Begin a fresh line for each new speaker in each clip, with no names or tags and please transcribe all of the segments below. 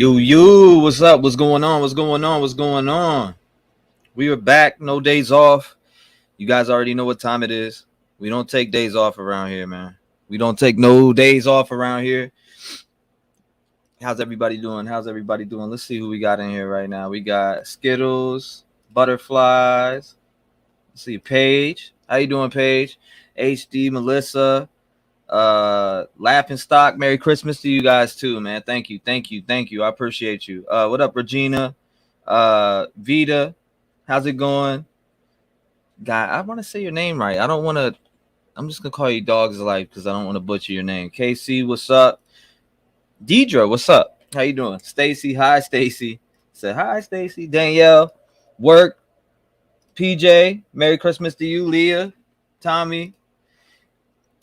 Yo, what's up? What's going on? What's going on? What's going on? We are back. No days off. You guys already know what time it is. We don't take days off around here, man. We don't take no days off around here. How's everybody doing? Let's see who we got in here right now. We got Skittles, Butterflies. Let's see, Paige. How you doing, Paige? HD, Melissa. Laughing Stock. Merry Christmas to you guys too, man. Thank you. I appreciate you. What up, Regina? Vita, how's it going? Guy, I want to say your name right. I'm just gonna call you Dog's Life because I don't want to butcher your name. KC, what's up? Deidre, what's up? How you doing? Stacy, hi Stacy. Said hi Stacy. Danielle, work. PJ, Merry Christmas to you. Leah, Tommy.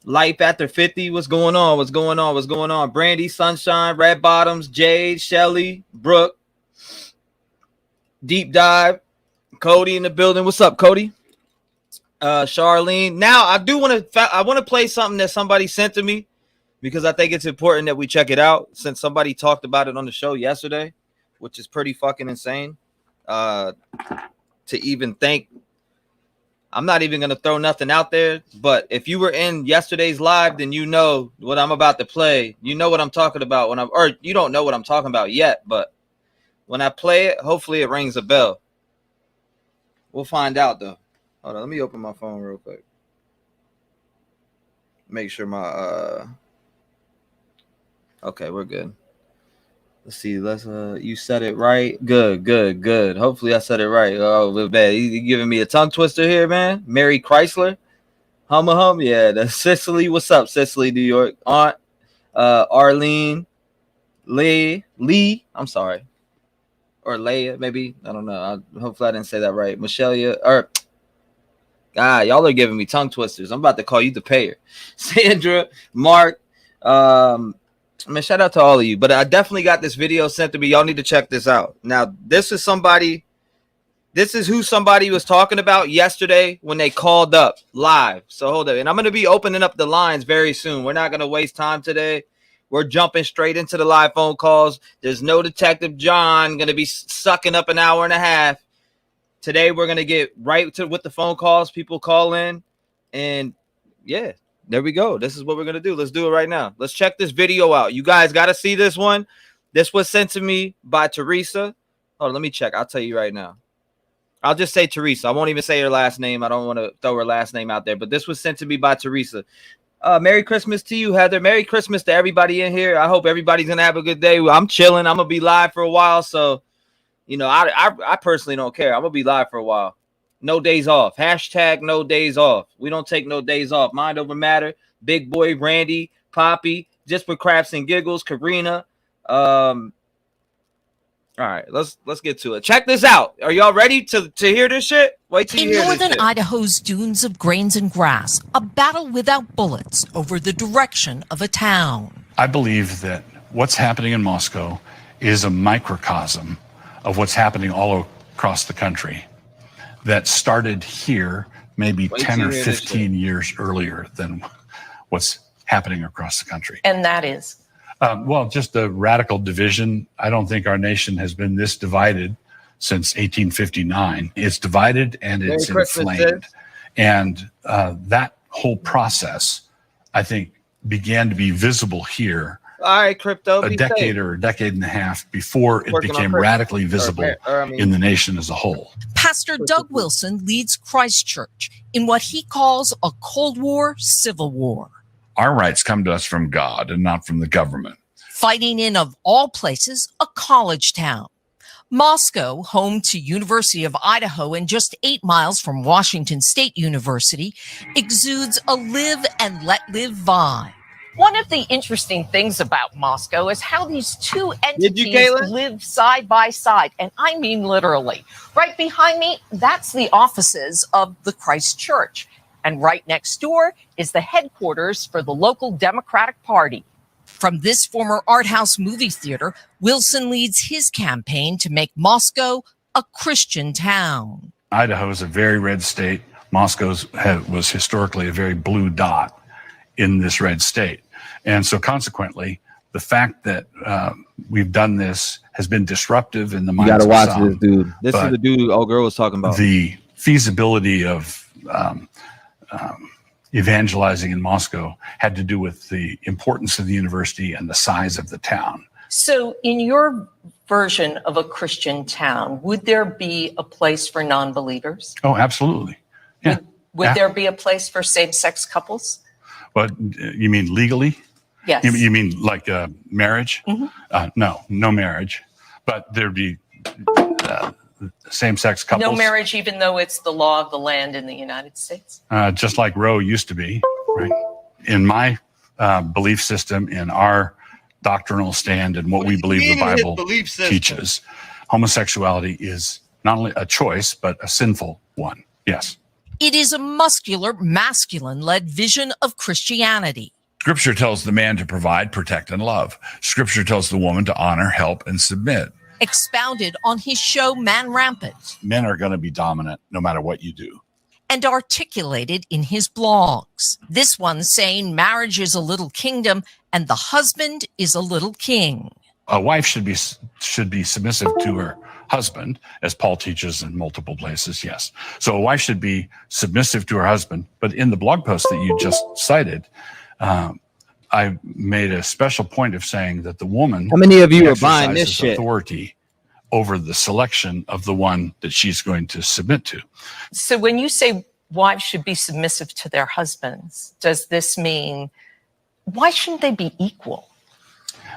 Life after 50. What's going on? Brandy, Sunshine, Red Bottoms, Jade, Shelly, Brooke, Deep Dive, Cody in the building. What's up, Cody? Charlene. Now I want to play something that somebody sent to me because I think it's important that we check it out since somebody talked about it on the show yesterday, which is pretty fucking insane. To even think. I'm not even going to throw nothing out there, but if you were in yesterday's live, then you know what I'm about to play. You know what I'm talking about or you don't know what I'm talking about yet, but when I play it, hopefully it rings a bell. We'll find out though. Hold on, let me open my phone real quick. Make sure my okay, we're good. Let's see. You said it right. Good. Hopefully I said it right. Oh, a little bad. You giving me a tongue twister here, man. Mary Chrysler. Hum. Yeah, that's Cicely. What's up, Cicely, New York? Aunt, Arlene, Lee. I'm sorry. Or Leia, maybe. I don't know. Hopefully I didn't say that right. Michelle, y'all are giving me tongue twisters. I'm about to call you the payer. Sandra, Mark, man, shout out to all of you, but I definitely got this video sent to me. Y'all need to check this out. Now, this is who somebody was talking about yesterday when they called up live. So hold up. And I'm going to be opening up the lines very soon. We're not going to waste time today. We're jumping straight into the live phone calls. There's no Detective John going to be sucking up an hour and a half. Today, we're going to get right to with the phone calls. People call in. And yeah. There we go. This is what we're going to do. Let's do it right now. Let's check this video out. You guys got to see this one. This was sent to me by Teresa. Oh, let me check. I'll tell you right now. I'll just say Teresa. I won't even say her last name. I don't want to throw her last name out there. But this was sent to me by Teresa. Merry Christmas to you, Heather. Merry Christmas to everybody in here. I hope everybody's going to have a good day. I'm chilling. I'm going to be live for a while. So, I personally don't care. I'm going to be live for a while. No days off. Hashtag no days off. We don't take no days off. Mind over matter. Big boy, Randy, Poppy, just for crafts and giggles. Karina. All right, let's get to it. Check this out. Are y'all ready to hear this shit? Wait till you hear this shit.
In northern Idaho's dunes of grains and grass, a battle without bullets over the direction of a town.
I believe that what's happening in Moscow is a microcosm of what's happening all across the country. That started here maybe 10 or 15 years earlier than what's happening across the country.
And that is?
Well, just a radical division. I don't think our nation has been this divided since 1859. It's divided and it's inflamed. And that whole process, I think, began to be visible here.
All right, Crypto.
A decade or a decade and a half before it became radically visible in the nation as a whole.
Pastor Doug Wilson leads Christ Church in what he calls a Cold War civil war.
Our rights come to us from God and not from the government.
Fighting in, of all places, a college town. Moscow, home to University of Idaho and just 8 miles from Washington State University, exudes a live and let live vibe.
One of the interesting things about Moscow is how these two entities live side by side. And I mean literally. Right behind me, that's the offices of the Christ Church. And right next door is the headquarters for the local Democratic Party.
From this former art house movie theater, Wilson leads his campaign to make Moscow a Christian town.
Idaho is a very red state. Moscow was historically a very blue dot in this red state. And so consequently, the fact that we've done this has been disruptive in the
You
minds
gotta
of
watch
some,
this dude. This is
but
the dude old girl was talking about.
the feasibility of evangelizing in Moscow had to do with the importance of the university and the size of the town.
So in your version of a Christian town, would there be a place for non-believers?
Oh, absolutely. Yeah.
Would there be a place for same-sex couples?
But you mean legally?
Yes.
You mean like marriage?
Mhm.
No marriage. But there'd be same-sex couples.
No marriage, even though it's the law of the land in the United States?
Just like Roe used to be, right? In my belief system, in our doctrinal stand and what we believe the Bible teaches, homosexuality is not only a choice, but a sinful one. Yes.
It is a muscular, masculine-led vision of Christianity.
Scripture tells the man to provide, protect, and love. Scripture tells the woman to honor, help, and submit.
Expounded on his show Man Rampant.
Men are going to be dominant no matter what you do.
And articulated in his blogs. This one saying marriage is a little kingdom and the husband is a little king.
A wife should be submissive to her husband, as Paul teaches in multiple places. Yes. So a wife should be submissive to her husband. But in the blog post that you just cited, I made a special point of saying that the woman,
how many of you are buying this shit?
Authority over the selection of the one that she's going to submit to.
So when you say wives should be submissive to their husbands, does this mean why shouldn't they be equal?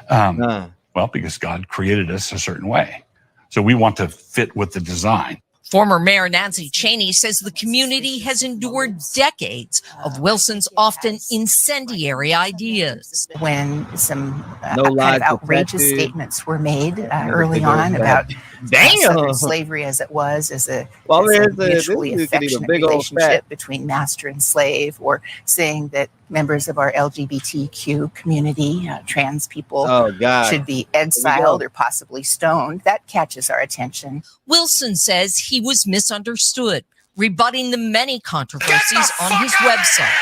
Well, because God created us a certain way. So we want to fit with the design.
Former Mayor Nancy Cheney says the community has endured decades of Wilson's often incendiary ideas.
When some
No
kind
lies
of outrageous
detected.
statements were made early on about Southern slavery as it was, as a mutually affectionate relationship between master and slave, or saying that members of our LGBTQ community, trans people, should be exiled or possibly stoned. That catches our attention.
Wilson says he was misunderstood, rebutting the many controversies on his website,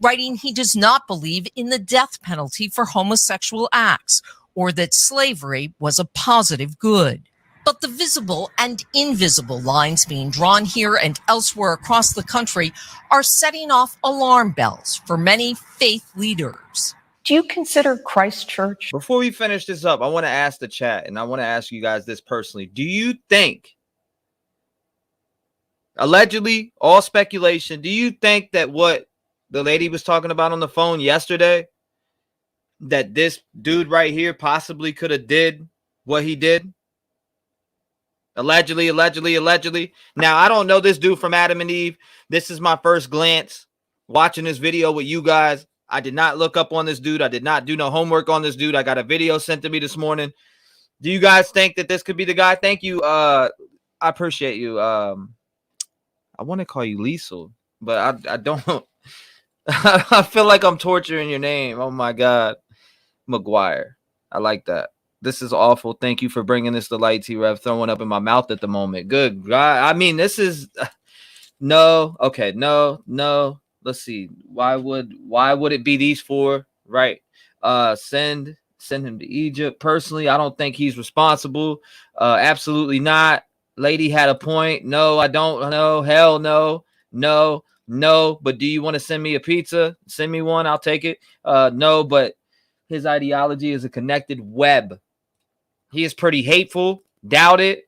writing he does not believe in the death penalty for homosexual acts or that slavery was a positive good. But the visible and invisible lines being drawn here and elsewhere across the country are setting off alarm bells for many faith leaders.
Do you consider Christchurch?
Before we finish this up, I want to ask the chat, and I want to ask you guys this personally. Do you think, allegedly, all speculation, do you think that what the lady was talking about on the phone yesterday, that this dude right here possibly could have did what he did? Allegedly. Now, I don't know this dude from Adam and Eve. This is my first glance watching this video with you guys. I did not look up on this dude. I did not do no homework on this dude. I got a video sent to me this morning. Do you guys think that this could be the guy? Thank you. I appreciate you. I want to call you Liesel, but I don't. I feel like I'm torturing your name. Oh, my God. McGuire. I like that. This is awful. Thank you for bringing this to light, T-REV. Throwing up in my mouth at the moment. Good God. I mean, this is no. Okay, no. Let's see. Why would it be these four? Right. Send him to Egypt. Personally, I don't think he's responsible. Absolutely not. Lady had a point. No, I don't know. Hell no. No. But do you want to send me a pizza? Send me one. I'll take it. No, but his ideology is a connected web. He is pretty hateful. Doubt it.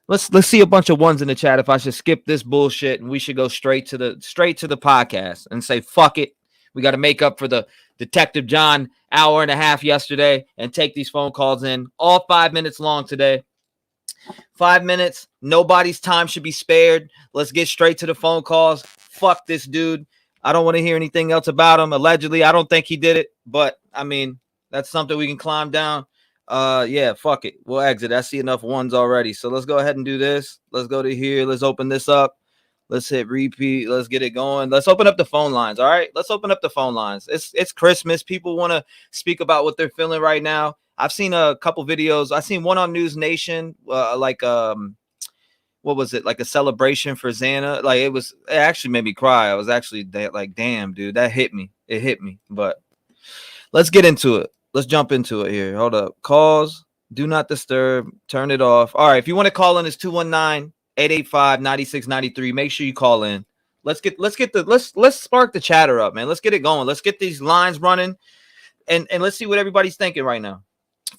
Let's see a bunch of ones in the chat. If I should skip this bullshit and we should go straight to the podcast and say fuck it. We got to make up for the Detective John hour and a half yesterday and take these phone calls in, all 5 minutes long today. 5 minutes. Nobody's time should be spared. Let's get straight to the phone calls. Fuck this dude. I don't want to hear anything else about him. Allegedly, I don't think he did it, but I mean, that's something we can climb down. Yeah, fuck it. We'll exit. I see enough ones already. So let's go ahead and do this. Let's go to here. Let's open this up. Let's hit repeat. Let's get it going. Let's open up the phone lines. All right. Let's open up the phone lines. It's Christmas. People want to speak about what they're feeling right now. I've seen a couple videos. I seen one on News Nation, what was it? Like a celebration for Xana. Like it actually made me cry. I was actually like, damn, dude, that hit me. It hit me. But let's get into it. let's jump into it here. Hold up. Calls, do not disturb, turn it off. All right, if you want to call in, it's 219-885-9693. Make sure you call in. Let's spark the chatter up, man. Let's get it going. Let's get these lines running, and let's see what everybody's thinking right now.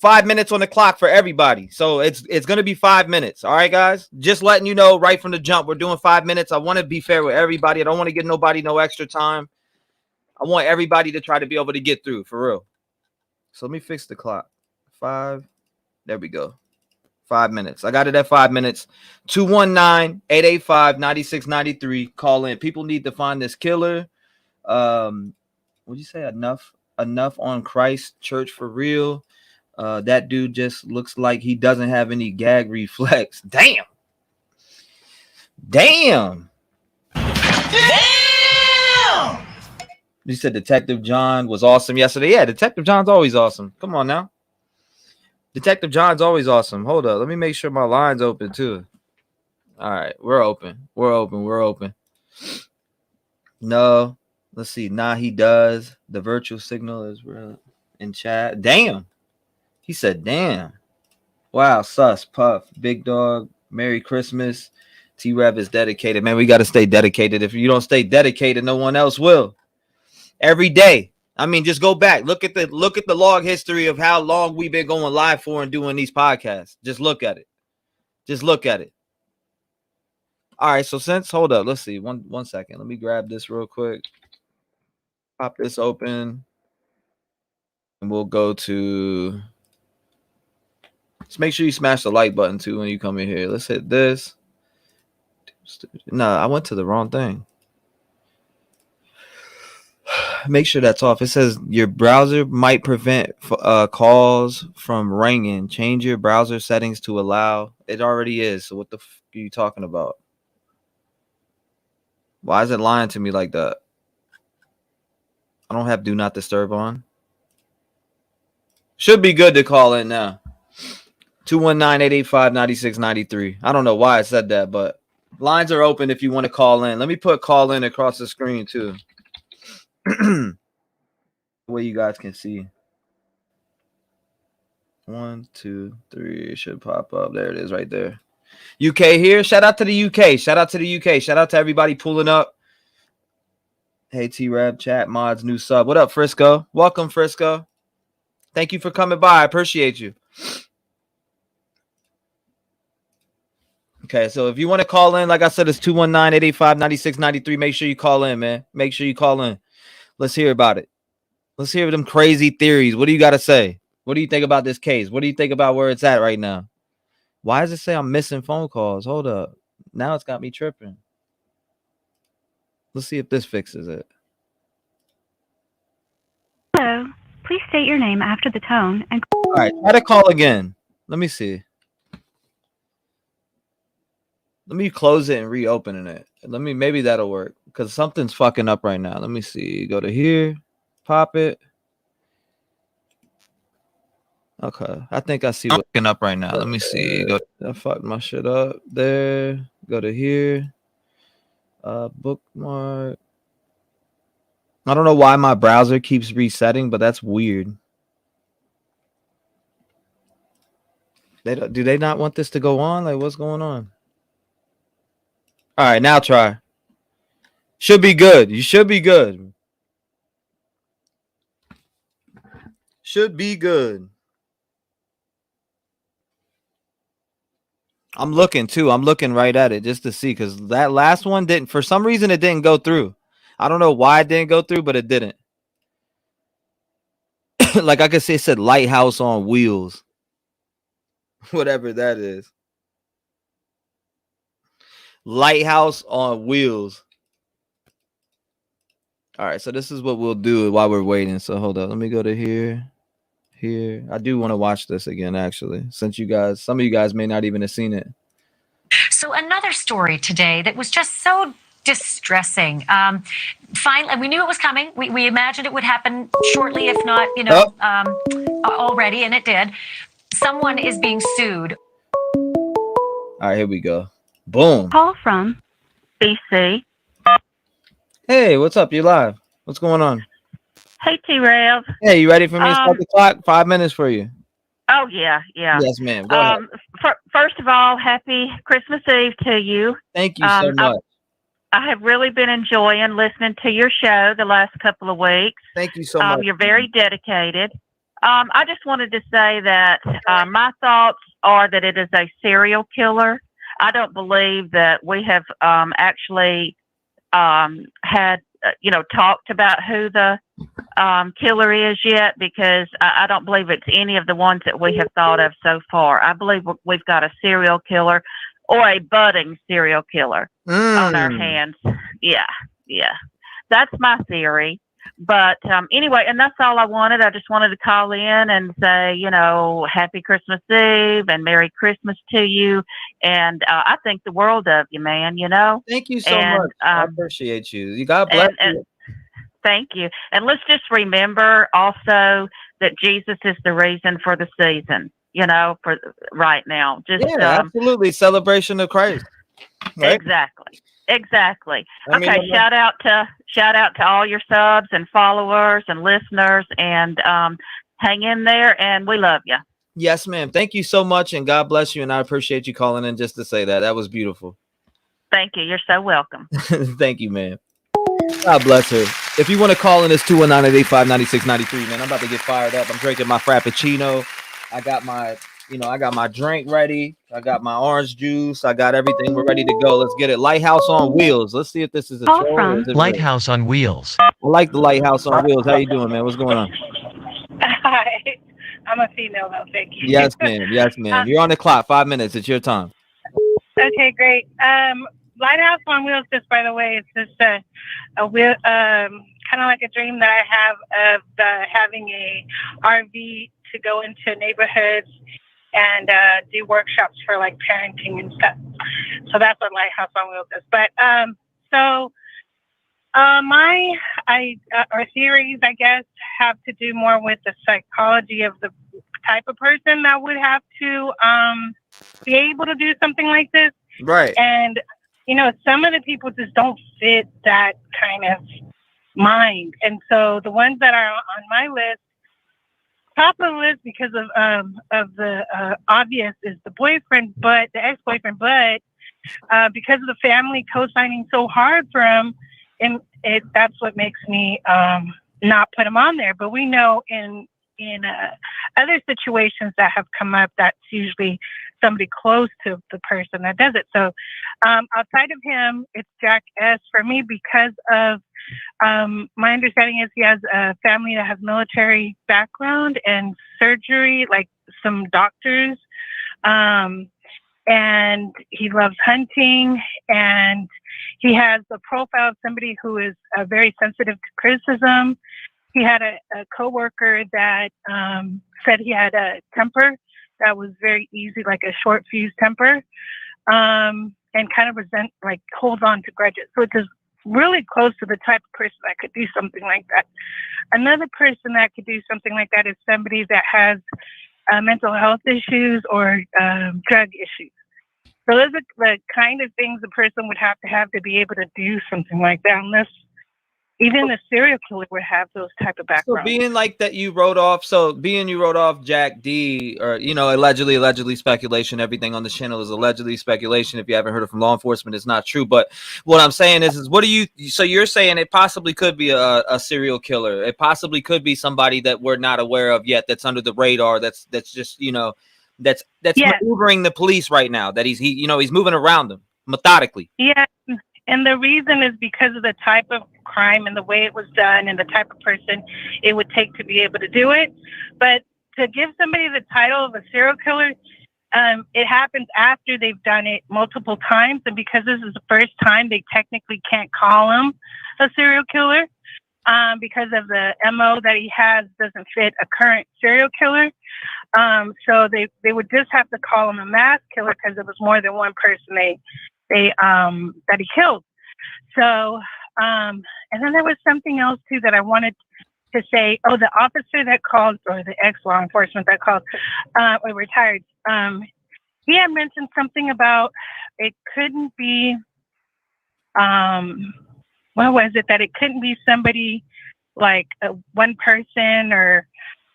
5 minutes on the clock for everybody. So it's going to be 5 minutes. All right, guys, just letting you know right from the jump, we're doing 5 minutes. I want to be fair with everybody. I don't want to give nobody no extra time. I want everybody to try to be able to get through for real. So let me fix the clock. 5. There we go. 5 minutes. I got it at 5 minutes. 219-885-9693. Call in. People need to find this killer. What'd you say? Enough on Christ Church for real. That dude just looks like he doesn't have any gag reflex. Damn. You said Detective John was awesome yesterday. Yeah, Detective John's always awesome. Come on now. Detective John's always awesome. Hold up. Let me make sure my line's open too. All right. We're open. No. Let's see. Nah, he does. The virtual signal is real in chat. Damn. He said, damn. Wow, sus, Puff, Big Dog, Merry Christmas. T-REV is dedicated. Man, we got to stay dedicated. If you don't stay dedicated, no one else will. Every day. I mean, just go back. Look at the log history of how long we've been going live for and doing these podcasts. Just look at it. All right, so hold up. Let's see. One second. Let me grab this real quick. Pop this open. And we'll go to... Just make sure you smash the like button too when you come in here. Let's hit this. Nah, I went to the wrong thing. Make sure that's off. It says your browser might prevent calls from ringing. Change your browser settings to allow. It already is. So what the f are you talking about? Why is it lying to me like that? I don't have do not disturb on. Should be good to call in now. 219-885-9693. I don't know why I said that, but lines are open if you want to call in. Let me put call in across the screen too. The way you guys can see. 1, 2, 3. It should pop up. There it is right there. UK here. Shout out to the UK. Shout out to everybody pulling up. Hey, T-REV, chat, mods, new sub. What up, Frisco? Welcome, Frisco. Thank you for coming by. I appreciate you. Okay, so if you want to call in, like I said, it's 219-885-9693. Make sure you call in, man. Make sure you call in. Let's hear about it. Let's hear them crazy theories. What do you got to say? What do you think about this case? What do you think about where it's at right now? Why does it say I'm missing phone calls? Hold up. Now it's got me tripping. Let's see if this fixes it.
Hello. Please state your name after the tone. And
all right, try to call again. Let me see. Let me close it and reopen it. Maybe that'll work because something's fucking up right now. Let me see. Go to here, pop it. Okay, I think I see what's fucking up right now. Let me see. I fucked my shit up there. Go to here. Bookmark. I don't know why my browser keeps resetting, but that's weird. Do they not want this to go on? Like, what's going on? All right, now try. Should be good. You should be good. Should be good. I'm looking too. I'm looking right at it just to see because that last one didn't. For some reason, it didn't go through. I don't know why it didn't go through, but it didn't. Like I could say, it said lighthouse on wheels. Whatever that is. Lighthouse on wheels. All right, so this is what we'll do while we're waiting. So hold up. Let me go to here. I do want to watch this again, actually, since some of you guys may not even have seen it.
So another story today that was just so distressing. Finally, we knew it was coming. We imagined it would happen shortly, if not, already, and it did. Someone is being sued.
All right, here we go. Boom.
Call from BC.
Hey, what's up? You're live. What's going on?
Hey, T-REV.
Hey, you ready for me to start the clock? 5 minutes for you.
Oh, yeah.
Yes, ma'am. Go ahead.
First of all, happy Christmas Eve to you.
Thank you so much.
I have really been enjoying listening to your show the last couple of weeks.
Thank you so much.
You're very dedicated. I just wanted to say that my thoughts are that it is a serial killer. I don't believe that we have actually had, talked about who the killer is yet, because I don't believe it's any of the ones that we have thought of so far. I believe we've got a serial killer or a budding serial killer on our hands. Yeah. That's my theory. But anyway, and that's all I wanted. I just wanted to call in and say, happy Christmas Eve and Merry Christmas to you. And I think the world of you, man,
Thank you so much. I appreciate you. You God bless you.
Thank you. And let's just remember also that Jesus is the reason for the season, for right now.
Absolutely. Celebration of Christ. Right?
Exactly. Okay. Shout out to all your subs and followers and listeners, and hang in there, and we love you.
Yes, ma'am. Thank you so much, and God bless you. And I appreciate you calling in just to say that. That was beautiful.
Thank you. You're so welcome.
Thank you, ma'am. God bless her. If you want to call in, it's 219-885-9693, man. I'm about to get fired up. I'm drinking my Frappuccino. I got my drink ready. I got my orange juice. I got everything. We're ready to go. Let's get it. Lighthouse on Wheels. Let's see if this is a
Call
troll.
from
Lighthouse on Wheels.
I like the Lighthouse on Wheels. How you doing, man? What's going on?
Hi. I'm a female, though. Thank you.
Yes, ma'am. Yes, ma'am. You're on the clock. 5 minutes. It's your time.
Okay, great. Lighthouse on Wheels, just by the way, it's just a wheel, kind of like a dream that I have of having a RV to go into neighborhoods and do workshops for like parenting and stuff. So that's what Lighthouse on Wheels is. But our theories, I guess, have to do more with the psychology of the type of person that would have to be able to do something like this.
Right.
And some of the people just don't fit that kind of mind. And so the ones that are on my list, top of the list because of the obvious is the boyfriend, but the ex-boyfriend, but because of the family co-signing so hard for him, and that's what makes me not put him on there. But we know in other situations that have come up, that's usually somebody close to the person that does it. So outside of him, it's Jack S. for me because of my understanding is he has a family that has military background and surgery, like some doctors, and he loves hunting, and he has the profile of somebody who is very sensitive to criticism. He had a coworker that said he had a temper that was very easy, like a short fuse temper, and kind of holds on to grudges. So it's just really close to the type of person that could do something like that. Another person that could do something like that is somebody that has mental health issues or drug issues. So those are the kind of things a person would have to be able to do something like that, unless even a serial killer would have those type of backgrounds.
So being like that, you wrote off Jack D, or allegedly speculation. Everything on the channel is allegedly speculation. If you haven't heard it from law enforcement, it's not true. But what I'm saying is what do you? So you're saying it possibly could be a serial killer. It possibly could be somebody that we're not aware of yet. That's under the radar. That's just that's maneuvering the police right now. That he's moving around them methodically.
Yeah. And the reason is because of the type of crime and the way it was done and the type of person it would take to be able to do it. But to give somebody the title of a serial killer, it happens after they've done it multiple times. And because this is the first time, they technically can't call him a serial killer because of the MO that he has doesn't fit a current serial killer. So they would just have to call him a mass killer because it was more than one person that he killed. So and then there was something else too that I wanted to say. Oh, the officer that called, or the ex-law enforcement that called, or retired, he had mentioned something about it couldn't be what was it, that it couldn't be somebody like one person, or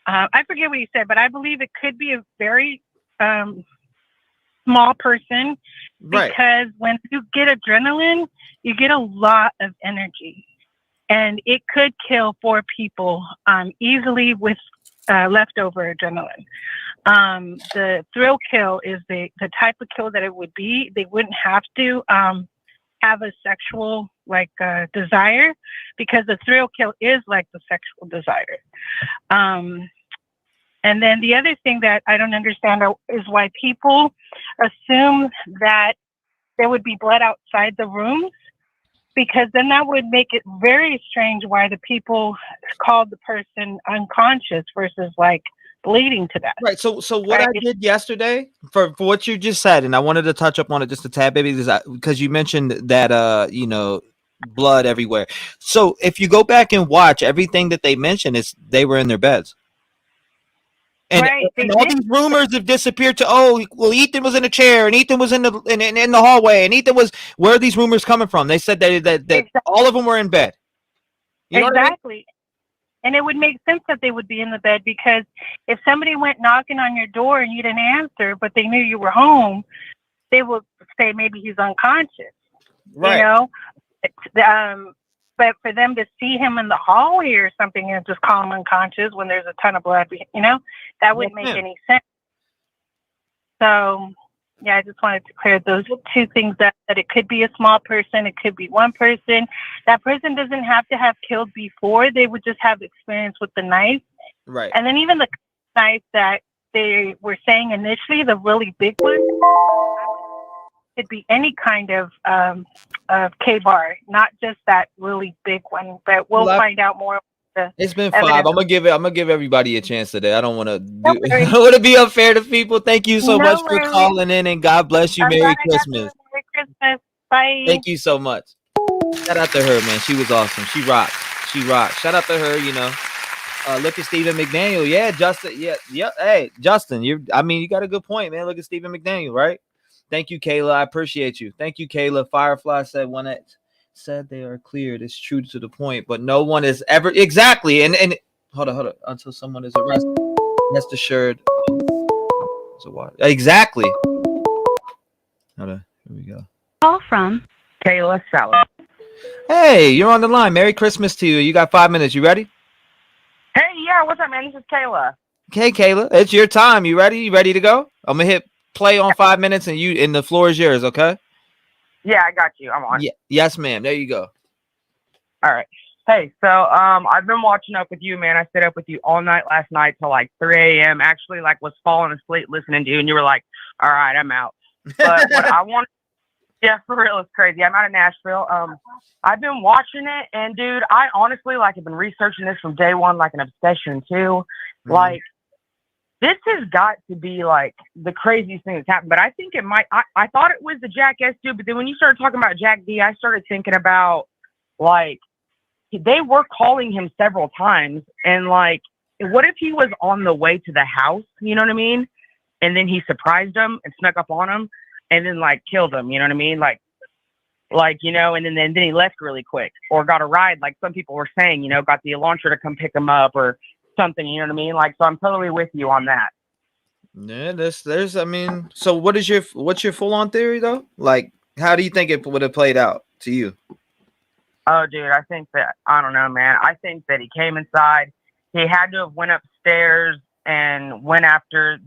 I forget what he said, but I believe it could be a very small person, because when you get adrenaline, you get a lot of energy, and it could kill 4 people easily with leftover adrenaline. The thrill kill is the type of kill that it would be. They wouldn't have to have a sexual desire, because the thrill kill is like the sexual desire. And then the other thing that I don't understand is why people assume that there would be blood outside the rooms, because then that would make it very strange why the people called the person unconscious versus like bleeding to death.
Right. So what I did yesterday for what you just said, and I wanted to touch up on it just a tad, baby, because you mentioned that blood everywhere. So if you go back and watch everything that they mentioned, is they were in their beds. And, and all these rumors have disappeared to, Ethan was in a chair, and Ethan was in the hallway, and Ethan was. Where are these rumors coming from? They said that exactly. All of them were in bed.
You know exactly. I mean? And it would make sense that they would be in the bed, because if somebody went knocking on your door and you didn't answer, but they knew you were home, they would say maybe he's unconscious. Right. You know? But for them to see him in the hallway or something and just call him unconscious when there's a ton of blood, that wouldn't make any sense. So, yeah, I just wanted to clear those 2 things that it could be a small person, it could be one person. That person doesn't have to have killed before. They would just have experience with the knife.
Right.
And then even the knife that they were saying initially, the really big one, could be any kind of K-bar, not just that really big one. But we'll find out more.
It's been 5. I'm gonna give everybody a chance today. I don't want to be unfair to people. Thank you so much for calling in, and God bless you. Merry Christmas.
Merry Christmas. Bye.
Thank you so much. Shout out to her, man. She was awesome. She rocked. Shout out to her. Look at Stephen McDaniel. Yeah, Justin. Yeah. Hey, Justin, you got a good point, man. Look at Stephen McDaniel, right? Thank you, Kayla. I appreciate you. Thank you, Kayla. Firefly said said they are cleared. It's true to the point, but no one is ever exactly. And hold on. Until someone is arrested, rest assured. So what? Exactly. Hold on. Here we go.
Call from
Kayla Salad.
Hey, you're on the line. Merry Christmas to you. You got 5 minutes. You ready?
Hey, yeah. What's up, man? This is Kayla.
Okay, Kayla. It's your time. You ready? You ready to go? I'm gonna hit play on 5 minutes, and the floor is yours. Okay.
Yeah, I got you. I'm on.
Yeah, yes, ma'am. There you go.
All right. Hey, so I've been watching up with you, man. I stayed up with you all night last night till like 3 a.m. Actually, was falling asleep listening to you, and you were like, "All right, I'm out." But what I want, yeah, for real, it's crazy. I'm out of Nashville. I've been watching it, and dude, I honestly have been researching this from day one, like an obsession too. Mm-hmm. This has got to be the craziest thing that's happened, but I think it might. I thought it was the Jack S dude, but then when you started talking about Jack D, I started thinking about they were calling him several times, and what if he was on the way to the house? You know what I mean? And then he surprised him and snuck up on him, and then killed him. You know what I mean? And then he left really quick, or got a ride, like some people were saying. Got the launcher to come pick him up, or something, you know what I mean? So I'm totally with you on that.
Yeah, so what's your full on theory though? How do you think it would have played out to you?
Oh, dude, I think that, I don't know, man. I think that he came inside. He had to have went upstairs and went after,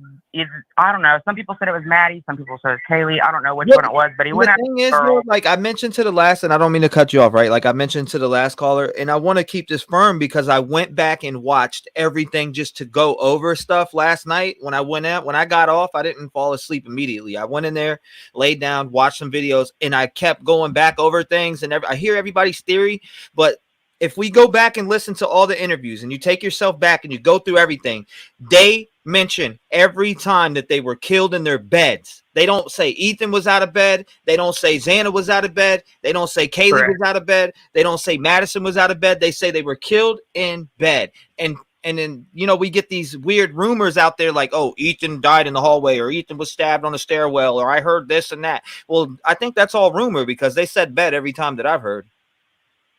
I don't know. Some people said it was Maddie. Some people said it was Kaylee. I don't know which one it was, but he went after the girl.
I mentioned to the last, and I don't mean to cut you off, right? I mentioned to the last caller, and I want to keep this firm because I went back and watched everything just to go over stuff last night. When I got off, I didn't fall asleep immediately. I went in there, laid down, watched some videos, and I kept going back over things. And I hear everybody's theory, but if we go back and listen to all the interviews and you take yourself back and you go through everything, they mention every time that they were killed in their beds. They don't say Ethan was out of bed. They don't say Xana was out of bed. They don't say Kaylee was out of bed. They don't say Madison was out of bed. They say they were killed in bed. And then, we get these weird rumors out there Ethan died in the hallway, or Ethan was stabbed on the stairwell, or I heard this and that. Well, I think that's all rumor because they said bed every time that I've heard.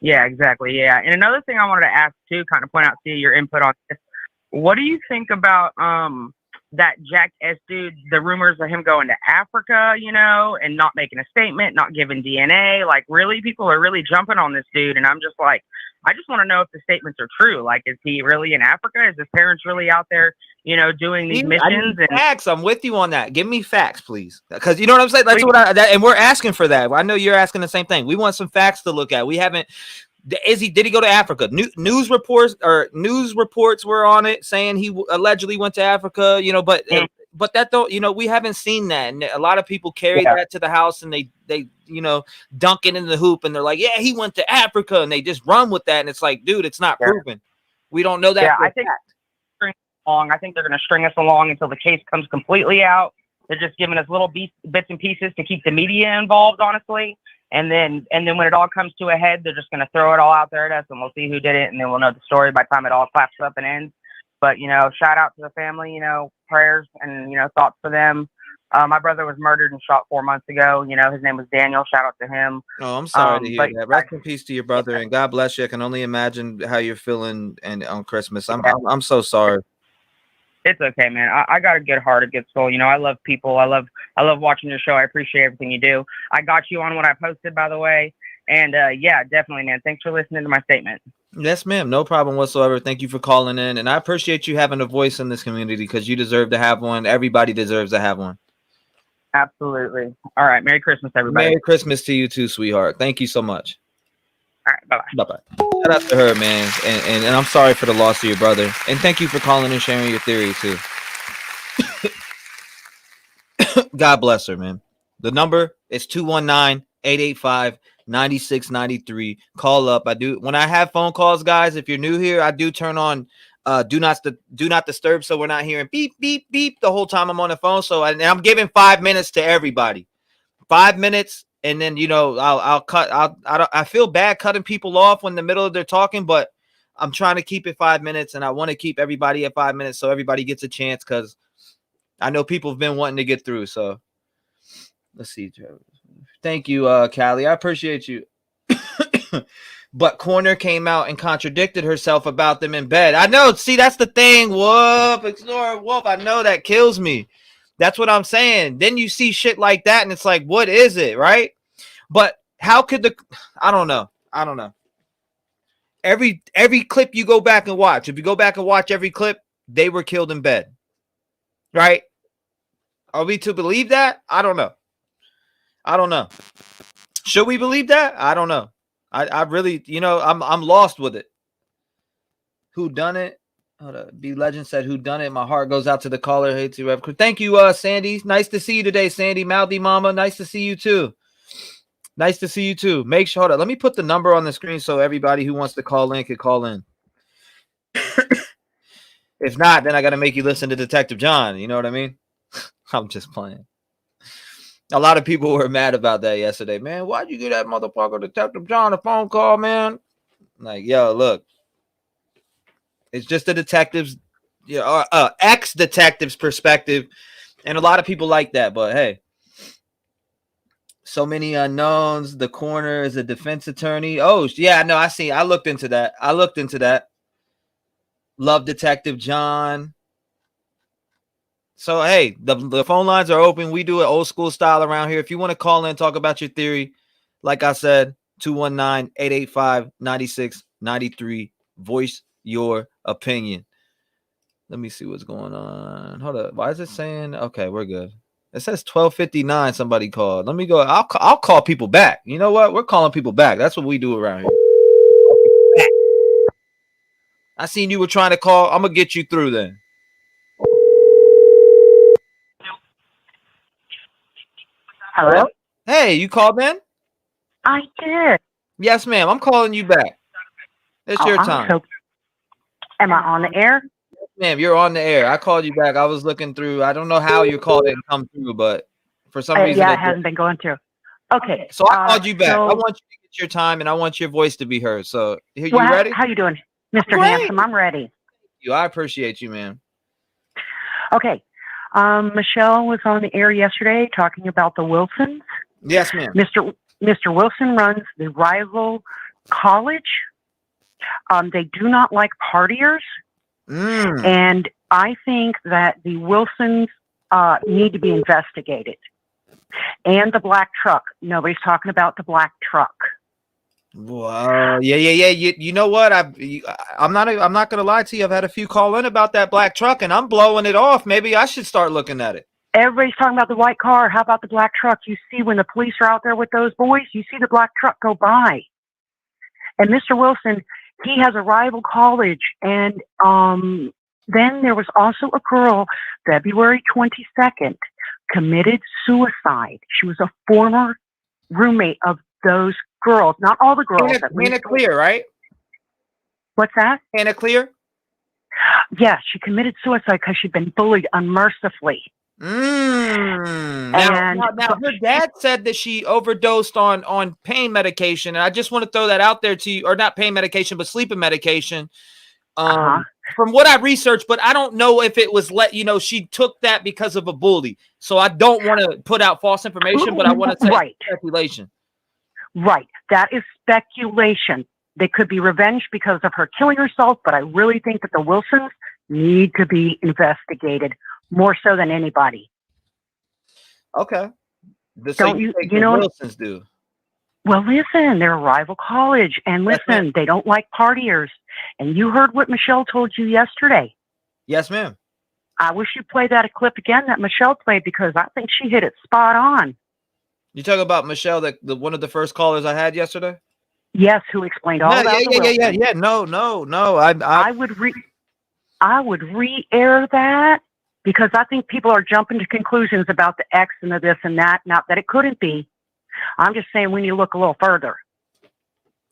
Yeah, exactly. Yeah. And another thing I wanted to ask too, kind of point out to you, your input on this. What do you think about that Jack S dude, the rumors of him going to Africa, you know, and not making a statement, not giving DNA? Like, really, people are really jumping on this dude. And I'm just like, I just want to know if the statements are true. Like, is he really in Africa? Is his parents really out there, you know, doing these missions?
And facts. I'm with you on that. Give me facts, please. Because you know what I'm saying? That's what and we're asking for that. I know you're asking the same thing. We want some facts to look at. We haven't. Did he go to Africa? News reports were on it saying he allegedly went to Africa, you know, but that don't, you know, we haven't seen that. And a lot of people carry that to the house and they, you know, dunk it in the hoop and they're like, yeah, he went to Africa, and they just run with that. And it's like, dude, it's not proven. We don't know that.
Yeah, I think they're going to string us along until the case comes completely out. They're just giving us little bits and pieces to keep the media involved, honestly. And then when it all comes to a head, they're just going to throw it all out there at us, and we'll see who did it, and then we'll know the story by the time it all claps up and ends. But, you know, shout out to the family, you know, prayers and, you know, thoughts for them. My brother was murdered and shot 4 months ago. You know, his name was Daniel. Shout out to him.
Oh, I'm sorry to hear that. Rest in peace to your brother, and God bless you. I can only imagine how you're feeling and on Christmas. I'm so sorry.
It's okay, man. I got a good heart, a good soul. You know, I love people. I love watching your show. I appreciate everything you do. I got you on what I posted, by the way. And yeah, definitely, man. Thanks for listening to my statement.
Yes, ma'am. No problem whatsoever. Thank you for calling in. And I appreciate you having a voice in this community, because you deserve to have one. Everybody deserves to have one.
Absolutely. All right. Merry Christmas, everybody.
Merry Christmas to you too, sweetheart. Thank you so much.
All right. Bye-bye.
Bye-bye. Shout out to her, man. And I'm sorry for the loss of your brother. And thank you for calling and sharing your theory too. God bless her, man. The number is 219-885-9693. Call up. When I have phone calls, guys, if you're new here, I do turn on do not disturb, so we're not hearing beep, beep, beep the whole time I'm on the phone. So I'm giving 5 minutes to everybody. 5 minutes. And then, you know, I'll cut. I feel bad cutting people off when in the middle of their talking, but I'm trying to keep it 5 minutes, and I want to keep everybody at 5 minutes so everybody gets a chance, because I know people have been wanting to get through. So let's see. Thank you, Callie. I appreciate you. But Corner came out and contradicted herself about them in bed. I know. See, that's the thing. Whoop, Explorer Wolf. I know that kills me. That's what I'm saying. Then you see shit like that, and it's like, what is it, right? But how could I don't know. Every clip you go back and watch, if you go back and watch every clip, they were killed in bed, right? Are we to believe that? I don't know. Should we believe that? I don't know. I really, you know, I'm lost with it. Who done it? Hold up. B Legend said, "Who done it?" My heart goes out to the caller. Hey, T-REV. Thank you, Sandy. Nice to see you today, Sandy. Mouthy Mama. Nice to see you too. Make sure. Hold up. Let me put the number on the screen so everybody who wants to call in can call in. If not, then I got to make you listen to Detective John. You know what I mean? I'm just playing. A lot of people were mad about that yesterday. Man, why'd you give that motherfucker Detective John a phone call, man? Like, yo, look. It's just the detective's, you know, ex-detective's perspective. And a lot of people like that. But, hey. So many unknowns. The Corner is a defense attorney. Oh, yeah, no, I see. I looked into that. Love Detective John. So, hey, the phone lines are open. We do it old school style around here. If you want to call in, talk about your theory, like I said, 219-885-9693. Voice your opinion. Let me see what's going on. Hold up. Why is it saying? Okay, we're good. It says 12:59. Somebody called. Let me go. I'll call people back. You know what? We're calling people back. That's what we do around here. I seen you were trying to call. I'm gonna get you through then.
Hello?
Hey, you called in?
I did.
Yes, ma'am. I'm calling you back. It's your time.
Am I on the air?
Yes, ma'am, you're on the air. I called you back. I was looking through. I don't know how your call didn't come through, but for some reason.
Yeah, it hasn't been going through. Okay.
So I called you back. I want you to get your time, and I want your voice to be heard. So you ready?
How you doing, Mr. Handsome? I'm ready.
I appreciate you, man.
Okay. Michelle was on the air yesterday talking about the Wilsons.
Yes, ma'am.
Mr. Wilson runs the rival college. They do not like partiers. And I think that the Wilsons need to be investigated. And the black truck. Nobody's talking about the black truck.
Wow. Yeah. You know what? I'm not gonna lie to you. I've had a few call in about that black truck, and I'm blowing it off. Maybe I should start looking at it.
Everybody's talking about the white car. How about the black truck? You see when the police are out there with those boys, you see the black truck go by. And Mr. Wilson, he has a rival college. And then there was also a girl, February 22nd, committed suicide. She was a former roommate of those girls. Not all the girls.
Hannah Clear, right?
What's that?
Hannah Clear?
Yeah, she committed suicide because she'd been bullied unmercifully.
Now her dad said that she overdosed on pain medication, and I just want to throw that out there to you, or not pain medication, but sleeping medication. From what I researched, but I don't know if it was she took that because of a bully. So I don't want to put out false information, but I want to say speculation.
Right. That is speculation. They could be revenged because of her killing herself, but I really think that the Wilsons need to be investigated more so than anybody.
Okay.
Don't you know
Wilsons do?
Well, listen, they're a rival college, and listen, they don't like partiers. And you heard what Michelle told you yesterday.
Yes, ma'am.
I wish you played that clip again that Michelle played, because I think she hit it spot on.
You talk about Michelle, the one of the first callers I had yesterday?
Yes, who explained all about the Wilsons.
Yeah. No.
I would re-air that, because I think people are jumping to conclusions about the X and the this and that. Not that it couldn't be. I'm just saying we need to look a little further.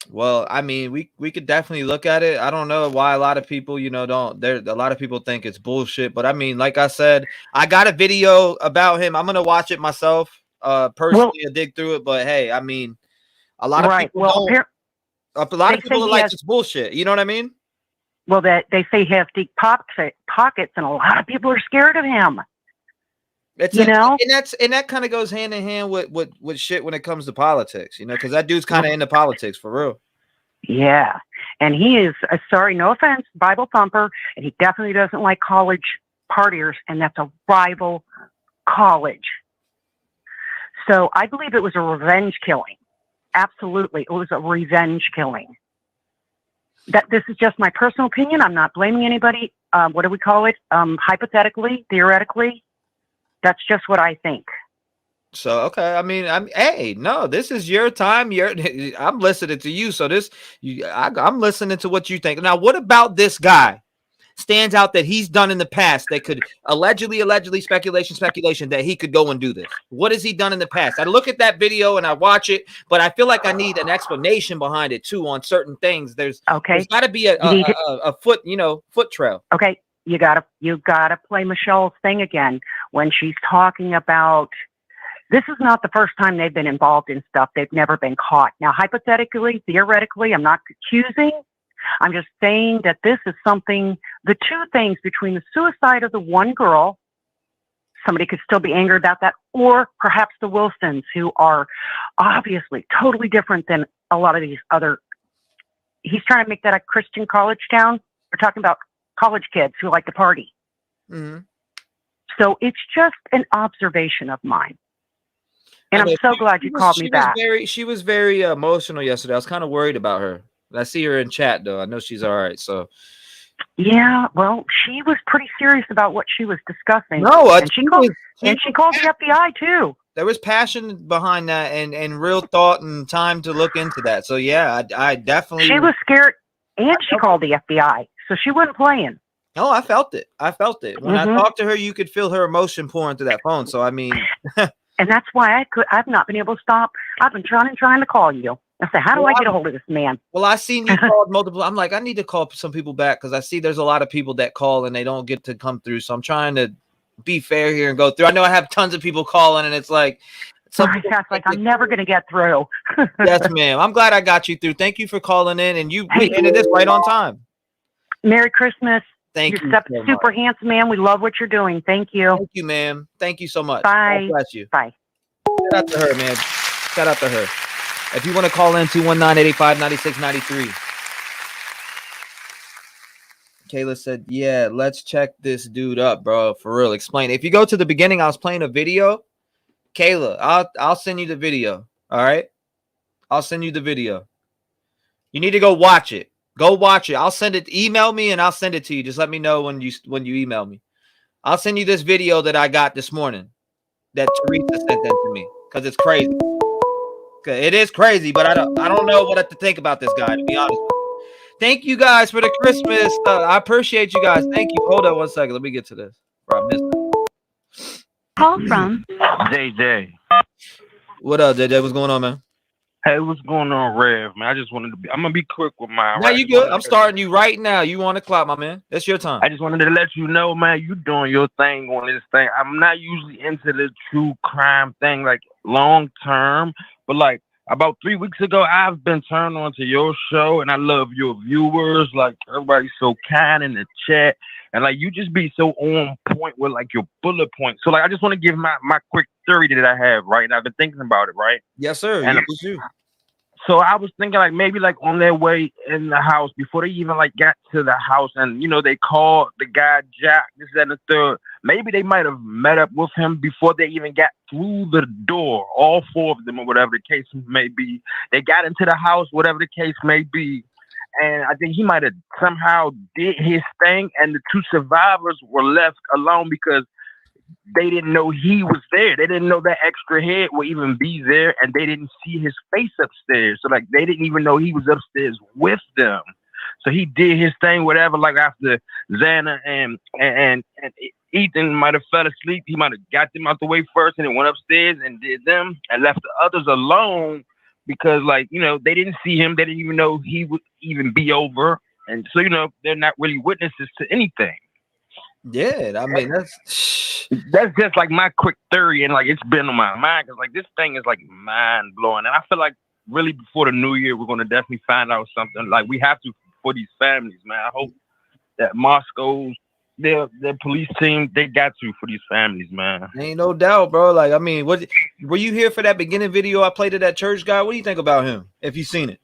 Well, I mean, we could definitely look at it. I don't know why a lot of people, don't. A lot of people think it's bullshit. But I mean, like I said, I got a video about him. I'm gonna watch it myself. Personally, I dig through it. But hey, I mean, a lot of people don't. A lot of people are like, it's bullshit. You know what I mean?
Well, that they say he has deep pockets, and a lot of people are scared of him.
And that kind of goes hand in hand with shit when it comes to politics, because that dude's kind of into politics for real.
Yeah, and he is sorry, no offense, Bible thumper, and he definitely doesn't like college partiers, and that's a rival college. So I believe it was a revenge killing. Absolutely, it was a revenge killing. This is just my personal opinion. I'm not blaming anybody. What do we call it? Hypothetically, theoretically. That's just what I think.
So, okay. I mean, this is your time. I'm listening to you. So I'm listening to what you think. Now, what about this guy stands out that he's done in the past that could allegedly, speculation that he could go and do this? What has he done in the past? I look at that video and I watch it, but I feel like I need an explanation behind it too on certain things. There's got to be a foot trail.
Okay. You gotta play Michelle's thing again when she's talking about. This is not the first time they've been involved in stuff. They've never been caught. Now, hypothetically, theoretically, I'm not accusing. I'm just saying that this is something. The two things between the suicide of the one girl, somebody could still be angry about that, or perhaps the Wilsons, who are obviously totally different than a lot of these other. He's trying to make that a Christian college town. We're talking about college kids who like to party. Mm-hmm. So it's just an observation of mine. And I'm so glad you called me back.
She was very emotional yesterday. I was kind of worried about her. I see her in chat, though. I know she's all right. So,
yeah, well, she was pretty serious about what she was discussing.
No,
she called the FBI, too.
There was passion behind that and real thought and time to look into that. So, yeah, I definitely.
She was scared, and she called the FBI. So she wasn't playing.
No, I felt it. When I talked to her, you could feel her emotion pouring through that phone. So, I mean.
And that's why I've not been able to stop. I've been trying to call you. I said, how do I get a hold of this man?
Well, I seen you called multiple. I'm like, I need to call some people back because I see there's a lot of people that call and they don't get to come through. So I'm trying to be fair here and go through. I know I have tons of people calling and it's like.
I'm never going to get through.
Yes, ma'am. I'm glad I got you through. Thank you for calling in, and we ended this right on time.
Merry Christmas.
Thank you.
You're super handsome, man. We love what you're doing. Thank you.
Thank you, ma'am. Thank you so much.
Bye.
God bless you.
Bye.
Shout out to her, man. Shout out to her. If you want to call in, 219-885-9693. Kayla said, yeah, let's check this dude up, bro. For real. Explain. If you go to the beginning, I was playing a video. Kayla, I'll send you the video. All right? I'll send you the video. You need to go watch it. Go watch it. I'll send it. Email me and I'll send it to you. Just let me know when you email me. I'll send you this video that I got this morning that Teresa sent that to me because it's crazy. It is crazy, but I don't know what to think about this guy, to be honest. Thank you guys for the Christmas stuff. I appreciate you guys. Thank you. Hold on 1 second. Let me get to this.
Call from
JJ.
What up, JJ? What's going on, man?
Hey, what's going on, Rev? Man, I just wanted to be. I'm gonna be quick with mine.
Now you good? I'm starting you right now. You on the clock, my man? It's your time.
I just wanted to let you know, man. You doing your thing on this thing. I'm not usually into the true crime thing, like long term, but like about 3 weeks ago, I've been turned on to your show, and I love your viewers. Like everybody's so kind in the chat, and like you just be so on point with like your bullet points. So like I just want to give my quick theory that I have, right? And I've been thinking about it, right?
Yes, sir.
And so I was thinking like maybe like on their way in the house before they even like got to the house, and you know they called the guy Jack, this, that, and the third. Maybe they might have met up with him before they even got through the door. All four of them, or whatever the case may be. They got into the house, whatever the case may be. And I think he might have somehow did his thing, and the two survivors were left alone because they didn't know he was there. They didn't know that extra head would even be there, and they didn't see his face upstairs. So like they didn't even know he was upstairs with them. So he did his thing, whatever. Like after Xana and Ethan might have fell asleep, he might have got them out the way first, and then went upstairs and did them, and left the others alone because, like, you know, they didn't see him. They didn't even know he would even be over, and so you know they're not really witnesses to anything.
Yeah, I mean
that's just like my quick theory, and like it's been on my mind because like this thing is like mind blowing, and I feel like really before the new year we're gonna definitely find out something. Like we have to for these families, man. I hope that Moscow's their police team, they got to for these families, man.
Ain't no doubt, bro. Like I mean, what were you here for that beginning video I played of that church guy? What do you think about him? If you seen it?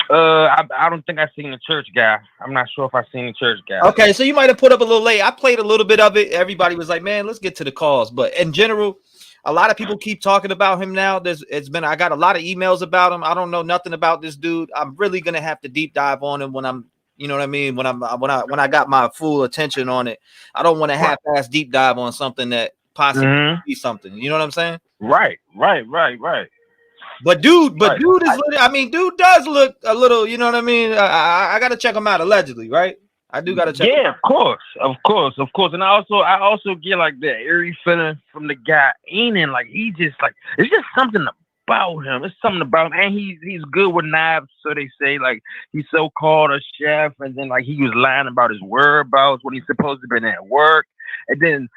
I don't think I've seen the church guy. I'm not sure if I've seen the church guy.
Okay, so you might have put up a little late. I played a little bit of it. Everybody was like, man, let's get to the cause. But in general, a lot of people keep talking about him now. I got a lot of emails about him. I don't know nothing about this dude. I'm really gonna have to deep dive on him when I'm, you know what I mean? When I got my full attention on it. I don't want to half-ass deep dive on something that possibly be something. You know what I'm saying?
Right.
But dude is. I mean, dude does look a little. You know what I mean? I gotta check him out. Allegedly, right? I do gotta check.
Yeah, of course. And I also get like that eerie feeling from the guy Enan. Like he just like it's just something about him. It's something about him, and he's good with knives. So they say like he's so called a chef, and then like he was lying about his whereabouts when he's supposed to have been at work, and then.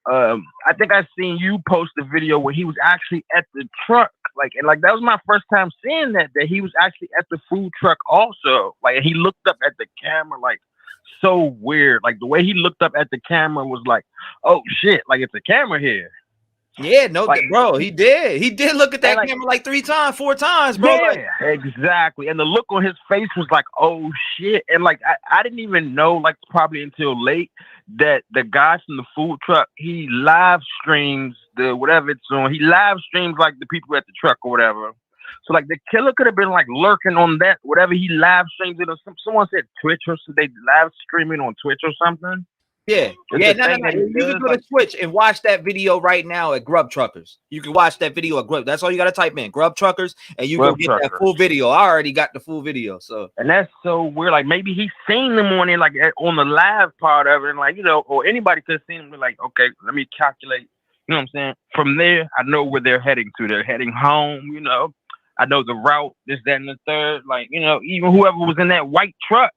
I think I seen you post a video where he was actually at the truck, like that was my first time seeing that he was actually at the food truck also. Like he looked up at the camera, like so weird. Like the way he looked up at the camera was like, oh shit, like it's a camera here.
Yeah, no, like, bro, he did look at that like, camera like 4 times, bro.
Yeah, exactly. And the look on his face was like, oh shit. And like I didn't even know, like probably until late, that the guy from the food truck, he live streams the whatever it's on. He live streams like the people at the truck or whatever. So like the killer could have been like lurking on that, whatever he live streams it, or someone said Twitch, or so they live streaming on Twitch or something.
Yeah. No. You can go to Twitch and watch that video right now at Grub Truckers. You can watch that video at Grub. That's all you got to type in, Grub Truckers, and you can get that full video. I already got the full video. So,
and that's so weird. Like maybe he's seen them on it, like on the live part of it, and like, you know, or anybody could have seen him. Like, okay, let me calculate. You know what I'm saying? From there, I know where they're heading to. They're heading home. You know, I know the route. This, that, and the third. Like, you know, even whoever was in that white truck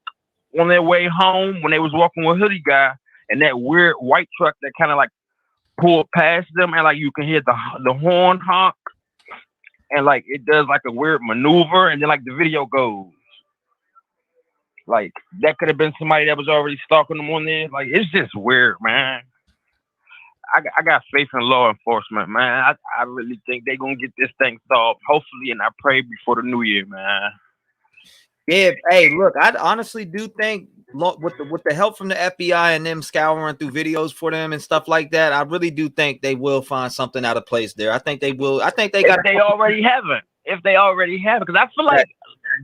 on their way home when they was walking with Hoodie Guy. And that weird white truck that kind of like pulled past them, and like you can hear the horn honk, and like it does like a weird maneuver, and then like the video goes. Like that could have been somebody that was already stalking them on there. Like it's just weird, man. I got faith in law enforcement, man. I really think they're gonna get this thing solved, hopefully, and I pray before the new year, man.
Yeah, hey, look, I honestly do think with the help from the FBI and them scouring through videos for them and stuff like that, I really do think they will find something out of place there. I think they will. I think they got.
If they already haven't, because I feel like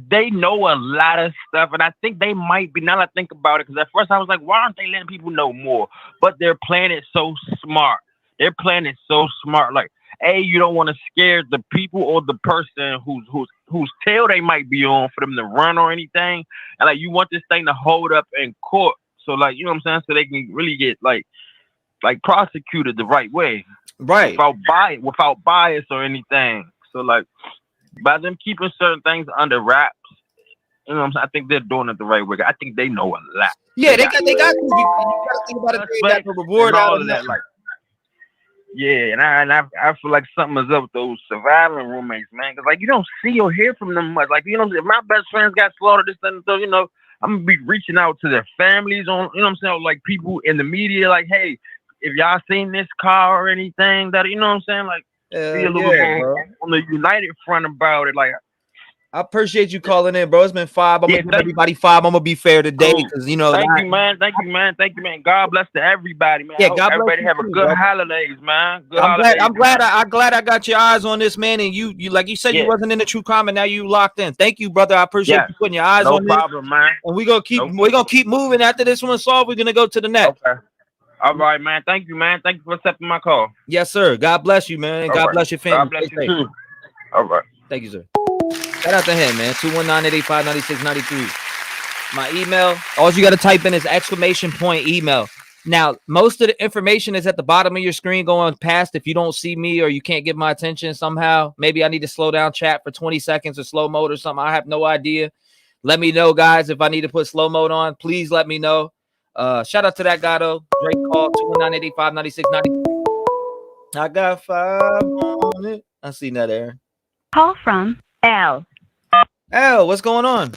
they know a lot of stuff, and I think they might be. Now that I think about it, because at first I was like, why aren't they letting people know more? But they're playing it so smart. Like, hey, you don't want to scare the people or the person whose tail they might be on for them to run or anything, and like you want this thing to hold up in court, so like you know what I'm saying, so they can really get like prosecuted the right way,
right,
without bias or anything. So like by them keeping certain things under wraps, you know what I'm saying, I think they're doing it the right way. I think they know a lot.
Yeah, they got to. You got to think about it. They got the reward out of that.
Like, yeah, and I feel like something is up with those surviving roommates, man. Because like you don't see or hear from them much. Like, you know, if my best friends got slaughtered, this and so, you know, I'm gonna be reaching out to their families on, you know what I'm saying, like people in the media, like, hey, if y'all seen this car or anything, that, you know what I'm saying, like be a little bit on the united front about it. Like,
I appreciate you calling in, bro. It's been 5. I'm gonna give everybody 5. I'm gonna be fair today because you know.
Thank you, man. God bless to everybody, man.
Yeah, God bless
everybody.
You
have
too,
a good
bro.
holidays, man.
I'm glad I got your eyes on this, man. And you like you said, you wasn't in the true crime, and now you locked in. Thank you, brother. I appreciate you putting your eyes on this.
No problem, man.
And we're gonna keep moving. After this one's solved, we're gonna go to the next.
Okay. All right, man. Thank you, man. Thank you for accepting my call.
Yes, sir. God bless you, man. And God bless your family.
God bless you too. All right.
Thank you, sir. Shout out to him, man. 219-885-9693. My email, all you got to type in is ! email. Now, most of the information is at the bottom of your screen going past. If you don't see me or you can't get my attention somehow, maybe I need to slow down chat for 20 seconds or slow mode or something. I have no idea. Let me know, guys, if I need to put slow mode on. Please let me know. Shout out to that guy, though. Drake call 219-885-9693. I got 5 on it. I seen that, Aaron.
Call from
Al.
Al, what's going on?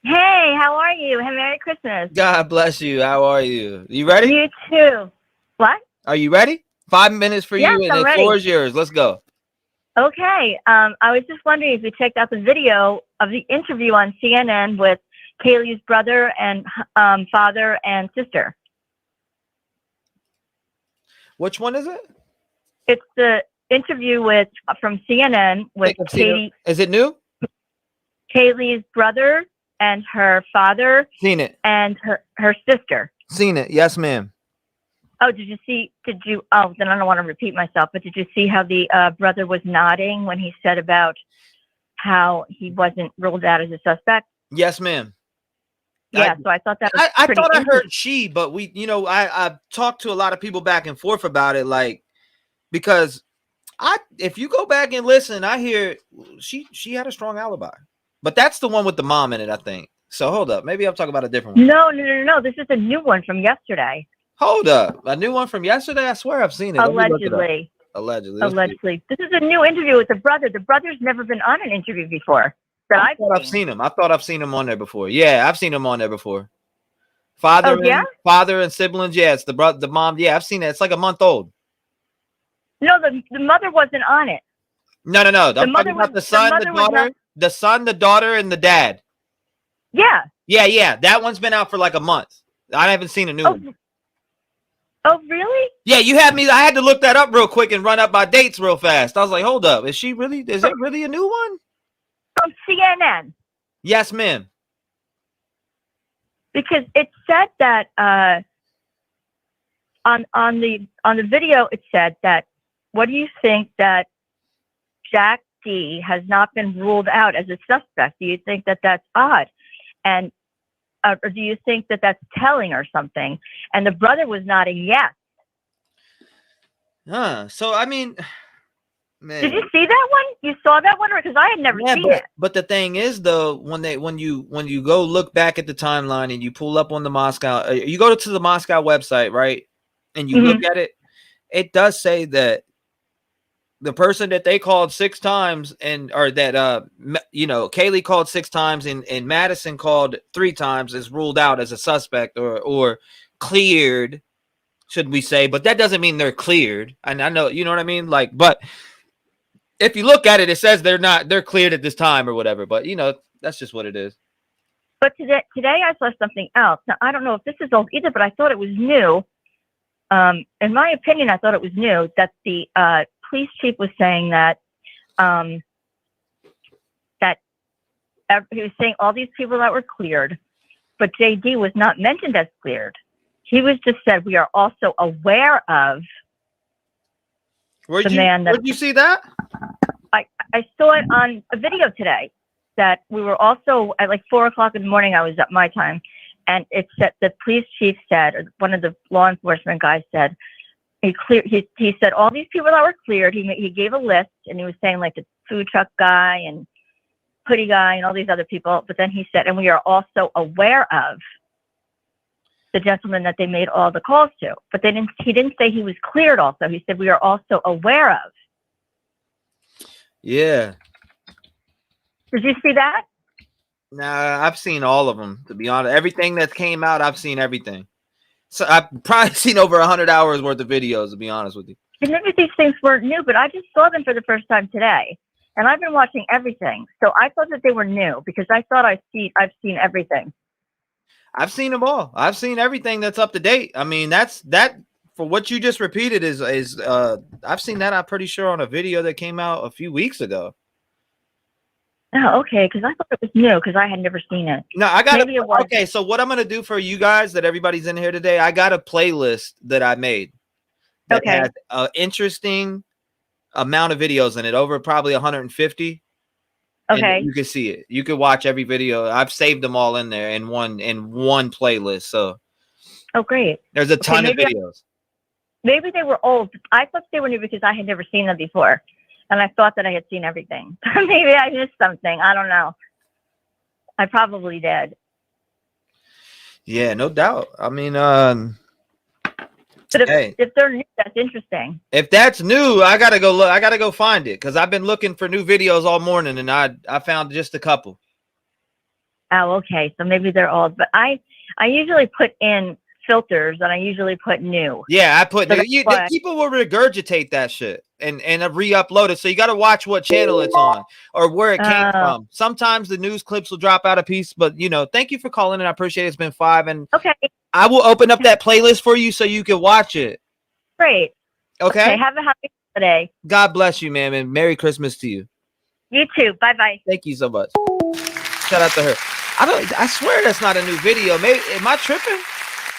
Hey, how are you? Hey, Merry Christmas.
God bless you. How are you? You ready?
You too. What?
Are you ready? 5 minutes for you, and the floor is yours. Let's go.
Okay. I was just wondering if you checked out the video of the interview on CNN with Kaylee's brother and father and sister.
Which one is it?
It's the interview from CNN with Katie.
Is it new?
Kaylee's brother and her father.
Seen it.
And her sister.
Seen it. Yes, ma'am.
Oh, then I don't want to repeat myself, but did you see how the brother was nodding when he said about how he wasn't ruled out as a suspect?
Yes, ma'am.
Yeah, so I thought that was
I thought I heard she, but I talked to a lot of people back and forth about it, like, because if you go back and listen, I hear she had a strong alibi. But that's the one with the mom in it, I think. So hold up. Maybe I'm talking about a different one.
No. This is a new one from yesterday.
Hold up. A new one from yesterday? I swear I've seen it.
Allegedly.
Allegedly.
This is a new interview with the brother. The brother's never been on an interview before.
I thought I've seen him. I thought I've seen him on there before. Yeah, I've seen him on there before. Father and siblings. Yeah, it's the mom. Yeah, I've seen it. It's like a month old.
No, the mother wasn't on it.
No. I'm talking about the son, the daughter. The son, the daughter, and the dad. Yeah. That one's been out for like a month. I haven't seen a new one.
Oh, really?
Yeah, you had me. I had to look that up real quick and run up my dates real fast. I was like, hold up. Is it really a new one?
From CNN.
Yes, ma'am.
Because it said that on the video, it said that, what do you think that Jack D has not been ruled out as a suspect? Do you think that that's odd? And or do you think that that's telling or something? And the brother was nodding yes.
So I mean, man.
Did you see that one? You saw that one? Because I had never seen it.
But the thing is, though, when you go look back at the timeline and you pull up on the Moscow, you go to the Moscow website, right? And you look at it, it does say that the person that they called 6 times or that Kaylee called 6 times and Madison called 3 times is ruled out as a suspect or cleared should we say? But that doesn't mean they're cleared. And I know, you know what I mean? Like, but if you look at it, it says they're cleared at this time or whatever. But you know, that's just what it is.
But today I saw something else. Now I don't know if this is old either, but I thought it was new. In my opinion, I thought it was new that the police chief was saying that he was saying all these people that were cleared, but JD was not mentioned as cleared. He was just said, we are also aware of
the man that... Where'd you see that?
I saw it on a video today that we were also at like 4 o'clock in the morning. I was at my time. And it said, the police chief said, or one of the law enforcement guys said, he said all these people that were cleared, he gave a list, and he was saying like the food truck guy and hoodie guy and all these other people. But then he said, and we are also aware of the gentleman that they made all the calls to. But he didn't say he was cleared also. He said, we are also aware of.
Yeah.
Did you see that?
Nah, I've seen all of them, to be honest. Everything that came out, I've seen everything. So I've probably seen over 100 hours worth of videos, to be honest with you.
And maybe these things weren't new, but I just saw them for the first time today. And I've been watching everything. So I thought that they were new because I thought I've seen everything.
I've seen them all. I've seen everything that's up to date. I mean, that for what you just repeated is I've seen that, I'm pretty sure, on a video that came out a few weeks ago.
Oh, okay, because I thought it was new because I had never seen it.
No, I got it. Okay, so what I'm going to do for you guys that everybody's in here today, I got a playlist that I made that has an interesting amount of videos in it, over probably 150.
Okay.
And you can see it. You can watch every video. I've saved them all in there in one playlist. So,
oh, great.
There's a ton of videos.
Maybe they were old. I thought they were new because I had never seen them before, and I thought that I had seen everything. Maybe I missed something. I don't know. I probably did.
Yeah, no doubt. I mean,
but if they're new, that's interesting.
If that's new, I gotta go look. I gotta go find it because I've been looking for new videos all morning, and I found just a couple.
Oh, okay. So maybe they're old, but I usually put in filters, and I usually put new.
Yeah, I put new. People will regurgitate that shit and re-upload it. So you got to watch what channel it's on or where it came from. Sometimes the news clips will drop out a piece, but you know, thank you for calling in. I appreciate it. It's been 5, and
okay.
I will open up that playlist for you so you can watch it.
Great.
Okay.
Have a happy holiday.
God bless you, ma'am, and Merry Christmas to you.
You too. Bye-bye.
Thank you so much. Shout out to her. I swear that's not a new video. Maybe am I tripping?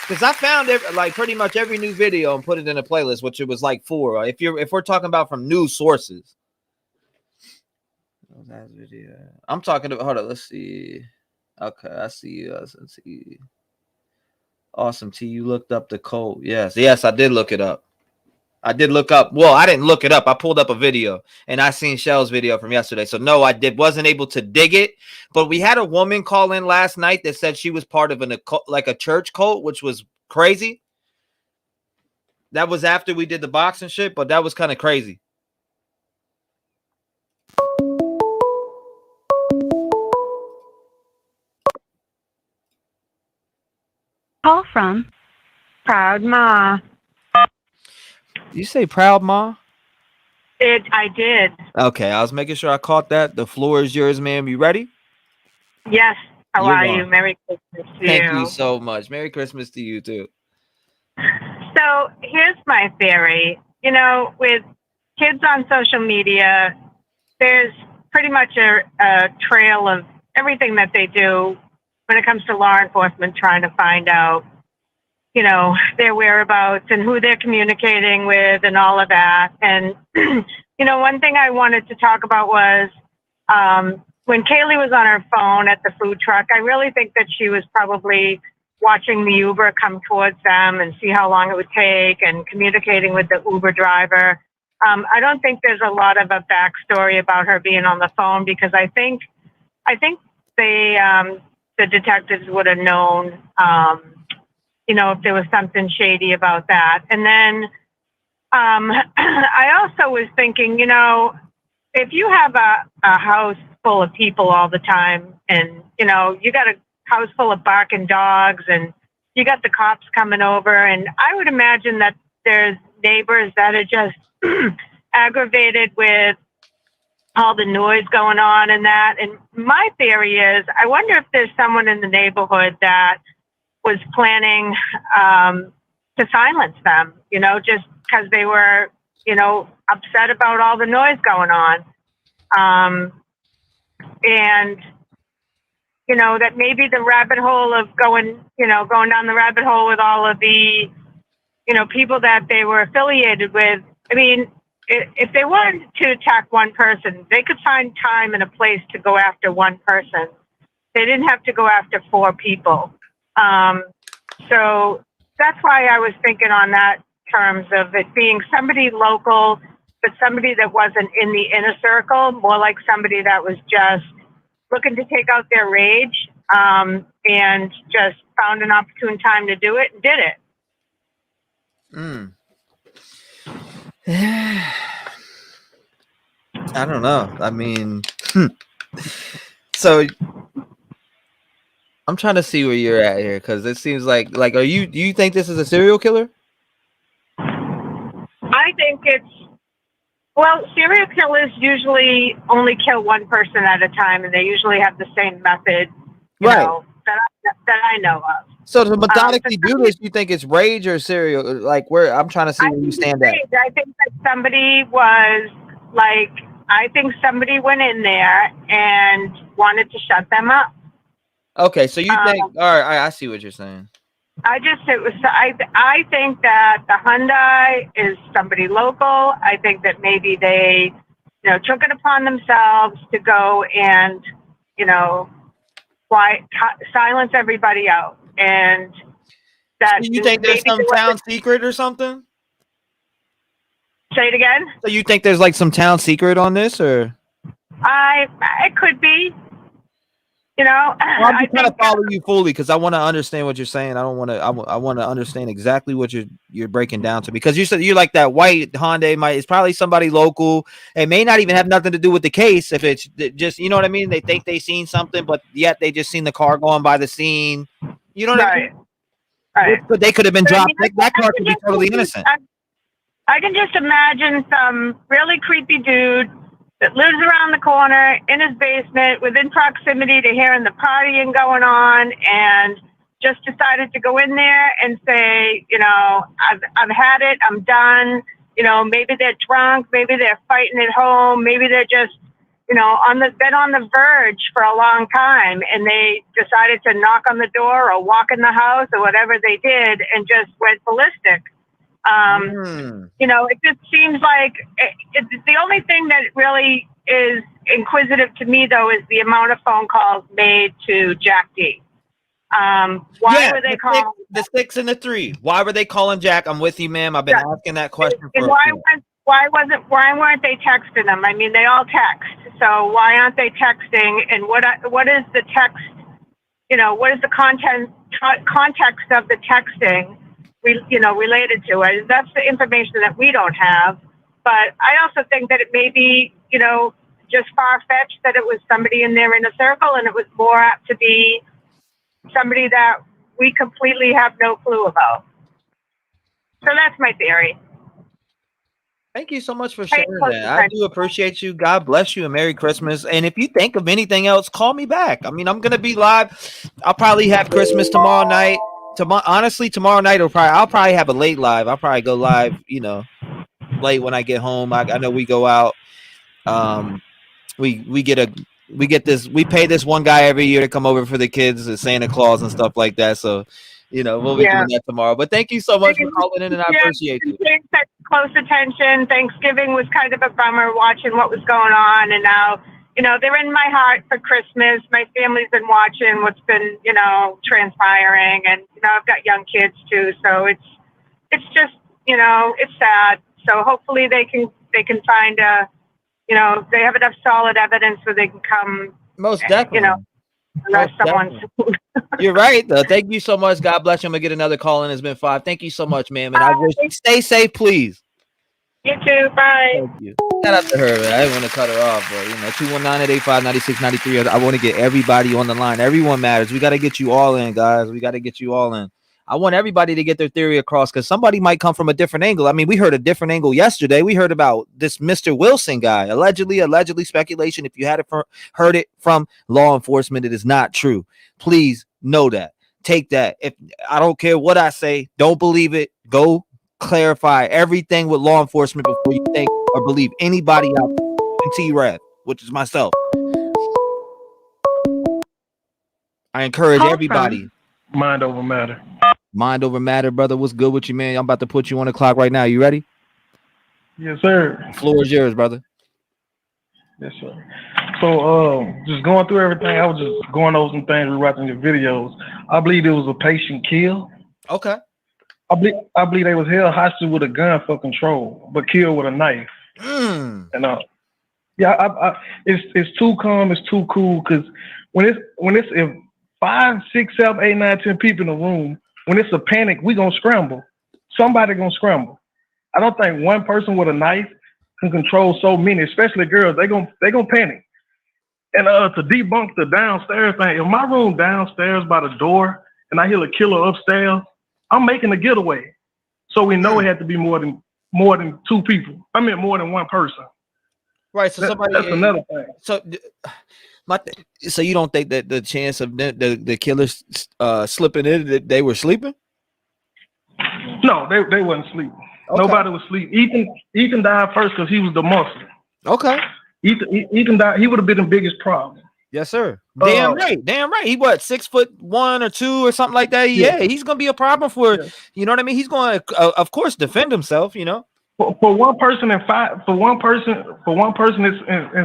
Because I found like pretty much every new video and put it in a playlist, which it was like 4. If we're talking about from news sources. That video. I'm talking about. Hold on. Let's see. Okay, I see you. Let's see. Awesome. T, you looked up the code. Yes, I did look it up. I did look up. Well, I didn't look it up. I pulled up a video, and I seen Shell's video from yesterday. So no, wasn't able to dig it. But we had a woman call in last night that said she was part of a church cult, which was crazy. That was after we did the boxing shit, but that was kind of crazy.
Call from
Proud Ma.
You say Proud Ma?
I did.
Okay, I was making sure I caught that. The floor is yours, ma'am. You ready?
Yes. How are you? Merry Christmas to you.
Thank you so much. Merry Christmas to you, too.
So here's my theory. You know, with kids on social media, there's pretty much a trail of everything that they do when it comes to law enforcement trying to find out, you know, their whereabouts and who they're communicating with and all of that. And, you know, one thing I wanted to talk about was when Kaylee was on her phone at the food truck, I really think that she was probably watching the Uber come towards them and see how long it would take and communicating with the Uber driver. I don't think there's a lot of a backstory about her being on the phone because I think the detectives would have known, you know, if there was something shady about that. And then I also was thinking, you know, if you have a house full of people all the time and, you know, you got a house full of barking dogs and you got the cops coming over, and I would imagine that there's neighbors that are just aggravated with all the noise going on and that. And my theory is, I wonder if there's someone in the neighborhood that was planning to silence them, you know, just because they were, you know, upset about all the noise going on. And, you know, that maybe the rabbit hole of going down the rabbit hole with all of the, you know, people that they were affiliated with. I mean, if they wanted to attack one person, they could find time and a place to go after one person. They didn't have to go after 4 people. So that's why I was thinking on that terms of it being somebody local, but somebody that wasn't in the inner circle, more like somebody that was just looking to take out their rage, and just found an opportune time to do it and did it.
I don't know. I mean, so I'm trying to see where you're at here, because it seems like do you think this is a serial killer?
I think serial killers usually only kill one person at a time, and they usually have the same method, you know, that I know of.
So to methodically do this, you think it's rage or serial? Like, where I'm trying to see where you stand at.
I think that somebody was like, I think somebody went in there and wanted to shut them up.
Okay, so you think? All right, I see what you're saying.
I think that the Hyundai is somebody local. I think that maybe they, you know, took it upon themselves to go and, you know, silence everybody out. And that.
So you think there's some town secret or something?
Say it again.
So you think there's like some town secret on this, or?
It could be. You know,
well, I'm just trying to follow you fully, because I want to understand what you're saying. I don't want to. I want to understand exactly what you're breaking down to, because you said you're like that white Hyundai. It's probably somebody local. It may not even have nothing to do with the case. If it's just, you know what I mean, they think they seen something, but yet they just seen the car going by the scene. You know what I mean?
Right.
But they could have been dropped. That car could be totally innocent.
I can just imagine some really creepy dude that lives around the corner in his basement within proximity to hearing the partying going on, and just decided to go in there and say, you know, I've had it, I'm done. You know, maybe they're drunk, maybe they're fighting at home, maybe they're just, you know, been on the verge for a long time, and they decided to knock on the door or walk in the house or whatever they did and just went ballistic. You know, it just seems like the only thing that really is inquisitive to me, though, is the amount of phone calls made to Jack D. Why were they calling
the 6 and the 3? Why were they calling Jack? I'm with you, ma'am. I've been asking that question.
And why weren't they texting them? I mean, they all text. So why aren't they texting? And what is the text? You know, what is the context of the texting? Related to it. That's the information that we don't have. But I also think that it may be, you know, just far-fetched that it was somebody in their inner circle, and it was more apt to be somebody that we completely have no clue about. So that's my theory.
Thank you so much for sharing that. I do appreciate you. God bless you, and Merry Christmas. And if you think of anything else, call me back. I mean, I'm going to be live. I'll probably have Christmas tomorrow night. Honestly, tomorrow night I'll probably have a late live. I'll probably go live, you know, late when I get home. I know we go out. We pay this one guy every year to come over for the kids, the Santa Claus and stuff like that. So, you know, we'll be doing that tomorrow. But thank you so much for calling in, and I appreciate you.
Close attention. Thanksgiving was kind of a bummer watching what was going on, and now, you know, they're in my heart for Christmas. My family's been watching what's been, you know, transpiring, and, you know, I've got young kids too, so it's just, you know, it's sad. So hopefully they can find you know, they have enough solid evidence where they can come.
Most definitely.
You know, arrest someone.
You're right, though. Thank you so much. God bless you. I'm gonna get another call in. It's been 5. Thank you so much, ma'am. And I wish you stay safe, please.
You too. Bye.
Thank you. Shout out to her, man. I didn't want to cut her off, but, you know, 219-885-9693. I want to get everybody on the line. Everyone matters. We got to get you all in, guys. We got to get you all in. I want everybody to get their theory across because somebody might come from a different angle. I mean, we heard a different angle yesterday. We heard about this Mr. Wilson guy, allegedly speculation. If you had heard it from law enforcement, it is not true. Please know that. Take that. If I don't care what I say, don't believe it. Go clarify everything with law enforcement before you think or believe anybody out in T-REV, which is myself. I encourage everybody.
Mind over matter.
Mind over matter, brother. What's good with you, man? I'm about to put you on the clock right now. You ready?
Yes, sir.
The floor is yours, brother.
Yes, sir. So, just going through everything, I was just going over some things, rewatching your videos. I believe it was a patient kill.
Okay.
I believe they was held hostage with a gun for control, but killed with a knife. And it's too calm, it's too cool, because when it's if 5, 6, 7, 8, 9, 10 people in the room, when it's a panic, we gonna scramble. Somebody gonna scramble. I don't think one person with a knife can control so many, especially girls. They gonna panic. And to debunk the downstairs thing, if my room downstairs by the door and I hear a killer upstairs, I'm making a getaway. So we know it had to be more than 2 people. I mean, more than one person.
Right. So
that's another thing.
So you don't think that the chance of the killers slipping in, that they were sleeping?
No, they wasn't sleeping. Okay. Nobody was sleeping. Ethan died first because he was the muscle.
Okay.
Ethan died. He would have been the biggest problem.
Yes, sir. Damn right. He what, 6'1" or 2 or something like that. Yeah, he's gonna be a problem for you know what I mean. He's going to, of course, defend himself. You know.
For one person and and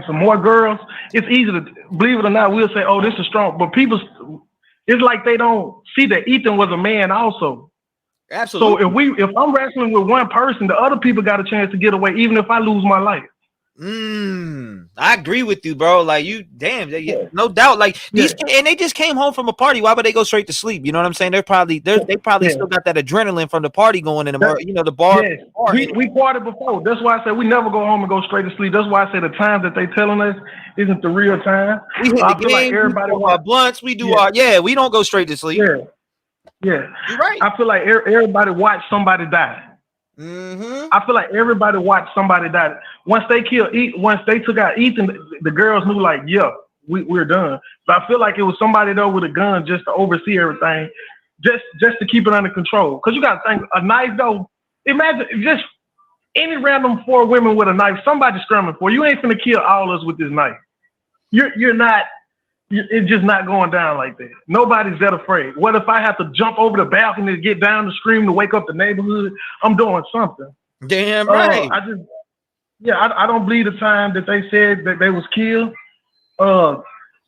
some more girls, it's easy to believe it or not. We'll say, "Oh, this is strong," but people, it's like they don't see that Ethan was a man also.
Absolutely.
So if I'm wrestling with one person, the other people got a chance to get away, even if I lose my life.
I agree with you, bro. Like no doubt. Like these, and they just came home from a party. Why would they go straight to sleep? You know what I'm saying? They probably still got that adrenaline from the party going in the bar.
Yeah. We partied before. That's why I said we never go home and go straight to sleep. That's why I say the time that they telling us isn't the real time.
We hit the game. Like everybody our blunts. We do our we don't go straight to sleep.
Yeah. You're right. I feel like everybody watched somebody die. I feel like everybody watched somebody die. Once they took out Ethan, the girls knew like, we're done. But I feel like it was somebody there with a gun just to oversee everything, just to keep it under control. Because you got to think, a knife though. Imagine just any random 4 women with a knife. Somebody screaming for you. Ain't finna kill all us with this knife. You're not. It's just not going down like that. Nobody's that afraid. What if I have to jump over the balcony to get down to scream to wake up the neighborhood? I'm doing something.
Damn right.
I don't believe the time that they said that they was killed. The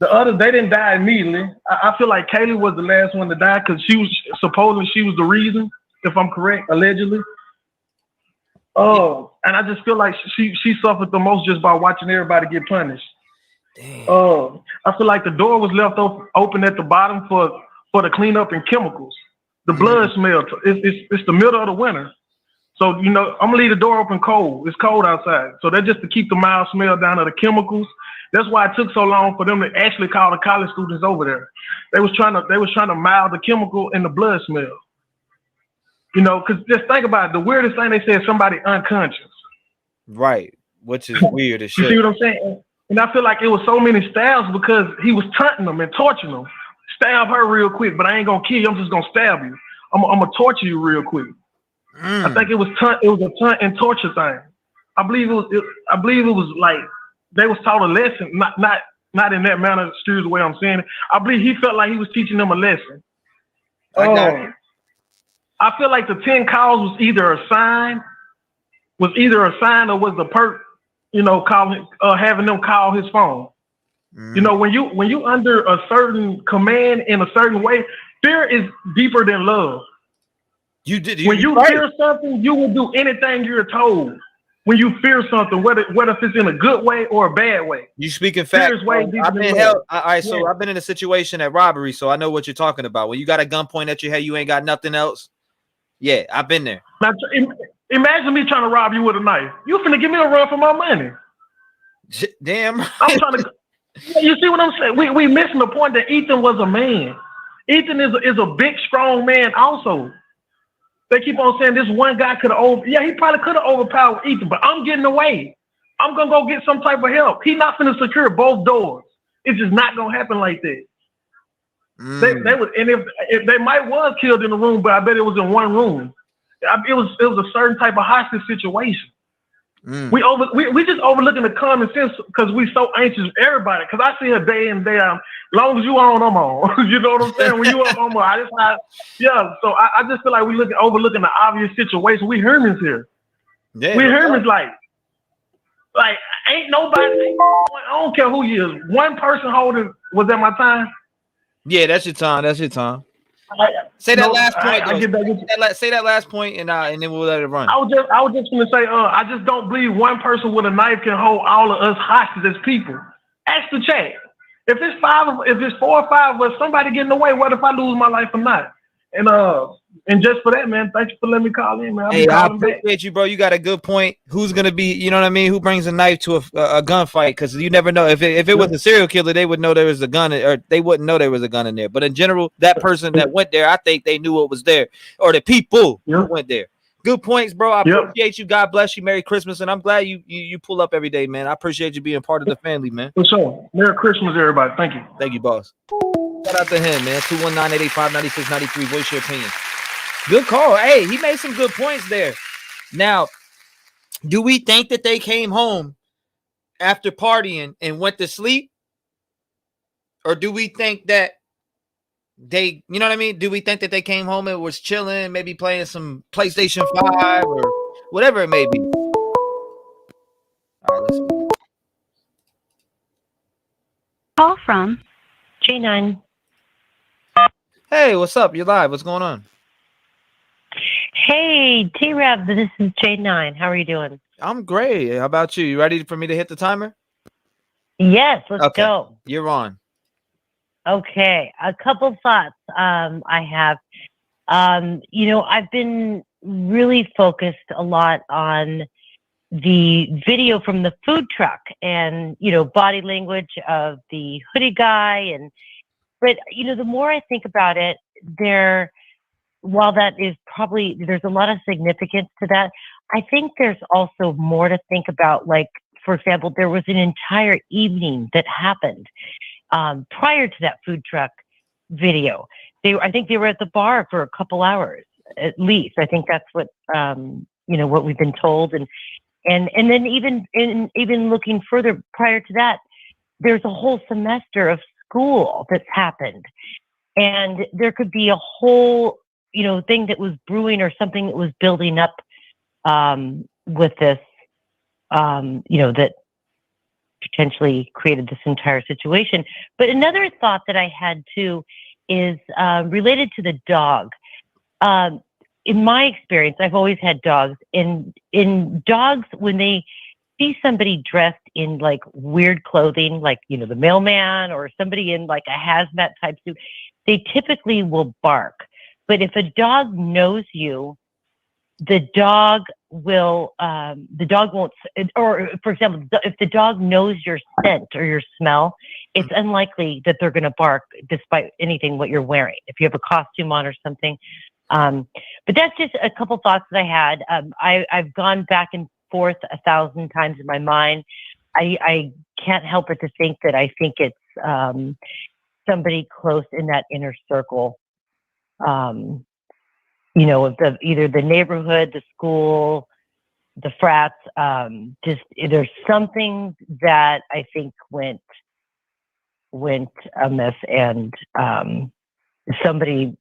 others, they didn't die immediately. I feel like Kaylee was the last one to die because she was the reason, if I'm correct, allegedly. And I just feel like she suffered the most just by watching everybody get punished. Damn. I feel like the door was left open at the bottom for the cleanup and chemicals. The blood smell. It's the middle of the winter. So, I'm going to leave the door open cold. It's cold outside. So that's just to keep the mild smell down of the chemicals. That's why it took so long for them to actually call the college students over there. They was trying to mild the chemical and the blood smell. Because just think about it. The weirdest thing, they said somebody unconscious.
Right. Which is weird as shit.
You see what I'm saying? And I feel like it was so many stabs because he was taunting them and torturing them. Stab her real quick, but I ain't gonna kill you. I'm just gonna stab you. I'm gonna torture you real quick. I think it was a taunt and torture thing. I believe it was like they was taught a lesson, not in that manner. Excuse the way I'm saying it. I believe he felt like he was teaching them a lesson. I feel like the 10 calls was either a sign or was the perk. Having them call his phone. When you under a certain command in a certain way, fear is deeper than love. When you fear something, you will do anything you're told. When you fear something, whether if it's in a good way or a bad way.
You speaking facts. I've been in a situation at robbery, so I know what you're talking about. When you got a gun pointed at your head, you ain't got nothing else. Yeah, I've been there.
Now, imagine me trying to rob you with a knife. You finna give me a run for my money.
Damn.
I'm trying to. You see what I'm saying? We missing the point that Ethan was a man. Ethan is a big, strong man also. They keep on saying this one guy could have he probably could have overpowered Ethan, but I'm getting away. I'm gonna go get some type of help. He's not gonna secure both doors. It's just not gonna happen like that. They would, and if they might was killed in the room, but I bet it was in one room. It was a certain type of hostage situation. We just overlooking the common sense because we so anxious. Everybody, because I see her day in day out. As long as you on, I'm on. You know what I'm saying? When you up, I'm on. So I just feel like we overlooking the obvious situation. We humans here. Yeah, we humans like ain't nobody. I don't care who you is. One person holding was that my time.
Yeah, that's your time. That's your time. Say that last point. Say that last point, and then we'll let it run.
I was just gonna say, I just don't believe one person with a knife can hold all of us hostage as people. Ask the chat. If it's 4 or 5 of us, somebody getting away. What if I lose my life or not? And just for that, man, thank you for letting me call in, man.
Hey, I appreciate you, bro. You got a good point. Who's gonna be, you know what I mean? Who brings a knife to a gunfight? Because you never know. If it was a serial killer, they would know there was a gun, or they wouldn't know there was a gun in there. But in general, that person that went there, I think they knew what was there, or the people who went there. Good points, bro. I appreciate you. God bless you. Merry Christmas, and I'm glad you pull up every day, man. I appreciate you being part of the family, man.
For sure. Merry Christmas, everybody. Thank you.
Thank you, boss. Shout out to him, man. 219-885-9693. Voice your opinion. Good call. Hey, he made some good points there. Now, do we think that they came home after partying and went to sleep? Or do we think that they, you know what I mean? Do we think that they came home and was chilling, maybe playing some PlayStation 5 or whatever it may be? All right, let's go.
Call from
J9.
Hey, what's up? You're live. What's going on?
Hey, T-REV, this is J9. How are you doing?
I'm great. How about you? You ready for me to hit the timer?
Yes, let's go.
You're on.
Okay, a couple thoughts I have. I've been really focused a lot on the video from the food truck and, body language of the hoodie guy. But the more I think about it, while that is probably, there's a lot of significance to that, I think there's also more to think about. Like, for example, there was an entire evening that happened prior to that food truck video. I think they were at the bar for a couple hours at least. I think that's what what we've been told, and then even looking further prior to that, there's a whole semester of school that's happened, and there could be a whole thing that was brewing or something that was building up with this, that potentially created this entire situation. But another thought that I had too is related to the dog. In my experience, I've always had dogs. In dogs, when they see somebody dressed in like weird clothing, like, the mailman or somebody in like a hazmat type suit, they typically will bark. But if a dog knows you, the dog won't, or for example, if the dog knows your scent or your smell, it's unlikely that they're going to bark despite what you're wearing, if you have a costume on or something. But that's just a couple thoughts that I had. I've gone back and forth 1,000 times in my mind. I can't help but to think that I think it's somebody close in that inner circle. Of either the neighborhood, the school, the frats. There's something that I think went amiss, and somebody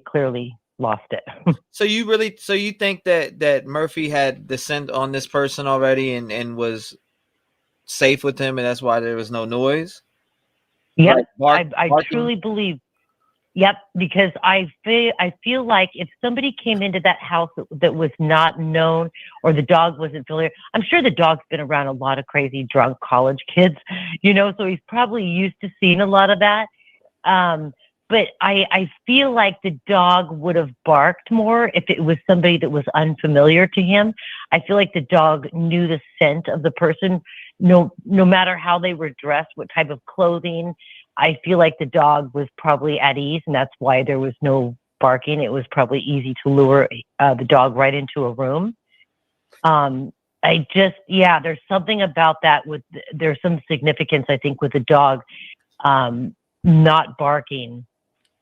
clearly lost it.
So you think that Murphy had the scent on this person already and was safe with him, and that's why there was no noise?
Yep, I truly believe. Yep, because I feel like if somebody came into that house that was not known, or the dog wasn't familiar, I'm sure the dog's been around a lot of crazy drunk college kids, so he's probably used to seeing a lot of that. But I feel like the dog would have barked more if it was somebody that was unfamiliar to him. I feel like the dog knew the scent of the person, no matter how they were dressed, what type of clothing. I feel like the dog was probably at ease, and that's why there was no barking. It was probably easy to lure the dog right into a room. There's something about that there's some significance, I think, with the dog not barking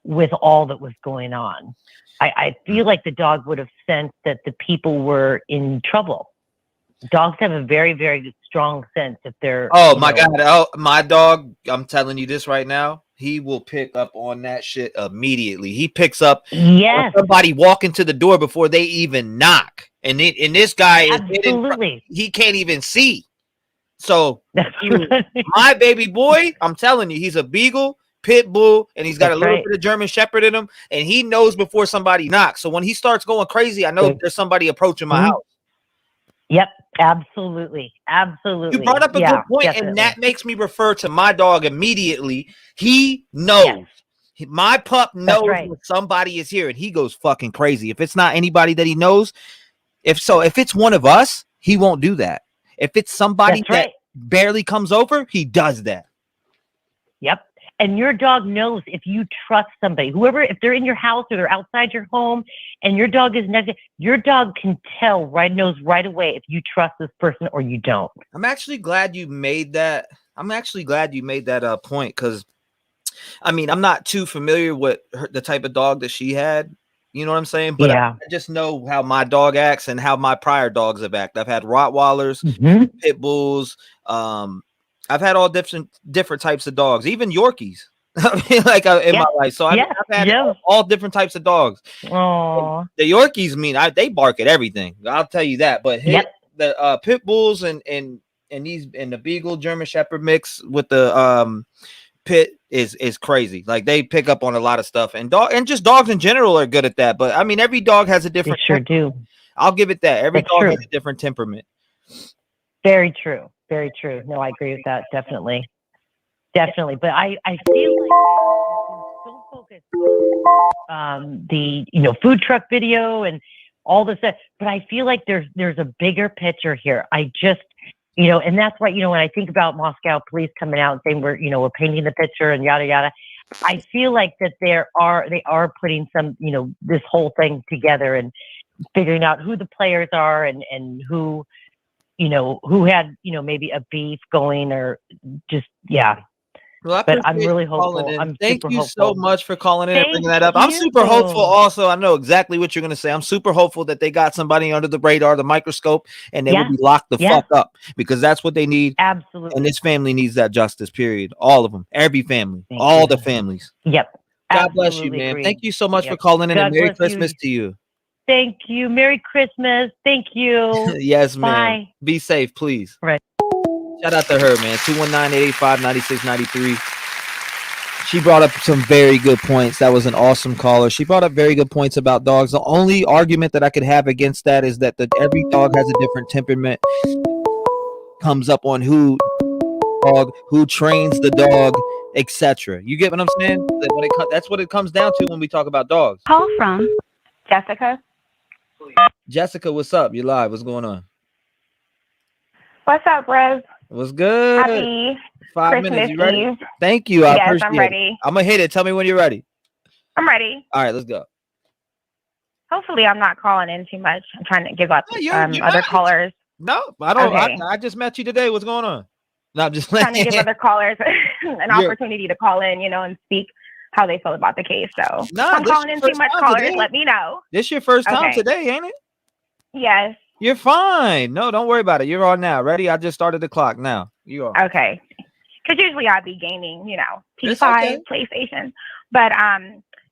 with all that was going on. I feel like the dog would have sensed that the people were in trouble. Dogs have a very, very strong sense if they're.
Oh my God! Oh, my dog! I'm telling you this right now. He will pick up on that shit immediately. He picks up somebody walking to the door before they even knock, and this guy
absolutely
he can't even see. So my baby boy, I'm telling you, he's a beagle. Pit bull, and he's got a little bit of German Shepherd in him, and he knows before somebody knocks. So when he starts going crazy, I know there's somebody approaching my house.
Yep, absolutely.
You brought up a good point, definitely. And that makes me refer to my dog immediately. He knows. Yes. My pup knows when somebody is here, and he goes fucking crazy. If it's not anybody that he knows, if it's one of us, he won't do that. If it's somebody that barely comes over, he does that.
Yep. And your dog knows if you trust somebody, if they're in your house or they're outside your home and your dog is next, your dog can knows right away if you trust this person or you don't.
I'm actually glad you made that. Point because, I mean, I'm not too familiar with the type of dog that she had. You know what I'm saying? But I just know how my dog acts and how my prior dogs have acted. I've had Rottweilers, Pit Bulls, I've had all different types of dogs, even Yorkies. In my life. So I've had all different types of dogs.
Aww.
The Yorkies they bark at everything. I'll tell you that. But the Pit Bulls and the Beagle German Shepherd mix with the Pit is crazy. Like they pick up on a lot of stuff, and just dogs in general are good at that. But I mean, every dog has a different.
They sure do.
I'll give it that. Every dog has a different temperament.
Very true. Very true. No, I agree with that. Definitely. But I feel like so focused on the food truck video and all this stuff, but I feel like there's a bigger picture here. I just and that's why when I think about Moscow police coming out and saying we're painting the picture and yada yada, I feel like that they are putting some this whole thing together and figuring out who the players are and who who had, maybe a beef going or just,
Well,
but I'm really hopeful.
Thank you so much for calling in and bringing that up. I'm super hopeful also. I know exactly what you're going to say. I'm super hopeful that they got somebody under the radar, the microscope, and they will be locked the fuck up because that's what they need.
Absolutely.
And this family needs that justice, period. All of them. Every family. All the families.
Yep.
God bless you, man. Agreed. Thank you so much for calling in and Merry Christmas to you.
Thank you. Merry Christmas. Thank you.
Yes, man.
Bye.
Be safe, please.
Right.
Shout out to her, man. 219-885-9693. She brought up some very good points. That was an awesome caller. She brought up very good points about dogs. The only argument that I could have against that is that every dog has a different temperament. Comes up on who trains the dog, etc. You get what I'm saying? That's what it comes down to when we talk about dogs.
Call from Jessica.
Jessica, what's up? You live. What's going on?
What's up, Rev?
What's good?
Happy
5
Christmas
minutes. You ready?
Eve.
Thank you. I appreciate
I'm ready.
it. I'm going to hit it. Tell me when you're ready.
I'm ready.
All right, let's go.
Hopefully, I'm not calling in too much. I'm trying to give up other callers.
No, I don't.
Okay.
I just met you today. What's going on? No, I'm just
trying to give other callers an opportunity to call in, and speak how they feel about the case. So if I'm calling in too much callers, let me know.
This your first time today, ain't it?
Yes.
You're fine. No, don't worry about it. You're on now. Ready? I just started the clock now. You are.
Okay. Because usually I'd be gaming, P5, PlayStation. But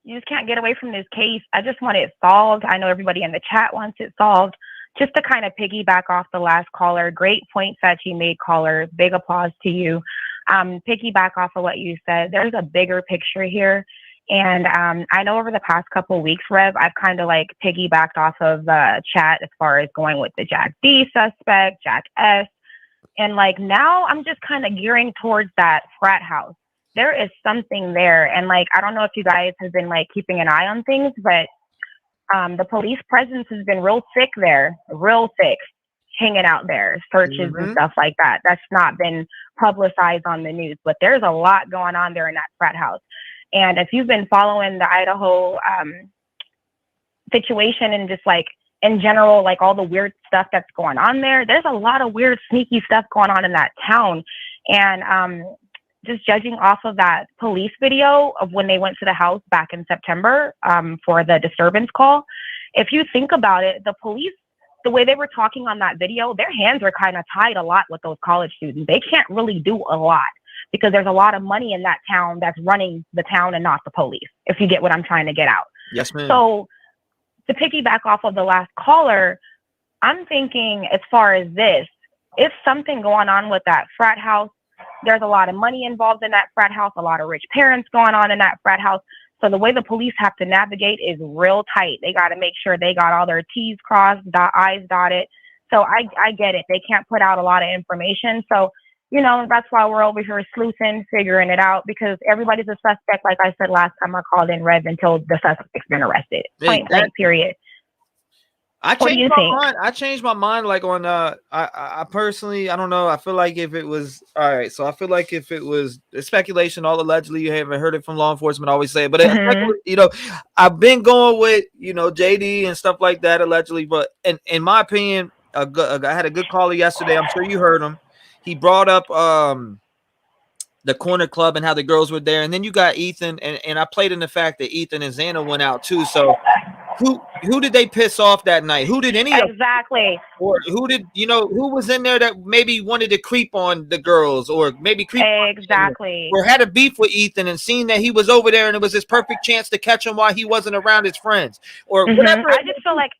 you just can't get away from this case. I just want it solved. I know everybody in the chat wants it solved. Just to kind of piggyback off the last caller, great points that you made, caller. Big applause to you. Piggyback off of what you said. There's a bigger picture here. And I know over the past couple of weeks, Rev, I've kind of like piggybacked off of the chat as far as going with the Jack D suspect, Jack S. And like now I'm just kind of gearing towards that frat house. There is something there. And like, I don't know if you guys have been like keeping an eye on things, but the police presence has been real thick there, real thick. hanging out there, searches and stuff like that. That's not been publicized on the news, but there's a lot going on there in that frat house. And if you've been following the Idaho situation and just like in general, like all the weird stuff that's going on there, there's a lot of weird, sneaky stuff going on in that town. And just judging off of that police video of when they went to the house back in September for the disturbance call, if you think about it, the police, the way they were talking on that video, their hands are kind of tied a lot with those college students. They can't really do a lot because there's a lot of money in that town that's running the town and not the police, if you get what I'm trying to get out.
Yes, ma'am.
So to piggyback off of the last caller, I'm thinking as far as this, if something going on with that frat house, there's a lot of money involved in that frat house, a lot of rich parents going on in that frat house. So the way the police have to navigate is real tight. They got to make sure they got all their T's crossed, I's dotted. So I get it. They can't put out a lot of information. So, you know, that's why we're over here sleuthing, figuring it out, because everybody's a suspect. Like I said last time I called in, Rev, until the suspect's been arrested. Point blank, period.
I changed my mind. Like on, I personally, I don't know. I feel like if it was all right, so I feel like if it was speculation, all allegedly, you haven't heard it from law enforcement. I always say it, but you know, I've been going with JD and stuff like that allegedly. But in my opinion, I had a good caller yesterday. I'm sure you heard him. He brought up the corner club and how the girls were there, and then you got Ethan, and I played in the fact that Ethan and Xana went out too. So. Who did they piss off that night? Who did any
exactly?
Or who did who was in there that maybe wanted to creep on the girls, or maybe creep
exactly,
or had a beef with Ethan and seen that he was over there and it was his perfect chance to catch him while he wasn't around his friends or whatever.
I just feel like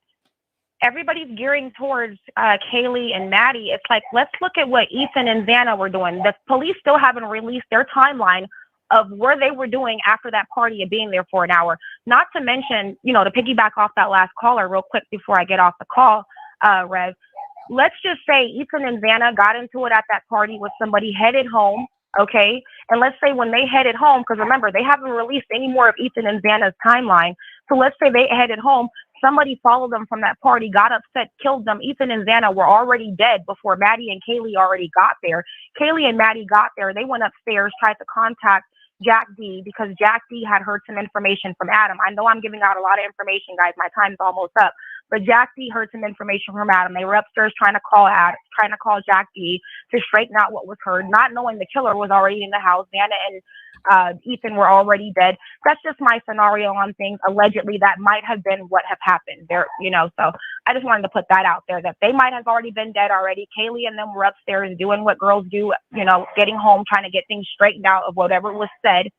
everybody's gearing towards Kaylee and Maddie. It's like, let's look at what Ethan and Xana were doing. The police still haven't released their timeline of where they were doing after that party of being there for an hour. Not to mention, to piggyback off that last caller real quick before I get off the call, Rev, let's just say Ethan and Xana got into it at that party with somebody, headed home, okay? And let's say when they headed home, because remember, they haven't released any more of Ethan and Xana's timeline. So let's say they headed home, somebody followed them from that party, got upset, killed them. Ethan and Xana were already dead before Maddie and Kaylee already got there. Kaylee and Maddie got there. They went upstairs, tried to contact Jack D, because Jack D had heard some information from Adam. I know I'm giving out a lot of information, guys. My time's almost up. But Jack D heard some information from Adam. They were upstairs trying to call Jack D to straighten out what was heard, not knowing the killer was already in the house. Xana and Ethan were already dead. That's just my scenario on things. Allegedly, that might have been what have happened there, so I just wanted to put that out there, that they might have already been dead already. Kaylee and them were upstairs doing what girls do, getting home, trying to get things straightened out of whatever was said,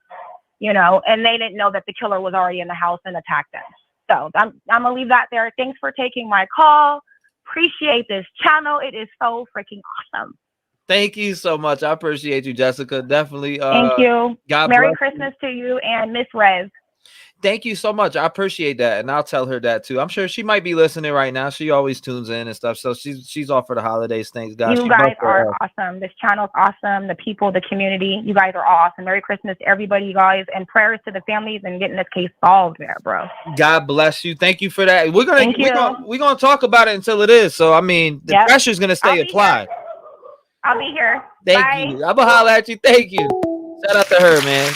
and they didn't know that the killer was already in the house and attacked them. So I'm gonna leave that there. Thanks for taking my call. Appreciate this channel. It is so freaking awesome.
Thank you so much. I appreciate you, Jessica. Definitely.
Thank you.
God
Merry
bless
Christmas to you and Miss Rev.
Thank you so much. I appreciate that, and I'll tell her that too. I'm sure she might be listening right now. She always tunes in and stuff, so she's off for the holidays. Thanks, guys.
You guys are awesome. This channel's awesome. The people, the community, you guys are awesome. Merry Christmas to everybody, you guys, and prayers to the families and getting this case solved there, bro.
God bless you. Thank you for that. We're gonna talk about it until it is. So I mean, the pressure's gonna stay applied.
I'll be here.
Thank you. I'm gonna holler at you. Thank you. Shout out to her, man.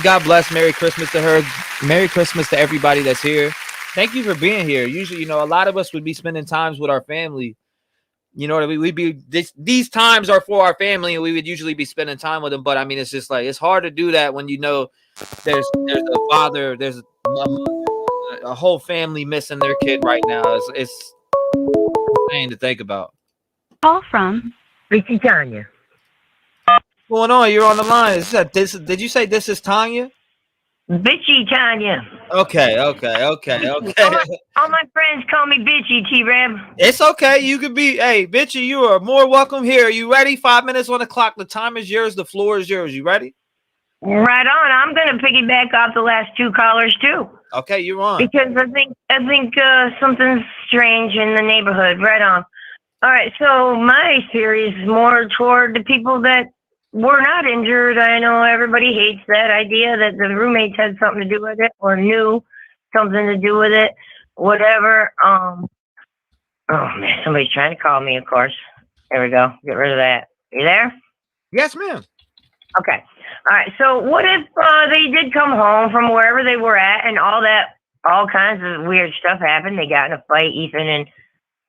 God bless. Merry Christmas to her. Merry Christmas to everybody that's here. Thank you for being here. Usually, a lot of us would be spending times with our family. We'd be these times are for our family, and we would usually be spending time with them. But I mean, it's just like it's hard to do that when there's a father, there's a whole family missing their kid right now. It's insane to think about.
Call from
Bitchy Tanya.
What's going on? You're on the line. Did you say this is Tanya?
Bitchy Tanya.
Okay.
All my friends call me Bitchy, T-REV.
It's okay. You could be, hey, Bitchy, you are more welcome here. Are you ready? 5 minutes on the clock. The time is yours. The floor is yours. You ready?
Right on. I'm going to piggyback off the last two callers, too.
Okay, you're on.
Because I think something's strange in the neighborhood. Right on. All right, so my theory is more toward the people that were not injured. I know everybody hates that idea that the roommates had something to do with it or knew something to do with it, whatever. Oh man, somebody's trying to call me. Of course. There we go. Get rid of that. You there?
Yes, ma'am.
Okay. All right. So what if they did come home from wherever they were at, and all kinds of weird stuff happened? They got in a fight. Ethan and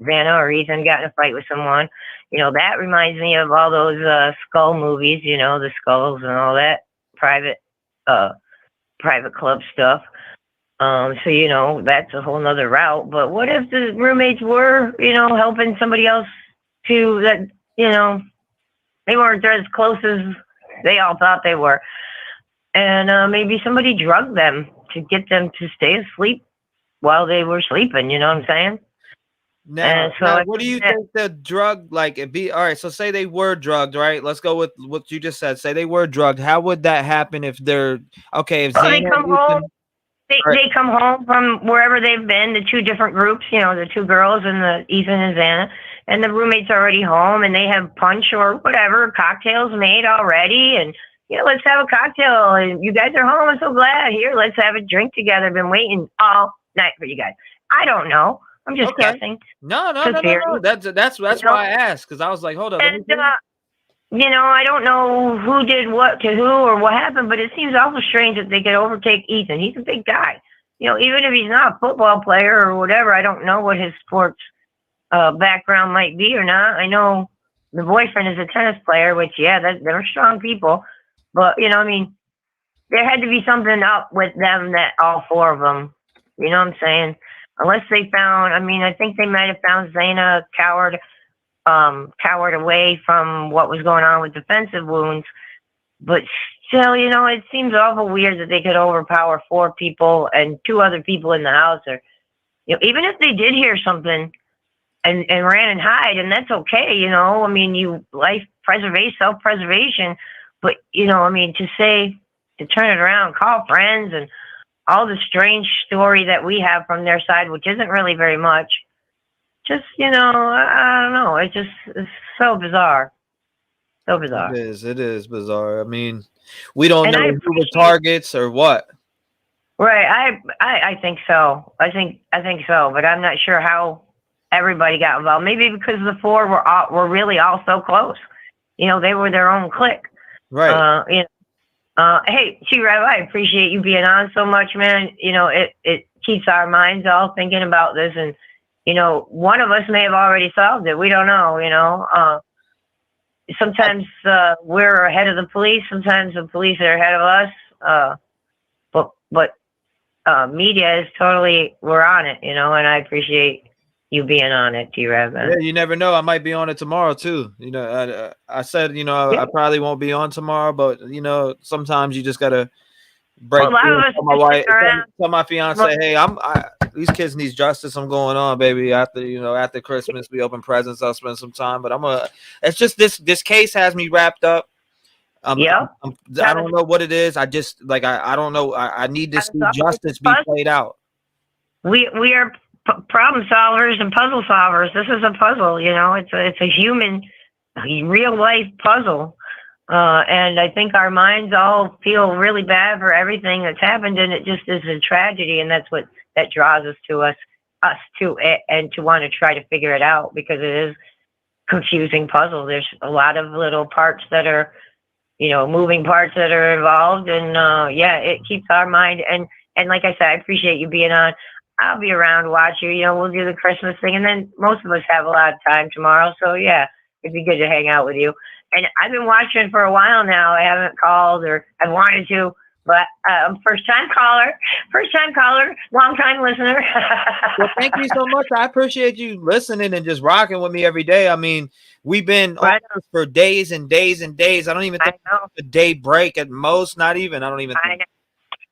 Vanna, or Ethan got in a fight with someone. That reminds me of all those skull movies. The skulls and all that private club stuff. So that's a whole nother route. But what if the roommates were, helping somebody else to that? They weren't as close as they all thought they were, and maybe somebody drugged them to get them to stay asleep while they were sleeping. You know what I'm saying?
Now, what do you think the drug all right? So say they were drugged, right? Let's go with what you just said. Say they were drugged. How would that happen if they're okay? If
they come home, they come home from wherever they've been. The two different groups, the two girls and the Ethan and Xana, and the roommate's already home, and they have punch or whatever cocktails made already, and let's have a cocktail. And you guys are home. I'm so glad. Here, let's have a drink together. Been waiting all night for you guys. I don't know. I'm just guessing.
No. That's why I asked, because I was like, hold up.
And, I don't know who did what to who or what happened, but it seems awful strange that they could overtake Ethan. He's a big guy. Even if he's not a football player or whatever, I don't know what his sports background might be or not. I know the boyfriend is a tennis player, which, they're strong people. But, there had to be something up with them, that all four of them, you know what I'm saying? Unless they found, I think they might have found Xana cowered away from what was going on with defensive wounds. But still, it seems awful weird that they could overpower four people and two other people in the house. Or, even if they did hear something and ran and hide, and that's okay, self-preservation. But, to turn it around, call friends and all the strange story that we have from their side, which isn't really very much. Just, I don't know. It's so bizarre. So bizarre.
It is bizarre. We don't know who the targets or what.
Right. I think so. I think so, but I'm not sure how everybody got involved. Maybe because the four were really all so close. They were their own clique.
Right.
Hey, T-REV, I appreciate you being on so much, man. It keeps our minds all thinking about this, and one of us may have already solved it. We don't know. Sometimes we're ahead of the police. Sometimes the police are ahead of us. But media is totally, we're on it, and I appreciate you being on it, T-REV.
Yeah, you never know. I might be on it tomorrow too. I said, I probably won't be on tomorrow, but sometimes you just gotta break.
Well, a lot of us
my wife, tell my fiance, hey, these kids need justice. I'm going on, baby. After Christmas, we open presents. I'll spend some time, but it's just this case has me wrapped up. I don't know what it is. I just I don't know. I need to see justice be played out.
We are problem solvers and puzzle solvers. This is a puzzle, it's a human, real life puzzle. And I think our minds all feel really bad for everything that's happened, and it just is a tragedy. And that's what that draws us to it, and to want to try to figure it out, because it is confusing puzzle. There's a lot of little parts that are, moving parts that are involved. And it keeps our mind. And like I said, I appreciate you being on. I'll be around to watch you. We'll do the Christmas thing, and then most of us have a lot of time tomorrow. So it'd be good to hang out with you. And I've been watching for a while now. I haven't called, or I wanted to, but first time caller, long time listener.
Well, thank you so much. I appreciate you listening and just rocking with me every day. We've been on for days and days and days. I don't even think a day break at most. Not even. I don't even think.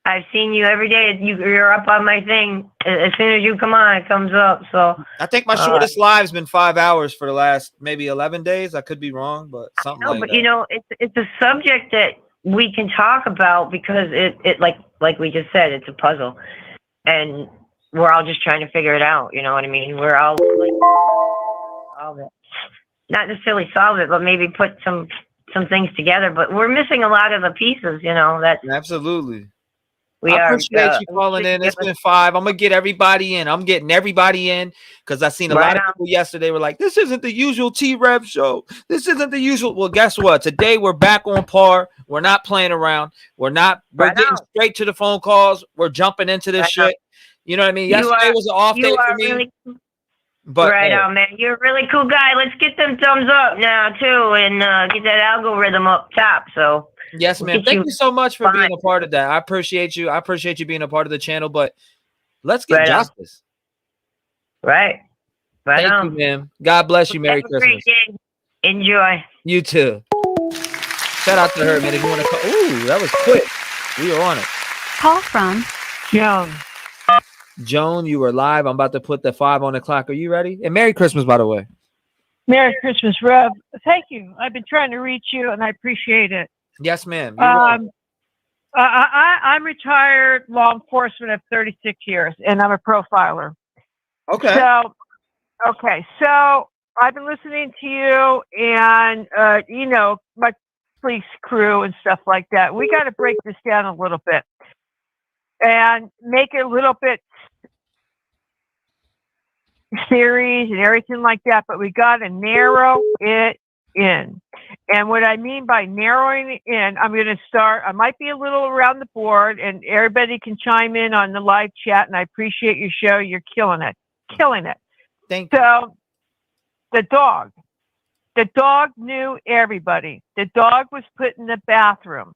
I've seen you every day. You're up on my thing. As soon as you come on, it comes up. So
I think my shortest live's been 5 hours for the last maybe 11 days. I could be wrong, but something like that.
It's a subject that we can talk about, because it like we just said, it's a puzzle, and we're all just trying to figure it out. You know what I mean? We're all solve it, not necessarily solve it, but maybe put some things together. But we're missing a lot of the pieces. That
absolutely. I appreciate you calling in. It's been 5. I'm gonna get everybody in. I'm getting everybody in because I seen a lot of people yesterday were like, "This isn't the usual T-REV show. This isn't the usual." Well, guess what? Today we're back on par. We're not playing around. We're getting straight to the phone calls. We're jumping into this shit. You know what I mean? Yesterday was an off day for me.
Really,
but
on, man. You're a really cool guy. Let's get them thumbs up now too, and get that algorithm up top. So.
Yes, man. Thank you so much for being a part of that. I appreciate you. I appreciate you being a part of the channel, but let's get justice.
Right.
Thank you, man. God bless you. Merry Christmas.
Enjoy.
You too. Shout out to her, man. If you want to call. Ooh, that was quick. We are on it.
Call from
Joan.
Joan, you are live. I'm about to put the 5 on the clock. Are you ready? And Merry Christmas, by the way.
Merry Christmas, Rev. Thank you. I've been trying to reach you, and I appreciate it.
Yes, ma'am.
I'm retired law enforcement of 36 years, and I'm a profiler.
Okay.
So I've been listening to you and, my police crew and stuff like that. We got to break this down a little bit and make it a little bit series and everything like that, but we got to narrow it in. And what I mean by narrowing it in, I'm going to start, I might be a little around the board and everybody can chime in on the live chat, and I appreciate your show. You're killing it.
Thank you.
So the dog knew everybody. The dog was put in the bathroom.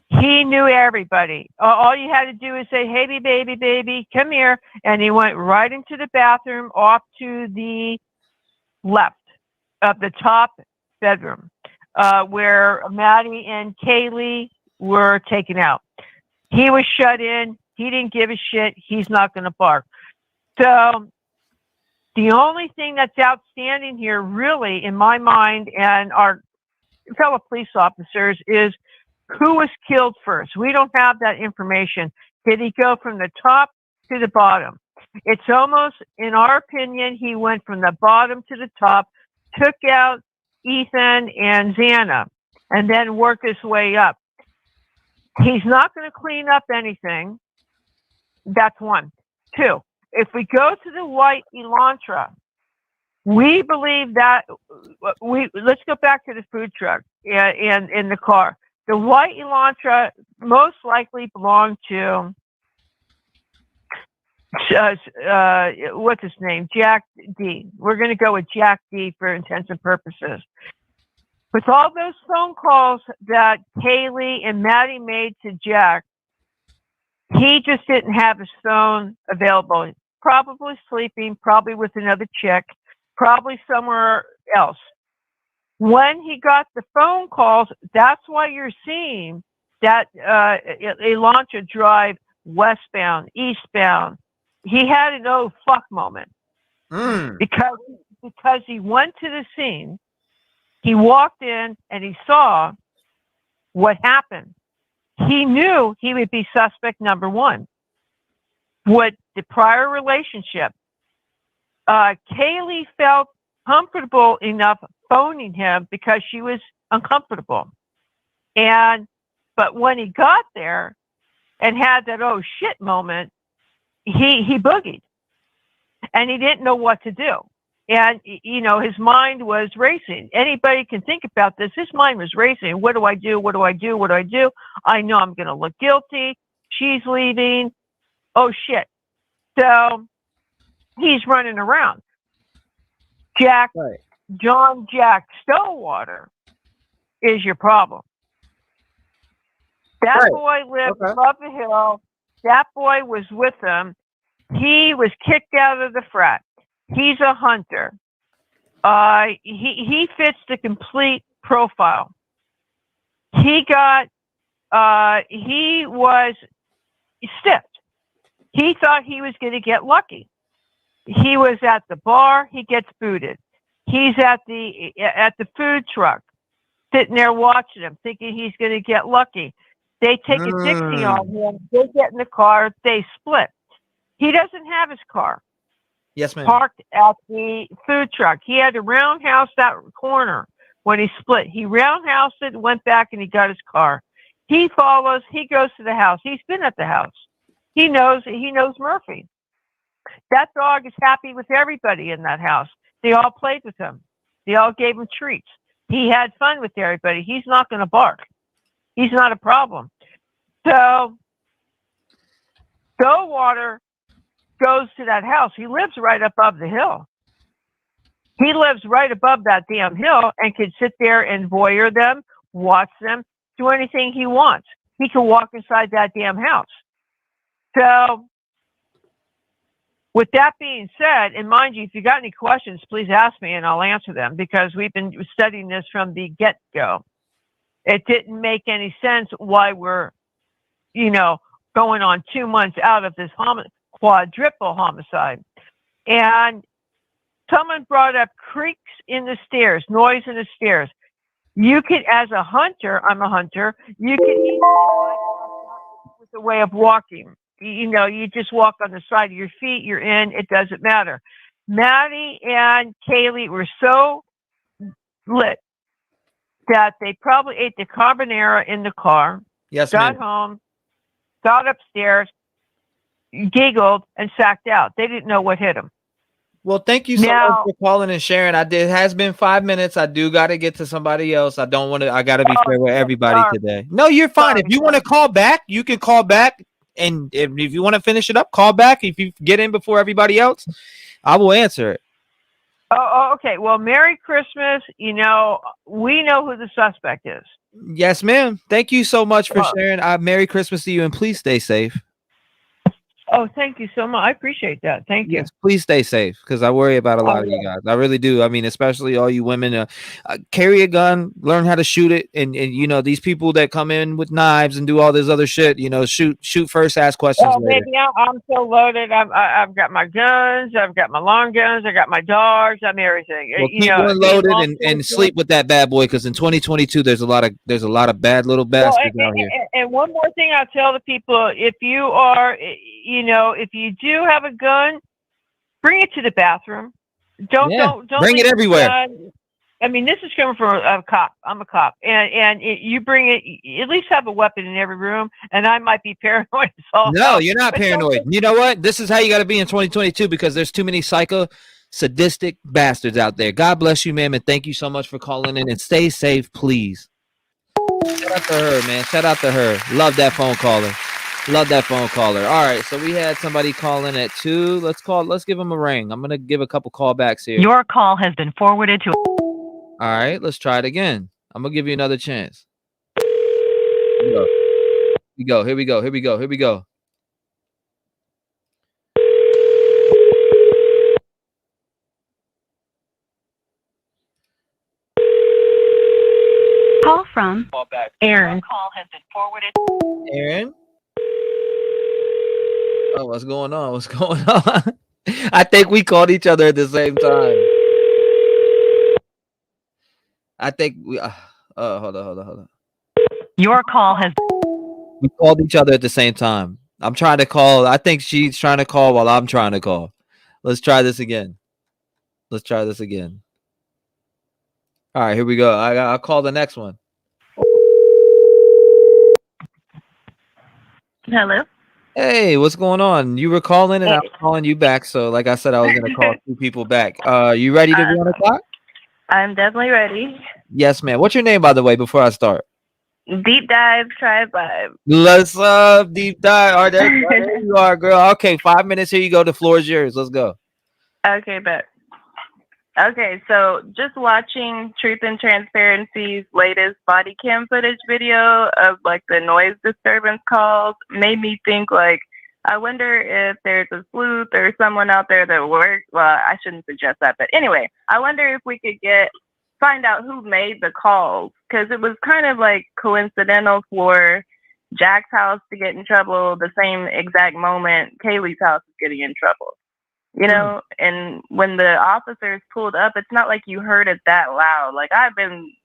He knew everybody. All you had to do is say, "Hey, baby, come here." And he went right into the bathroom off to the left of the top bedroom, where Maddie and Kaylee were taken out. He was shut in. He didn't give a shit. He's not going to bark. So the only thing that's outstanding here, really, in my mind and our fellow police officers, is who was killed first. We don't have that information. Did he go from the top to the bottom? It's almost, in our opinion, he went from the bottom to the top, took out Ethan and Xana, and then worked his way up. He's not going to clean up anything. That's 1. 2, if we go to the white Elantra, we believe that let's go back to the food truck and in the car. The white Elantra most likely belonged to what's his name? Jack D. We're going to go with Jack D for intents and purposes. With all those phone calls that Kaylee and Maddie made to Jack, he just didn't have his phone available. Probably sleeping, probably with another chick, probably somewhere else. When he got the phone calls, that's why you're seeing that Elantra drive westbound, eastbound. He had an oh fuck moment because he went to the scene, he walked in and he saw what happened. He knew he would be suspect number 1. With the prior relationship, Kaylee felt comfortable enough phoning him because she was uncomfortable. But when he got there and had that oh shit moment, he boogied and he didn't know what to do. And, his mind was racing. Anybody can think about this. His mind was racing. What do I do? What do I do? What do I do? I know I'm going to look guilty. She's leaving. Oh, shit. So he's running around. Jack Stillwater is your problem. That boy lived above the hill. That boy was with them. He was kicked out of the frat. He's a hunter. He fits the complete profile. He was stiffed. He thought he was going to get lucky. He was at the bar. He gets booted. He's at the food truck, sitting there watching him, thinking he's going to get lucky. They take a Dixie on him. They get in the car. They split. He doesn't have his car.
Yes, ma'am.
Parked at the food truck. He had to roundhouse that corner when he split. He roundhoused it, went back, and he got his car.
He follows. He goes to the house. He's been at the house. He knows Murphy. That dog is happy with everybody in that house. They all played with him. They all gave him treats. He had fun with everybody. He's not going to bark. He's not a problem. So Goldwater goes to that house. He lives right above the hill. He lives right above that damn hill and can sit there and voyeur them, watch them, do anything he wants. He can walk inside that damn house. So with that being said, and mind you, if you got any questions, please ask me and I'll answer them, because we've been studying this from the get-go. It didn't make any sense why we're, going on 2 months out of this quadruple homicide. And someone brought up creaks in the stairs, noise in the stairs. You could, as a hunter, I'm a hunter, you can easily with the way of walking. You just walk on the side of your feet, you're in, it doesn't matter. Maddie and Kaylee were so lit that they probably ate the carbonara in the car, got home, got upstairs, giggled, and sacked out. They didn't know what hit them.
Well, thank you so much for calling and sharing. It has been 5 minutes. I do got to get to somebody else. I don't want to. I got to be fair with everybody today. No, you're fine. If you want to call back, you can call back. And if you want to finish it up, call back. If you get in before everybody else, I will answer it.
Oh, okay. Well, Merry Christmas. We know who the suspect is.
Yes, ma'am. Thank you so much for sharing. Merry Christmas to you, and please stay safe.
Oh, thank you so much. I appreciate that. Thank you.
Yes, please stay safe, because I worry about a lot of you guys. I really do. I mean, especially all you women. Carry a gun, learn how to shoot it, and these people that come in with knives and do all this other shit. Shoot first, ask questions later.
Baby, I'm so loaded. I've got my guns. I've got my long guns. I got my dogs. I'm everything.
Well, keep one loaded and sleep with that bad boy, because in 2022 there's a lot of bad little bastards out here.
And one more thing I'll tell the people: if you are, if you do have a gun, bring it to the bathroom. Don't
bring it everywhere.
I mean, this is coming from a cop. I'm a cop, and you bring it. At least have a weapon in every room. And I might be paranoid.
No, you're not paranoid. You know what? This is how you got to be in 2022, because there's too many psycho, sadistic bastards out there. God bless you, ma'am, and thank you so much for calling in. And stay safe, please. Shout out to her, man. Shout out to her. Love that phone caller. Love that phone caller. All right, so we had somebody call in at 2. Let's give them a ring. I'm gonna give a couple callbacks here.
Your call has been forwarded to.
All right, let's try it again. I'm gonna give you another chance. Here we go. Here we go. Here we go. Here we go.
Call from
Aaron.
Your call has been forwarded.
Aaron. Oh, what's going on? What's going on? I think we called each other at the same time. I think we. Hold on.
Your call has.
We called each other at the same time. I'm trying to call. I think she's trying to call while I'm trying to call. Let's try this again. All right, here we go. I'll call the next one.
Hello.
Hey, what's going on? You were calling and I was calling you back. So like I said, I was going to call 2 people back. You ready to be on the clock?
I'm definitely ready.
Yes, ma'am. What's your name, by the way, before I start?
Deep dive, try vibe.
Let's deep dive. All right, there you are, girl. Okay, 5 minutes. Here you go. The floor is yours. Let's go.
Okay, bet. Okay, so just watching Truth and Transparency's latest body cam footage video of like the noise disturbance calls made me think like, I wonder if there's a sleuth or someone out there that works. Well, I shouldn't suggest that, but anyway, I wonder if we could find out who made the calls, because it was kind of like coincidental for Jack's house to get in trouble the same exact moment Kaylee's house is getting in trouble. And when the officers pulled up, it's not like you heard it that loud. Like I've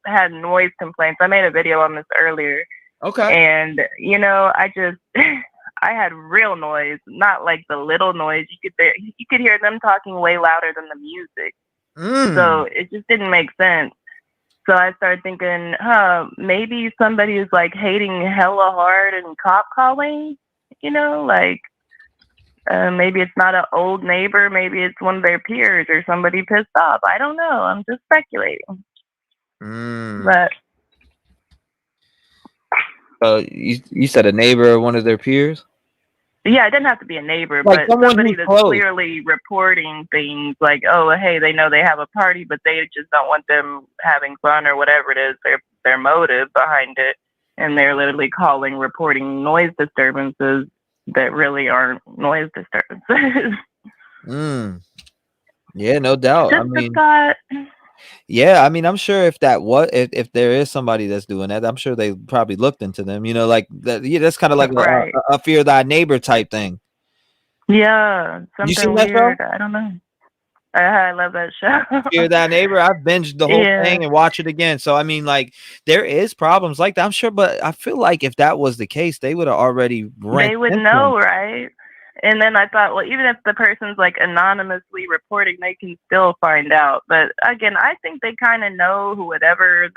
had noise complaints. I made a video on this earlier.
Okay.
And I had real noise, not like the little noise. You could hear them talking way louder than the music. So it just didn't make sense.
So I started thinking, maybe somebody is like hating hella hard and cop calling, you know, like maybe it's not an old neighbor, maybe it's one of their peers or somebody pissed off. I don't know. I'm just speculating. But
you said a neighbor or one of their peers?
yeah, it doesn't have to be a neighbor,
Like
but somebody
who's
that's
close.
clearly reporting things like, oh, hey, they know they have a party, but they just don't want them having fun or whatever it is, their motive behind it. And they're literally reporting noise disturbances that really aren't noise disturbances.
Yeah, no doubt.
Just
I mean, yeah, I mean, I'm sure if if there is somebody that's doing that, I'm sure they probably looked into them. You know, like that. Yeah, that's kind of like
Right.
a fear thy neighbor type thing.
Yeah,
You seen
something
that show?
weird. I don't know. I love that show.
Fear thy neighbor. I've binged the whole thing and watch it again. So I mean, like, there is problems like that, I'm sure, but I feel like if that was the case, they would have already
They would know, right? And then I thought, well, even if the person's like anonymously reporting, they can still find out. But again, I think they kind of know whoever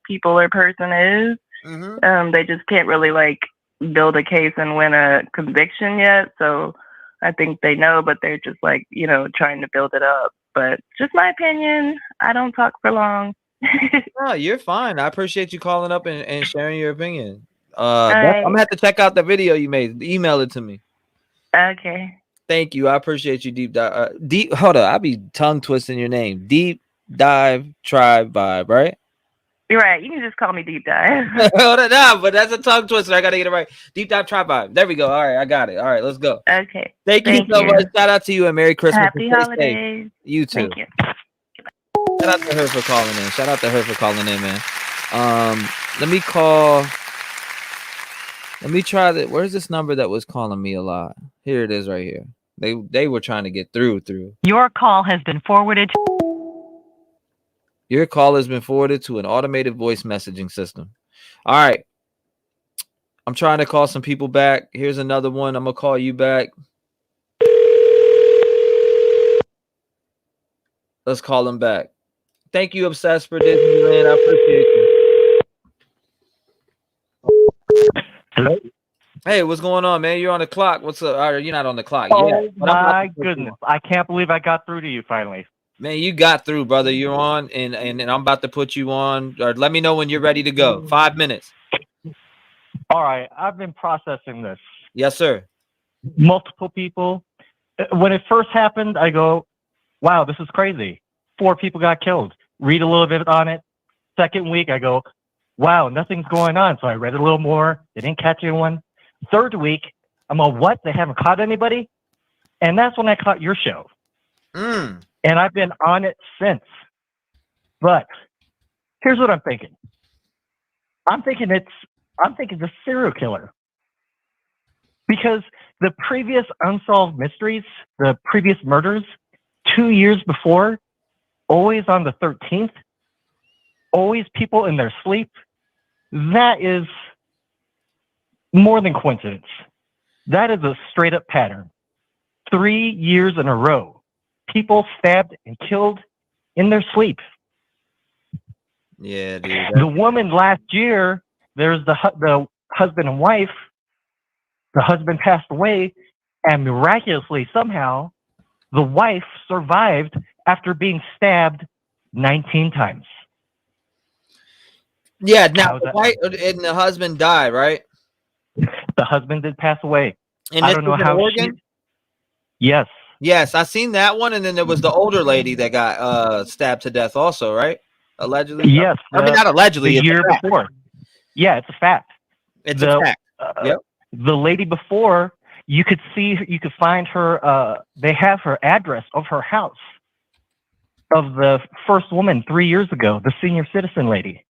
people or person is. They just can't really like build a case and win a conviction yet. So I think they know, but they're just like, you know, trying to build it up. But just my opinion. I don't talk for long.
No, you're fine. I appreciate you calling up and sharing your opinion.
right.
I'm gonna have to check out the video you made. Email it to me.
Okay.
Thank you. I appreciate you. Deep dive. Hold on. I'll be tongue twisting your name. Deep Dive Tribe Vibe, right?
You're right. You can just call me Deep Dive.
Hold on, nah, but that's a tongue twister. I gotta get it right. Deep Dive Tribe Vibe. There we go. All right, I got it. All right, let's go.
Okay.
Thank you so much. Shout out to you and Merry Christmas.
Happy
and stay
holidays.
safe. You too.
Thank you.
Shout out to her for calling in. Man. Let me try that. Where's this number that was calling me a lot? Here it is right here. They were trying to get through.
Your call has been forwarded.
Your call has been forwarded to an automated voice messaging system. All right. I'm trying to call some people back. Here's another one. I'm gonna call you back. Let's call him back. Thank you, Obsessed for Disneyland. I appreciate you.
Hello.
Hey, what's going on, man? You're on the clock. What's up? You're not on the clock.
Oh my goodness! I can't believe I got through to you finally.
Man, you got through, brother. You're on, and I'm about to put you on. Or let me know when you're ready to go. 5 minutes.
All right, I've been processing this.
Yes, sir.
Multiple people. When it first happened, I go, wow, this is crazy. 4 people got killed. Read a little bit on it. Second week, I go, wow, nothing's going on. So I read a little more. They didn't catch anyone. Third week, I'm like, what? They haven't caught anybody? And that's when I caught your show. And I've been on it since. But here's what I'm thinking. I'm thinking the serial killer. Because the previous unsolved mysteries, the previous murders, 2 years before, always on the 13th, always people in their sleep, that is more than coincidence. That is a straight up pattern. 3 years in a row. People stabbed and killed in their sleep.
Yeah, dude.
The woman last year, there's the husband and wife. The husband passed away, and miraculously, somehow, the wife survived after being stabbed 19 times.
Yeah, now the wife and the husband died, right?
The husband did pass away.
And
I don't know how
Oregon?
Yes.
Yes, I seen that one, and then there was the older lady that got stabbed to death, also, right? Allegedly.
Yes.
I mean, not allegedly.
The year before. Yeah, it's a fact.
It's a fact. Yep.
The lady before, you could find her. They have her address of her house of the first woman 3 years ago, the senior citizen lady.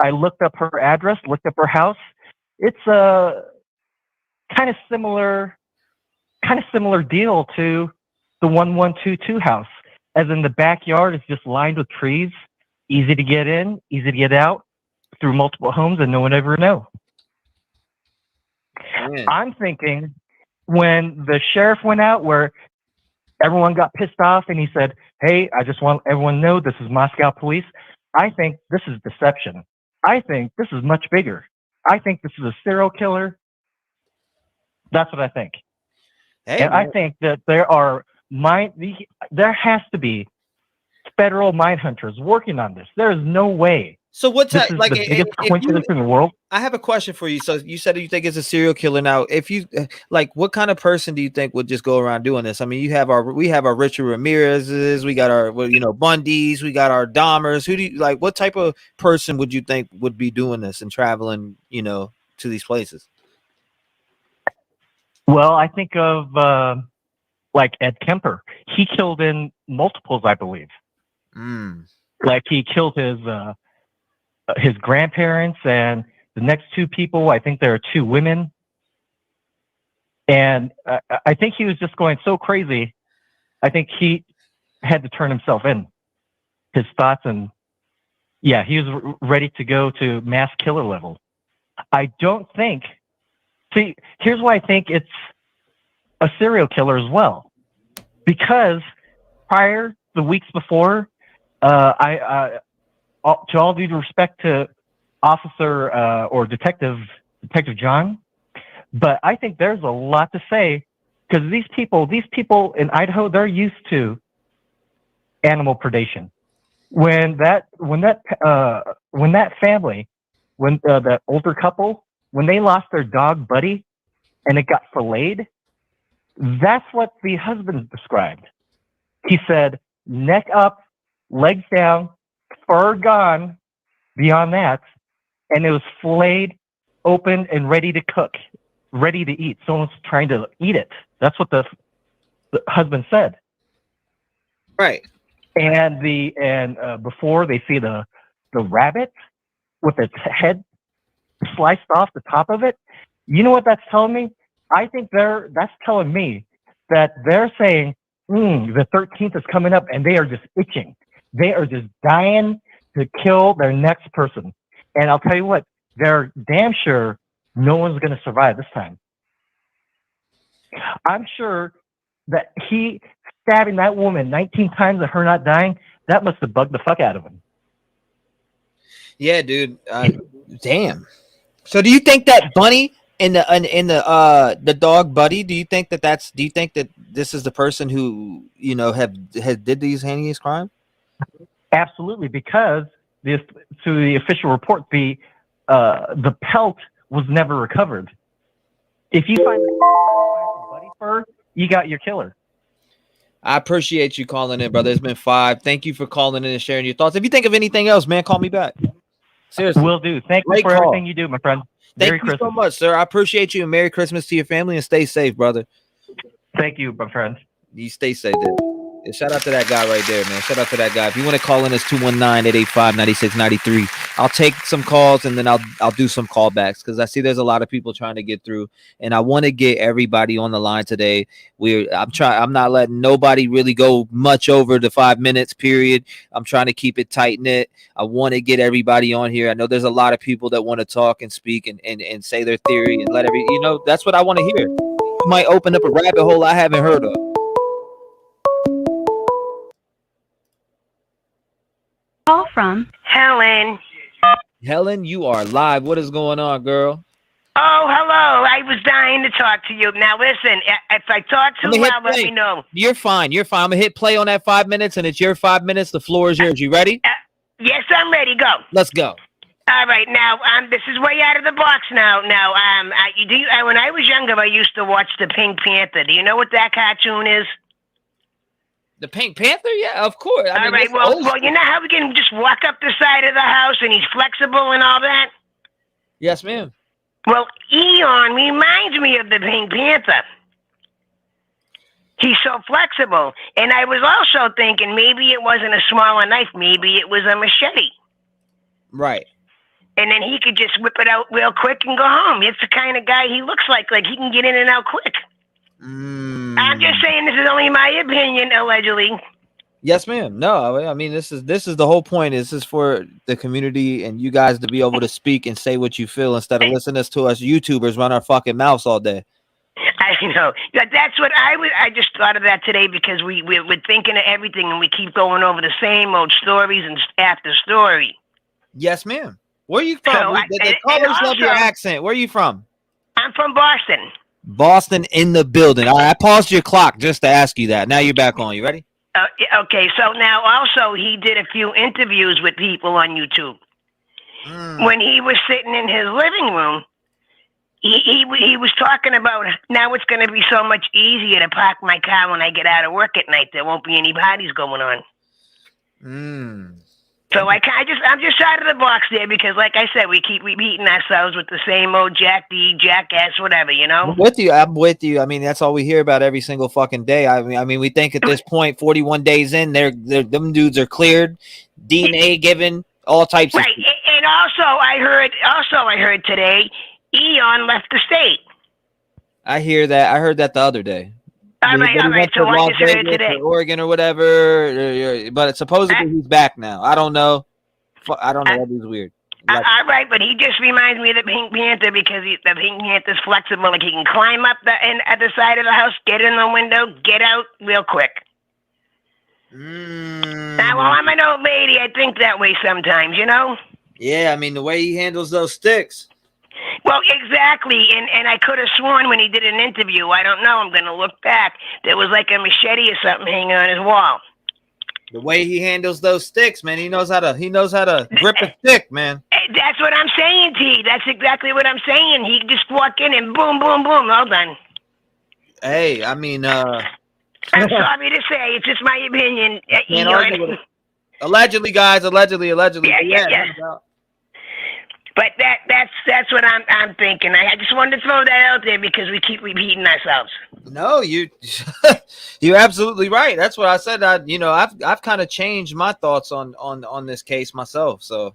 I looked up her address, looked up her house. It's a kind of similar deal to the 1122 house, as in the backyard is just lined with trees, easy to get in, easy to get out, through multiple homes, and no one ever know. I'm thinking when the sheriff went out, where everyone got pissed off, and he said, "Hey, I just want everyone to know this is Moscow police. I think this is deception. I think this is much bigger. I think this is a serial killer." That's what I think.
Hey,
and I think that there has to be federal mine hunters working on this. There is no way.
So what's
this
that
is
like?
the biggest coincidence in the world.
I have a question for you. So you said you think it's a serial killer. Now, if you like, what kind of person do you think would just go around doing this? I mean, we have our Richard Ramirez's, we got our Bundys, we got our Dahmers. Who do you like? What type of person would you think would be doing this and traveling, to these places?
Well, I think of like Ed Kemper. He killed in multiples, I believe. Like he killed his grandparents and the next two people. I think there are two women, and I think he was just going so crazy. I think he had to turn himself in, his thoughts, and yeah, he was ready to go to mass killer level. I don't think. See, here's why I think it's a serial killer as well, because the weeks before, to all due respect to Officer or Detective John, but I think there's a lot to say, because these people in Idaho, they're used to animal predation. When that family, that older couple, when they lost their dog Buddy and it got filleted, that's what the husband described. He said, neck up, legs down, fur gone beyond that, and it was filleted, open, and ready to cook, ready to eat. Someone's trying to eat it. That's what the husband said.
Right.
And before they see the rabbit with its head sliced off the top of it, you know what that's telling me? I think that's telling me that they're saying the 13th is coming up, and they are just itching. They are just dying to kill their next person. And I'll tell you what, they're damn sure no one's going to survive this time. I'm sure that he stabbing that woman 19 times and her not dying, that must have bugged the fuck out of him.
Yeah, dude. Damn. So do you think that Bunny in the dog Buddy, do you think that this is the person who, did these heinous crime?
Absolutely, because to the official report, the pelt was never recovered. If you find the Buddy fur, you got your killer.
I appreciate you calling in, brother. It's been 5. Thank you for calling in and sharing your thoughts. If you think of anything else, man, call me back. Seriously.
Will do. Thank you for everything you do, my friend.
Thank you so much, sir. I appreciate you, and Merry Christmas to your family, and stay safe, brother.
Thank you, my friend.
You stay safe, dude. Yeah, shout out to that guy right there, man. Shout out to that guy. If you want to call in, it's 219-885-9693. I'll take some calls, and then I'll do some callbacks, because I see there's a lot of people trying to get through, and I want to get everybody on the line today. I'm not letting nobody really go much over the 5 minutes period. I'm trying to keep it tight knit. I want to get everybody on here. I know there's a lot of people that want to talk and speak and say their theory and let that's what I want to hear. You might open up a rabbit hole I haven't heard of.
Call from
Helen.
Helen, you are live. What is going on, girl?
Oh, hello. I was dying to talk to you. Now, listen, if I talk too loud, let me know.
You're fine. You're fine. I'm going to hit play on that 5 minutes, and it's your 5 minutes. The floor is yours. You ready?
Yes, I'm ready. Go.
Let's go.
All right. Now, this is way out of the box now. Now, when I was younger, I used to watch the Pink Panther. Do you know what that cartoon is?
The Pink Panther? Yeah, of course.
All right. Well, you know how we can just walk up the side of the house and he's flexible and all that?
Yes, ma'am.
Well, Eon reminds me of the Pink Panther. He's so flexible. And I was also thinking maybe it wasn't a smaller knife. Maybe it was a machete.
Right.
And then he could just whip it out real quick and go home. It's the kind of guy he looks like he can get in and out quick. I'm just saying this is only my opinion, allegedly.
Yes, ma'am. No, I mean this is the whole point. This is for the community and you guys to be able to speak and say what you feel instead of listening to us YouTubers run our fucking mouths all day.
That's what I just thought of that today because we're thinking of everything and we keep going over the same old stories and after story.
Yes, ma'am. Where are you from? The callers love your accent. Where are you from?
I'm from Boston.
Boston in the building. All right, I paused your clock just to ask you that. Now you're back on. You ready?
Okay, so now also he did a few interviews with people on YouTube. When he was sitting in his living room, he was talking about now it's going to be so much easier to park my car when I get out of work at night. There won't be any parties going on. So I'm just out of the box there because, like I said, we keep repeating ourselves with the same old Jack D, jackass, whatever, you know.
I'm with you. I mean, that's all we hear about every single fucking day. I mean, we think at this point, 41 days in, them dudes are cleared, DNA given, all types.
Right, and also I heard today, Eon left the state.
I hear that. I heard that the other day.
All right. So I just heard it today.
Oregon or whatever, but supposedly he's back now. I don't know. That is weird.
All right, but he just reminds me of the Pink Panther because the Pink Panther's flexible. Like he can climb up at the side of the house, get in the window, get out real quick. Now, well, I'm an old lady. I think that way sometimes, you know?
Yeah, I mean, the way he handles those sticks.
Well, exactly, and I could have sworn when he did an interview, I don't know, I'm going to look back, there was like a machete or something hanging on his wall.
The way he handles those sticks, man, he knows how to grip a stick, man.
That's what I'm saying, T. That's exactly what I'm saying. He just walk in and boom, boom, boom, all done.
Hey, I mean,
I'm sorry to say, it's just my opinion.
Allegedly, guys, allegedly.
Yeah. But that's what I'm thinking. I just wanted to throw that out there because we keep repeating ourselves.
No, you're absolutely right. That's what I said. I've kind of changed my thoughts on this case myself. So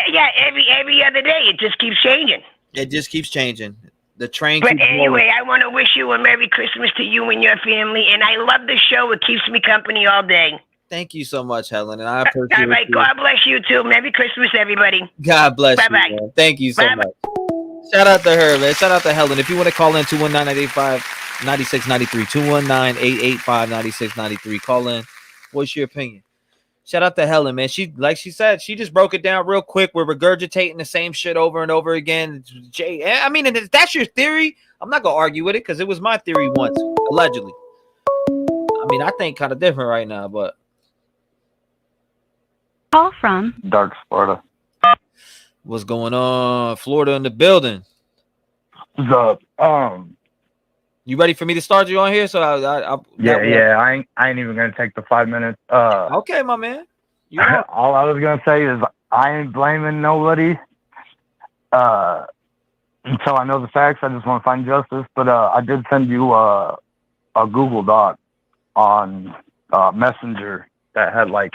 yeah, every other day it just keeps changing.
It just keeps changing. The train.
But anyway, I want to wish you a Merry Christmas to you and your family, and I love the show. It keeps me company all day.
Thank you so much, Helen, and I appreciate it.
All right, God bless you too. Merry Christmas, everybody.
God bless you.
Bye-bye.
Man. Thank you so much. Shout out to her, man. Shout out to Helen. If you want to call in, 219-885-9693, 219-885-9693. Call in. What's your opinion? Shout out to Helen, man. Like she said, she just broke it down real quick. We're regurgitating the same shit over and over again. I mean, if that's your theory, I'm not going to argue with it because it was my theory once, allegedly. I mean, I think kind of different right now, but.
Call from
Dark Florida.
What's going on? Florida in the building.
What's up?
You ready for me to start you on here? So
I ain't even gonna take the 5 minutes.
Okay, my man.
All I was gonna say is I ain't blaming nobody. Until I know the facts, I just want to find justice. But I did send you a Google Doc on Messenger that had like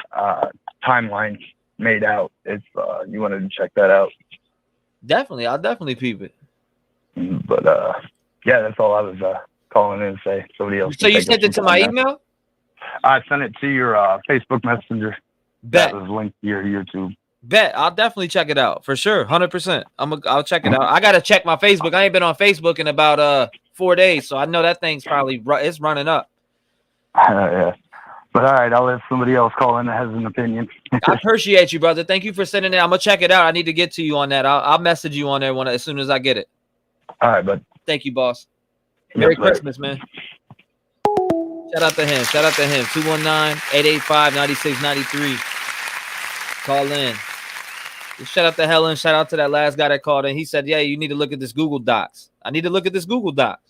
timelines made out. If you wanted to check that out.
Definitely, I'll definitely peep it.
But yeah, that's all I was calling in to say. Somebody else.
So you sent it to my email?
I sent it to your Facebook Messenger.
Bet.
That was linked to your YouTube.
Bet. I'll definitely check it out for sure. 100%. I'll check it out. I gotta check my Facebook. I ain't been on Facebook in about 4 days, so I know that thing's probably it's running up.
Yeah. But all right, I'll let somebody else call in that has an opinion.
I appreciate you, brother. Thank you for sending it. I'm gonna check it out. I need to get to you on that. I'll message you on there as soon as I get it.
All right, bud.
Thank you, boss. Merry Christmas, man. Shout out to him. 219-885-9693. Call in. Shout out to Helen. Shout out to that last guy that called in. He said, yeah, you need to look at this Google Docs. I need to look at this Google Docs.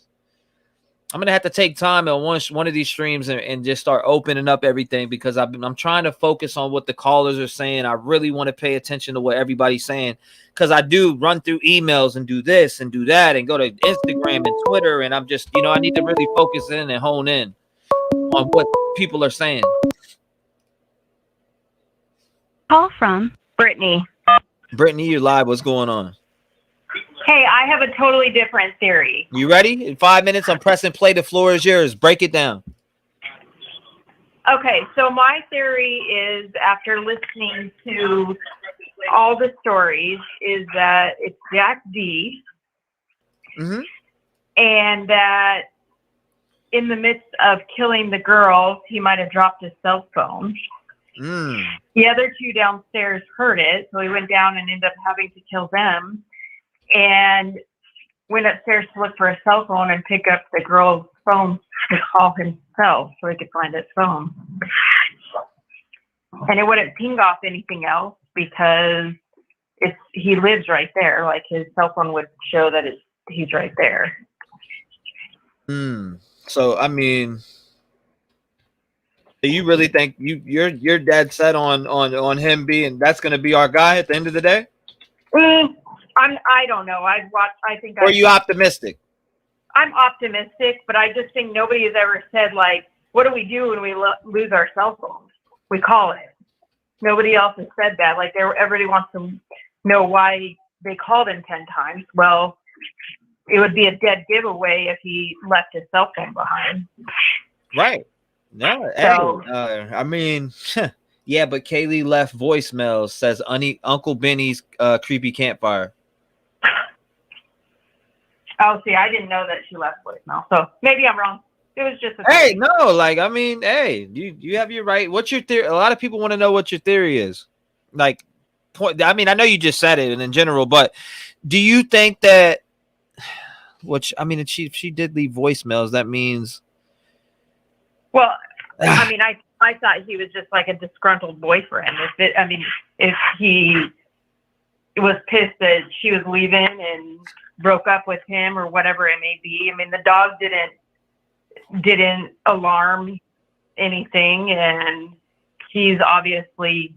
I'm going to have to take time on one of these streams and just start opening up everything because I'm trying to focus on what the callers are saying. I really want to pay attention to what everybody's saying because I do run through emails and do this and do that and go to Instagram and Twitter. And I'm just, I need to really focus in and hone in on what people are saying.
Call from
Brittany.
Brittany, you're live. What's going on?
Hey, I have a totally different theory.
You ready? In 5 minutes, I'm pressing play. The floor is yours. Break it down.
Okay, so my theory is, after listening to all the stories, is that it's Jack D.
Mm-hmm.
And that in the midst of killing the girls, he might have dropped his cell phone. The other two downstairs heard it, so he went down and ended up having to kill them, and went upstairs to look for a cell phone and pick up the girl's phone to call himself so he could find his phone. And it wouldn't ping off anything else because he lives right there. Like his cell phone would show that he's right there.
So I mean, do you really think your dad set on him being that's going to be our guy at the end of the day?
I don't know.
Or are you optimistic?
I'm optimistic, but I just think nobody has ever said, like, what do we do when we lose our cell phones? We call it. Nobody else has said that. Like, everybody wants to know why they called him 10 times. Well, it would be a dead giveaway if he left his cell phone behind.
Right. No.
So,
I mean, yeah, but Kaylee left voicemails, says Uncle Benny's creepy campfire.
Oh, see, I didn't know that she left voicemail, so maybe I'm wrong. It was just
no, like, I mean, hey, you have your right. What's your theory? A lot of people want to know what your theory is. Like, I mean, I know you just said it and in general, but do you think that, which, I mean, if she did leave voicemails, that means.
Well, I mean, I thought he was just like a disgruntled boyfriend. If he was pissed that she was leaving and broke up with him or whatever it may be. I mean, the dog didn't alarm anything, and he's obviously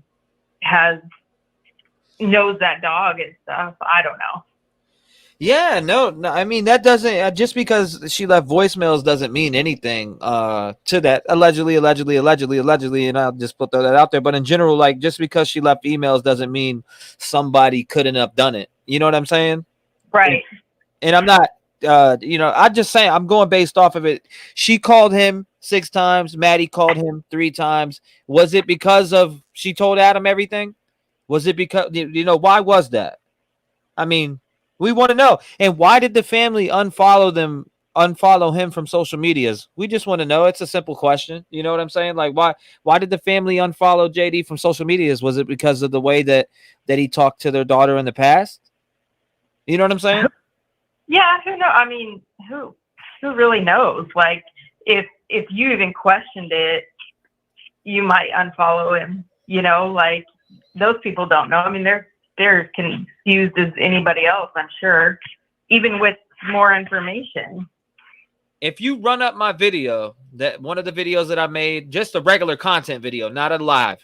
knows that dog and stuff. I don't know.
Yeah, no, I mean, that doesn't just because she left voicemails doesn't mean anything to that. Allegedly, and I'll just put that out there. But in general, like, just because she left emails doesn't mean somebody couldn't have done it. You know what I'm saying?
Right.
And I'm not, I'm just saying, I'm going based off of it. She called him 6 times. Maddie called him 3 times. Was it because of she told Adam everything? Was it because, why was that? I mean, we want to know. And why did the family unfollow him from social medias? We just want to know. It's a simple question. You know what I'm saying? Like, why did the family unfollow JD from social medias? Was it because of the way that he talked to their daughter in the past? You know what I'm saying?
Yeah, who knows? I mean, who really knows? Like, if you even questioned it, you might unfollow him. Like, those people don't know. I mean, they're confused as anybody else, I'm sure, even with more information.
If you run up my video, that one of the videos that I made, just a regular content video, not a live,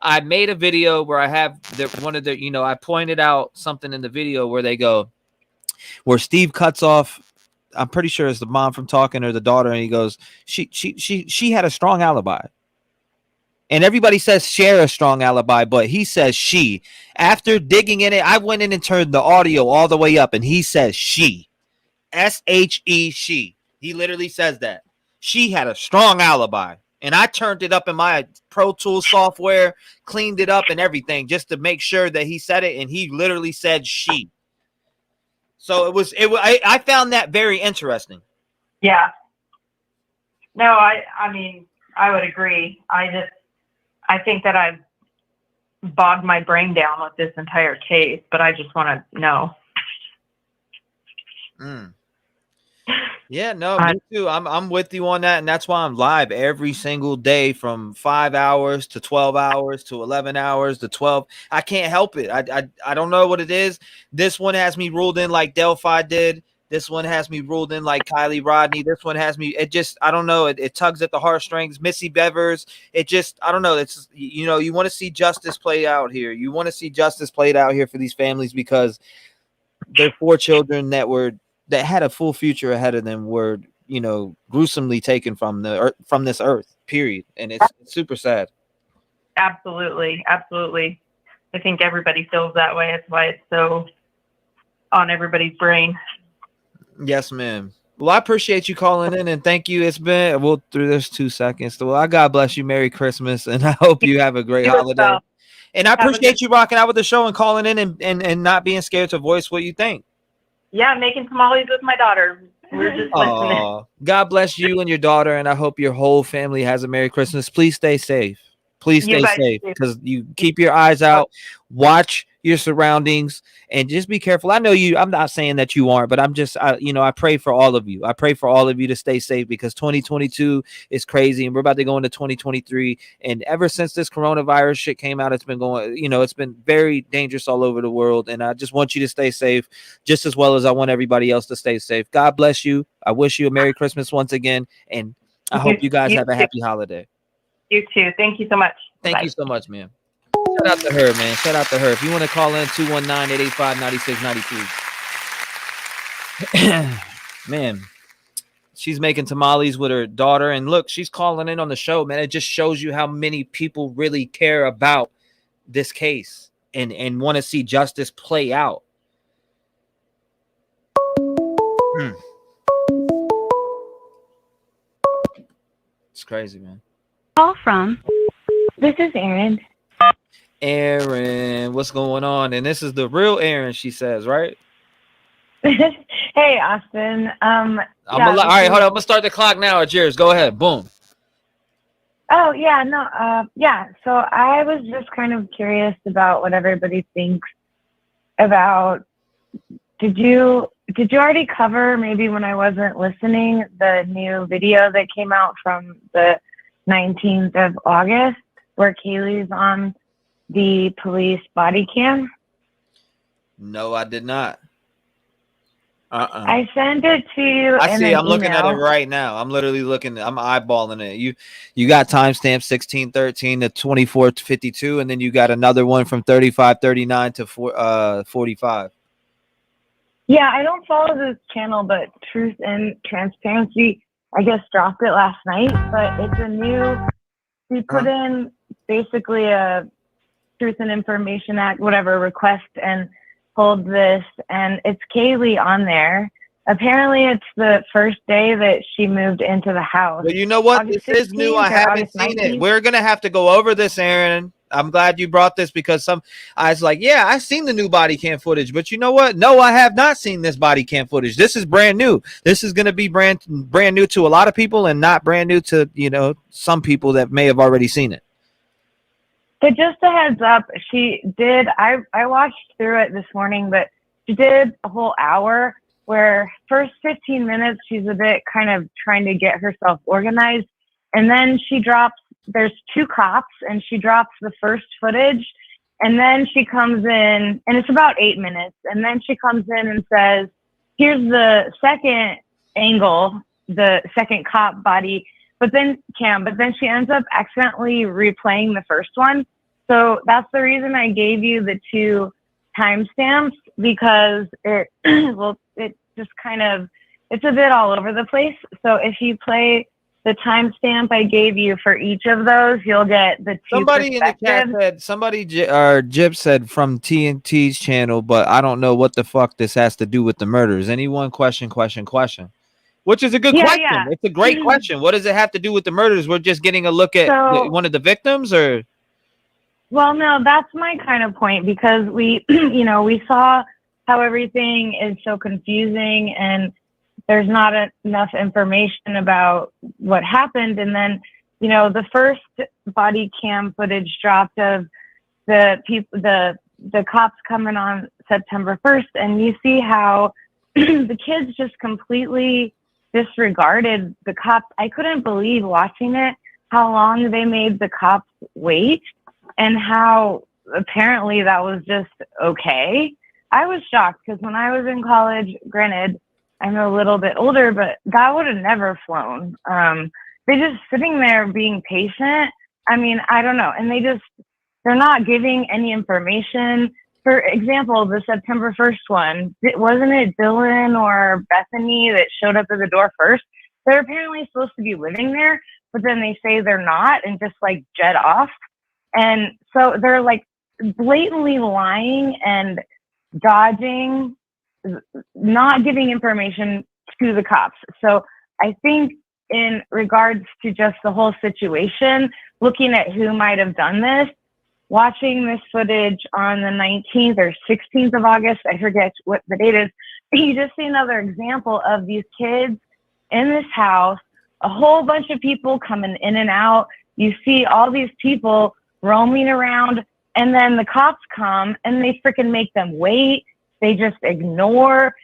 I made a video where I have I pointed out something in the video where Steve cuts off, I'm pretty sure it's the mom from talking or the daughter, and he goes, she had a strong alibi. And everybody says share a strong alibi, but he says she. After digging in it, I went in and turned the audio all the way up, and he says she. S-H-E, she. He literally says that. She had a strong alibi. And I turned it up in my Pro Tools software, cleaned it up and everything just to make sure that he said it, and he literally said she. So I found that very interesting.
Yeah. No, I mean, I would agree. I think that I've bogged my brain down with this entire case, but I just want to know.
Yeah, no, me too. I'm with you on that, and that's why I'm live every single day from 5 hours to 12 hours to 11 hours to 12. I can't help it. I don't know what it is. This one has me ruled in like Delphi did. This one has me ruled in like Kylie Rodney. This one has me. I don't know. It tugs at the heartstrings. Missy Bevers. I don't know. It's, you want to see justice played out here. You want to see justice played out here for these families because their 4 children that had a full future ahead of them were, gruesomely taken from this earth, period. And it's super sad.
Absolutely. Absolutely. I think everybody feels that way. That's why it's so on everybody's brain.
Yes, ma'am. Well, I appreciate you calling in, and thank you. It's been through this 2 seconds. Well, God bless you. Merry Christmas, and I hope you have a great holiday. And I appreciate you rocking out with the show and calling in and not being scared to voice what you think.
Yeah, I'm making tamales with my daughter. We're just listening.
Oh, God bless you and your daughter, and I hope your whole family has a Merry Christmas. Please stay safe. Please
You
stay
guys
safe
too.
because you keep your eyes out, watch your surroundings, and just be careful. I know you. I'm not saying that you aren't, but I pray for all of you. I pray for all of you to stay safe because 2022 is crazy, and we're about to go into 2023. And ever since this coronavirus shit came out, it's been going. It's been very dangerous all over the world, and I just want you to stay safe, just as well as I want everybody else to stay safe. God bless you. I wish you a Merry Christmas once again, and I hope you guys have a happy holiday.
You too. Thank you so much.
Thank you so much, man. Shout out to her, man. Shout out to her. If you want to call in, 219-885-9692. Man, she's making tamales with her daughter. And look, she's calling in on the show, man. It just shows you how many people really care about this case and want to see justice play out. It's crazy, man.
Call from. This is Erin.
Erin, what's going on? And this is the real Erin, she says, right?
Hey, Austin.
All right, hold on. I'm gonna start the clock now. It's yours. Go ahead. Boom.
Oh, yeah, no, yeah. So I was just kind of curious about what everybody thinks about. Did you already cover, maybe when I wasn't listening, the new video that came out from the 19th of August where Kaylee's on the police body cam?
No, I did not.
I sent it to you.
I see. I'm looking at it
email.
right now. I'm literally looking. I'm eyeballing it. You got timestamp 16:13 to 24:52, and then you got another one from 35:39 to 45.
Yeah, I don't follow this channel, but Truth and Transparency, I guess, dropped it last night. But it's a new. We put in basically a Truth and Information Act, whatever, request and hold this, and it's Kaylee on there. Apparently, it's the first day that she moved into the house.
Well, you know what?
August
This is new. I
16th or
haven't
August
seen
19th?
it. We're gonna have to go over this, Aaron. I'm glad you brought this because I was like, yeah, I've seen the new body cam footage, but you know what? No, I have not seen this body cam footage. This is brand new. This is gonna be brand new to a lot of people and not brand new to some people that may have already seen it.
But just a heads up, she did. I watched through it this morning, but she did a whole hour where first 15 minutes she's a bit kind of trying to get herself organized, and then she drops. There's two cops, and she drops the first footage, and then she comes in, and it's about 8 minutes, and then she comes in and says, "Here's the second angle, the second cop body." But then she ends up accidentally replaying the first one. So that's the reason I gave you the two timestamps, because it just kind of, it's a bit all over the place. So if you play the timestamp I gave you for each of those, you'll get the two
Somebody in the chat said, Jib said from TNT's channel, but I don't know what the fuck this has to do with the murders. Anyone? Question. Which is a good question.
Yeah.
It's a great question. What does it have to do with the murders? We're just getting a look at one of the victims, or?
Well, no, that's my kind of point, because we, we saw how everything is so confusing and there's not enough information about what happened. And then, the first body cam footage dropped of the cops coming on September 1st. And you see how the kids just completely disregarded the cops. I couldn't believe watching it, how long they made the cops wait and how apparently that was just okay. I was shocked because when I was in college, granted, I'm a little bit older, but that would have never flown. They just sitting there being patient. I mean, I don't know. And they're not giving any information. For example, the September 1st one, wasn't it Dylan or Bethany that showed up at the door first? They're apparently supposed to be living there, but then they say they're not and just like jet off. And so they're like blatantly lying and dodging, not giving information to the cops. So I think in regards to just the whole situation, looking at who might have done this, watching this footage on the 19th or 16th of August, I forget what the date is, you just see another example of these kids in this house, a whole bunch of people coming in and out. You see all these people roaming around, and then the cops come and they freaking make them wait. They just ignore.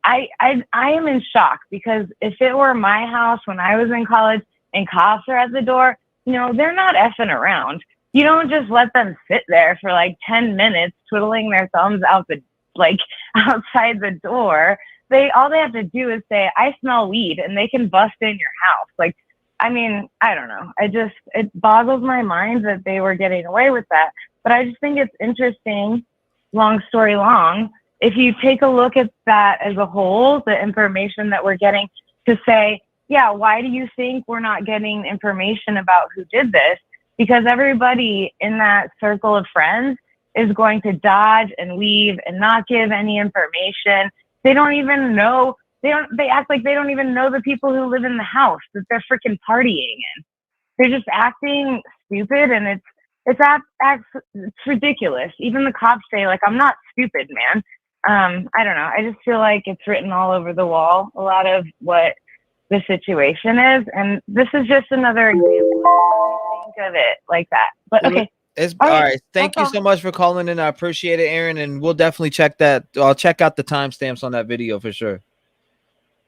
I am in shock, because if it were my house when I was in college and cops are at the door, they're not effing around. You don't just let them sit there for like 10 minutes twiddling their thumbs outside the door. All they have to do is say, "I smell weed," and they can bust in your house. I don't know. It boggles my mind that they were getting away with that. But I just think it's interesting, long story long, if you take a look at that as a whole, the information that we're getting, to say, yeah, why do you think we're not getting information about who did this? Because everybody in that circle of friends is going to dodge and weave and not give any information. They don't even know. They act like they don't even know the people who live in the house that they're freaking partying in. They're just acting stupid, and it's ridiculous. Even the cops say, I'm not stupid, man. I don't know. I just feel like it's written all over the wall, a lot of what the situation is. And this is just another example. Think of it like that. But okay.
All right. Thank you so much for calling in. I appreciate it, Aaron. And we'll definitely check that. I'll check out the timestamps on that video for sure.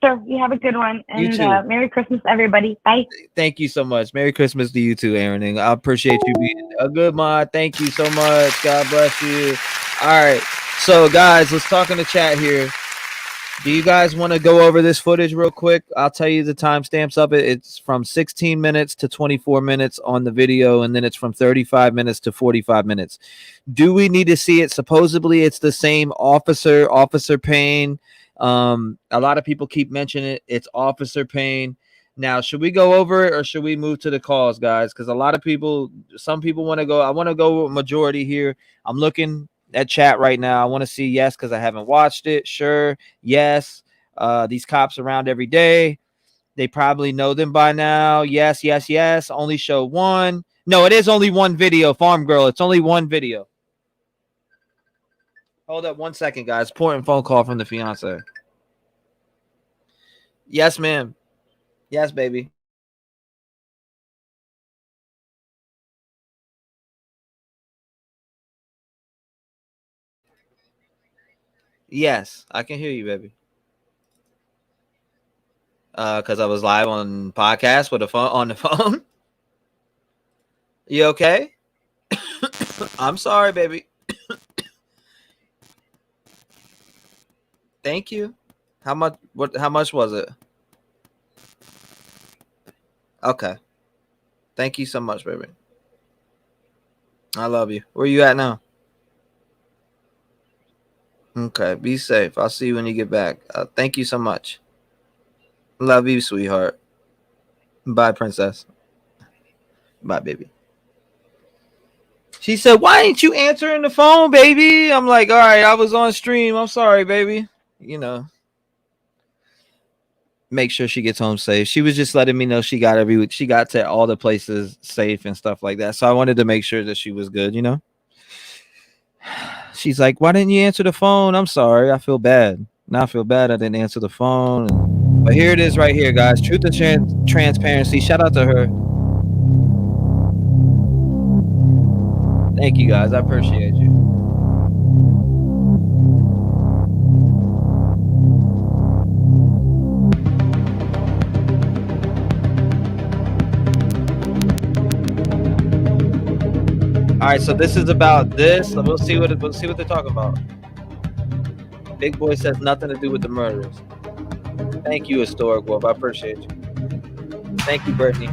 Sure. You have a good one. And
You too.
Merry Christmas, everybody. Bye.
Thank you so much. Merry Christmas to you too, Aaron. And I appreciate you being a good mod. Thank you so much. God bless you. All right. So, guys, let's talk in the chat here. Do you guys want to go over this footage real quick? I'll tell you the timestamps of it. It's from 16 minutes to 24 minutes on the video, and then it's from 35 minutes to 45 minutes. Do we need to see it? Supposedly, it's the same Officer Payne. A lot of people keep mentioning it. It's Officer Payne. Now, should we go over it, or should we move to the calls, guys? Because some people want to go. I want to go with majority here. I'm looking at chat right now. I want to see yes, because I haven't watched it. Sure, yes. These cops around every day. They probably know them by now. Yes, yes, yes. Only show one. No, it is only one video, Farm Girl. It's only one video. Hold up 1 second, guys. Important phone call from the fiance. Yes, ma'am. Yes, baby. Yes, I can hear you, baby. Because I was live on podcast with on the phone. You okay? I'm sorry, baby. Thank you. How much was it? Okay. Thank you so much, baby. I love you. Where you at now? Okay, be safe. I'll see you when you get back. Thank you so much. Love you, sweetheart. Bye, princess. Bye, baby. She said, "Why ain't you answering the phone, baby?" I'm like, "All right, I was on stream. I'm sorry, baby." Make sure she gets home safe. She was just letting me know she got to all the places safe and stuff like that. So I wanted to make sure that she was good, She's like, "Why didn't you answer the phone?" I'm sorry. I feel bad. Now I feel bad I didn't answer the phone. But here it is right here, guys. Truth and transparency. Shout out to her. Thank you, guys. I appreciate you. All right, so this is about this. We'll see what they're talking about. Big Boy says nothing to do with the murders. Thank you, Historic Wolf. I appreciate you. Thank you, Brittany.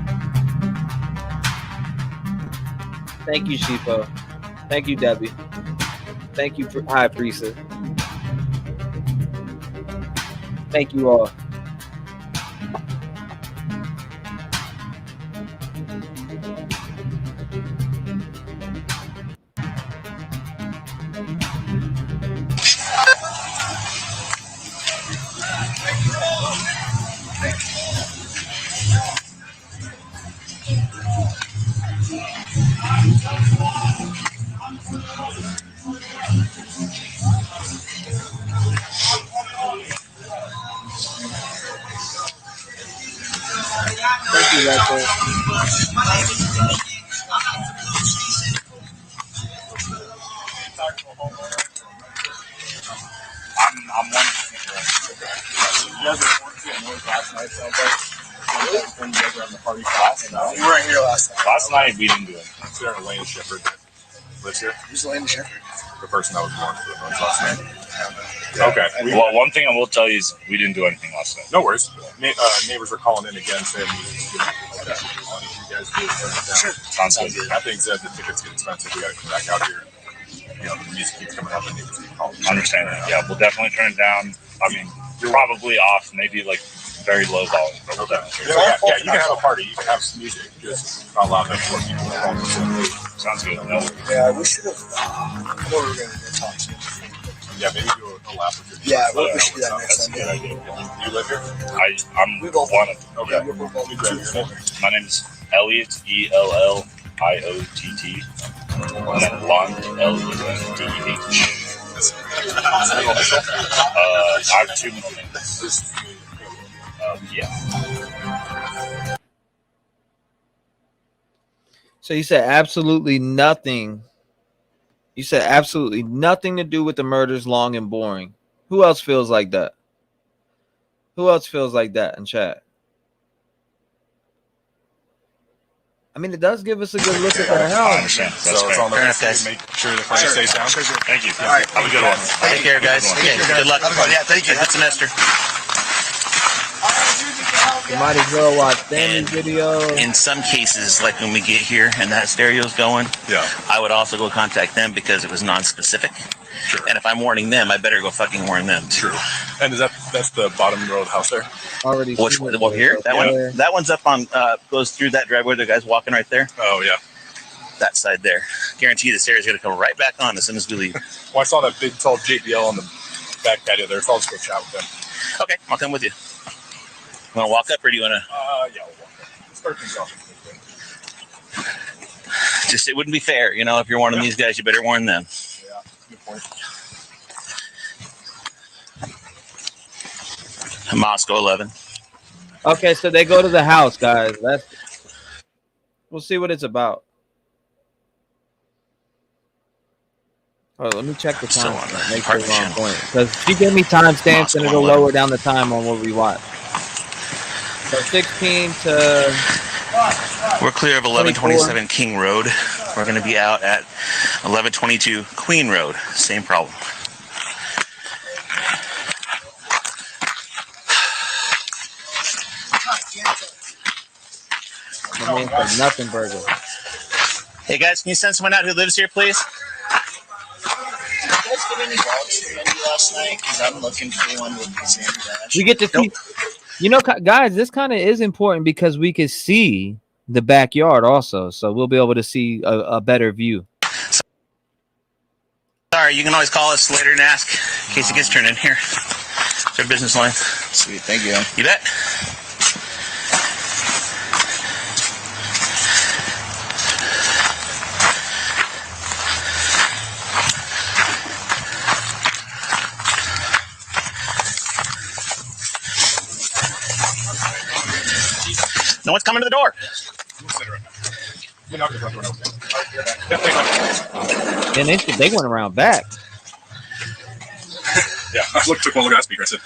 Thank you, Sheepo. Thank you, Debbie. Thank you, High Priestess. Thank you all. you, Lester.
I'm one. You guys were last night, sounds like. When you guys were on the party last night. You weren't here last night. Last night we didn't do it. It's there Elaine Shepherd lives here. Who's Elaine Shepherd? The person that was born for the noise last night. Yeah. Okay. Well, one thing I will tell you is we didn't do anything last night. No worries. Neighbors are calling in again saying you guys do it. Sure. Sounds good. That being said, the tickets get expensive. We got to come back out here. You know, the music keeps coming up and neighbors keep calling. Understand that. Yeah, we'll definitely turn it down. I mean, probably off, maybe like very low volume, but we'll definitely. Yeah, you can have a party. You can have some music. Just not allow that for people to call. Sounds good. No. Yeah, we should have. What were we going to talk to? Yeah, maybe do a lap with your. Yeah, we should do that next time. That's a good idea. You live here? I'm one of them. Okay. My name is Elliott, ELLIOTT, and then Lund, LUNDH. I have two middle names. Yeah.
So you said absolutely nothing. You said absolutely nothing to do with the murders, long and boring. Who else feels like that? Who else feels like that in chat? I mean, it does give us a good look at the house.
I understand. That's so it's on the list to make sure the party stays down. Thank you.
All right.
Have a good one.
Take care, guys. Okay. Good luck. Yeah, thank you. Good semester.
You might as well watch Danny's video.
In some cases, like when we get here and that stereo's going, I would also go contact them because it was non-specific. Sure. And if I'm warning them, I better go fucking warn them too.
True. And that's the bottom row of the house there?
Already.
Which one? Well, here? That one? That one's up on, goes through that driveway. The guy's walking right there.
Oh, yeah.
That side there. Guarantee the stairs going to come right back on as soon as we leave.
Well, I saw that big, tall JBL on the back patio there, so I'll just go chat with them.
Okay, I'll come with you. You want to walk up or do you want to?
Yeah, we'll walk up. Start things off.
Just, it wouldn't be fair, you know, if you're warning these guys, you better warn them.
Yeah, good point.
Moscow 11.
Okay, so they go to the house, guys. We'll see what it's about. Oh, let me check the time. Make sure we're on point. Because she gave me timestamps and it'll lower down the time on what we watch. So 16 to...
We're clear of 1127 King Road. We're going to be out at 1122 Queen Road. Same problem.
My man said nothing burger.
Hey guys, can you send someone out who lives here, please?
Did you guys get any dogs here last night? Because I'm looking for one with the same dash.
We get to see... You know, guys, this kind of is important because we can see the backyard also. So we'll be able to see a better view.
Sorry, you can always call us later and ask in case it gets turned in here. It's our business line.
Sweet, thank you.
You bet. No one's coming to the door.
And they went around back.
Yeah, I took one look at that speaker. I said,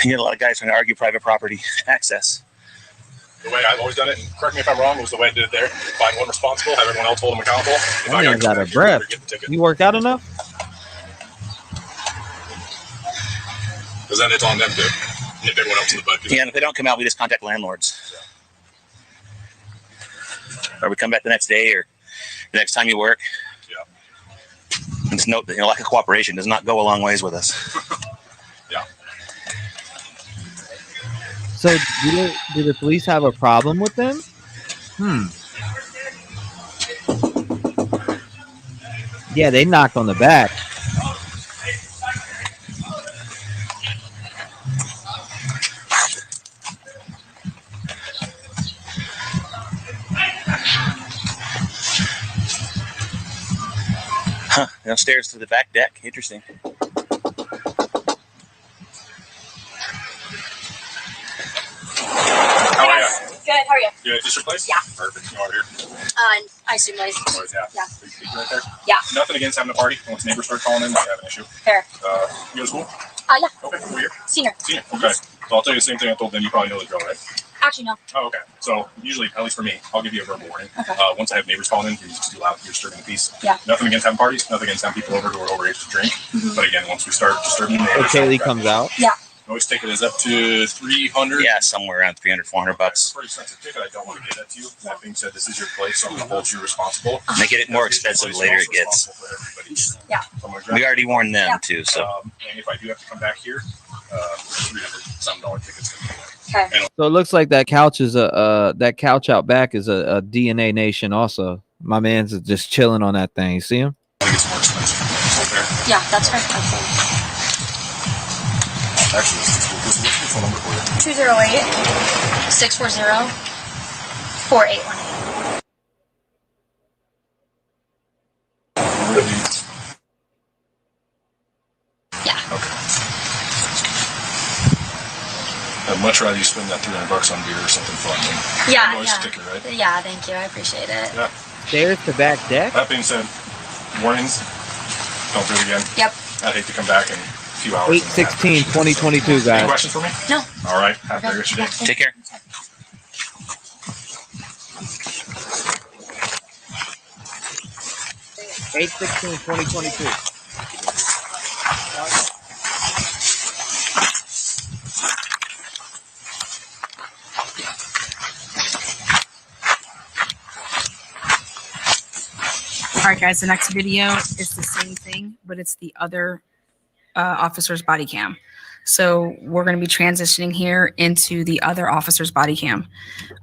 You get a lot of guys trying to argue private property access.
the way I've always done it, and correct me if I'm wrong, it was the way I did it there. Find one responsible, have everyone else hold them accountable. If
I man's out of breath. You worked out enough?
Because then it's on them to nip everyone else in the bud.
Yeah, and if they don't come out, we just contact landlords. Or we come back the next day or the next time you work.
Yeah.
Just note that lack of cooperation does not go a long ways with us.
Yeah.
So do the police have a problem with them? Yeah, they knocked on the back.
Huh, downstairs to the back deck. Interesting.
How are you? Good. How are you?
Yeah, is this your place?
Yeah.
Perfect. You over here?
I assume like.
Yeah.
Yeah.
So you speak right there?
Yeah.
Nothing against having a party. Once neighbors start calling in, we have an issue.
Fair.
You go to school?
Yeah.
Okay. Over here?
Senior.
Senior. Okay. So I'll tell you the same thing I told them. You probably know the drill, right?
Actually, no.
Oh, okay. So usually, at least for me, I'll give you a verbal warning.
Okay.
Once I have neighbors calling in, you're just too loud. You're disturbing the peace.
Yeah.
Nothing against having parties. Nothing against having people over who are overage to drink.
Mhm.
But again, once we start disturbing the
So
neighbors,
Kaylee comes out.
Yeah.
always ticket is up to 300.
Yeah, somewhere around 300, 400 bucks.
Pretty expensive ticket. I don't want to give that to you. That being said, this is your place, so I'm going to hold you responsible.
Make it more expensive the later it gets.
Yeah.
We already warned them too, so.
And if I do have to come back here, $300 tickets.
Okay.
So it looks like that couch is that couch out back is a DNA Nation also. My man's just chilling on that thing. You see him?
Yeah, that's right.
Actually, what's your phone number for you?
208-640-4818.
Really?
Yeah.
Okay. I'd much rather you spend that $300 on beer or something fun.
Yeah,
Nice
yeah.
ticket, right?
Yeah, thank you. I appreciate it.
Yeah.
Stairs to back deck.
That being said, warnings. Don't do it again.
Yep.
I'd hate to come back in a few hours.
8/16/2022,
Any
guys.
questions for me?
No.
All right. Have a very good day.
Take care.
Eight 16/2022.
All right, guys, the next video is the same thing, but it's the other officer's body cam. So we're going to be transitioning here into the other officer's body cam.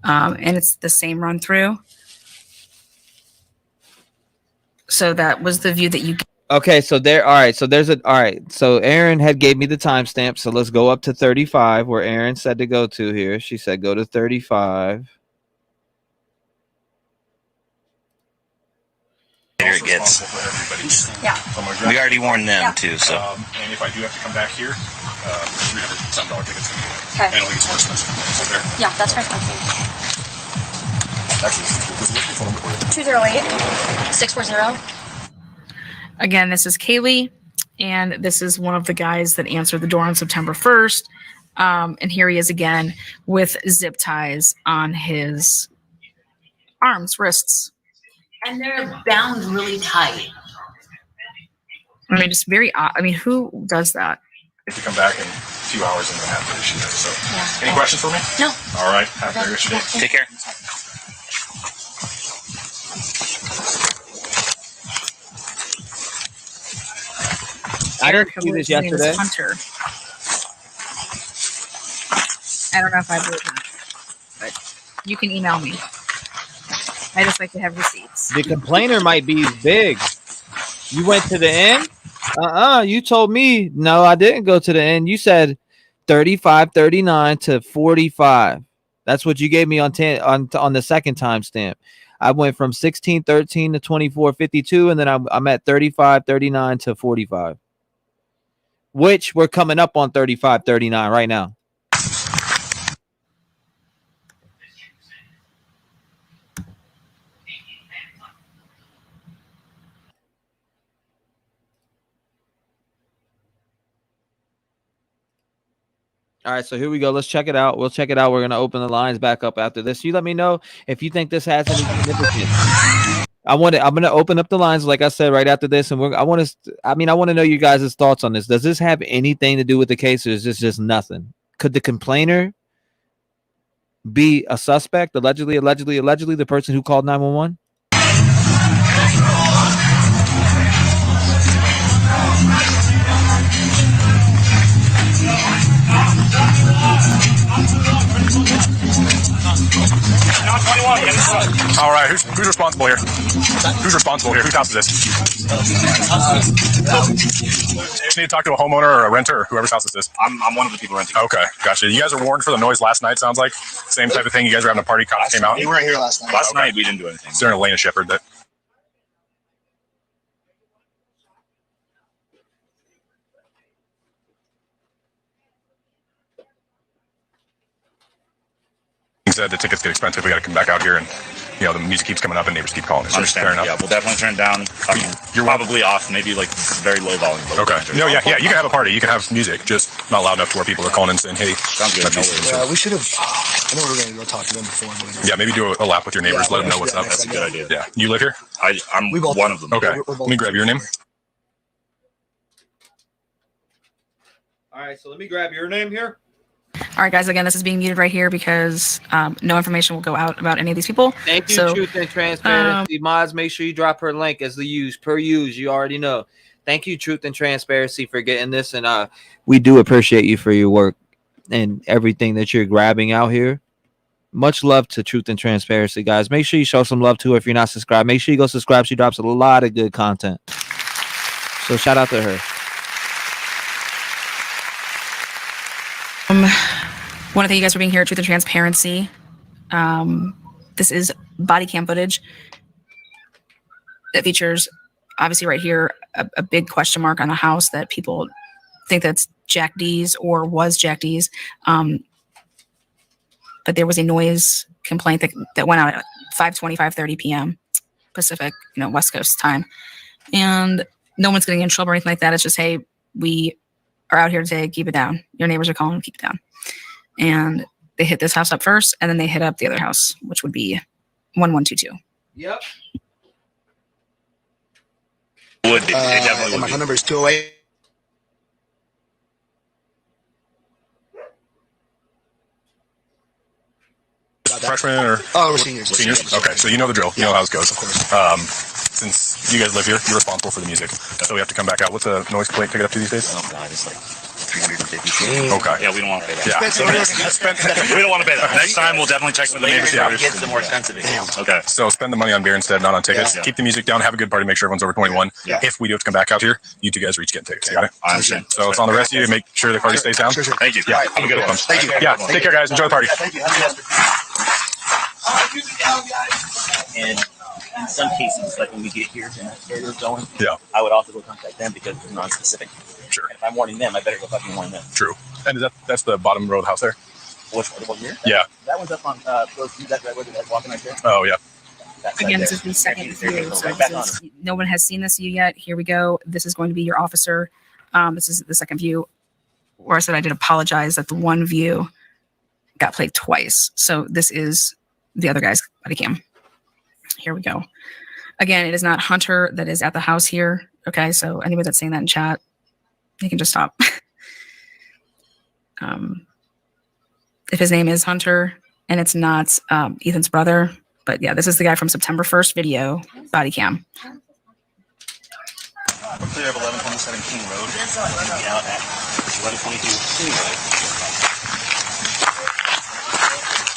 And it's the same run through. So that was the view that you.
Okay, so there. All right, so there's a. All right, so Aaron had gave me the timestamp. So let's go up to 35, where Aaron said to go to here. She said go to 35.
Later it gets.
Yeah.
We already warned them too, so.
And if I do have to come back here, $300 tickets.
Okay.
And it'll get more expensive. Okay.
Yeah, that's right.
Actually, what's your phone number for you?
208-640.
Again, this is Kaylee, and this is one of the guys that answered the door on September 1st. And here he is again with zip ties on his arms, wrists.
And they're bound really tight.
I mean, just very odd. I mean, who does that?
If you come back in a few hours and then have the issue. So, any questions for me?
No.
All right. Have a very good day.
Take care.
I didn't see this yesterday.
Hunter. I don't know if I believe that, but you can email me. I just like to have receipts.
The complainer might be big. You went to the end? You told me. No, I didn't go to the end. You said 35, 39 to 45. That's what you gave me on 10 on the second timestamp. I went from 16:13 to 24:52, and then I'm at 35, 39 to 45. Which we're coming up on 35, 39 right now. All right, so here we go. Let's check it out. We'll check it out. We're going to open the lines back up after this. You let me know if you think this has any significance. I'm going to open up the lines, like I said, right after this. And I want to know you guys' thoughts on this. Does this have anything to do with the case, or is this just nothing? Could the complainer be a suspect? Allegedly, the person who called 911?
All right, who's responsible here? Who's responsible here? Whose house is this? You need to talk to a homeowner or a renter or whoever's house this is.
I'm one of the people renting.
Okay, gotcha. You guys are warned for the noise last night, sounds like. Same type of thing. You guys were having a party, cops came out.
We weren't here last night. Last night we didn't do anything.
Is there an Elena Shepherd that? He said the tickets get expensive. We got to come back out here, and the music keeps coming up, and neighbors keep calling. So fair enough.
Yeah, we'll definitely turn it down. I mean, you're probably off, maybe like very low volume.
Okay. No, yeah. You can have a party. You can have music, just not loud enough to where people are calling in saying, "Hey,
sounds good."
We should have. I know we were going to go talk to them before.
Yeah, maybe do a lap with your neighbors. Let them know what's up.
That's a good idea.
Yeah. You live here?
I'm one of them.
Okay. Let me grab your name.
All right, so let me grab your name here.
All right, guys. Again, this is being muted right here because no information will go out about any of these people.
Thank you, Truth and Transparency. Mods, make sure you drop her link as per use. You already know. Thank you, Truth and Transparency, for getting this, and we do appreciate you for your work and everything that you're grabbing out here. Much love to Truth and Transparency, guys. Make sure you show some love to her. If you're not subscribed, make sure you go subscribe. She drops a lot of good content. So shout out to her.
Want to thank you guys for being here at Truth and Transparency. This is body cam footage that features, obviously right here, a big question mark on the house that people think that's Jack D's or was Jack D's. But there was a noise complaint that went out at 5:20, 5:30 p.m. Pacific, West Coast time. And no one's getting in trouble or anything like that. It's just, hey, we are out here today, keep it down. Your neighbors are calling, keep it down. And they hit this house up first, and then they hit up the other house, which would be 1122.
Yep.
Would be. It definitely would
My
be.
phone number is 208.
Freshmen or?
Oh, we're seniors.
Seniors? Okay, so you know the drill. You know how this goes. Of course. Since you guys live here, you're responsible for the music. So we have to come back out. What's a noise complaint ticket up to these days?
Oh, God, it's like 350.
Okay.
Yeah, we don't want to pay that.
Yeah.
We don't want to pay that. Next time, we'll definitely check with the neighbors.
Yeah.
It gets the more expensive. Okay.
So spend the money on beer instead, not on tickets.
Yeah.
Keep the music down. Have a good party. Make sure everyone's over 21.
Yeah.
If we do have to come back out here, you two guys are each getting tickets. You got it?
I understand.
So it's on the rest of you to make sure the party stays down.
Thank you.
Yeah.
Have a good one.
Thank you. Yeah. Take care, guys. Enjoy the party.
Thank you.
And in some cases, like when we get here and they're going,
yeah,
I would also go contact them because it's non-specific.
Sure.
And if I'm warning them, I better go fucking warn them.
True. And that's the bottom row of the house there?
Which one here?
Yeah.
That one's up on that walking right there.
Oh, yeah.
Again, this is the second view. So no one has seen this view yet. Here we go. This is going to be your officer. This is the second view. Where I said I did apologize that the one view got played twice. So this is the other guy's body cam. Here we go. Again, it is not Hunter that is at the house here. Okay, so anybody that's saying that in chat, you can just stop. If his name is Hunter and it's not Ethan's brother, but yeah, this is the guy from September 1st video, body cam.
We're clear of 1127 King Road. Out at 1122 King Road.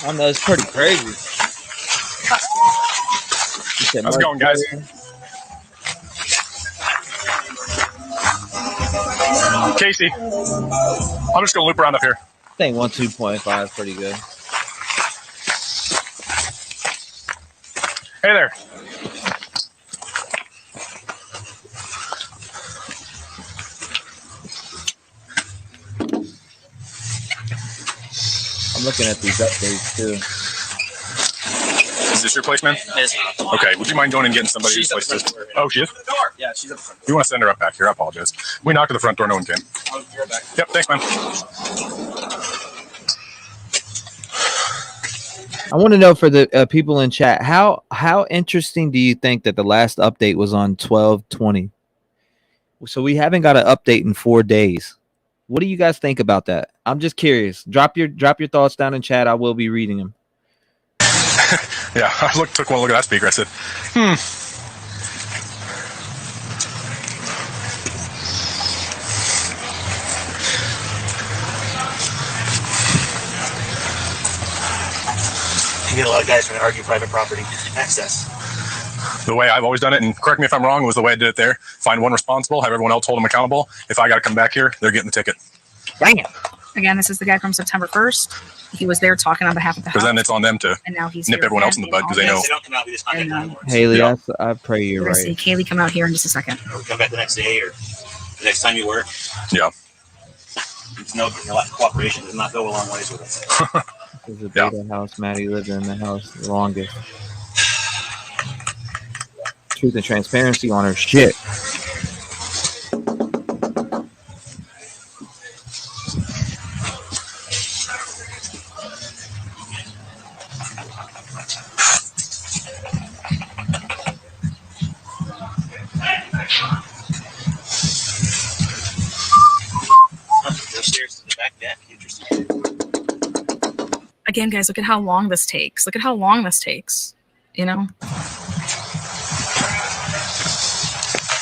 I know, it's pretty crazy.
How's it going, guys? Casey, I'm just going to loop around up here.
I think 12.5 is pretty good.
Hey there.
I'm looking at these updates too.
Is this your place, man?
Yes.
Okay, would you mind going and getting somebody's place? Oh, she is?
Yeah, she's up front.
You want to send her up back here? I apologize. We knocked at the front door, no one came. Yep, thanks, man.
I want to know for the people in chat, how interesting do you think that the last update was on 12/20? So we haven't got an update in 4 days. What do you guys think about that? I'm just curious. Drop your thoughts down in chat. I will be reading them.
Yeah, I took one look at that speaker. I said,
You get a lot of guys trying to argue private property access.
The way I've always done it, and correct me if I'm wrong, was the way I did it there. Find one responsible, have everyone else hold them accountable. If I got to come back here, they're getting the ticket.
Dang it. Again, this is the guy from September 1st. He was there talking on behalf of the house.
Because then it's on them to
And now he's
nip
here
everyone else in the bud because they know.
They don't come out, we just contact them.
Haley,
Yeah.
I pray you're
We're going to
right.
see Kaylee come out here in just a second.
Or come back the next day or the next time you work.
Yeah.
It's no cooperation does not go a long ways with us.
This is a beta house. Maddie lived in the house the longest. Truth and transparency on her shit.
Stairs to the back deck. Interesting.
Again, guys, look at how long this takes. Look at how long this takes. You know?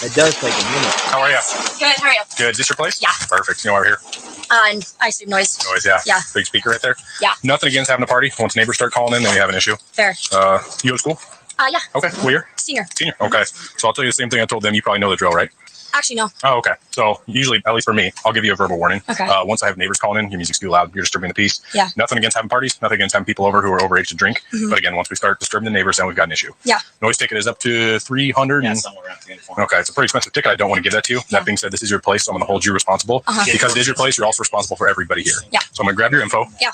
It does take a minute.
How are you?
Good, how are you?
Good. Is this your place?
Yeah.
Perfect. You know, over here.
And I see noise.
Noise, yeah.
Yeah.
Big speaker right there.
Yeah.
Nothing against having a party. Once neighbors start calling in, then we have an issue.
Fair.
You go to school?
Yeah.
Okay. What year?
Senior.
Senior. Okay. So I'll tell you the same thing I told them. You probably know the drill, right?
Actually, no.
Oh, okay. So usually, at least for me, I'll give you a verbal warning.
Okay.
Once I have neighbors calling in, your music's too loud, you're disturbing the peace.
Yeah.
Nothing against having parties, nothing against having people over who are overage to drink.
Mhm.
But again, once we start disturbing the neighbors, then we've got an issue.
Yeah.
Noise ticket is up to 300.
Yeah, somewhere around 300.
Okay, it's a pretty expensive ticket. I don't want to give that to you. That being said, this is your place, so I'm going to hold you responsible. Because it is your place, you're also responsible for everybody here.
Yeah.
So I'm going to grab your info.
Yeah.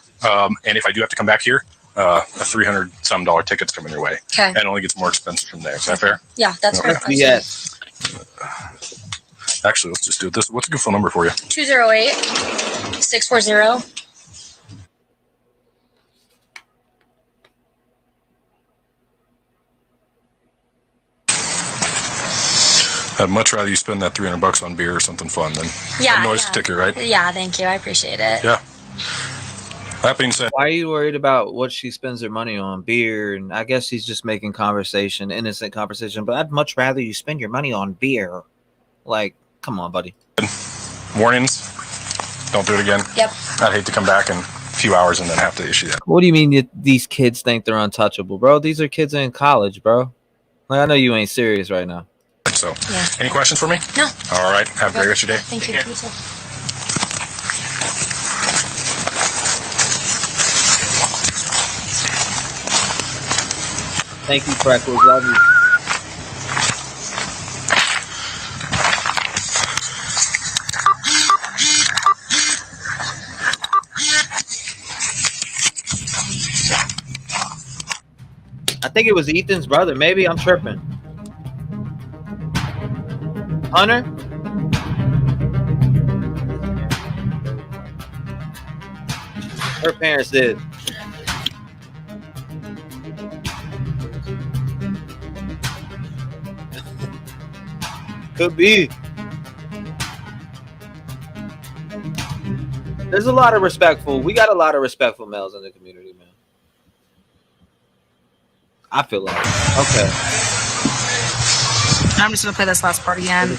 And if I do have to come back here, a $300 some ticket's coming your way.
Okay.
And it only gets more expensive from there. Is that fair?
Yeah, that's
Okay.
fair.
Yes.
Actually, let's just do this. What's a good phone number for you?
208-640.
I'd much rather you spend that $300 on beer or something fun than
Yeah.
a noise
yeah.
ticket, right?
Yeah, thank you. I appreciate it.
Yeah. That being said,
Why are you worried about what she spends her money on? Beer, and I guess she's just making conversation, innocent conversation. But I'd much rather you spend your money on beer. Like, come on, buddy.
warnings. Don't do it again.
Yep.
I'd hate to come back in a few hours and then have to issue that.
What do you mean these kids think they're untouchable, bro? These are kids in college, bro. Like, I know you ain't serious right now.
So, any questions for me?
No.
All right. Have a great rest of your day.
Thank you. You too.
Thank you, Freckles. Love you. I think it was Ethan's brother. Maybe I'm tripping. Hunter? Her parents did. Could be. There's a lot of respectful. We got a lot of respectful males in the community, man. I feel like. Okay.
I'm just gonna play this last part again.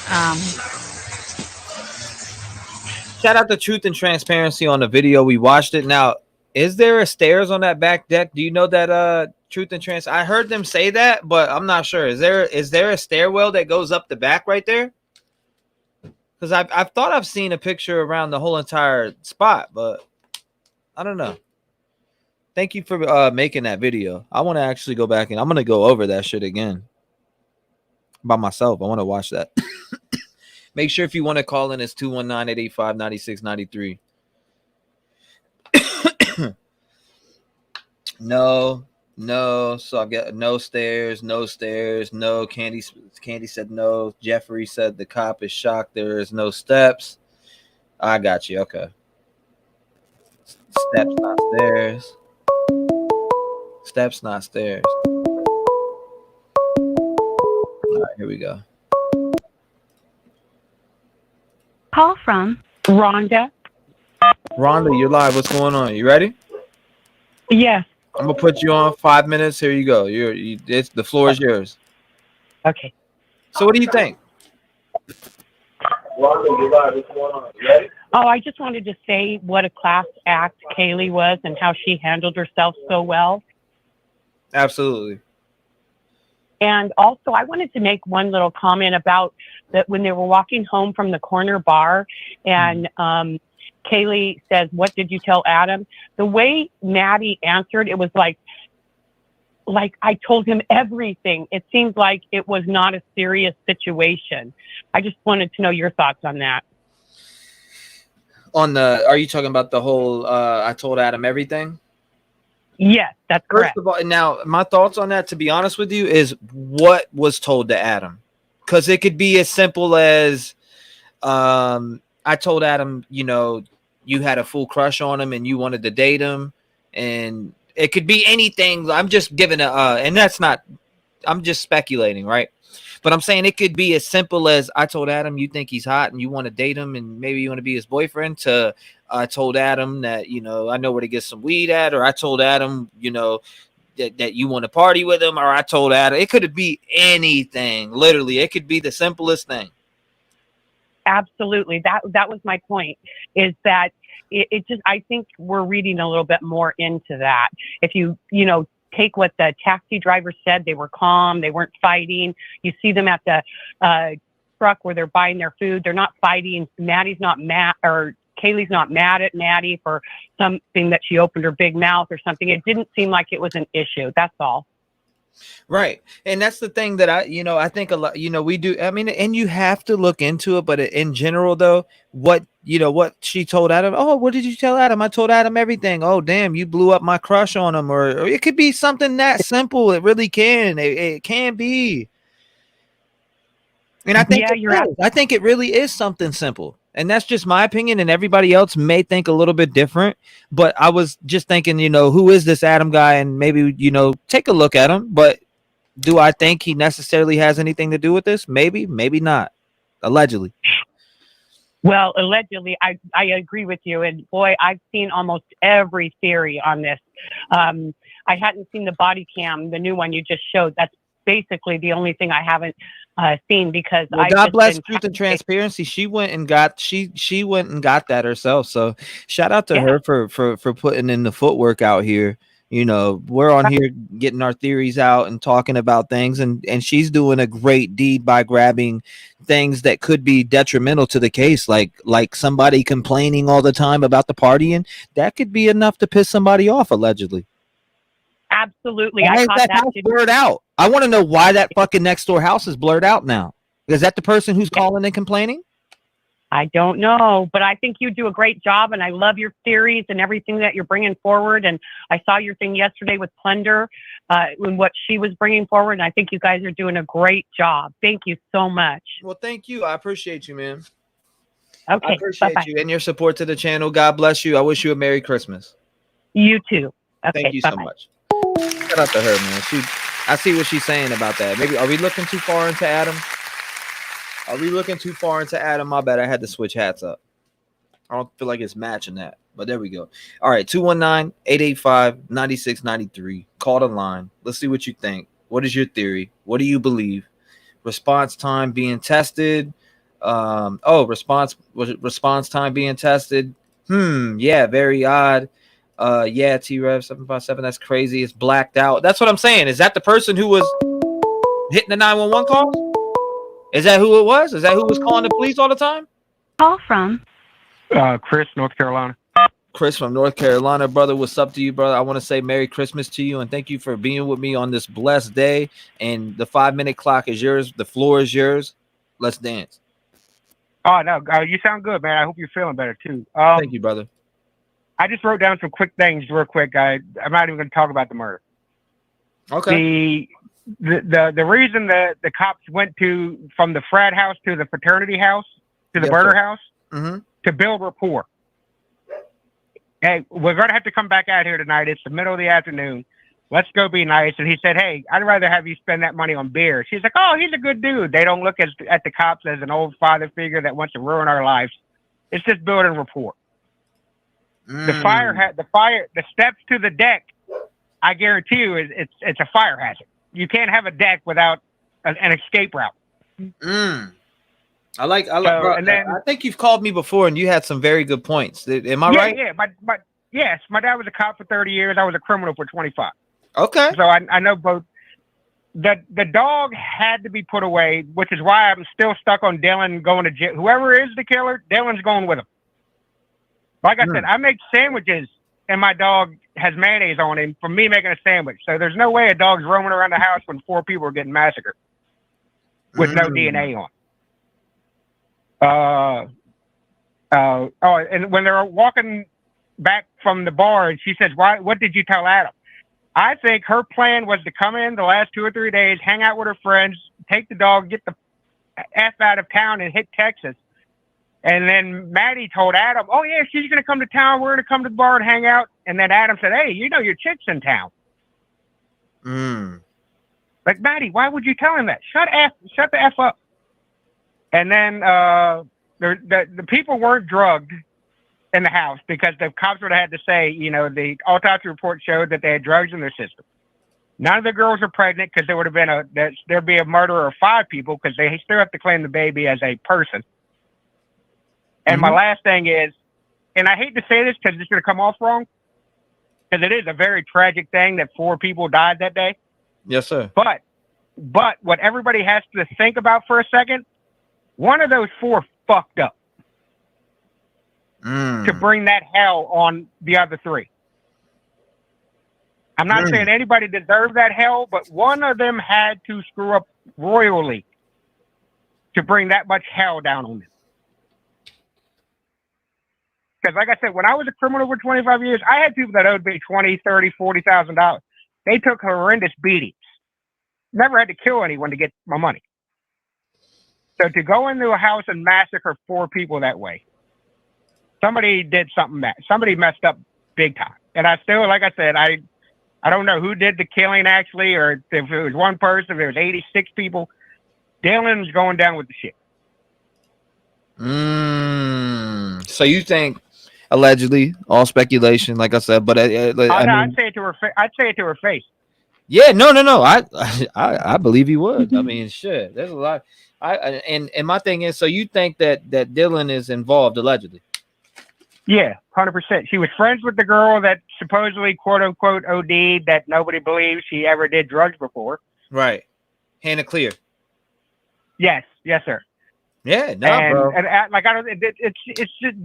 Shout out to Truth and Transparency on the video. We watched it. Now, is there a stairs on that back deck? Do you know that Truth and Trans? I heard them say that, but I'm not sure. Is there a stairwell that goes up the back right there? Because I've thought I've seen a picture around the whole entire spot, but I don't know. Thank you for making that video. I want to actually go back and I'm gonna go over that shit again by myself. I want to watch that. Make sure if you want to call in, it's 219-885-9693. No. So I got no stairs. No. Candy said no. Jeffrey said the cop is shocked. There is no steps. I got you. Okay. Steps, not stairs. Steps, not stairs. All right, here we go.
Call from
Rhonda.
Rhonda, you're live. What's going on? You ready?
Yes.
I'm gonna put you on 5 minutes. Here you go. It's the floor is yours.
Okay.
So what do you think? Rhonda, you're live. What's going on? You ready?
Oh, I just wanted to say what a class act Kaylee was and how she handled herself so well.
Absolutely.
And also, I wanted to make one little comment about that when they were walking home from the corner bar and Kaylee says, "What did you tell Adam?" The way Maddie answered, it was like I told him everything. It seemed like it was not a serious situation. I just wanted to know your thoughts on that.
Are you talking about the whole I told Adam everything?
Yes, that's correct.
First of all, now my thoughts on that, to be honest with you, is what was told to Adam, because it could be as simple as, I told Adam, you had a full crush on him and you wanted to date him, and it could be anything. I'm just giving and that's not. I'm just speculating, right? But I'm saying it could be as simple as, I told Adam you think he's hot and you want to date him and maybe you want to be his boyfriend, to I told Adam that, I know where to get some weed at, or I told Adam, that you want to party with him, or I told Adam. It could be anything. Literally, it could be the simplest thing.
Absolutely. That was my point, is that it just, I think we're reading a little bit more into that. If you take what the taxi driver said, they were calm, they weren't fighting. You see them at the truck where they're buying their food, they're not fighting. Maddie's not mad, or Kaylee's not mad at Maddie for something that she opened her big mouth or something. It didn't seem like it was an issue. That's all.
Right. And that's the thing that I think a lot, we do. I mean, and you have to look into it, but in general though, what she told Adam, oh, what did you tell Adam? I told Adam everything. Oh, damn, you blew up my crush on him. Or it could be something that simple. It really can. It can be. And I think, I think it really is something simple. And that's just my opinion, and everybody else may think a little bit different. But I was just thinking, who is this Adam guy? And maybe, take a look at him. But do I think he necessarily has anything to do with this? Maybe, maybe not. Allegedly.
Well, allegedly, I agree with you. And boy, I've seen almost every theory on this. I hadn't seen the body cam, the new one you just showed. That's basically the only thing I haven't seen, because
God bless Truth and Transparency. She went and got she went and got that herself. So shout out to her for putting in the footwork out here. We're on here getting our theories out and talking about things, and she's doing a great deed by grabbing things that could be detrimental to the case, like somebody complaining all the time about the partying. That could be enough to piss somebody off, allegedly.
Absolutely.
Why
I
is
caught
that
that
house blurred out? I want to know why that fucking next door house is blurred out now. Is that the person who's calling and complaining?
I don't know, but I think you do a great job, and I love your theories and everything that you're bringing forward. And I saw your thing yesterday with Plunder, and what she was bringing forward, and I think you guys are doing a great job. Thank you so much.
Well, thank you. I appreciate you, man.
Okay,
I appreciate
bye-bye.
you and your support to the channel. God bless you. I wish you a Merry Christmas.
You too. Okay,
thank you so much. Shout out to her, man. I see what she's saying about that. Maybe, are we looking too far into Adam? Are we looking too far into Adam? My bad. I had to switch hats up. I don't feel like it's matching that, but there we go. All right. 219-885-9693. Call the line. Let's see what you think. What is your theory? What do you believe? Response time being tested. Response time being tested. Yeah, very odd. Yeah, T-REV 757. That's crazy. It's blacked out. That's what I'm saying. Is that the person who was hitting the 911 call? Is that who it was? Is that who was calling the police all the time?
Call from
Chris, North Carolina.
Chris from North Carolina, brother. What's up to you, brother? I want to say Merry Christmas to you, and thank you for being with me on this blessed day. And the 5-minute clock is yours. The floor is yours. Let's dance.
Oh, no. You sound good, man. I hope you're feeling better, too.
Thank you, brother.
I just wrote down some quick things real quick. I'm not even going to talk about the murder.
Okay.
The reason the cops went from the frat house to the fraternity house to the burner house to build rapport. Hey, we're going to have to come back out here tonight. It's the middle of the afternoon. Let's go be nice. And he said, hey, I'd rather have you spend that money on beer. She's like, oh, he's a good dude. They don't look at the cops as an old father figure that wants to ruin our lives. It's just building rapport. The steps to the deck, I guarantee you, it's a fire hazard. You can't have a deck without an escape route.
I think you've called me before, and you had some very good points. Am I right?
Yeah. Yes, my dad was a cop for 30 years. I was a criminal for 25.
Okay.
So I know both. The dog had to be put away, which is why I'm still stuck on Dylan going to jail. Whoever is the killer, Dylan's going with him. Like I said, I make sandwiches, and my dog has mayonnaise on him from me making a sandwich. So there's no way a dog's roaming around the house when 4 people are getting massacred with no DNA on. And when they're walking back from the bar, and she says, what did you tell Adam? I think her plan was to come in the last 2 or 3 days, hang out with her friends, take the dog, get the F out of town and hit Texas. And then Maddie told Adam, oh, yeah, she's going to come to town. We're going to come to the bar and hang out. And then Adam said, hey, you know your chick's in town. Like, Maddie, why would you tell him that? Shut the F up. And then the people weren't drugged in the house because the cops would have had to say, you know, the autopsy report showed that they had drugs in their system. None of the girls are pregnant because there would have been there'd be a murder of 5 people because they still have to claim the baby as a person. And my last thing is, and I hate to say this because it's going to come off wrong, because it is a very tragic thing that 4 people died that day.
Yes, sir.
But what everybody has to think about for a second, one of those 4 fucked up to bring that hell on the other 3. I'm not saying anybody deserved that hell, but one of them had to screw up royally to bring that much hell down on them. Because like I said, when I was a criminal for 25 years, I had people that owed me $20,000, $30,000, $40,000. They took horrendous beatings. Never had to kill anyone to get my money. So to go into a house and massacre 4 people that way, somebody did something bad. Somebody messed up big time. And I still, like I said, I don't know who did the killing actually, or if it was one person, if it was 86 people. Dylan's going down with the shit.
So you think, allegedly, all speculation, like I said, but
I'd say it to her. I'd say it to her face.
Yeah, no. I believe he would. I mean, shit. There's a lot. And my thing is, so you think that Dylan is involved allegedly?
Yeah, 100%. She was friends with the girl that supposedly, quote unquote, OD'd, that nobody believes she ever did drugs before.
Right. Hannah Clear.
Yes, sir.
Yeah, bro.
And like I don't. It's just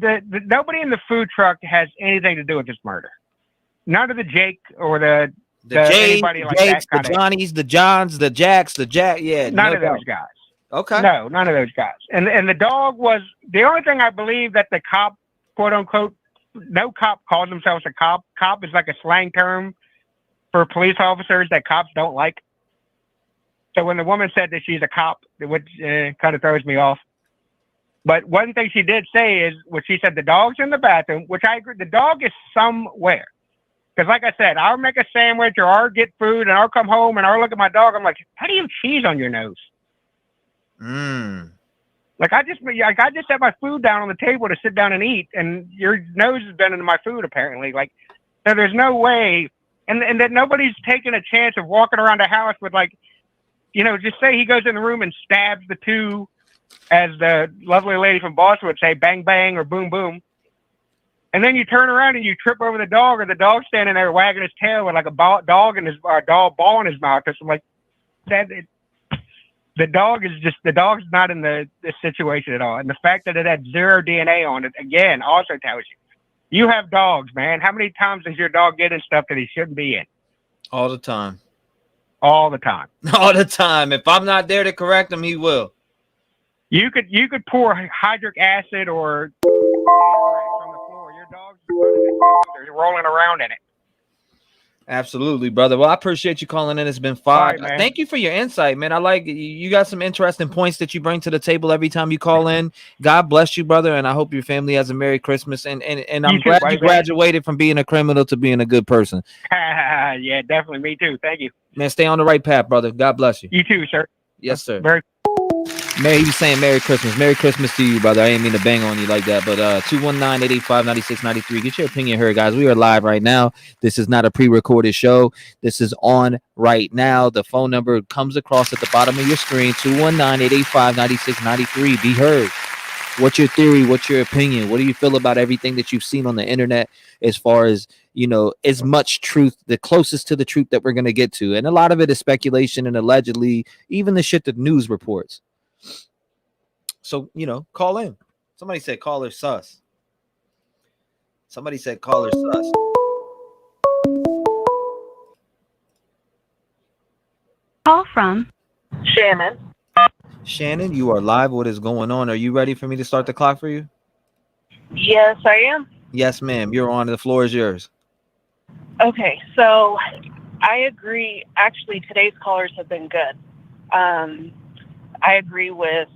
nobody in the food truck has anything to do with this murder. None of the Jake or the anybody like
Jakes,
that.
The Johnnies, the Johns, the Jacks, the Jack. Yeah,
none of those guys.
Okay.
No, none of those guys. And the dog was the only thing I believe that the cop, quote unquote, no cop calls themselves a cop. Cop is like a slang term for police officers that cops don't like. So when the woman said that she's a cop, which kind of throws me off. But one thing she did say is, when she said the dog's in the bathroom, which I agree, the dog is somewhere. Because like I said, I'll make a sandwich or I'll get food and I'll come home and I'll look at my dog. I'm like, how do you have cheese on your nose? Like I just set my food down on the table to sit down and eat, and your nose has been into my food apparently. Like, so there's no way, and that nobody's taking a chance of walking around the house with, like, you know, just say he goes in the room and stabs the 2, as the lovely lady from Boston would say, bang, bang, or boom, boom. And then you turn around and you trip over the dog, or the dog's standing there wagging his tail with like a dog in his dog ball in his mouth. I'm like, the dog's not in this situation at all. And the fact that it had 0 DNA on it, again, also tells you have dogs, man. How many times does your dog get in stuff that he shouldn't be in?
All the time.
All the time.
All the time. If I'm not there to correct him, he will.
You could pour hydric acid or from the floor. Your dog's they're rolling around in it.
Absolutely, brother. Well, I appreciate you calling in. It's been fun.
Right,
thank you for your insight, man. I like you got some interesting points that you bring to the table every time you call in. God bless you, brother, and I hope your family has a Merry Christmas. And I'm glad you graduated from being a criminal to being a good person.
Yeah, definitely. Me too. Thank you.
Man, stay on the right path, brother. God bless you.
You too, sir.
Yes, sir.
Merry
he was saying Merry Christmas. Merry Christmas to you, brother. I didn't mean to bang on you like that, but 219-885-9693. Get your opinion heard, guys. We are live right now. This is not a pre-recorded show. This is on right now. The phone number comes across at the bottom of your screen, 219-885-9693. Be heard. What's your theory? What's your opinion? What do you feel about everything that you've seen on the internet as far as, you know, as much truth, the closest to the truth that we're going to get to? And a lot of it is speculation and allegedly even the shit that news reports. So, you know, call in. Somebody said caller sus. Somebody said caller sus.
Call from
Shannon.
Shannon, you are live. What is going on? Are you ready for me to start the clock for you?
Yes, I am.
Yes, ma'am. You're on. The floor is yours.
Okay, so
I agree. Actually, today's callers have been good. I agree with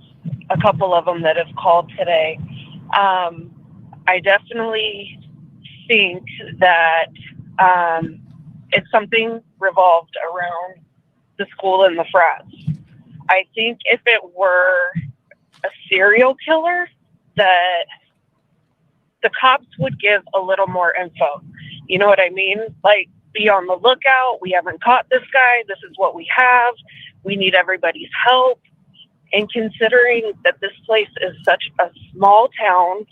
a couple of them that have called today. I definitely think that it's something revolved around the school and the frats. I think if it were a serial killer, that the cops would give a little more info. You know what I mean? Like, be on the lookout. We haven't caught this guy. This is what we have. We need everybody's help. And considering that this place is such a small town,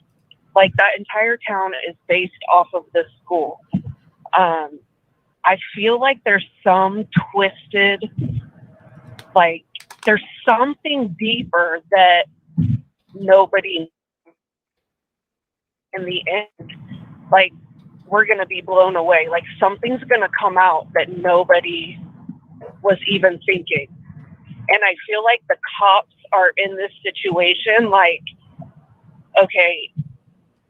like that entire town is based off of this school. I feel like there's some twisted, like there's something deeper that nobody, in the end, like we're going to be blown away. Like something's going to come out that nobody was even thinking. And I feel like the cops are in this situation like, okay,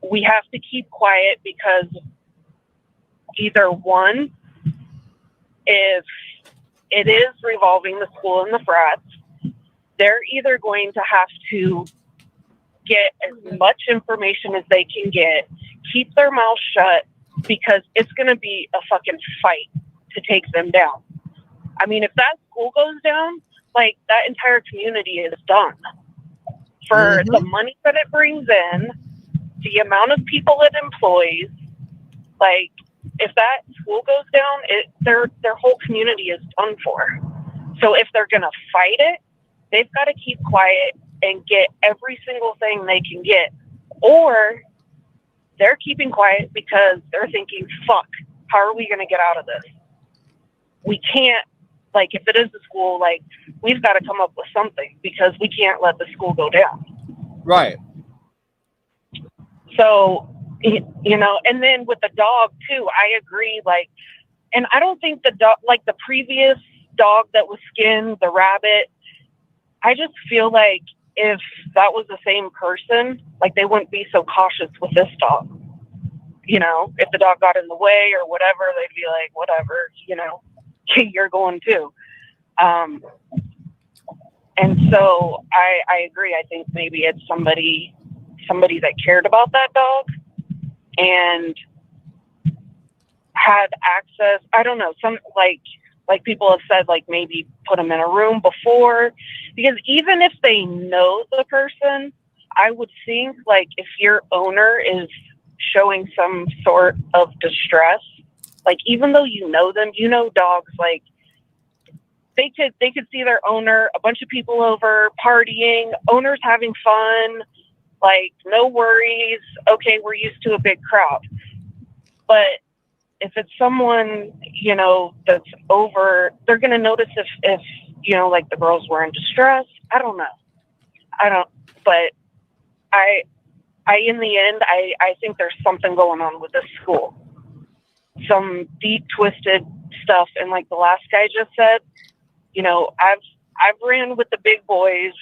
we have to keep quiet because either one, if it is revolving the school and the frats, they're either going to have to get as much information as they can get, keep their mouth shut, because it's going to be a fucking fight to take them down. I mean, if that school goes down, like that entire community is done. For the money that it brings in, the amount of people it employs, like if that school goes down, their whole community is done for. So if they're gonna fight it, they've got to keep quiet and get every single thing they can get, or they're keeping quiet because they're thinking, "Fuck, how are we gonna get out of this? We can't." Like, if it is the school, like, we've got to come up with something because we can't let the school go down.
Right.
So, you know, and then with the dog, too, I agree. Like, and I don't think the dog, like the previous dog that was skinned, the rabbit, I just feel like if that was the same person, like, they wouldn't be so cautious with this dog. You know, if the dog got in the way or whatever, they'd be like, whatever, you know. You're going too. And so I agree. I think maybe it's somebody that cared about that dog and had access. I don't know, some like people have said, like maybe put them in a room before, because even if they know the person, I would think like if your owner is showing some sort of distress, like, even though you know them, you know dogs, like, they could see their owner, a bunch of people over, partying, owners having fun, like, no worries. Okay, we're used to a big crowd. But if it's someone, you know, that's over, they're going to notice if, you know, like, the girls were in distress. I don't know. But I in the end, I think there's something going on with this school. Some deep twisted stuff. And like the last guy just said, you know, I've ran with the big boys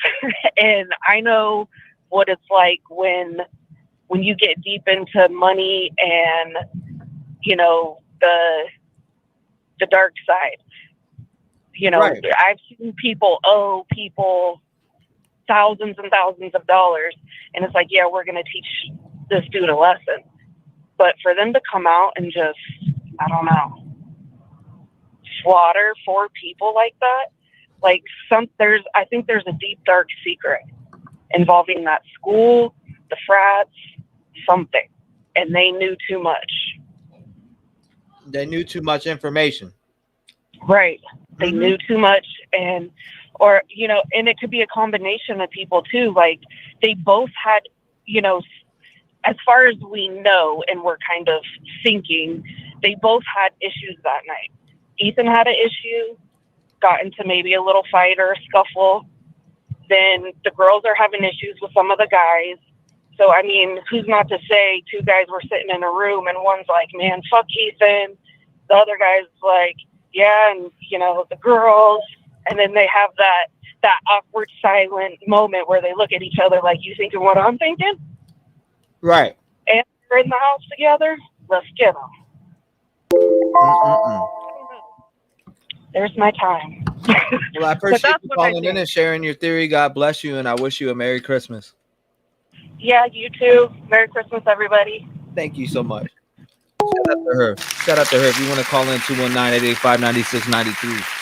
and I know what it's like when you get deep into money and, you know, the dark side. You know, right. I've seen people owe people thousands and thousands of dollars, and it's like, yeah, we're going to teach this dude a lesson. But for them to come out and just, I don't know, slaughter 4 people like that, like I think there's a deep, dark secret involving that school, the frats, something, and they knew too much.
They knew too much information.
Right. They knew too much, or, you know, and it could be a combination of people too. Like, they both had, you know, as far as we know, and we're kind of thinking, they both had issues that night. Ethan had an issue, got into maybe a little fight or a scuffle. Then the girls are having issues with some of the guys. So, I mean, who's not to say 2 guys were sitting in a room and one's like, man, fuck Ethan. The other guy's like, yeah, and, you know, the girls. And then they have that awkward, silent moment where they look at each other like, you thinking what I'm thinking?
Right.
And they're in the house together. Let's get them.
there's my time.
Well, I appreciate you calling in and sharing your theory. God bless you, and I wish you a Merry Christmas.
Yeah, you too. Merry Christmas, everybody.
Thank you so much. Shout out to her. Shout out to her. If you want to call in, 219-885-9693.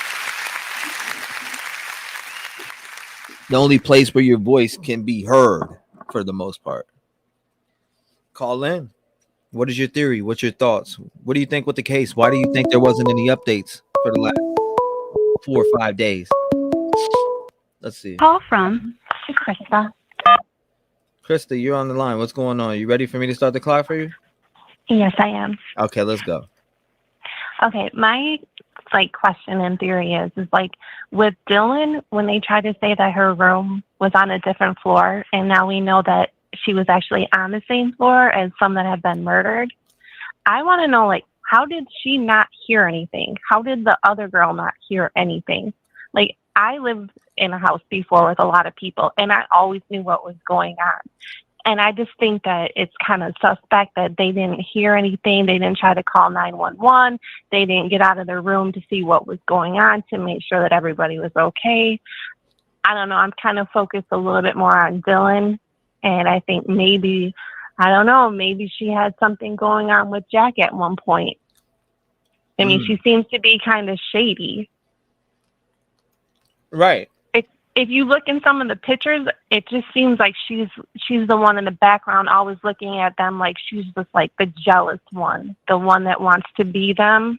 The only place where your voice can be heard for the most part. Call in. What is your theory? What's your thoughts? What do you think with the case? Why do you think there wasn't any updates for the last 4 or 5 days? Let's see.
Call from Krista.
Krista, you're on the line. What's going on? You ready for me to start the clock for you?
Yes, I am.
Okay, let's go.
Okay, my question and theory is with Dylan, when they tried to say that her room was on a different floor, and now we know that she was actually on the same floor as some that have been murdered. I want to know, how did she not hear anything? How did the other girl not hear anything? I lived in a house before with a lot of people, and I always knew what was going on. And I just think that it's kind of suspect that they didn't hear anything. They didn't try to call 911. They didn't get out of their room to see what was going on to make sure that everybody was okay. I don't know. I'm kind of focused a little bit more on Dylan. And I think maybe she had something going on with Jack at one point. I mean, she seems to be kind of shady.
Right.
If you look in some of the pictures, it just seems like she's the one in the background always looking at them like she's just the jealous one, the one that wants to be them.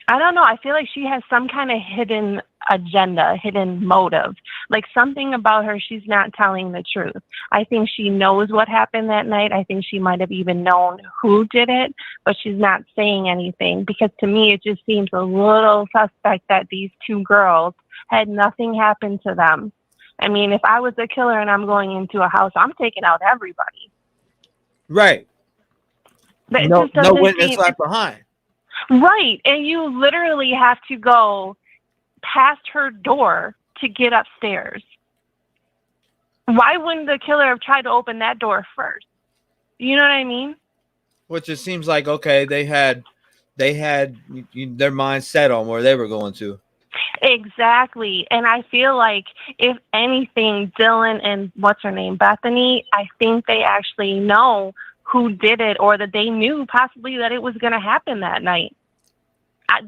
I don't know. I feel like she has some kind of hidden agenda, hidden motive. Something about her, she's not telling the truth. I think she knows what happened that night. I think she might have even known who did it, but she's not saying anything because to me, it just seems a little suspect that these two girls had nothing happen to them. I mean, if I was a killer and I'm going into a house, I'm taking out everybody.
Right.
But
no witness left behind.
Right. And you literally have to go past her door to get upstairs. Why wouldn't the killer have tried to open that door first? You know what I mean?
Which it seems like, okay, they had their mind set on where they were going to.
Exactly. And I feel like if anything, Dylan and what's her name, Bethany, I think they actually know who did it or that they knew possibly that it was going to happen that night. I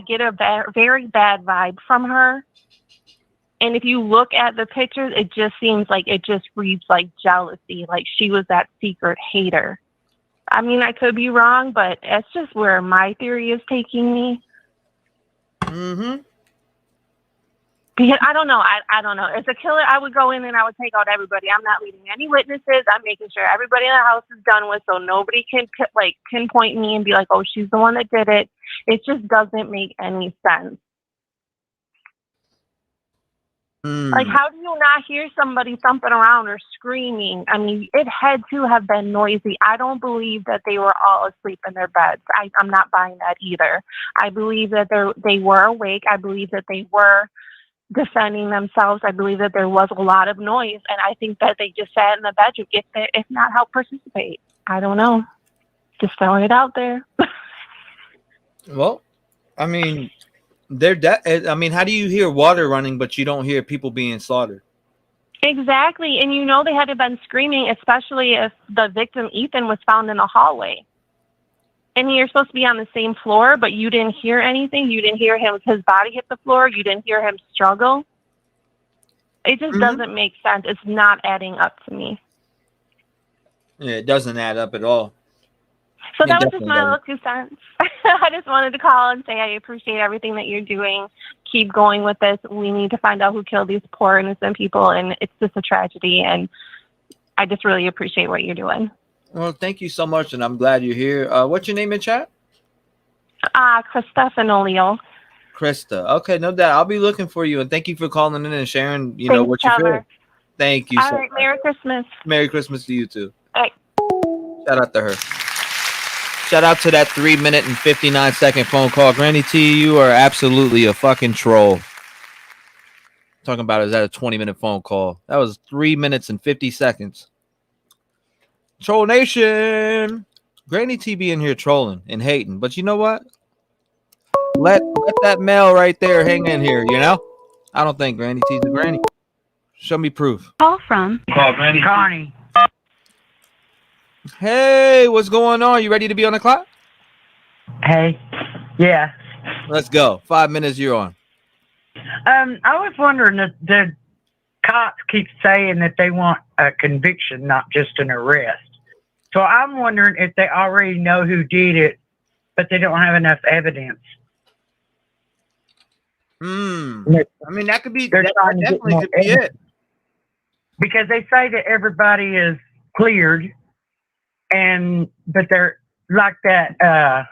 get a very bad vibe from her. And if you look at the pictures, it just seems like it just reads like jealousy, like she was that secret hater. I mean, I could be wrong, but that's just where my theory is taking me.
Mm-hmm.
Because I don't know. I don't know. As a killer, I would go in and I would take out everybody. I'm not leaving any witnesses. I'm making sure everybody in the house is done with, so nobody can pinpoint me and be like, "Oh, she's the one that did it." It just doesn't make any sense. How do you not hear somebody thumping around or screaming? I mean, it had to have been noisy. I don't believe that they were all asleep in their beds. I'm not buying that either. I believe that they were awake. I believe that they were defending themselves. I believe that there was a lot of noise, and I think that they just sat in the bedroom, if not help participate. I don't know. Just throwing it out there.
Well, I mean, how do you hear water running, but you don't hear people being slaughtered?
Exactly, and they had to have been screaming, especially if the victim, Ethan, was found in the hallway. And you're supposed to be on the same floor, but you didn't hear anything. You didn't hear his body hit the floor. You didn't hear him struggle. It just doesn't make sense. It's not adding up to me.
Yeah, it doesn't add up at all.
So that was just my little 2 cents. I just wanted to call and say I appreciate everything that you're doing. Keep going with this. We need to find out who killed these poor innocent people, and it's just a tragedy. And I just really appreciate what you're doing.
Well, thank you so much, and I'm glad you're here. What's your name in chat?
Krista Fenolio.
Krista. Okay, no doubt. I'll be looking for you, and thank you for calling in and sharing,
Thanks,
what you feel. Thank you.
All right, Merry Christmas.
Merry Christmas to you, too.
All right.
Shout out to her. Shout out to that 3 minute and 59 second phone call. Granny T, you are absolutely a fucking troll. Talking about is that a 20-minute phone call? That was 3 minutes and 50 seconds. Troll Nation. Granny T be in here trolling and hating. But you know what? Let that male right there hang in here, you know? I don't think Granny T's a granny. Show me proof.
Call from
Connie.
Hey, what's going on? You ready to be on the clock?
Hey, yeah.
Let's go. 5 minutes, you're on.
I was wondering if the cops keep saying that they want a conviction, not just an arrest. So I'm wondering if they already know who did it, but they don't have enough evidence.
I mean, that could be. That definitely could be it.
Because they say that everybody is cleared, but they're like that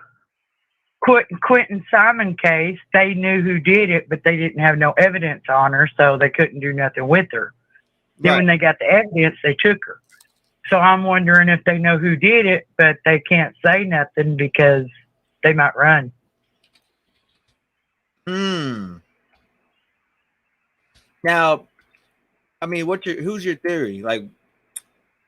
Quentin Simon case. They knew who did it, but they didn't have no evidence on her, so they couldn't do nothing with her. Then when they got the evidence, they took her. So I'm wondering if they know who did it, but they can't say nothing because they might run.
Now, I mean, who's your theory? Like,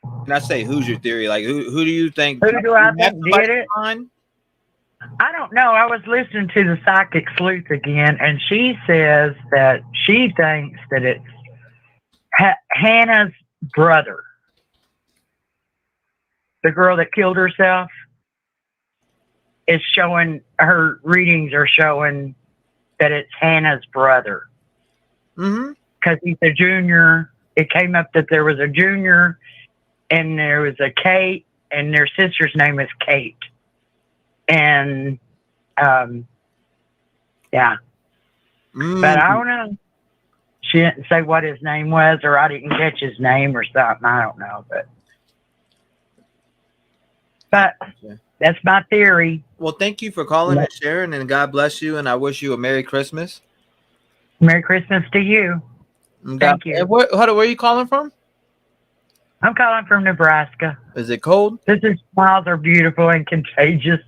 when I say who's your theory, like who do you think?
Who do I think did it? I don't know. I was listening to the Psychic Sleuth again, and she says that she thinks that it's Hannah's brother. The girl that killed herself is showing, her readings are showing that it's Hannah's brother. Because he's a junior. It came up that there was a junior and there was a Kate, and their sister's name is Kate. And, yeah. But I don't know. She didn't say what his name was, or I didn't catch his name or something. I don't know. But that's my theory.
Well, thank you for calling and sharing, and God bless you, and I wish you a Merry Christmas.
Merry Christmas to you. Thank you.
Where are you calling from?
I'm calling from Nebraska.
Is it cold?
This is smiles are beautiful and contagious.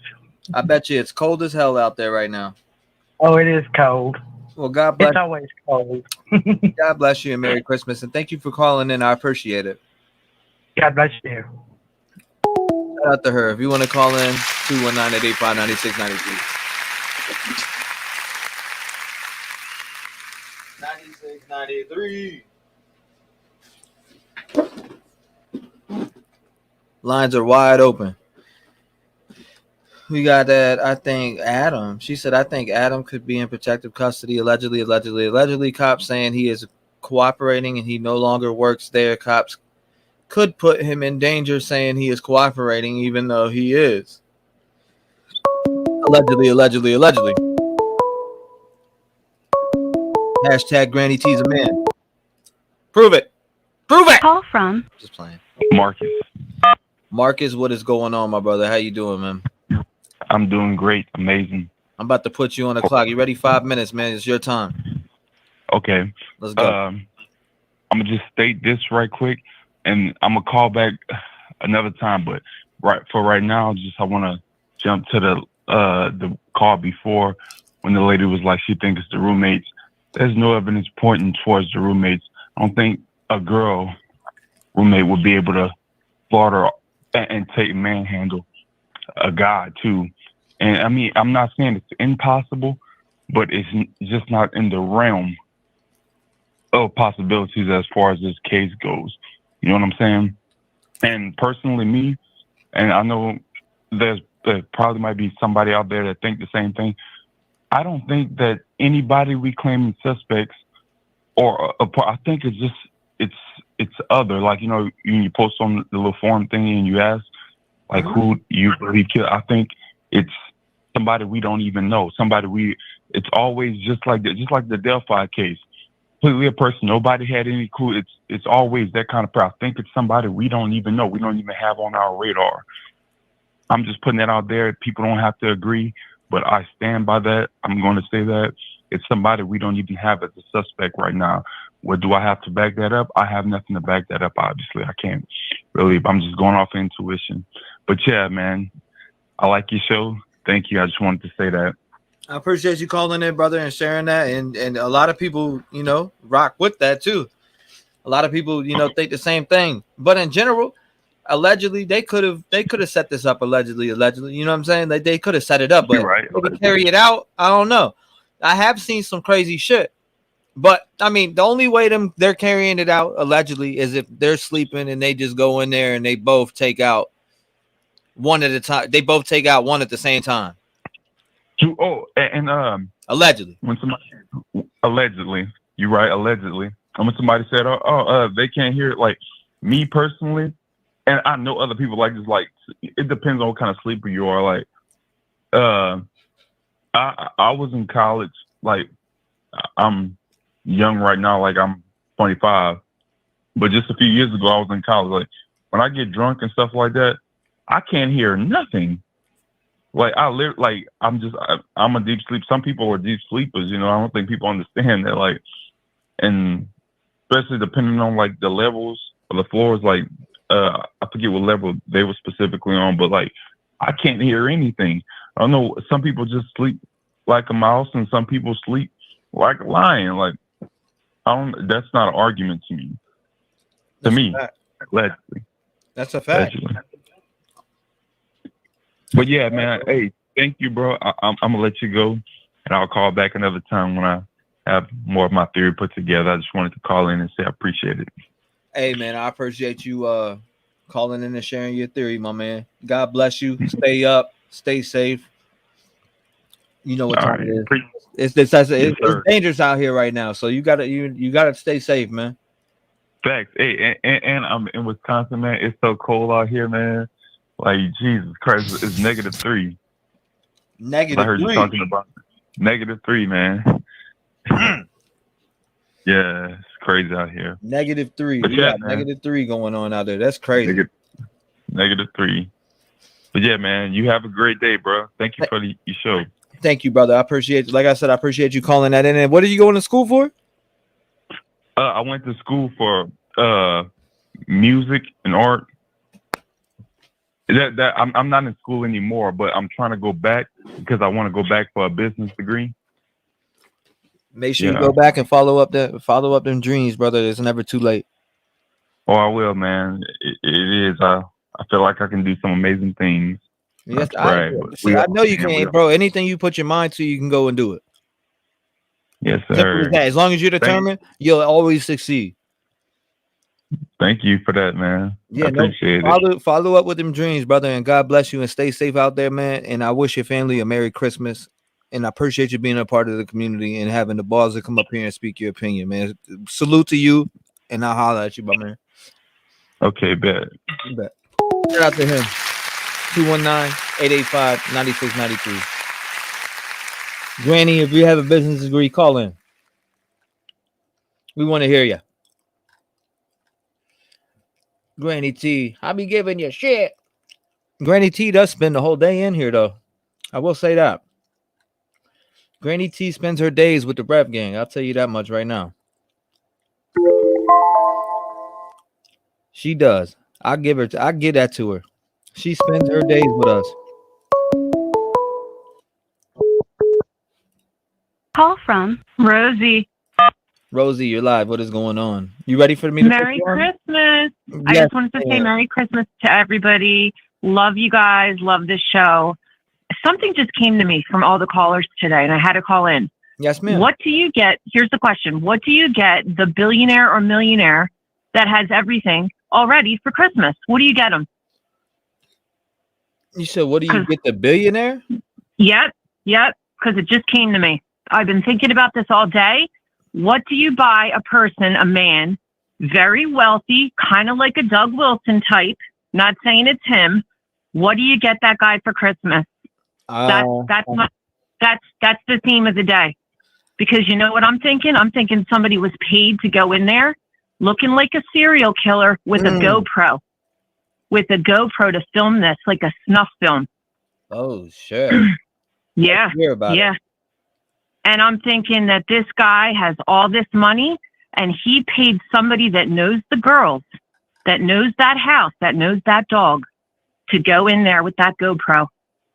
I bet you it's cold as hell out there right now.
Oh, it is cold.
Well, God bless.
It's always cold.
God bless you and Merry Christmas, and thank you for calling in. I appreciate it.
God bless you.
Shout out to her. If you want to call in, 219-885-9693. 9693. Lines are wide open. We got that. I think Adam. She said, I think Adam could be in protective custody. Allegedly. Cops saying he is cooperating and he no longer works there. Cops could put him in danger, saying he is cooperating, even though he is. Allegedly. Hashtag Granny T's a man. Prove it.
Call from
Just playing.
Marcus,
what is going on, my brother? How you doing, man?
I'm doing great. Amazing.
I'm about to put you on the clock. You ready? 5 minutes, man. It's your time.
Okay.
Let's go.
I'm going to just state this right quick, and I'm going to call back another time. But right now, I want to jump to the call before when the lady was like, she thinks it's the roommates. There's no evidence pointing towards the roommates. I don't think a girl roommate would be able to slaughter and manhandle a guy too. And I mean, I'm not saying it's impossible, but it's just not in the realm of possibilities as far as this case goes. You know what I'm saying? And personally, me, and I know there probably might be somebody out there that think the same thing. I don't think that anybody we claim suspects I think it's just, it's other, like, you know, you post on the little forum thing and you ask, like, who you believe killed. I think it's somebody we don't even know. It's always just like the Delphi case. Completely a person, nobody had any clue. It's always that kind of person. I think it's somebody we don't even know. We don't even have on our radar. I'm just putting that out there. People don't have to agree, but I stand by that. I'm going to say that it's somebody we don't even have as a suspect right now. What do I have to back that up? I have nothing to back that up, obviously. I can't really. I'm just going off intuition. But yeah, man, I like your show. Thank you. I just wanted to say that.
I appreciate you calling in, brother, and sharing that. And a lot of people, you know, rock with that too. A lot of people, you know, think the same thing. But in general, allegedly they could have set this up allegedly, you know what I'm saying? Like they could have set it up, but maybe carry it out. I don't know. I have seen some crazy shit, but I mean, the only way they're carrying it out allegedly is if they're sleeping and they just go in there and they both take out one at a time. They both take out one at the same time.
Allegedly, when somebody you're right, allegedly, and when somebody said, they can't hear it, like me personally, and I know other people like this. Like it depends on what kind of sleeper you are. Like, I was in college. Like, I'm young right now. Like I'm 25, but just a few years ago, I was in college. Like when I get drunk and stuff like that, I can't hear nothing. Like I'm a deep sleep. Some people are deep sleepers, you know. I don't think people understand that. Like, and especially depending on like the levels of the floors. Like, I forget what level they were specifically on, but like I can't hear anything. I don't know. Some people just sleep like a mouse, and some people sleep like a lion. Like that's not an argument to me. Allegedly.
That's a fact.
Allegedly. But yeah, man. Hey, thank you, bro. I'm gonna let you go, and I'll call back another time when I have more of my theory put together. I just wanted to call in and say I appreciate it.
Hey, man, I appreciate you calling in and sharing your theory, my man. God bless you. Stay up. Stay safe. You know what time it is. It's dangerous out here right now, so you gotta stay safe, man.
Facts. Hey, and I'm in Wisconsin, man. It's so cold out here, man. Like Jesus Christ, it's -3.
-3.
I heard you talking about -3, man. Yeah, it's crazy out here.
-3.
But
We
yeah,
got
man.
-3 going on out there. That's crazy.
-3. But yeah, man, you have a great day, bro. Thank you for your show.
Thank you, brother. I appreciate you. Like I said, I appreciate you calling that in. And what are you going to school for?
I went to school for music and art. That I'm not in school anymore, but I'm trying to go back because I want to go back for a business degree.
Make sure you go back and follow up them dreams, brother. It's never too late.
Oh, I will, man. It is. I feel like I can do some amazing things.
Yes, I know you can, bro. Anything you put your mind to, you can go and do it.
Yes,
Simple
sir.
as that. As long as you're determined, you'll always succeed.
Thank you for that, man.
Yeah,
I appreciate it.
Follow up with them dreams, brother, and God bless you and stay safe out there, man. And I wish your family a Merry Christmas. And I appreciate you being a part of the community and having the balls to come up here and speak your opinion, man. Salute to you, and I'll holler at you, my man.
Okay, bet.
Bet. Shout out to him. 219-885-9693. Granny, if you have a business degree, call in. We want to hear you. Granny T, I be giving you shit. Granny T does spend the whole day in here, though. I will say that. Granny T spends her days with the rap gang. I'll tell you that much right now. She does. I give that to her. She spends her days with us.
Call from Rosie.
Rosie, you're live. What is going on? You ready for me to
Merry Christmas.
Yes,
I just wanted to say Merry Christmas to everybody. Love you guys. Love this show. Something just came to me from all the callers today, and I had to call in.
Yes, ma'am.
What do you get? Here's the question. What do you get the billionaire or millionaire that has everything already for Christmas? What do you get them?
You said, what do you get the billionaire?
Yep. Because it just came to me. I've been thinking about this all day. What do you buy a person, a man, very wealthy, kind of like a Doug Wilson type? Not saying it's him. What do you get that guy for Christmas? That's the theme of the day. Because you know what I'm thinking? I'm thinking somebody was paid to go in there looking like a serial killer with a GoPro. With a GoPro to film this, like a snuff film.
Oh, sure.
Yeah.
Let's hear about it.
And I'm thinking that this guy has all this money and he paid somebody that knows the girls, that knows that house, that knows that dog to go in there with that GoPro.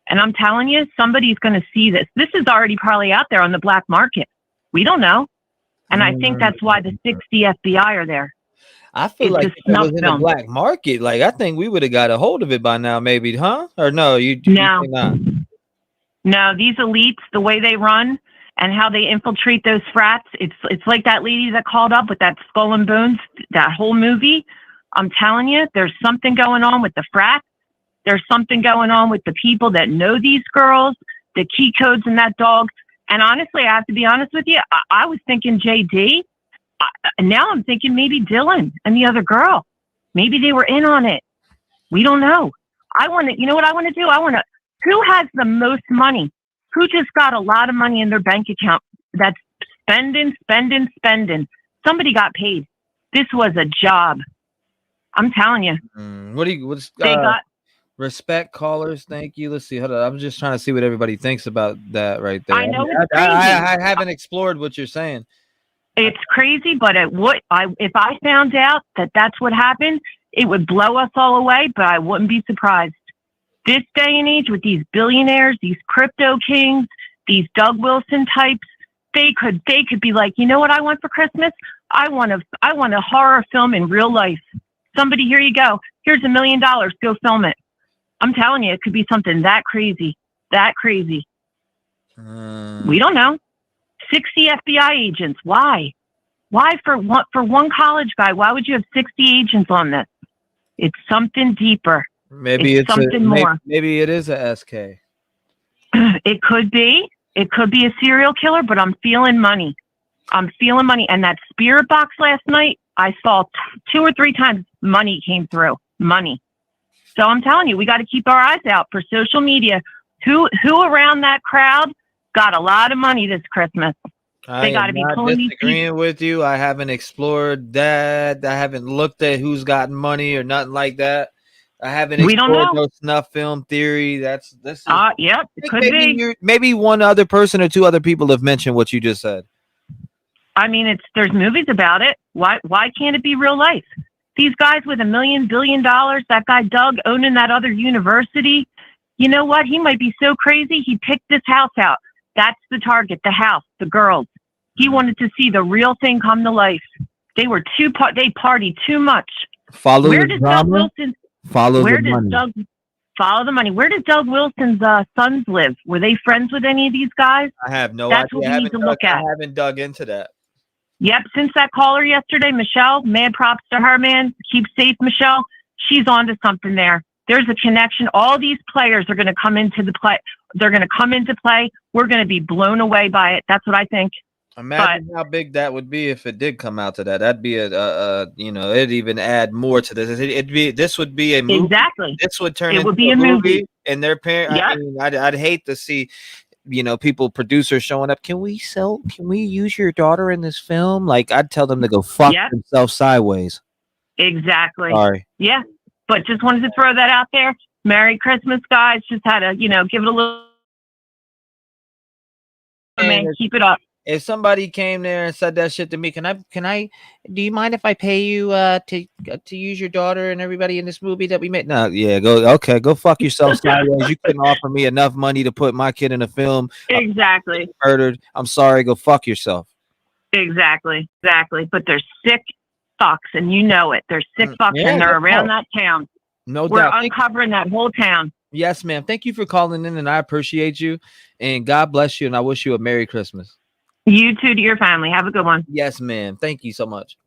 And I'm telling you, somebody's going to see this. This is already probably out there on the black market. We don't know. And I think that's why the 60 FBI are there.
I feel
It's
like
a
if it
snuff
was in the
film.
black market, like I think we would have got a hold of it by now, maybe, huh? Or no, you
No.
think not?
No, these elites, the way they run and how they infiltrate those frats, it's like that lady that called up with that Skull and Bones, that whole movie. I'm telling you, there's something going on with the frats. There's something going on with the people that know these girls, the key codes in that dog. And honestly, I have to be honest with you, I was thinking JD. Now I'm thinking maybe Dylan and the other girl. Maybe they were in on it. We don't know. You know what I want to do? Who has the most money? Who just got a lot of money in their bank account that's spending? Somebody got paid. This was a job. I'm telling you.
What's
They got
respect callers? Thank you. Let's see. Hold on. I'm just trying to see what everybody thinks about that right there.
I know it's
I
crazy.
haven't explored what you're saying.
It's crazy, but if I found out that that's what happened, it would blow us all away, but I wouldn't be surprised. This day and age with these billionaires, these crypto kings, these Doug Wilson types, they could be like, you know what I want for Christmas? I want a horror film in real life. Somebody, here you go. Here's $1 million. Go film it. I'm telling you, it could be something that crazy. We don't know. 60 FBI agents. Why? Why for one college guy? Why would you have 60 agents on this? It's something deeper.
Maybe it's
something more.
Maybe it is a SK.
It could be. It could be a serial killer, but I'm feeling money. And that spirit box last night, I saw 2 or 3 times money came through. Money. So I'm telling you, we got to keep our eyes out for social media. Who around that crowd got a lot of money this Christmas? They got to be pulling these people.
Disagreeing with you. I haven't explored that. I haven't looked at who's gotten money or nothing like that. I haven't explored no snuff film theory. Yep,
it could be.
Maybe one other person or 2 other people have mentioned what you just said.
I mean, there's movies about it. Why can't it be real life? These guys with $1 billion, that guy Doug owning that other university. You know what? He might be so crazy. He picked this house out. That's the target, the house, the girls. He wanted to see the real thing come to life. They partied too much.
Follow
Where
the
does
drama.
Doug Wilson?
Follow
Where
the
does
money.
Follow the money? Where does Doug Wilson's sons live? Were they friends with any of these guys?
I have no
That's
idea.
what we need to look at.
I haven't dug into that.
Yep. Since that caller yesterday, Michelle, mad props to her, man. Keep safe, Michelle. She's onto something there. There's a connection. All these players are going to come into the play. They're going to come into play. We're going to be blown away by it. That's what I think.
Imagine how big that would be if it did come out to that. That'd be it'd even add more to this. This would be a movie.
Exactly.
This would turn
into
a movie. And their parents.
Yep.
I mean, I'd hate to see, people, producers showing up. Can we use your daughter in this film? Like, I'd tell them to go fuck themselves sideways.
Exactly.
Sorry.
Yeah. But just wanted to throw that out there. Merry Christmas, guys. Just had to, give it a little. Man, keep it up.
If somebody came there and said that shit to me, can I? Do you mind if I pay you to use your daughter and everybody in this movie that we made? No, yeah, go fuck yourself sideways. You couldn't offer me enough money to put my kid in a film.
Exactly.
Murdered. I'm sorry. Go fuck yourself.
Exactly. But they're sick fucks, and you know it. They're sick fucks, and they're around that town.
No
We're
doubt.
uncovering that whole town.
Yes, ma'am. Thank you for calling in, and I appreciate you. And God bless you, and I wish you a Merry Christmas.
You too, to your family. Have a good one.
Yes, ma'am. Thank you so much.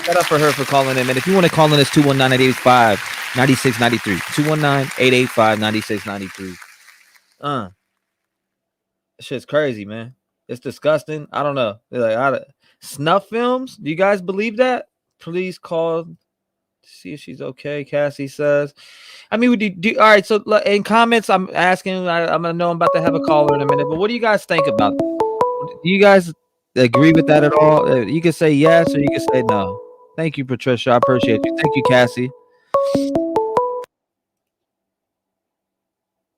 Shout out for her for calling in, man. If you want to call in, it's 219-885-9693. 219-885-9693. Shit's crazy, man. It's disgusting. I don't know. Snuff films? Do you guys believe that? Please call. See if she's okay. Cassie says. I mean, all right. So in comments, I'm asking. I'm gonna know I'm about to have a caller in a minute. But what do you guys think about that? Do you guys agree with that at all? You can say yes or you can say no. Thank you, Patricia. I appreciate you. Thank you, Cassie.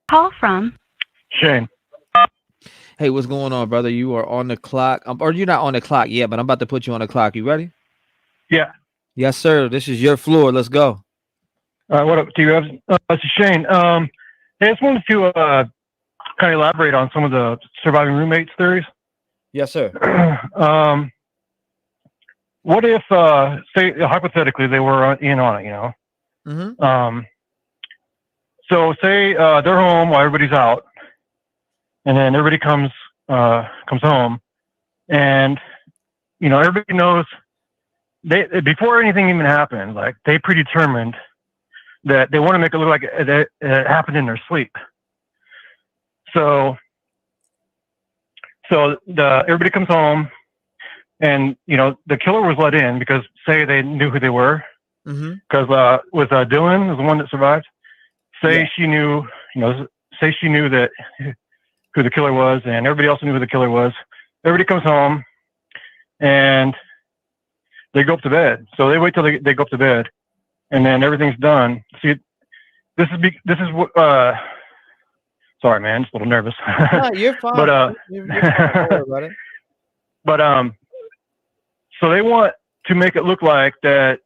Call from
Shane.
Hey, what's going on, brother? You are on the clock. Or you're not on the clock yet, but I'm about to put you on the clock. You ready?
Yeah.
Yes, sir. This is your floor. Let's go.
All right. What up, T-REV? This is Shane. I just wanted to kind of elaborate on some of the surviving roommates theories.
Yes, sir.
what if, say, hypothetically, they were in on it, you know?
Mm-hmm.
So say they're home while everybody's out, and then everybody comes home, and you know everybody knows they before anything even happened, like they predetermined that they want to make it look like it happened in their sleep. So everybody comes home, and you know the killer was let in because say they knew who they were, because with Dylan was the one that survived. Say she knew, you know, say she knew that who the killer was, and everybody else knew who the killer was. Everybody comes home, and they go up to bed. So they wait till they go up to bed, and then everything's done. See, this is what. Sorry, man, just a little nervous.
No, you're fine.
But
you're fine. Don't worry about it.
But so they want to make it look like that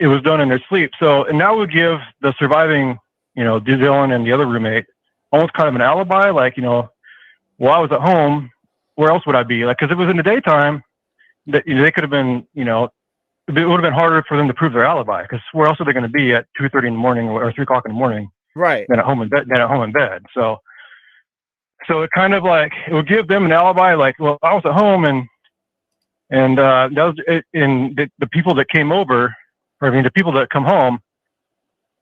it was done in their sleep. So, and that would give the surviving, you know, Dylan and the other roommate almost kind of an alibi. Like, you know, well, I was at home. Where else would I be? Like, because it was in the daytime, that they could have been, you know, it would have been harder for them to prove their alibi. Because where else are they going to be at 2:30 in the morning or 3 o'clock in the morning?
Right.
Than at home in bed. So it kind of like it would give them an alibi. Like, well, I was at home, and that was it. And the people that came over. I mean, the people that come home,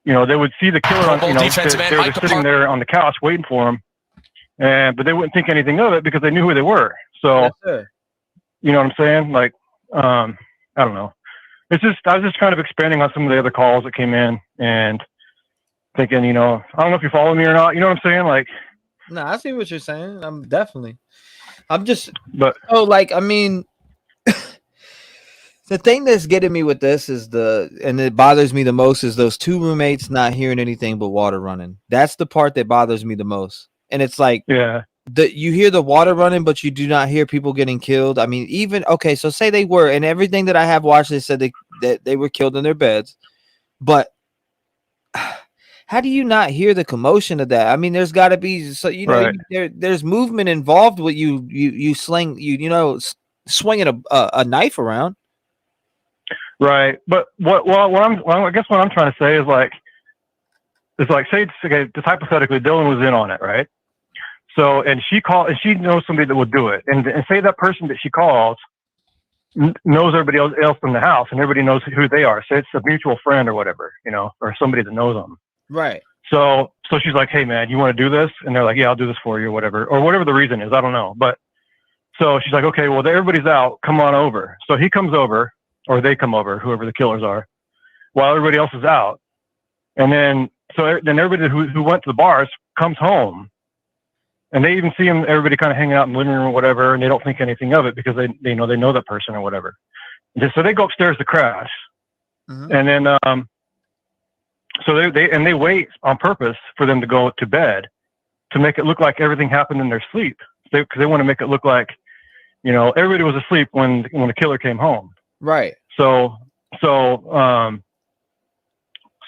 you know, they would see the killer on, you know, they were just sitting there on the couch waiting for him, but they wouldn't think anything of it because they knew who they were. So, you know what I'm saying? Like, I don't know. I was just kind of expanding on some of the other calls that came in and thinking, you know, I don't know if you follow me or not. You know what I'm saying? Like,
no, I see what you're saying. I'm just, like, I mean, the thing that's getting me with this is and it bothers me the most is those two roommates not hearing anything but water running. That's the part that bothers me the most. And it's like, you hear the water running, but you do not hear people getting killed. I mean, so say they were, and everything that I have watched, they said that they were killed in their beds. But how do you not hear the commotion of that? I mean, there's got to be, so, you know, there's movement involved with you swinging a knife around.
Right, but I guess what I'm trying to say is like say just hypothetically Dylan was in on it, right? So and she knows somebody that would do it, and say that person that she calls knows everybody else in the house, and everybody knows who they are. Say it's a mutual friend or whatever, you know, or somebody that knows them.
Right.
So she's like, hey man, you want to do this? And they're like, yeah, I'll do this for you, or whatever the reason is, I don't know. But so she's like, okay, well everybody's out, come on over. So he comes over. Or they come over, whoever the killers are, while everybody else is out. And then everybody who went to the bars comes home. And they even see everybody kind of hanging out in the living room or whatever, and they don't think anything of it because they know that person or whatever. And so they go upstairs to crash. And then so they wait on purpose for them to go to bed to make it look like everything happened in their sleep. Because they want to make it look like, you know, everybody was asleep when the killer came home.
Right.
So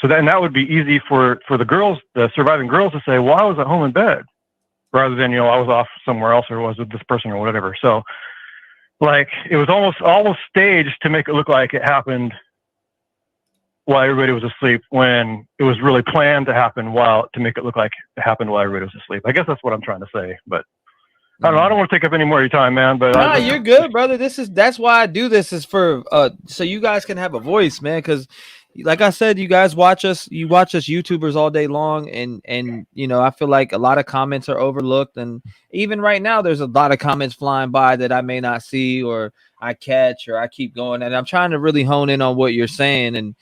that would be easy for the surviving girls to say, well, I was at home in bed, rather than, you know, I was off somewhere else or was with this person or whatever. So like it was almost staged to make it look like it happened while everybody was asleep, when it was really planned to make it look like it happened while everybody was asleep. I guess that's what I'm trying to say, but I don't know. I don't want to take up any more of your time, man. But
you're good, brother. That's why I do this, is for so you guys can have a voice, man. Because, like I said, you guys watch us YouTubers all day long, and you know, I feel like a lot of comments are overlooked, and even right now, there's a lot of comments flying by that I may not see, or I catch, or I keep going, and I'm trying to really hone in on what you're saying, and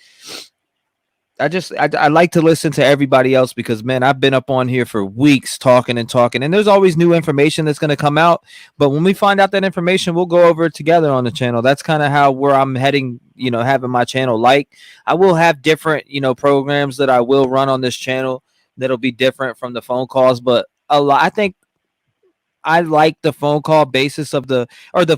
I like to listen to everybody else, because, man, I've been up on here for weeks talking, and there's always new information that's going to come out. But when we find out that information, we'll go over it together on the channel. That's kind of where I'm heading, you know, having my channel. Like, I will have different, you know, programs that I will run on this channel that'll be different from the phone calls. But I think I like the phone call basis of the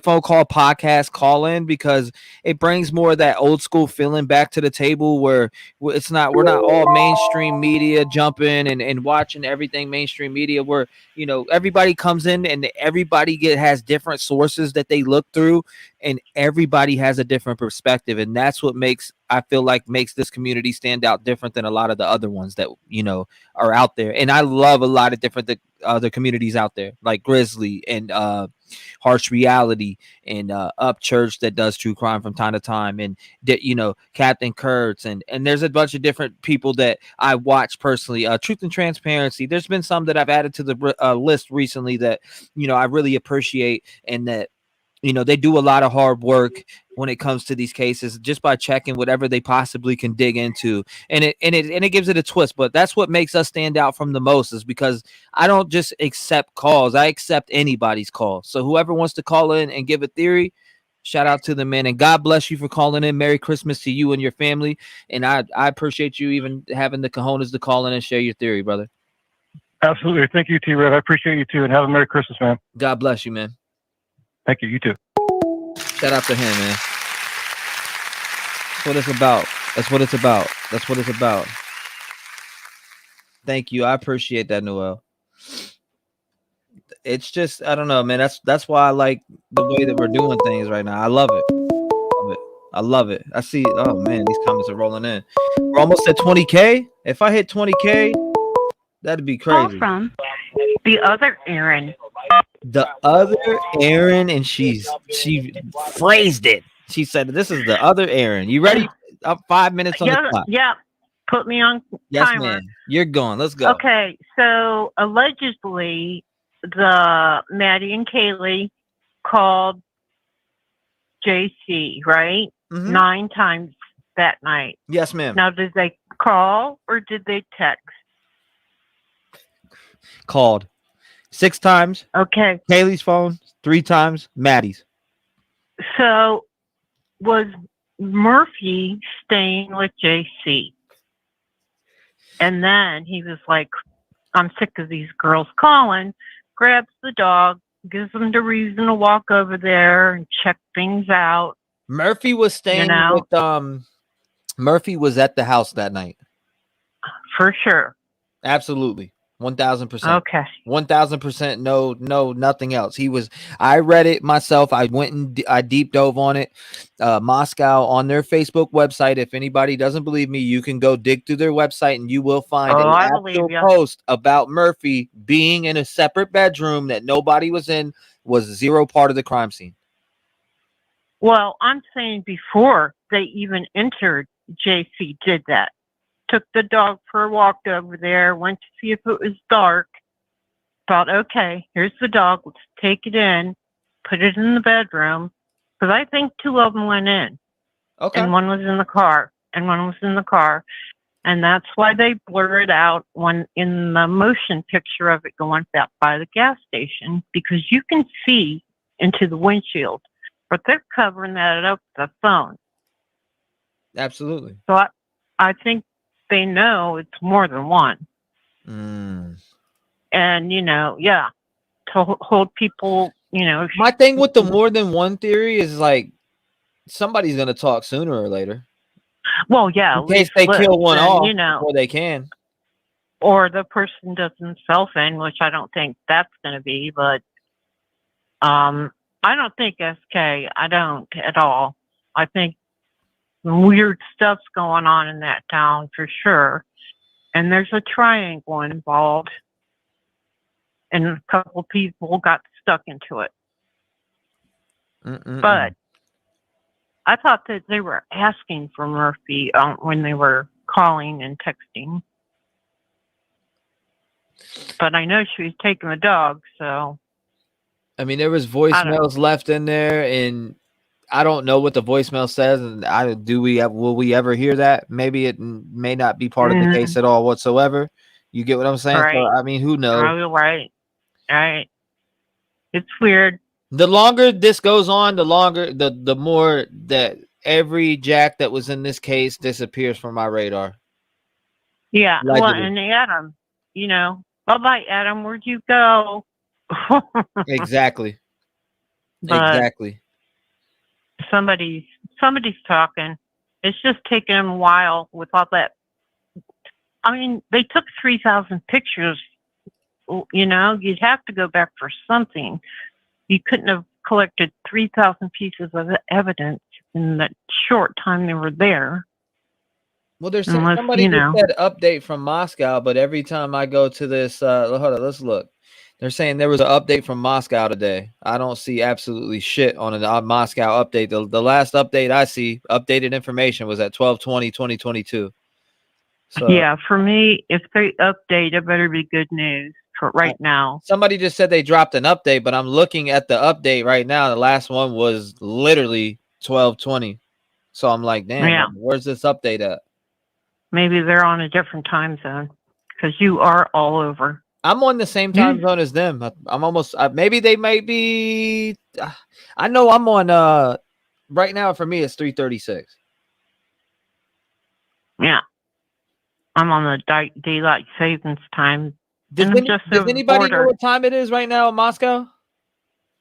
phone call podcast call in, because it brings more of that old school feeling back to the table, where we're not all mainstream media jumping and watching everything mainstream media, where, you know, everybody comes in and everybody has different sources that they look through and everybody has a different perspective, and that's what I feel like makes this community stand out different than a lot of the other ones that are out there. And I love a lot of different other communities out there, like Grizzly and Harsh Reality and Up Church that does true crime from time to time, and Captain Kurtz, and there's a bunch of different people that I watch personally. Truth and Transparency. There's been some that I've added to the list recently that I really appreciate, and that they do a lot of hard work when it comes to these cases, just by checking whatever they possibly can dig into, and it gives it a twist. But that's what makes us stand out from the most, is because I don't just accept calls; I accept anybody's call. So whoever wants to call in and give a theory, shout out to them, man, and God bless you for calling in. Merry Christmas to you and your family, and I appreciate you even having the cojones to call in and share your theory, brother.
Absolutely, thank you, T-REV. I appreciate you too, and have a Merry Christmas, man.
God bless you, man.
Thank you. You too.
Shout out to him, man. That's what it's about. That's what it's about. That's what it's about. Thank you. I appreciate that, Noel. It's just, I don't know, man. That's why I like the way that we're doing things right now. I love it. I love it. I see. Oh man, these comments are rolling in. We're almost at 20K. If I hit 20K, that'd be crazy.
Call from the other Aaron.
The other Aaron, and she phrased it. She said, "This is the other Aaron." You ready? Up 5 minutes on the clock.
Yeah. Put me on
Yes,
timer.
man. You're going. Let's go.
Okay, so allegedly, the Maddie and Kaylee called JC, right? 9 times that night.
Yes, ma'am.
Now, did they call or did they text?
Called 6 times.
Okay.
Kaylee's phone 3 times. Maddie's.
So, was Murphy staying with JC? And then he was like, I'm sick of these girls calling, grabs the dog, gives them the reason to walk over there and check things out.
Murphy was staying with Murphy was at the house that night.
For sure.
Absolutely. 1000%.
Okay.
1000%. No, nothing else. I read it myself. I went and I deep dove on it. Moscow on their Facebook website. If anybody doesn't believe me, you can go dig through their website and you will find an actual post about Murphy being in a separate bedroom that nobody was in, was 0 part of the crime scene.
Well, I'm saying before they even entered, JC did that. Took the dog for a walk over there, went to see if it was dark. Thought, okay, here's the dog. Let's take it in, put it in the bedroom. Because I think 2 of them went in.
Okay.
And one was in the car. And that's why they blur it out when in the motion picture of it going by the gas station, because you can see into the windshield. But they're covering that up with the phone.
Absolutely.
So I think they know it's more than one. And, to hold people,
My thing with the more than one theory is like somebody's going to talk sooner or later.
Well, yeah.
In case they kill one off before they can.
Or the person does himself in, which I don't think that's going to be, but I don't think SK. I don't at all. I think weird stuff's going on in that town for sure. And there's a triangle involved. And a couple people got stuck into it. But I thought that they were asking for Murphy when they were calling and texting. But I know she was taking the dog, so.
I mean, there was voicemails left in there, and I don't know what the voicemail says. And will we ever hear that? Maybe it may not be part of the case at all whatsoever. You get what I'm saying?
Right.
So, I mean, who knows?
Right. It's weird.
The longer this goes on, the more that every Jack that was in this case disappears from my radar.
Yeah.
Allegedly.
Well, and Adam, bye-bye, Adam. Where'd you go?
Exactly.
But
exactly.
Somebody's talking. It's just taking them a while with all that. I mean, they took 3,000 pictures. You'd have to go back for something. You couldn't have collected 3,000 pieces of evidence in that short time they were there.
Well, they're saying
Unless,
somebody
you
just
know.
said update from Moscow, but every time I go to this, hold on, let's look. They're saying there was an update from Moscow today. I don't see absolutely shit on a Moscow update. The last update I see, updated information, was at 12/20/2022. So
Yeah, for me, if they update, it better be good news for right now.
somebody just said they dropped an update, but I'm looking at the update right now. The last one was literally 12/20. So I'm like, damn,
Yeah.
where's this update at?
Maybe they're on a different time zone because you are all over.
I'm on the same time zone as them. I'm almost, maybe they might be, I know I'm on, right now for me, it's 3:36.
Yeah. I'm on the daylight savings time.
Does anybody know what time it is right now in Moscow?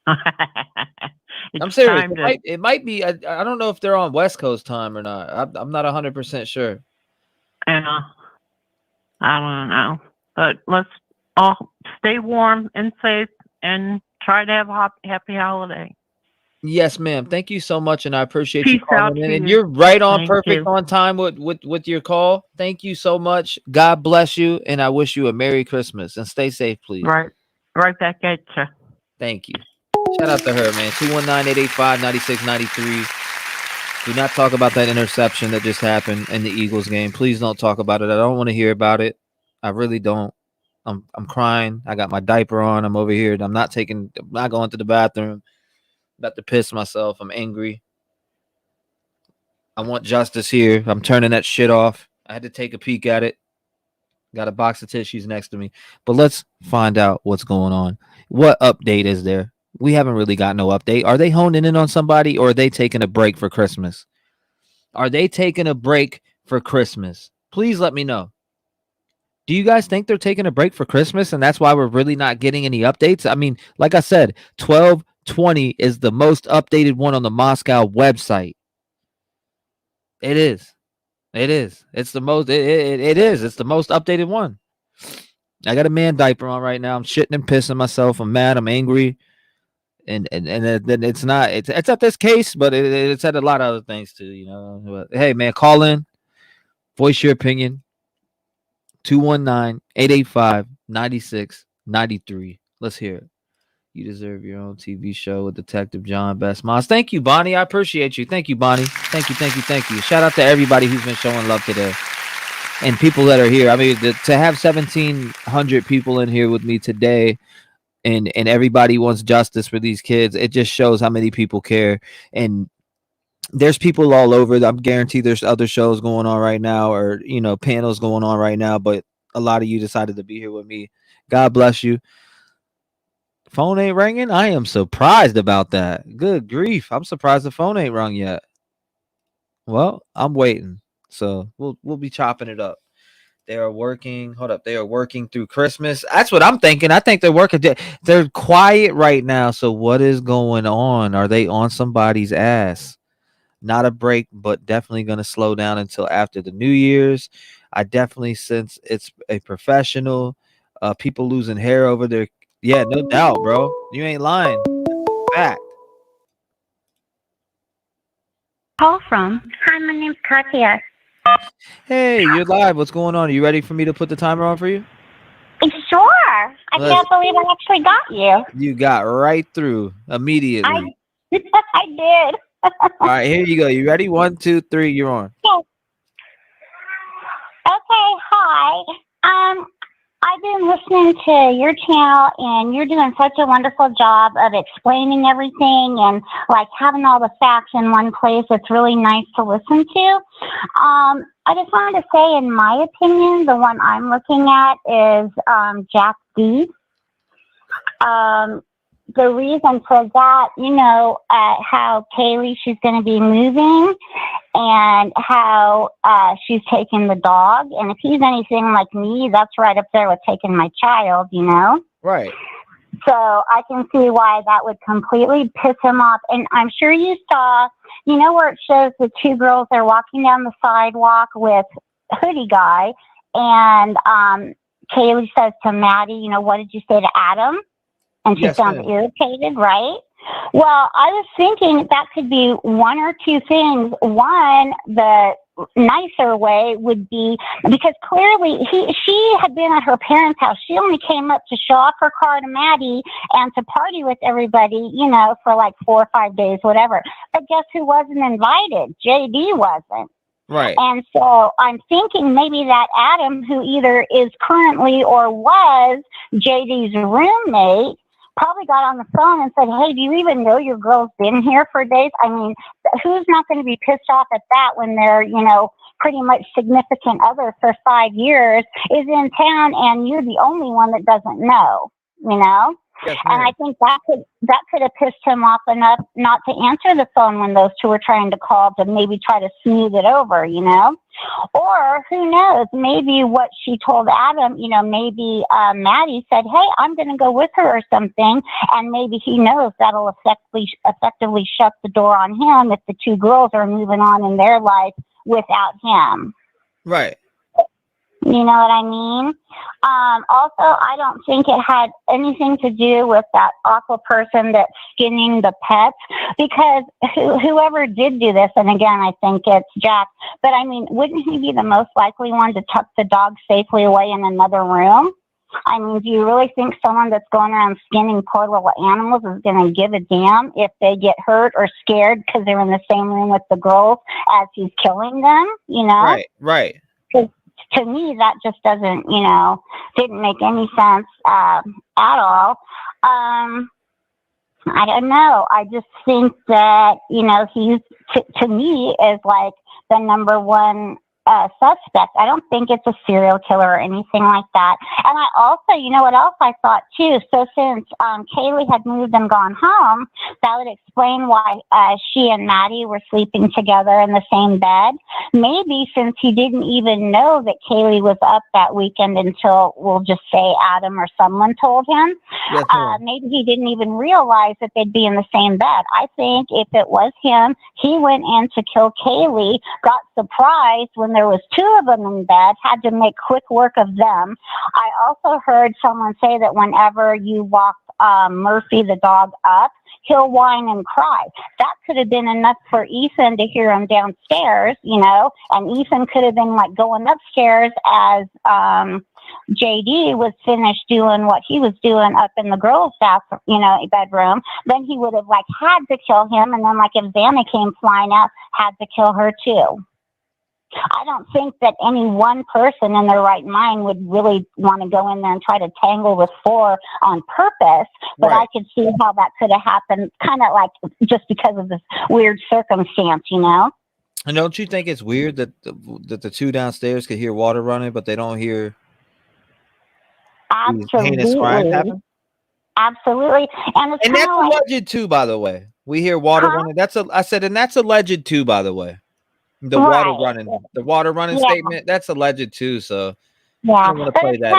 I'm serious. It might be, I don't know if they're on West Coast time or not. I'm not 100% sure.
I don't know. But let's all stay warm and safe and try to have a happy holiday.
Yes, ma'am. Thank you so much, and I appreciate you
Peace out
calling in.
to
And
you.
you're right on,
Thank
perfect
you.
on time with your call. Thank you so much. God bless you, and I wish you a Merry Christmas and stay safe, please.
Right back at you.
Thank you. Shout out to her, man. 219-885-9693. Do not talk about that interception that just happened in the Eagles game. Please don't talk about it. I don't want to hear about it. I really don't. I'm crying. I got my diaper on. I'm over here. I'm not going to the bathroom. About to piss myself. I'm angry. I want justice here. I'm turning that shit off. I had to take a peek at it. Got a box of tissues next to me. But let's find out what's going on. What update is there? We haven't really got no update. Are they honing in on somebody, or are they taking a break for Christmas? Are they taking a break for Christmas? Please let me know. Do you guys think they're taking a break for Christmas and that's why we're really not getting any updates? I mean, like I said, 12/20 is the most updated one on the Moscow website. It is. It's the most. It is. It's the most updated one. I got a man diaper on right now. I'm shitting and pissing myself. I'm mad. I'm angry. And then it's not. It's at this case, but it's at a lot of other things too. You know. But hey, man, call in. Voice your opinion. 219-885-9693. Let's hear it. You deserve your own TV show with Detective John Best Moss. Thank you, Bonnie. I appreciate you. Thank you, Bonnie. Thank you. Shout out to everybody who's been showing love today. And people that are here. I mean, to have 1,700 people in here with me today, and everybody wants justice for these kids, it just shows how many people care. And there's people all over. I'm guaranteed there's other shows going on right now, or panels going on right now, but a lot of you decided to be here with me. God bless you. Phone ain't ringing. I am surprised about that. Good grief. I'm surprised the phone ain't rung yet. Well, I'm waiting. So we'll be chopping it up. They are working. Hold up. They are working through Christmas. That's what I'm thinking. I think they're working. They're quiet right now. So what is going on? Are they on somebody's ass? Not a break, but definitely going to slow down until after the New Year's. I definitely sense it's a professional. People losing hair over their. Yeah, no doubt, bro. You ain't lying. Fact.
Call from.
Hi, my name's Katya.
Hey, you're live. What's going on? Are you ready for me to put the timer on for you?
Sure. I can't believe I actually got you.
You got right through immediately.
I did.
All right, here you go. You ready? 1, 2, 3. You're on.
Okay, hi. I've been listening to your channel, and you're doing such a wonderful job of explaining everything and like having all the facts in one place. It's really nice to listen to. I just wanted to say, in my opinion, the one I'm looking at is Jack D. The reason for that, how Kaylee, she's going to be moving, and how she's taking the dog. And if he's anything like me, that's right up there with taking my child,
Right.
So I can see why that would completely piss him off. And I'm sure you saw, where it shows the two girls, they're walking down the sidewalk with hoodie guy. And Kaylee says to Maddie, what did you say to Adam? And she sounds irritated, right?
Well, I was thinking that could be one or two things. One, the nicer way would be because clearly she had been at her parents' house. She only came up to show off her car to Maddie and to party with everybody, you know, for like 4 or 5 days, whatever. But guess who wasn't invited? JD wasn't.
Right.
And so I'm thinking maybe that Adam, who either is currently or was JD's roommate, probably got on the phone and said, hey, do you even know your girl's been here for days? I mean, who's not going to be pissed off at that when their, you know, pretty much significant other for 5 years is in town and you're the only one that doesn't know, you know?
Yes,
and I think that could have pissed him off enough not to answer the phone when those two were trying to call to maybe try to smooth it over, you know? Or who knows, maybe what she told Adam, you know, maybe Maddie said, hey, I'm going to go with her or something. And maybe he knows that'll effectively shut the door on him if the two girls are moving on in their life without him.
Right.
You know what I mean? Also, I don't think it had anything to do with that awful person that's skinning the pets, because whoever did do this, and again, I think it's Jack, but I mean, wouldn't he be the most likely one to tuck the dog safely away in another room? I mean, do you really think someone that's going around skinning poor little animals is going to give a damn if they get hurt or scared because they're in the same room with the girls as he's killing them, you know?
Right.
To me, that just doesn't, you know, didn't make any sense at all. I don't know. I just think that, you know, he's, to me, is like the number one suspect. I don't think it's a serial killer or anything like that. And I also, you know what else I thought too? So since Kaylee had moved and gone home, that would explain why she and Maddie were sleeping together in the same bed. Maybe since he didn't even know that Kaylee was up that weekend until, we'll just say, Adam or someone told him.
Yes,
maybe he didn't even realize that they'd be in the same bed. I think if it was him, he went in to kill Kaylee, got surprised when there was two of them in bed, had to make quick work of them. I also heard someone say that whenever you walk Murphy, the dog, up, he'll whine and cry. That could have been enough for Ethan to hear him downstairs, you know, and Ethan could have been like going upstairs as JD was finished doing what he was doing up in the girls' bathroom, you know, bedroom. Then he would have like had to kill him, and then like if Vanna came flying out, had to kill her too. I don't think that any one person in their right mind would really want to go in there and try to tangle with four on purpose, but I could see how that could have happened kind of like just because of this weird circumstance, you know?
And don't you think it's weird that the two downstairs could hear water running, but they don't hear heinous crime happen?
Absolutely. And
that's alleged too, by the way. We hear water running. I said, and that's alleged too, by the way. The water running statement, that's alleged too. So I don't want to play that.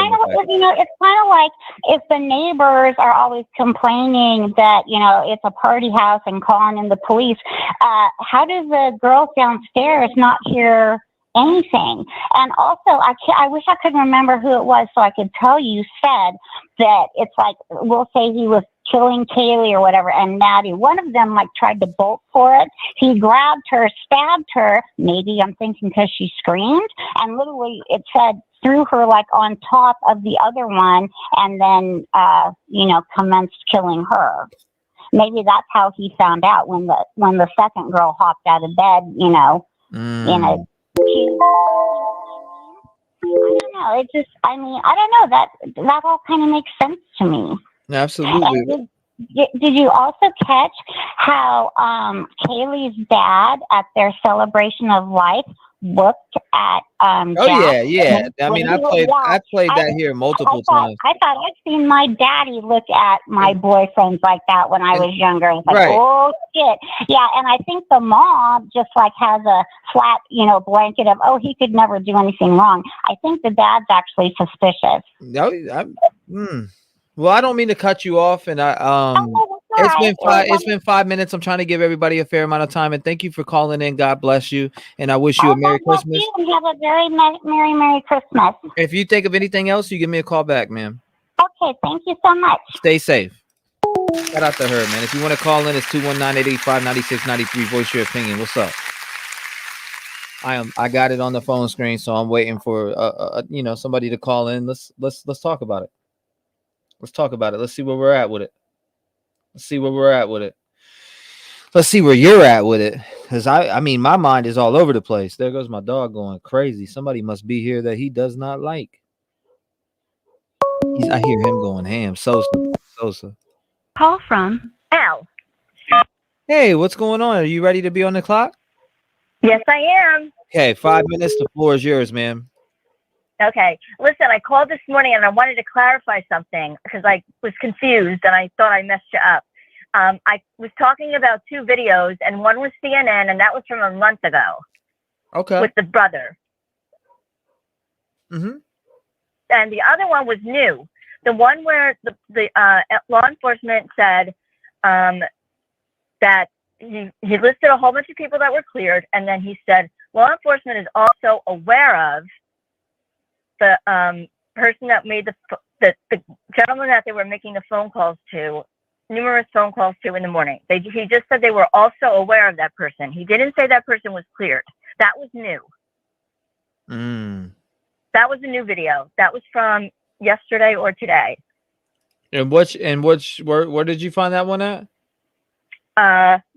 You know, it's kind of like if the neighbors are always complaining that, you know, it's a party house and calling in the police. How does the girls downstairs not hear anything? And also, I wish I could remember who it was so I could tell you. Said that it's like, we'll say he was killing Kaylee or whatever, and Maddie, one of them like tried to bolt for it. He grabbed her, stabbed her, maybe I'm thinking because she screamed, and literally it said threw her like on top of the other one, and then you know, commenced killing her. Maybe that's how he found out when the second girl hopped out of bed, you know, in a I don't know. It just, I mean, I don't know, that all kind of makes sense to me.
Absolutely.
Did you also catch how Kaylee's dad at their celebration of life looked at Jack?
Yeah. I mean, I played that here multiple times.
I thought I'd seen my daddy look at my boyfriends like that when I was younger. It's like, oh shit. Yeah, and I think the mom just like has a flat, you know, blanket of, oh, he could never do anything wrong. I think the dad's actually suspicious.
No, well, I don't mean to cut you off, and it's been 5 minutes. I'm trying to give everybody a fair amount of time, and thank you for calling in. God bless you, and I wish you a Merry Christmas.
And have a very Merry Christmas.
If you think of anything else, you give me a call back, ma'am.
Okay, thank you so much.
Stay safe. Shout out to her, man. If you want to call in, it's 219-885-9693. Voice your opinion. What's up? I got it on the phone screen, so I'm waiting for somebody to call in. Let's talk about it. Let's talk about it. Let's see where we're at with it. Let's see where we're at with it. Let's see where you're at with it. Because I mean, my mind is all over the place. There goes my dog going crazy. Somebody must be here that he does not like. I hear him going ham. Sosa.
Call from
Al.
Hey, what's going on? Are you ready to be on the clock?
Yes, I am.
Okay, 5 minutes. The floor is yours, ma'am.
Okay. Listen, I called this morning and I wanted to clarify something because I was confused and I thought I messed you up. I was talking about two videos, and one was CNN, and that was from a month ago.
Okay.
With the brother.
Mm-hmm.
And the other one was new. The one where the law enforcement said that he listed a whole bunch of people that were cleared, and then he said law enforcement is also aware of the person that made the gentleman that they were making the phone calls to, numerous phone calls to in the morning. He just said they were also aware of that person. He didn't say that person was cleared. That was new. That was a new video. That was from yesterday or today.
And where did you find that one at?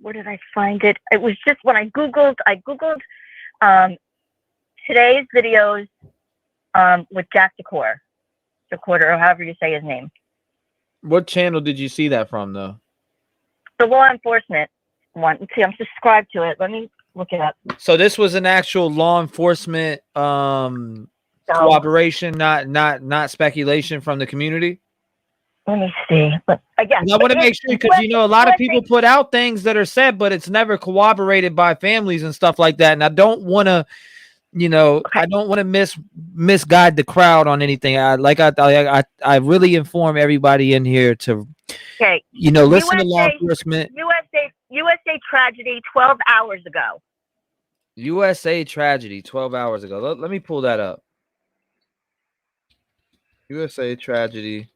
Where did I find it? It was just when I Googled today's videos with Jack Decorder, or however you say his name.
What channel did you see that from, though?
The law enforcement one. Let's see, I'm subscribed to it. Let me look it up.
So this was an actual law enforcement cooperation, not speculation from the community?
Let me see. But again,
I want to make sure, because a lot of people put out things that are said, but it's never corroborated by families and stuff like that. And I don't want to, I don't want to misguide the crowd on anything. I really inform everybody in here to, listen to law enforcement.
USA tragedy 12 hours ago.
USA tragedy 12 hours ago. Let me pull that up. USA tragedy.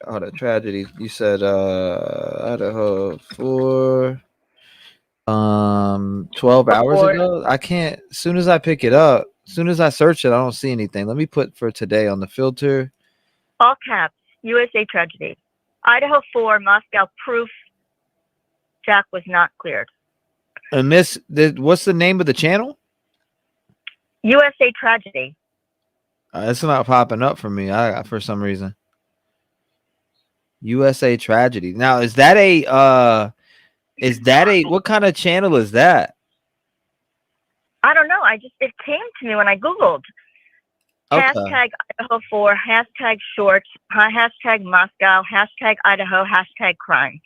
Oh, the tragedy. You said Idaho 12 hours ago. I can't. As soon as I pick it up, as soon as I search it, I don't see anything. Let me put for today on the filter.
All caps. USA tragedy. Idaho 4, Moscow proof. Jack was not cleared.
And what's the name of the channel?
USA tragedy.
It's not popping up for me. For some reason. USA tragedy. Now, is that a what kind of channel is that?
I don't know. It came to me when I Googled.
Okay.
Hashtag Idaho 4, hashtag shorts, hashtag Moscow, hashtag Idaho, hashtag crime.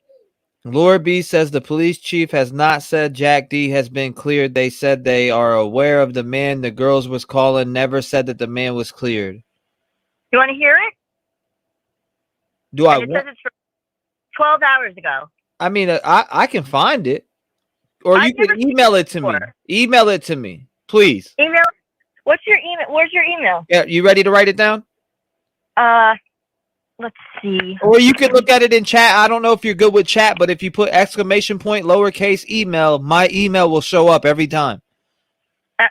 Laura B says the police chief has not said Jack D has been cleared. They said they are aware of the man the girls was calling, never said that the man was cleared.
You want to hear it?
Do I?
It says it's from 12 hours ago.
I mean, I can find it, or you can email it to me. Email it to me, please.
Email. What's your email? Where's your email?
Yeah, you ready to write it down?
Let's see.
Or you can look at it in chat. I don't know if you're good with chat, but if you put ! lowercase email, my email will show up every time.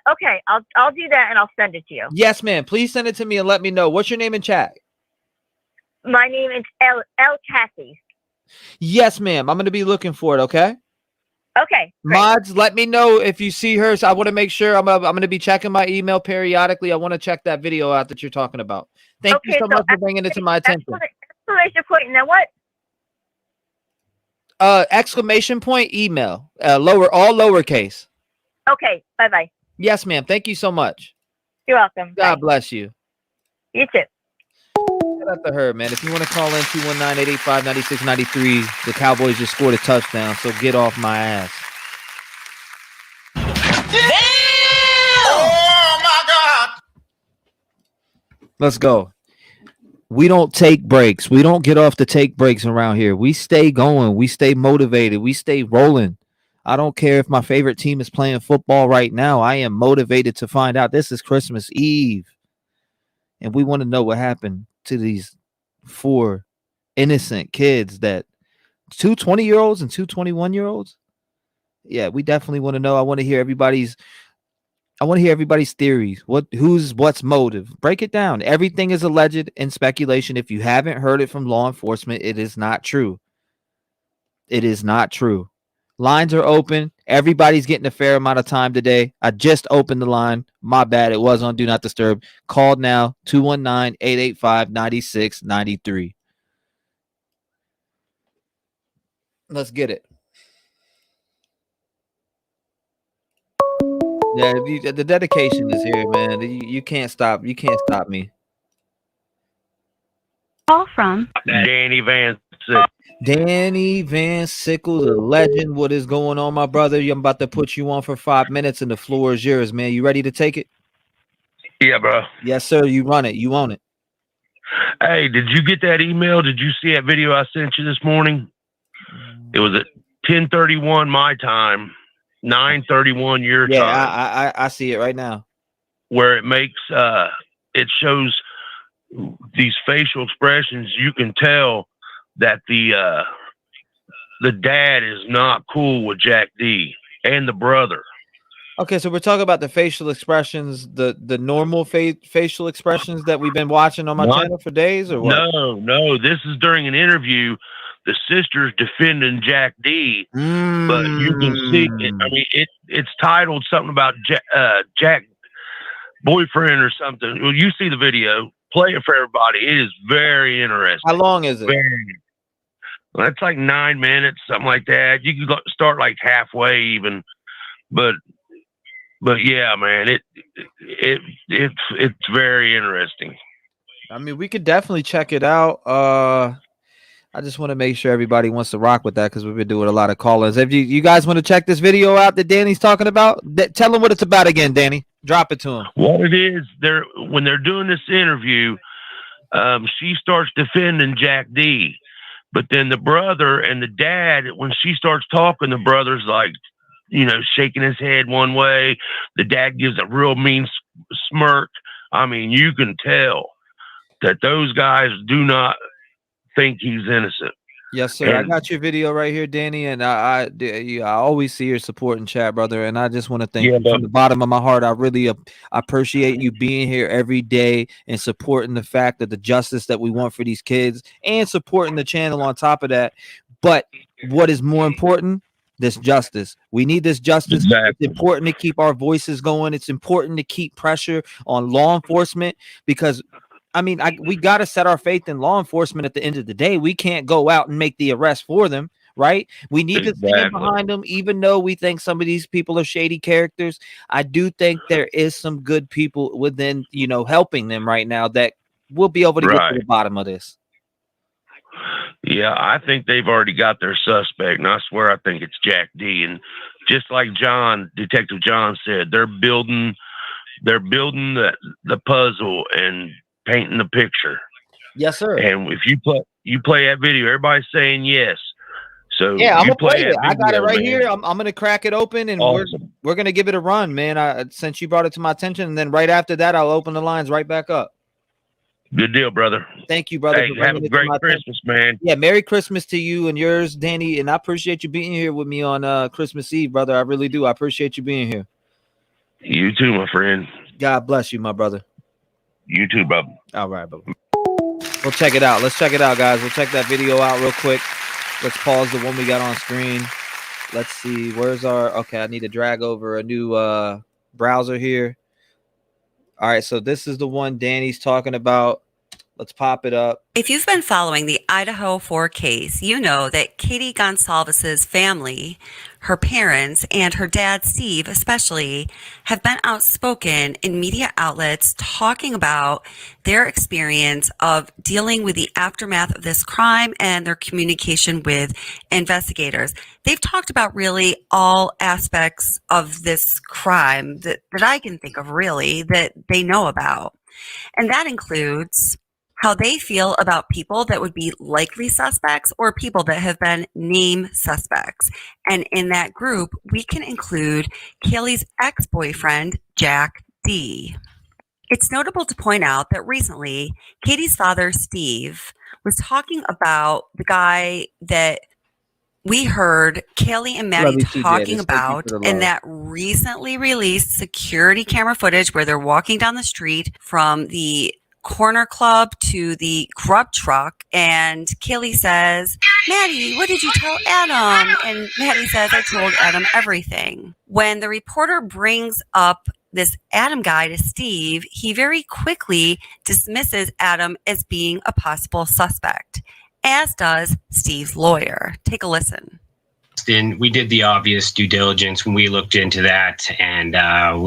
Okay, I'll do that and I'll send it to you.
Yes, ma'am. Please send it to me and let me know. What's your name in chat?
My name is L Cassie.
Yes, ma'am. I'm going to be looking for it. Okay.
Okay. Great.
Mods, let me know if you see her. So I want to make sure I'm going to be checking my email periodically. I want to check that video out that you're talking about. Thank you so much for bringing it to my attention.
Exclamation point. Now what?
Exclamation point email. All lowercase.
Okay. Bye-bye.
Yes, ma'am. Thank you so much.
You're welcome.
God bless you.
You too.
Shout out to her, man. If you want to call in 219-885-9693, the Cowboys just scored a touchdown, so get off my ass.
Damn! Oh my God!
Let's go. We don't take breaks. We don't get off to take breaks around here. We stay going. We stay motivated. We stay rolling. I don't care if my favorite team is playing football right now. I am motivated to find out. This is Christmas Eve, and we want to know what happened to these 4 innocent kids that 2 20-year-olds and 2 21-year-olds. Yeah, we definitely want to know. I want to hear everybody's theories. What's motive? Break it down. Everything is alleged and speculation. If you haven't heard it from law enforcement, it is not true. It is not true. Lines are open. Everybody's getting a fair amount of time today. I just opened the line. My bad. It was on Do Not Disturb. Call now, 219-885-9693. Let's get it. Yeah, the dedication is here, man. You can't stop. You can't stop me.
Call from
Danny Van Sickles.
Danny Van Sickles, a legend. What is going on, my brother? I'm about to put you on for 5 minutes, and the floor is yours, man. You ready to take it?
Yeah, bro.
Yes, sir. You run it. You own it.
Hey, did you get that email? Did you see that video I sent you this morning? It was at 10:31 my time, 9:31 your time.
Yeah, I see it right now.
Where it makes it shows these facial expressions. You can tell that the dad is not cool with Jack D and the brother.
Okay, so we're talking about the facial expressions, the normal facial expressions that we've been watching on my channel for days, or what?
No. This is during an interview. The sister's defending Jack D, but you can see it. I mean, it's titled something about Jack boyfriend or something. Well, you see the video. Play it for everybody. It is very interesting.
How long is it?
Well, it's like 9 minutes, something like that. You can start like halfway even, but yeah, man, it's very interesting.
I mean, we could definitely check it out. I just want to make sure everybody wants to rock with that because we've been doing a lot of call-ins. If you guys want to check this video out that Danny's talking about, tell them what it's about again, Danny. Drop it to him.
What it is, when they're doing this interview, she starts defending Jack D, but then the brother and the dad, when she starts talking, the brother's like, shaking his head one way. The dad gives a real mean smirk. I mean, you can tell that those guys do not think he's innocent.
Yes, sir. I got your video right here, Danny, and I always see your support in chat, brother. And I just want to thank you from the bottom of my heart. I really appreciate you being here every day and supporting the fact that the justice that we want for these kids and supporting the channel on top of that. But what is more important? This justice. We need this justice. Exactly. It's important to keep our voices going. It's important to keep pressure on law enforcement because we got to set our faith in law enforcement at the end of the day. We can't go out and make the arrest for them, right? We need to stand behind them, even though we think some of these people are shady characters. I do think there is some good people within, helping them right now that will be able to get to the bottom of this.
Yeah, I think they've already got their suspect, and I swear I think it's Jack D. And just like Detective John said, they're building the puzzle and painting the picture.
Yes, sir.
And if you play that video, everybody's saying yes. So
yeah, I'm gonna play it. I got it right here. I'm gonna crack it open, and we're gonna give it a run, man. Since you brought it to my attention, and then right after that, I'll open the lines right back up.
Good deal, brother.
Thank you, brother.
Hey, have a great Christmas, man.
Yeah, Merry Christmas to you and yours, Danny. And I appreciate you being here with me on Christmas Eve, brother. I really do. I appreciate you being here.
You too, my friend.
God bless you, my brother.
You too, brother.
All right, brother. We'll check it out. Let's check it out, guys. We'll check that video out real quick. Let's pause the one we got on screen. Let's see. Where's our... Okay, I need to drag over a new browser here. All right, so this is the one Danny's talking about. Let's pop it up.
If you've been following the Idaho 4 case, you know that Katie Gonsalves's family, her parents, and her dad, Steve, especially, have been outspoken in media outlets talking about their experience of dealing with the aftermath of this crime and their communication with investigators. They've talked about really all aspects of this crime that I can think of, really, that they know about. And that includes how they feel about people that would be likely suspects or people that have been named suspects. And in that group, we can include Kaylee's ex-boyfriend, Jack D. It's notable to point out that recently, Katie's father, Steve, was talking about the guy that we heard Kaylee and Maddie
Love you, TJ.
talking
Just thank you
about
for the love.
in that recently released security camera footage where they're walking down the street from the corner club to the grub truck. And Kaylee says, Maddie, what did you tell Adam? And Maddie says, I told Adam everything. When the reporter brings up this Adam guy to Steve, he very quickly dismisses Adam as being a possible suspect, as does Steve's lawyer. Take a listen.
Then we did the obvious due diligence when we looked into that, and it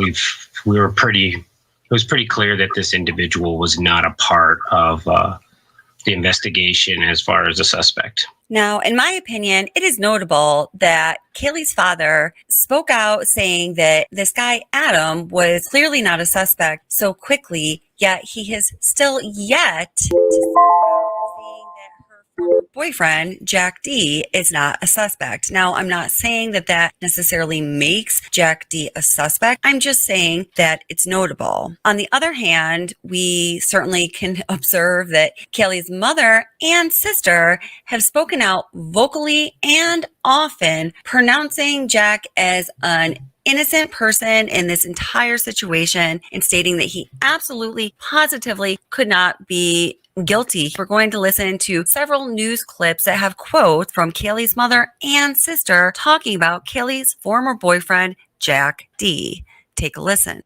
was pretty clear that this individual was not a part of the investigation as far as a suspect.
Now, in my opinion, it is notable that Kaylee's father spoke out saying that this guy, Adam, was clearly not a suspect so quickly, yet he has still yet to speak out saying that her former boyfriend, Jack D, is not a suspect. Now, I'm not saying that that necessarily makes Jack D a suspect. I'm just saying that it's notable. On the other hand, we certainly can observe that Kaylee's mother and sister have spoken out vocally and often, pronouncing Jack as an innocent person in this entire situation and stating that he absolutely, positively could not be guilty. We're going to listen to several news clips that have quotes from Kaylee's mother and sister talking about Kaylee's former boyfriend, Jack D. Take a listen.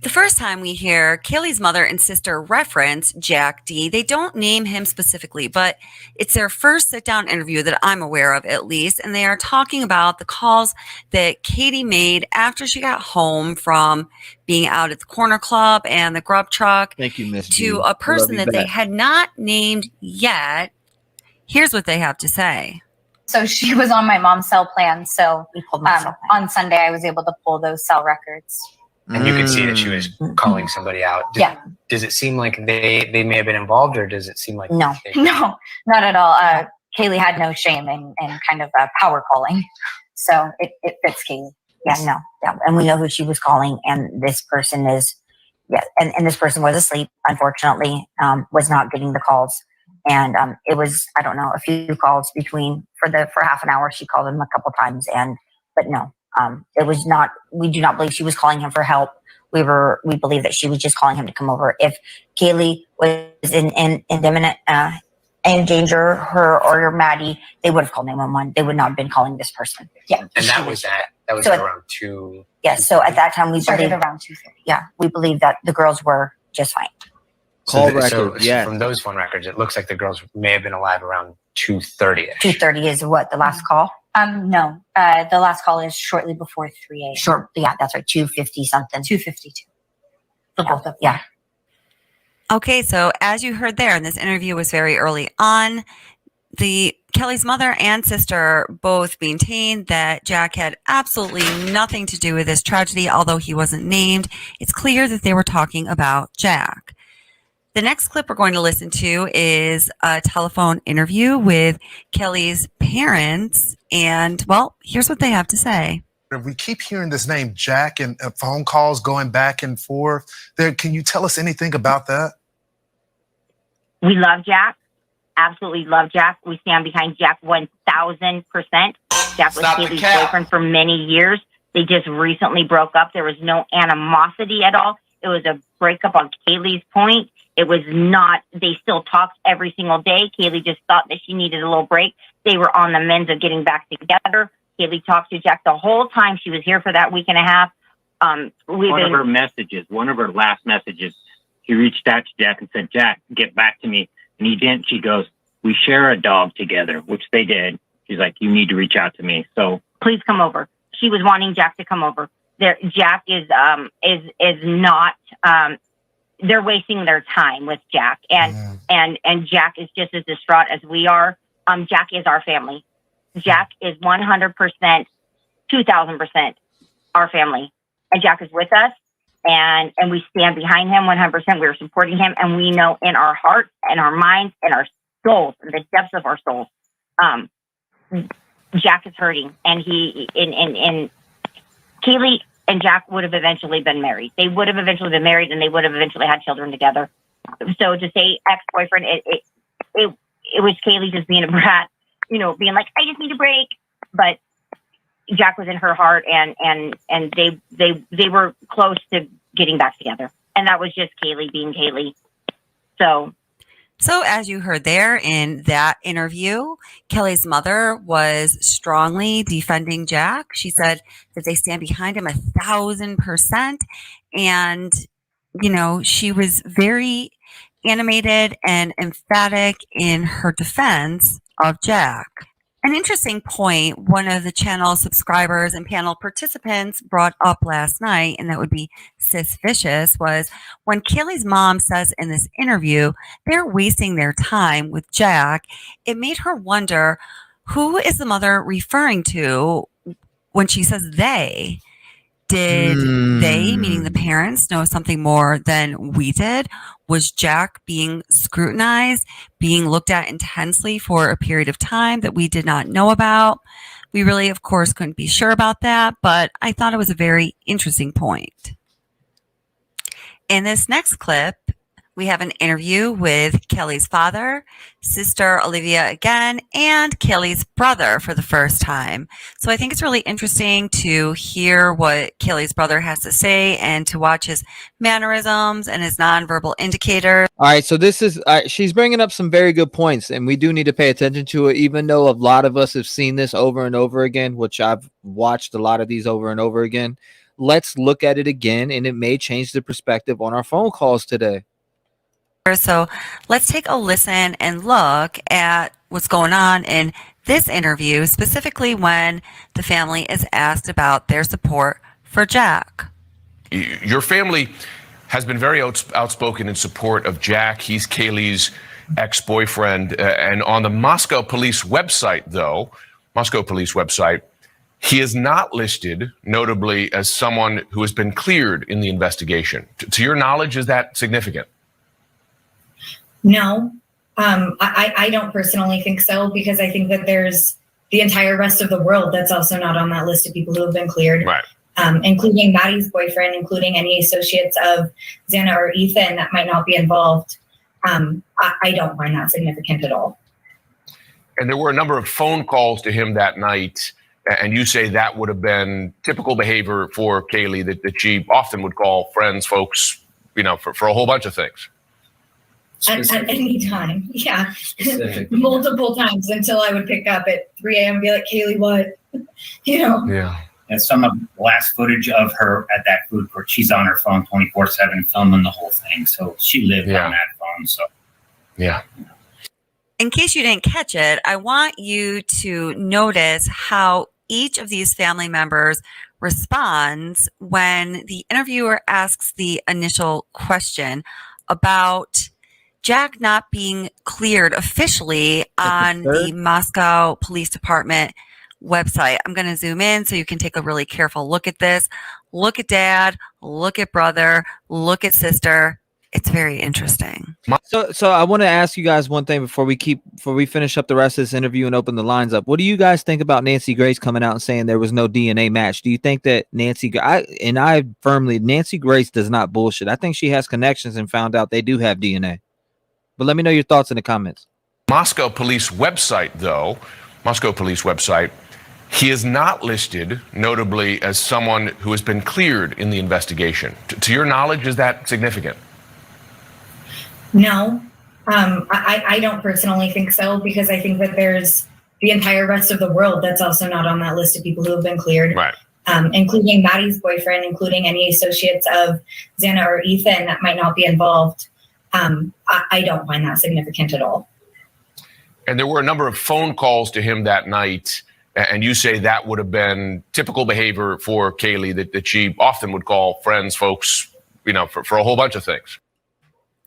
The first time we hear Kaylee's mother and sister reference Jack D, they don't name him specifically, but it's their first sit-down interview that I'm aware of, at least, and they are talking about the calls that Katie made after she got home from being out at the corner club and the grub truck.
Thank you, Miss
to
G.
a person
Love you
that they
back.
had not named yet. Here's what they have to say.
So she was on my mom's cell plan. So on Sunday, I was able to pull those cell records.
And you could see that she was calling somebody out. Does it seem like they may have been involved, or does it seem like
No, not at all. Kaylee had no shame in kind of power calling. So it fits Kaylee.
Yeah, and we know who she was calling, and this person is, and this person was asleep, unfortunately, was not getting the calls. And it was, I don't know, a few calls for half an hour. She called him a couple times, but no. It was not, we do not believe she was calling him for help. We believe that she was just calling him to come over. If Kaylee was in imminent danger, her or your Maddie, they would have called 911. They would not have been calling this person. Yeah.
And that was so around 2.
Yeah. So at that time, we
started
believe
around 2:30.
Yeah. We believe that the girls were just fine.
So from those phone records, it looks like the girls may have been alive around 2:30.
2:30 is what, the last call?
No. The last call is shortly before 3 a.m.
Short. Yeah, that's right. 2:50 something.
2:52.
Yeah.
Okay, so as you heard there, and this interview was very early on, Kelly's mother and sister both maintained that Jack had absolutely nothing to do with this tragedy, although he wasn't named. It's clear that they were talking about Jack. The next clip we're going to listen to is a telephone interview with Kelly's parents, and, well, here's what they have to say.
We keep hearing this name, Jack, and phone calls going back and forth. Can you tell us anything about that?
We love Jack. Absolutely love Jack. We stand behind Jack 1,000%. Jack was Kaylee's boyfriend for many years. They just recently broke up. There was no animosity at all. It was a breakup on Kaylee's point. It was not, they still talked every single day. Kaylee just thought that she needed a little break. They were on the mend of getting back together. Kaylee talked to Jack the whole time she was here for that week and a half.
One of her last messages, she reached out to Jack and said, Jack, get back to me. And he didn't. She goes, we share a dog together, which they did. She's like, you need to reach out to me. So
please come over. She was wanting Jack to come over. Jack is not, they're wasting their time with Jack. And Jack is just as distraught as we are. Jack is our family. Jack is 100%, 2,000% our family. And Jack is with us. And we stand behind him 100%. We're supporting him. And we know in our hearts and our minds and our souls, in the depths of our souls, Jack is hurting. And Kaylee and Jack would have eventually been married. They would have eventually been married, and they would have eventually had children together. So to say ex-boyfriend, it was Kaylee just being a brat, being like, I just need a break. But Jack was in her heart, and they were close to getting back together. And that was just Kaylee being Kaylee.
So as you heard there in that interview, Kelly's mother was strongly defending Jack. She said that they stand behind him 1,000%. And, she was very animated and emphatic in her defense of Jack. An interesting point one of the channel subscribers and panel participants brought up last night, and that would be Sis Vicious, was when Kaylee's mom says in this interview they're wasting their time with Jack, it made her wonder, who is the mother referring to when she says they? Did they, meaning the parents, know something more than we did? Was Jack being scrutinized, being looked at intensely for a period of time that we did not know about? We really, of course, couldn't be sure about that, but I thought it was a very interesting point. In this next clip, we have an interview with Kelly's father, sister Olivia again, and Kelly's brother for the first time. So I think it's really interesting to hear what Kelly's brother has to say and to watch his mannerisms and his nonverbal indicators.
All right, so this is she's bringing up some very good points, and we do need to pay attention to it, even though a lot of us have seen this over and over again, which I've watched a lot of these over and over again. Let's look at it again, and it may change the perspective on our phone calls today.
So let's take a listen and look at what's going on in this interview, specifically when the family is asked about their support for Jack.
Your family has been very outspoken in support of Jack. He's Kaylee's ex-boyfriend. And on the Moscow police website, he is not listed, notably, as someone who has been cleared in the investigation. To your knowledge, is that significant?
No, I don't personally think so, because I think that there's the entire rest of the world that's also not on that list of people who have been cleared,
right?
Including Maddie's boyfriend, including any associates of Xana or Ethan that might not be involved. I don't find that significant at all.
And there were a number of phone calls to him that night, and you say that would have been typical behavior for Kaylee, that she often would call friends, folks, for a whole bunch of things.
At any time, yeah. Multiple times until I would pick up at 3 a.m. and be like, Kaylee, what?
Yeah.
And some of the last footage of her at that food court, she's on her phone 24/7 filming the whole thing. So she lived on that phone. So,
yeah.
In case you didn't catch it, I want you to notice how each of these family members responds when the interviewer asks the initial question about Jack not being cleared officially on the Moscow Police Department website. I'm going to zoom in so you can take a really careful look at this. Look at dad, look at brother, look at sister. It's very interesting.
So I want to ask you guys one thing before we finish up the rest of this interview and open the lines up. What do you guys think about Nancy Grace coming out and saying there was no DNA match? Do you think that Nancy Grace does not bullshit? I think she has connections and found out they do have DNA. But let me know your thoughts in the comments.
Moscow police website, he is not listed, notably, as someone who has been cleared in the investigation. To your knowledge, is that significant?
No, I don't personally think so, because I think that there's the entire rest of the world that's also not on that list of people who have been cleared,
right?
Including Maddie's boyfriend, including any associates of Xana or Ethan that might not be involved. I don't find that significant at all.
And there were a number of phone calls to him that night, and you say that would have been typical behavior for Kaylee, that she often would call friends, folks, for a whole bunch of things.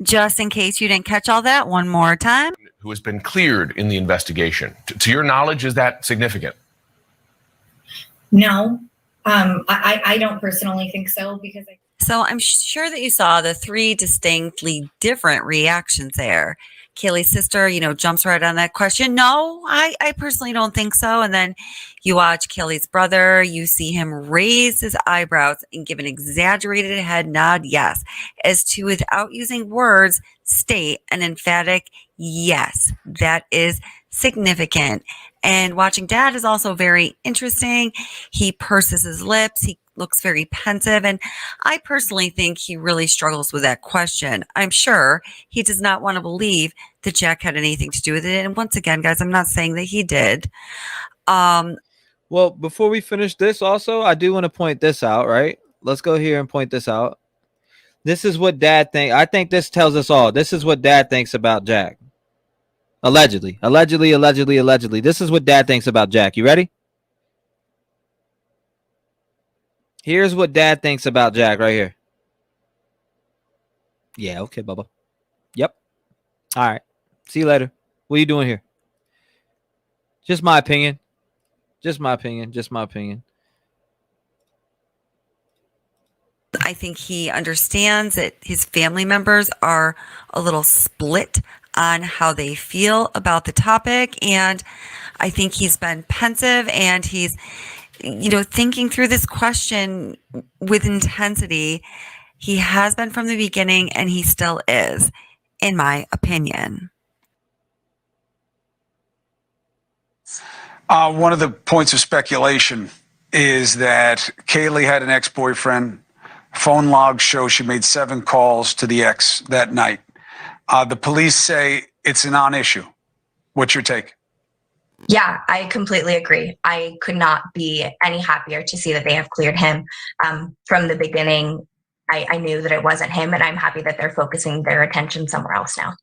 Just in case you didn't catch all that, one more time.
Who has been cleared in the investigation. To your knowledge, is that significant?
No, I don't personally think so, because
So I'm sure that you saw the three distinctly different reactions there. Kaylee's sister, jumps right on that question. No, I personally don't think so. And then you watch Kaylee's brother, you see him raise his eyebrows and give an exaggerated head nod, yes, as to, without using words, state an emphatic yes. That is significant. And watching Dad is also very interesting. He purses his lips. He looks very pensive. And I personally think he really struggles with that question. I'm sure he does not want to believe that Jack had anything to do with it. And once again, guys, I'm not saying that he did.
Well, before we finish this also, I do want to point this out, right? Let's go here and point this out. This is what Dad thinks. I think this tells us all. This is what Dad thinks about Jack. Allegedly. This is what Dad thinks about Jack. You ready? Here's what Dad thinks about Jack right here. Yeah, okay, Bubba. Yep. All right. See you later. What are you doing here? Just my opinion.
I think he understands that his family members are a little split on how they feel about the topic. And I think he's been pensive and he's thinking through this question with intensity. He has been from the beginning and he still is, in my opinion.
One of the points of speculation is that Kaylee had an ex-boyfriend. Phone logs show she made 7 calls to the ex that night. The police say it's a non-issue. What's your take?
Yeah, I completely agree. I could not be any happier to see that they have cleared him. From the beginning, I knew that it wasn't him, and I'm happy that they're focusing their attention somewhere else now.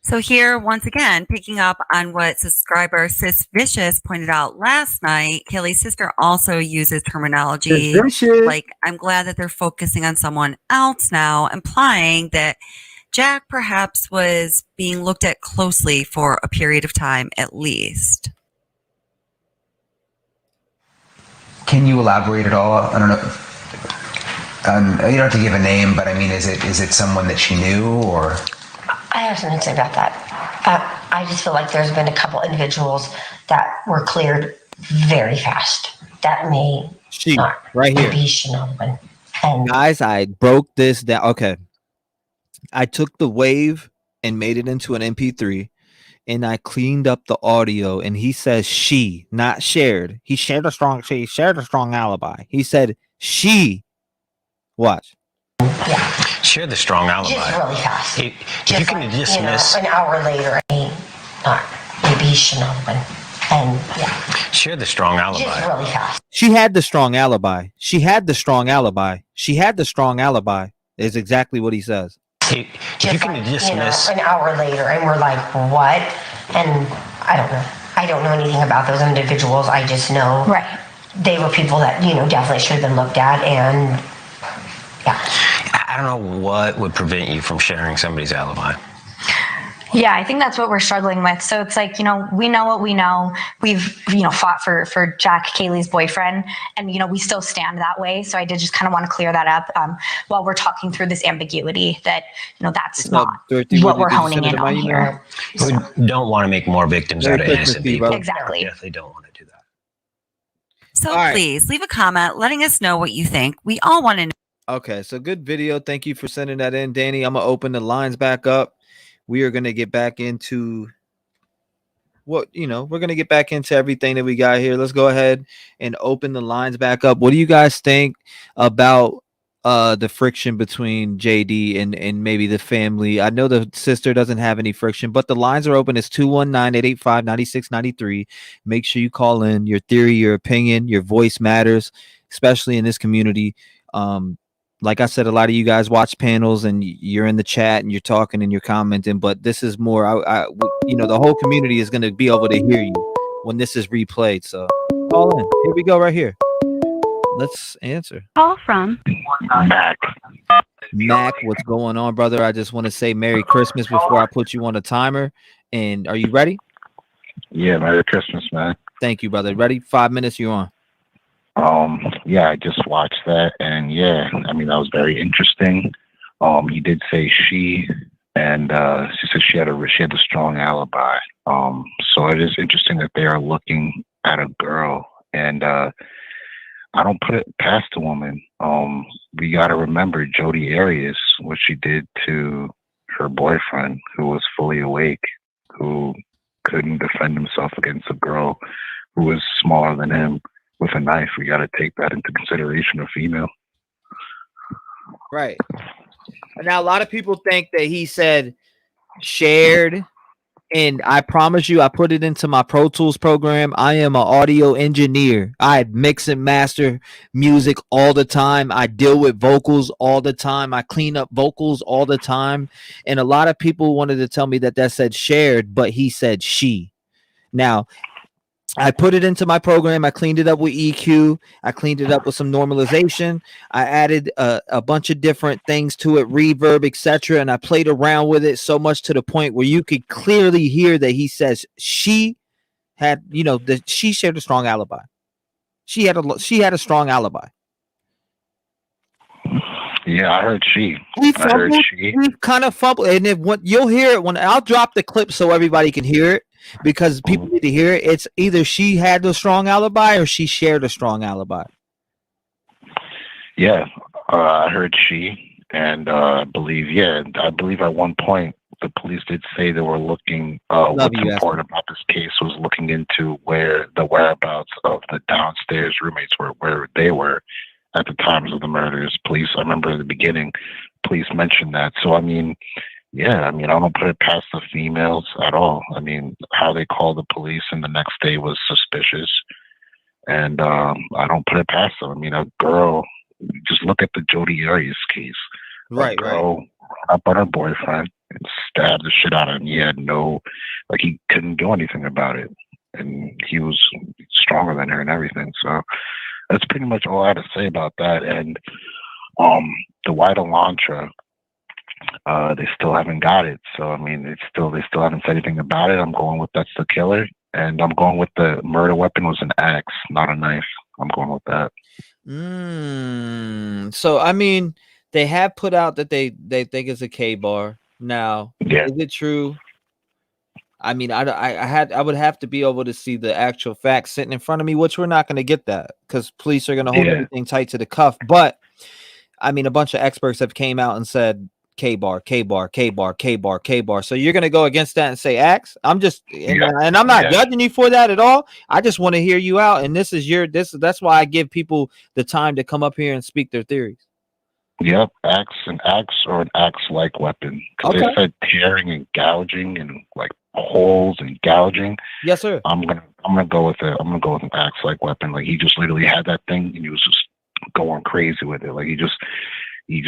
So here, once again, picking up on what subscriber Sis Vicious pointed out last night, Kaylee's sister also uses terminology like, I'm glad that they're focusing on someone else now, implying that Jack perhaps was being looked at closely for a period of time at least.
Can you elaborate at all? I don't know. You don't have to give a name, but I mean, is it someone that she knew, or?
I have something to say about that. I just feel like there's been a couple individuals that were cleared very fast. That may not
right here.
be Shinobi.
Guys, I broke this down. Okay. I took the wave and made it into an MP3 and I cleaned up the audio, and he says she, not shared. She shared a strong alibi. He said she. Watch.
Yeah.
Share the strong alibi.
Just really fast.
If you can dismiss.
An hour later, maybe Shinobi. And yeah.
Share the strong alibi.
Just really fast.
She had the strong alibi. Is exactly what he says.
If you can dismiss.
An hour later, and we're like, what? And I don't know. I don't know anything about those individuals. I just know they were people that, definitely should have been looked at. And yeah.
I don't know what would prevent you from sharing somebody's alibi.
Yeah, I think that's what we're struggling with. So it's like, we know what we know. We've, fought for Jack, Kaylee's boyfriend, and, we still stand that way. So I did just kind of want to clear that up while we're talking through this ambiguity that, that's not what we're honing in on here.
We don't want to make more victims out of innocent people.
Exactly.
Yeah, they don't want to do that.
So please leave a comment letting us know what you think. We all want to know.
Okay, so good video. Thank you for sending that in, Danny. I'm going to open the lines back up. We are going to get back into we're going to get back into everything that we got here. Let's go ahead and open the lines back up. What do you guys think about the friction between JD and maybe the family? I know the sister doesn't have any friction, but the lines are open. It's 219-885-9693. Make sure you call in your theory, your opinion, your voice matters, especially in this community. Like I said, a lot of you guys watch panels and you're in the chat and you're talking and you're commenting, but this is more, the whole community is going to be able to hear you when this is replayed. So call in. Here we go right here. Let's answer.
Call from
Mac, what's going on, brother? I just want to say Merry Christmas before I put you on a timer. And are you ready?
Yeah, Merry Christmas, man.
Thank you, brother. Ready? 5 minutes, you're on.
Yeah, I just watched that, and yeah, I mean that was very interesting. He did say she, and she said she had a strong alibi. So it is interesting that they are looking at a girl, and I don't put it past the woman. We got to remember Jodi Arias, what she did to her boyfriend, who was fully awake, who couldn't defend himself against a girl who was smaller than him with a knife. We got to take that into consideration, a female.
Right. Now, a lot of people think that he said shared, and I promise you, I put it into my Pro Tools program. I am an audio engineer. I mix and master music all the time. I deal with vocals all the time. I clean up vocals all the time. And a lot of people wanted to tell me that said shared, but he said she. Now, I put it into my program. I cleaned it up with EQ. I cleaned it up with some normalization. I added a bunch of different things to it, reverb, etc. And I played around with it so much to the point where you could clearly hear that he says she had, that she shared a strong alibi. She had a strong alibi.
Yeah, I heard she.
We kind of fumbled, and then you'll hear it when I'll drop the clip so everybody can hear it. Because people need to hear it. It's either she had a strong alibi or she shared a strong alibi.
Yeah, I heard she, and I believe at one point the police did say they were looking. What's important about this case was looking into where the whereabouts of the downstairs roommates were, where they were at the times of the murders. Police, I remember in the beginning, police mentioned that. So I mean. Yeah, I mean, I don't put it past the females at all. I mean, how they called the police and the next day was suspicious. And I don't put it past them. I mean, a girl, just look at the Jodi Arias case.
Right,
a girl ran up on her boyfriend and stabbed the shit out of him. He had he couldn't do anything about it. And he was stronger than her and everything. So that's pretty much all I had to say about that. And the white Elantra, they still haven't got it. So I mean, they still haven't said anything about it. I'm going with that's the killer, and I'm going with the murder weapon was an axe, not a knife. I'm going with that.
So I mean, they have put out that they think it's a K-bar. Now, is it true? I mean, I would have to be able to see the actual facts sitting in front of me, which we're not going to get that because police are going to hold everything tight to the cuff. But I mean, a bunch of experts have came out and said K-bar, K-bar, K-bar, K-bar, K-bar. So you're going to go against that and say axe? I'm just, and I'm not judging you for that at all. I just want to hear you out. And that's why I give people the time to come up here and speak their theories.
Yep, an axe or an axe-like weapon. Because they said tearing and gouging and like holes and gouging.
Yes, sir.
I'm gonna go with it. I'm gonna go with an axe-like weapon. Like he just literally had that thing and he was just going crazy with it. Like he just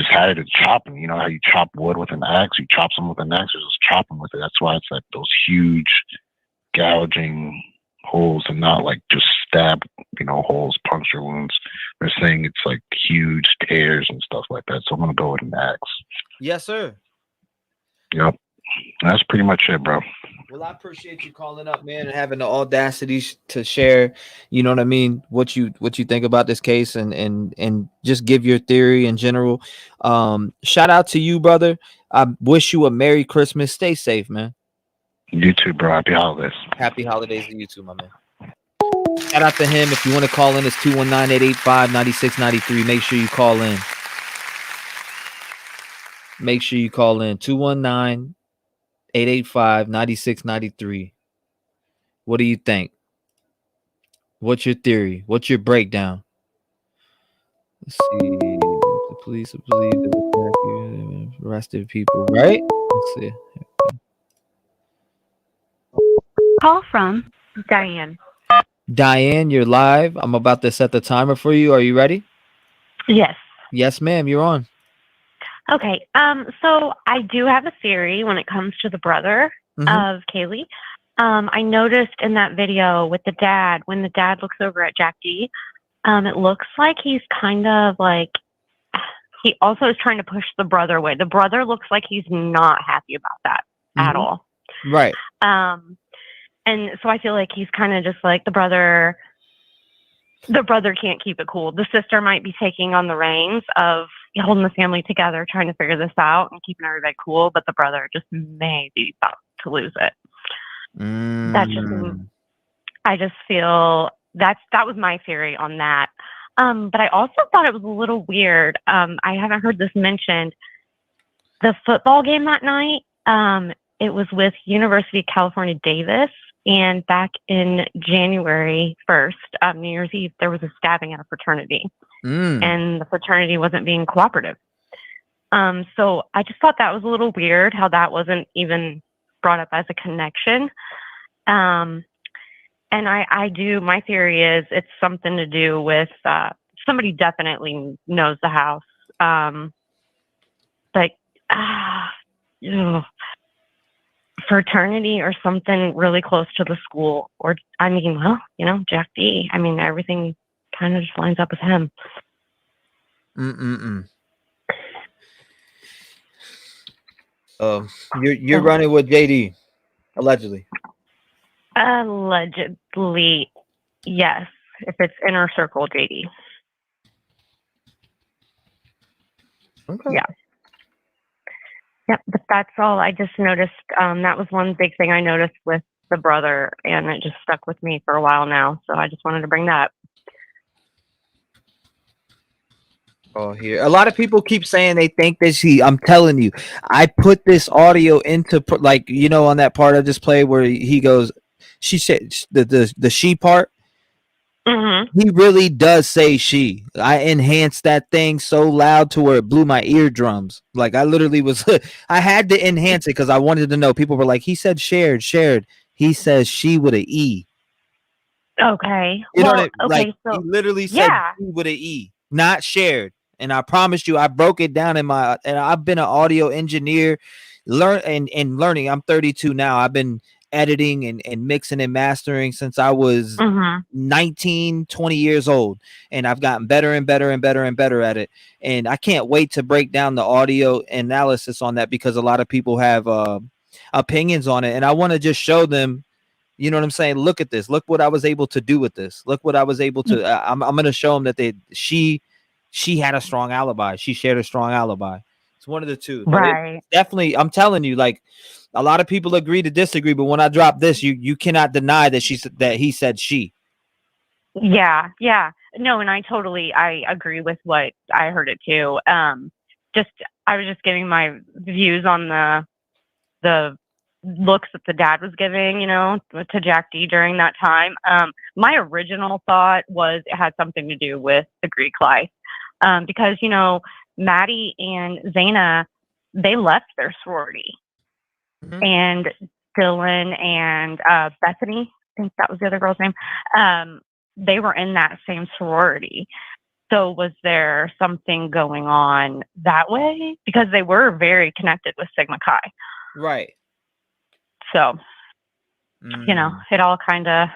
had it to chop him. You know how you chop wood with an axe? You chop someone with an axe, or just chop them with it. That's why it's like those huge gouging holes and not like just stab, holes, puncture wounds. They're saying it's like huge tears and stuff like that. So I'm gonna go with an axe.
Yes, sir.
Yep. That's pretty much it, bro.
Well, I appreciate you calling up, man, and having the audacity to share, you know what I mean, what you think about this case and just give your theory in general. Shout out to you, brother. I wish you a Merry Christmas. Stay safe, man.
You too, bro. Happy holidays.
Happy holidays to you too, my man. Shout out to him. If you want to call in, it's 219-885-9693. Make sure you call in. Make sure you call in 219-885-9693. What do you think? What's your theory? What's your breakdown? Let's see. The police believe the arrested people, right? Let's see.
Call from Diane.
Diane, you're live. I'm about to set the timer for you. Are you ready?
Yes.
Yes, ma'am. You're on.
Okay. So I do have a theory when it comes to the brother of Kaylee. I noticed in that video with the dad, when the dad looks over at Jack D, it looks like he's kind of like, he also is trying to push the brother away. The brother looks like he's not happy about that at all.
Right.
And so I feel like he's kind of just like the brother the brother can't keep it cool. The sister might be taking on the reins of holding the family together, trying to figure this out and keeping everybody cool, but the brother just may be about to lose it. That's just, I just feel that was my theory on that. But I also thought it was a little weird. I haven't heard this mentioned. The football game that night, it was with University of California, Davis. And back in January 1st, New Year's Eve, there was a stabbing at a fraternity. And the fraternity wasn't being cooperative. So I just thought that was a little weird how that wasn't even brought up as a connection. And my theory is it's something to do with somebody definitely knows the house. Fraternity or something really close to the school. Or, I mean, well, Jack D. I mean, everything kind of just lines up with him.
You're running with JD, allegedly.
Allegedly, yes. If it's inner circle, JD.
Okay.
Yeah. Yep, but that's all. I just noticed that was one big thing I noticed with the brother, and it just stuck with me for a while now. So I just wanted to bring that up.
Oh, here. A lot of people keep saying they think that I'm telling you, I put this audio into on that part I just played where he goes, she said the she part. He really does say she. I enhanced that thing so loud to where it blew my eardrums. Like I literally was, I had to enhance it because I wanted to know. People were like, he said shared. He says she with an E.
Okay.
You know what
okay. So
he literally said she with an E, not shared. And I promised you, I broke it down and I've been an audio engineer, learning. I'm 32 now. I've been editing and mixing and mastering since I was 19, 20 years old. And I've gotten better and better and better and better at it. And I can't wait to break down the audio analysis on that because a lot of people have opinions on it. And I want to just show them, you know what I'm saying? Look at this. Look what I was able to do with this. Look what I was able to, I'm going to show them that she had a strong alibi. She shared a strong alibi. It's one of the two.
Right.
Definitely. I'm telling you, like, a lot of people agree to disagree, but when I drop this, you cannot deny that he said she.
Yeah. No, and I agree with what I heard it too. I was just giving my views on the looks that the dad was giving, to Jack D during that time. My original thought was it had something to do with the Greek life, because Maddie and Zaina, they left their sorority. And Dylan and Bethany, I think that was the other girl's name, they were in that same sorority. So was there something going on that way? Because they were very connected with Sigma Chi.
Right.
So, it all kind of,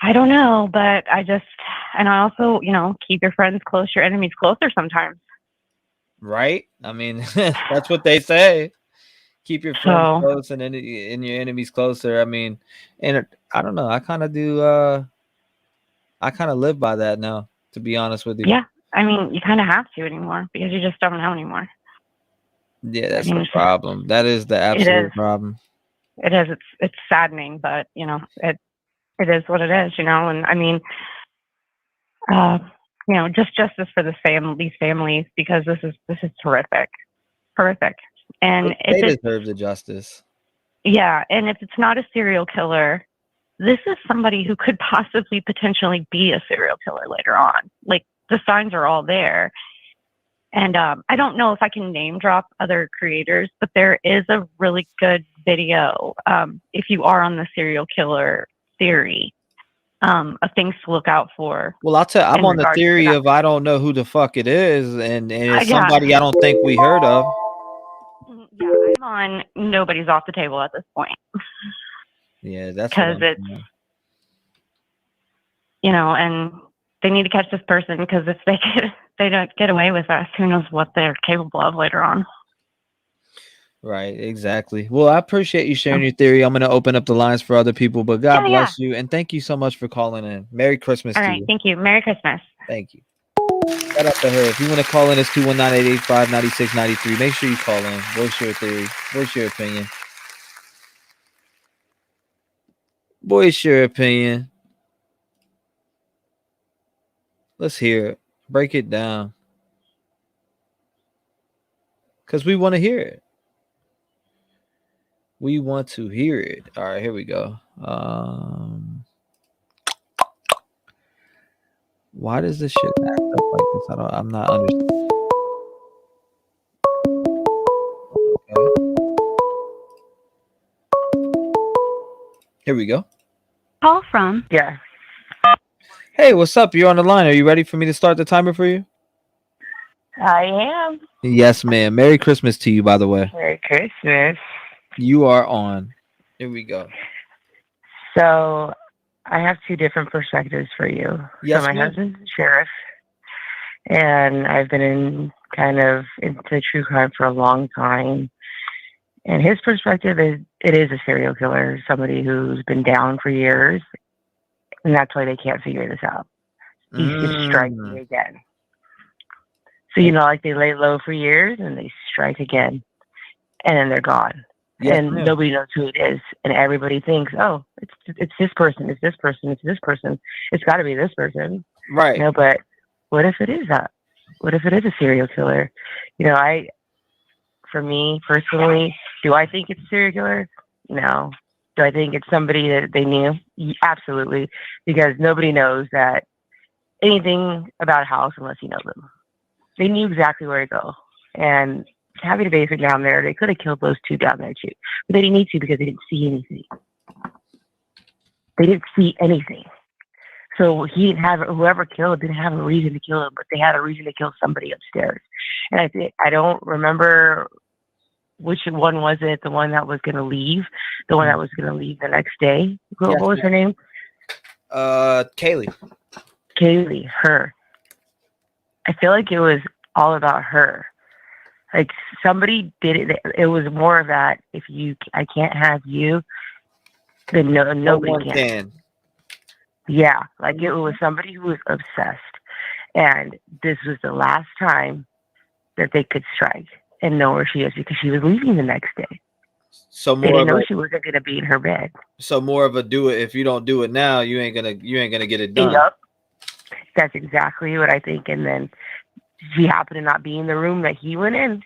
I don't know, but and I also, keep your friends close, your enemies closer sometimes.
Right. I mean, that's what they say. Keep your friends close and your enemies closer. I mean, and I don't know. I kind of do. I kind of live by that now, to be honest with you.
Yeah. I mean, you kind of have to anymore because you just don't know anymore.
Yeah, that's the problem. That is the absolute problem.
It is. It's saddening, but it is what it is. And I mean, just justice for these families because this is horrific. And
they deserve the justice.
Yeah, and if it's not a serial killer, this is somebody who could possibly potentially be a serial killer later on. Like the signs are all there. And I don't know if I can name drop other creators, but there is a really good video if you are on the serial killer theory of things to look out for.
Well, I'll tell you, I'm on the theory of I don't know who the fuck it is, and it's somebody I don't think we heard of.
Yeah, I'm on nobody's off the table at this point.
Yeah, that's
because it's and they need to catch this person because if they don't get away with us, who knows what they're capable of later on.
Right, exactly. Well, I appreciate you sharing your theory. I'm going to open up the lines for other people, but God
Yeah, yeah.
bless you. And thank you so much for calling in. Merry Christmas
All
to
right.
you.
Thank you. Merry Christmas.
Thank you. Shout out to her. If you want to call in, it's 219-885-9693. Make sure you call in. Voice your theory. Voice your opinion. Voice your opinion. Let's hear it. Break it down. Because we want to hear it. We want to hear it. All right, here we go. Why does this shit act up like this? I'm not understanding. Okay. Here we go.
Call from.
Yeah.
Hey, what's up? You're on the line. Are you ready for me to start the timer for you?
I am.
Yes, ma'am. Merry Christmas to you, by the way.
Merry Christmas.
You are on. Here we go.
So, I have two different perspectives for you.
Yes,
so my
ma'am.
husband's a sheriff, and I've been into true crime for a long time. And his perspective is it is a serial killer, somebody who's been down for years, and that's why they can't figure this out. He could strike me again. So, like they lay low for years and they strike again, and then they're gone.
Yes,
and
ma'am.
nobody knows who it is. And everybody thinks, oh, it's this person, it's this person, it's this person. It's got to be this person.
Right.
But what if it is that? What if it is a serial killer? For me personally, do I think it's a serial killer? No. Do I think it's somebody that they knew? Absolutely. Because nobody knows that anything about a house unless you know them. They knew exactly where to go. And having a basement down there, they could have killed those two down there too. But they didn't need to because they didn't see anything. They didn't see anything. So whoever killed didn't have a reason to kill him, but they had a reason to kill somebody upstairs. And I don't remember which one was it, the one that was going to leave, the one that was going to leave the next day. What was her name?
Kaylee.
Kaylee, her. I feel like it was all about her. Like somebody did it. It was more of that. If I can't have you, then nobody can. Yeah, like it was somebody who was obsessed, and this was the last time that they could strike and know where she is because she was leaving the next day.
So
they didn't know she wasn't going to be in her bed.
So more of a do it. If you don't do it now, you ain't gonna get it done.
Yep. That's exactly what I think. And then she happened to not be in the room that he went in,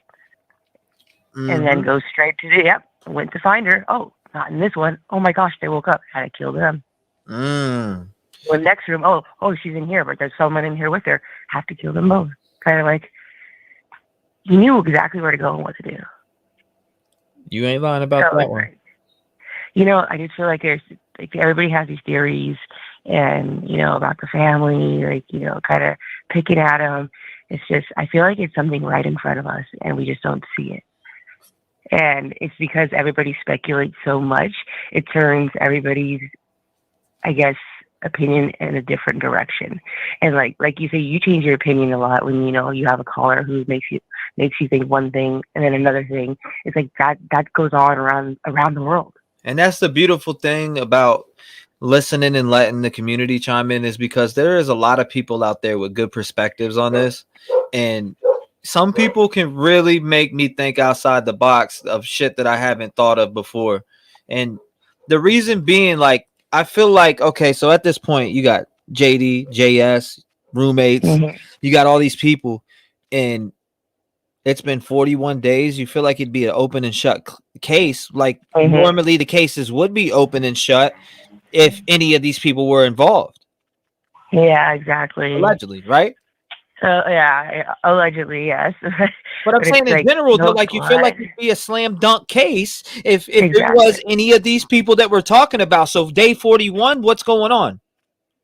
and then go straight to went to find her. Oh, not in this one. Oh my gosh, they woke up. Had to kill them. Well, next room. Oh, she's in here, but there's someone in here with her. Have to kill them both. Kind of like he knew exactly where to go and what to do.
You ain't lying about that one.
I just feel like there's everybody has these theories, and about the family, kind of picking at them. It's just I feel like it's something right in front of us, and we just don't see it. And it's because everybody speculates so much, it turns everybody's, I guess, opinion in a different direction. And like you say, you change your opinion a lot when you have a caller who makes you think one thing and then another thing. It's like that goes on around the world.
And that's the beautiful thing about listening and letting the community chime in, is because there is a lot of people out there with good perspectives on this, and some people can really make me think outside the box of shit that I haven't thought of before. And the reason being, like, I feel like, okay, so at this point you got JD, JS, roommates, you got all these people, and it's been 41 days. You feel like it'd be an open and shut case. Like normally the cases would be open and shut if any of these people were involved.
Yeah, exactly.
Allegedly, right?
Allegedly, yes.
But I'm saying in general, though, like you feel like it'd be a slam dunk case if it was any of these people that we're talking about. So day 41, what's going on?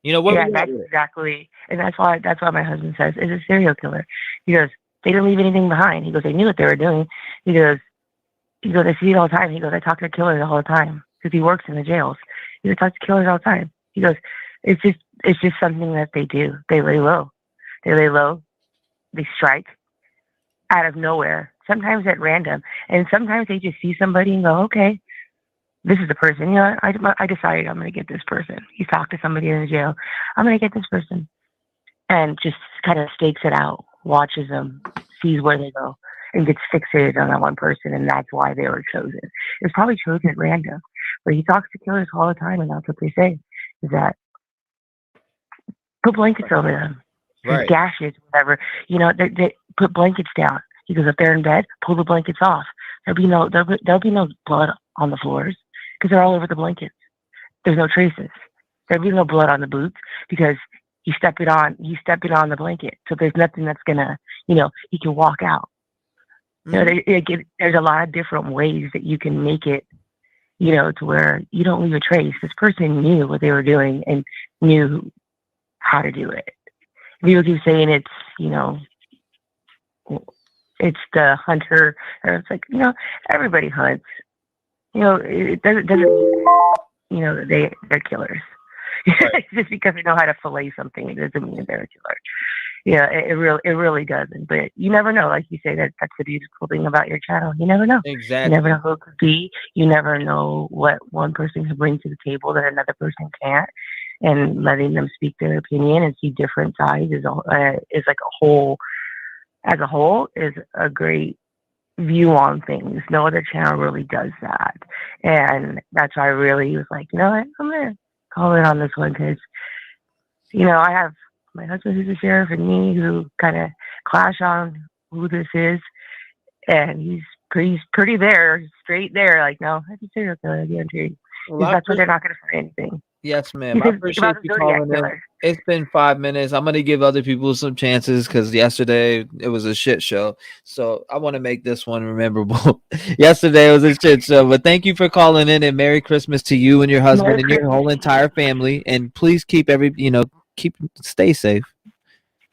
That's exactly, and that's why my husband says it's a serial killer. He goes, they didn't leave anything behind. He goes, they knew what they were doing. He goes, I see it all the time. He goes, I talk to killers all the time because he works in the jails. He goes, I talk to killers all the time. He goes, it's just something that they do. They lay low. They strike out of nowhere. sometimes at random, and sometimes they just see somebody and go, okay, this is the person. You know, I decided I'm going to get this person. He's talked to somebody in the jail. I'm going to get this person, and just kind of stakes it out, watches them, sees where they go, and gets fixated on that one person, and that's why they were chosen. It's probably chosen at random, but he talks to killers all the time, and that's what they say, is that put blankets over them,
Right.
gashes, whatever. You know, they put blankets down. He goes, if they're in bed, pull the blankets off. There'll be no blood on the floors because they're all over the blankets. There's no traces. There'll be no blood on the boots because he's stepping on the blanket. So there's nothing that's gonna, you know, he can walk out. You know, there's a lot of different ways that you can make it, you know, to where you don't leave a trace. This person knew what they were doing and knew how to do it. People keep saying it's, you know, it's the hunter, or it's like, you know, everybody hunts. You know, it doesn't you know, they're killers.
Right.
Just because they know how to fillet something, it doesn't mean they're a killer. Yeah, it really doesn't. But you never know. Like you say, that's the beautiful thing about your channel. You never know.
Exactly.
You never know who it could be. You never know what one person can bring to the table that another person can't. And letting them speak their opinion and see different sides is like a whole. As a whole, is a great view on things. No other channel really does that, and that's why I really was like, you know what, I'm gonna call it on this one because, you know, I have my husband who's a sheriff and me who kind of clash on who this is, and he's pretty there, straight there, like, no, that's a serial killer, I guarantee.
Well,
That's why they're not gonna find anything.
Yes, ma'am. I appreciate you calling in. It's been 5 minutes. I'm gonna give other people some chances because yesterday it was a shit show. So I want to make this one memorable. Yesterday was a shit show, but thank you for calling in, and Merry Christmas to you and your husband and your whole entire family. And please keep stay safe.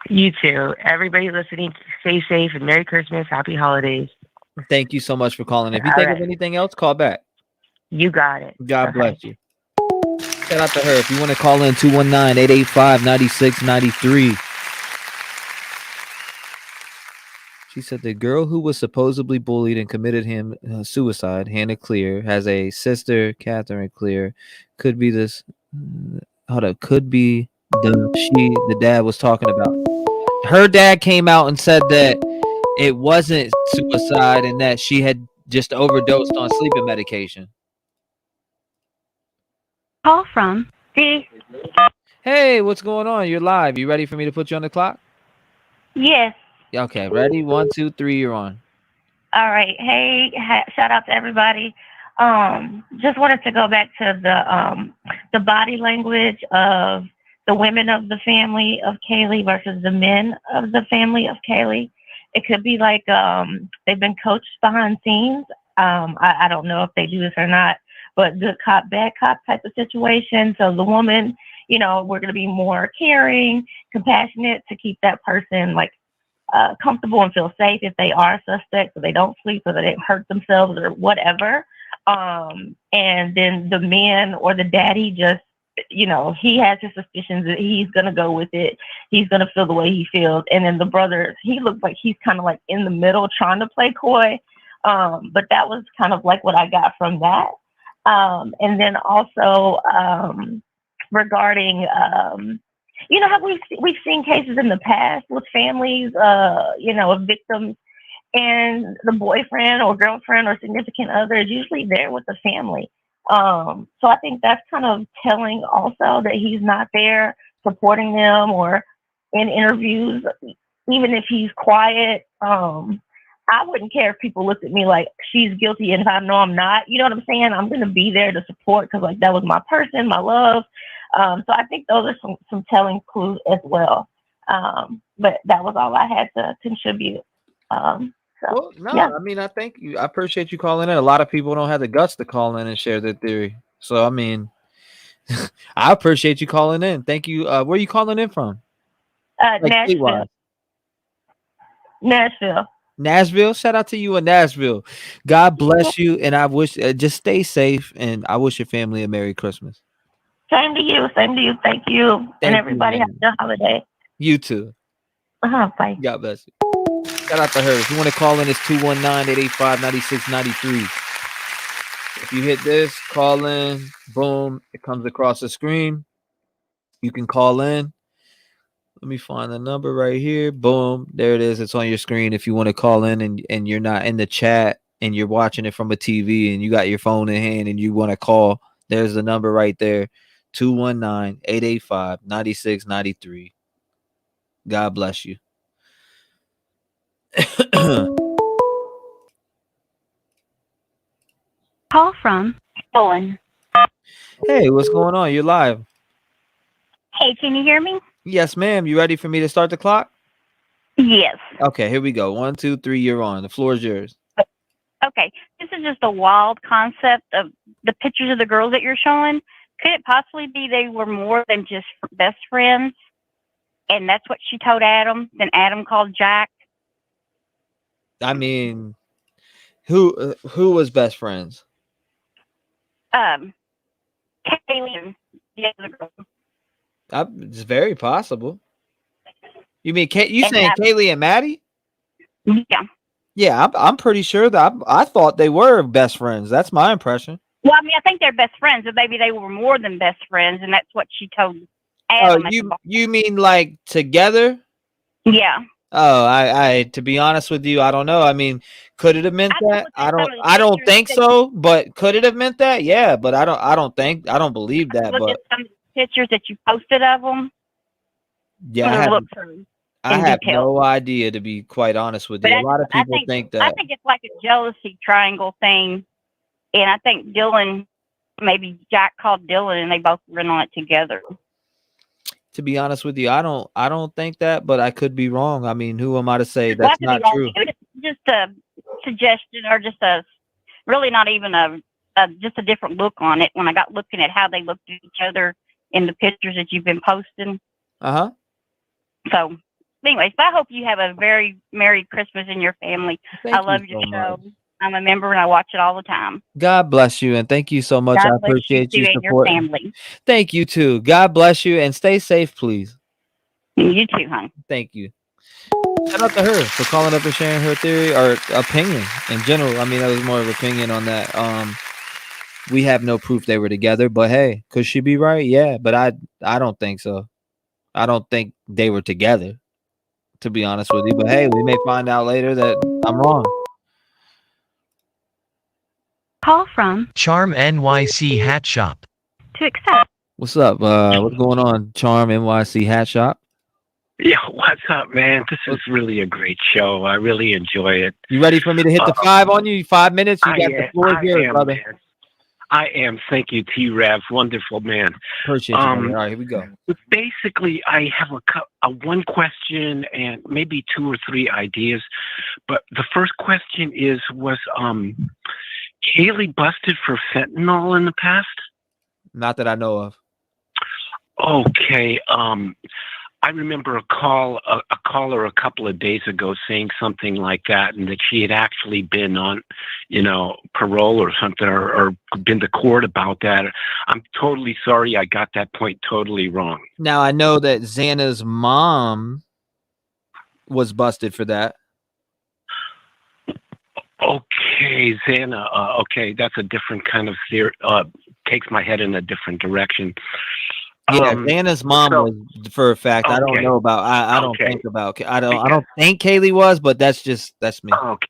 You too. Everybody listening, stay safe and Merry Christmas, Happy Holidays.
Thank you so much for calling. If you think of anything else, call back.
You got it.
God bless you. Shout out to her. If you want to call in, 219-885-9693. She said the girl who was supposedly bullied and committed him suicide, Hannah Clear, has a sister, Catherine Clear. Could be this. Could be the dad was talking about. Her dad came out and said that it wasn't suicide and that she had just overdosed on sleeping medication.
Call from
Hey, what's going on? You're live. You ready for me to put you on the clock?
Yes.
Okay, ready? 1, 2, 3, you're on.
All right. Hey, shout out to everybody. Just wanted to go back to the body language of the women of the family of Kaylee versus the men of the family of Kaylee. It could be like they've been coached behind scenes. I don't know if they do this or not, but good cop, bad cop type of situation. So the woman, you know, we're going to be more caring, compassionate to keep that person like comfortable and feel safe if they are suspects, so they don't sleep, so they don't hurt themselves or whatever. And then the man or the daddy just, you know, he has his suspicions that he's going to go with it. He's going to feel the way he feels. And then the brother, he looks like he's kind of like in the middle trying to play coy. But that was kind of like what I got from that. And then also regarding, you know how we've seen cases in the past with families, you know, of victims, and the boyfriend or girlfriend or significant other is usually there with the family. So I think that's kind of telling also that he's not there supporting them or in interviews, even if he's quiet. I wouldn't care if people looked at me like she's guilty, and if I know I'm not, you know what I'm saying? I'm going to be there to support because like that was my person, my love. So I think those are some telling clues as well. But that was all I had to contribute.
Well, no, yeah. I mean, I thank you. I appreciate you calling in. A lot of people don't have the guts to call in and share their theory. So, I I appreciate you calling in. Thank you. Where are you calling in from?
Nashville.
Nashville. Shout out to you in Nashville. God bless you. And I wish, just stay safe. And I wish your family a Merry Christmas.
Same to you. Thank you. And everybody have a good holiday.
You too.
Bye.
God bless you. Shout out to her. If you want to call in, it's 219-885-9693. If you hit this, call in, boom, it comes across the screen. You can call in. Let me find the number right here. Boom, there it is. It's on your screen. If you want to call in and you're not in the chat and you're watching it from a TV and you got your phone in hand and you want to call, there's the number right there. 219-885-9693. God bless you.
Call from
Owen.
Hey, what's going on? You're live.
Hey, can you hear me?
Yes, ma'am. You ready for me to start the clock?
Yes.
Okay, here we go. 1, 2, 3, you're on. The floor is yours.
Okay. This is just a wild concept of the pictures of the girls that you're showing. Could it possibly be they were more than just best friends? And that's what she told Adam. Then Adam called Jack.
I mean, who was best friends?
Kaylee and the other girl.
It's very possible. You mean you
And
saying
Maddie.
Kaylee and Maddie?
Yeah.
Yeah, I'm pretty sure that I thought they were best friends. That's my impression.
Well, I mean, I think they're best friends, but maybe they were more than best friends, and that's what she told
Oh,
Adam.
you mean like together?
Yeah.
Oh, I to be honest with you, I don't know. I mean, could it have meant that? I don't think so, but could it have meant that? Yeah, but I don't believe that,
Look
but
at some pictures that you posted of them.
yeah, I have
detail.
no idea, to be quite honest with you.
But
A lot of people think that.
I think it's like a jealousy triangle thing, and I think Dylan, maybe Jack called Dylan, and they both went on it together.
To be honest with you, I don't think that, but I could be wrong. I mean, who am I to say
Well, I
that's
could be
not
wrong
true?
too. Just a suggestion, or just really not even just a different look on it. When I got looking at how they looked at each other in the pictures that you've been posting.
Uh-huh.
So, anyways, I hope you have a very Merry Christmas in your family.
Thank
I love
you
your
so
show. I'm a member and I watch it all the time.
God bless you, and thank you so much.
God
I
bless
appreciate
you
you
too and your
supporting.
family.
Thank you too. God bless you, and stay safe, please.
You too, hon.
Thank you. Shout out to her for calling up and sharing her theory or opinion in general. I mean, that was more of opinion on that. We have no proof they were together, but hey, could she be right? Yeah, but I don't think so. I don't think they were together, to be honest with you. But hey, we may find out later that I'm wrong.
Call from
Charm NYC Hat Shop.
to accept.
What's up? What's going on, Charm NYC Hat Shop?
Yeah, what's up, man? This is really a great show. I really enjoy it.
You ready for me to hit the 5 on you? 5 minutes? You got the floor here, brother.
Man. I am. Thank you, T-REV. Wonderful, man.
Appreciate you, brother. All right, here we go.
Basically, I have a one question and maybe 2 or 3 ideas. But the first question was Kaylee busted for fentanyl in the past?
Not that I know of.
Okay. I remember a caller a couple of days ago saying something like that, and that she had actually been on, parole or something, or been to court about that. I'm totally sorry. I got that point totally wrong.
Now I know that Xana's mom was busted for that.
Okay, Xana. Okay, that's a different kind of theory. Takes my head in a different direction.
Yeah, Xana's mom was, for a fact. I don't
Okay.
know about. I don't think about. I don't think Kaylee was, but that's me.
Okay.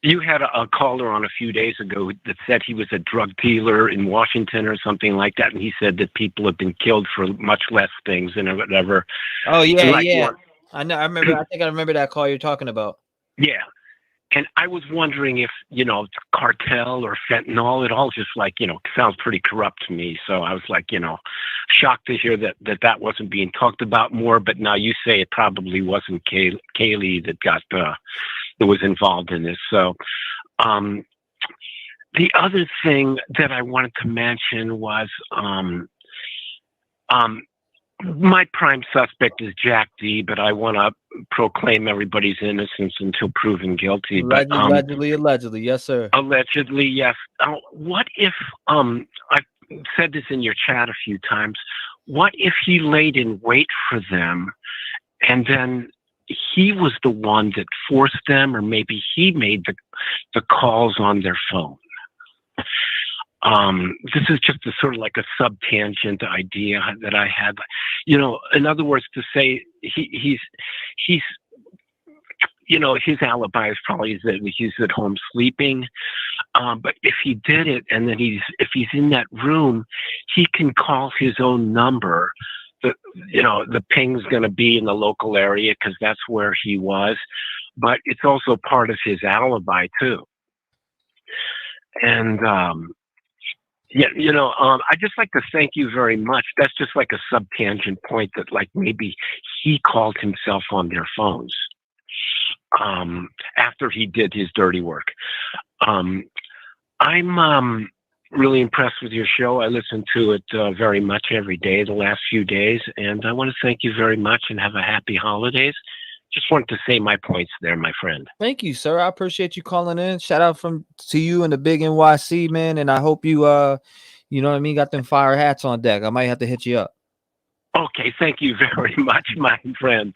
You had a caller on a few days ago that said he was a drug dealer in Washington or something like that, and he said that people have been killed for much less things and whatever.
Oh yeah,
Like
yeah.
what-
I know. I remember. I think I remember that call you're talking about.
Yeah. And I was wondering if, cartel or fentanyl, it all just sounds pretty corrupt to me. So I was shocked to hear that wasn't being talked about more. But now you say it probably wasn't Kaylee that was involved in this. So the other thing that I wanted to mention was my prime suspect is Jack D, but I want to proclaim everybody's innocence until proven guilty.
Allegedly, yes, sir.
Allegedly, yes. What if I've said this in your chat a few times? What if he laid in wait for them, and then he was the one that forced them, or maybe he made the calls on their phone. This is just a sort of like a sub-tangent idea that I had. You know, in other words, to say he's you know, his alibi is probably that he's at home sleeping. But if he did it, and then if he's in that room, he can call his own number. You know, the ping's going to be in the local area because that's where he was. But it's also part of his alibi too. And yeah, you know, I just like to thank you very much. That's just like a sub-tangent point that, like, maybe he called himself on their phones after he did his dirty work. I'm really impressed with your show. I listen to it very much every day the last few days, and I want to thank you very much and have a happy holidays. Just wanted to say my points there, my friend.
Thank you, sir. I appreciate you calling in. Shout out to you and the big NYC, man. And I hope you, you know what I mean, got them fire hats on deck. I might have to hit you up.
Okay, thank you very much, my friend.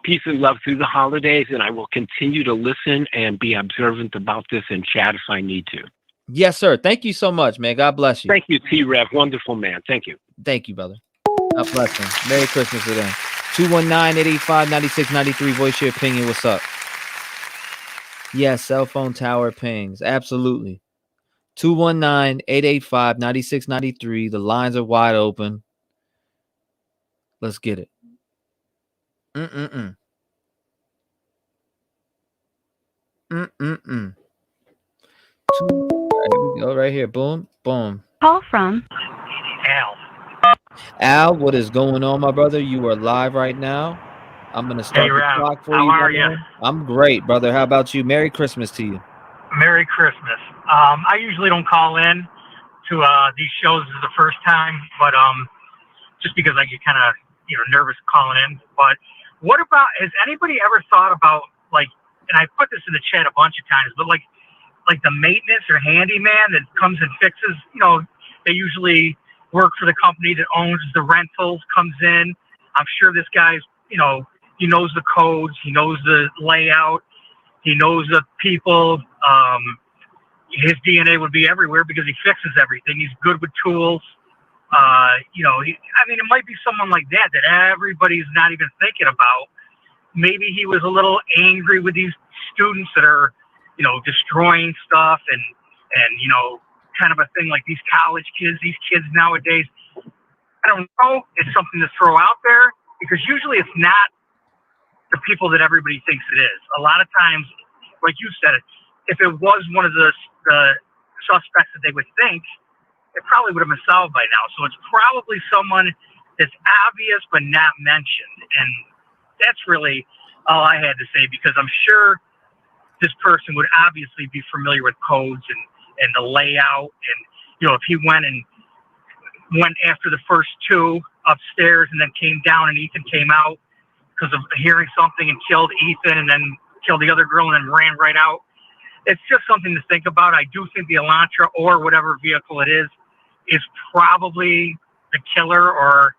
Peace and love through the holidays, and I will continue to listen and be observant about this and chat if I need to.
Yes, sir. Thank you so much, man. God bless you.
Thank you, T-REV. Wonderful man. Thank you.
Thank you, brother. God bless him. Merry Christmas to them. 219-885-9693. Voice your opinion. What's up? Yes, cell phone tower pings. Absolutely. 219-885-9693. The lines are wide open. Let's get it. There we go, right here. Boom, boom.
Call from
Al, what is going on, my brother? You are live right now. I'm gonna start the clock for you.
How are you?
I'm great, brother. How about you? Merry Christmas to you.
Merry Christmas. I usually don't call in to these shows. This is the first time, but just because I get kind of nervous calling in. But what about? Has anybody ever thought about, like? And I put this in the chat a bunch of times, but like the maintenance or handyman that comes and fixes. They usually work for the company that owns the rentals, comes in. I'm sure this guy's, he knows the codes, he knows the layout, he knows the people. His DNA would be everywhere because he fixes everything. He's good with tools. It might be someone like that everybody's not even thinking about. Maybe he was a little angry with these students that are, destroying stuff and kind of a thing like these college kids, these kids nowadays. I don't know. It's something to throw out there because usually it's not the people that everybody thinks it is. A lot of times, like you said, if it was one of the suspects that they would think, it probably would have been solved by now. So it's probably someone that's obvious but not mentioned. And that's really all I had to say, because I'm sure this person would obviously be familiar with codes and the layout. And, if he went after the first two upstairs and then came down and Ethan came out because of hearing something and killed Ethan and then killed the other girl and then ran right out. It's just something to think about. I do think the Elantra or whatever vehicle it is probably the killer, or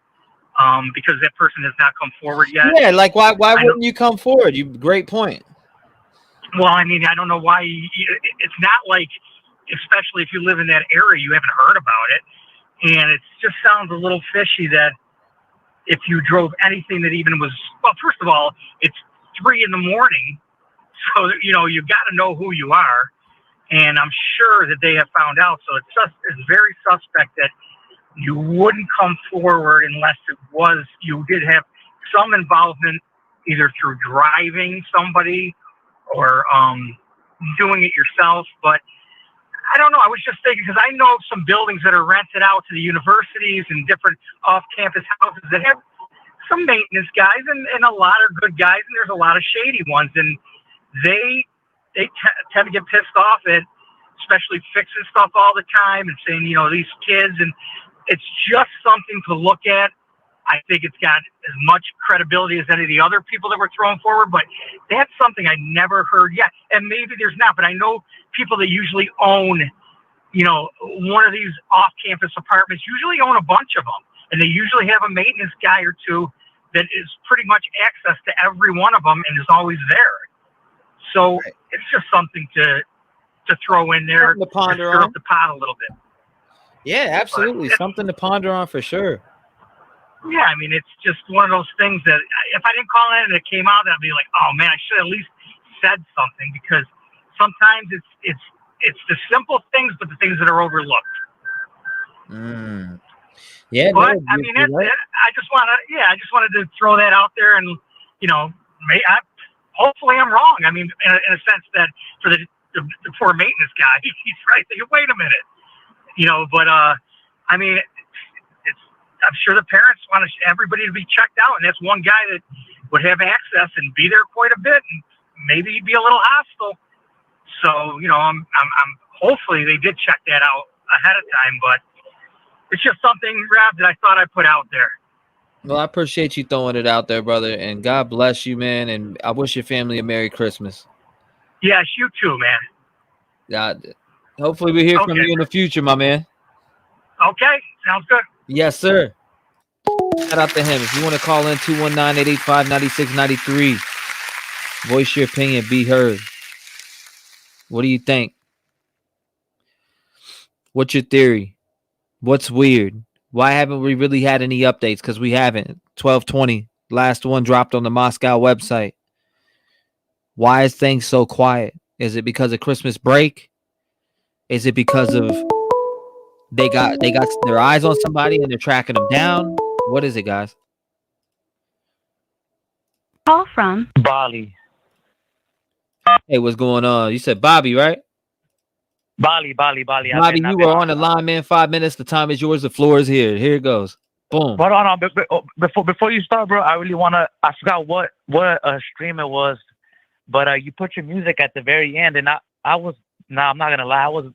because that person has not come forward yet.
Yeah, like why wouldn't you come forward? Great point.
Well, I don't know why. It's not like, especially if you live in that area, you haven't heard about it. And it just sounds a little fishy that if you drove anything that even was, well, first of all, it's 3 a.m. So, you've got to know who you are. And I'm sure that they have found out. So it's very suspect that you wouldn't come forward unless you did have some involvement either through driving somebody or doing it yourself. But I don't know. I was just thinking, because I know some buildings that are rented out to the universities and different off-campus houses that have some maintenance guys, and a lot are good guys, and there's a lot of shady ones. And they tend to get pissed off at, especially fixing stuff all the time and saying, these kids, and it's just something to look at. I think it's got as much credibility as any of the other people that were thrown forward, but that's something I never heard yet. And maybe there's not, but I know people that usually own, one of these off-campus apartments, usually own a bunch of them, and they usually have a maintenance guy or two that is pretty much access to every one of them and is always there. So it's just something to throw in there
Something to ponder
stir
on.
up the pot a little bit.
Yeah, absolutely. Something to ponder on for sure.
Yeah, I mean, it's just one of those things that if I didn't call in and it came out, I'd be like, oh man, I should at least said something, because sometimes it's the simple things, but the things that are overlooked.
Yeah,
But
no,
I mean,
you're right.
I just wanted to throw that out there, and hopefully I'm wrong. I mean, in a sense that for the poor maintenance guy, he's right. Thinking, wait a minute, but I mean, I'm sure the parents want everybody to be checked out, and that's one guy that would have access and be there quite a bit, and maybe be a little hostile. So, I'm hopefully they did check that out ahead of time, but it's just something, Rev, that I thought I'd put out there.
Well, I appreciate you throwing it out there, brother, and God bless you, man, and I wish your family a Merry Christmas.
Yes, you too, man.
Hopefully we hear from you in the future, my man.
Okay, sounds good.
Yes, sir. Shout out to him. If you want to call in, 219-885-9693. Voice your opinion, be heard. What do you think? What's your theory? What's weird? Why haven't we really had any updates? Because we haven't. 12/20, last one dropped on the Moscow website. Why is things so quiet? Is it because of Christmas break? Is it because of they got their eyes on somebody and they're tracking them down? What is it, guys?
Call from
Bali.
Hey, what's going on? You said Bobby, right?
Bali.
Bobby, you were on the line, man. 5 minutes. The time is yours. The floor is here. Here it goes. Boom.
Hold on. Before you start, bro, I really wanna. I forgot what stream it was, but you put your music at the very end, and I was. No, I'm not gonna lie. I was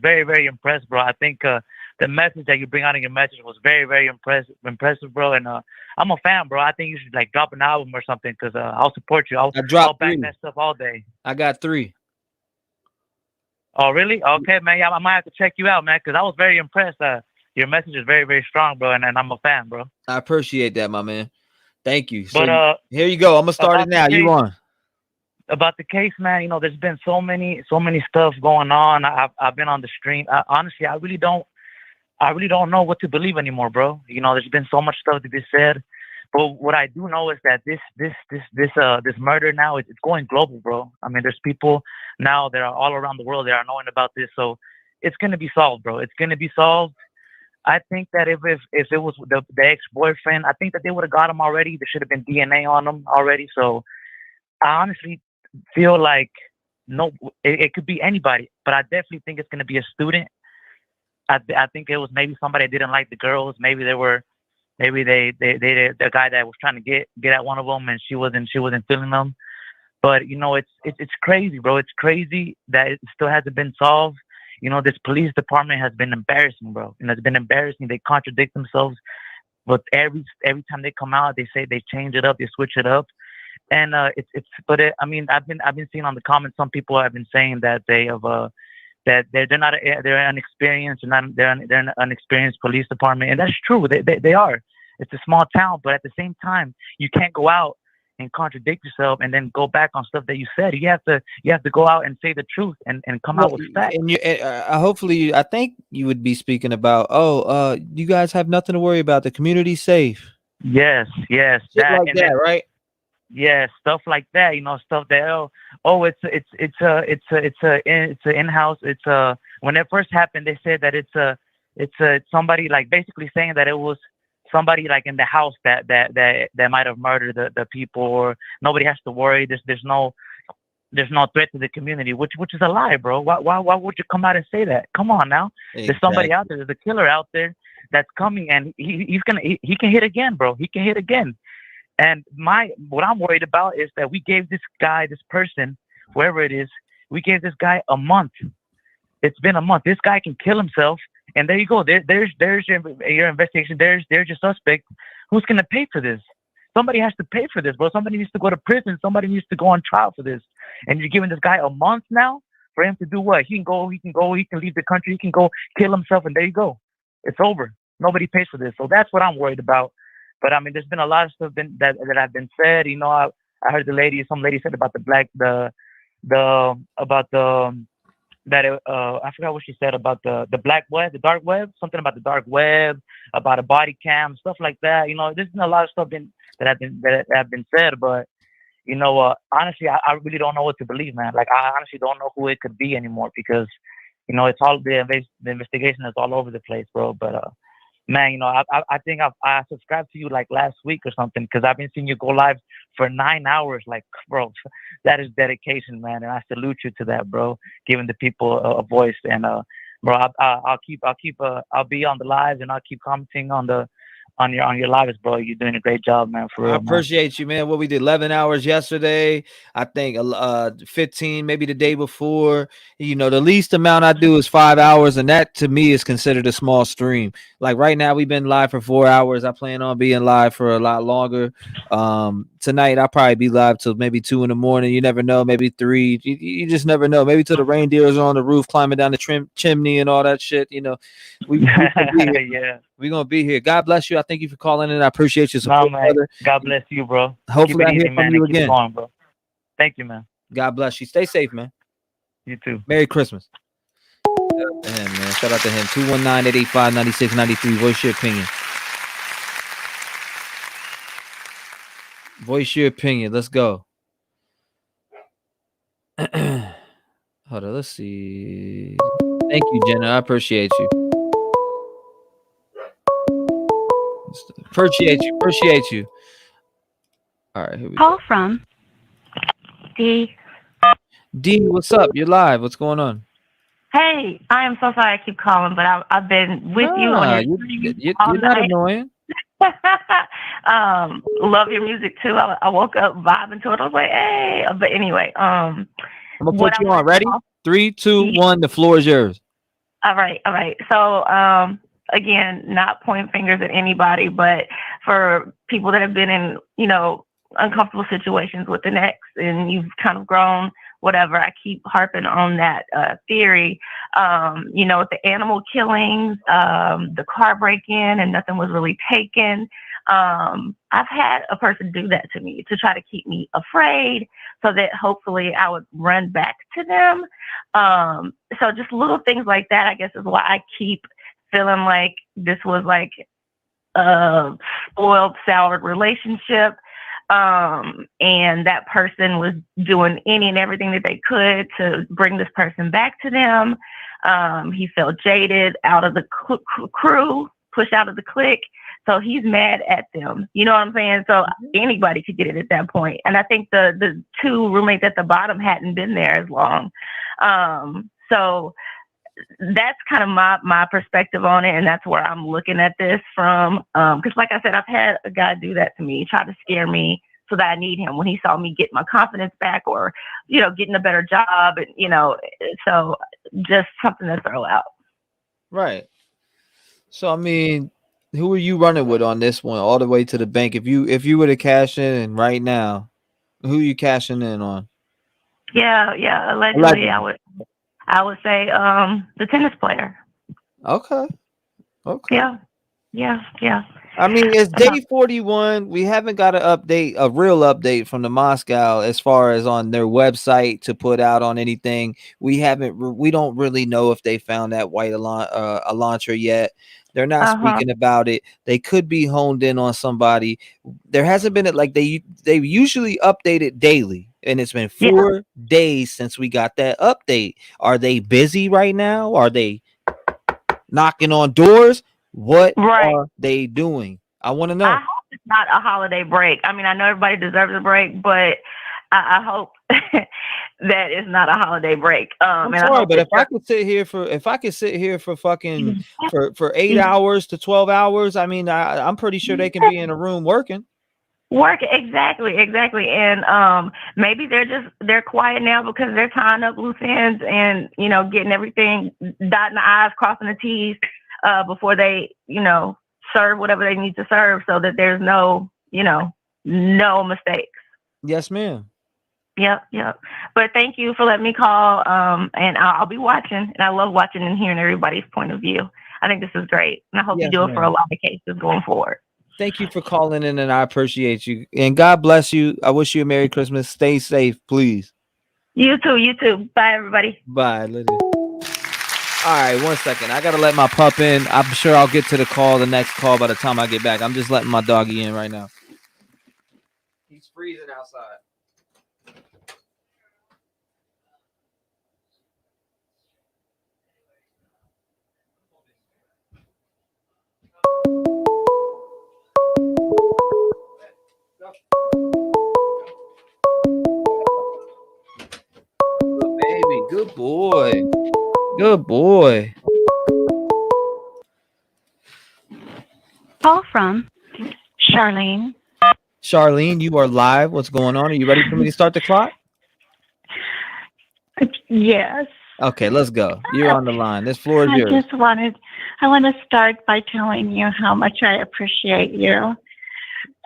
very, very impressed, bro. I think the message that you bring out in your message was very, very impressive, bro. And I'm a fan, bro. I think you should drop an album or something, because I'll support you. I'll back that stuff all day.
I got 3.
Oh, really? Okay, man. Yeah, I might have to check you out, man, because I was very impressed. Your message is very, very strong, bro, and I'm a fan, bro.
I appreciate that, my man. Thank you. So,
But
here you go. I'm gonna start it now. You on?
About the case, man, there's been so many stuff going on. I've been on the stream. Honestly, I really don't know what to believe anymore, bro. There's been so much stuff to be said. But what I do know is that this murder now it's going global, bro. I mean, there's people now that are all around the world that are knowing about this, so it's gonna be solved, bro. It's gonna be solved. I think that if it was the ex-boyfriend, I think that they would have got him already. There should have been DNA on him already. So I honestly feel like it could be anybody, but I definitely think it's gonna be a student. I think it was maybe somebody that didn't like the girls. Maybe the guy that was trying to get at one of them, and she wasn't feeling them. But it's crazy, bro. It's crazy that it still hasn't been solved. This police department has been embarrassing, bro. It's been embarrassing. They contradict themselves, but every time they come out, they say they change it up, they switch it up, and I mean, I've been seeing on the comments, some people have been saying that they have that they're inexperienced, and they're an unexperienced police department, and that's true. They are. It's a small town, but at the same time, you can't go out and contradict yourself and then go back on stuff that you said. You have to go out and say the truth and come out with facts.
And hopefully, I think you would be speaking about, you guys have nothing to worry about. The community's safe.
Yes,
Shit like that, right?
Yeah, stuff like that. Stuff that it's a in-house. When it first happened, they said that it's somebody basically saying that it was somebody in the house that might have murdered the people, or nobody has to worry. There's no threat to the community, which is a lie, bro. Why would you come out and say that? Come on now. Exactly. There's somebody out there. There's a killer out there that's coming, and he can hit again, bro. He can hit again. And what I'm worried about is that we gave this person, whoever it is, we gave this guy a month. It's been a month. This guy can kill himself. And there you go. There's your investigation. There's your suspect. Who's going to pay for this? Somebody has to pay for this, bro. Somebody needs to go to prison. Somebody needs to go on trial for this. And you're giving this guy a month now for him to do what? He can leave the country. He can go kill himself. And there you go. It's over. Nobody pays for this. So that's what I'm worried about. But I mean, there's been a lot of stuff that have been said. You know, I heard some lady said about I forgot what she said about the black web, the dark web, something about the dark web, about a body cam, stuff like that. You know, there's been a lot of stuff that have been said, but you know, honestly, I really don't know what to believe, man. Like, I honestly don't know who it could be anymore because, you know, it's all the investigation is all over the place, bro. But man, you know, I think I subscribed to you like last week or something because I've been seeing you go live for 9 hours. Like, bro, that is dedication, man, and I salute you to that, bro. Giving the people a voice, and bro, I'll be on the lives and I'll keep commenting on your lives, bro. You're doing a great job, man. For real,
I appreciate you, man. What we did 11 hours yesterday, I think 15 maybe the day before. You know, the least amount I do is 5 hours, and that to me is considered a small stream. Like right now we've been live for 4 hours. I plan on being live for a lot longer. Tonight I'll probably be live till maybe 2 in the morning. You never know, maybe 3. You just never know. Maybe till the reindeers are on the roof climbing down the chimney and all that shit. You know, we
yeah.
We're gonna be here. God bless you. I thank you for calling in. I appreciate your support, brother.
God bless you, bro.
Hopefully I hear
easy,
from you
Keep
again.
going, bro. Thank you, man.
God bless you. Stay safe, man.
You too.
Merry Christmas. Shout out to him, man. Shout out to him. 219-885-9693. Voice your opinion. Voice your opinion. Let's go. Hold on. Let's see. Thank you, Jenna. I appreciate you. Appreciate you. All right, here we
Call
go.
from D.
D, what's up? You're live. What's going on?
Hey, I am so sorry I keep calling, but I've been with you on your
You're
all
not
night.
annoying.
Love your music too. I woke up vibing to it. I was like, hey, but anyway,
I'm gonna put you on. Ready? 3, 2, 1. The floor is yours.
All right. So, again, not pointing fingers at anybody, but for people that have been in, you know, uncomfortable situations with an ex and you've kind of grown, whatever, I keep harping on that theory. You know, with the animal killings, the car break-in and nothing was really taken. I've had a person do that to me to try to keep me afraid so that hopefully I would run back to them. So just little things like that, I guess, is why I keep feeling like this was like a spoiled, soured relationship. And that person was doing any and everything that they could to bring this person back to them. He felt jaded, out of the crew, pushed out of the clique. So he's mad at them. You know what I'm saying? So anybody could get it at that point. And I think the two roommates at the bottom hadn't been there as long. So that's kind of my perspective on it. And that's where I'm looking at this from. Because like I said, I've had a guy do that to me, try to scare me so that I need him when he saw me get my confidence back or, you know, getting a better job. And, you know, so just something to throw out.
Right. So, I mean, who are you running with on this one all the way to the bank? If you were to cash in right now, who are you cashing in on?
Yeah. Allegedly. I would say the tennis player.
Okay.
Yeah.
I mean, it's day 41. We haven't got a real update from the Moscow as far as on their website to put out on anything. We don't really know if they found that white Elantra yet. They're not speaking about it. They could be honed in on somebody. There hasn't been they usually update it daily, and it's been 4 days since we got that update. Are they busy right now? Are they knocking on doors? What are they doing? I want to know.
I hope it's not a holiday break. I mean, I know everybody deserves a break, but I hope that it's not a holiday break.
I'm sorry, but if I could sit here for fucking for 8 hours to 12 hours, I mean, I'm pretty sure they can be in a room working.
Exactly. And maybe they're quiet now because they're tying up loose ends and, you know, getting everything, dotting the I's, crossing the T's before they, you know, serve whatever they need to serve so that there's no mistakes.
Yes, ma'am.
Yep. But thank you for letting me call. And I'll be watching, and I love watching and hearing everybody's point of view. I think this is great. And I hope you do it for a lot of cases going forward.
Thank you for calling in, and I appreciate you. And God bless you. I wish you a Merry Christmas. Stay safe, please.
You too. You too. Bye, everybody.
Bye, Lydia. All right, 1 second. I gotta let my pup in. I'm sure I'll get to the next call by the time I get back. I'm just letting my doggy in right now. He's freezing outside. Good baby. Good boy. Good boy.
Call from
Charlene.
Charlene, you are live. What's going on? Are you ready for me to start the clock?
Yes.
Okay, let's go. You're on the line. This floor is yours.
I want to start by telling you how much I appreciate you.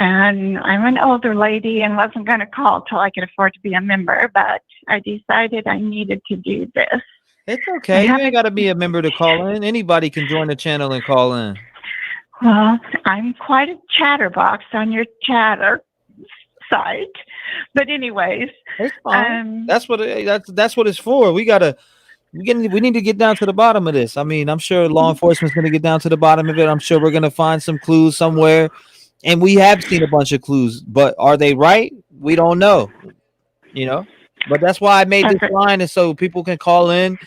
And I'm an older lady and wasn't going to call till I could afford to be a member, but I decided I needed to do this.
It's okay. You ain't got to be a member to call in. Anybody can join the channel and call in.
Well, I'm quite a chatterbox on your chatter site. But anyways,
it's fine. That's what it's for. We need to get down to the bottom of this. I mean, I'm sure law enforcement's going to get down to the bottom of it. I'm sure we're going to find some clues somewhere. And we have seen a bunch of clues, but are they right? We don't know. But that's why I made this line, is so people can call in.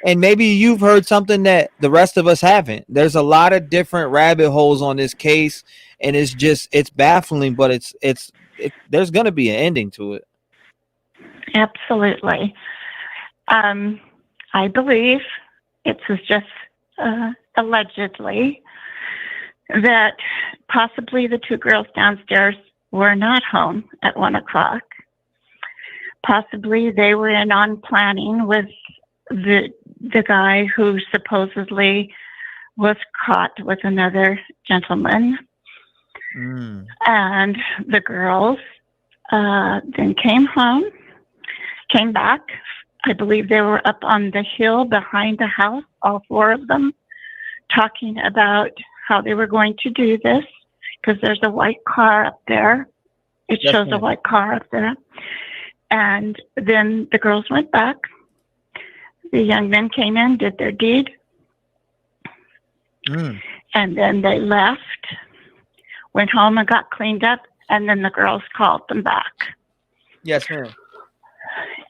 And maybe you've heard something that the rest of us haven't. There's a lot of different rabbit holes on this case, and it's baffling, but there's going to be an ending to it.
Absolutely. I believe it was just allegedly that possibly the two girls downstairs were not home at 1 o'clock. Possibly they were in on planning with the guy who supposedly was caught with another gentleman. And the girls then came back. I believe they were up on the hill behind the house, all 4 of them, talking about how they were going to do this, because there's a white car up there. It shows a white car up there. And then the girls went back. The young men came in, did their deed. And then they left, went home and got cleaned up, and then the girls called them back.
Yes, ma'am.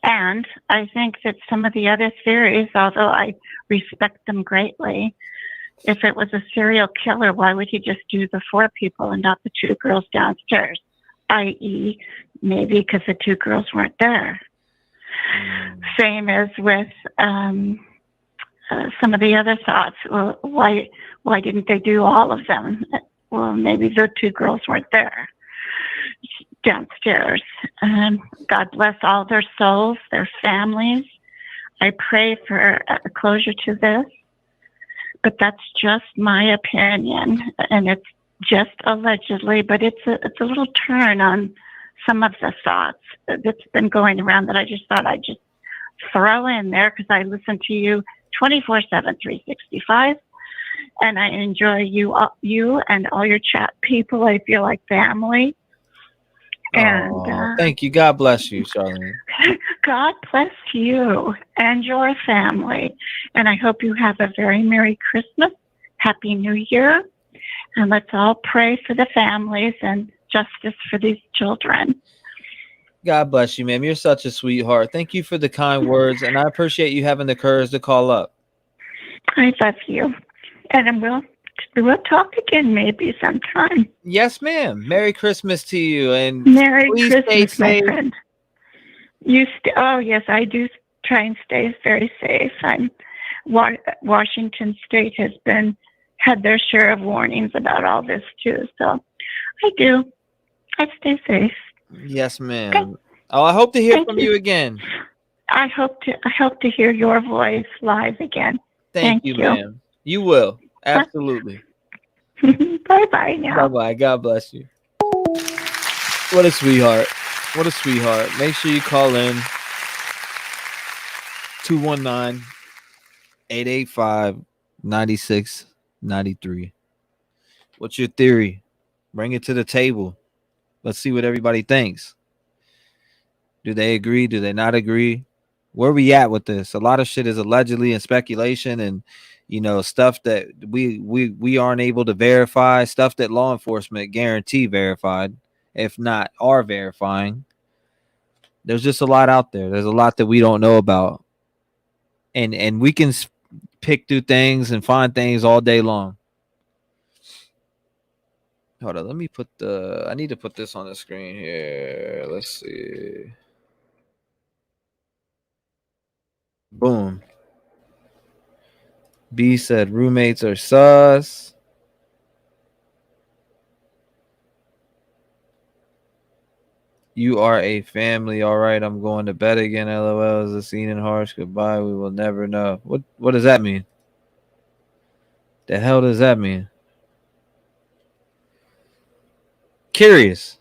And I think that some of the other theories, although I respect them greatly, if it was a serial killer, why would he just do the 4 people and not the 2 girls downstairs? I.e., maybe because the 2 girls weren't there. Same as with some of the other thoughts. Well, why didn't they do all of them? Well, maybe the 2 girls weren't there downstairs. God bless all their souls, their families. I pray for a closure to this, but that's just my opinion, and it's just allegedly. But it's a little turn on some of the thoughts that's been going around that I just thought I'd just throw in there, because I listen to you 24/7, 365, and I enjoy you and all your chat people. I feel like family. And
thank you. God bless you, Charlene.
God bless you and your family. And I hope you have a very Merry Christmas, Happy New Year, and let's all pray for the families and justice for these children.
God bless you, ma'am. You're such a sweetheart. Thank you for the kind words, and I appreciate you having the courage to call up.
I love you. And we'll talk again maybe sometime.
Yes, ma'am. Merry Christmas to you, and
Merry
please
Christmas,
stay safe.
my friend. Oh, yes, I do try and stay very safe. Washington State has had their share of warnings about all this too, so I do. I stay safe.
Yes, ma'am. Okay. Oh, I hope to hear from you again.
I hope to hear your voice live again.
Thank you, ma'am. You will. Absolutely.
Bye-bye now.
Bye-bye. God bless you. What a sweetheart. What a sweetheart. Make sure you call in 219-885-9693. What's your theory? Bring it to the table. Let's see what everybody thinks. Do they agree? Do they not agree? Where we at with this? A lot of shit is allegedly and speculation, and stuff that we aren't able to verify, stuff that law enforcement guarantee verified, if not are verifying. There's just a lot out there. There's a lot that we don't know about, and we can pick through things and find things all day long. Hold on, let me put I need to put this on the screen here. Let's see. Boom. B said roommates are sus. You are a family. All right, I'm going to bed again. LOL is a scene and harsh goodbye. We will never know. What does that mean? The hell does that mean? Curious.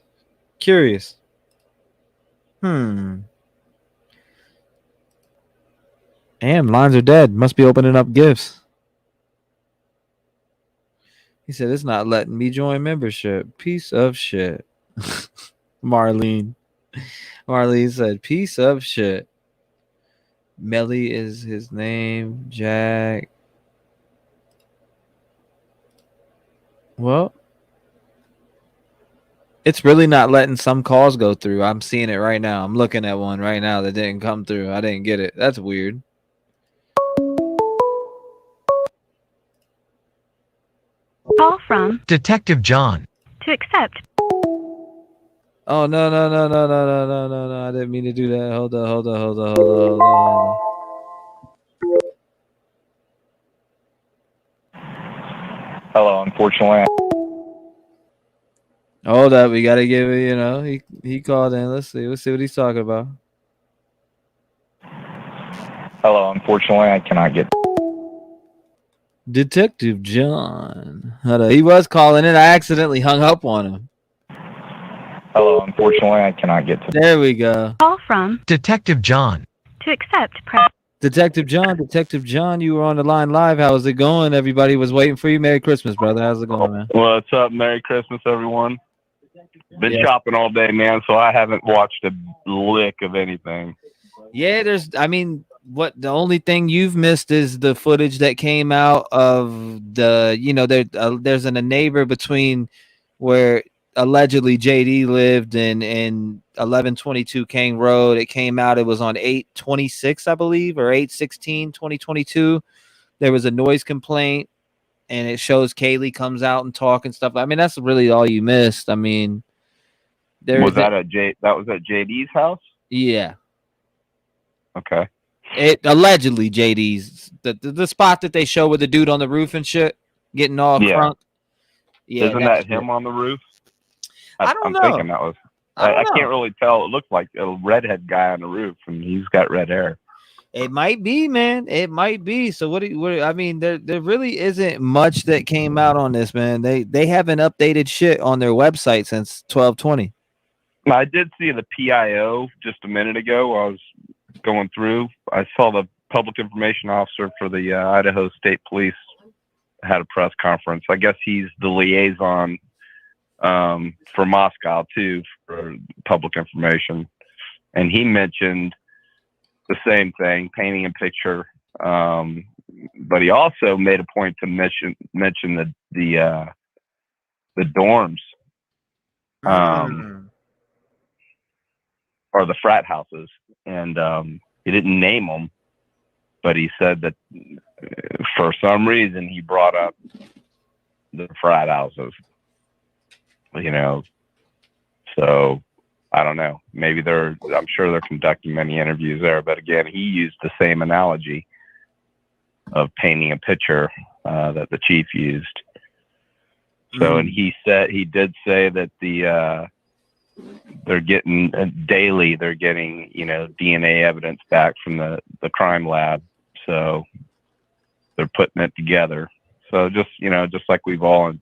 Damn, lines are dead. Must be opening up gifts. He said it's not letting me join membership. Piece of shit. Marlene said, piece of shit. Melly is his name. Jack. Well, it's really not letting some calls go through. I'm seeing it right now. I'm looking at one right now that didn't come through. I didn't get it. That's weird.
Call from
Detective John.
to accept.
Oh, no. I didn't mean to do that. Hold on.
Hello, unfortunately.
Hold up. We got to give it, he called in. Let's see what he's talking about.
Hello, unfortunately, I cannot get.
Detective John. Hold on. He was calling in. I accidentally hung up on him.
Hello, unfortunately, I cannot get to.
There we go.
Call from
Detective John.
to accept. Press.
Detective John, you were on the line live. How's it going? Everybody was waiting for you. Merry Christmas, brother. How's it going, man?
What's up? Merry Christmas, everyone. Been shopping all day, man, so I haven't watched a lick of anything.
Yeah, the only thing you've missed is the footage that came out of there's a neighbor between where allegedly JD lived in 1122 King Road. It came out. It was on 8/26, I believe, or 8/16/2022. There was a noise complaint, and it shows Kaylee comes out and talk and stuff. I mean, that's really all you missed. I mean,
That was at JD's house?
Yeah.
Okay.
It allegedly JD's the spot that they show with the dude on the roof and shit getting all crunk. Yeah,
isn't that him on the roof?
I don't know.
I'm thinking that was. I can't really tell. It looked like a redhead guy on the roof, and he's got red hair.
It might be, man. It might be. So what I mean, there really isn't much that came out on this, man. They haven't updated shit on their website since 12/20.
I did see the PIO just a minute ago while I was going through. I saw the public information officer for the Idaho State Police had a press conference. I guess he's the liaison for Moscow too for public information, and he mentioned the same thing, painting a picture. But he also made a point to mention the dorms, or the frat houses, and he didn't name them, but he said that for some reason he brought up the frat houses. So I don't know. Maybe I'm sure they're conducting many interviews there, but again, he used the same analogy of painting a picture that the chief used. So, and he did say that they're getting daily, they're getting, DNA evidence back from the crime lab. So they're putting it together. So just like we've all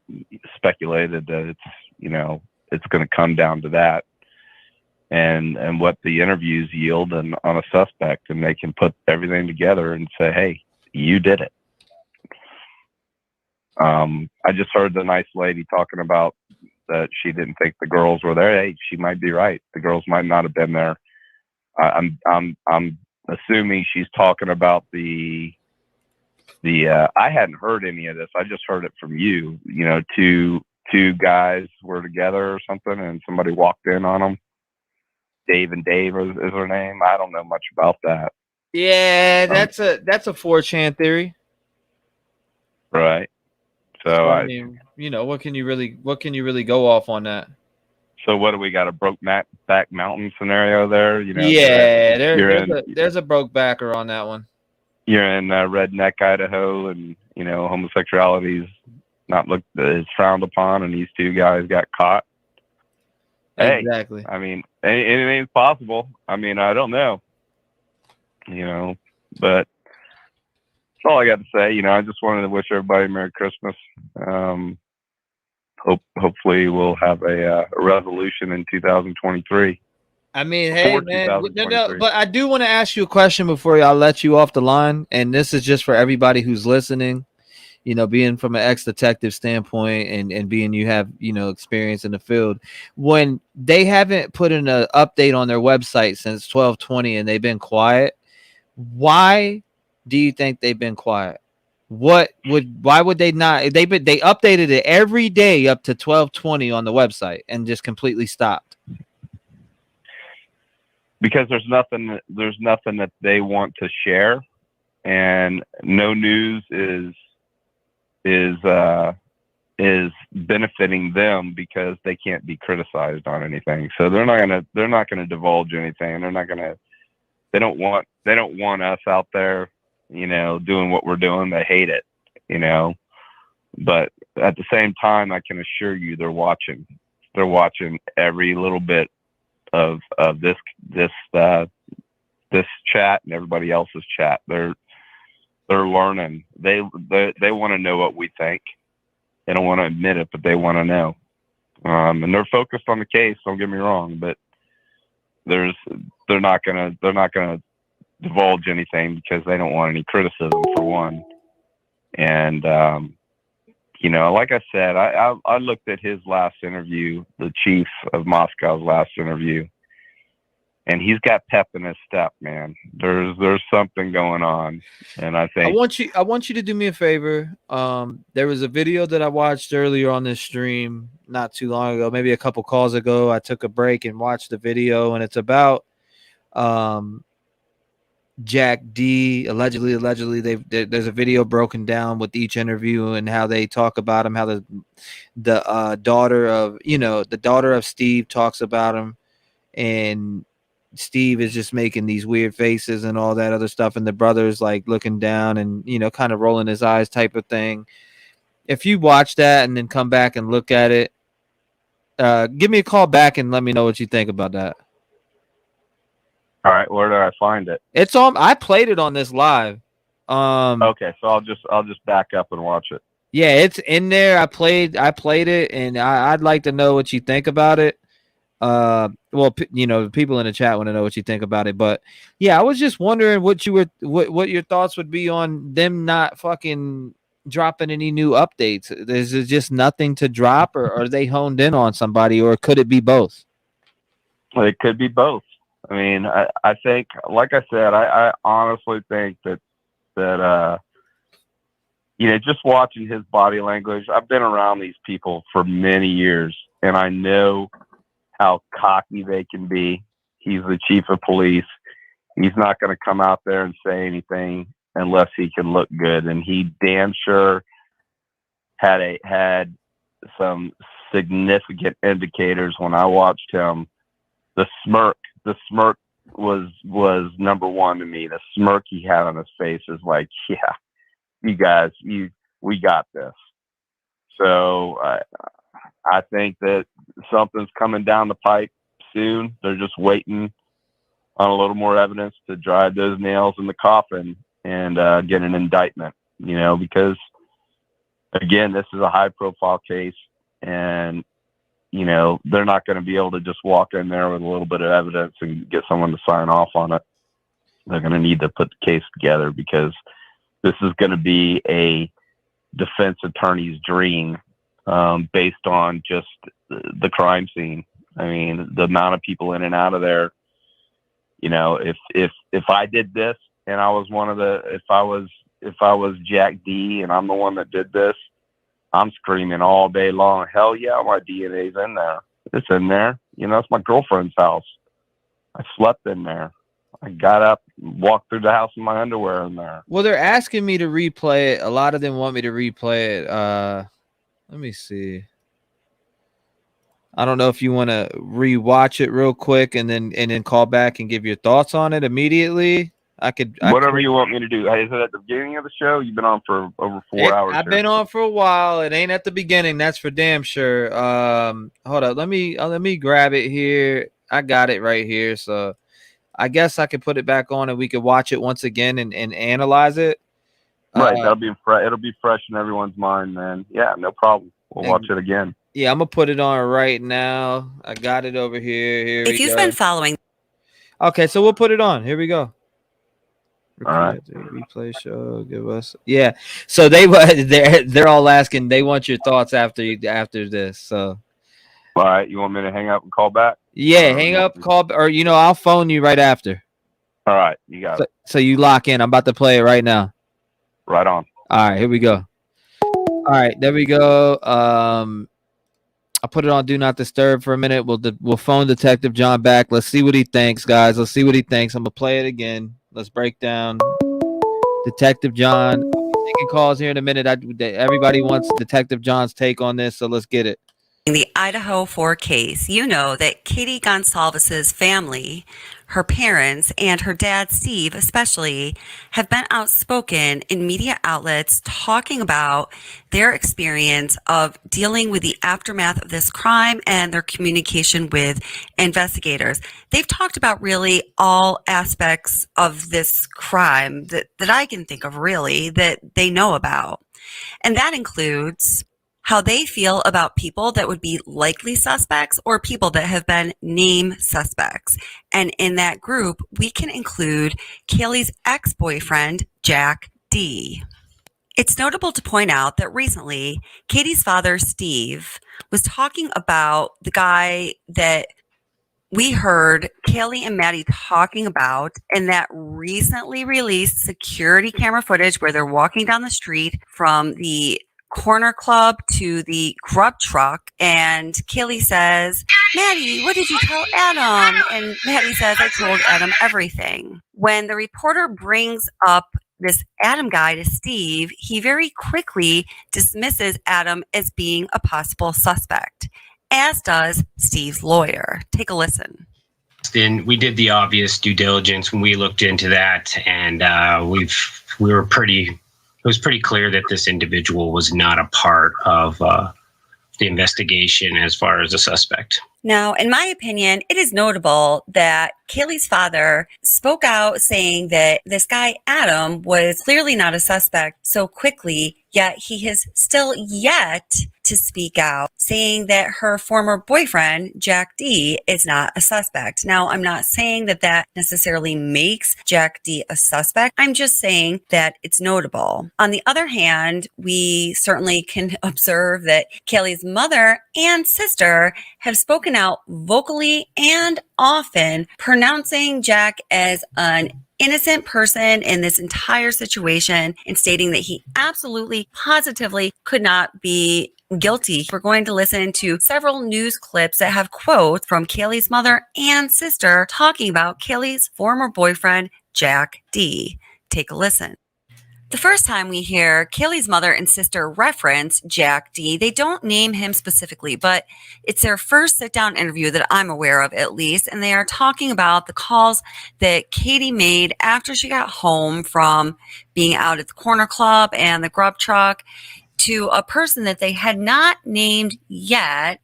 speculated that it's going to come down to that and what the interviews yield on a suspect, and they can put everything together and say, hey, you did it. I just heard the nice lady talking about that she didn't think the girls were there. Hey, she might be right. The girls might not have been there. I'm assuming she's talking about the I hadn't heard any of this. I just heard it from you. You know, two guys were together or something, and somebody walked in on them. Dave and Dave is her name. I don't know much about that.
Yeah, that's a 4chan theory.
Right. So
I mean, you know, what can you really go off on that?
So what do we got? A back mountain scenario there? You know.
Yeah, there's a broke backer on that one.
You're in redneck Idaho, and you know homosexuality is frowned upon, and these two guys got caught.
Exactly.
Hey, I mean, anything's possible. I mean, I don't know. You know, but that's all I got to say. You know, I just wanted to wish everybody Merry Christmas. Hopefully we'll have a resolution in 2023.
I mean, hey, man, no, but I do want to ask you a question before I let you off the line, and this is just for everybody who's listening. You know, being from an ex-detective standpoint and being you have, you know, experience in the field, when they haven't put in an update on their website since 12/20 and they've been quiet, why do you think they've been quiet? Why would they not? They updated it every day up to 12/20 on the website and just completely stopped.
Because there's nothing that they want to share, and no news is benefiting them because they can't be criticized on anything. So they're not gonna divulge anything. They don't want us out there, you know, doing what we're doing. They hate it, you know. But at the same time, I can assure you they're watching. They're watching every little bit of this chat and everybody else's chat. They're learning. They want to know what we think. They don't want to admit it, but they want to know. And they're focused on the case. Don't get me wrong, but they're not gonna divulge anything because they don't want any criticism, for one. And you know, like I said, I looked at his last interview, the chief of Moscow's last interview, and he's got pep in his step, man. There's something going on, and I think
I want you to do me a favor. There was a video that I watched earlier on this stream not too long ago, maybe a couple calls ago. I took a break and watched the video, and it's about Jack D. Allegedly, there's a video broken down with each interview and how they talk about him, how the daughter of Steve talks about him, and Steve is just making these weird faces and all that other stuff, and the brother's like looking down and, you know, kind of rolling his eyes type of thing. If you watch that and then come back and look at it, give me a call back and let me know what you think about that.
All right, where do I find it?
It's on. I played it on this live.
Okay, so I'll just back up and watch it.
Yeah, it's in there. I played it, and I'd like to know what you think about it. Well, you know, people in the chat want to know what you think about it, but yeah, I was just wondering what your thoughts would be on them not fucking dropping any new updates. Is there just nothing to drop, or are they honed in on somebody, or could it be both?
Well, it could be both. I mean, I think, like I said, I honestly think that you know, just watching his body language, I've been around these people for many years, and I know how cocky they can be. He's the chief of police. He's not going to come out there and say anything unless he can look good, and he damn sure had some significant indicators when I watched him. The smirk was number one to me. The smirk he had on his face is like, yeah, you guys, we got this. So I think that something's coming down the pipe soon. They're just waiting on a little more evidence to drive those nails in the coffin and get an indictment, you know, because again, this is a high profile case, and you know, they're not going to be able to just walk in there with a little bit of evidence and get someone to sign off on it. They're going to need to put the case together, because this is going to be a defense attorney's dream, based on just the crime scene. I mean, the amount of people in and out of there. You know, if I did this and I was if I was Jack D and I'm the one that did this, I'm screaming all day long, hell yeah, my DNA's in there. It's in there. You know, it's my girlfriend's house. I slept in there. I got up, walked through the house in my underwear in there.
Well, they're asking me to replay it. A lot of them want me to replay it. Let me see. I don't know if you want to rewatch it real quick and then call back and give your thoughts on it immediately.
Whatever you want me to do. Hey, is it at the beginning of the show? You've been on for over 4 hours.
I've been on for a while. It ain't at the beginning. That's for damn sure. Hold up. Let me grab it here. I got it right here. So I guess I could put it back on and we could watch it once again and analyze it.
Right. It'll be fresh in everyone's mind, man. Yeah, no problem. We'll watch it again.
Yeah, I'm gonna put it on right now. I got it over here.
If you've been following.
Okay, so we'll put it on. Here we go.
All right.
Replay show. Give us. Yeah. So they're all asking. They want your thoughts after this. So.
All right. You want me to hang up and call back?
Yeah, hang up, call, or I'll phone you right after.
All right, you got it.
So you lock in. I'm about to play it right now.
Right on.
All right, here we go. All right, there we go. I'll put it on Do Not Disturb for a minute. We'll phone Detective John back. Let's see what he thinks, guys. Let's see what he thinks. I'm gonna play it again. Let's break down Detective John. I'll be taking calls here in a minute. Everybody wants Detective John's take on this, so let's get it.
In the Idaho 4 case, you know that Katie Gonsalves's family, her parents, and her dad, Steve, especially, have been outspoken in media outlets talking about their experience of dealing with the aftermath of this crime and their communication with investigators. They've talked about really all aspects of this crime that I can think of, really, that they know about. And that includes how they feel about people that would be likely suspects or people that have been named suspects. And in that group, we can include Kaylee's ex-boyfriend, Jack D. It's notable to point out that recently, Katie's father, Steve, was talking about the guy that we heard Kaylee and Maddie talking about in that recently released security camera footage where they're walking down the street from the corner club to the grub truck, and Kaylee says, Maddie, what did you tell Adam? And Maddie says, I told Adam everything. When the reporter brings up this Adam guy to Steve, he very quickly dismisses Adam as being a possible suspect, as does Steve's lawyer. Take a listen.
Then we did the obvious due diligence when we looked into that, and it was pretty clear that this individual was not a part of the investigation as far as a suspect.
Now, in my opinion, it is notable that Kaylee's father spoke out saying that this guy, Adam, was clearly not a suspect so quickly, yet he has still yet to speak out, saying that her former boyfriend, Jack D, is not a suspect. Now, I'm not saying that that necessarily makes Jack D a suspect. I'm just saying that it's notable. On the other hand, we certainly can observe that Kaylee's mother and sister have spoken out vocally and often, pronouncing Jack as an innocent person in this entire situation and stating that he absolutely, positively could not be guilty. We're going to listen to several news clips that have quotes from Kaylee's mother and sister talking about Kaylee's former boyfriend, Jack D. Take a listen. The first time we hear Kaylee's mother and sister reference Jack D, they don't name him specifically, but it's their first sit-down interview that I'm aware of, at least, and they are talking about the calls that Katie made after she got home from being out at the corner club and the grub truck to a person that they had not named yet.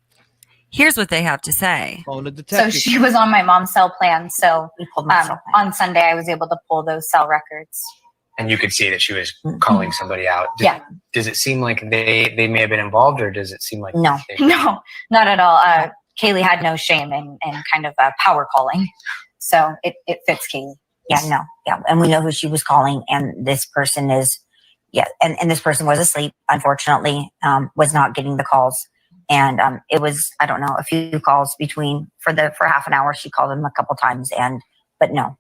Here's what they have to say.
So she was on my mom's cell plan, so on Sunday I was able to pull those cell records.
And you could see that she was calling somebody out.
Yeah.
Does it seem like they may have been involved, or does it seem like
No, not at all. Kaylee had no shame in kind of power calling, so it fits Kaylee.
Yeah, and we know who she was calling, and this person is, and this person was asleep, unfortunately, was not getting the calls.
And it was, I don't know, a few calls for half an hour. She called him a couple times, but no,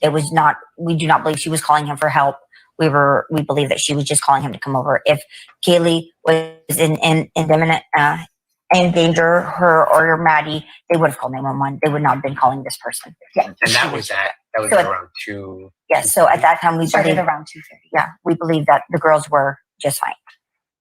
it was not. We do not believe she was calling him for help. We believe that she was just calling him to come over. If Kaylee was in imminent in danger, her or Maddie, they would have called 911. They would not have been calling this person. Yeah,
and that was around 2.
Yes. So at that time, we
Started
believe
around 2:30.
Yeah, we believe that the girls were just fine.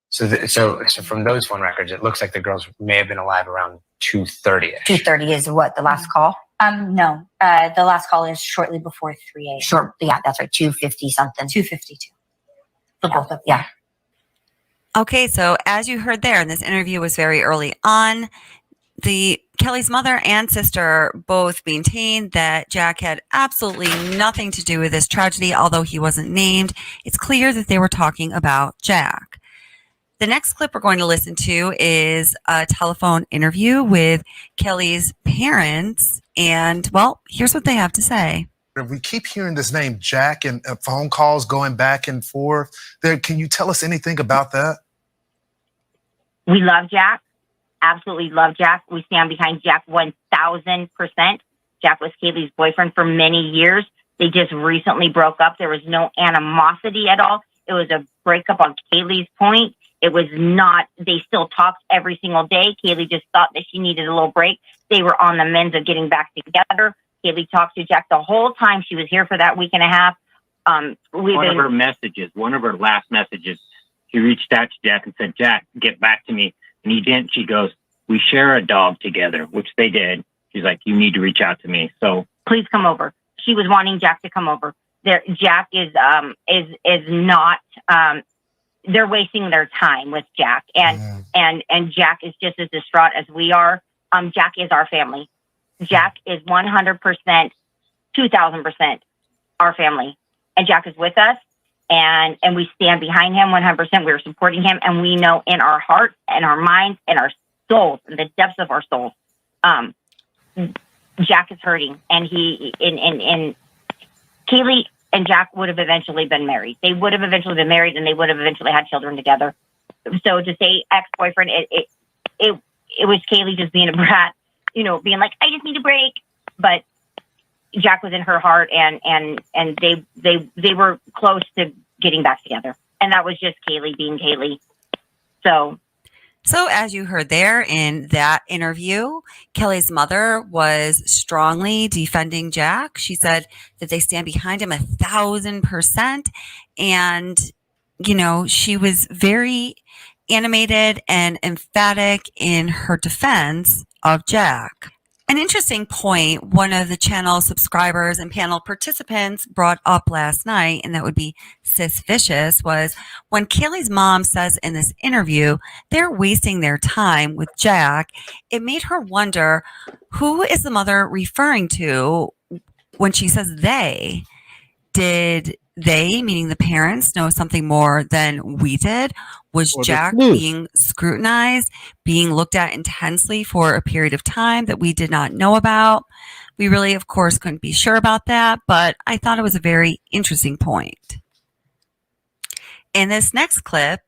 So from those phone records, it looks like the girls may have been alive around 2:30.
2:30 is what the last call.
No, the last call is shortly before 3 a.m.
Short. Yeah, that's right. 2:50 something.
2:52.
Yeah.
Okay, so as you heard there, and this interview was very early on, Kelly's mother and sister both maintained that Jack had absolutely nothing to do with this tragedy, although he wasn't named. It's clear that they were talking about Jack. The next clip we're going to listen to is a telephone interview with Kelly's parents, and, well, here's what they have to say.
We keep hearing this name, Jack, and phone calls going back and forth. Can you tell us anything about that?
We love Jack. Absolutely love Jack. We stand behind Jack 1,000%. Jack was Kaylee's boyfriend for many years. They just recently broke up. There was no animosity at all. It was a breakup on Kaylee's point. It was not, they still talked every single day. Kaylee just thought that she needed a little break. They were on the mend of getting back together. Kaylee talked to Jack the whole time she was here for that week and a half.
One of her last messages, she reached out to Jack and said, Jack, get back to me. And he didn't. She goes, we share a dog together, which they did. She's like, you need to reach out to me. So
please come over. She was wanting Jack to come over. Jack is not, they're wasting their time with Jack. And Jack is just as distraught as we are. Jack is our family. Jack is 100%, 2,000% our family. And Jack is with us. And we stand behind him 100%. We're supporting him. And we know in our hearts and our minds and our souls, in the depths of our souls, Jack is hurting. And Kaylee and Jack would have eventually been married. They would have eventually been married, and they would have eventually had children together. So to say ex-boyfriend, it was Kaylee just being a brat, being like, I just need a break. But Jack was in her heart, and they were close to getting back together. And that was just Kaylee being Kaylee. So
as you heard there in that interview, Kelly's mother was strongly defending Jack. She said that they stand behind him 1,000%. And, she was very animated and emphatic in her defense of Jack. An interesting point one of the channel subscribers and panel participants brought up last night, and that would be Sis Vicious, was when Kaylee's mom says in this interview they're wasting their time with Jack, it made her wonder, who is the mother referring to when she says they? Did they, meaning the parents, know something more than we did? Was Jack being scrutinized, being looked at intensely for a period of time that we did not know about? We really, of course, couldn't be sure about that, but I thought it was a very interesting point. In this next clip,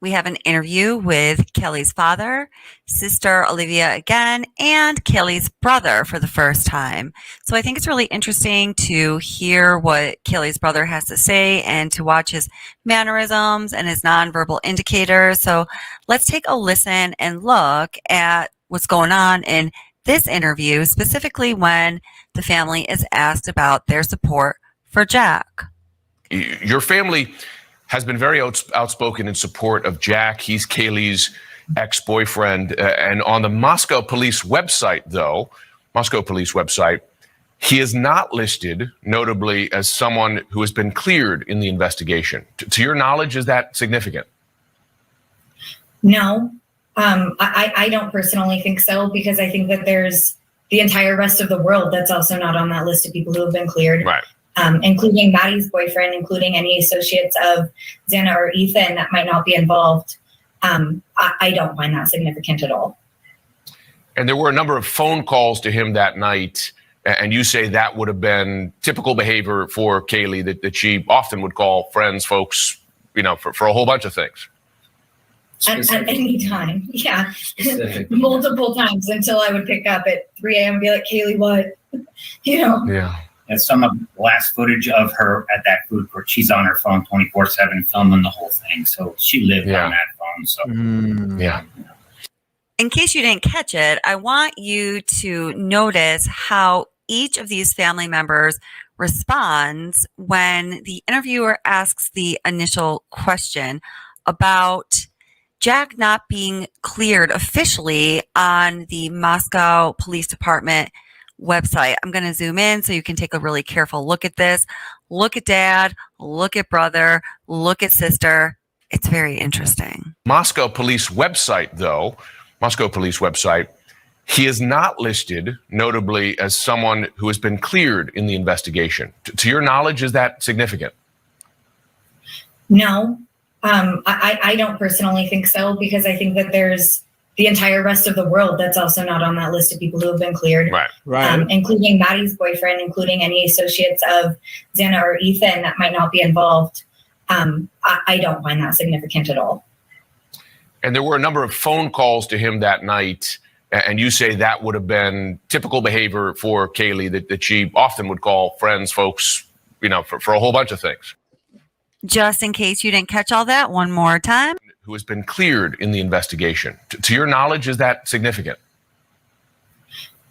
we have an interview with Kelly's father, sister Olivia again, and Kelly's brother for the first time. So I think it's really interesting to hear what Kelly's brother has to say and to watch his mannerisms and his nonverbal indicators. So let's take a listen and look at what's going on in this interview, specifically when the family is asked about their support for Jack.
Your family has been very outspoken in support of Jack. He's Kaylee's ex-boyfriend. And on the Moscow police website, he is not listed, notably, as someone who has been cleared in the investigation. To your knowledge, is that significant?
No, I don't personally think so, because I think that there's the entire rest of the world that's also not on that list of people who have been cleared.
Right.
Including Maddie's boyfriend, including any associates of Xana or Ethan that might not be involved. I don't find that significant at all.
And there were a number of phone calls to him that night, and you say that would have been typical behavior for Kaylee, that she often would call friends, folks, for a whole bunch of things.
At any time. Yeah.
Specific.
Multiple times until I would pick up at 3 a.m. and be like, Kaylee, what?
Yeah.
And some of the last footage of her at that food court, she's on her phone 24/7 filming the whole thing. So she lived on that phone. So
yeah.
In case you didn't catch it, I want you to notice how each of these family members responds when the interviewer asks the initial question about Jack not being cleared officially on the Moscow Police Department website. I'm going to zoom in so you can take a really careful look at this. Look at dad, look at brother, look at sister. It's very interesting.
Moscow police website, though, Moscow police website, he is not listed, notably, as someone who has been cleared in the investigation. To your knowledge, is that significant?
No, I don't personally think so, because I think that there's the entire rest of the world that's also not on that list of people who have been cleared.
Right.
Including Maddie's boyfriend, including any associates of Xana or Ethan that might not be involved. I don't find that significant at all.
And there were a number of phone calls to him that night, and you say that would have been typical behavior for Kaylee, that she often would call friends, folks, for a whole bunch of things.
Just in case you didn't catch all that, one more time.
Who has been cleared in the investigation. To your knowledge, is that significant?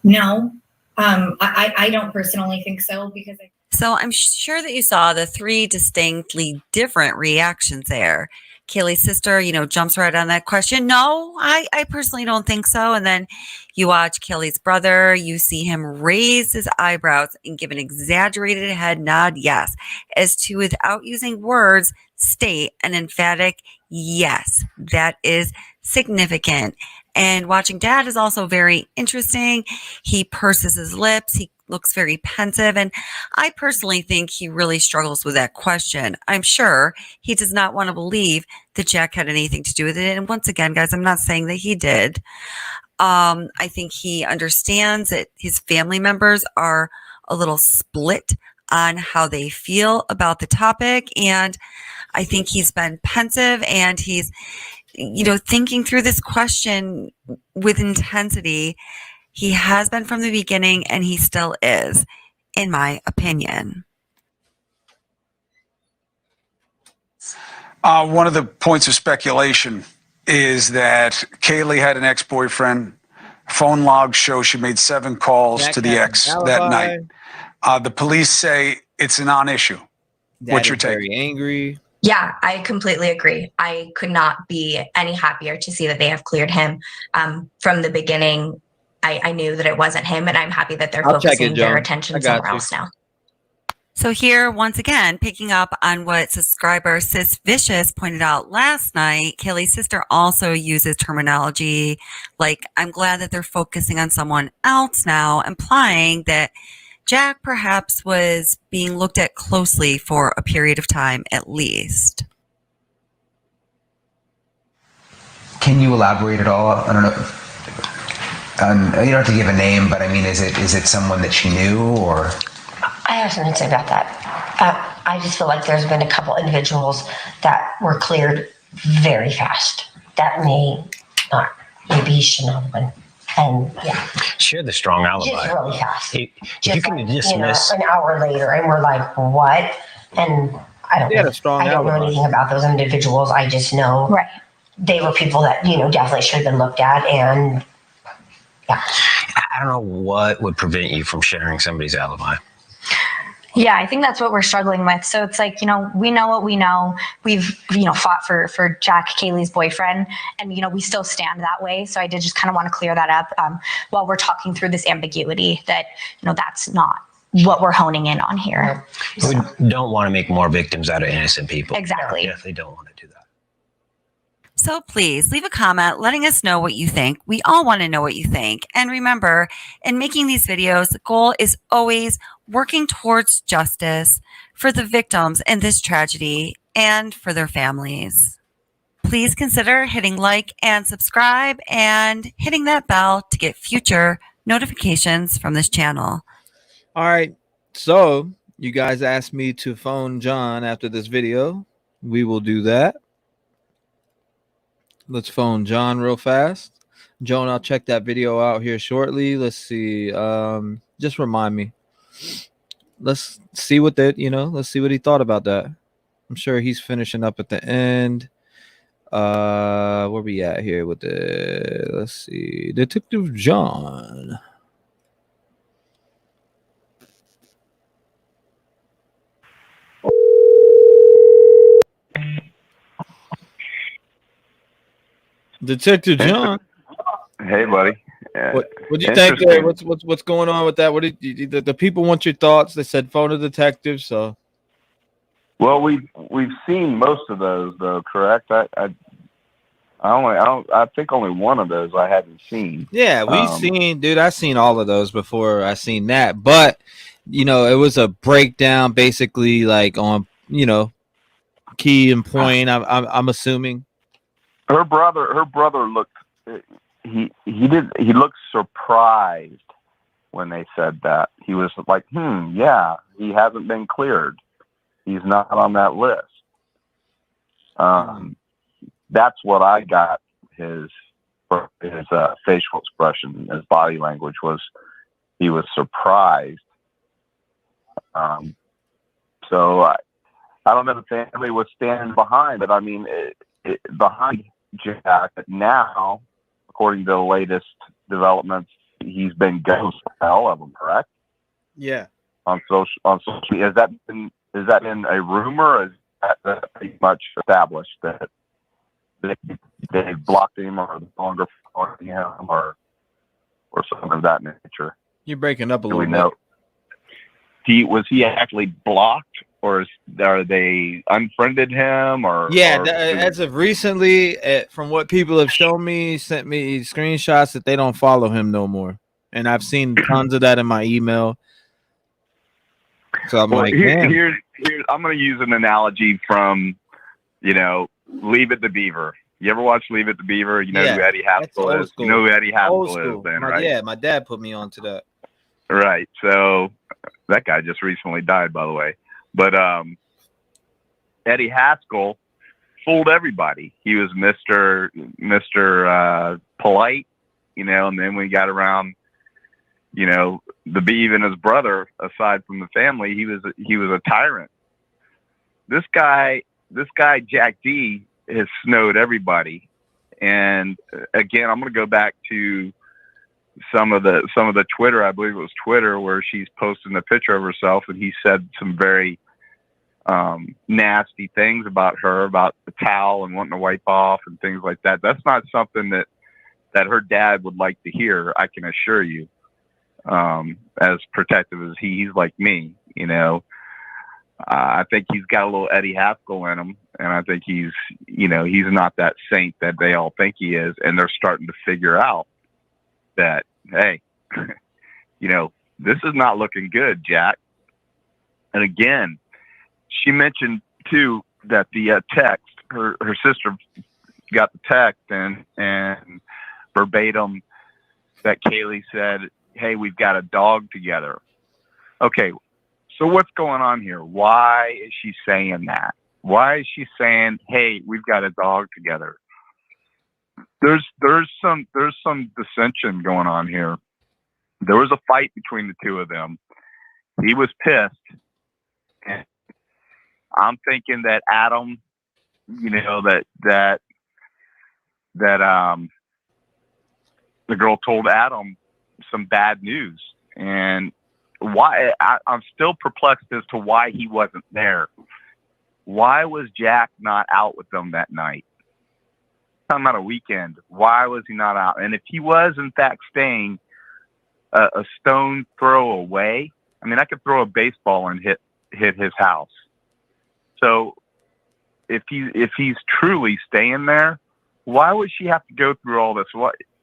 No, I don't personally think so, because
So I'm sure that you saw the three distinctly different reactions there. Kaylee's sister, jumps right on that question. No, I personally don't think so. And then you watch Kaylee's brother, you see him raise his eyebrows and give an exaggerated head nod, yes, as to, without using words, state an emphatic yes. That is significant. And watching dad is also very interesting. He purses his lips. He looks very pensive. And I personally think he really struggles with that question. I'm sure he does not want to believe that Jack had anything to do with it. And once again, guys, I'm not saying that he did. I think he understands that his family members are a little split on how they feel about the topic. And I think he's been pensive, and he's, thinking through this question with intensity. He has been from the beginning, and he still is, in my opinion.
One of the points of speculation is that Kaylee had an ex-boyfriend. Phone logs show she made 7 calls to the ex that night. The police say it's a non-issue. What's your take?
Very angry.
Yeah, I completely agree. I could not be any happier to see that they have cleared him. From the beginning, I knew that it wasn't him, and I'm happy that they're focusing their attention somewhere else now.
So here, once again, picking up on what subscriber Sis Vicious pointed out last night, Kaylee's sister also uses terminology like, I'm glad that they're focusing on someone else now, implying that Jack perhaps was being looked at closely for a period of time at least.
Can you elaborate at all? I don't know. You don't have to give a name, but I mean, is it someone that she knew, or?
I have something to say about that. I just feel like there's been a couple individuals that were cleared very fast. That may not, maybe he shouldn't have been. And yeah,
she had the strong alibi.
Just really fast.
You can dismiss
an hour later, and we're like, what? And I don't know anything about those individuals. I just know they were people that definitely should have been looked at, and yeah.
I don't know what would prevent you from sharing somebody's alibi.
Yeah, I think that's what we're struggling with. So it's like, we know what we know. We've, fought for Jack, Kaylee's boyfriend, and, we still stand that way. So I did just kind of want to clear that up while we're talking through this ambiguity that, that's not what we're honing in on here.
We don't want to make more victims out of innocent people.
Exactly.
We definitely don't want to do that.
So please leave a comment letting us know what you think. We all want to know what you think. And remember, in making these videos, the goal is always working towards justice for the victims in this tragedy and for their families. Please consider hitting like and subscribe and hitting that bell to get future notifications from this channel.
All right. So you guys asked me to phone John after this video. We will do that. Let's phone John real fast. Joan, I'll check that video out here shortly. Let's see. Just remind me. Let's see what let's see what he thought about that. I'm sure he's finishing up at the end. Where we at here with the, let's see, Detective John. Detective John.
Hey, buddy.
What do you think? What's going on with that? What did the people want your thoughts? They said phone a detective. So,
well, we've seen most of those though, correct? I think only one of those I hadn't seen.
Yeah, we've seen, dude. I've seen all of those before. I seen that, but it was a breakdown, basically, like on key and point. I'm assuming.
Her brother looked. He looked surprised when they said that. He was like, yeah, he hasn't been cleared. He's not on that list. That's what I got. His facial expression, his body language was, he was surprised. So I don't know if the family was standing behind it. I mean, behind Jack now, according to the latest developments, he's been ghosted by all of them, correct?
Yeah.
On social media. Is that in a rumor, or is that pretty much established that they blocked him, or no longer following him, or something of that nature?
You're breaking up a
Do
little
we
bit.
know? Was he actually blocked, or are they unfriended him, or?
Yeah,
or
as of recently, from what people have shown me, sent me screenshots that they don't follow him no more, and I've seen tons of that in my email. So I'm like,
here, I'm going to use an analogy from, Leave It to Beaver. You ever watch Leave It to Beaver? You know who Eddie Haskell is. You know who Eddie Haskell is, then, right?
Yeah, my dad put me on to that.
Right. So that guy just recently died, by the way. But Eddie Haskell fooled everybody. He was Mr. Polite, and then we got around, the Beav and his brother, aside from the family, he was a tyrant. This guy Jack D has snowed everybody. And again, I'm going to go back to some of the Twitter, I believe it was Twitter, where she's posting a picture of herself, and he said some very nasty things about her, about the towel and wanting to wipe off and things like that. That's not something that her dad would like to hear, I can assure you. As protective as he's like me, I think he's got a little Eddie Haskell in him, and I think he's not that saint that they all think he is, and they're starting to figure out that, hey, this is not looking good, Jack. And again, she mentioned too that the text, her sister got the text, and verbatim that Kaylee said, hey, we've got a dog together. Okay, so what's going on here? Why is she saying that? Why is she saying, hey, we've got a dog together? There's some dissension going on here. There was a fight between the two of them. He was pissed. And I'm thinking that Adam, that the girl told Adam some bad news, and why I'm still perplexed as to why he wasn't there. Why was Jack not out with them that night? Talking about a weekend. Why was he not out? And if he was in fact staying a stone throw away, I mean, I could throw a baseball and hit his house. So if he's truly staying there, why would she have to go through all this?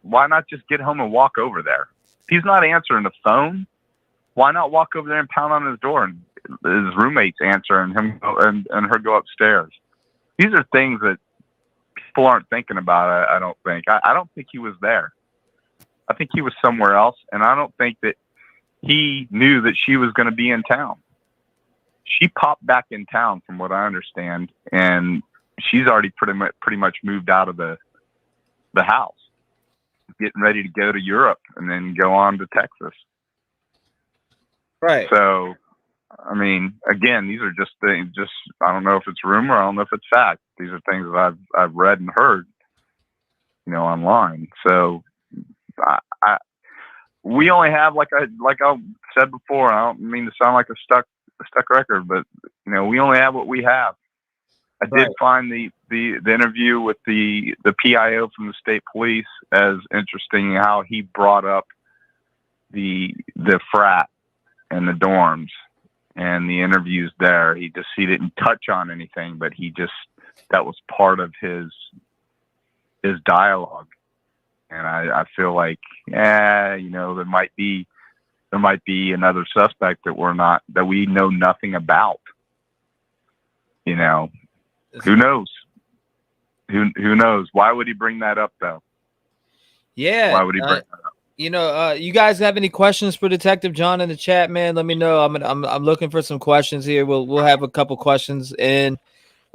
Why not just get home and walk over there? If he's not answering the phone, why not walk over there and pound on his door, and his roommates answer, and him and her go upstairs? These are things that people aren't thinking about. I don't think. I don't think he was there. I think he was somewhere else, and I don't think that he knew that she was going to be in town. She popped back in town, from what I understand, and she's already pretty much moved out of the the house, getting ready to go to Europe and then go on to Texas.
Right.
So, I mean, again, these are just things. Just I don't know if it's rumor. I don't know if it's fact. These are things that I've read and heard, online. So, we only have like I said before. I don't mean to sound like a stuck record, but we only have what we have. I did find the interview with the PIO from the state police as interesting. How he brought up the frat and the dorms and the interviews there. He didn't touch on anything, but that was part of his dialogue. And I feel like, there might be another suspect that we know nothing about. Who knows? Who knows? Why would he bring that up though?
Yeah.
Why would he bring that up?
You guys have any questions for Detective John in the chat, man? Let me know. I'm looking for some questions here. We'll have a couple questions in.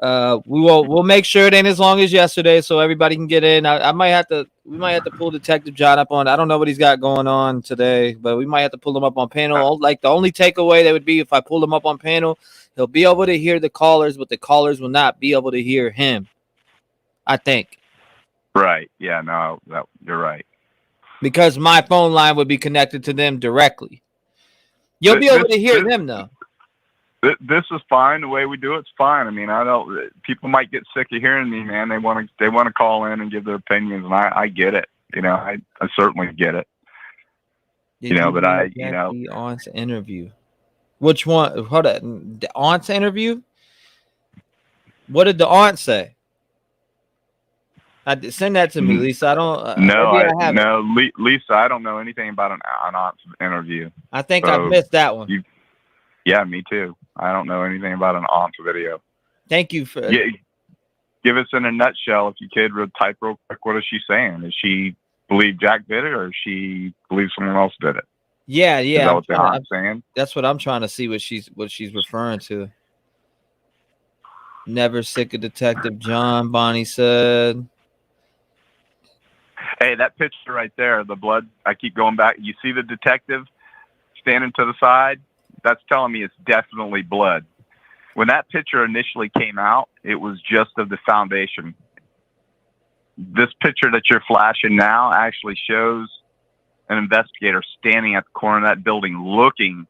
We'll make sure it ain't as long as yesterday, so everybody can get in. We might have to pull Detective John up on. I don't know what he's got going on today, but we might have to pull him up on panel. Like the only takeaway that would be if I pull him up on panel, he'll be able to hear the callers, but the callers will not be able to hear him. I think.
Right. Yeah. No. You're right.
Because my phone line would be connected to them directly. You'll be able to hear them though.
This is fine. The way we do it's fine. I mean, people might get sick of hearing me, man. They want to call in and give their opinions, and I get it. I certainly get it.
The aunt's interview. Which one? Hold on. The aunt's interview? What did the aunt say? Send that to me, Lisa. I don't.
Lisa, I don't know anything about an aunt's interview.
I think I missed that one.
Yeah, me too. I don't know anything about an aunt's video.
Thank you for.
Give us in a nutshell, if you could, type real quick. What is she saying? Does she believe Jack did it, or she believes someone else did it?
Yeah.
Is that what the aunt's saying?
That's what I'm trying to see. What she's referring to. Never sick of Detective John. Bonnie said.
Hey, that picture right there, the blood. I keep going back. You see the detective standing to the side? That's telling me it's definitely blood. When that picture initially came out, it was just of the foundation. This picture that you're flashing now actually shows an investigator standing at the corner of that building looking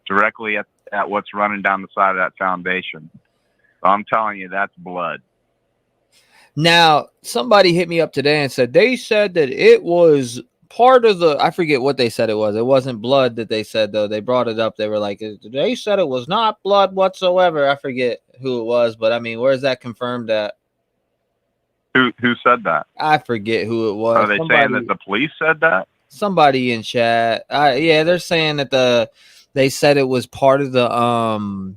directly at what's running down the side of that foundation. So I'm telling you, that's blood.
Now, somebody hit me up today and said they said that it was part of I forget what they said it was. It wasn't blood that they said, though. They brought it up. They were like, they said it was not blood whatsoever. I forget who it was, but I mean, where's that confirmed at?
Who said that?
I forget who it was.
Are they saying that the police said that?
Somebody in chat. Yeah, they're saying that they said it was part of the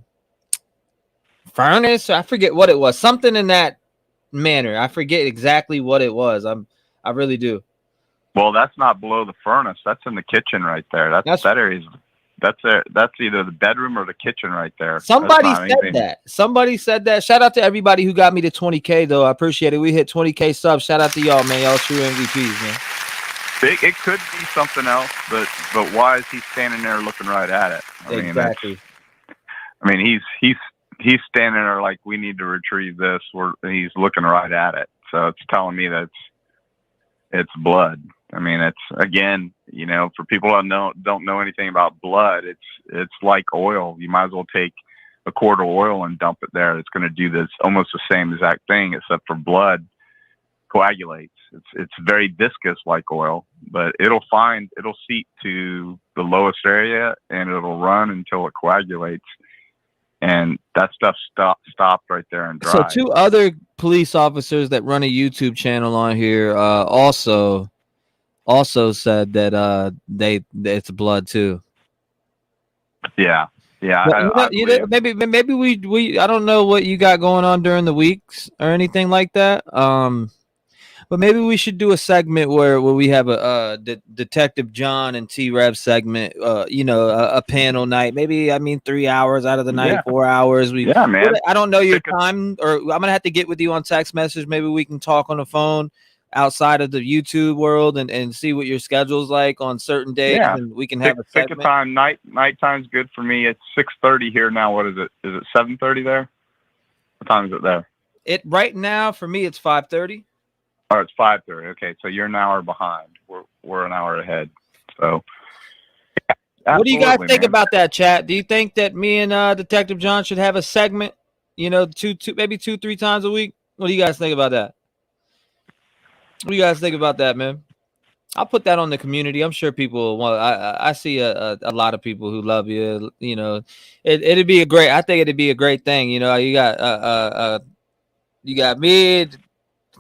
furnace. I forget what it was. Something in that manner. I forget exactly what it was. I really do.
Well, that's not below the furnace. That's in the kitchen right there. That's either the bedroom or the kitchen right there.
Somebody said that. Somebody said that. Shout out to everybody who got me to 20K though. I appreciate it. We hit 20K subs. Shout out to y'all, man. Y'all true MVPs, man.
It could be something else, but why is he standing there looking right at it?
Exactly.
He's standing there like, we need to retrieve this. He's looking right at it. So it's telling me that it's blood. I mean, it's, again, for people who don't know anything about blood, it's like oil. You might as well take a quart of oil and dump it there. It's going to do this almost the same exact thing, except for blood coagulates. It's very viscous like oil, but it'll seep to the lowest area and it'll run until it coagulates. And that stuff stopped right there and dried.
So 2 other police officers that run a YouTube channel on here also said that it's blood too.
Yeah.
Maybe we I don't know what you got going on during the weeks or anything like that. But maybe we should do a segment where we have a Detective John and T-REV segment, a panel night. Maybe, 3 hours out of the night, 4 hours.
Man.
I don't know your time, or I'm going to have to get with you on text message. Maybe we can talk on the phone. outside of the YouTube world and see what your schedule's like on certain days, and we can have a
pick
segment?
a time. Nighttime's good for me. It's 6:30 here now. What is it? Is it 7:30 there? What time is it there?
It right now for me it's 5:30.
Oh, it's 5:30. Okay, so you're an hour behind. We're an hour ahead. So,
what do you guys
absolutely,
think
man.
about that, chat? Do you think that me and Detective John should have a segment? You know, maybe 2-3 times a week. What do you guys think about that? What do you guys think about that, man? I'll put that on the community. I'm sure people will want. I see a lot of people who love you. You know, it'd be a great. I think it'd be a great thing. You know, you got me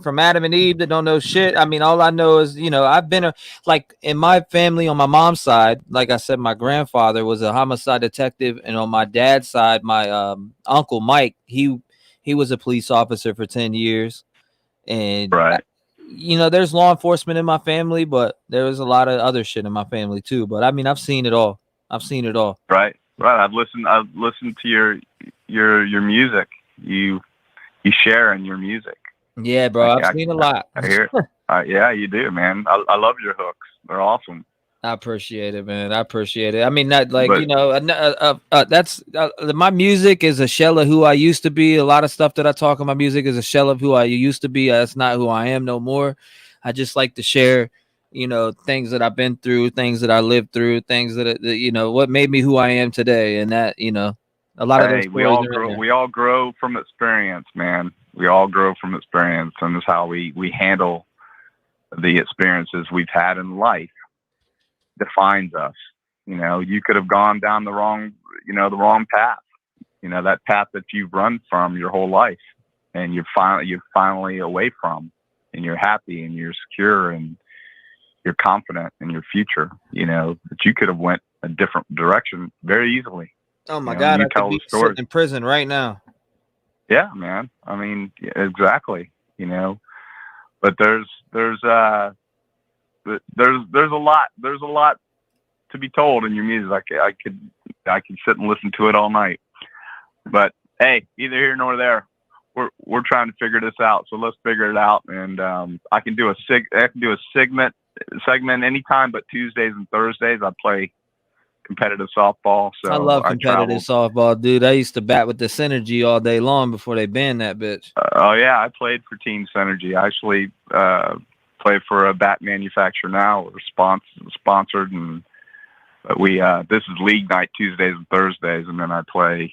from Adam and Eve that don't know shit. I mean, all I know is, you know, I've been like in my family on my mom's side. Like I said, my grandfather was a homicide detective, and on my dad's side, my uncle Mike, he was a police officer for 10 years, and you know, there's law enforcement in my family, but there was a lot of other shit in my family too. But I mean, I've seen it all.
Right. I've listened to your music. You share in your music.
Yeah, bro. I've seen a lot.
I hear it. Yeah, you do, man. I love your hooks. They're awesome.
I appreciate it, man. I appreciate it. I mean, not like, you know, that's my music is a shell of who I used to be. A lot of stuff that I talk in my music is a shell of who I used to be. That's not who I am no more. I just like to share, you know, things that I've been through, things that I lived through, things that you know, what made me who I am today. And that, you know, a lot of those
we all grow from experience, man. We all grow from experience, and that's how we handle the experiences we've had in life. Defines us. You know, you could have gone down the wrong path. You know, that path that you've run from your whole life, and you're finally away from, and you're happy and you're secure and you're confident in your future. You know, that you could have went a different direction very easily.
Oh my God, I could be sitting in prison right now.
Yeah, man. I mean, exactly. You know, but there's a lot to be told in your music. I could sit and listen to it all night. But hey, either here nor there. We're trying to figure this out. So let's figure it out. And I can do a segment anytime, but Tuesdays and Thursdays I play competitive softball. So
I love competitive softball, dude. I used to bat with the Synergy all day long before they banned that bitch.
Oh yeah, I played for Team Synergy. I actually play for a bat manufacturer now. We're sponsored, and we this is league night Tuesdays and Thursdays, and then I play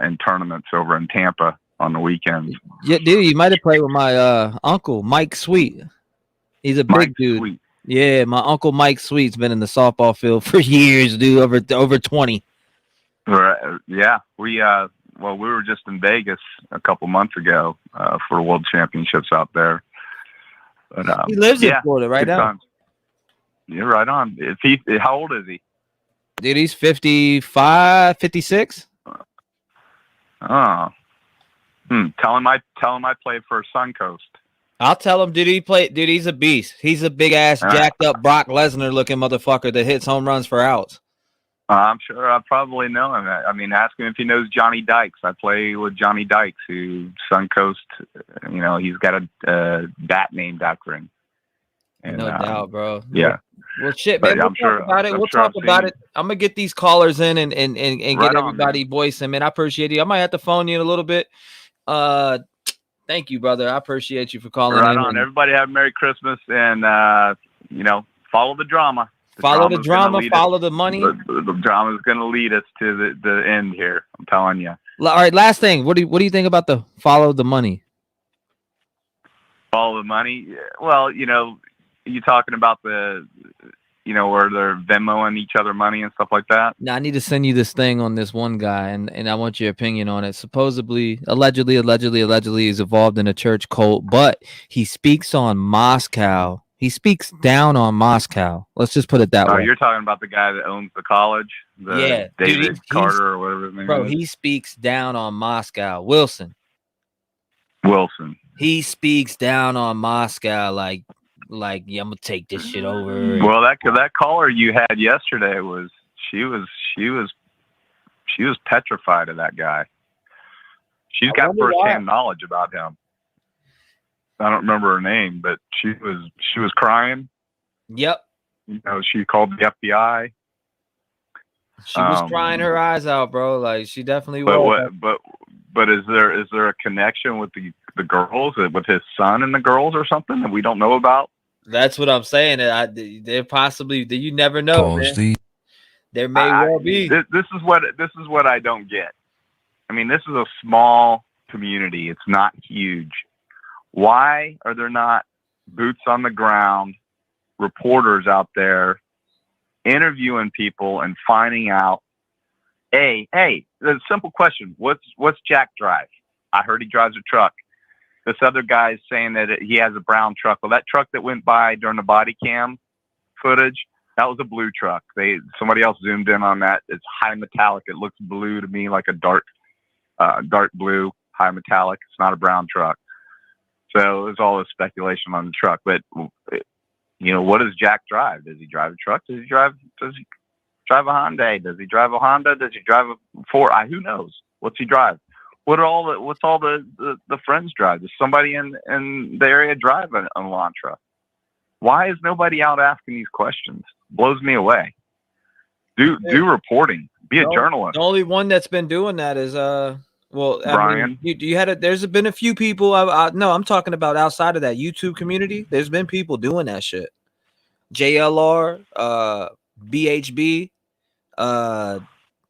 in tournaments over in Tampa on the weekends.
Yeah, dude, you might have played with my uncle Mike Sweet. He's a big dude. Sweet. Yeah, my uncle Mike Sweet's been in the softball field for years, dude. Over 20.
Right. Yeah, we were just in Vegas a couple months ago for World Championships out there. But,
he lives in Florida right now.
Times. Yeah, right on. How old is he?
Dude, he's 55, 56.
Oh. Tell him I play for Suncoast.
I'll tell him, dude, he's a beast. He's a big ass, jacked up Brock Lesnar looking motherfucker that hits home runs for outs.
I'm sure I probably know him. I mean, ask him if he knows Johnny Dykes. I play with Johnny Dykes, who Suncoast, you know, he's got a bat named after him. And,
no doubt, bro.
Yeah.
Well, shit, man. We'll talk about it. We'll talk about it. I'm gonna get these callers in and get everybody voicing, man. I appreciate you. I might have to phone you in a little bit. Thank you, brother. I appreciate you for calling.
Right on. Everybody have a Merry Christmas, and you know, follow the drama.
Follow the drama. Follow the money.
The drama is going to lead us to the end here. I'm telling you.
All right. Last thing. What do you think about the follow the money?
Follow the money. Well, you know, you talking about the, you know, where they're Venmoing each other money and stuff like that.
Now I need to send you this thing on this one guy, and I want your opinion on it. Supposedly, allegedly, he's involved in a church cult, but he speaks on Moscow. He speaks down on Moscow. Let's just put it that way.
You're talking about the guy that owns the college, David Carter or whatever his name is.
Bro, he speaks down on Moscow. Wilson. He speaks down on Moscow like yeah, I'm gonna take this shit over.
Well, that caller you had yesterday was she was petrified of that guy. She's got firsthand knowledge about him. I don't remember her name, but she was crying.
Yep.
You know, she called the FBI.
She was crying her eyes out, bro. Like she definitely was.
But is there a connection with the girls, with his son and the girls or something that we don't know about?
That's what I'm saying. They're possibly, you never know. There may well be.
This is what I don't get. I mean, this is a small community. It's not huge. Why are there not boots on the ground reporters out there interviewing people and finding out? Hey, the simple question: What's Jack drive? I heard he drives a truck. This other guy's saying that he has a brown truck. Well, that truck that went by during the body cam footage, that was a blue truck. Somebody else zoomed in on that. It's high metallic. It looks blue to me, like a dark blue, high metallic. It's not a brown truck. So there's all this speculation on the truck. But you know, what does Jack drive? Does he drive a truck? Does he drive a Hyundai? Does he drive a Honda? Does he drive a Ford? Who knows? What's he drive? What's all the friends drive? Does somebody in the area drive an Elantra? Why is nobody out asking these questions? Blows me away. Do reporting. Be a journalist.
The only one that's been doing that is
Brian.
There's been a few people. No, I'm talking about outside of that YouTube community. There's been people doing that shit. JLR, BHB,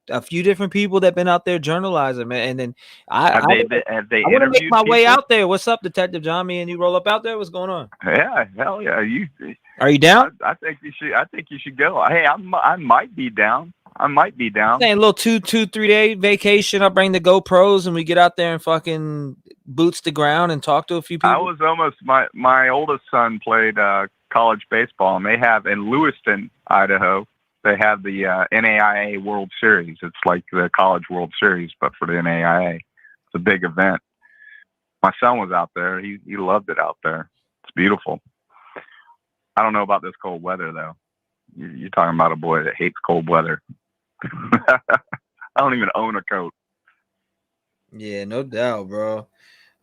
a few different people that been out there journalizing, man. And then I want to make my way out there. What's up, Detective John? Me and you roll up out there. What's going on?
Yeah, hell yeah.
Are you down?
I think you should go. Hey, I might be down. I'm
saying a little 2-3 day vacation. I'll bring the GoPros and we get out there and fucking boots the ground and talk to a few people.
I was almost my oldest son played college baseball, and they have in Lewiston, Idaho. They have the NAIA World Series. It's like the College World Series, but for the NAIA. It's a big event. My son was out there. He loved it out there. It's beautiful. I don't know about this cold weather, though. You're talking about a boy that hates cold weather. I don't even own a coat.
Yeah, no doubt, bro.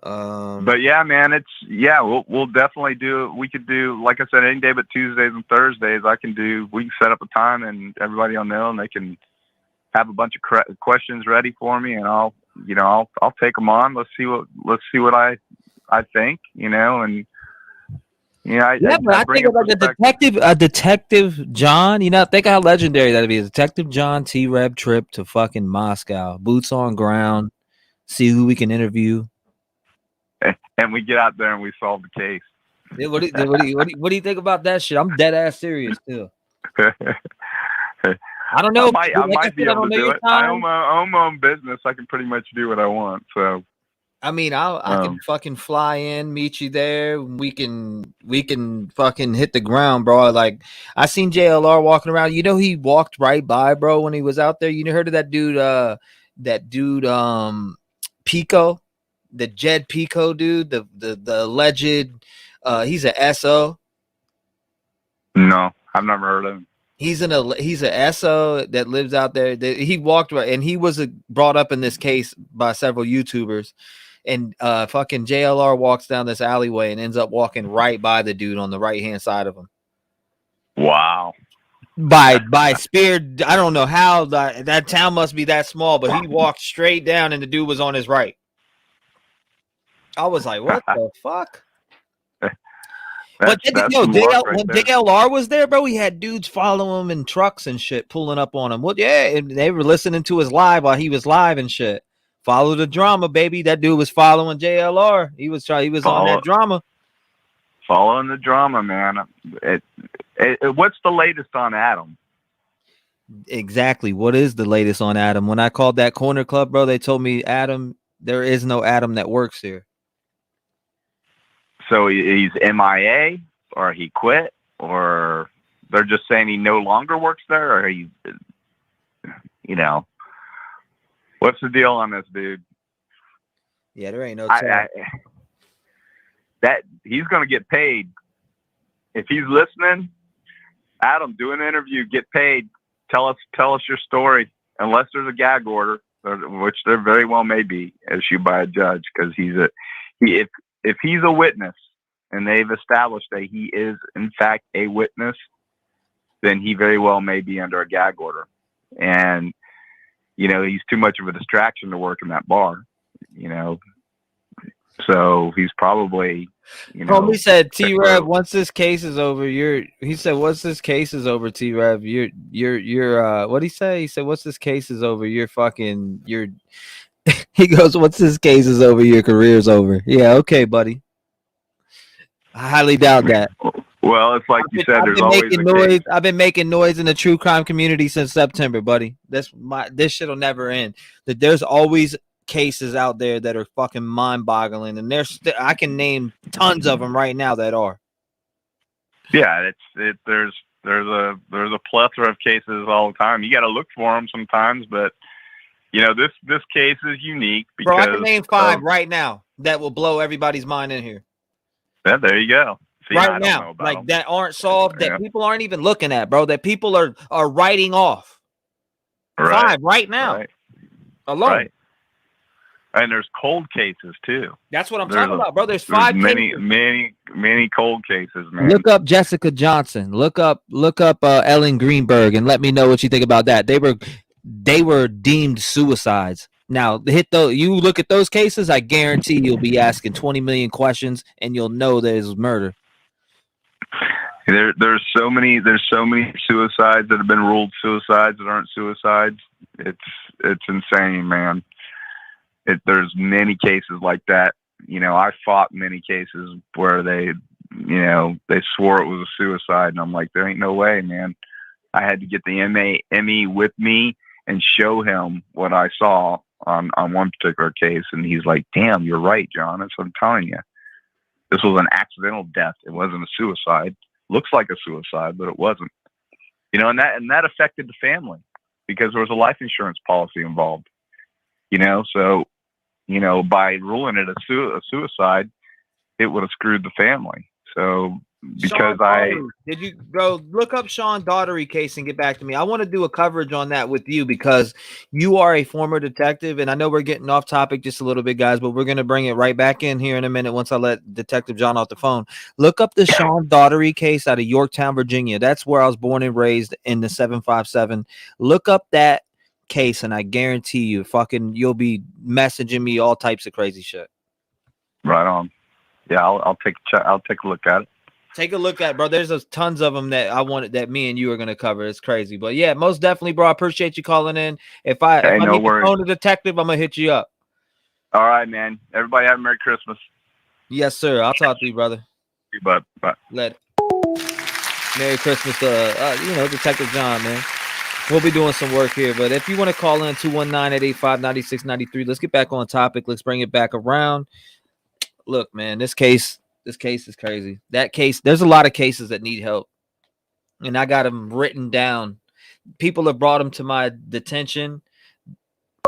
But yeah, man, we'll definitely do. We could do, like I said, any day but Tuesdays and Thursdays. We can set up a time and everybody will know, and they can have a bunch of questions ready for me, and I'll take them on. Let's see what I think, and I
think about the detective John. Think how legendary that'd be. Detective John T-REV trip to fucking Moscow, boots on ground, see who we can interview.
And we get out there and we solve the case.
Yeah, what do you think about that shit? I'm dead ass serious too. I don't know.
I might be able to do it. I own my own business. I can pretty much do what I want. So,
I mean, I can fucking fly in, meet you there. We can fucking hit the ground, bro. Like I seen JLR walking around. He walked right by, bro, when he was out there. You heard of that dude, Pico. The Jed Pico dude, the alleged, he's a SO.
No, I've never heard of him.
He's a SO that lives out there. He walked right, and he was brought up in this case by several YouTubers. And fucking JLR walks down this alleyway and ends up walking right by the dude on the right hand side of him.
Wow.
By spear, I don't know how that town must be that small, but he walked straight down, and the dude was on his right. I was like, what the fuck? But when JLR was there, bro, he had dudes follow him in trucks and shit, pulling up on him. Well, yeah, and they were listening to his live while he was live and shit. Follow the drama, baby. That dude was following JLR. He was on that drama.
Following the drama, man. What's the latest on Adam?
Exactly. What is the latest on Adam? When I called that corner club, bro, they told me there is no Adam that works here.
So he's MIA, or he quit, or they're just saying he no longer works there, or what's the deal on this dude?
Yeah, there ain't no
that he's going to get paid. If he's listening, Adam, do an interview, get paid. Tell us your story, unless there's a gag order, which there very well may be issued by a judge, because if he's a witness and they've established that he is in fact a witness, then he very well may be under a gag order. And, you know, he's too much of a distraction to work in that bar, you know. So he's probably, you know.
Homie said, T-REV, once this case is over, once this case is over, T-REV, you're what'd he say? He said, once this case is over, he goes, once this case is over, your career's over. Yeah, okay, buddy. I highly doubt that.
Well, it's like you said, there's always a
noise. I've been making noise in the true crime community since September, buddy. This shit'll never end. That there's always cases out there that are fucking mind-boggling, and I can name tons of them right now that are.
Yeah, there's a plethora of cases all the time. You got to look for them sometimes, but you know, this case is unique because. Bro,
I can name 5 right now that will blow everybody's mind in here.
Yeah, there you go. See,
right now, like them. That aren't solved, that people aren't even looking at, bro. That people are writing off.
Right.
5 right now, alone.
Right. And there's cold cases too.
That's what I'm talking about, bro. There's 5
many cold cases, man.
Look up Jessica Johnson. Look up Ellen Greenberg, and let me know what you think about that. They were deemed suicides. Now, you look at those cases, I guarantee you'll be asking 20 million questions, and you'll know there's murder.
There's so many suicides that have been ruled suicides that aren't suicides. It's insane, man. There's many cases like that. You know, I fought many cases where they swore it was a suicide, and I'm like, there ain't no way, man. I had to get the ME with me and show him what I saw on one particular case, and he's like, damn, you're right, John. That's what I'm telling you. This was an accidental death. It wasn't a suicide. Looks like a suicide, but it wasn't. You know, and that affected the family because there was a life insurance policy involved. You know, so, you know, by ruling it a suicide, it would have screwed the family. So because
did you go look up Sean Daughtery case and get back to me? I want to do a coverage on that with you because you are a former detective, and I know we're getting off topic just a little bit, guys, but we're going to bring it right back in here in a minute once I let Detective John off the phone. Look up the Sean Daughtery case out of Yorktown, Virginia. That's where I was born and raised in the 757. Look up that case, and I guarantee you, you'll be messaging me all types of crazy shit.
Right on. Yeah, I'll take a look at it.
Take a look at, bro. There's tons of them that me and you are going to cover. It's crazy. But yeah, most definitely, bro. I appreciate you calling in. If I need to phone a detective, I'm going to hit you up.
All right, man. Everybody have a Merry Christmas.
Yes, sir. I'll talk to you, brother.
Bye.
Later. Merry Christmas, Detective John, man. We'll be doing some work here. But if you want to call in 219-885-9693, let's get back on topic. Let's bring it back around. Look, man, this case is crazy. That case, there's a lot of cases that need help, and I got them written down. People have brought them to my detention.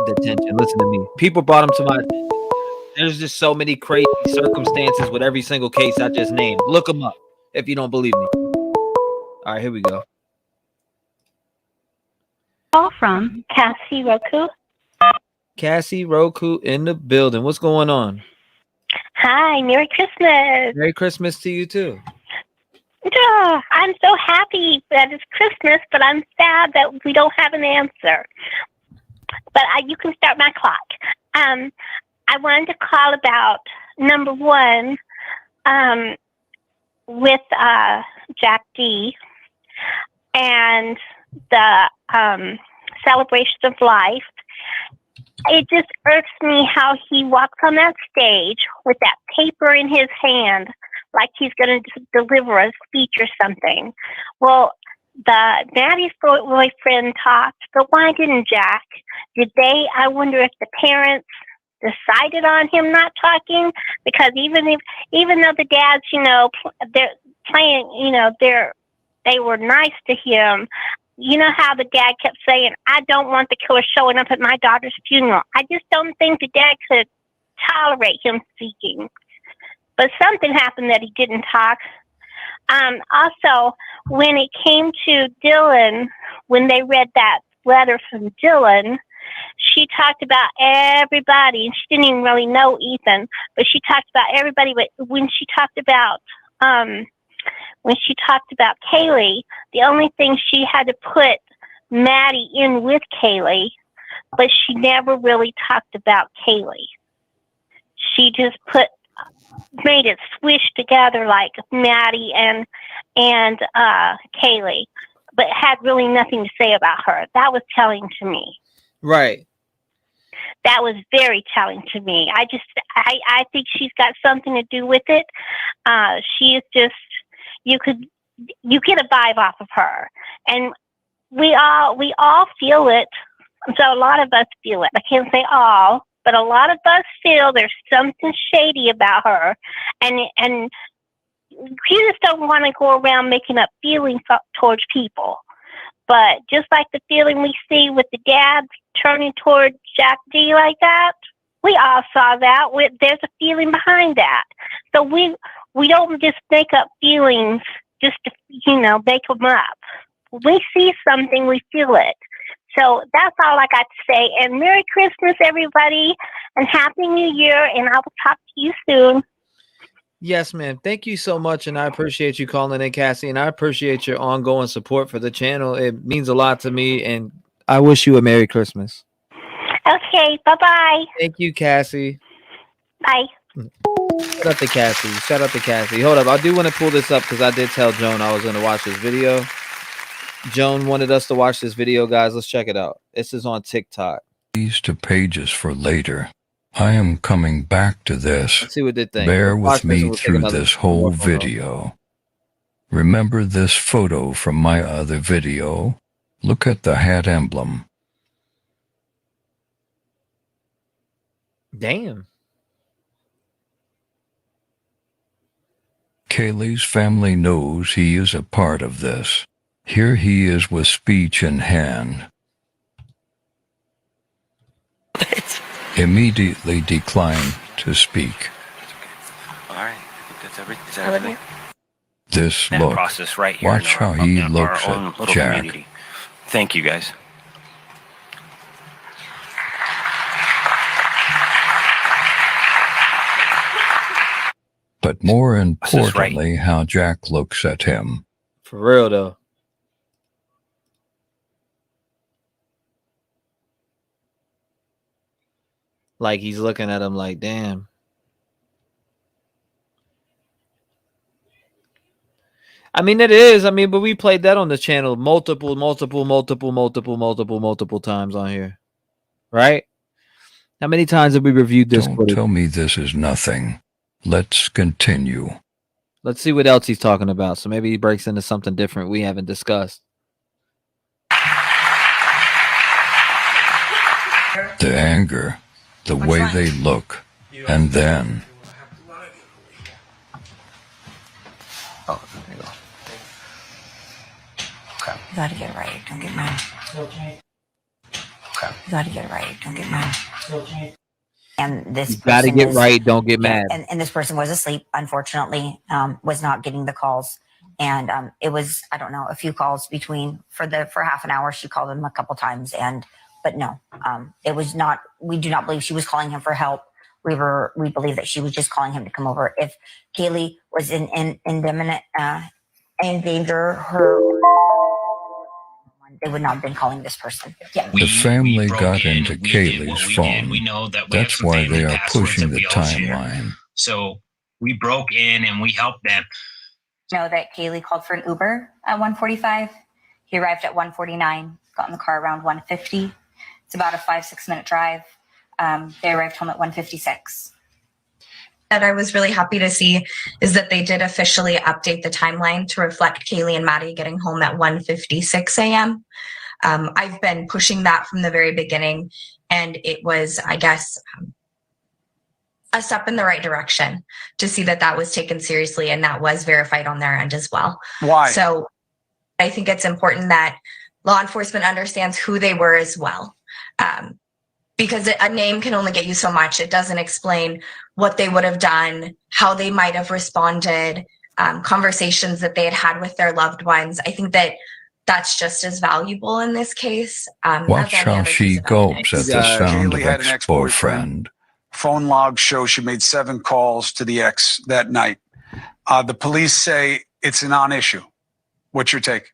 Listen to me. People brought them to my attention. There's just so many crazy circumstances with every single case I just named. Look them up if you don't believe me. All right, here we go.
Call from Cassie Roku.
Cassie Roku in the building. What's going on?
Hi, Merry Christmas.
Merry Christmas to you too.
I'm so happy that it's Christmas, but I'm sad that we don't have an answer. But you can start my clock. I wanted to call about number 1 with Jack D and the celebration of life. It just irks me how he walks on that stage with that paper in his hand like he's going to deliver a speech or something. Well, Maddie's boyfriend talked, but why didn't Jack? I wonder if the parents decided on him not talking, because even though the dads, they're playing, they were nice to him. You know how the dad kept saying, I don't want the killer showing up at my daughter's funeral. I just don't think the dad could tolerate him speaking. But something happened that he didn't talk. Also, when it came to Dylan, when they read that letter from Dylan, she talked about everybody, and she didn't even really know Ethan, but she talked about everybody. But when she talked about Kaylee, the only thing she had to put Maddie in with Kaylee, but she never really talked about Kaylee. She just made it swish together like Maddie and Kaylee, but had really nothing to say about her. That was telling to me.
Right.
That was very telling to me. I think she's got something to do with it. She is just, you get a vibe off of her, and we all feel it. So a lot of us feel it. I can't say all, but a lot of us feel there's something shady about her, and you just don't want to go around making up feelings towards people. But just like the feeling we see with the dad turning toward Jack D like that, we all saw that. There's a feeling behind that. So we don't just make up feelings just to, make them up. We see something, we feel it. So that's all I got to say. And Merry Christmas, everybody, and Happy New Year, and I will talk to you soon.
Yes, ma'am. Thank you so much, and I appreciate you calling in, Cassie, and I appreciate your ongoing support for the channel. It means a lot to me, and I wish you a Merry Christmas.
Okay, bye-bye.
Thank you, Cassie.
Bye.
Shout out to Cassie. Shout out to Cassie. Hold up. I do want to pull this up because I did tell Joan I was going to watch this video. Joan wanted us to watch this video, guys. Let's check it out. This is on TikTok.
These to pages for later. I am coming back to this.
Let's see what they think.
Bear with me through this whole video. Remember this photo from my other video? Look at the hat emblem.
Damn.
Kaylee's family knows he is a part of this. Here he is with speech in hand. Immediately declined to speak.
All right, that's everything. Is that everything?
This
That
look.
process right here.
Watch how he looks
our own
at
little
Jack.
community. Thank you, guys.
But more importantly, how Jack looks at him.
For real, though. Like he's looking at him like, damn. I mean, it is. I mean, but we played that on the channel multiple times on here. Right? How many times have we reviewed this?
Don't tell me this is nothing. Let's continue.
Let's see what else he's talking about. So maybe he breaks into something different we haven't discussed.
The anger, the way they look, and then...
Oh, there you go. Okay.
You gotta get it right. Don't get mad.
Okay.
You gotta get it right. Don't get mad. And this
You gotta
person
get
is-
right. Don't get
yeah,
mad.
and this person was asleep, unfortunately, was not getting the calls. And it was, I don't know, a few calls between for half an hour. She called him a couple times, but no, it was not. We do not believe she was calling him for help. We believe that she was just calling him to come over. If Kaylee was in imminent danger, they would not have been calling this person. Yeah.
The family got into Kaylee's phone.
We know that
That's why they are pushing the timeline.
So we broke in and we helped them.
Know that Kaylee called for an Uber at 1:45. He arrived at 1:49, got in the car around 1:50. It's about a 5-6 minute drive. They arrived home at 1:56.
That I was really happy to see is that they did officially update the timeline to reflect Kaylee and Maddie getting home at 1:56 a.m. I've been pushing that from the very beginning, and it was, I guess, a step in the right direction to see that was taken seriously and that was verified on their end as well.
Why?
So I think it's important that law enforcement understands who they were as well. Because a name can only get you so much. It doesn't explain what they would have done, how they might have responded, conversations that they had with their loved ones. I think that that's just as valuable in this case.
Watch how she gulps at the sound of ex-boyfriend.
Phone logs show she made 7 calls to the ex that night. The police say it's a non-issue. What's your take?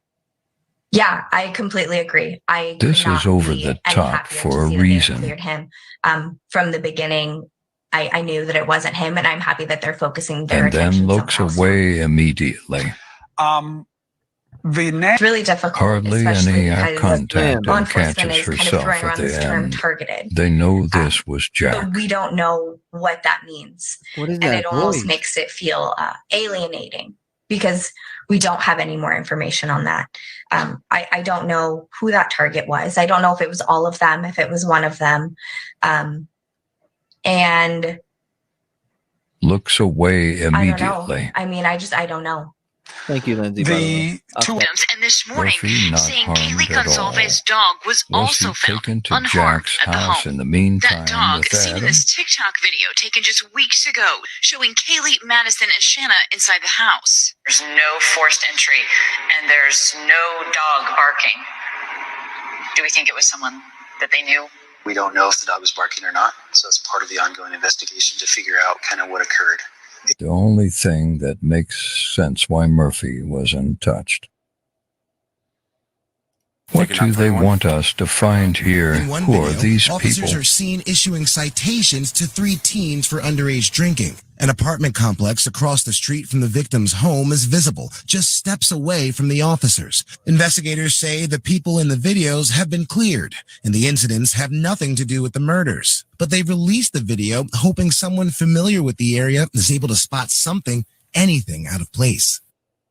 Yeah, I completely agree.
This is over the top for a reason.
Cleared him from the beginning. I knew that it wasn't him, and I'm happy that they're focusing their
and then looks away immediately.
It's really difficult.
Hardly any eye contact
law
and
enforcement
catches
is kind of
herself
throwing
at
around this
the
term
end.
targeted.
They know this was Jack.
But we don't know what that means.
What is
and
that
it almost
voice?
makes it feel alienating because we don't have any more information on that. I don't know who that target was. I don't know if it was all of them, if it was one of them. And
Looks away
I don't know.
immediately.
I mean, I don't know.
Thank you, Lindsay.
The
two
and this morning,
Murphy not
saying
harmed
Kaylee
at all.
Gonsalves' dog was also
Was he
found
taken to
unharmed
Jack's
at the
house
home.
in the meantime
That dog,
with
seen in
Adam?
this TikTok video taken just weeks ago, showing Kaylee, Madison, and Shanna inside the house. There's no forced entry, and there's no dog barking. Do we think it was someone that they knew?
We don't know if the dog was barking or not, so it's part of the ongoing investigation to figure out kind of what occurred.
The only thing that makes sense why Murphy was untouched. What do they want us to find here?
In one
Who
video,
are these
officers
people?
are seen issuing citations to 3 teens for underage drinking. An apartment complex across the street from the victim's home is visible, just steps away from the officers. Investigators say the people in the videos have been cleared, and the incidents have nothing to do with the murders. But they released the video hoping someone familiar with the area is able to spot something, anything out of place.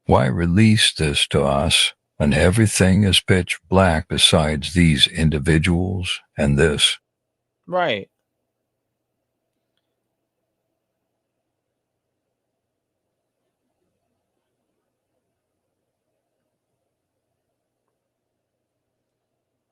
Why release this to us when everything is pitch black besides these individuals and this?
Right.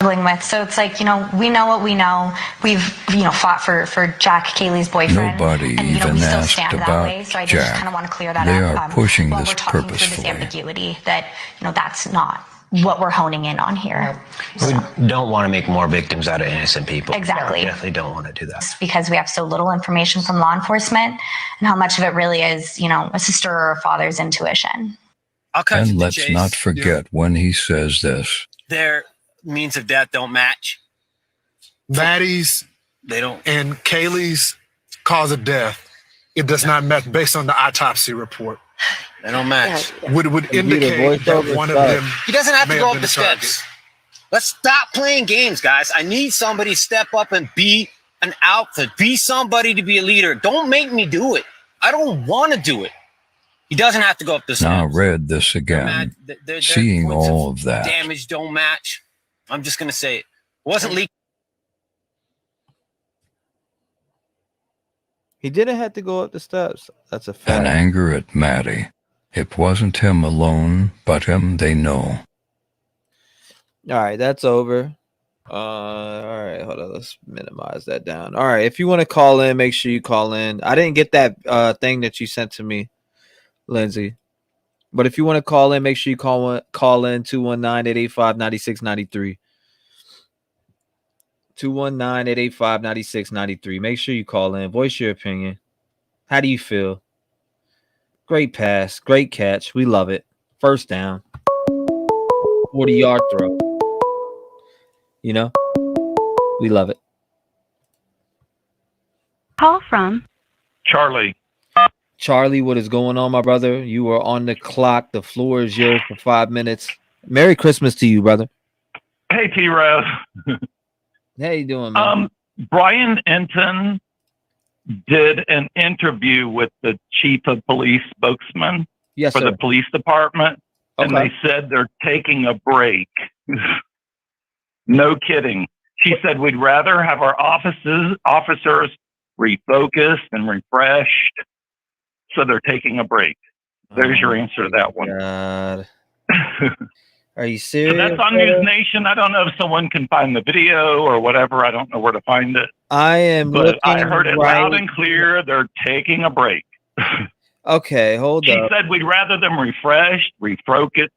With. So it's like, we know what we know. We've, fought for Jack, Kaylee's boyfriend.
Nobody
and,
even
we still
asked
stand that
about
way. So I just
Jack.
kind of want to clear that
They
up.
are pushing
while
this
we're talking through this
purposefully.
ambiguity that, that's not what we're honing in on here.
We don't want to make more victims out of innocent people.
Exactly.
We definitely don't want to do that.
Because we have so little information from law enforcement and how much of it really is, a sister or a father's intuition.
I'll cut to
And
the
let's
chase.
not forget when he says this.
Their means of death don't match.
Maddie's
They don't.
and Kaylee's cause of death, it does not match based on the autopsy report.
They don't match.
Would indicate that one of them.
He doesn't have to
may
go
have
up
been
the
target.
steps. Let's stop playing games, guys. I need somebody to step up and be an alpha. Be somebody to be a leader. Don't make me do it. I don't want to do it. He doesn't have to go up the steps.
Now read this again,
Their
seeing
points
all of that.
damage don't match. I'm just going to say it. It wasn't leaked.
He didn't have to go up the steps. That's a
And
fact.
anger at Maddie. It wasn't him alone, but him they know.
All right, that's over. All right, hold on. Let's minimize that down. All right, if you want to call in, make sure you call in. I didn't get that thing that you sent to me, Lindsay. But if you want to call in, make sure you call in 219-885-9693. 219-885-9693. Make sure you call in. Voice your opinion. How do you feel? Great pass. Great catch. We love it. First down. 40-yard throw. We love it.
Call from
Charlie.
Charlie, what is going on, my brother? You are on the clock. The floor is yours for 5 minutes. Merry Christmas to you, brother.
Hey, T-REV.
How you doing, man?
Brian Enton did an interview with the chief of police spokesman
Yes,
for
sir.
the police department, and
Okay.
they said they're taking a break. No kidding. She said we'd rather have our officers refocused and refreshed, so they're taking a break. There's your answer to that one.
God. Are you
So
serious?
that's on
brother?
News Nation. I don't know if someone can find the video or whatever. I don't know where to find it.
I am
But
looking
I heard it
right.
loud and clear. They're taking a break.
Okay, hold
She
up.
said we'd rather them refreshed, refocused.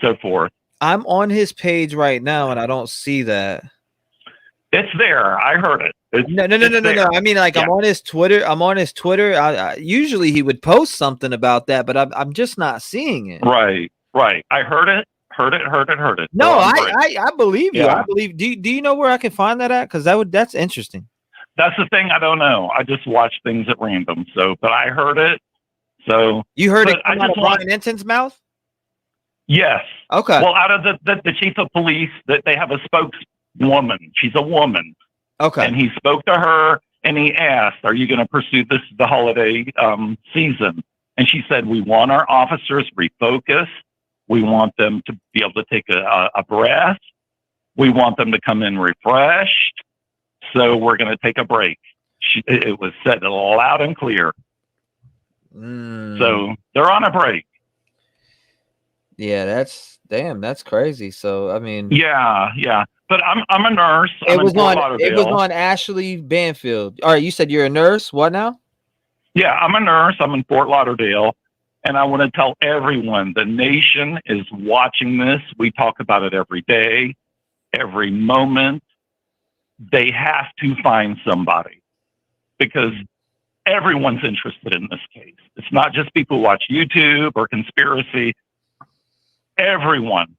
so forth.
I'm on his page right now, and I don't see that.
It's there. I heard it.
No. I mean, like, I'm on his Twitter. Usually he would post something about that, but I'm just not seeing it.
Right. I heard it.
No, I believe you.
Yeah.
I believe. Do you know where I can find that at? Because that's interesting.
That's the thing. I don't know. I just watch things at random. But I heard it. So
you heard it come out of Brian Enton's mouth?
Yes.
Okay.
Well, out of the chief of police, that they have a spokeswoman. She's a woman.
Okay.
And he spoke to her and he asked, "Are you going to pursue the holiday season?" And she said, "We want our officers refocused. We want them to be able to take a breath. We want them to come in refreshed. So we're going to take a break." It was said loud and clear. So they're on a break.
Yeah, that's crazy. So I mean,
yeah. But I'm a nurse.
It was on Ashley Banfield. All right, you said you're a nurse. What now?
Yeah, I'm a nurse. I'm in Fort Lauderdale. And I want to tell everyone, the nation is watching this. We talk about it every day, every moment. They have to find somebody because everyone's interested in this case. It's not just people who watch YouTube or conspiracy. Everyone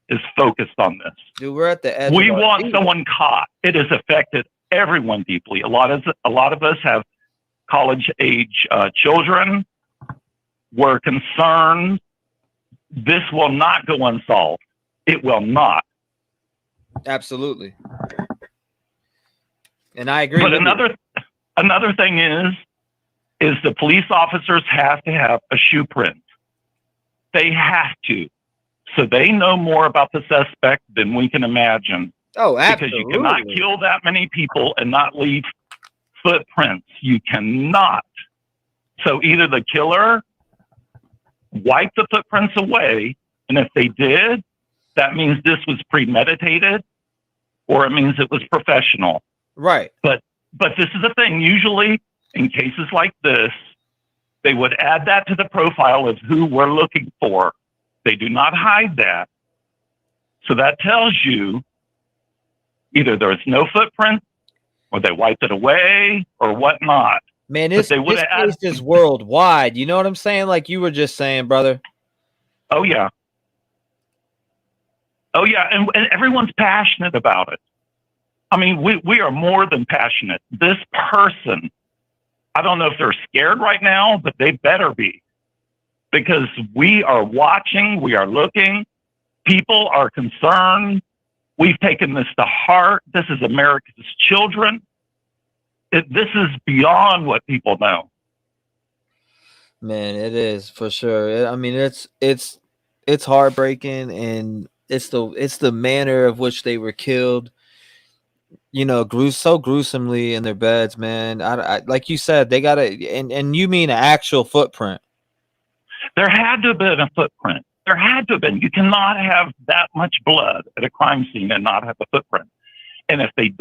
is focused on this.
Dude, we're at the edge.
We want someone caught. It has affected everyone deeply. A lot of us have college-age children. We're concerned. This will not go unsolved. It will not.
Absolutely. And I agree.
But another thing is the police officers have to have a shoe print. They have to. So they know more about the suspect than we can imagine.
Oh, absolutely.
Because you cannot kill that many people and not leave footprints. You cannot. So either the killer wiped the footprints away, and if they did, that means this was premeditated, or it means it was professional.
Right.
But this is the thing. Usually, in cases like this, they would add that to the profile of who we're looking for. They do not hide that. So that tells you either there's no footprint, or they wiped it away, or whatnot.
Man, this case is worldwide. You know what I'm saying? Like you were just saying, brother.
Oh, yeah. And everyone's passionate about it. I mean, we are more than passionate. This person, I don't know if they're scared right now, but they better be. Because we are watching, we are looking, people are concerned. We've taken this to heart. This is America's children. This is beyond what people know.
Man, it is for sure. I mean, it's heartbreaking, and it's the manner of which they were killed. So gruesomely in their beds, man. I like you said, they got and you mean an actual footprint.
There had to have been a footprint. There had to have been. You cannot have that much blood at a crime scene and not have a footprint. And if they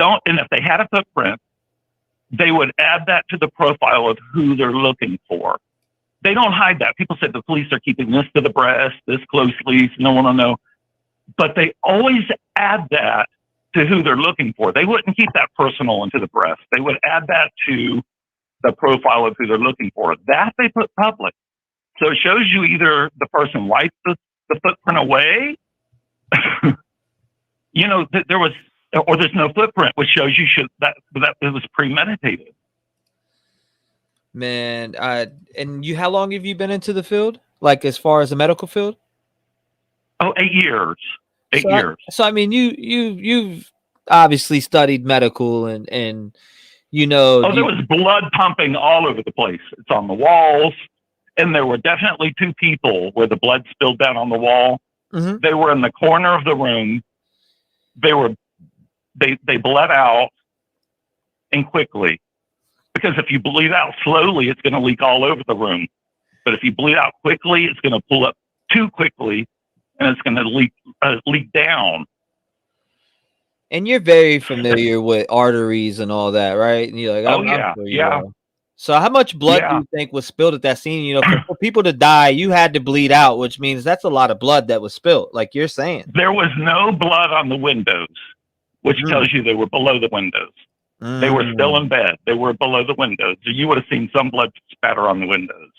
had a footprint, they would add that to the profile of who they're looking for. They don't hide that. People said the police are keeping this to the breast, this closely, so no one will know. But they always add that to who they're looking for. They wouldn't keep that personal into the breast. They would add that to the profile of who they're looking for. That they put public. So it shows you either the person wiped the footprint away, there was, or there's no footprint, which shows you that it was premeditated.
Man, and how long have you been into the field? Like as far as the medical field?
Oh, 8 years. 8 years.
So I mean, you've obviously studied medical and there was blood pumping all over the place. It's on the walls. And there were definitely two people where the blood spilled down on the wall. Mm-hmm.
They were in the corner of the room. They bled out and quickly. Because if you bleed out slowly, it's going to leak all over the room. But if you bleed out quickly, it's going to pull up too quickly and it's going to leak down.
And you're very familiar with arteries and all that, right? And you're like,
yeah.
So how much blood do you think was spilled at that scene? You know, for people to die, you had to bleed out, which means that's a lot of blood that was spilled, like you're saying.
There was no blood on the windows, which tells you they were below the windows. They were still in bed. They were below the windows. So you would have seen some blood spatter on the windows.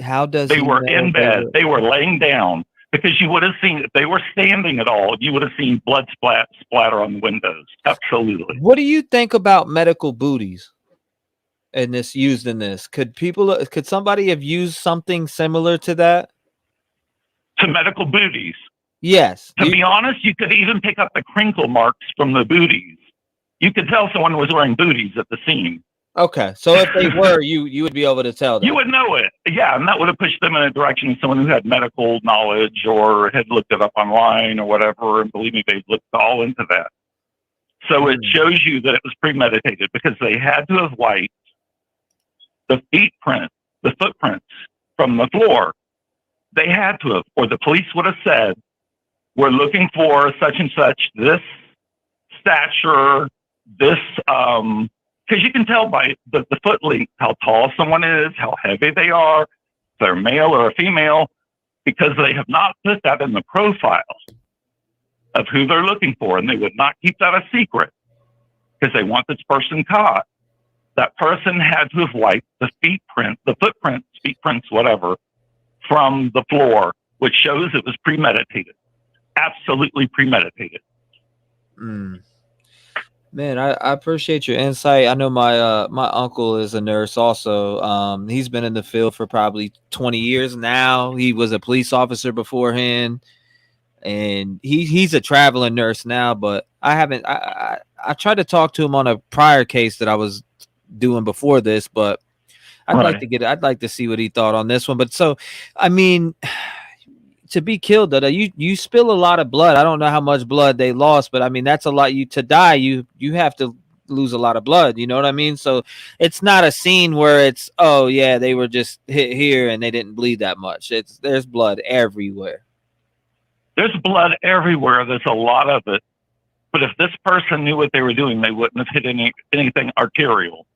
How does
they were in bed? They were laying down, because you would have seen, if they were standing at all, you would have seen blood splatter on the windows. Absolutely.
What do you think about medical booties in this, used in this? Could somebody have used something similar to that?
To medical booties?
Yes.
To be honest, you could even pick up the crinkle marks from the booties. You could tell someone was wearing booties at the scene.
Okay, so if they were, you would be able to tell them.
You would know it. Yeah, and that would have pushed them in a direction of someone who had medical knowledge or had looked it up online or whatever. And believe me, they've looked all into that. So it shows you that it was premeditated, because they had to have wiped the footprints from the floor. They had to have, or the police would have said, we're looking for such and such, this stature, this, because you can tell by the foot length how tall someone is, how heavy they are, if they're male or a female, because they have not put that in the profile of who they're looking for. And they would not keep that a secret because they want this person caught. That person had to have wiped the footprints, whatever, from the floor, which shows it was premeditated. Absolutely premeditated.
Man, I appreciate your insight. I know my my uncle is a nurse also. He's been in the field for probably 20 years now. He was a police officer beforehand, and he's a traveling nurse now. But I tried to talk to him on a prior case that I was doing before this, but I'd like to see what he thought on this one. But so, I mean, to be killed, though, you spill a lot of blood. I don't know how much blood they lost, but I mean, that's a lot. To die, you have to lose a lot of blood. You know what I mean? So it's not a scene where it's, oh yeah, they were just hit here and they didn't bleed that much. There's blood everywhere.
There's blood everywhere. There's a lot of it. But if this person knew what they were doing, they wouldn't have hit anything arterial,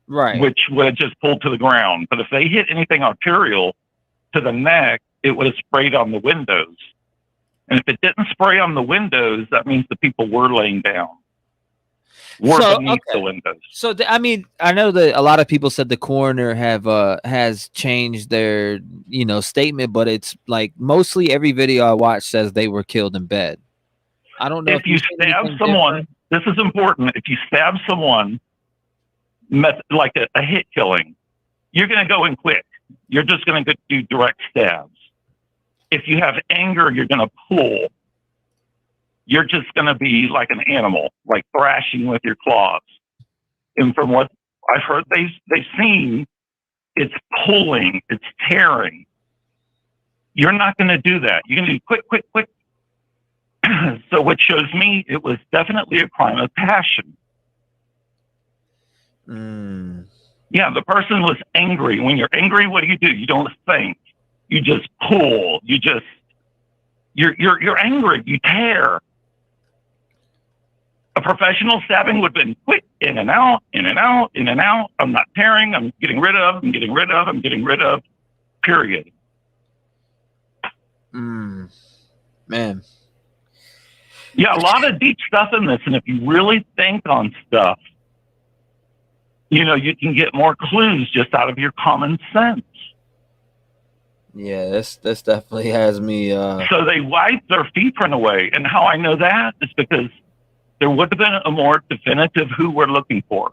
right?
Which would have just pulled to the ground. But if they hit anything arterial to the neck, it would have sprayed on the windows. And if it didn't spray on the windows, that means the people were laying down. Beneath the windows.
So, I mean, I know that a lot of people said the coroner has changed their, statement, but it's like mostly every video I watch says they were killed in bed. I don't know
if you stab someone, this is important. If you stab someone, like a hit killing, you're going to go in quick. You're just going to do direct stabs. If you have anger, you're going to pull. You're just going to be like an animal, like thrashing with your claws. And from what I've heard they've seen, it's pulling, it's tearing. You're not going to do that. You're going to do quick, quick, quick. So what shows me it was definitely a crime of passion. Yeah, the person was angry. When you're angry, what do? You don't think. You just pull. You're angry. You tear. A professional stabbing would have been quick, in and out, in and out, in and out. I'm not tearing. I'm getting rid of. I'm getting rid of. I'm getting rid of. Period.
Man.
Yeah, a lot of deep stuff in this. And if you really think on stuff, you can get more clues just out of your common sense.
Yeah, this definitely has me.
So they wiped their footprint away. And how I know that is because there would have been a more definitive who we're looking for.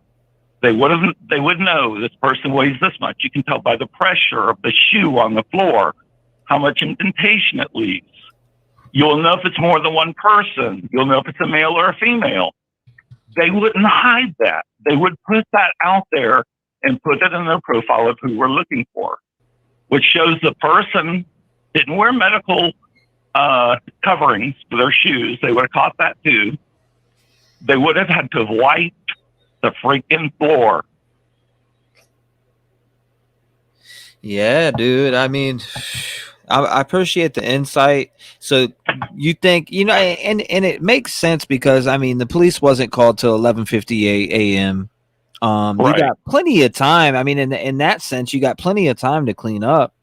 They would know this person weighs this much. You can tell by the pressure of the shoe on the floor, how much indentation it leaves. You'll know if it's more than one person. You'll know if it's a male or a female. They wouldn't hide that. They would put that out there and put it in their profile of who we're looking for, which shows the person didn't wear medical coverings for their shoes. They would have caught that too. They would have had to have wiped the freaking floor.
Yeah, dude. I mean, I appreciate the insight. So you think, and it makes sense because, I mean, the police wasn't called till 11:58 a.m. You got plenty of time. I mean, in that sense, you got plenty of time to clean up.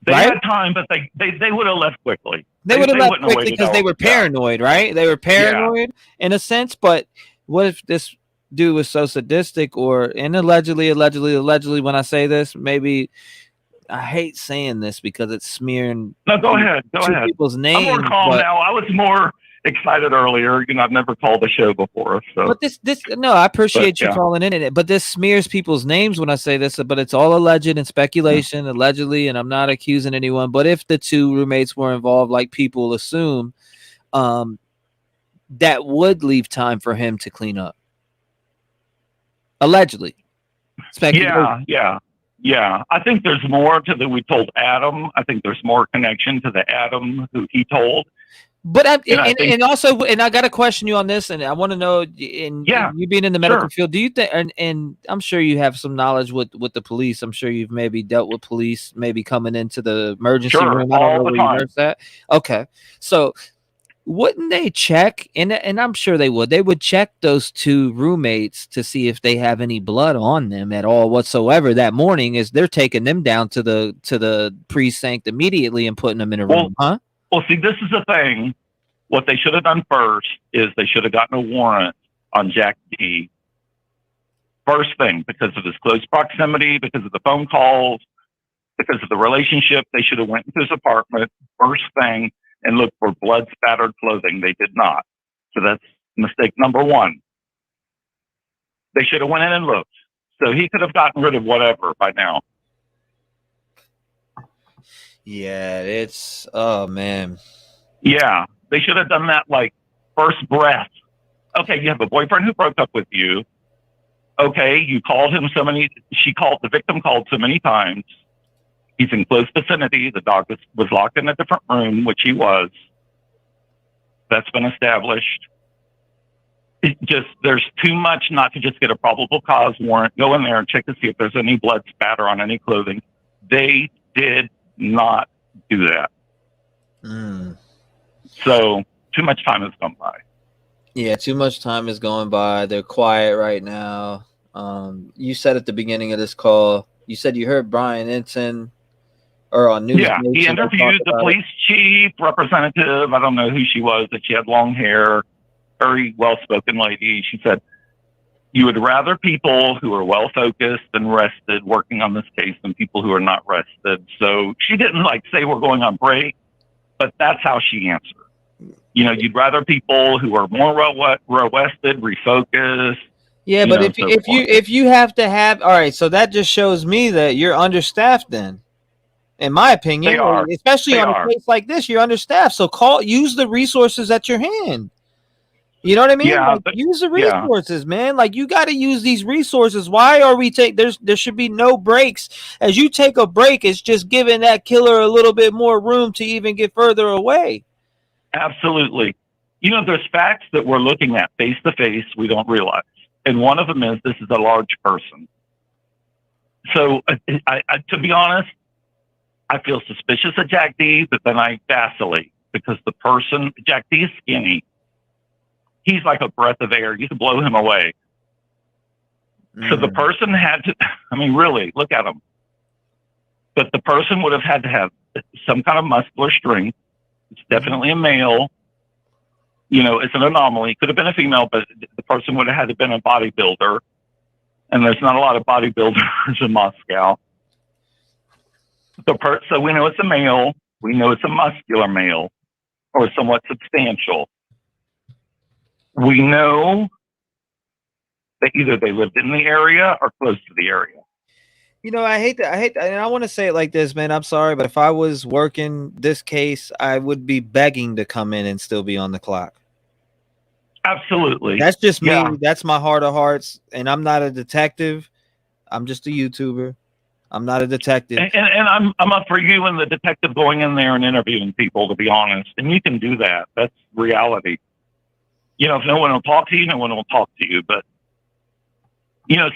They had time, but they would have left quickly.
They would have left quickly because they were paranoid, right? They were paranoid in a sense. But what if this dude was so sadistic, and allegedly, when I say this, maybe I hate saying this because it's smearing.
No, go ahead.
People's names.
I'm more calm now. I was more excited earlier. I've never called the show before. So,
but I appreciate you calling in it. But this smears people's names when I say this. But it's all alleged and speculation, allegedly, and I'm not accusing anyone. But if the two roommates were involved, like people assume, that would leave time for him to clean up. Allegedly,
yeah. I think there's more to the we told Adam. I think there's more connection to the Adam who he told.
But I got to question you on this, and I want to know, you being in the medical field, do you think, and I'm sure you have some knowledge with the police. I'm sure you've maybe dealt with police, maybe coming into the emergency room. I don't know where you nurse that. Okay, so wouldn't they check? And I'm sure they would. They would check those two roommates to see if they have any blood on them at all whatsoever that morning, as they're taking them down to the precinct immediately and putting them in a room, huh?
Well, see, this is the thing. What they should have done first is they should have gotten a warrant on Jack D. First thing, because of his close proximity, because of the phone calls, because of the relationship, they should have went into his apartment first thing and looked for blood-spattered clothing. They did not. So that's mistake number one. They should have went in and looked. So he could have gotten rid of whatever by now.
Yeah, oh man.
Yeah, they should have done that like first breath. Okay, you have a boyfriend who broke up with you. Okay, you called him the victim called so many times. He's in close vicinity. The dog was locked in a different room, which he was. That's been established. There's too much not to just get a probable cause warrant, go in there and check to see if there's any blood spatter on any clothing. They did not do that. So too much time has gone by.
Yeah, too much time is going by. They're quiet right now. You said at the beginning of this call, you said you heard Brian Ensign or on News.
Yeah, he interviewed the police chief representative. I don't know who she was, that she had long hair, very well-spoken lady. She said, you would rather people who are well-focused and rested working on this case than people who are not rested. So she didn't say we're going on break, but that's how she answered. You'd rather people who are more rested, refocused.
Yeah, but if you have to have, all right, so that just shows me that you're understaffed then. In my opinion,
they are.
Especially on a case like this, you're understaffed. So use the resources at your hand. You know what I mean?
Yeah,
use the resources, man. You got to use these resources. Why are we there should be no breaks. As you take a break, it's just giving that killer a little bit more room to even get further away.
Absolutely. There's facts that we're looking at face to face we don't realize. And one of them is this is a large person. So I to be honest, I feel suspicious of Jack D, but then I vacillate because the person, Jack D is skinny. He's like a breath of air. You can blow him away. So the person had to, really, look at him. But the person would have had to have some kind of muscular strength. It's definitely a male. It's an anomaly. Could have been a female, but the person would have had to have been a bodybuilder. And there's not a lot of bodybuilders in Moscow. So we know it's a male. We know it's a muscular male or somewhat substantial. We know that either they lived in the area or close to the area.
I hate that, and I want to say it like this, man. I'm sorry, but if I was working this case, I would be begging to come in and still be on the clock.
Absolutely.
That's just me. Yeah. That's my heart of hearts, and I'm not a detective. I'm just a YouTuber. I'm not a detective.
And I'm up for you and the detective going in there and interviewing people, to be honest. And you can do that. That's reality. If no one will talk to you, no one will talk to you. But,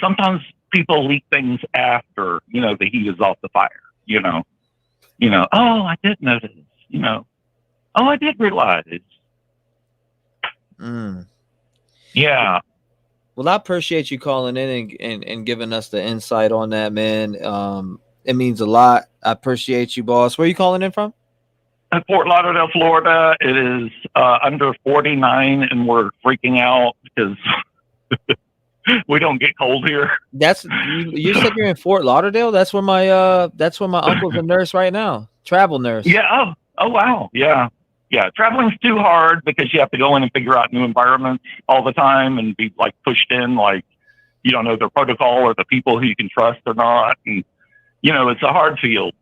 sometimes people leak things after, the heat is off the fire, oh, I did notice, oh, I did realize. Yeah.
Well, I appreciate you calling in and giving us the insight on that, man. It means a lot. I appreciate you, boss. Where are you calling in from?
Fort Lauderdale, Florida. It is under 49, and we're freaking out because we don't get cold here.
That's you said you're in Fort Lauderdale. That's where my uncle's a nurse right now, travel nurse.
Yeah. Oh wow. Yeah. Traveling's too hard because you have to go in and figure out new environments all the time and be like pushed in, like you don't know the protocol or the people who you can trust or not, and it's a hard field.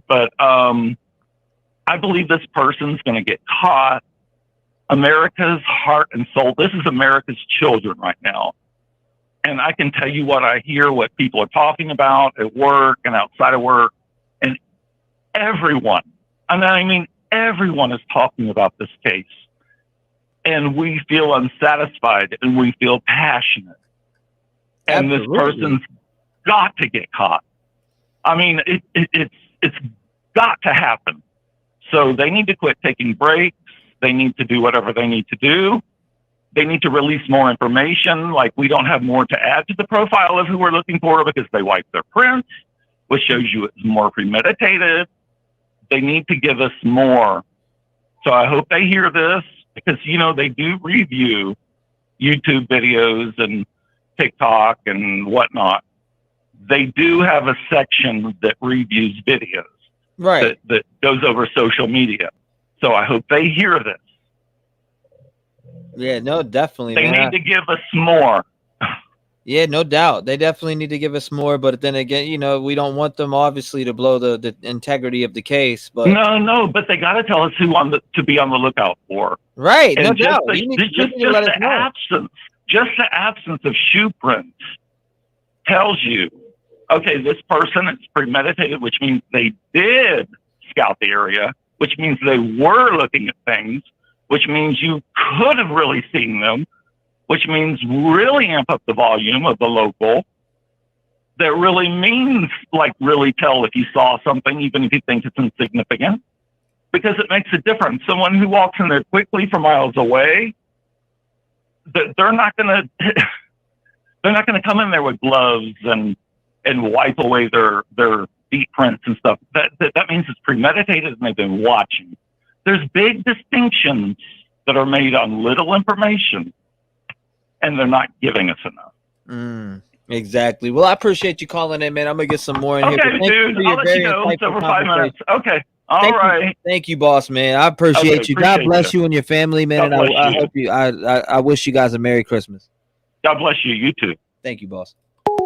But I believe this person's going to get caught. America's heart and soul. This is America's children right now. And I can tell you what I hear, what people are talking about at work and outside of work. And everyone, everyone is talking about this case. And we feel unsatisfied and we feel passionate. And This person's got to get caught. It's got to happen. So they need to quit taking breaks. They need to do whatever they need to do. They need to release more information. Like, we don't have more to add to the profile of who we're looking for because they wiped their prints, which shows you it's more premeditated. They need to give us more. So I hope they hear this because, they do review YouTube videos and TikTok and whatnot. They do have a section that reviews videos.
Right.
That goes over social media. So I hope they hear this.
Yeah, no, definitely.
They need to give us more.
Yeah, no doubt. They definitely need to give us more. But then again, we don't want them obviously to blow the integrity of the case. But
but they got to tell us who to be on the lookout for.
Right,
and
no
just
doubt.
Just the absence of shoe prints tells you, okay, this person is premeditated, which means they did scout the area, which means they were looking at things, which means you could have really seen them, which means really amp up the volume of the local. That really means really tell if you saw something, even if you think it's insignificant, because it makes a difference. Someone who walks in there quickly from miles away, they're not going to come in there with gloves and wipe away their feet prints and stuff. That means it's premeditated and they've been watching. There's big distinctions that are made on little information, and they're not giving us enough.
Exactly. Well, I appreciate you calling in, man. I'm gonna get some more in here.
Okay, dude. I'll let you go. It's over 5 minutes. Okay. All right.
Thank you, boss, man. I appreciate you. God bless you and your family, man. And I hope you. I wish you guys a Merry Christmas.
God bless you. You too.
Thank you, boss.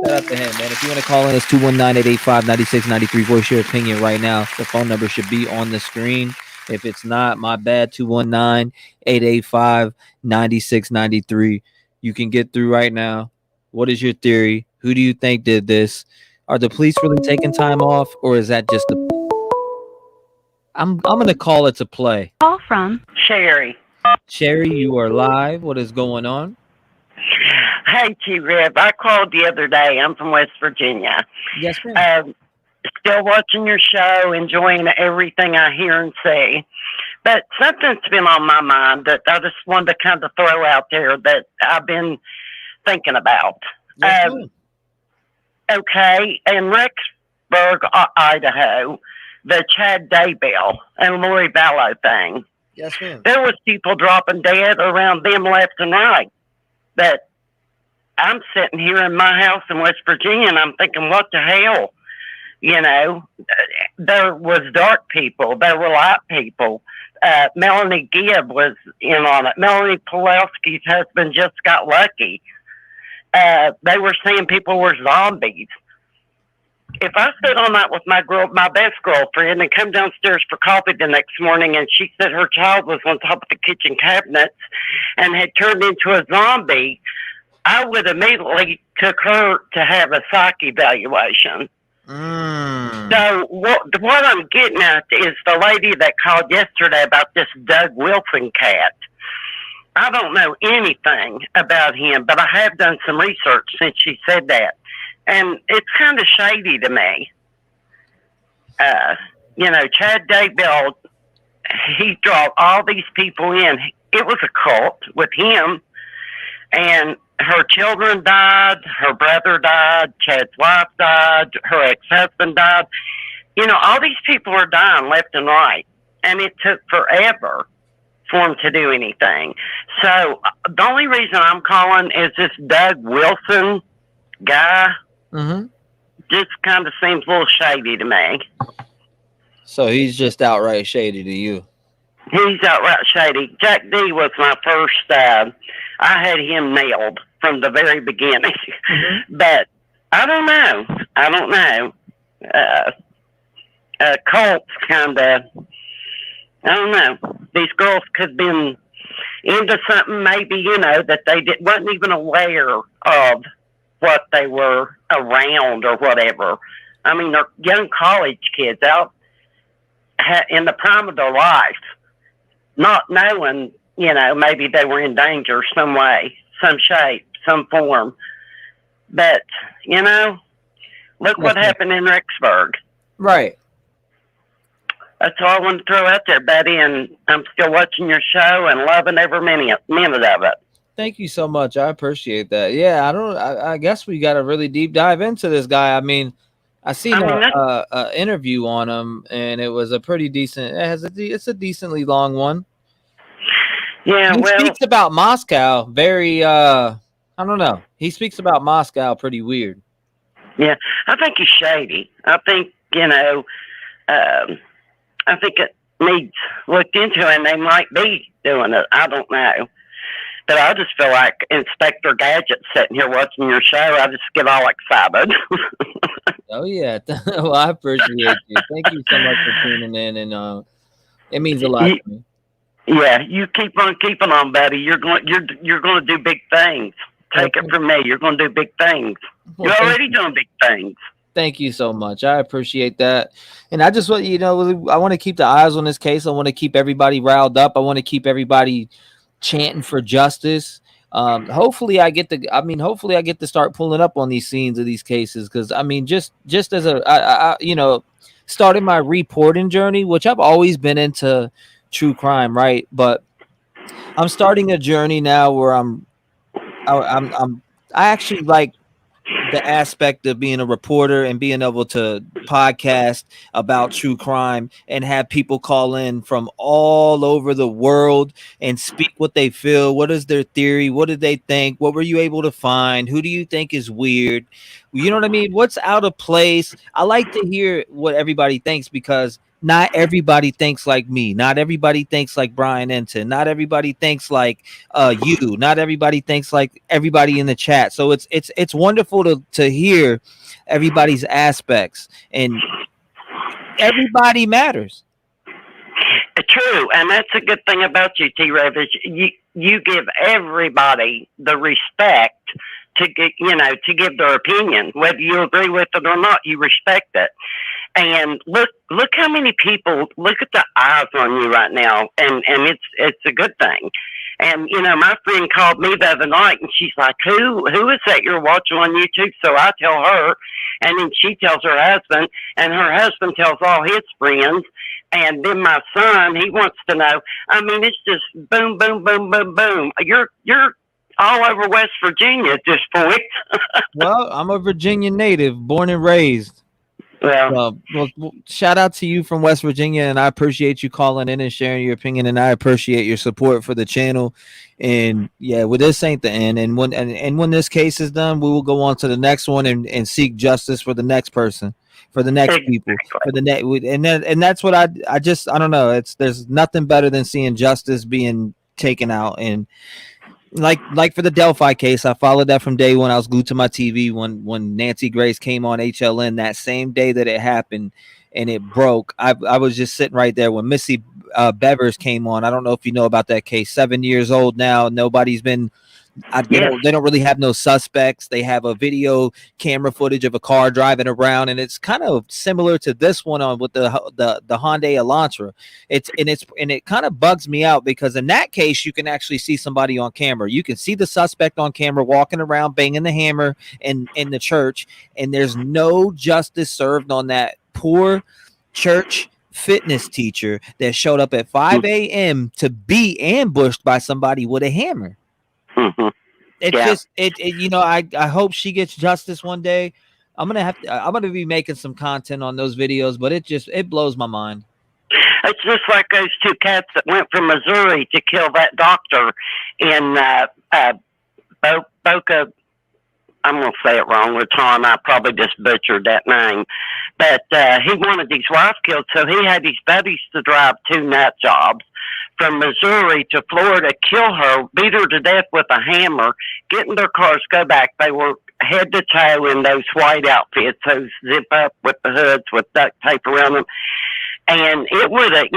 Shout out to him, man. If you want to call in, it's 219-885-9693. Voice your opinion right now. The phone number should be on the screen. If it's not, my bad. 219-885-9693. You can get through right now. What is your theory? Who do you think did this? Are the police really taking time off, or is that just I'm gonna call it a play.
Call from
Sherry.
Sherry, you are live. What is going on?
Hey, T-REV. I called the other day. I'm from West Virginia.
Yes, ma'am.
Still watching your show, enjoying everything I hear and see. But something's been on my mind that I just wanted to kind of throw out there that I've been thinking about.
Yes,
okay, in Rexburg, Idaho, the Chad Daybell and Lori Vallow thing.
Yes, ma'am.
There was people dropping dead around them left and right. But I'm sitting here in my house in West Virginia, and I'm thinking, what the hell? There was dark people. There were light people. Melanie Gibb was in on it. Melanie Pulaski's husband just got lucky. They were saying people were zombies. If I sit on that with my best girlfriend, and come downstairs for coffee the next morning, and she said her child was on top of the kitchen cabinets and had turned into a zombie, I would immediately took her to have a psych evaluation. So what I'm getting at is the lady that called yesterday about this Doug Wilson cat. I don't know anything about him, but I have done some research since she said that. And it's kind of shady to me. Chad Daybell, he brought all these people in. It was a cult with him. And her children died, her brother died, Chad's wife died, her ex-husband died. You know, all these people are dying left and right, and it took forever for them to do anything. So the only reason I'm calling is this Doug Wilson guy. Just kind of seems a little shady to me.
So he's just outright shady to you.
He's outright shady. Jack D was my first. I had him nailed from the very beginning, but I don't know. Cults kind of. I don't know. These girls could have been into something, maybe, you know, that they wasn't even aware of what they were around or whatever. I mean, they're young college kids out in the prime of their life, not knowing, you know, maybe they were in danger some way, some shape, some form. But, you know, look what happened in Rexburg.
Right.
That's all I wanted to throw out there, Betty, and I'm still watching your show and loving every minute of it.
Thank you so much. I appreciate that. Yeah, I guess we got to really deep dive into this guy. I mean, I seen an interview on him, and it was a pretty decent. It's a decently long one.
Yeah,
he speaks about Moscow very. I don't know. He speaks about Moscow pretty weird.
Yeah, I think he's shady. I think, you know. I think it needs looked into, and they might be doing it. I don't know. But I just feel like Inspector Gadget sitting here watching your show. I just get all excited.
Oh, yeah. Well, I appreciate you. Thank you so much for tuning in, and it means a lot to me.
Yeah, you keep on keeping on, buddy. You're going to do big things. Take it from me. You're going to do big things. You're already doing big things.
Thank you so much. I appreciate that. And I just want, you know, I want to keep the eyes on this case. I want to keep everybody riled up. I want to keep everybody chanting for justice. Hopefully I get to start pulling up on these scenes of these cases. Cause I mean, just as I you know, started my reporting journey, which I've always been into true crime. Right. But I'm starting a journey now where I actually like the aspect of being a reporter and being able to podcast about true crime and have people call in from all over the world and speak what they feel. What is their theory? What did they think? What were you able to find? Who do you think is weird? You know what I mean? What's out of place? I like to hear what everybody thinks, because not everybody thinks like me. Not everybody thinks like Brian Enton. Not everybody thinks like you. Not everybody thinks like everybody in the chat. So it's wonderful to hear everybody's aspects, and everybody matters.
True, and that's a good thing about you, T-REV, is you give everybody the respect to get, you know, to give their opinion, whether you agree with it or not. You respect it. And look how many people, look at the eyes on you right now. And it's a good thing. And, you know, my friend called me the other night, and she's like, who is that you're watching on YouTube? So I tell her, and then she tells her husband, and her husband tells all his friends. And then my son, he wants to know. I mean, it's just boom, boom, boom, boom, boom. You're all over West Virginia at this point.
Well, I'm a Virginia native, born and raised. Well, shout out to you from West Virginia, and I appreciate you calling in and sharing your opinion, and I appreciate your support for the channel. And yeah, well, this ain't the end. And when this case is done, we will go on to the next one and seek justice for the next person, for the next people, for the next. And that's what I don't know. There's nothing better than seeing justice being taken out. And like for the Delphi case, I followed that from day one. I was glued to my TV when Nancy Grace came on HLN that same day that it happened and it broke. I was just sitting right there when Missy Bevers came on. I don't know if you know about that case. 7 years old now. Nobody's been. They don't really have no suspects. They have a video camera footage of a car driving around, and it's kind of similar to this one on with the Hyundai Elantra. It kind of bugs me out because in that case you can actually see somebody on camera. You can see the suspect on camera walking around banging the hammer in the church, and there's no justice served on that poor church fitness teacher that showed up at 5 a.m. to be ambushed by somebody with a hammer.
Mm-hmm.
I hope she gets justice one day. I'm gonna be making some content on those videos, but it blows my mind.
It's just like those two cats that went from Missouri to kill that doctor in Boca. I'm going to say it wrong with Tom. I probably just butchered that name. But he wanted his wife killed, so he had his buddies to drive 2 nut jobs from Missouri to Florida, kill her, beat her to death with a hammer, get in their cars, go back. They were head to toe in those white outfits, those zip up with the hoods with duct tape around them. And it would have,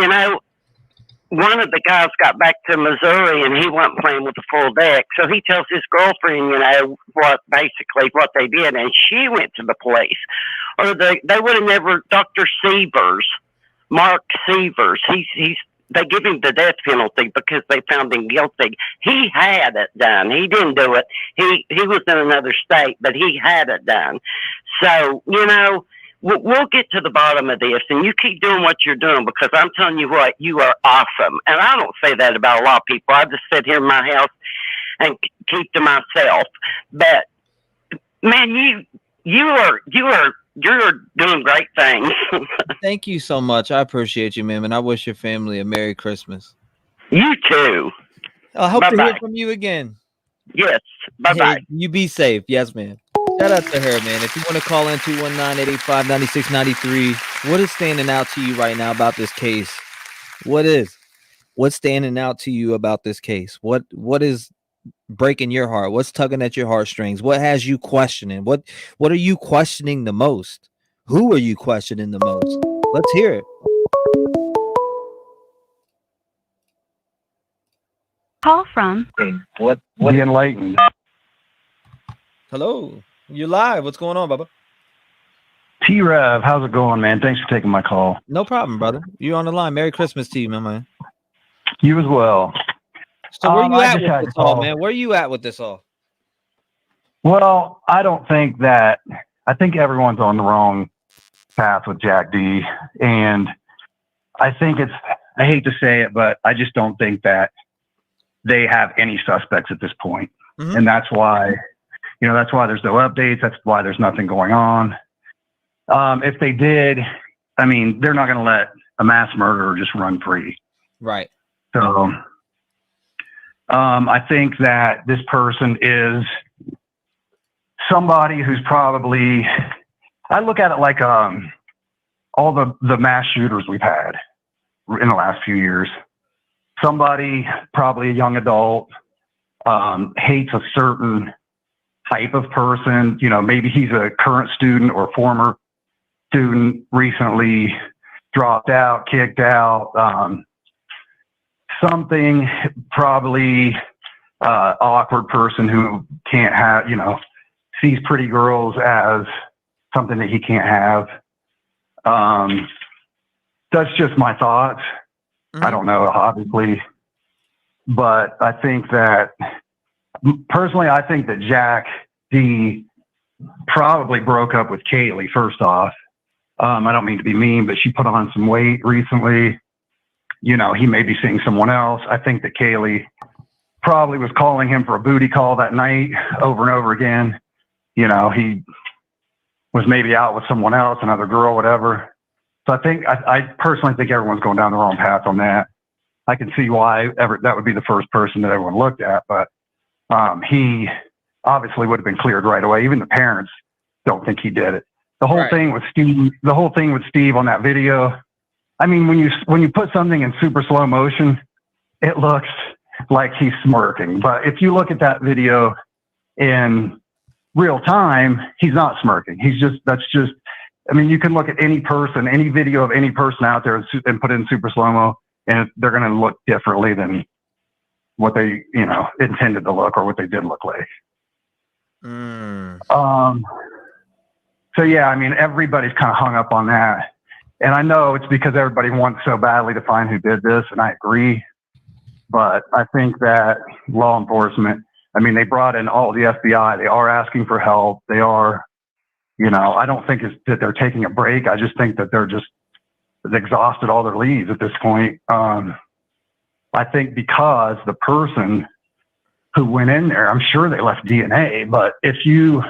one of the guys got back to Missouri and he wasn't playing with the full deck. So he tells his girlfriend, what they did. And she went to the police. Or they would have never, Dr. Sievers, Mark Sievers, they give him the death penalty because they found him guilty. He had it done. He didn't do it. He was in another state, but he had it done. So, we'll get to the bottom of this, and you keep doing what you're doing, because I'm telling you what, you are awesome. And I don't say that about a lot of people. I just sit here in my house and keep to myself. But man, you're doing great things.
Thank you so much. I appreciate you, man. And I wish your family a Merry Christmas.
You too.
I hope to hear from you again.
Yes. Bye-bye.
Hey, you be safe. Yes, man. Shout out to her, man. If you want to call in 219-885-9693, what is standing out to you right now about this case? What's standing out to you about this case? What is breaking your heart? What's tugging at your heartstrings? What has you questioning? What are you questioning the most? Who are you questioning the most? Let's hear it.
Call from
what the enlightened.
Hello. You're live. What's going on, Bubba?
T-REV, how's it going, man? Thanks for taking my call.
No problem, brother. You're on the line. Merry Christmas to you, my man.
You as well.
So where you at with this all, man? Where you at with this all?
Well, I think everyone's on the wrong path with Jack D. And I think I hate to say it, but I just don't think that they have any suspects at this point. Mm-hmm. And that's why there's no updates. That's why there's nothing going on. If they did, they're not going to let a mass murderer just run free.
Right.
So I think that this person is somebody who's probably, I look at it like all the mass shooters we've had in the last few years. Somebody, probably a young adult, hates a certain type of person. Maybe he's a current student or former student, recently dropped out, kicked out, something, probably awkward person who can't have, sees pretty girls as something that he can't have. That's just my thoughts. Mm-hmm. I don't know, obviously, but I think that personally, I think that Jack D probably broke up with Kaylee. First off, I don't mean to be mean, but she put on some weight recently. He may be seeing someone else. I think that Kaylee probably was calling him for a booty call that night over and over again. He was maybe out with someone else, another girl, whatever. So I personally think everyone's going down the wrong path on that. I can see why that would be the first person that everyone looked at, but he obviously would have been cleared right away. Even the parents don't think he did it. The whole thing with Steve on that video. When you put something in super slow motion, it looks like he's smirking. But if you look at that video in real time, he's not smirking. You can look at any person, any video of any person out there and put it in super slow-mo, and they're going to look differently than what they, intended to look or what they did look like. So yeah, everybody's kind of hung up on that. And I know it's because everybody wants so badly to find who did this, and I agree. But I think that law enforcement, they brought in all the FBI. They are asking for help. They are, I don't think it's that they're taking a break. I just think that they're just exhausted all their leads at this point. I think because the person who went in there. I'm sure they left DNA, but if you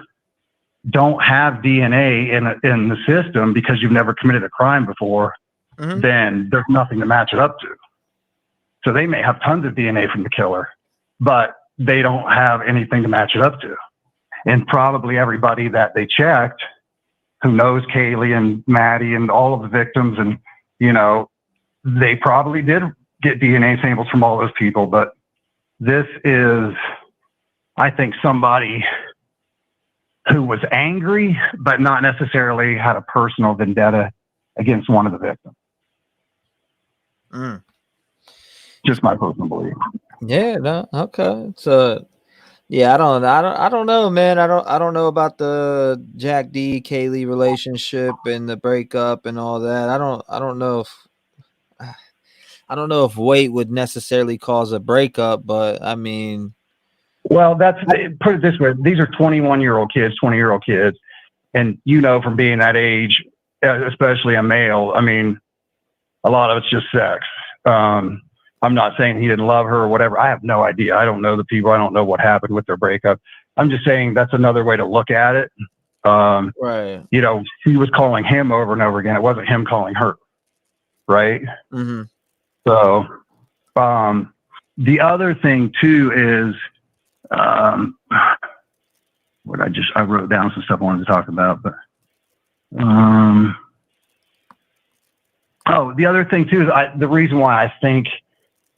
don't have DNA in the system because you've never committed a crime before, then there's nothing to match it up to. So they may have tons of DNA from the killer, but they don't have anything to match it up to. And probably everybody that they checked who knows Kaylee and Maddie and all of the victims, and, you know, they probably did get DNA samples from all those people. But this is, I think, somebody who was angry, but not necessarily had a personal vendetta against one of the victims. Just my personal belief.
Yeah, no, okay. So yeah, I don't know, man. I don't know about the Jack D Kaylee relationship and the breakup and all that. I don't know if weight would necessarily cause a breakup, but I mean,
well, put it this way: these are 21-year-old kids, 20-year-old kids, and you know, from being that age, especially a male, I mean, a lot of it's just sex. I'm not saying he didn't love her or whatever. I have no idea. I don't know the people. I don't know what happened with their breakup. I'm just saying that's another way to look at it.
Right.
You know, she was calling him over and over again. It wasn't him calling her. Right.
Mm-hmm.
So, the other thing too is, I wrote down some stuff I wanted to talk about, but, the other thing too is the reason why I think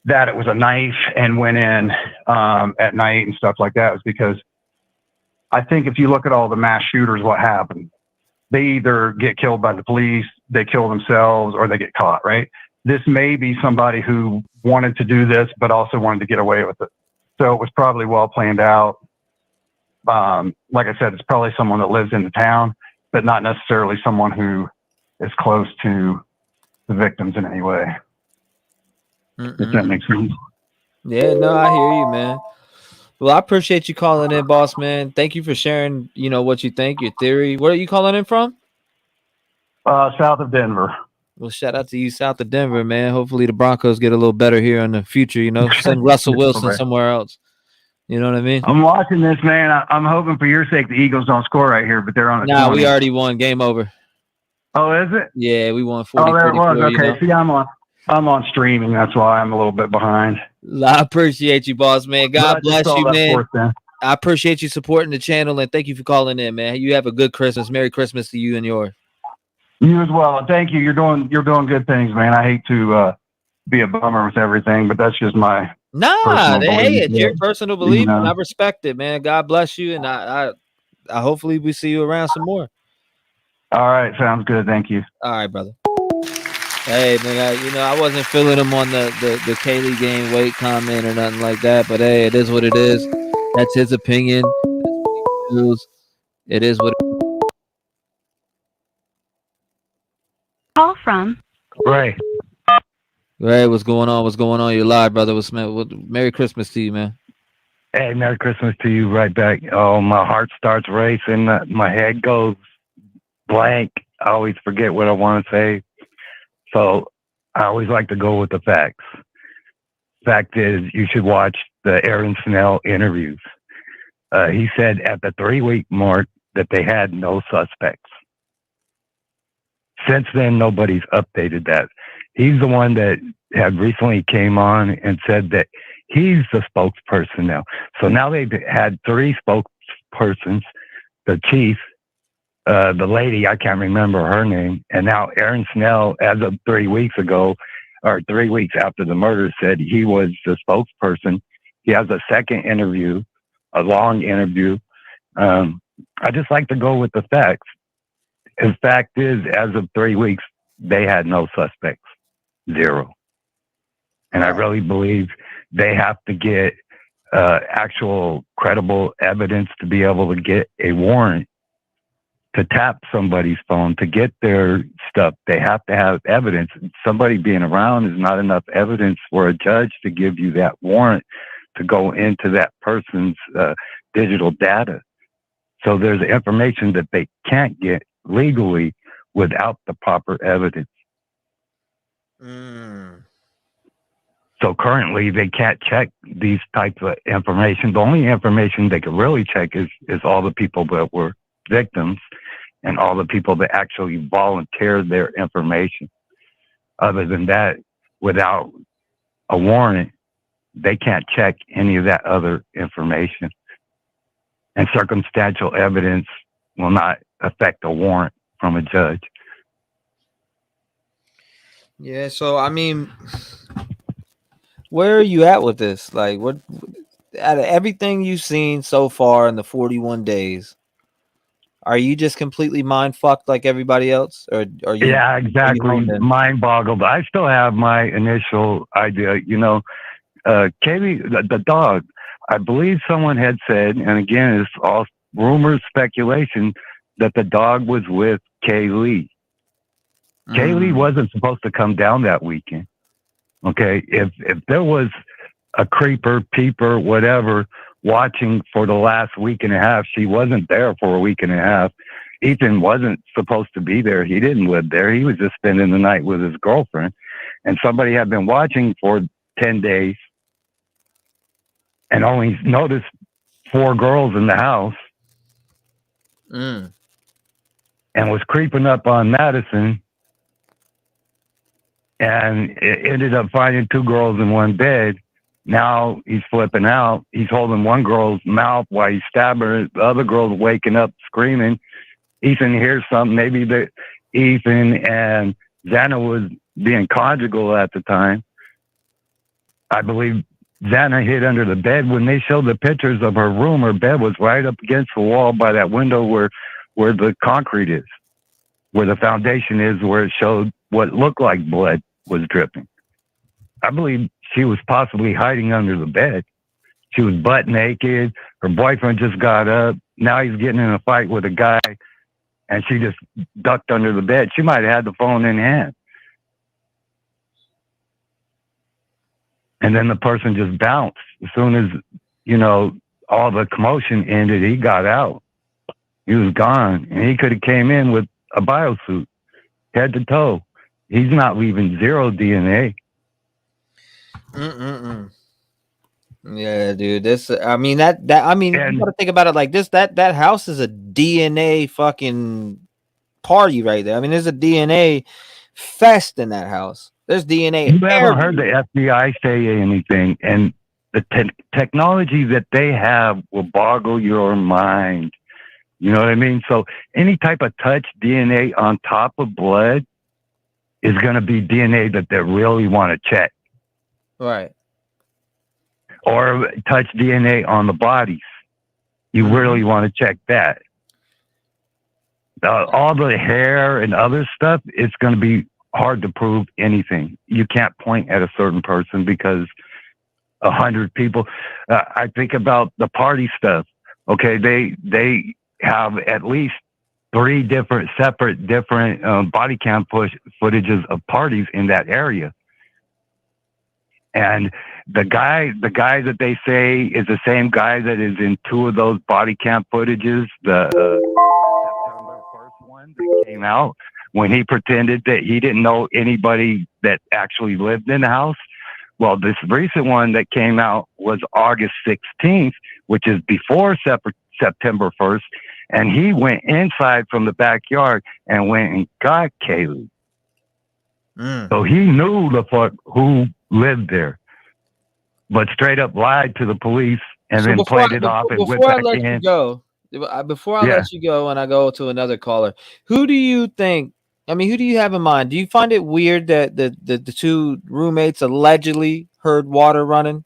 that it was a knife and went in at night and stuff like that was because I think if you look at all the mass shooters, what happened? They either get killed by the police, they kill themselves, or they get caught, right? This may be somebody who wanted to do this, but also wanted to get away with it. So it was probably well planned out. Like I said, it's probably someone that lives in the town, but not necessarily someone who is close to the victims in any way. If that makes sense.
Yeah, no, I hear you, man. Well, I appreciate you calling in, boss man. Thank you for sharing, you know, what you think, your theory. Where are you calling in from?
South of Denver.
Well, shout out to you, south of Denver, man. Hopefully the Broncos get a little better here in the future, you know. Send Russell Wilson somewhere else. You know what I mean?
I'm watching this, man. I'm hoping for your sake the Eagles don't score right here, but they're on a 20.
We already won. Game over.
Oh, is it?
Yeah, we won 40.
Oh, there it was. Okay,
you know?
see, I'm on streaming. That's why I'm a little bit behind.
I appreciate you, boss man. God bless you, man.
Forth,
I appreciate you supporting the channel, and thank you for calling in, man. You have a good Christmas. Merry Christmas to you and yours.
You as well. Thank you. You're doing good things, man. I hate to be a bummer with everything, but that's just my
it's your personal belief, and I respect it, man. God bless you, and I hopefully we see you around some more.
All right, sounds good. Thank you.
All right, brother. Hey, man, I wasn't feeling him on the Kaylee gain weight comment or nothing like that, but hey, it is what it is. That's his opinion. It is what it is.
Call from
Ray.
Ray, what's going on? What's going on? You're live, brother. Merry Christmas to you, man.
Hey, Merry Christmas to you right back. Oh, my heart starts racing. My head goes blank. I always forget what I want to say. So I always like to go with the facts. Fact is, you should watch the Aaron Snell interviews. He said at the 3-week mark that they had no suspects. Since then, nobody's updated that. He's the one that had recently came on and said that he's the spokesperson now. So now they've had 3 spokespersons, the chief, the lady, I can't remember her name, and now Aaron Snell, as of 3 weeks ago, or 3 weeks after the murder, said he was the spokesperson. He has a second interview, a long interview. I just like to go with the facts. The fact is, as of 3 weeks, they had no suspects, 0. And I really believe they have to get actual credible evidence to be able to get a warrant to tap somebody's phone, to get their stuff. They have to have evidence. Somebody being around is not enough evidence for a judge to give you that warrant to go into that person's digital data. So there's information that they can't get legally without the proper evidence. So currently they can't check these types of information. The only information they can really check is all the people that were victims and all the people that actually volunteered their information. Other than that, without a warrant, they can't check any of that other information. And circumstantial evidence will not affect a warrant from a judge.
Yeah, so I mean, where are you at with this? Like, what out of everything you've seen so far in the 41 days, are you just completely mind fucked like everybody else, or are you?
Yeah, exactly. Mind boggled. I still have my initial idea. You know, Kaylee, the dog. I believe someone had said, and again, it's all rumors, speculation, that the dog was with Kaylee. Kaylee wasn't supposed to come down that weekend. Okay, if there was a creeper, peeper, whatever, watching for the last week and a half, she wasn't there for a week and a half. Ethan wasn't supposed to be there. He didn't live there. He was just spending the night with his girlfriend. And somebody had been watching for 10 days and only noticed 4 girls in the house and was creeping up on Madison. And it ended up finding 2 girls in one bed. Now he's flipping out. He's holding one girl's mouth while he's stabbing her. The other girl's waking up screaming. Ethan hears something. Maybe that Ethan and Xana was being conjugal at the time. I believe Xana hid under the bed. When they showed the pictures of her room, her bed was right up against the wall by that window where the concrete is, where the foundation is, where it showed what looked like blood was dripping. I believe she was possibly hiding under the bed. She was butt naked. Her boyfriend just got up. Now he's getting in a fight with a guy, and she just ducked under the bed. She might have had the phone in hand. And then the person just bounced. As soon as, you know, all the commotion ended, he got out. He was gone. And he could have came in with a biosuit, head to toe. He's not leaving 0 DNA.
Yeah, dude. This, I mean, you gotta think about it like this. That house is a DNA fucking party right there. I mean, there's a DNA fest in that house. There's DNA.
You haven't heard the FBI say anything, and the technology that they have will boggle your mind. You know what I mean? So any type of touch DNA on top of blood is going to be DNA that they really want to check.
Right.
Or touch DNA on the bodies. You really want to check that. All the hair and other stuff, it's going to be hard to prove anything. You can't point at a certain person because 100 people. I think about the party stuff. Okay, they have at least 3 separate body cam footages of parties in that area. And the guy that they say is the same guy that is in 2 of those body cam footages, the September 1st one that came out, when he pretended that he didn't know anybody that actually lived in the house. Well, this recent one that came out was August 16th, which is before September 1st. And he went inside from the backyard and went and got Kaylee. So he knew the fuck who lived there, but straight up lied to the police and then played it off and went back in.
Before I let you go and I go to another caller, who do you think, who do you have in mind? Do you find it weird that the 2 roommates allegedly heard water running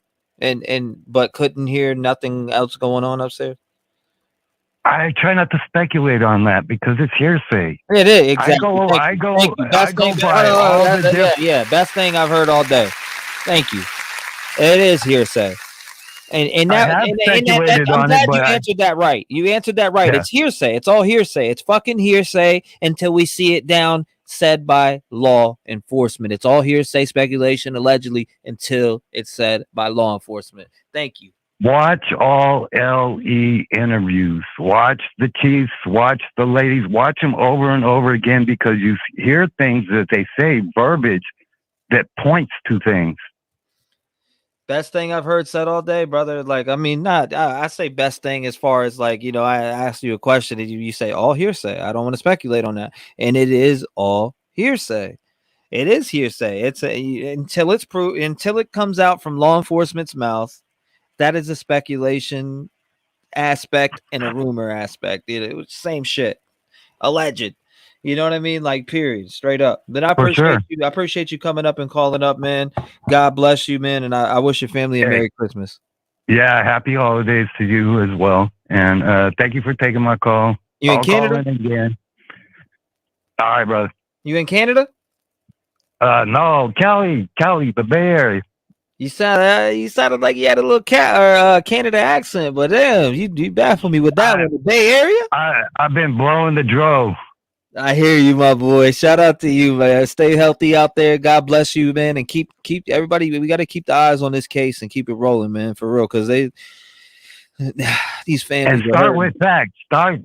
but couldn't hear nothing else going on upstairs?
I try not to speculate on that because it's hearsay.
It is, exactly.
I go by all the different.
Best thing I've heard all day. Thank you. It is hearsay. And that, I'm glad you answered that right. You answered that right. Yeah. It's hearsay. It's all hearsay. It's fucking hearsay until we see it down said by law enforcement. It's all hearsay, speculation, allegedly, until it's said by law enforcement. Thank you.
Watch all LE interviews. Watch the chiefs. Watch the ladies. Watch them over and over again because you hear things that they say, verbiage that points to things.
Best thing I've heard said all day, brother. Like, I mean, not I say best thing as far as like, you know, I asked you a question and you say all hearsay. I don't want to speculate on that. And it is all hearsay. It is hearsay. It's until it's proved, until it comes out from law enforcement's mouth. That is a speculation aspect and a rumor aspect. It was same shit. Alleged. You know what I mean? Like, period, straight up. But I appreciate you. I appreciate you coming up and calling up, man. God bless you, man. And I wish your family a Merry Christmas.
Yeah, happy holidays to you as well. And thank you for taking my call.
You in Canada?
Call in again. All right, brother.
You in Canada?
No, Cali, the Bay Area.
You sounded like you had a little Canada accent, but damn, you baffled me with that one. The Bay Area?
I've been blowing the drove.
I hear you, my boy. Shout out to you, man. Stay healthy out there. God bless you, man, and keep everybody. We got to keep the eyes on this case and keep it rolling, man, for real, because these families.
And start with facts. Start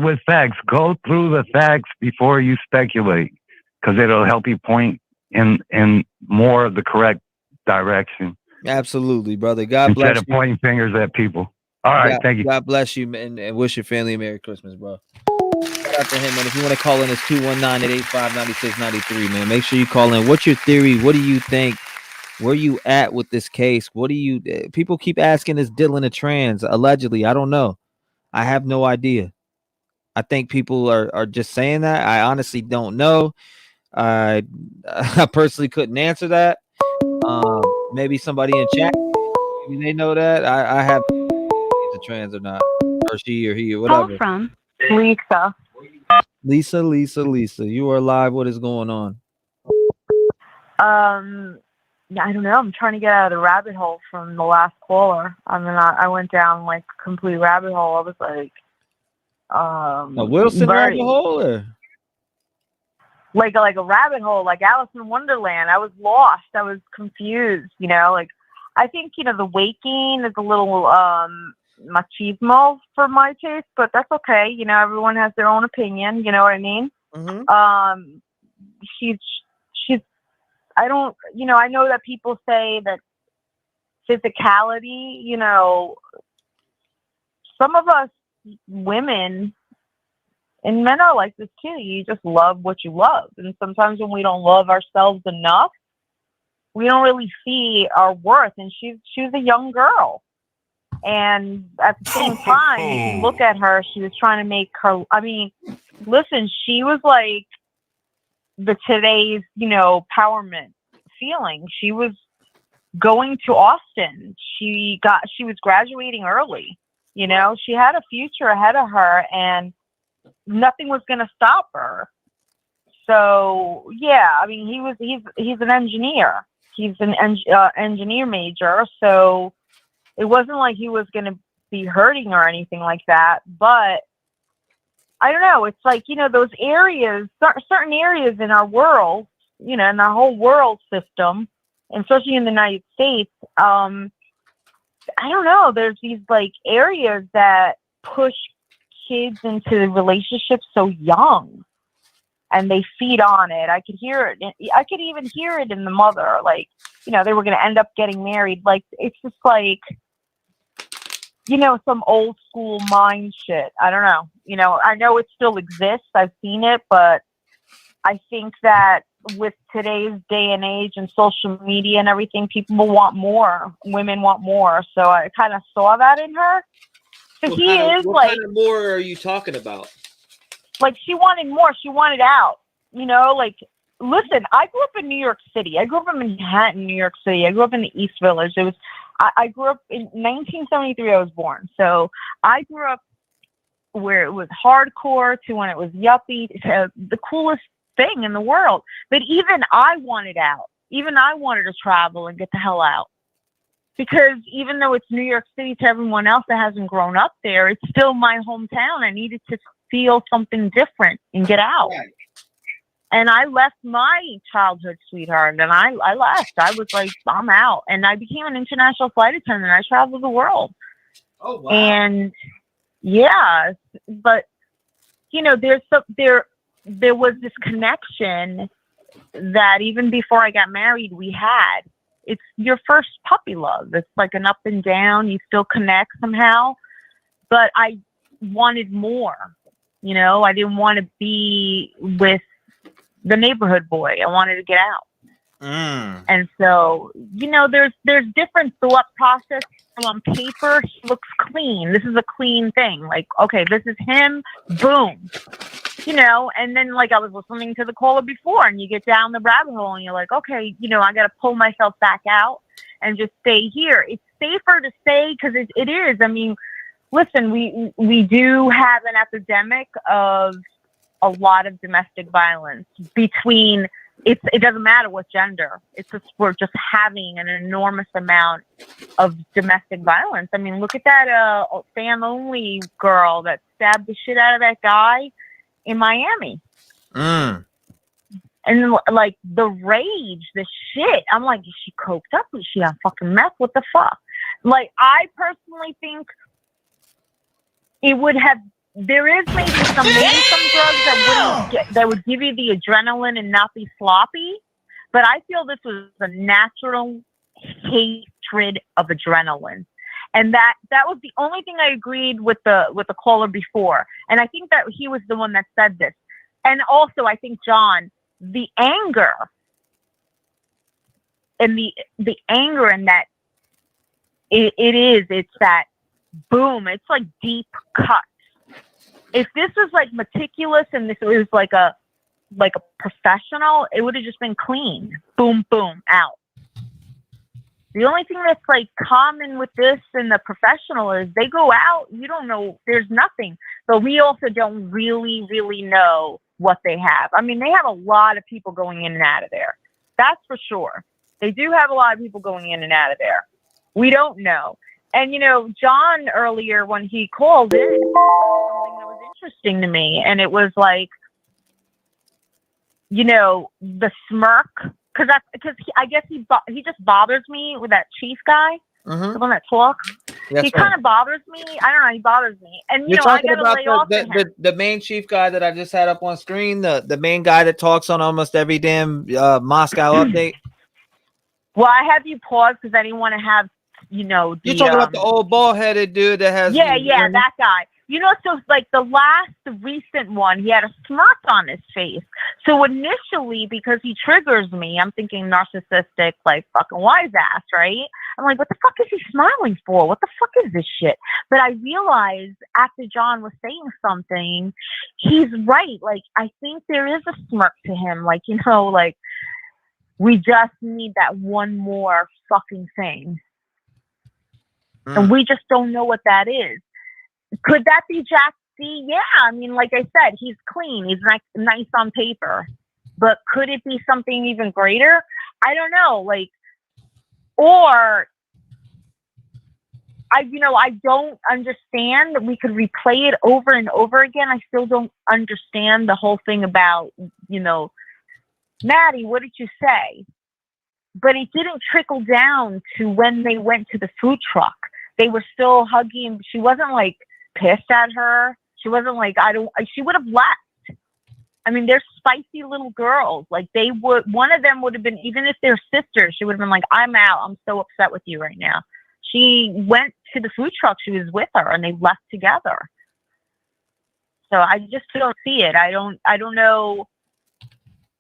with facts. Go through the facts before you speculate, because it'll help you point in more of the correct direction.
Absolutely, brother. God bless you.
Instead of pointing fingers at people. All right, thank you.
God bless you, man, and wish your family a Merry Christmas, bro. Shout out to him, man. If you want to call in, it's 219-885-9693, man. Make sure you call in. What's your theory? What do you think? Where you at with this case? What do you? People keep asking, is Dylan a trans? Allegedly, I don't know. I have no idea. I think people are just saying that. I honestly don't know. I personally couldn't answer that. Maybe somebody in chat, maybe they know that. I have the trans or not, or she or he or whatever.
Call from
Lisa. You are live. What is going on?
Yeah, I don't know. I'm trying to get out of the rabbit hole from the last caller. I mean, I went down like a complete rabbit hole. I was like,
a Wilson rabbit hole, or
like a rabbit hole, like Alice in Wonderland. I was lost. I was confused. You know, like I think the waking is a little machismo for my taste, but that's okay. You know, everyone has their own opinion. You know what I mean?
Mm-hmm.
She's. I don't. You know, I know that people say that physicality. You know, some of us women and men are like this too. You just love what you love, and sometimes when we don't love ourselves enough, we don't really see our worth. And she's a young girl. And at the same time, if you look at her, she was trying to make her, I mean, listen, she was like today's, empowerment feeling. She was going to Austin. She was graduating early, she had a future ahead of her and nothing was going to stop her. So, yeah, I mean, he's an engineer. He's an engineer major. So, it wasn't like he was going to be hurting or anything like that. But I don't know. It's like, those areas, certain areas in our world, in our whole world system, and especially in the United States, I don't know. There's these like areas that push kids into relationships so young and they feed on it. I could hear it. I could even hear it in the mother. Like, they were going to end up getting married. Like, it's just like, some old school mind shit. I don't know. I know it still exists. I've seen it, but I think that with today's day and age and social media and everything, people want more. Women want more. So I kind of saw that in her. So what kind of
more are you talking about?
Like, she wanted more. She wanted out. Like, listen, I grew up in New York City. I grew up in Manhattan, New York City. I grew up in the East Village. I grew up in 1973. I was born. So I grew up where it was hardcore to when it was yuppie, to the coolest thing in the world. But even I wanted out. Even I wanted to travel and get the hell out. Because even though it's New York City to everyone else that hasn't grown up there, it's still my hometown. I needed to feel something different and get out. Right. And I left my childhood sweetheart and I left. I was like, I'm out. And I became an international flight attendant. I traveled the world.
Oh, wow.
And yeah, but there was this connection that even before I got married, we had, It's your first puppy love. It's like an up and down. You still connect somehow. But I wanted more. You know, I didn't want to be with the neighborhood boy. I wanted to get out. And so, you know, there's different thought process. On paper, he looks clean. This is a clean thing. Like, okay, this is him. Boom. You know, and then like I was listening to the caller before, and you get down the rabbit hole, and you're like, okay, you know, I got to pull myself back out and just stay here. It's safer to stay because it is. I mean, listen, we do have an epidemic of a lot of domestic violence between. It doesn't matter what gender. It's just we're just having an enormous amount of domestic violence. I mean, look at that fam-only girl that stabbed the shit out of that guy in Miami. And like the rage, the shit. I'm like, is she coked up? Is she on fucking meth? What the fuck? Like, I personally think it would have. There is maybe some drugs that would give you the adrenaline and not be sloppy, but I feel this was a natural hatred of adrenaline, and that was the only thing I agreed with the caller before, and I think that he was the one that said this, and also I think John, the anger and the anger in that it's that boom, it's like deep cut. If this was like meticulous and this was like a professional, it would have just been clean. Boom, boom, out. The only thing that's like common with this and the professional is they go out, you don't know, there's nothing. But we also don't really, really know what they have. I mean, they have a lot of people going in and out of there. That's for sure. They do have a lot of people going in and out of there. We don't know. And, you know, John earlier when he called in, something that was interesting to me. And it was like, you know, the smirk. Because I guess he just bothers me with that chief guy, the one that talks.
That's
he kind of bothers me. I don't know. He bothers me. And, you
You're
know, I
talking
got to lay off
about
him.
the main chief guy that I just had up on screen, the main guy that talks on almost every damn Moscow update.
Well, I have you pause because I didn't want to have, you know,
You're talking about the old bald-headed dude that has...
Yeah, that guy. You know, so like the recent one, he had a smirk on his face. So initially, because he triggers me, I'm thinking narcissistic, like fucking wise ass, right? I'm like, what the fuck is he smiling for? What the fuck is this shit? But I realized after John was saying something, he's right. Like, I think there is a smirk to him. Like, you know, like, we just need that one more fucking thing. And we just don't know what that is. Could that be Jack C? Yeah, I mean, like I said, he's clean. He's nice on paper. But could it be something even greater? I don't know. Like, or I don't understand. We could replay it over and over again. I still don't understand the whole thing about, you know, Maddie, what did you say? But it didn't trickle down to when they went to the food truck. They were still hugging. She wasn't like pissed at her. She wasn't like, she would have left. I mean, they're spicy little girls. Like one of them would have been, even if they're sisters, she would have been like, I'm out. I'm so upset with you right now. She went to the food truck. She was with her and they left together. So I just don't see it. I don't know.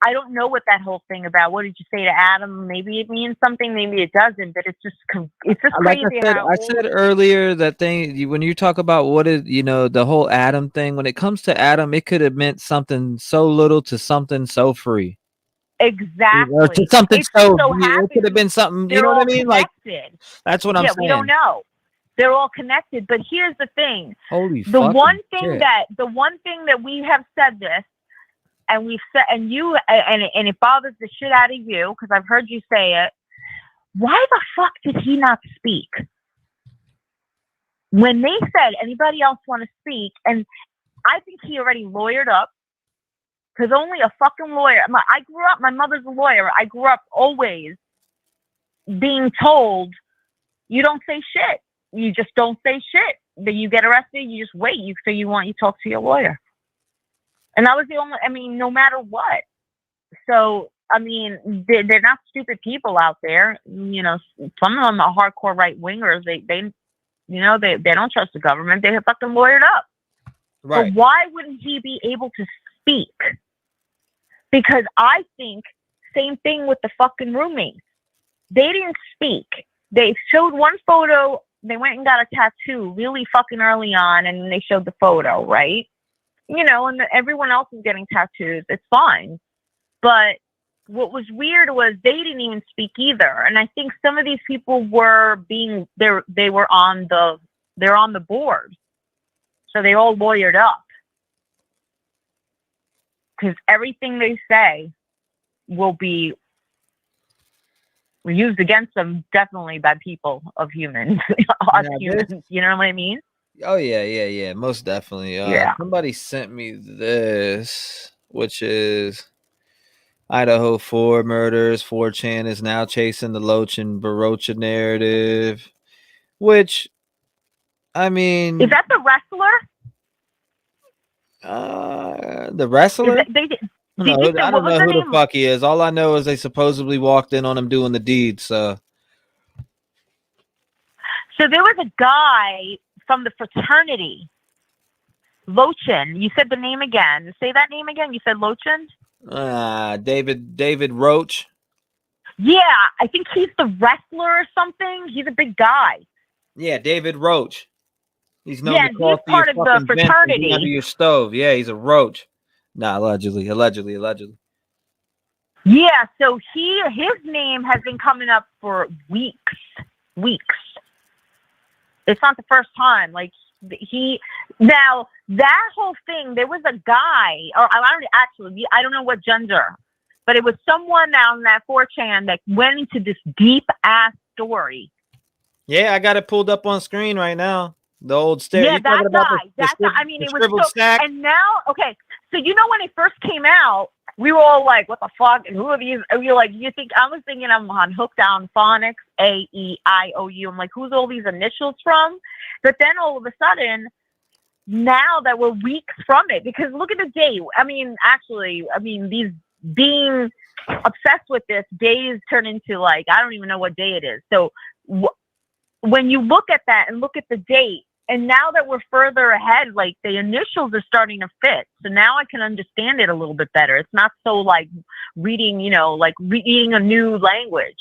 I don't know what that whole thing about. What did you say to Adam? Maybe it means something, maybe it doesn't. But it's just
like
crazy.
I said earlier that thing when you talk about what is, you know, the whole Adam thing. When it comes to Adam, it could have meant something so little to something so free.
Exactly.
Or to something
it's
so
it
could have been something. You
They're
know what I
all
mean?
connected.
Like that's what I'm saying.
We don't know. They're all connected. But here's the thing.
The
one thing that we have said this. And we've said, and it bothers the shit out of you because I've heard you say it. Why the fuck did he not speak? When they said anybody else want to speak, and I think he already lawyered up because only a fucking lawyer. I grew up. My mother's a lawyer. I grew up always being told, "You don't say shit. You just don't say shit. That you get arrested, you just wait. You talk to your lawyer." And that was the only, I mean, no matter what. So I mean, they're not stupid people out there. You know, some of them are hardcore right wingers. They don't trust the government. They have fucking lawyered up.
Right.
But why wouldn't he be able to speak? Because I think same thing with the fucking roommates. They didn't speak. They showed one photo. They went and got a tattoo really fucking early on, and they showed the photo, right? You know, and everyone else is getting tattoos. It's fine. But what was weird was they didn't even speak either. And I think some of these people were they're on the board. So they all lawyered up. Because everything they say will be used against them, definitely by people of humans. Us humans, you know what I mean?
Oh yeah, most definitely.
Yeah.
Somebody sent me this, which is Idaho 4 murders. 4chan is now chasing the Loach and Barocha narrative, which, I mean,
is that the wrestler?
The wrestler?
I
don't know who the fuck he is. All I know is they supposedly walked in on him doing the deed. So
there was a guy from the fraternity, Lochin. You said the name again. Say that name again. You said Lochin?
David Roach.
Yeah, I think he's the wrestler or something. He's a big guy.
Yeah, David Roach. He's known to call
he's part of the fraternity.
Under your stove. Yeah, he's a roach. Nah, allegedly.
Yeah, so his name has been coming up for weeks. It's not the first time. Like now that whole thing, there was a guy, or I don't know what gender, but it was someone on that 4chan that went into this deep ass story.
Yeah, I got it pulled up on screen right now. The old stare.
Yeah, that guy. I mean, it was so.
Stack?
And now, okay, so you know when it first came out, we were all like, "What the fuck?" And who are these? And you're like, I was thinking I'm on Hooked on Phonics, AEIOU. I'm like, who's all these initials from? But then all of a sudden, now that we're weeks from it, because look at the date. I mean, these being obsessed with this, days turn into like, I don't even know what day it is. So when you look at that and look at the date, and now that we're further ahead, like the initials are starting to fit. So now I can understand it a little bit better. It's not so like reading, like reading a new language.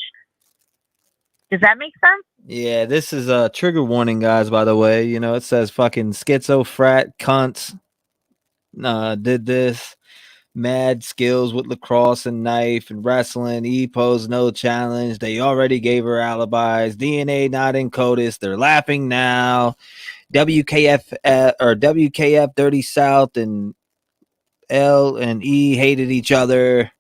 Does that make sense?
Yeah, this is a trigger warning, guys, by the way. You know, it says fucking schizo frat cunts did this. Mad skills with lacrosse and knife and wrestling. E-pose no challenge. They already gave her alibis. DNA not in CODIS. They're laughing now. WKF 30 South and L and E hated each other.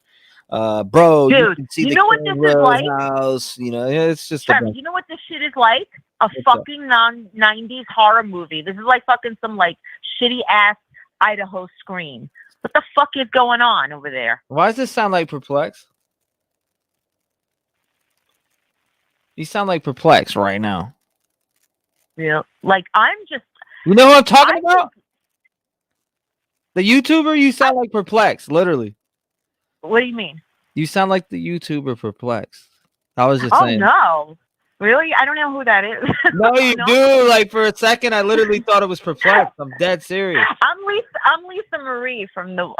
Bro,
dude,
you can see
you know what this is like?
House. You know, it's just
Travis, you know what this shit is like? A fucking non-90s horror movie. This is like fucking some like shitty ass Idaho Scream. What the fuck is going on over there?
Why does this sound like Perplex? You sound like Perplex right now.
Yeah, like I'm just.
You know what I'm talking about? The YouTuber, you sound like Perplex, literally.
What do you mean?
You sound like the YouTuber Perplex. I was just saying.
Oh no. Really? I don't know who that is.
No, you do. Like for a second, I literally thought it was Perplex. I'm dead serious.
I'm Lisa Marie from the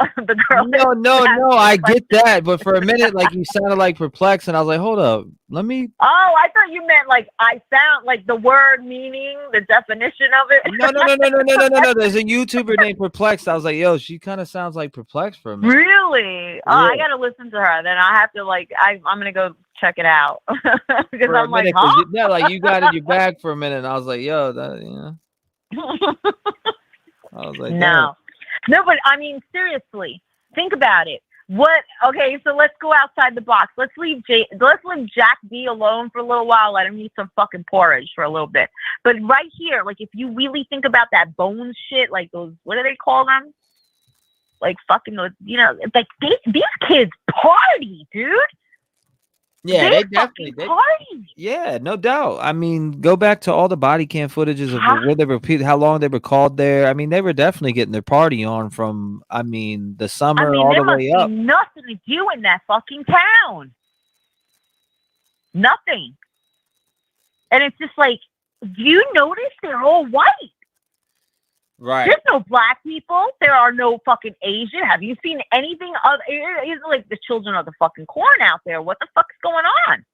girl.
No. I get that, but for a minute, like you sounded like Perplex, and I was like, hold up, let me.
Oh, I thought you meant like I sound like the word meaning, the definition of it.
No. There's a YouTuber named Perplex. I was like, yo, she kind of sounds like Perplex for a minute.
Really?
Yeah.
Oh, I gotta listen to her. Then I have to I'm gonna go check it out because I'm like, huh?
Like you got in your bag for a minute, and I was like, yo, that I was like,
no, but I mean, seriously, think about it. Okay, so let's go outside the box. Let's leave Jack D alone for a little while. Let him eat some fucking porridge for a little bit. But right here, like if you really think about that bone shit, like those, what do they call them? Like fucking those, like these kids party, dude.
Yeah, they definitely
party.
Yeah, no doubt. I mean, go back to all the body cam footages of where they were, how long they were called there. I mean, they were definitely getting their party on from, I mean, the summer all the way up.
There must be nothing to do in that fucking town. Nothing. And it's just like, do you notice they're all white?
Right.
There's no black people. There are no fucking Asian. Have you seen anything other? It's like the children of the fucking corn out there. What the fuck is going on?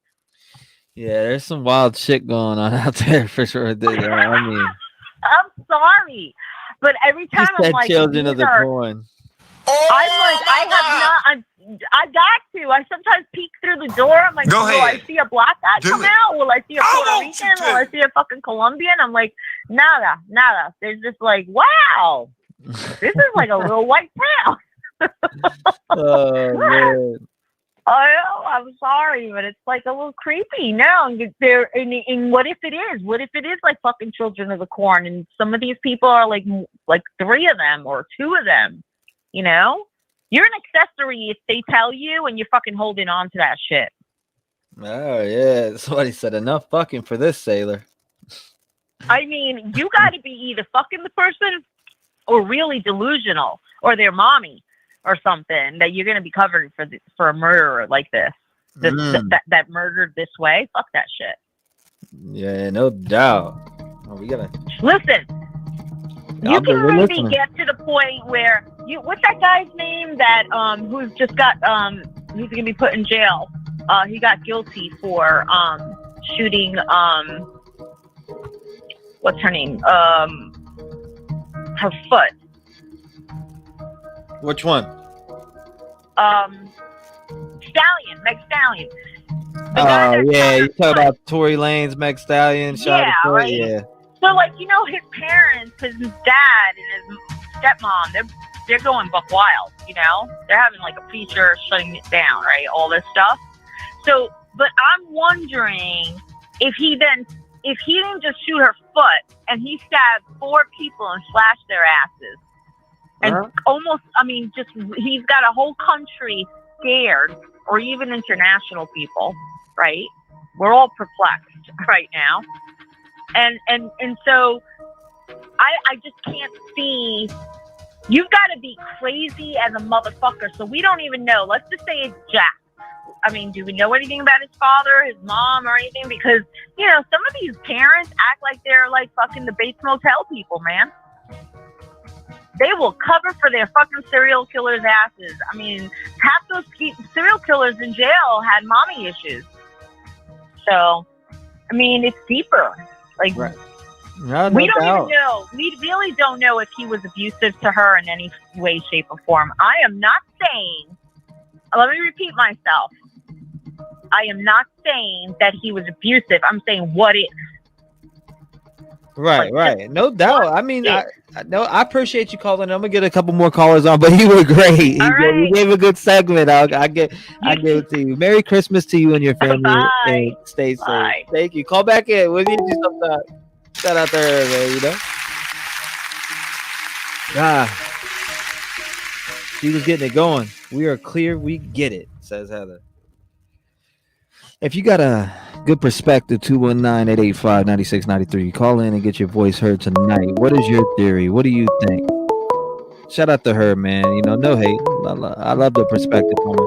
Yeah, there's some wild shit going on out there for sure. I mean,
I'm sorry, but every time I'm like,
children of the corn.
I'm like, I got to. I sometimes peek through the door. I'm like, will I see a black guy come out? Will I see a Puerto Rican? Will I see a fucking Colombian? I'm like, nada. There's just like, wow, this is like a real white town.
Oh man.
I'm sorry, but it's like a little creepy. No, and what if it is? What if it is like fucking children of the corn? And some of these people are like 3 of them or 2 of them. You know, you're an accessory if they tell you, and you're fucking holding on to that shit.
Oh yeah, somebody said enough fucking for this sailor.
I mean, you got to be either fucking the person or really delusional, or their mommy or something, that you're going to be covered for a murderer like this. That murdered this way. Fuck that shit.
Yeah, no doubt. Oh, we gotta
listen. You can maybe get to the point where what's that guy's name that who's just got he's gonna be put in jail. He got guilty for shooting what's her name? Her foot.
Which one?
Stallion, Meg Stallion.
Oh yeah, you talk about Tory Lanez, Meg Stallion, shot her foot.
Right?
Yeah.
So, like, you know, his parents, his dad and his stepmom, they're going buck wild, you know? They're having, like, a feature shutting it down, right? All this stuff. So, but I'm wondering if he didn't just shoot her foot and he stabbed 4 people and slashed their asses. And almost, I mean, just, he's got a whole country scared, or even international people, right? We're all perplexed right now. And so I just can't see. You've got to be crazy as a motherfucker. So we don't even know. Let's just say it's Jack. I mean, do we know anything about his father, his mom, or anything? Because, you know, some of these parents act like they're like fucking the Bates Motel people, man. They will cover for their fucking serial killers' asses. I mean, half those serial killers in jail had mommy issues. So, I mean, it's deeper. Like,
right. No
we don't
doubt.
even know. We really don't know if he was abusive to her in any way, shape, or form. I am not saying, let me repeat myself. I am not saying that he was abusive. I'm saying what if.
Right, right. No doubt. I mean, I appreciate you calling. I'm gonna get a couple more callers on, but you were great. You gave a good segment. I give it to you. Merry Christmas to you and your family.
Bye.
And stay safe.
Bye.
Thank you. Call back in. We'll need you sometime. Shout out to her, man, you know. She was getting it going. We are clear. We get it, says Heather. If you got a good perspective, 219-885-9693. Call in and get your voice heard tonight. What is your theory? What do you think? Shout out to her, man. You know, no hate. I love the perspective from her.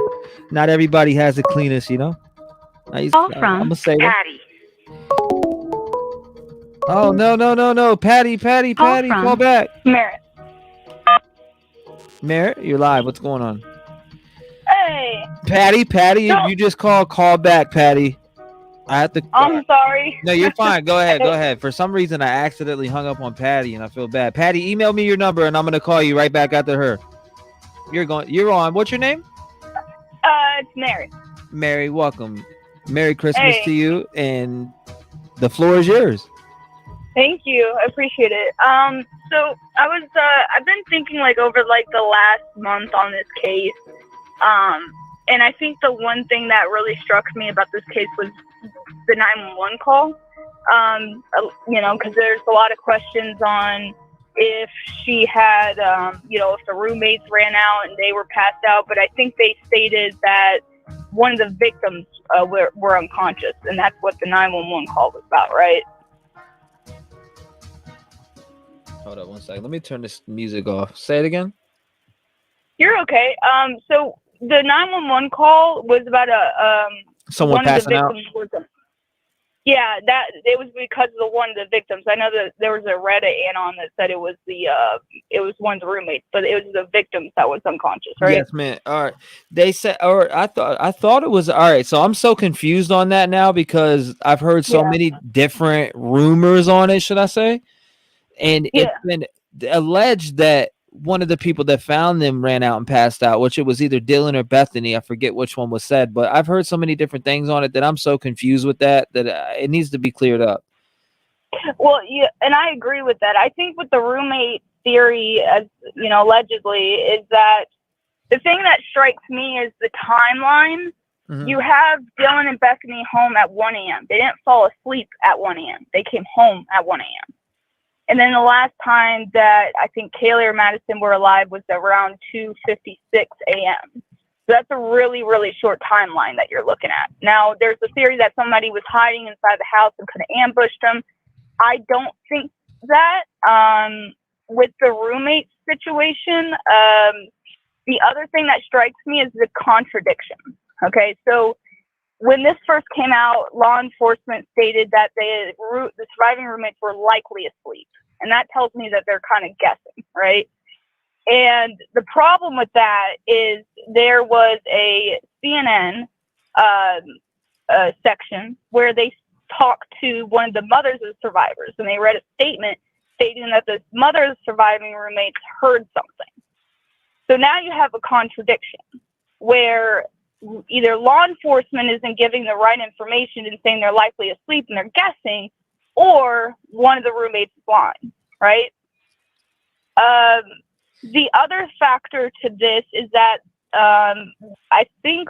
Not everybody has the cleanest, you know. I'm gonna say
Patty.
Oh no. Patty. Call back. Merritt, you're live. What's going on?
Hey.
Patty, if you just call back, Patty. I have to.
I'm sorry.
No, you're fine. Go ahead. For some reason, I accidentally hung up on Patty, and I feel bad. Patty, email me your number, and I'm gonna call you right back after her. You're on. What's your name?
It's Mary.
Mary, welcome. Merry Christmas to you, and the floor is yours.
Thank you. I appreciate it. So I've been thinking like over like the last month on this case. And I think the one thing that really struck me about this case was the 911 call. You know, because there's a lot of questions on if she had, you know, if the roommates ran out and they were passed out. But I think they stated that one of the victims were unconscious, and that's what the 911 call was about, right?
Hold up 1 second. Let me turn this music off. Say it again.
You're okay. So the 911 call was about
Someone
one of the
passing out?
victims was yeah, that it was because of one of the victims. I know that there was a Reddit anon that said it was one of the roommates, but it was the victims that was unconscious, right?
Yes, man. All right. They said, or I thought it was all right. So I'm so confused on that now because I've heard so many different rumors on it, should I say? And it's been alleged that one of the people that found them ran out and passed out, which it was either Dylan or Bethany. I forget which one was said, but I've heard so many different things on it that I'm so confused with that it needs to be cleared up.
Well, yeah, and I agree with that. I think with the roommate theory, as you know, allegedly, is that the thing that strikes me is the timeline.
Mm-hmm.
You have Dylan and Bethany home at 1 a.m. They didn't fall asleep at 1 a.m. They came home at 1 a.m. And then the last time that I think Kaylee or Madison were alive was around 2:56 a.m. So that's a really, really short timeline that you're looking at. Now, there's a theory that somebody was hiding inside the house and could have ambushed them. I don't think that. With the roommate situation, the other thing that strikes me is the contradiction. Okay, so when this first came out, law enforcement stated that the surviving roommates were likely asleep. And that tells me that they're kind of guessing, right? And the problem with that is there was a CNN section where they talked to one of the mothers of the survivors, and they read a statement stating that the mother of the surviving roommates heard something. So now you have a contradiction where either law enforcement isn't giving the right information and saying they're likely asleep and they're guessing, or one of the roommates is lying, right? The other factor to this is that I think,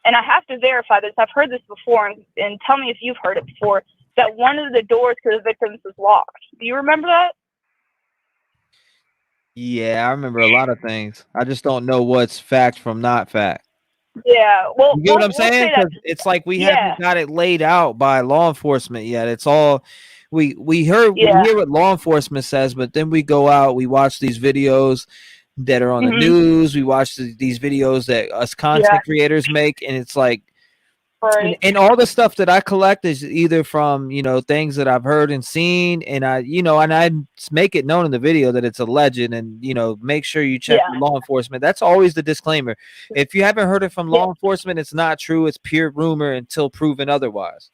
and I have to verify this, I've heard this before, and tell me if you've heard it before, that one of the doors to the victims was locked. Do you remember that?
Yeah, I remember a lot of things. I just don't know what's fact from not fact.
Yeah, well,
you get what I'm saying? 'Cause it's like we haven't got it laid out by law enforcement yet. It's all we hear what law enforcement says, but then we go out, we watch these videos that are on the news, we watch these videos that us content creators make, and it's like, and all the stuff that I collect is either from, you know, things that I've heard and seen, and I make it known in the video that it's alleged, and, you know, make sure you check with law enforcement. That's always the disclaimer. If you haven't heard it from law enforcement, it's not true. It's pure rumor until proven otherwise.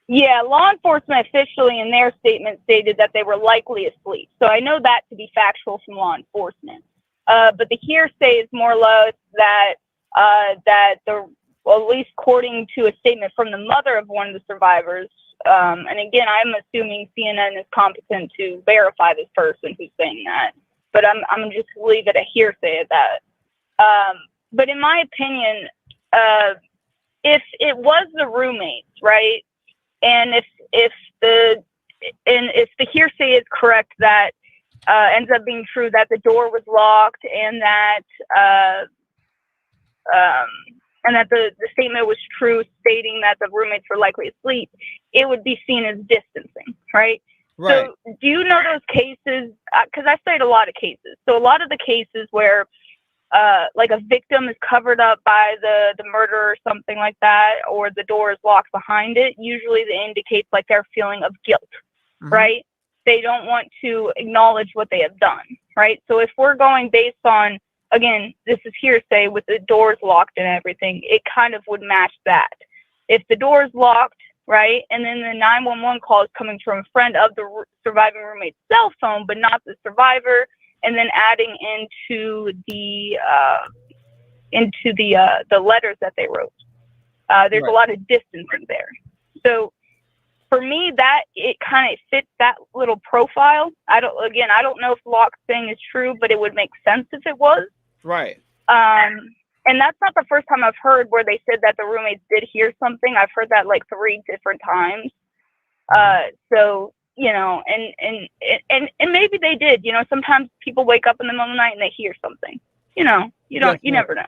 Yeah, law enforcement officially in their statement stated that they were likely asleep. So I know that to be factual from law enforcement. But the hearsay is more or less that at least according to a statement from the mother of one of the survivors, and again, I'm assuming CNN is competent to verify this person who's saying that, but I'm just leave it a hearsay at that. But in my opinion, if it was the roommates, right, and if the hearsay is correct, that ends up being true, that the door was locked and that the statement was true, stating that the roommates were likely asleep, it would be seen as distancing, right? So do you know those cases? Because I studied a lot of cases. So a lot of the cases where like a victim is covered up by the murderer or something like that, or the door is locked behind it, usually it indicates like their feeling of guilt, right? They don't want to acknowledge what they have done, right? So if we're going based on, again, this is hearsay with the doors locked and everything, it kind of would match that. If the door is locked, right, and then the 911 call is coming from a friend of the surviving roommate's cell phone, but not the survivor, and then adding into the letters that they wrote, there's a lot of distancing there. So for me, that it kind of fits that little profile. I don't know if Locke's thing is true, but it would make sense if it was.
Right.
And that's not the first time I've heard where they said that the roommates did hear something. I've heard that like 3 different times. So, you know, and maybe they did, you know, sometimes people wake up in the middle of the night and they hear something. you never know.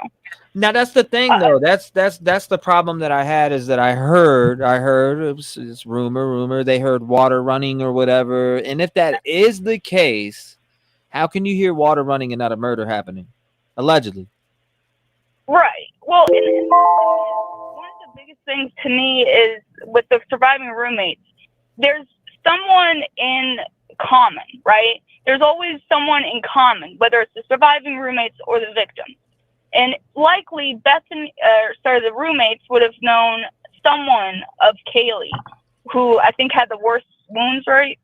Now that's the thing, though. That's the problem that I had, is that I heard it's rumor. They heard water running or whatever. And if that is the case, how can you hear water running and not a murder happening? Allegedly.
Right. Well, and one of the biggest things to me is with the surviving roommates, there's someone in common, right? There's always someone in common, whether it's the surviving roommates or the victim. And likely the roommates would have known someone of Kaylee, who I think had the worst wounds, right?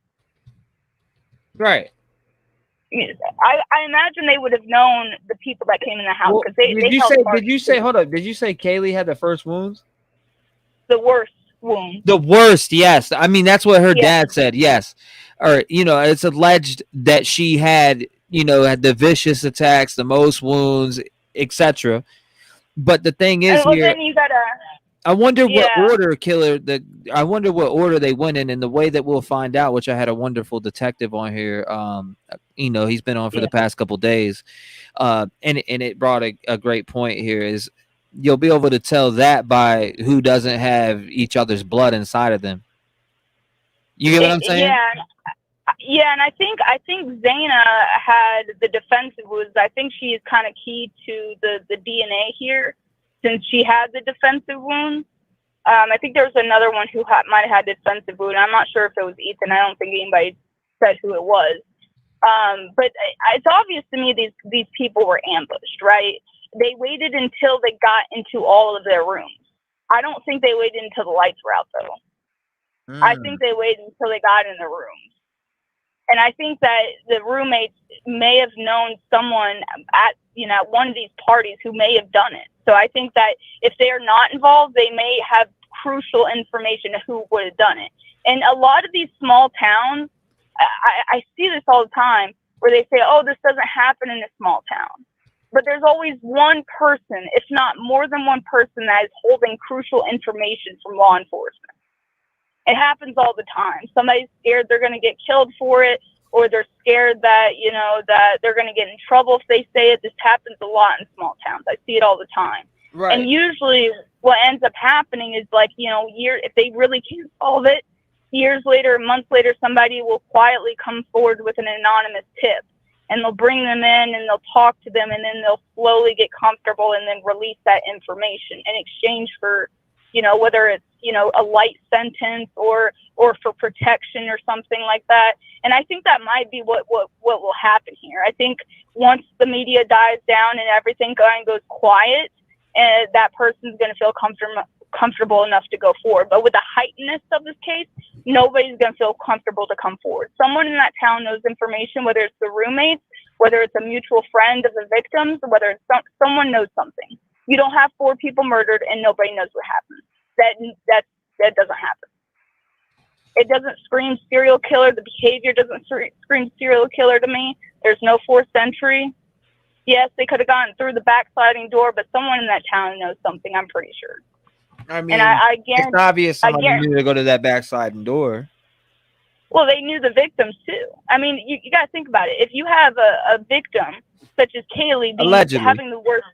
Right.
I imagine they would have known the people that came in the house, because
Did you say Kaylee had the first wounds?
The worst wounds.
The worst, yes. I mean, that's what her dad said, yes. Or, it's alleged that she had the vicious attacks, the most wounds, etc. But the thing is,
then you gotta,
I wonder what order they went in, and the way that we'll find out, which I had a wonderful detective on here. He's been on for the past couple days. And it brought a great point here, is you'll be able to tell that by who doesn't have each other's blood inside of them. You get what I'm saying?
Yeah, and I think Zaina had the defensive wounds. I think she is kind of key to the DNA here, since she had the defensive wounds. I think there was another one who might have had defensive wound. I'm not sure if it was Ethan. I don't think anybody said who it was. But it's obvious to me these people were ambushed, right? They waited until they got into all of their rooms. I don't think they waited until the lights were out, though. I think they waited until they got in the rooms. And I think that the roommates may have known someone at one of these parties who may have done it. So I think that if they are not involved, they may have crucial information of who would have done it. And a lot of these small towns, I see this all the time, where they say, oh, this doesn't happen in a small town. But there's always one person, if not more than one person, that is holding crucial information from law enforcement. It happens all the time. Somebody's scared they're going to get killed for it, or they're scared that, that they're going to get in trouble if they say it. This happens a lot in small towns. I see it all the time.
Right.
And usually what ends up happening is, like, if they really can't solve it, years later, months later, somebody will quietly come forward with an anonymous tip, and they'll bring them in and they'll talk to them, and then they'll slowly get comfortable and then release that information in exchange for, whether it's, a light sentence or for protection or something like that. And I think that might be what will happen here. I think once the media dies down and everything goes quiet, and that person's going to feel comfortable enough to go forward. But with the heightenedness of this case, nobody's going to feel comfortable to come forward. Someone in that town knows information, whether it's the roommates, whether it's a mutual friend of the victims, whether it's someone knows something. You don't have 4 people murdered and nobody knows what happened. That doesn't happen. It doesn't scream serial killer. The behavior doesn't scream serial killer to me. There's no forced entry. Yes, they could have gotten through the back sliding door, but someone in that town knows something, I'm pretty sure.
I mean,
and I guarantee,
it's obvious somebody knew to go to that back sliding door.
Well, they knew the victims too. I mean, you got to think about it. If you have a victim such as Kaylee having the worst,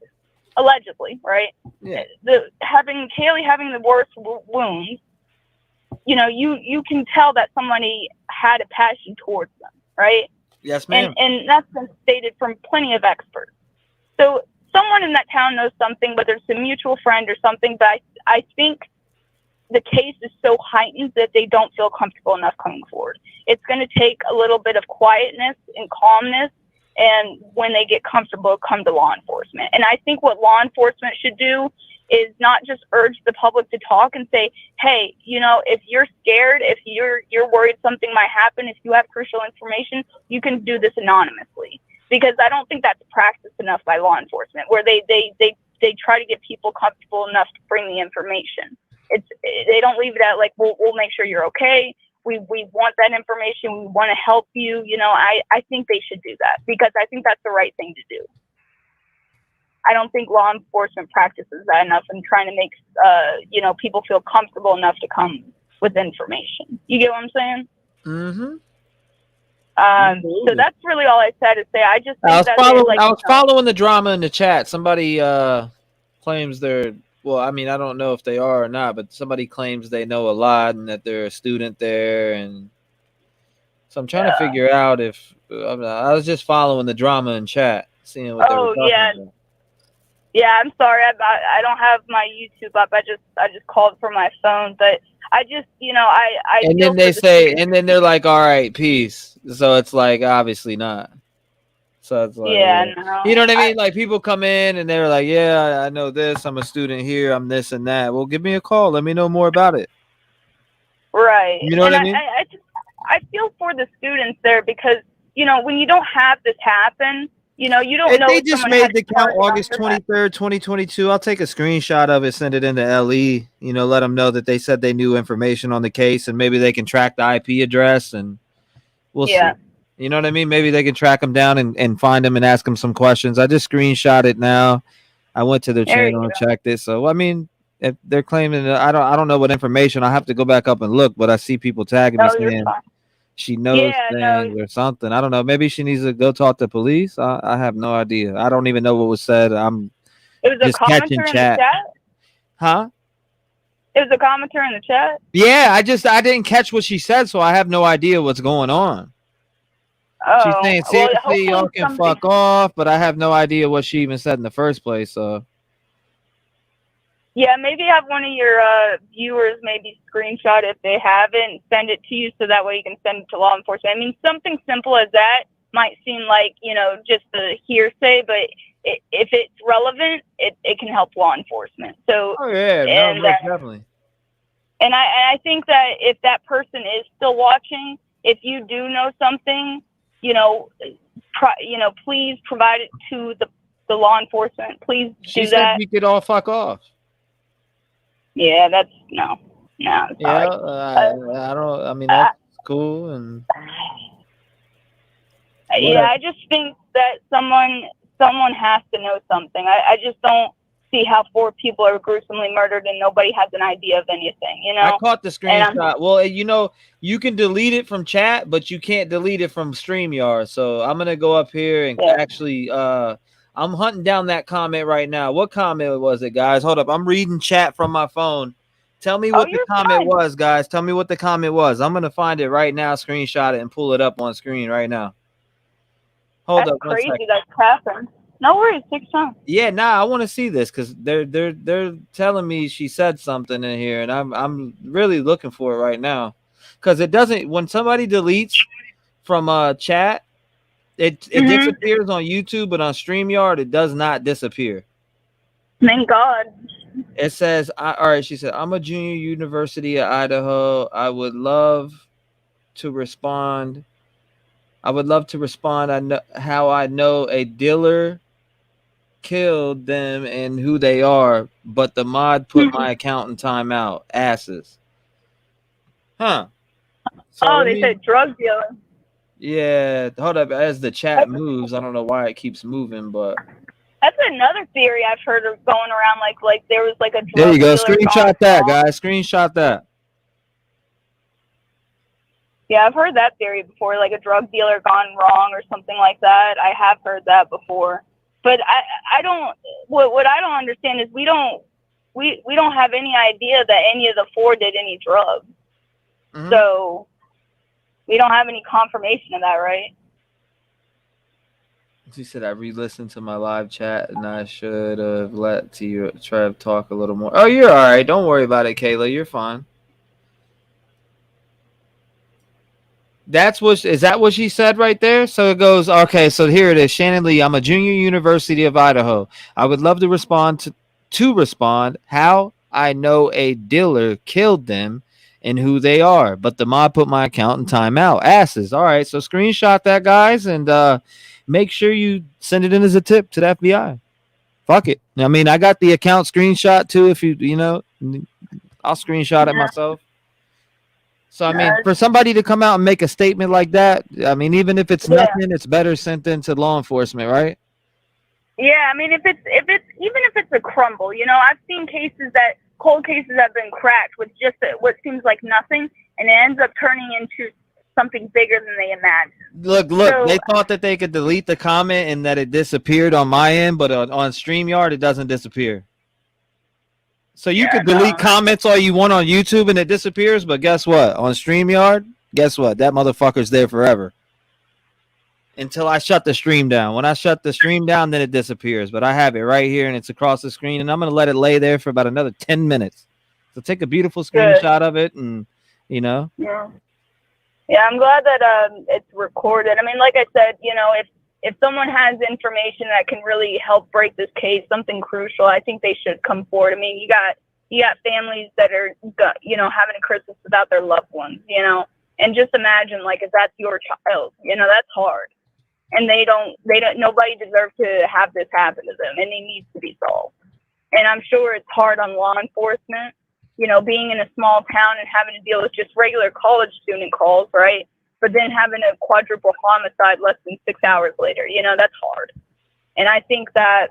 allegedly, right?
Yeah.
Kaylee having the worst wounds, you can tell that somebody had a passion towards them, right?
Yes, ma'am.
And that's been stated from plenty of experts. So someone in that town knows something, whether it's a mutual friend or something, but I think the case is so heightened that they don't feel comfortable enough coming forward. It's going to take a little bit of quietness and calmness, and when they get comfortable, come to law enforcement. And I think what law enforcement should do is not just urge the public to talk and say, hey, if you're scared, if you're worried something might happen, if you have crucial information, you can do this anonymously. Because I don't think that's practiced enough by law enforcement, where they try to get people comfortable enough to bring the information. They don't leave it at like, we'll make sure you're okay. We want that information. We want to help you. I think they should do that, because I think that's the right thing to do. I don't think law enforcement practices that enough in trying to make, people feel comfortable enough to come with information. You get what I'm saying?
Mm-hmm.
So that's really all I had to say. I just think
I was following the drama in the chat. Somebody claims they're I mean, I don't know if they are or not, but somebody claims they know a lot and that they're a student there, and so I'm trying to figure out if I was just following the drama in chat, seeing what they were talking about.
Yeah, I'm sorry. I don't have my YouTube up. I just called from my phone, but I just, I
and then they say, and then they're like, all right, peace. So it's like, obviously not. So it's like,
no,
you know what I mean? Like people come in and they're like, yeah, I know this. I'm a student here. I'm this and that. Well, give me a call. Let me know more about it.
Right.
You know what I mean?
I feel for the students there because, when you don't have this happen, you don't know.
They just made the count August 23rd, 2022. I'll take a screenshot of it, send it into LE, let them know that they said they knew information on the case and maybe they can track the IP address and we'll see. You know what I mean? Maybe they can track them down and find them and ask them some questions. I just screenshot it now. I went to their channel and checked it. So, I mean, if they're claiming that I don't know what information. I have to go back up and look, but I see people tagging me saying she knows things or something. I don't know. Maybe she needs to go talk to police. I have no idea. I don't even know what was said.
It was
just
a
catching
commenter
chat.
in the chat?
Huh?
It was a commenter in the chat?
Yeah, I didn't catch what she said, so I have no idea what's going on. She's saying seriously, y'all can fuck off, but I have no idea what she even said in the first place. So
yeah, maybe have one of your viewers maybe screenshot if they haven't, send it to you so that way you can send it to law enforcement. I mean, something simple as that might seem like, just a hearsay, but if it's relevant, it can help law enforcement. So
definitely.
And I think that if that person is still watching, if you do know something, please provide it to the law enforcement. Please do that.
She said we could all fuck off.
Yeah, that's no.
Yeah, I don't. I mean, that's cool. And
I just think that someone has to know something. I just don't see how 4 people are gruesomely murdered and nobody has an idea of anything.
I caught the screenshot. Well, you can delete it from chat, but you can't delete it from StreamYard. So I'm gonna go up here and actually, I'm hunting down that comment right now. What comment was it, guys? Hold up, I'm reading chat from my phone. Tell me what the comment was, guys. Tell me what the comment was. I'm gonna find it right now, screenshot it, and pull it up on screen right now. Hold up,
crazy. That's happened. No worries, take time.
Yeah, I want to see this because they're telling me she said something in here, and I'm really looking for it right now because it doesn't. When somebody deletes from chat, it disappears on YouTube, but on StreamYard it does not disappear.
Thank God.
It says, all right. She said, "I'm a junior, University of Idaho. I would love to respond. I know how I know a dealer killed them and who they are, but the mod put my account in timeout. Asses." Huh. So
they said drug dealer.
Yeah, hold up. As the chat moves, I don't know why it keeps moving, but
that's another theory I've heard of going around. Like there was like a drug
there you go.
dealer
Screenshot that, guys. Screenshot that.
Yeah, I've heard that theory before, like a drug dealer gone wrong or something like that. I have heard that before. But I don't. What I don't understand is we don't have any idea that any of the 4 did any drugs. Mm-hmm. So we don't have any confirmation of that, right?
She said I re-listened to my live chat and I should have let T-REV talk a little more. Oh, you're all right. Don't worry about it, Kayla. You're fine. Is that what she said right there? So it goes, okay, so here it is. Shannon Lee, I'm a junior, University of Idaho. I would love to respond how I know a dealer killed them and who they are, but the mod put my account in timeout. Asses. All right, so screenshot that, guys, and make sure you send it in as a tip to the FBI. Fuck it. I mean, I got the account screenshot too. If I'll screenshot it myself. So, I mean, for somebody to come out and make a statement like that, I mean, even if it's nothing, it's better sent into law enforcement, right?
Yeah, I mean, even if it's a crumble, I've seen cold cases have been cracked with just what seems like nothing, and it ends up turning into something bigger than they imagined.
Look,
So-
they thought that they could delete the comment and that it disappeared on my end, but on StreamYard, it doesn't disappear. So you could delete comments all you want on YouTube and it disappears, but guess what? On StreamYard, guess what? That motherfucker's there forever. Until I shut the stream down. When I shut the stream down, then it disappears. But I have it right here, and it's across the screen, and I'm going to let it lay there for about another 10 minutes. So take a beautiful screenshot of it, and, you know.
Yeah. Yeah, I'm glad that it's recorded. I mean, like I said, you know, if someone has information that can really help break this case, something crucial, I think they should come forward. I mean, you got families that are, you know, having a Christmas without their loved ones, you know, and just imagine, like, if that's your child, you know, that's hard. And nobody deserves to have this happen to them, and it needs to be solved. And I'm sure it's hard on law enforcement, you know, being in a small town and having to deal with just regular college student calls, right? But then having a quadruple homicide less than 6 hours later, you know, that's hard. And I think that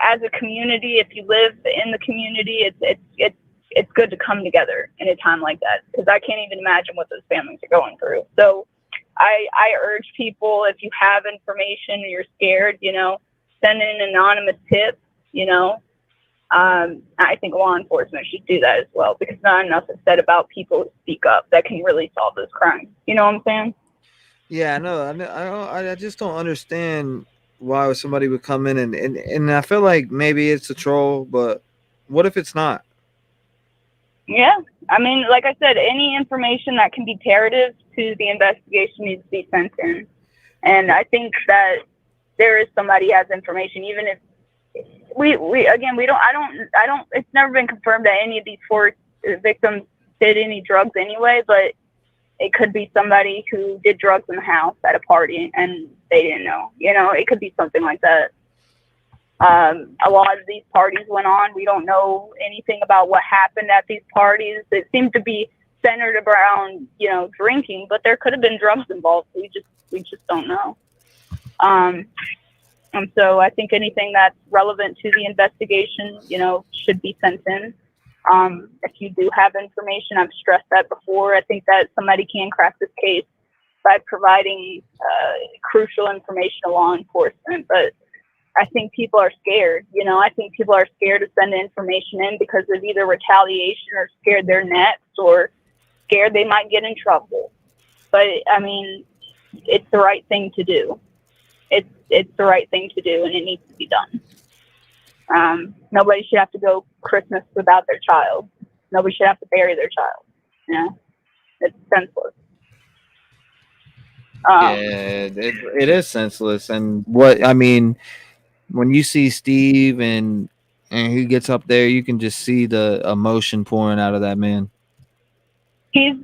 as a community, if you live in the community, it's good to come together in a time like that, because I can't even imagine what those families are going through. So I urge people, if you have information and you're scared, you know, send in an anonymous tip, you know. I think law enforcement should do that as well, because not enough is said about people who speak up that can really solve this crime. You know what I'm saying?
Yeah, I just don't understand why somebody would come in and I feel like maybe it's a troll, but what if it's not?
Yeah, I mean, like I said, any information that can be imperative to the investigation needs to be sent in. And I think that there is somebody who has information, even if it's never been confirmed that any of these 4 victims did any drugs anyway, but it could be somebody who did drugs in the house at a party and they didn't know, you know, it could be something like that. A lot of these parties went on. We don't know anything about what happened at these parties. It seemed to be centered around, you know, drinking, but there could have been drugs involved. We just don't know. And so I think anything that's relevant to the investigation, you know, should be sent in. If you do have information, I've stressed that before. I think that somebody can crack this case by providing crucial information to law enforcement. But I think people are scared. You know, I think people are scared to send the information in because of either retaliation or scared they're next or scared they might get in trouble. But I mean, it's the right thing to do. It's the right thing to do, and it needs to be done. Nobody should have to go Christmas without their child. Nobody should have to bury their child. You know, it's senseless.
It is senseless. And what I mean, when you see Steve and he gets up there, you can just see the emotion pouring out of that man.
He's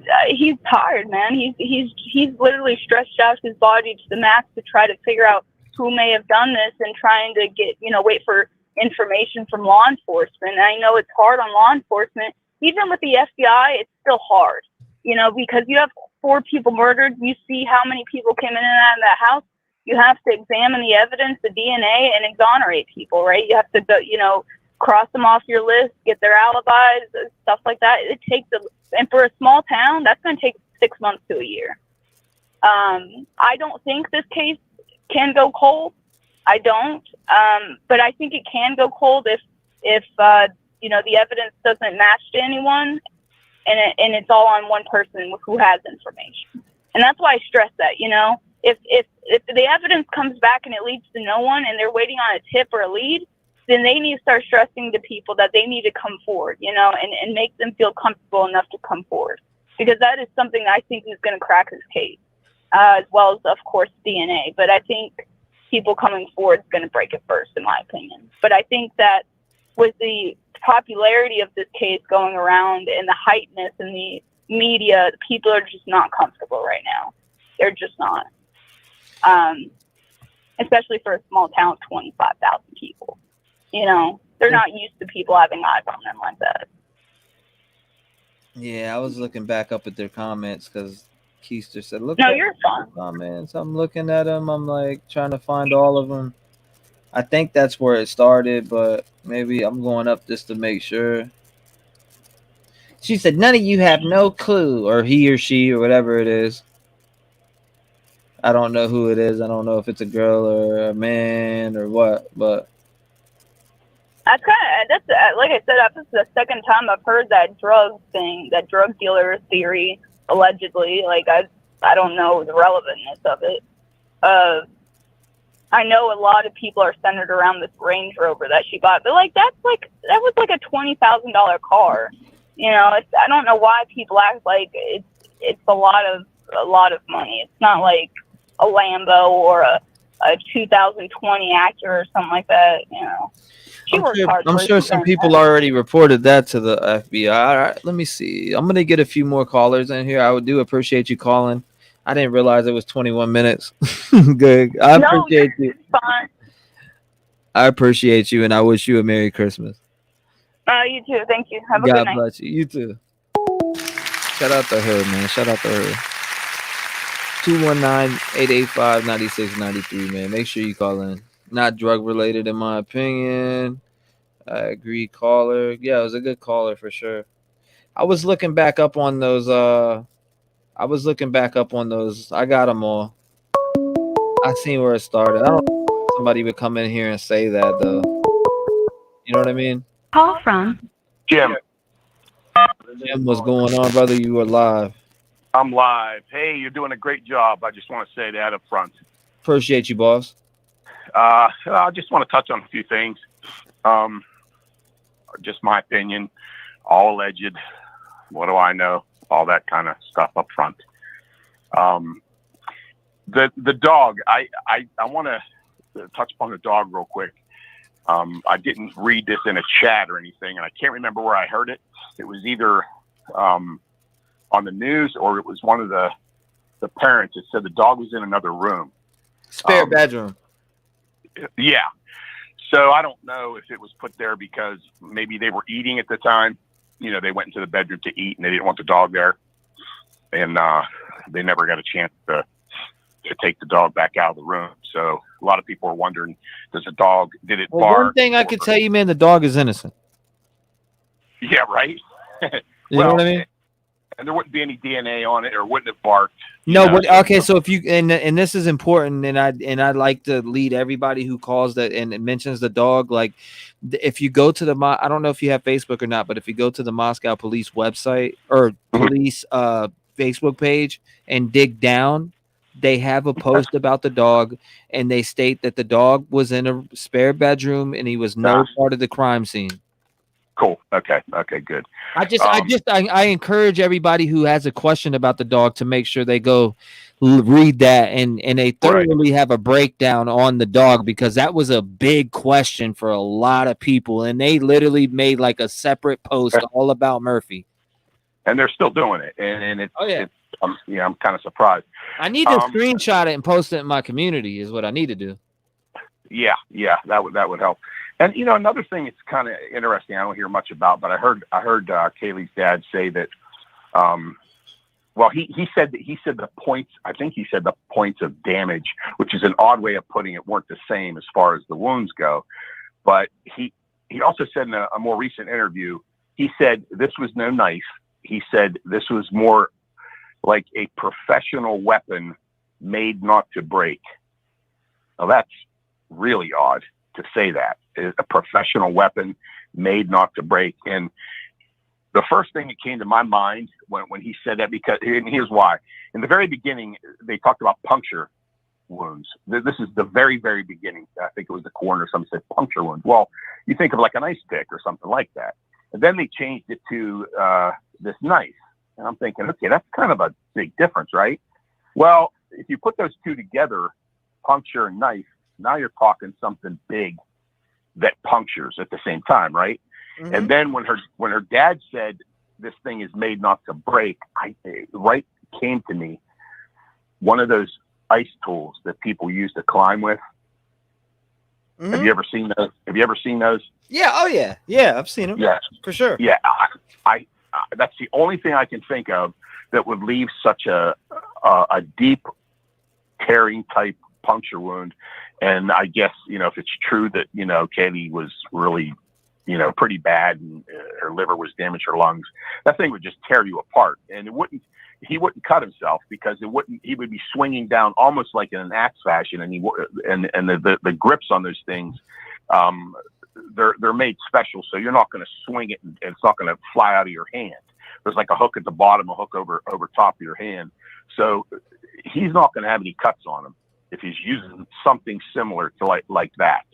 tired, man. He's literally stretched out his body to the max to try to figure out who may have done this and trying to get, you know, wait for information from law enforcement. And I know it's hard on law enforcement. Even with the FBI, it's still hard, you know, because you have 4 people murdered. You see how many people came in and out of that house. You have to examine the evidence, the DNA, and exonerate people, right? You have to go, you know, cross them off your list, get their alibis, stuff like that. It takes and for a small town, that's going to take 6 months to a year. I don't think this case can go cold. I don't. But I think it can go cold if you know, the evidence doesn't match to anyone and it's all on one person who has information. And that's why I stress that, you know, if the evidence comes back and it leads to no one and they're waiting on a tip or a lead, then they need to start stressing to people that they need to come forward, you know, and make them feel comfortable enough to come forward. Because that is something I think is going to crack this case, as well as, of course, DNA. But I think people coming forward is going to break it first, in my opinion. But I think that with the popularity of this case going around and the heightness in the media, people are just not comfortable right now. They're just not. Especially for a small town of 25,000 people. You know, they're not used to people having eyes on them like that.
Yeah, I was looking back up at their comments because Keister said, look.
No, you're fine.
Comments. I'm looking at them. I'm like trying to find all of them. I think that's where it started, but maybe I'm going up just to make sure. She said, none of you have no clue, or he or she or whatever it is. I don't know who it is. I don't know if it's a girl or a man or what, but
that's like I said, that's the second time I've heard that drug thing, that drug dealer theory, allegedly. Like, I don't know the relevantness of it. I know a lot of people are centered around this Range Rover that she bought, but that was like a $20,000 car. You know, I don't know why people act like it's a lot of money. It's not like a Lambo or a 2020 Acura or something like that. You know,
I'm sure some people already reported that to the FBI. All right, let me see. I'm gonna get a few more callers in here. I would do appreciate you calling. I didn't realize it was 21 minutes. Good. I appreciate you.
Fine.
I appreciate you, and I wish you a Merry Christmas.
You too. Thank you. Have a
God
good night.
bless you. You too. Shout out to her, man. Shout out to her. 219-885-9693, man. Make sure you call in. Not drug related, in my opinion. I agree, caller. Yeah, it was a good caller for sure. I was looking back up on those. I got them all. I seen where it started. I don't know if somebody would come in here and say that, though. You know what I mean?
Call from
Jim.
Jim, what's going on, brother? You are live.
I'm live. Hey, you're doing a great job. I just want to say that up front.
Appreciate you, boss.
I just want to touch on a few things. Just my opinion. All alleged. What do I know? All that kind of stuff up front. The dog. I want to touch upon the dog real quick. I didn't read this in a chat or anything, and I can't remember where I heard it. It was either on the news or it was one of the parents that said the dog was in another room.
Spare bedroom.
Yeah. So I don't know if it was put there because maybe they were eating at the time. You know, they went into the bedroom to eat and they didn't want the dog there. And they never got a chance to take the dog back out of the room. So a lot of people are wondering, did it bark?
One thing I could tell you, man, the dog is innocent.
Yeah, right?
You know what I mean?
And there wouldn't be any DNA on it or wouldn't have barked.
No, okay, so if you and this is important, and I'd like to lead everybody who calls that and mentions the dog, like if you go to I don't know if you have Facebook or not, but if you go to the Moscow police website or police Facebook page and dig down, they have a post about the dog, and they state that the dog was in a spare bedroom and he was no part of the crime scene.
Cool. Okay, good.
I encourage everybody who has a question about the dog to make sure they go read that and they thoroughly have a breakdown on the dog, because that was a big question for a lot of people, and they literally made like a separate post all about Murphy.
And they're still doing it, and it's I'm kind of surprised.
I need to screenshot it and post it in my community is what I need to do. Yeah,
that would help. And you know, another thing it's kind of interesting, I don't hear much about, but I heard Kaylee's dad say that he said the points, I think he said the points of damage, which is an odd way of putting it, weren't the same as far as the wounds go. But he also said in a more recent interview, he said this was no knife. He said this was more like a professional weapon made not to break. Now that's really odd to say that. A professional weapon made not to break. And the first thing that came to my mind when he said that, because, and here's why. In the very beginning, they talked about puncture wounds. This is the very, very beginning. I think it was the coroner, somebody said puncture wounds. Well, you think of like an ice pick or something like that. And then they changed it to this knife. And I'm thinking, okay, that's kind of a big difference, right? Well, if you put those two together, puncture and knife, now you're talking something big that punctures at the same time, right? Mm-hmm. And then when her dad said this thing is made not to break, came to me one of those ice tools that people use to climb with. Mm-hmm. Have you ever seen those?
Yeah. Oh yeah. Yeah. I've seen them.
Yeah,
for sure.
Yeah. I that's the only thing I can think of that would leave such a deep tearing type puncture wound. And I guess, you know, if it's true that, you know, Kaylee was really pretty bad, and her liver was damaged, her lungs, that thing would just tear you apart. And he wouldn't cut himself because he would be swinging down almost like in an axe fashion. And the grips on those things, they're made special. So you're not going to swing it and it's not going to fly out of your hand. There's like a hook at the bottom, a hook over top of your hand. So he's not going to have any cuts on him if he's using something similar to like that.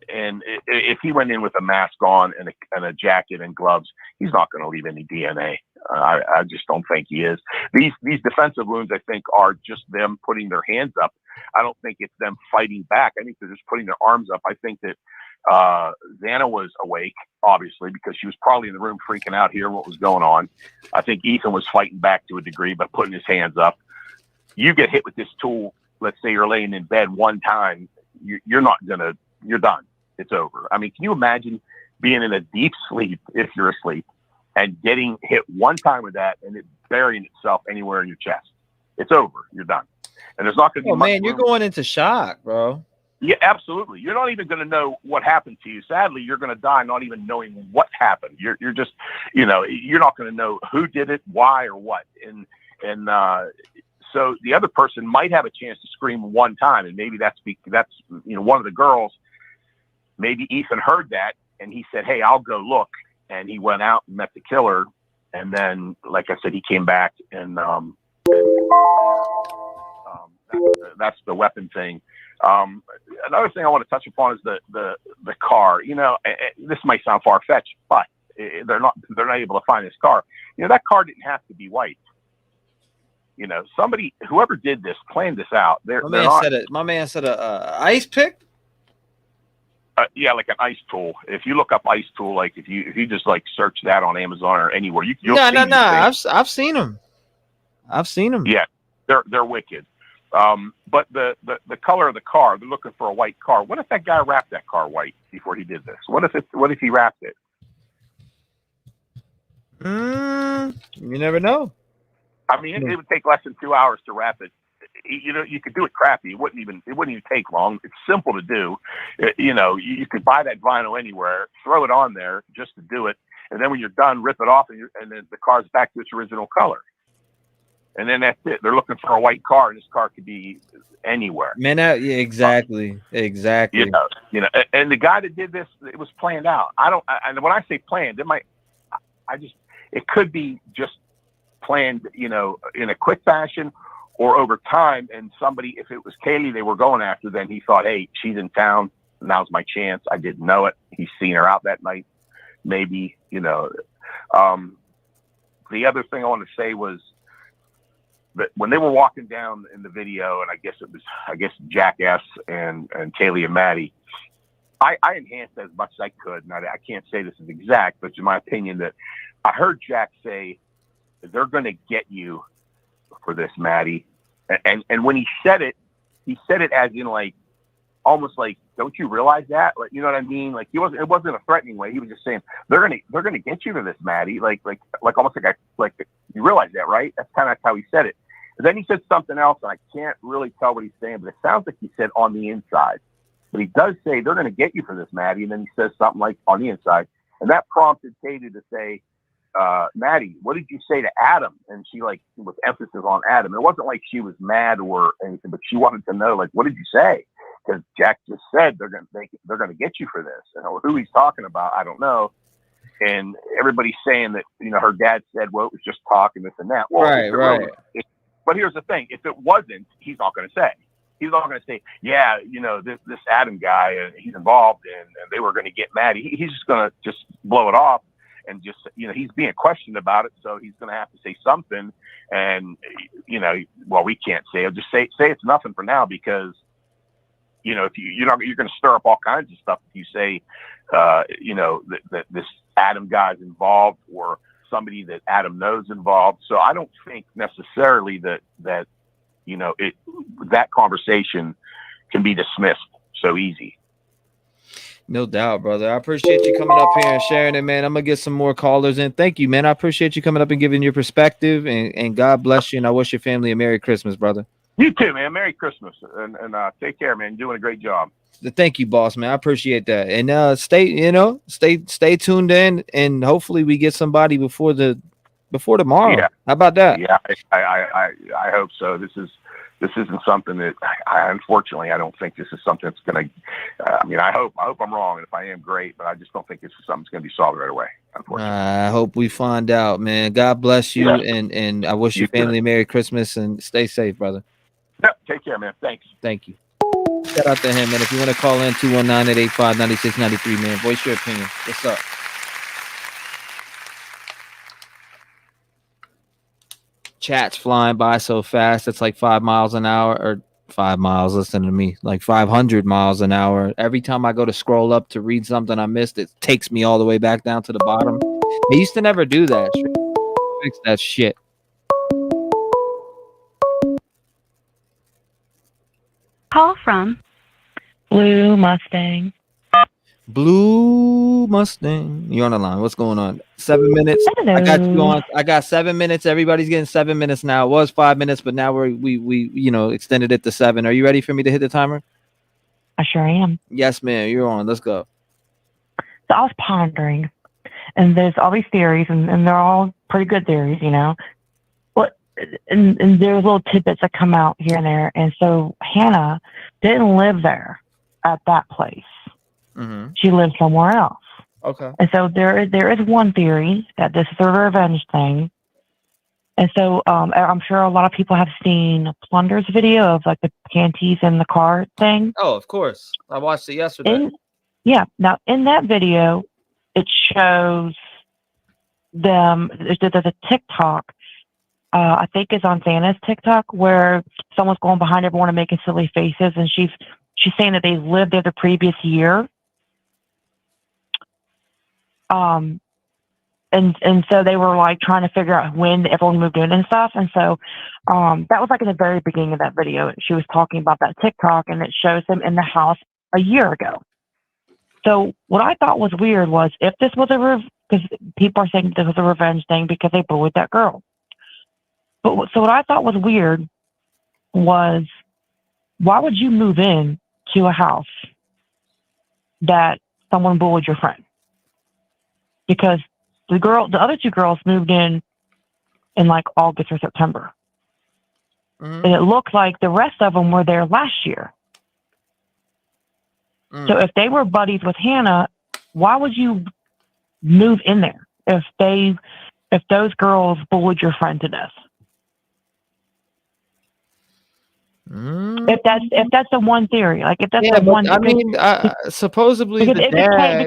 And if he went in with a mask on and a jacket and gloves, he's not going to leave any DNA. I just don't think he is. These defensive wounds, I think, are just them putting their hands up. I don't think it's them fighting back. I think they're just putting their arms up. I think that Xana was awake, obviously, because she was probably in the room freaking out, hearing what was going on. I think Ethan was fighting back to a degree by putting his hands up. You get hit with this tool, let's say you're laying in bed one time, you're done. It's over. I mean, can you imagine being in a deep sleep, if you're asleep, and getting hit one time with that and it burying itself anywhere in your chest? It's over. You're done. And there's not going to be much room.
You're going into shock, bro.
Yeah, absolutely. You're not even going to know what happened to you. Sadly, you're going to die not even knowing what happened. You're just, you're not going to know who did it, why, or what. And so the other person might have a chance to scream one time, and maybe that's one of the girls. Maybe Ethan heard that and he said, "Hey, I'll go look." And he went out and met the killer. And then, like I said, he came back and that's the weapon thing. Another thing I want to touch upon is the car. This might sound far fetched, but they're not able to find this car. That car didn't have to be white. Whoever did this planned this out.
My man said a ice pick.
Yeah, like an ice tool. If you look up ice tool, like if you just like search that on Amazon or anywhere, you'll see these things.
I've seen them.
Yeah, they're wicked. But the color of the car, they're looking for a white car. What if that guy wrapped that car white before he did this? What if he wrapped it?
You never know.
I mean, it would take less than 2 hours to wrap it. You could do it crappy. It wouldn't even take long. It's simple to do. You could buy that vinyl anywhere, throw it on there just to do it, and then when you're done, rip it off, and then the car's back to its original color. And then that's it. They're looking for a white car, and this car could be anywhere.
Man, exactly.
And the guy that did this, it was planned out. And when I say planned, it could be just planned, in a quick fashion or over time. And somebody, if it was Kaylee they were going after, then he thought, "Hey, she's in town. Now's my chance." I didn't know it. He's seen her out that night. Maybe, The other thing I want to say was that when they were walking down in the video, and I guess Jackass and Kaylee and Maddie, I enhanced as much as I could. And I can't say this is exact, but in my opinion, that I heard Jack say, "They're going to get you for this, Maddie." And when he said it as in like, almost like, "Don't you realize that?" Like, you know what I mean? Like it wasn't a threatening way. He was just saying, they're gonna get you for this, Maddie. Like almost like you realize that, right? That's kind of how he said it. And then he said something else, and I can't really tell what he's saying, but it sounds like he said "on the inside." But he does say, "They're going to get you for this, Maddie." And then he says something like "on the inside." And that prompted Katie to say, "Maddie, what did you say to Adam?" And she with emphasis on Adam. It wasn't like she was mad or anything, but she wanted to know, like, what did you say? Because Jack just said they're going to get you for this. And who he's talking about, I don't know. And everybody's saying that, her dad said, "Well, it was just talk and this and that." Well,
right.
But here's the thing: if it wasn't, he's not going to say. He's not going to say, "Yeah, this Adam guy, he's involved, and they were going to get mad." He's just going to just blow it off, and just he's being questioned about it, so he's going to have to say something. And we can't say. I'll just say it's nothing for now, because if you're going to stir up all kinds of stuff if you say that this Adam guy's involved, or somebody that Adam knows involved. So I don't think necessarily that that conversation can be dismissed so easy.
No doubt, brother. I appreciate you coming up here and sharing it, man. I'm gonna get some more callers in. Thank you, man. I appreciate you coming up and giving your perspective, and God bless you. And I wish your family a Merry Christmas, brother.
You too, man. Merry Christmas, and take care, man. You're doing a great job.
Thank you, boss man. I appreciate that. And stay tuned in, and hopefully we get somebody before tomorrow.
Yeah.
How about that?
Yeah, I hope so. This isn't something that unfortunately I don't think this is something that's going to. I mean, I hope I'm wrong, and if I am, great. But I just don't think this is something that's going to be solved right away. Unfortunately,
I hope we find out, man. God bless you,
Yeah.
and I wish your family a Merry Christmas and stay safe, brother.
Yep, take care, man. Thanks.
Thank you. Shout out to him, and if you want to call in 219-885-9693, man, voice your opinion. What's up? Chat's flying by so fast. It's like 5 miles an hour, or 5 miles. Listen to me, like 500 miles an hour. Every time I go to scroll up to read something I missed, it takes me all the way back down to the bottom. It used to never do that. Fix that shit.
Call from
Blue Mustang.
Blue Mustang. You're on the line. What's going on? 7 minutes.
Hello.
I got you on. I got 7 minutes. Everybody's getting 7 minutes now. It was 5 minutes, but now we extended it to 7. Are you ready for me to hit the timer?
I sure am.
Yes, ma'am. You're on. Let's go.
So I was pondering, and there's all these theories, and they're all pretty good theories, and there's little tidbits that come out here and there. And so Hannah didn't live there at that place.
Mm-hmm.
She lived somewhere else.
Okay.
And so there is one theory that this is a revenge thing. And so I'm sure a lot of people have seen Plunder's video of like the panties in the car thing.
Oh, of course. I watched it yesterday.
Now in that video, it shows them. There's a TikTok. I think it's on Santa's TikTok where someone's going behind everyone and making silly faces, and she's saying that they lived there the previous year. And so they were like trying to figure out when everyone moved in and stuff. And so that was like in the very beginning of that video. She was talking about that TikTok, and it shows them in the house a year ago. So what I thought was weird was if this was because people are saying this was a revenge thing because they bullied that girl. But so what I thought was weird was, why would you move in to a house that someone bullied your friend? Because the other two girls moved in like August or September. Mm-hmm. And it looked like the rest of them were there last year. Mm. So if they were buddies with Hannah, why would you move in there if those girls bullied your friend to death?
Mm.
If that's the one theory, like if that's the one,
I mean, supposedly
because
the dad.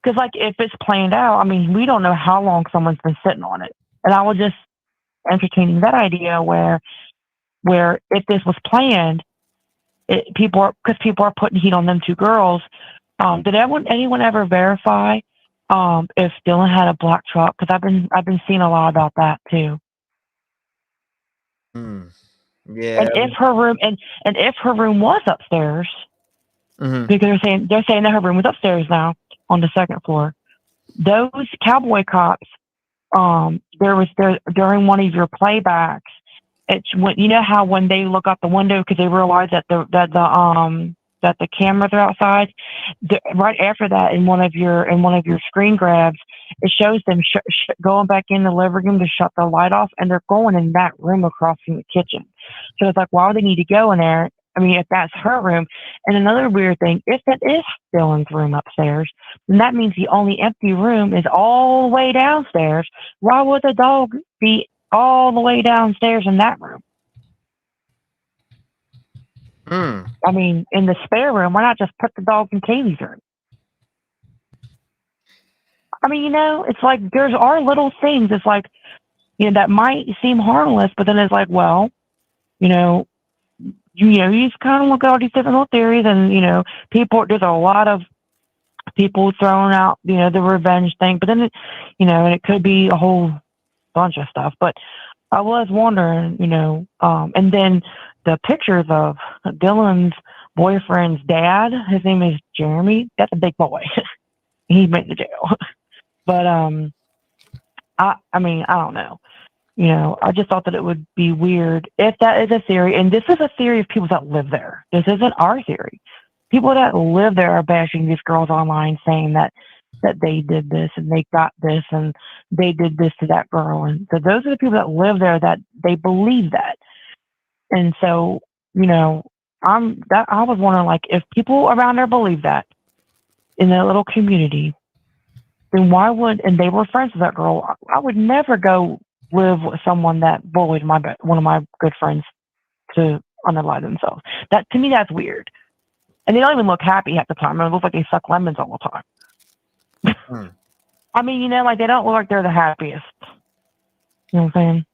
Because if it's planned out, I mean, we don't know how long someone's been sitting on it. And I was just entertaining that idea where if this was planned, people are putting heat on them two girls. Did anyone ever verify if Dylan had a black truck? Because I've been seeing a lot about that too.
Yeah.
And if her room was upstairs,
mm-hmm.
because they're saying that her room was upstairs now on the second floor. Those cowboy cops, during one of your playbacks, it's when you know how when they look out the window because they realize that the cameras are outside. Right after that, in one of your screen grabs, it shows them going back in the living room to shut the light off, and they're going in that room across from the kitchen. So it's like, why would they need to go in there? I mean, if that's her room. And another weird thing, if that is Dylan's room upstairs, then that means the only empty room is all the way downstairs. Why would the dog be all the way downstairs in that room? I mean, in the spare room, why not just put the dog in Kaylee's room? I mean, it's like there's our little things. It's like, that might seem harmless, but then it's like, well, you just kind of look at all these different little theories, and there's a lot of people throwing out the revenge thing, but then and it could be a whole bunch of stuff. But I was wondering, and then the pictures of Dylan's boyfriend's dad, his name is Jeremy. That's a big boy. He went to jail. But I mean, I don't know. I just thought that it would be weird if that is a theory, and this is a theory of people that live there. This isn't our theory. people that live there are bashing these girls online, saying that they did this and they got this and they did this to that girl. And so those are the people that live there that they believe that. And so, you know, I was wondering, like, if people around there believe that in their little community, then why would, and they were friends with that girl, I would never go live with someone that bullied one of my good friends to unalive themselves. That, to me, that's weird. And they don't even look happy half the time. It looks like they suck lemons all the time. I mean, you know, like, they don't look like they're the happiest. You know what I'm saying?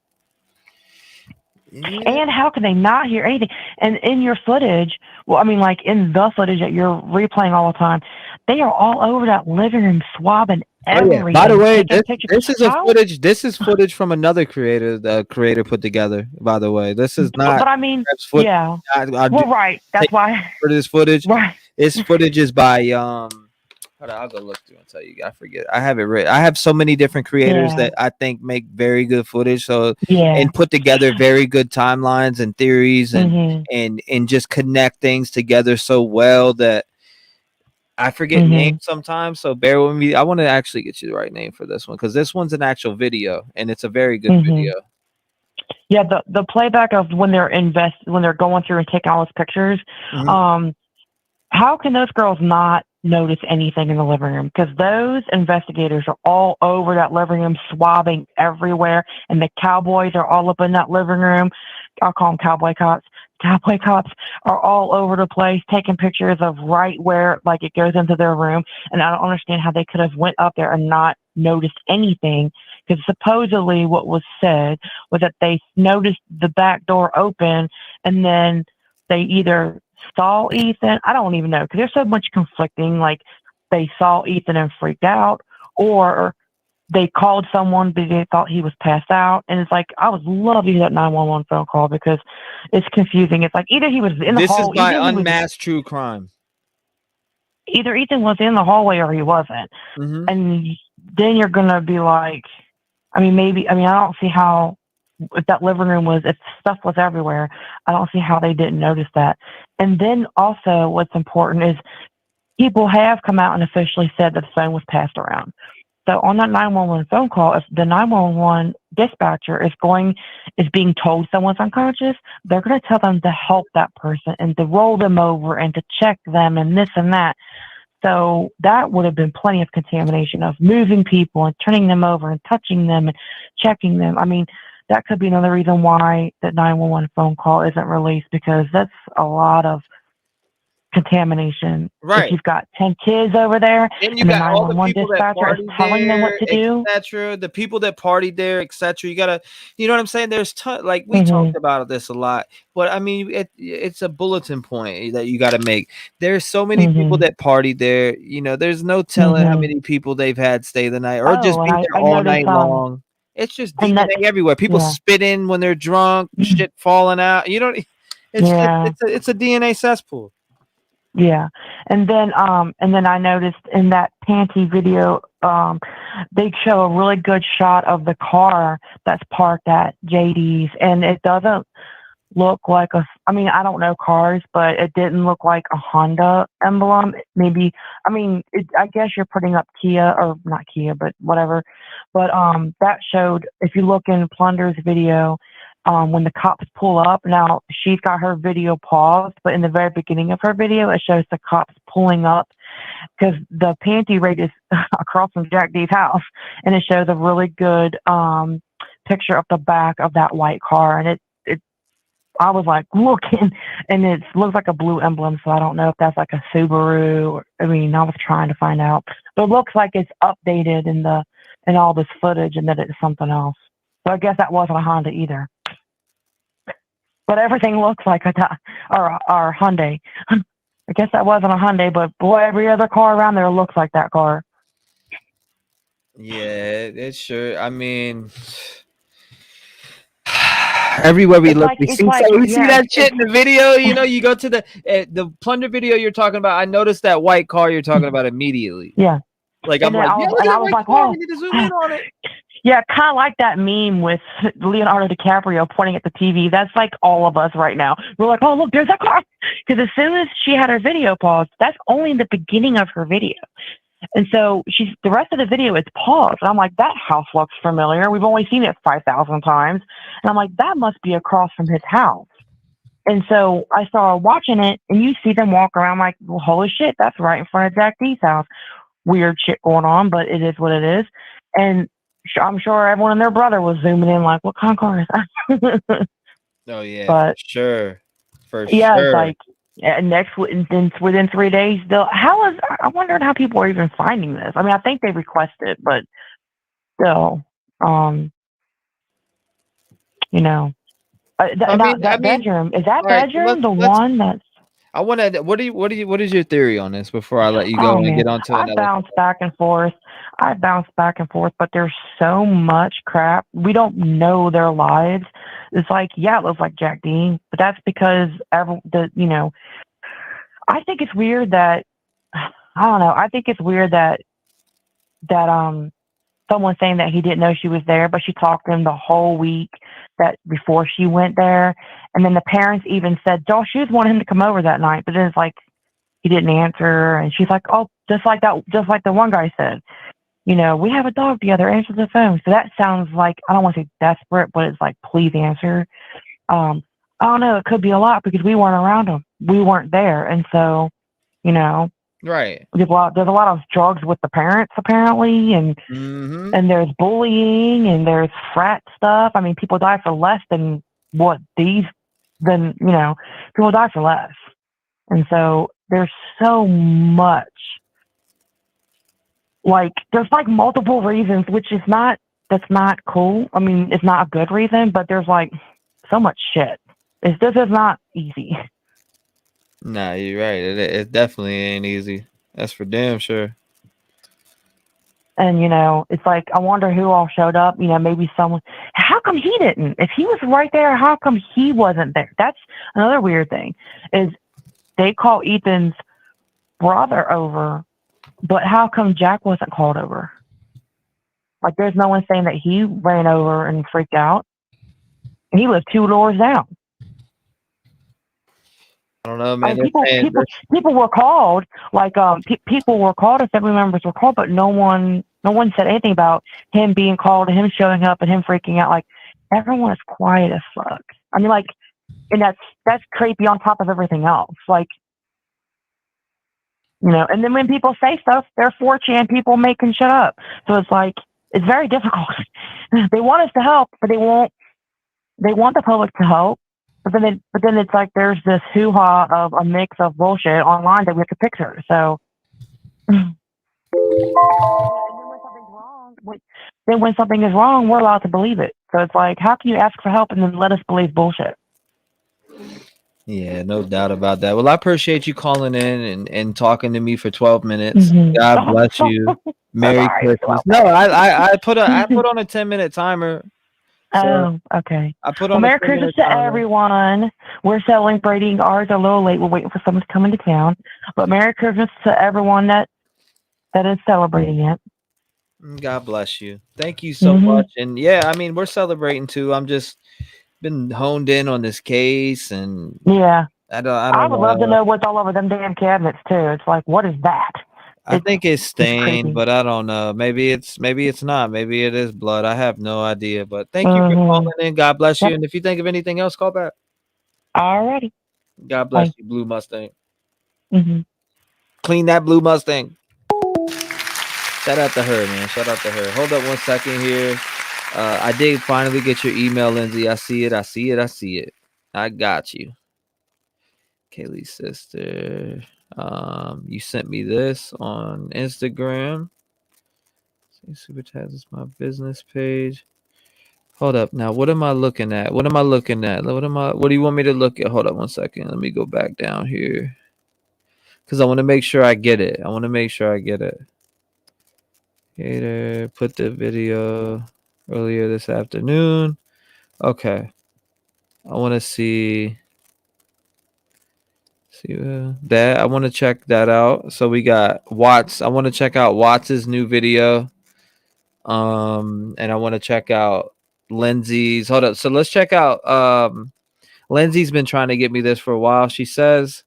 Yeah. And how can they not hear anything? And in your footage, well, I mean, like, in the footage that you're replaying all the time, they are all over that living room swabbing everything.
By the way, this is footage. This is footage from another creator. The creator put together. By the way, this is not.
But I mean, yeah.
Well,
right. That's why
for this footage.
Right.
This footage is by Hold on, I'll go look through and tell you. I forget. I have it written. I have so many different creators that I think make very good footage. So and put together very good timelines and theories and just connect things together so well that I forget names sometimes. So bear with me. I want to actually get you the right name for this one because this one's an actual video and it's a very good video.
Yeah, the playback of when they're going through and taking all those pictures. How can those girls not notice anything in the living room? Because those investigators are all over that living room, swabbing everywhere, and the cowboys are all up in that living room. I'll call them cowboy cops. Cowboy cops are all over the place, taking pictures of right where, like, it goes into their room. And I don't understand how they could have went up there and not noticed anything. Because supposedly what was said was that they noticed the back door open, and then they either saw Ethan. I don't even know, because there's so much conflicting. Like, they saw Ethan and freaked out, or they called someone because they thought he was passed out. And it's like, I would love to hear that 911 phone call because it's confusing. It's like either he was in the hall.
This is by Unmasked True Crime.
Either Ethan was in the hallway or he wasn't. And then you're gonna be like, I don't see how, if that living room was, if stuff was everywhere, I don't see how they didn't notice that. And then also what's important is people have come out and officially said that the phone was passed around. So on that 911 phone call, if the 911 dispatcher is being told someone's unconscious, they're going to tell them to help that person and to roll them over and to check them and this and that. So that would have been plenty of contamination of moving people and turning them over and touching them and checking them. I mean, that could be another reason why that 911 phone call isn't released, because that's a lot of contamination.
Right.
If you've got 10 kids over there
and
the 911 dispatcher is telling them what to do,
etc. The people that partied there, etc. You gotta, you know what I'm saying? There's like we talked about this a lot, but I mean, it's a bulletin point that you got to make. There's so many people that partied there. You know, there's no telling how many people they've had stay the night or just be there all night long. It's just DNA everywhere. People spit in when they're drunk, shit falling out. You don't. It's a DNA cesspool.
Yeah. And then I noticed in that panty video, they show a really good shot of the car that's parked at JD's, and it doesn't look like I don't know cars, but it didn't look like a Honda emblem. Maybe, I guess you're putting up Kia, or not Kia, but whatever. But that showed, if you look in Plunder's video, when the cops pull up, now she's got her video paused, but in the very beginning of her video, it shows the cops pulling up because the panty raid is across from Jack D's house, and it shows a really good picture of the back of that white car, and I was like looking, and it looks like a blue emblem, so I don't know if that's like a Subaru. I was trying to find out, but it looks like it's updated in all this footage, and that it's something else. So I guess that wasn't a Honda either. But everything looks like a Hyundai. I guess that wasn't a Hyundai, but boy, every other car around there looks like that car.
Yeah, it's sure. I mean, everywhere we look, we see that shit in the video. You know, you go to the Plunder video you're talking about. I noticed that white car you're talking about immediately.
Yeah.
Like,
and
I'm like,
I was like, oh,
we need to zoom in on it.
Yeah, kind of like that meme with Leonardo DiCaprio pointing at the TV. That's like all of us right now. We're like, oh, look, there's that car. Because as soon as she had her video paused, that's only the beginning of her video. And so the rest of the video is paused. And I'm like, that house looks familiar. We've only seen it 5,000 times. And I'm like, that must be across from his house. And so I started watching it, and you see them walk around like, well, holy shit, that's right in front of Jack D's house. Weird shit going on, but it is what it is. And I'm sure everyone and their brother was zooming in like, what kind of car is that?
Oh, yeah,
But,
for sure. For
yeah,
sure.
it's like, within 3 days, I wondered how people are even finding this. I mean, I think they requested, but still, you know, bedroom, is that bedroom the one that's,
I want to. What is your theory on this before I let you go and get on to another?
I bounce back and forth, but there's so much crap. We don't know their lives. It's like, yeah, it looks like Jack D, but that's because I think it's weird that, I don't know. I think it's weird that someone saying that he didn't know she was there, but she talked to him the whole week that before she went there. And then the parents even said, oh, she was wanting him to come over that night, but then it's like, he didn't answer. And she's like, oh, just like the one guy said, we have a dog together, answer the phone. So that sounds like, I don't want to say desperate, but it's like, please answer. I don't know. It could be a lot because we weren't around him. We weren't there. And so,
right.
There's a lot of drugs with the parents apparently, and there's bullying and there's frat stuff. I mean, people die for less than people die for less. And so there's so much, like, there's like multiple reasons, that's not cool. I mean, it's not a good reason, but there's like so much shit. This is not easy.
Nah, you're right. It definitely ain't easy. That's for damn sure.
And, it's like, I wonder who all showed up. Maybe someone. How come he didn't? If he was right there, how come he wasn't there? That's another weird thing, is they call Ethan's brother over, but how come Jack wasn't called over? Like, there's no one saying that he ran over and freaked out. And he lived 2 doors down.
I don't know, man.
People were called, like people were called, and family members were called, but no one said anything about him being called and him showing up and him freaking out. Like, everyone is quiet as fuck. I mean, like, and that's creepy on top of everything else. Like, and then when people say stuff, they're 4chan people making shit up. So it's like, it's very difficult. They want us to help, but they want the public to help. But then it's like there's this hoo-ha of a mix of bullshit online that we have to picture. So then when something is wrong, we're allowed to believe it. So it's like, how can you ask for help and then let us believe bullshit?
Yeah, no doubt about that. Well, I appreciate you calling in and talking to me for 12 minutes. God bless you. Merry Christmas. No, I put on a 10-minute timer. So
okay.
I put on
Merry Christmas to everyone. We're celebrating ours a little late. We're waiting for someone to come into town. But Merry Christmas to everyone that is celebrating it.
God bless you. Thank you so much. And yeah, I mean, we're celebrating too. I'm just been honed in on this case, and
yeah,
I
would love to know what's all over them damn cabinets too. It's like, what is that?
I think it's stained, but I don't know. Maybe it's not. Maybe it is blood. I have no idea. But thank you for calling in. God bless you. And if you think of anything else, call back.
Alrighty.
God bless you, Blue Mustang.
Mm-hmm.
Clean that Blue Mustang. Shout out to her, man. Shout out to her. Hold up 1 second here. I did finally get your email, Lindsay. I see it. I got you. Kaylee's sister. You sent me this on Instagram. Super Taz is my business page. Hold up. Now, what am I looking at? What do you want me to look at? Hold up 1 second. Let me go back down here, because I want to make sure I get it. Gator put the video earlier this afternoon. Okay. I want to see that. I want to check that out. So we got Watts. I want to check out Watts' new video. And I want to check out Lindsay's. Hold up. So let's check out. Lindsay's been trying to get me this for a while. She says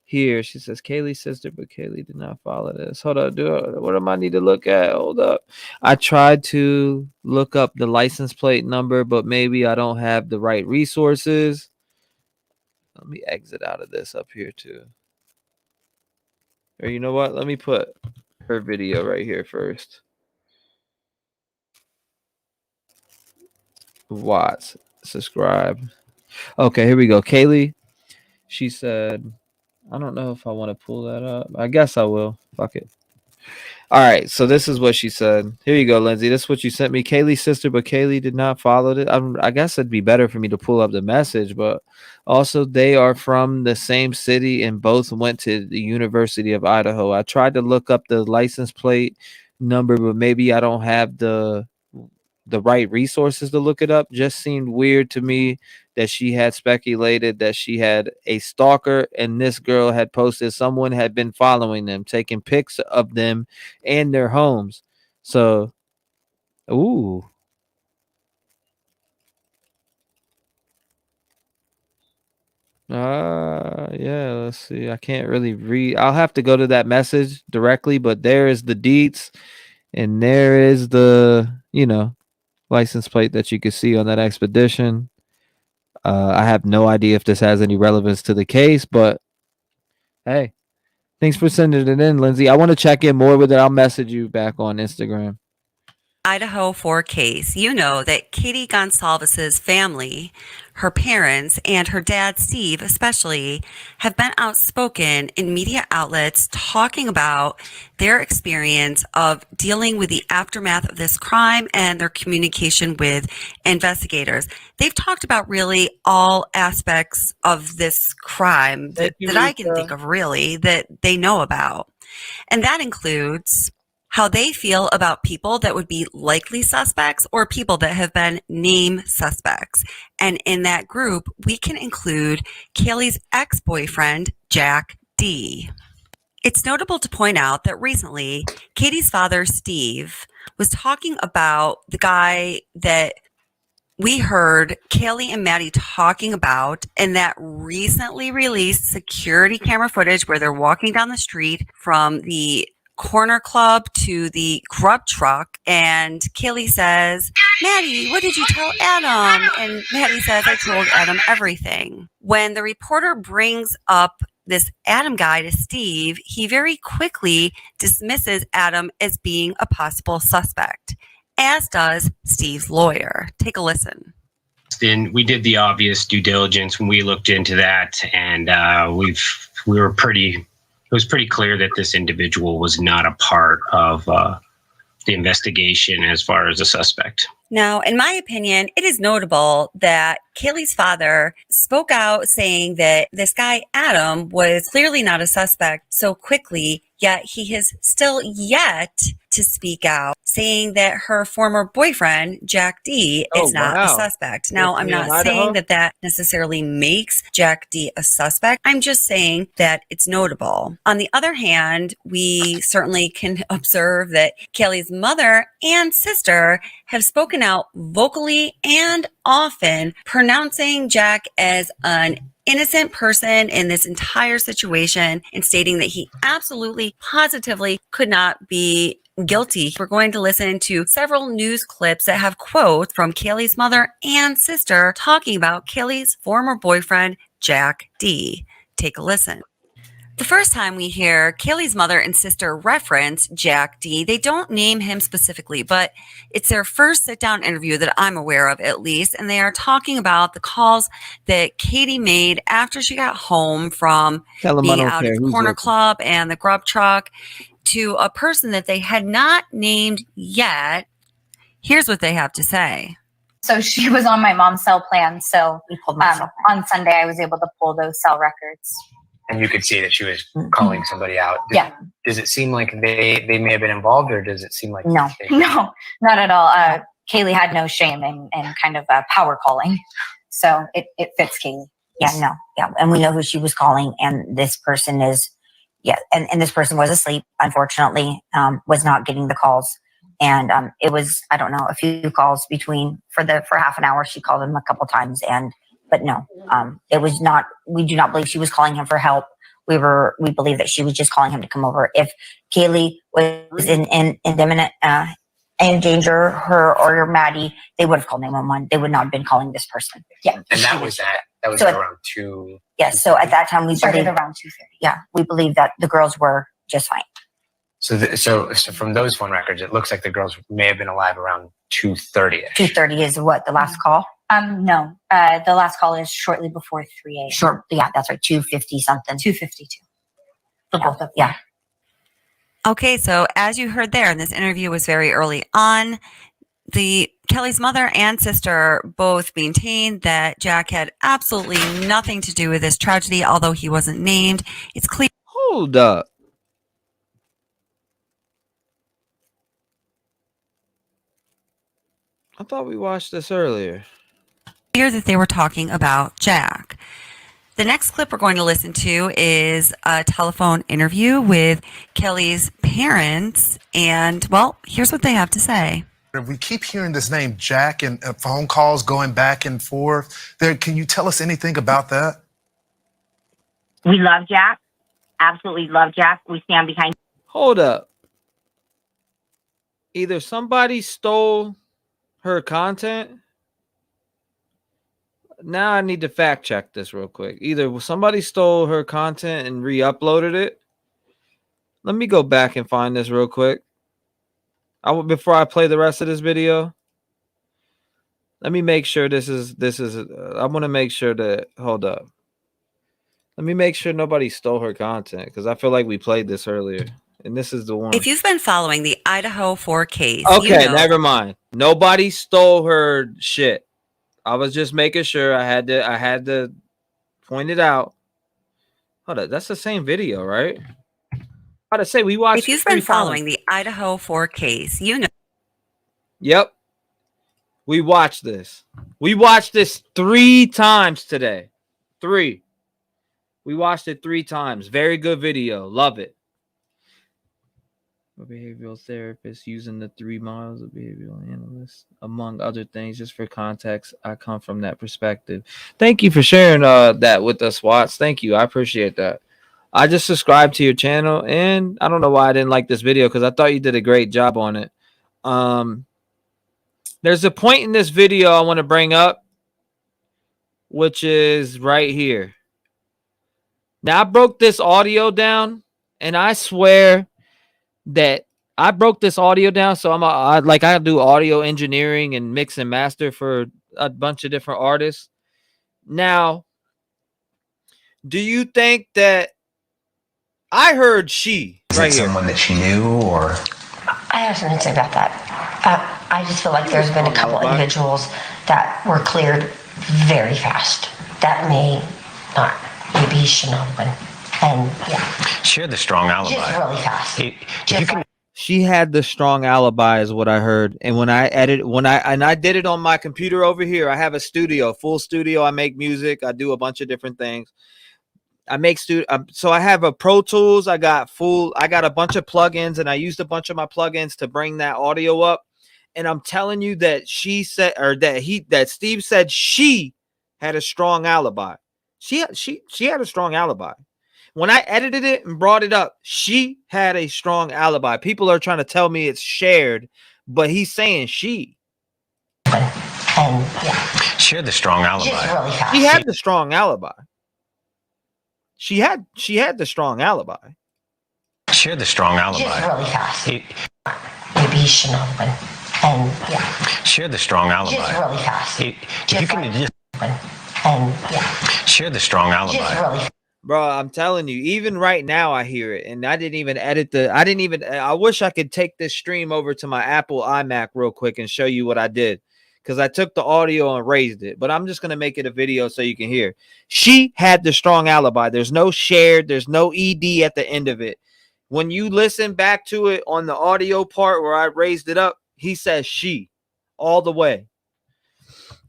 here, she says Kaylee's sister, but Kaylee did not follow this. Hold up, what am I need to look at? Hold up. I tried to look up the license plate number, but maybe I don't have the right resources. Let me exit out of this up here too. Or you know what? Let me put her video right here first. Watch, subscribe. Okay, here we go. Kaylee, she said, I don't know if I want to pull that up. I guess I will. Fuck it. All right, so this is what she said. Here you go, Lindsay. This is what you sent me. Kaylee's sister, but Kaylee did not follow it. I guess it'd be better for me to pull up the message, but also they are from the same city and both went to the University of Idaho. I tried to look up the license plate number, but maybe I don't have the right resources to look it up. Just seemed weird to me that she had speculated that she had a stalker, and this girl had posted someone had been following them, taking pics of them and their homes. So, ooh. Yeah, let's see. I can't really read. I'll have to go to that message directly, but there is the deets and there is the, license plate that you can see on that expedition. I have no idea if this has any relevance to the case, but hey, thanks for sending it in, Lindsay. I want to check in more with it. I'll message you back on Instagram.
Idaho 4 case, you know that Katie Gonsalves's family, her parents, and her dad, Steve, especially, have been outspoken in media outlets talking about their experience of dealing with the aftermath of this crime and their communication with investigators. They've talked about really all aspects of this crime that I can think of, really, that they know about. And that includes how they feel about people that would be likely suspects or people that have been named suspects. And in that group, we can include Kaylee's ex-boyfriend, Jack D. It's notable to point out that recently, Katie's father, Steve, was talking about the guy that we heard Kaylee and Maddie talking about in that recently released security camera footage where they're walking down the street from the corner club to the grub truck, and Kaylee says, Maddie, what did you tell Adam? And Maddie says, I told Adam everything. When the reporter brings up this Adam guy to Steve, he very quickly dismisses Adam as being a possible suspect, as does Steve's lawyer. Take a listen.
Then we did the obvious due diligence when we looked into that, and it was pretty clear that this individual was not a part of the investigation as far as a suspect.
Now, in my opinion, it is notable that Kaylee's father spoke out saying that this guy, Adam, was clearly not a suspect so quickly, yet he has still yet to speak out, saying that her former boyfriend, Jack D, is not a suspect. Now, I'm not saying that that necessarily makes Jack D a suspect. I'm just saying that it's notable. On the other hand, we certainly can observe that Kaylee's mother and sister have spoken out vocally and often, pronouncing Jack as an innocent person in this entire situation and stating that he absolutely, positively could not be guilty. We're going to listen to several news clips that have quotes from Kaylee's mother and sister talking about Kaylee's former boyfriend, Jack D. Take a listen. The first time we hear Kaylee's mother and sister reference Jack D, they don't name him specifically, but it's their first sit-down interview that I'm aware of, at least, and they are talking about the calls that Katie made after she got home from being out at the corner club and the grub truck to a person that they had not named yet. Here's what they have to say.
So she was on my mom's cell plan, so on Sunday I was able to pull those cell records.
And you could see that she was calling somebody out.
Yeah.
Does it seem like they may have been involved, or does it seem like
No, not at all. Kaylee had no shame in kind of power calling, so it fits Kaylee.
Yeah, and we know who she was calling, and this person is, and this person was asleep, unfortunately, was not getting the calls. And it was, I don't know, a few calls between for half an hour. She called him a couple times, but no, it was not. We do not believe she was calling him for help. We believe that she was just calling him to come over. If Kaylee was in imminent in danger, her or Maddie, they would have called 911. They would not have been calling this person. Yeah,
And that was around 2.
Yes. So at that time, we
Started
believe
around 2:30.
Yeah, we believe that the girls were just fine.
So from those phone records, it looks like the girls may have been alive around 2:30.
2:30 is what the last call.
No, the last call is shortly before 3 a.m.
Sure. Yeah, that's right. 2:50 something.
2:52. For both of them.
Yeah.
Okay, so as you heard there, and this interview was very early on, Kelly's mother and sister both maintained that Jack had absolutely nothing to do with this tragedy, although he wasn't named. It's clear.
Hold up. I thought we watched this earlier.
Clear that they were talking about Jack. The next clip we're going to listen to is a telephone interview with Kelly's parents, and well, here's what they have to say.
We keep hearing this name Jack and phone calls going back and forth. Can you tell us anything about that?
We love Jack. Absolutely love Jack. We stand behind.
Hold up. Either somebody stole her content. Now I need to fact check this real quick. Either somebody stole her content and re-uploaded it. Let me go back and find this real quick. Before I play the rest of this video. Let me make sure this is I want to make sure that, hold up. Let me make sure nobody stole her content, because I feel like we played this earlier. And this is the one.
If you've been following the Idaho 4 case,
okay, never mind. Nobody stole her shit. I was just making sure. I had to point it out. Hold up, that's the same video, right? How to say we watched.
If you've been following the Idaho 4 case,
Yep. We watched this. We watched this 3 times today. 3. We watched it 3 times. Very good video. Love it. A behavioral therapist using the 3 models of behavioral analysts, among other things. Just for context, I come from that perspective. Thank you for sharing that with us, Watts. Thank you. I appreciate that. I just subscribed to your channel, and I don't know why I didn't like this video, because I thought you did a great job on it. There's a point in this video I want to bring up, which is right here. Now, I broke this audio down, and I swear that I broke this audio down. So I do audio engineering and mix and master for a bunch of different artists. Now, do you think that I heard she right here?
Someone that she knew, or I have something to say about that. I just feel like there's been a couple individuals that were cleared very fast. That may not. Maybe he shouldn't have been. And yeah.
She had the strong alibi.
Just really fast.
She had the strong alibi is what I heard. And when I did it on my computer over here, I have a studio, full studio. I make music. I do a bunch of different things. I make so I have a Pro Tools. I got a bunch of plugins, and I used a bunch of my plugins to bring that audio up. And I'm telling you that she said, or that Steve said she had a strong alibi. She had a strong alibi. When I edited it and brought it up, she had a strong alibi. People are trying to tell me it's shared, but he's saying she.
And yeah.
She had the strong alibi.
Just really fast.
She had the strong alibi. She had the strong alibi.
She had the strong alibi.
Just really fast. Maybe he shouldn't have been. And yeah.
She had the strong alibi.
Just really fast.
And yeah. She had the strong alibi.
Just really fast.
Bro, I'm telling you, even right now I hear it, and I didn't even edit I wish I could take this stream over to my Apple iMac real quick and show you what I did, because I took the audio and raised it, but I'm just going to make it a video so you can hear. She had the strong alibi. There's no shared, there's no ED at the end of it. When you listen back to it on the audio part where I raised it up, he says she all the way.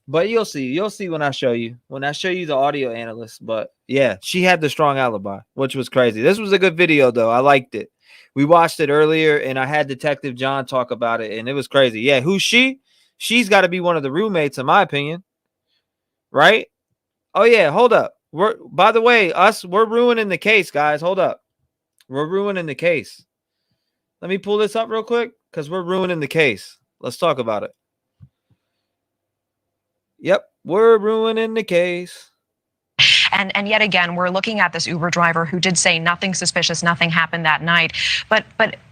But you'll see when I show you the audio analyst. But yeah, she had the strong alibi, which was crazy. This was a good video though. I liked it. We watched it earlier, and I had Detective John talk about it, and it was crazy. Yeah, who's she? She's got to be one of the roommates, in my opinion. Right? Oh yeah, hold up. By the way, we're ruining the case, guys. Hold up. We're ruining the case. Let me pull this up real quick because we're ruining the case. Let's talk about it. Yep, we're ruining the case.
And yet again, we're looking at this Uber driver who did say nothing suspicious, nothing happened that night, but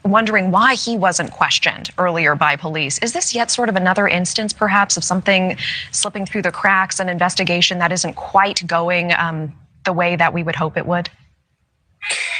wondering why he wasn't questioned earlier by police. Is this yet sort of another instance, perhaps, of something slipping through the cracks, an investigation that isn't quite going the way that we would hope it would?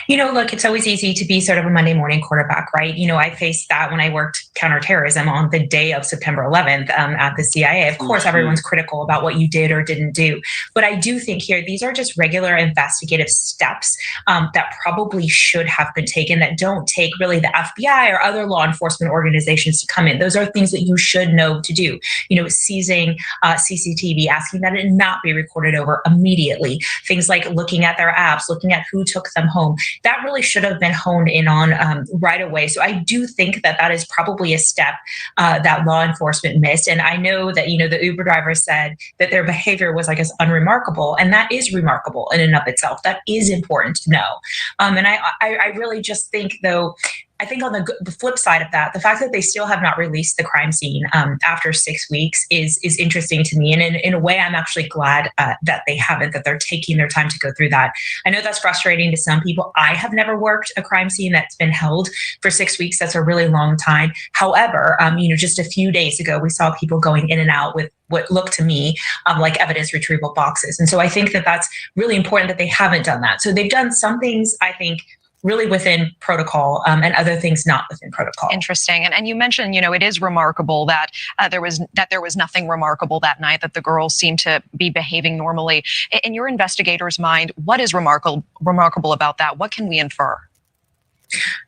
Look, it's always easy to be sort of a Monday morning quarterback, right? I faced that when I worked counterterrorism on the day of September 11th at the CIA. Of course, everyone's critical about what you did or didn't do. But I do think here, these are just regular investigative steps that probably should have been taken that don't take really the FBI or other law enforcement organizations to come in. Those are things that you should know to do. Seizing CCTV, asking that it not be recorded over immediately. Things like looking at their apps, looking at who took them home. That really should have been honed in on right away. So I do think that is probably a step that law enforcement missed. And I know that, the Uber driver said that their behavior was, I guess, unremarkable. And that is remarkable in and of itself. That is important to know. And I really just think, though, I think on the flip side of that, the fact that they still have not released the crime scene after 6 weeks is interesting to me. And in a way, I'm actually glad that they haven't, that they're taking their time to go through that. I know that's frustrating to some people. I have never worked a crime scene that's been held for 6 weeks. That's a really long time. However, just a few days ago, we saw people going in and out with what looked to me like evidence retrieval boxes. And so I think that that's really important that they haven't done that. So they've done some things, I think, really within protocol and other things not within protocol.
Interesting. And you mentioned, it is remarkable that there was nothing remarkable that night, that the girls seemed to be behaving normally. In your investigator's mind, what is remarkable about that? What can we infer?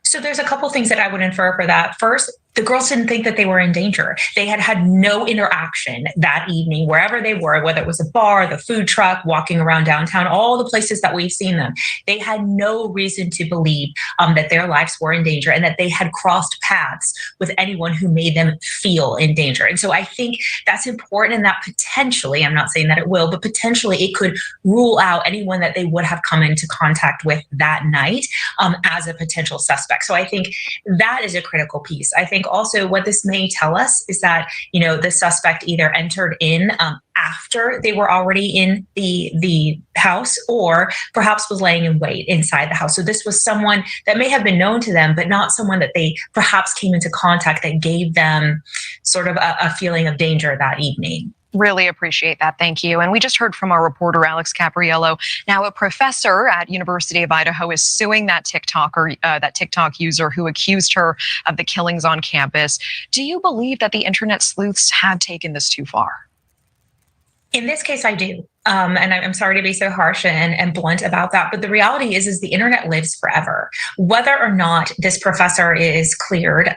So there's a couple things that I would infer for that. First, the girls didn't think that they were in danger. They had no interaction that evening, wherever they were, whether it was a bar, the food truck, walking around downtown, all the places that we've seen them. They had no reason to believe that their lives were in danger and that they had crossed paths with anyone who made them feel in danger. And so I think that's important, and that potentially, I'm not saying that it will, but potentially it could rule out anyone that they would have come into contact with that night as a potential suspect. So I think that is a critical piece. I think also what this may tell us is that, the suspect either entered in after they were already in the house, or perhaps was laying in wait inside the house. So this was someone that may have been known to them, but not someone that they perhaps came into contact that gave them sort of a feeling of danger that evening.
Really appreciate that. Thank you. And we just heard from our reporter, Alex Capriello. Now, a professor at University of Idaho is suing that TikTok user who accused her of the killings on campus. Do you believe that the internet sleuths have taken this too far?
In this case, I do. And I'm sorry to be so harsh and blunt about that, but the reality is the internet lives forever. Whether or not this professor is cleared,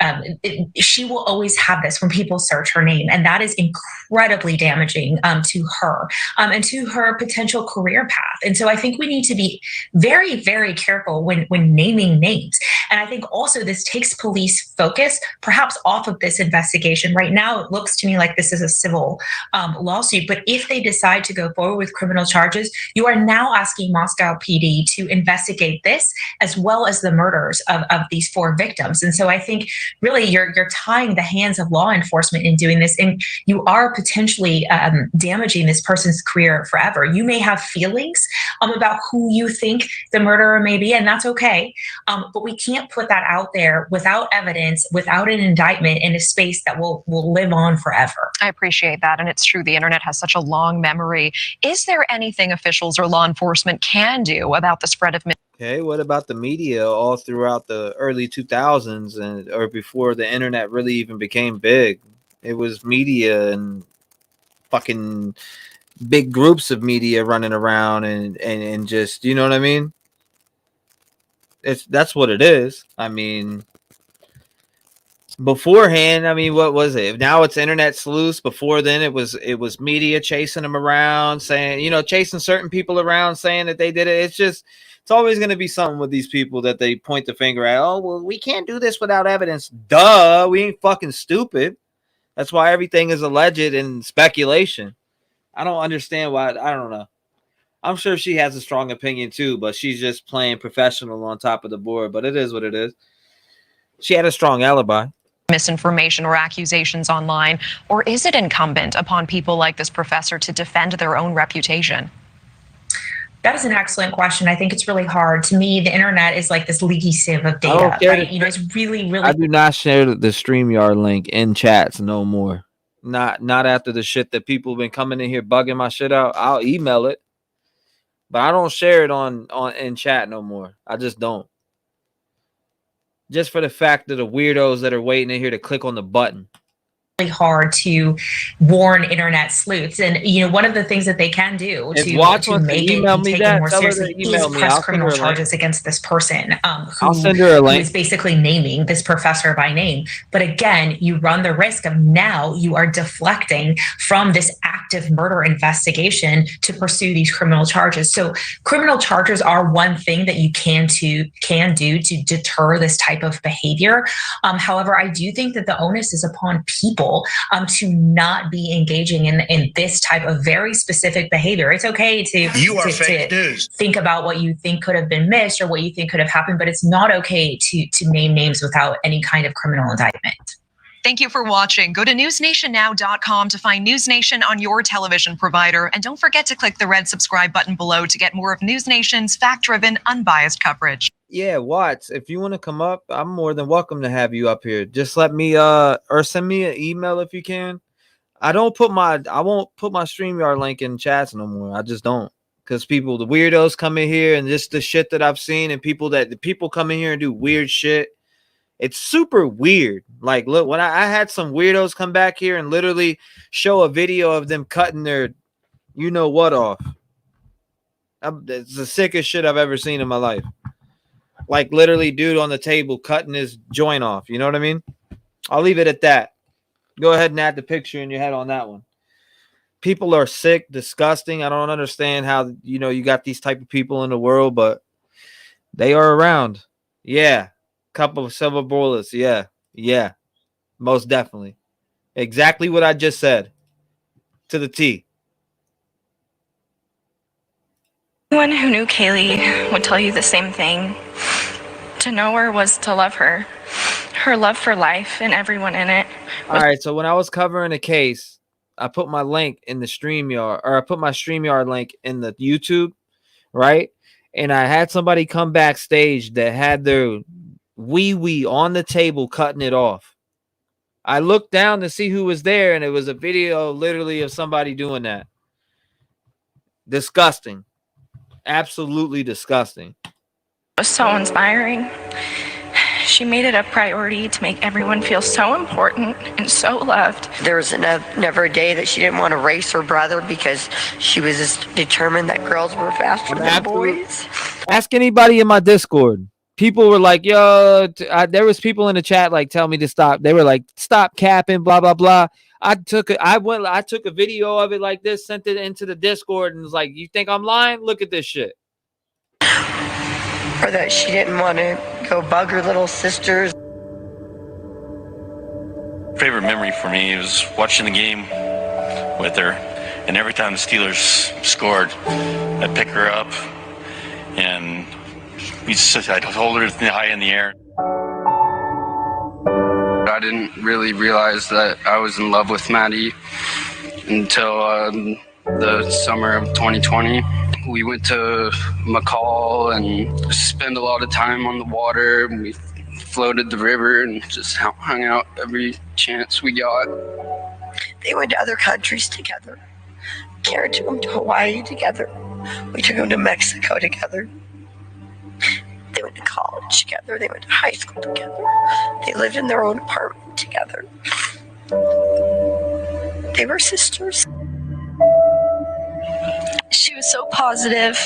she will always have this when people search her name, and that is incredibly damaging to her and to her potential career path. And so I think we need to be very, very careful when naming names. And I think also this takes police focus perhaps off of this investigation. Right now, it looks to me like this is a civil lawsuit, but if they decide to go forward with criminal charges, you are now asking Moscow PD to investigate this as well as the murders of these 4 victims. And so I think really you're tying the hands of law enforcement in doing this, and you are potentially damaging this person's career forever. You may have feelings about who you think the murderer may be, and that's okay. But we can't put that out there without evidence, without an indictment, in a space that will live on forever.
I appreciate that. And it's true, the internet has such a long memory. Is there anything officials or law enforcement can do about the spread of
Okay, what about the media all throughout the early 2000s or before the internet really even became big? It was media and fucking big groups of media running around and just, you know what I mean? That's what it is. I mean, beforehand, I mean, what was it? Now it's internet sleuths. Before then, it was media chasing them around, saying, chasing certain people around, saying that they did it. It's just It's always going to be something with these people that they point the finger at. Oh, well, we can't do this without evidence. Duh, we ain't fucking stupid. That's why everything is alleged and speculation. I don't understand why. I don't know. I'm sure she has a strong opinion too, but she's just playing professional on top of the board. But it is what it is. She had a strong alibi.
Misinformation or accusations online, or is it incumbent upon people like this professor to defend their own reputation?
That is an excellent question. I think it's really hard. To me, the internet is like this leaky sieve of data, right? You know, it's really, really.
I do not share the StreamYard link in chats no more. Not after the shit that people have been coming in here bugging my shit out. I'll email it, but I don't share it on in chat no more. I just don't. Just for the fact that the weirdos that are waiting in here to click on the button.
Hard to warn internet sleuths, and you know, one of the things that they can do to make it be taken more seriously is press criminal charges against this person who is basically naming this professor by name. But again, you run the risk of now you are deflecting from this active murder investigation to pursue these criminal charges. So criminal charges are one thing that you can do to deter this type of behavior. However, I do think that the onus is upon people to not be engaging in this type of very specific behavior. It's okay to think about what you think could have been missed or what you think could have happened, but it's not okay to name names without any kind of criminal indictment.
Thank you for watching. Go to newsnationnow.com to find News Nation on your television provider. And don't forget to click the red subscribe button below to get more of News Nation's fact-driven, unbiased coverage.
Yeah, Watts, if you want to come up, I'm more than welcome to have you up here. Just let me or send me an email if you can. I won't put my StreamYard link in chats no more. I just don't. Because the weirdos come in here and just the shit that I've seen, and the people come in here and do weird shit. It's super weird. Like, look, when I had some weirdos come back here and literally show a video of them cutting their you know what off. It's the sickest shit I've ever seen in my life. Like, literally, dude on the table cutting his joint off. You know what I mean? I'll leave it at that. Go ahead and add the picture in your head on that one. People are sick, disgusting. I don't understand how, you got these type of people in the world, but they are around. Yeah. Couple of silver bullets. Yeah. Yeah. Most definitely. Exactly what I just said. To the T.
Anyone who knew Kaylee would tell you the same thing. To know her was to love her. Her love for life and everyone in it.
All right, so when I was covering the case, I put my link in the StreamYard, or I put my StreamYard link in the YouTube, right? And I had somebody come backstage that had their wee on the table cutting it off. I looked down to see who was there, and it was a video literally of somebody doing that. Disgusting. Absolutely disgusting.
It was so inspiring. She made it a priority to make everyone feel so important and so loved.
There was never a day that she didn't want to race her brother because she was just determined that girls were faster than boys.
Ask anybody in my Discord. People were like, yo, there was people in the chat like, tell me to stop. They were like, stop capping, blah, blah, blah. I took a video of it like this, sent it into the Discord, and was like, you think I'm lying? Look at this shit.
Or that she didn't want to go bug her little sisters.
Favorite memory for me was watching the game with her, and every time the Steelers scored, I'd pick her up, and I'd hold her high in the air.
I didn't really realize that I was in love with Maddie until the summer of 2020. We went to McCall and spent a lot of time on the water. We floated the river and just hung out every chance we got.
They went to other countries together. Karen took them to Hawaii together. We took them to Mexico together. They went to college together. They went to high school together. They lived in their own apartment together. They were sisters.
She was so positive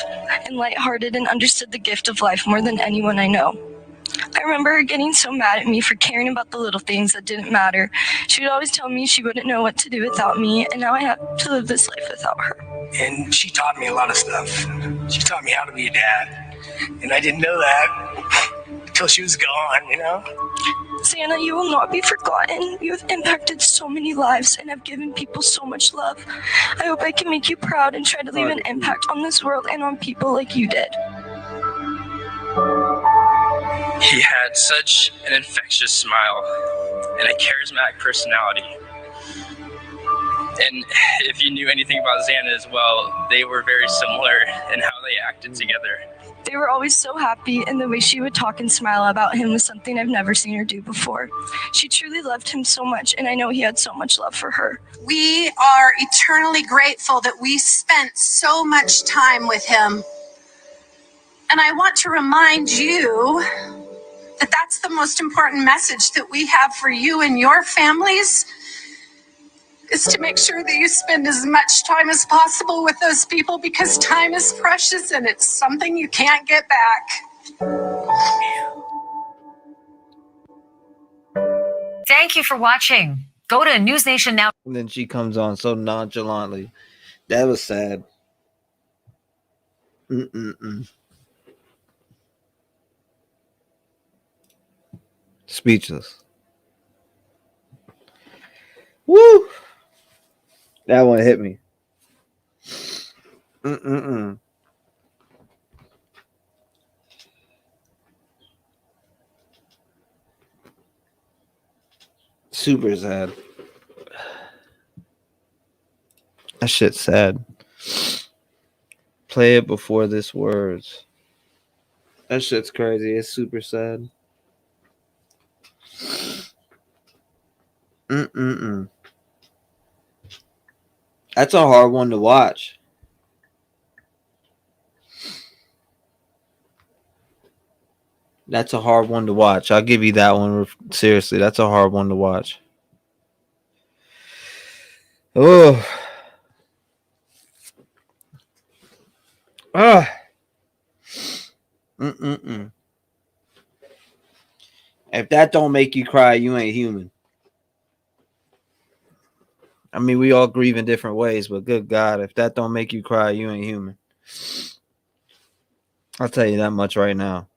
and lighthearted and understood the gift of life more than anyone I know. I remember her getting so mad at me for caring about the little things that didn't matter. She would always tell me she wouldn't know what to do without me, and now I have to live this life without her.
And she taught me a lot of stuff. She taught me how to be a dad.
And I didn't know that until she was gone, you know?
Santa, you will not be forgotten. You have impacted so many lives and have given people so much love. I hope I can make you proud and try to leave an impact on this world and on people like you did.
He had such an infectious smile and a charismatic personality. And if you knew anything about Xana as well, they were very similar in how they acted together.
They were always so happy, and the way she would talk and smile about him was something I've never seen her do before. She truly loved him so much, and I know he had so much love for her.
We are eternally grateful that we spent so much time with him. And I want to remind you that that's the most important message that we have for you and your families, is to make sure that you spend as much time as possible with those people, because time is precious and it's something you can't get back.
Thank you for watching. Go to News Nation now.
And then she comes on so nonchalantly. That was sad. Speechless. Woo! That one hit me. Super sad. That shit's sad. Play it before this words. That shit's crazy. It's super sad. That's a hard one to watch. That's a hard one to watch. I'll give you that one. Seriously, that's a hard one to watch. Oh. If that don't make you cry, you ain't human. I mean, we all grieve in different ways, but good God, if that don't make you cry, you ain't human. I'll tell you that much right now.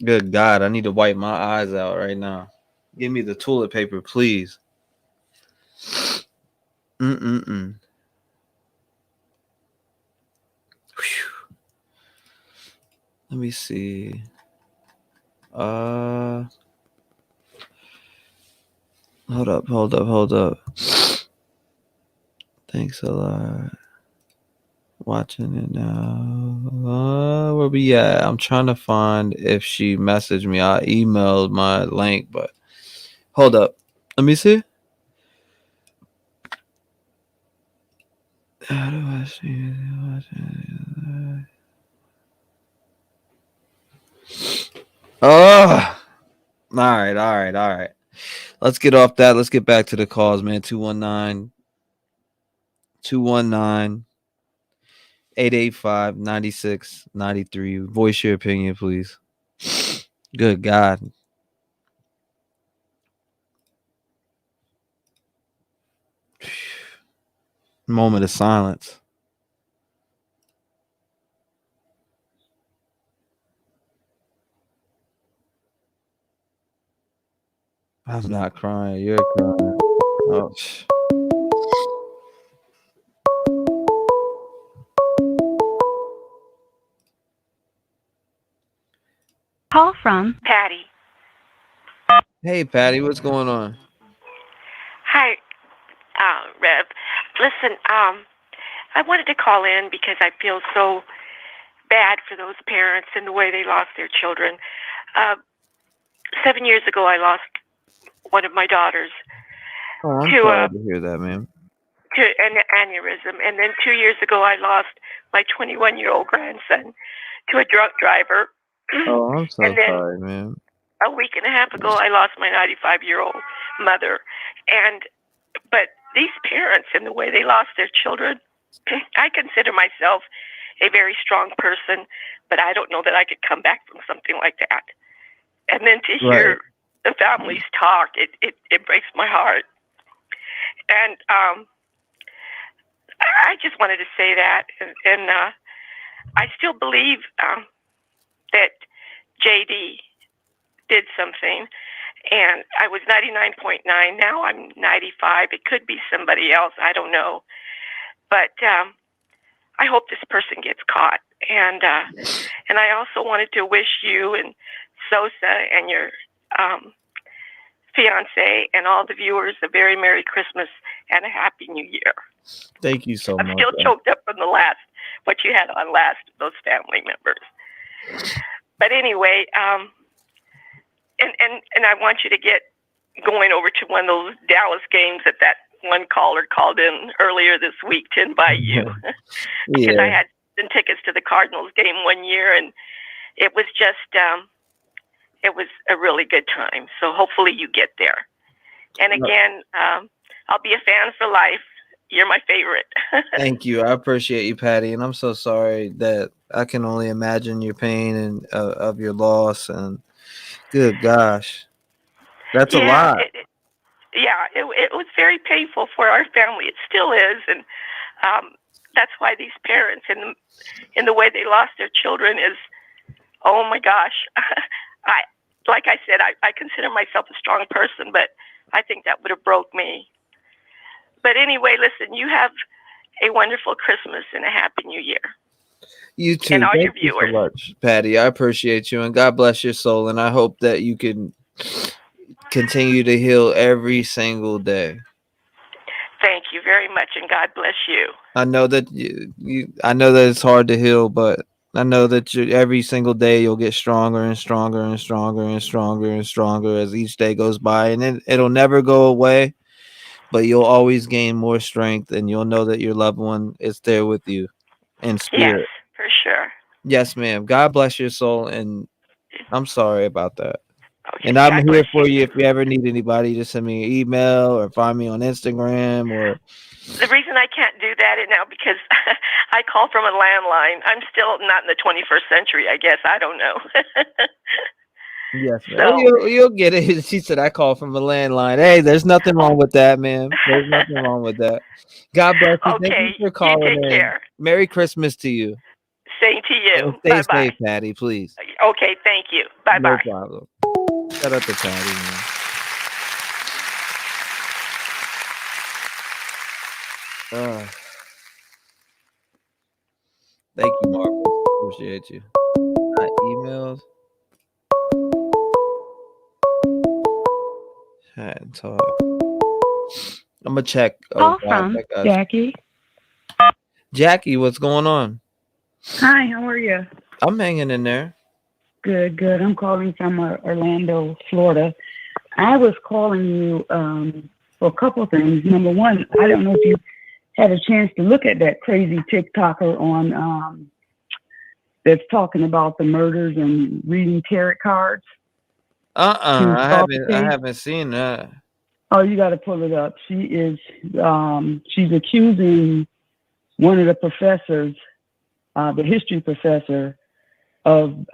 Good God, I need to wipe my eyes out right now. Give me the toilet paper, please. Whew. Let me see. Hold up. Thanks a lot. Watching it now. Where we at? I'm trying to find if she messaged me. I emailed my link, but hold up. Let me see. How do I see it? Oh, all right. Let's get off that. Let's get back to the calls, man. 219-885-9693. Voice your opinion, please. Good God. Moment of silence. I'm not crying. You're crying. Oh.
Call from
Patty.
Hey, Patty, what's going on?
Hi, Rev. Listen, I wanted to call in because I feel so bad for those parents and the way they lost their children. 7 years ago, I lost one of my daughters
Oh, I'm
to
sorry to hear that, man.
to an aneurysm, and then 2 years ago, I lost my 21-year-old grandson to a drunk driver.
Oh, I'm so
And then
sorry, man.
a week and a half ago, I lost my 95-year-old mother. But these parents and the way they lost their children, I consider myself a very strong person, but I don't know that I could come back from something like that. And then to hear the families talk, it breaks my heart. And I just wanted to say that, and I still believe that JD did something, and I was 99.9. Now I'm 95. It could be somebody else. I don't know. But I hope this person gets caught. And I also wanted to wish you and Sosa and your fiance and all the viewers a very Merry Christmas and a Happy New Year.
Thank you so
I'm
much.
still choked up from the last, what you had on last, those family members. But anyway, and I want you to get going over to one of those Dallas games that one caller called in earlier this week to invite you. Because I had tickets to the Cardinals game one year, and it was just, it was a really good time. So hopefully you get there. And again, I'll be a fan for life. You're my favorite.
Thank you. I appreciate you, Patty. And I'm so sorry that I can only imagine your pain and of your loss. And good gosh, that's a lot.
It was very painful for our family. It still is. And that's why these parents in the way they lost their children is, oh my gosh. Like I said, I consider myself a strong person, but I think that would have broke me. But anyway, listen, you have a wonderful Christmas and a Happy New Year.
You too.
And all
Thank
your
you
viewers.
so much, Patty. I appreciate you, and God bless your soul. And I hope that you can continue to heal every single day.
Thank you very much, and God bless you.
I know that I know that it's hard to heal, but I know that every single day you'll get stronger and stronger and stronger and stronger and stronger as each day goes by, and it'll never go away. But you'll always gain more strength, and you'll know that your loved one is there with you in spirit.
Yes, for sure.
Yes, ma'am. God bless your soul, and I'm sorry about that.
Okay,
and I'm
God
here
bless
for you if you ever need anybody. Just send me an email or find me on Instagram or.
The reason I can't do that is now because I call from a landline. I'm still not in the 21st century, I guess. I don't know.
Yes, so, you'll get it. She said I call from a landline. Hey, there's nothing wrong with that, ma'am. There's nothing wrong with that. God bless you.
Okay,
thank you for calling in.
Care.
Merry Christmas to you.
Same to you.
And stay
Bye-bye.
safe, Patty, please.
Okay, thank you. Bye-bye.
No problem. Shout out to Patty, man. Thank you, Marcus. Appreciate you. Emails. Chat and talk. I'm gonna check.
Call from Jackie.
Jackie, what's going on?
Hi, how are you?
I'm hanging in there.
Good, good. I'm calling from Orlando, Florida. I was calling you for a couple of things. Number one, I don't know if you had a chance to look at that crazy TikToker on that's talking about the murders and reading tarot cards.
I haven't seen that.
Oh, you got to pull it up. She is she's accusing one of the professors, the history professor, of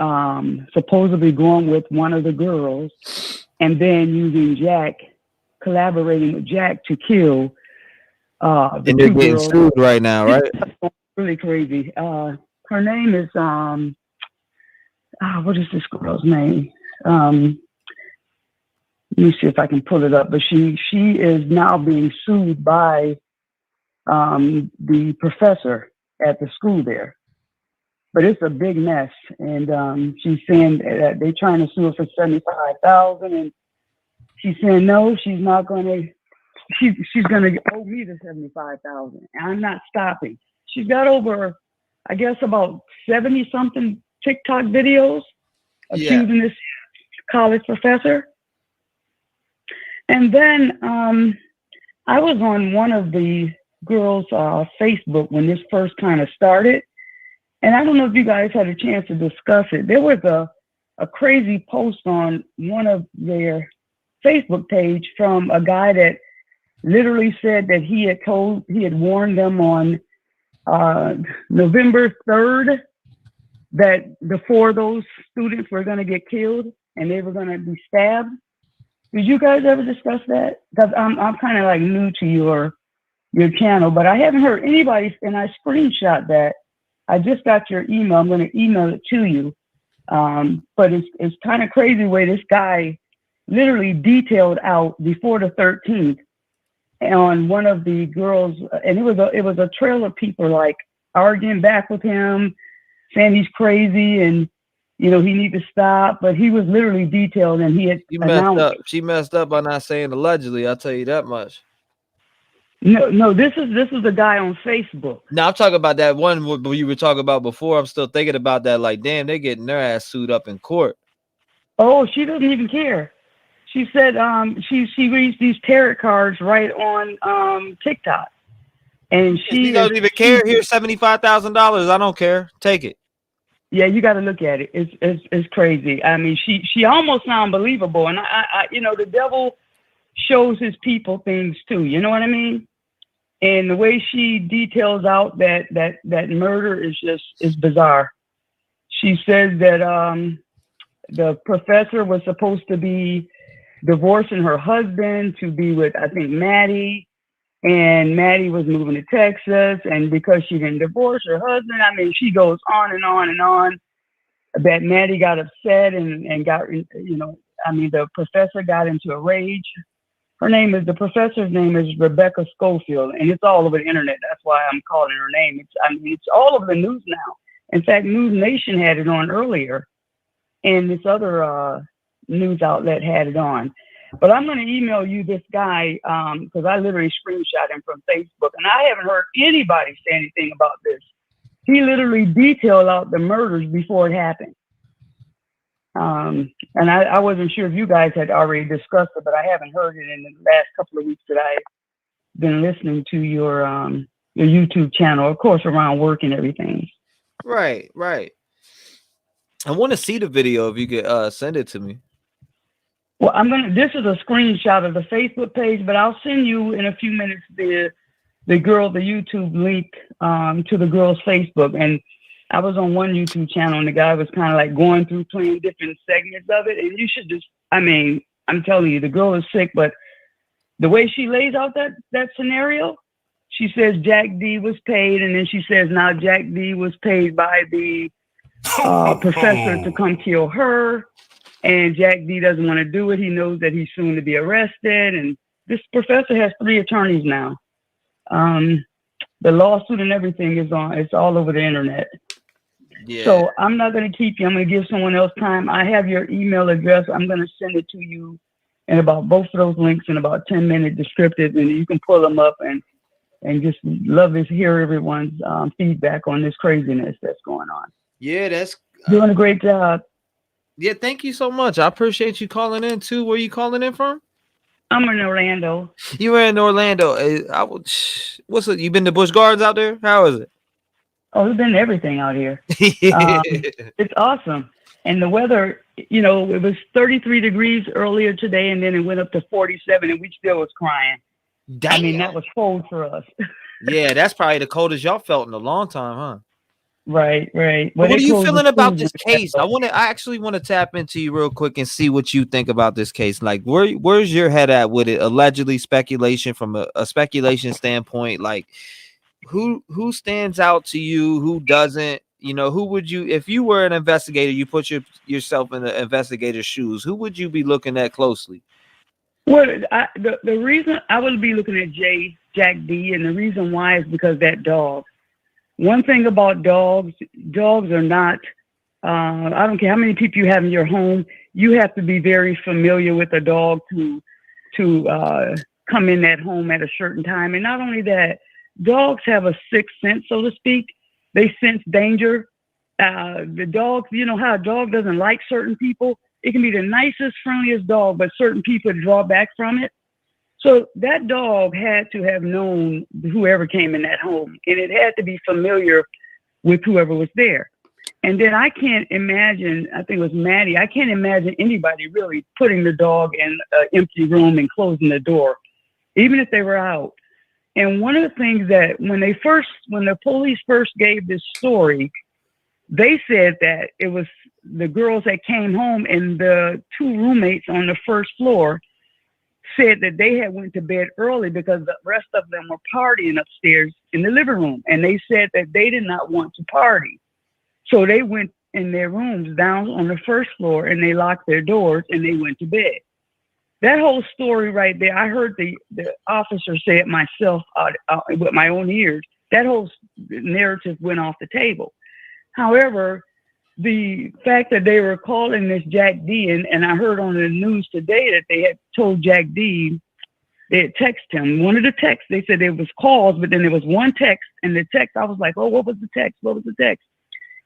supposedly going with one of the girls and then using Jack, collaborating with Jack to kill the
and they're
two
getting
girls.
sued right now, right?
Really crazy. Her name is what is this girl's name? Let me see if I can pull it up. But she is now being sued by the professor at the school there. But it's a big mess, and she's saying that they're trying to sue her for $75,000, and she's saying no, she's not going to. She's going to owe me the $75,000, and I'm not stopping. She's got over, I guess, about 70-something TikTok videos accusing this college professor. And then I was on one of the girls' Facebook when this first kind of started. And I don't know if you guys had a chance to discuss it. There was a crazy post on one of their Facebook page from a guy that literally said that he had warned them on November 3rd that the 4 of those students were going to get killed and they were going to be stabbed. Did you guys ever discuss that? Because I'm kind of like new to your channel, but I haven't heard anybody, and I screenshot that. I just got your email. I'm going to email it to you. But it's kind of crazy the way this guy literally detailed out before the 13th on one of the girls, and it was a trail of people like arguing back with him, saying he's crazy and he needs to stop. But he was literally detailed, and he had announced.
She messed up by not saying allegedly. I'll tell you that much.
No, this is the guy on Facebook.
No, I'm talking about that one what you were talking about before. I'm still thinking about that. Like, damn, they're getting their ass sued up in court.
Oh, she doesn't even care. She said she reads these tarot cards right on TikTok, and she
doesn't even care. Here's $75,000. I don't care. Take it.
Yeah, you got to look at it. It's crazy. I mean, she almost sounds believable, and I the devil shows his people things too. You know what I mean? And the way she details out that murder is bizarre. She says that the professor was supposed to be divorcing her husband to be with, I think, Maddie, and Maddie was moving to Texas, and because she didn't divorce her husband, I mean, she goes on and on and on. That Maddie got upset and got, the professor got into a rage. The professor's name is Rebecca Schofield, and it's all over the internet. That's why I'm calling her name. It's all over the news now. In fact, News Nation had it on earlier, and this other news outlet had it on. But I'm going to email you this guy because I literally screenshot him from Facebook, and I haven't heard anybody say anything about this. He literally detailed out the murders before it happened. And I wasn't sure if you guys had already discussed it, but I haven't heard it in the last couple of weeks that I've been listening to your YouTube channel, of course, around work and everything.
Right. I want to see the video if you could send it to me.
Well, this is a screenshot of the Facebook page, but I'll send you in a few minutes the YouTube link to the girl's Facebook. And I was on one YouTube channel, and the guy was kind of like going through playing different segments of it. And you should I'm telling you, the girl is sick, but the way she lays out that scenario, she says Jack D was paid, and then she says now Jack D was paid by the professor to come kill her. And Jack D doesn't want to do it. He knows that he's soon to be arrested. And this professor has 3 attorneys now. The lawsuit and everything it's all over the internet. Yeah. So I'm not going to keep you. I'm going to give someone else time. I have your email address. I'm going to send it to you in about both of those links in about 10-minute descriptive, and you can pull them up and just love to hear everyone's feedback on this craziness that's going on.
Yeah, that's
doing a great job.
Yeah, thank you so much. I appreciate you calling in too. Where are you calling in from?
I'm in Orlando.
You were in Orlando. What's it? You been to Busch Gardens out there? How is it?
Oh, we've been to everything out here. It's awesome. And the weather, it was 33 degrees earlier today, and then it went up to 47, and we still was crying.
Damn.
I mean, that was cold for us.
Yeah, that's probably the coldest y'all felt in a long time, huh?
Right.
What are you feeling about this case? I actually want to tap into you real quick and see what you think about this case. Like, where's your head at with it? Allegedly speculation from a speculation standpoint. Like, who stands out to you? Who doesn't? Who would you, if you were an investigator, you put yourself in the investigator's shoes, who would you be looking at closely?
Well, the reason I would be looking at Jack D, and the reason why is because that dog. One thing about dogs are not, I don't care how many people you have in your home, you have to be very familiar with a dog to come in that home at a certain time. And not only that, dogs have a sixth sense, so to speak. They sense danger. The dogs, you know how a dog doesn't like certain people? It can be the nicest, friendliest dog, but certain people draw back from it. So that dog had to have known whoever came in that home, and it had to be familiar with whoever was there. And then I can't imagine, I think it was Maddie, I can't imagine anybody really putting the dog in an empty room and closing the door, even if they were out. And one of the things that when the police first gave this story, they said that it was the girls that came home, and the 2 roommates on the first floor said that they had went to bed early because the rest of them were partying upstairs in the living room. And they said that they did not want to party. So they went in their rooms down on the first floor, and they locked their doors and they went to bed. That whole story right there, I heard the officer say it myself with my own ears. That whole narrative went off the table. However, the fact that they were calling this Jack D, and I heard on the news today that they had told Jack D, they had texted him. One of the texts, they said there was calls, but then there was one text, and the text, I was like, oh, what was the text? What was the text?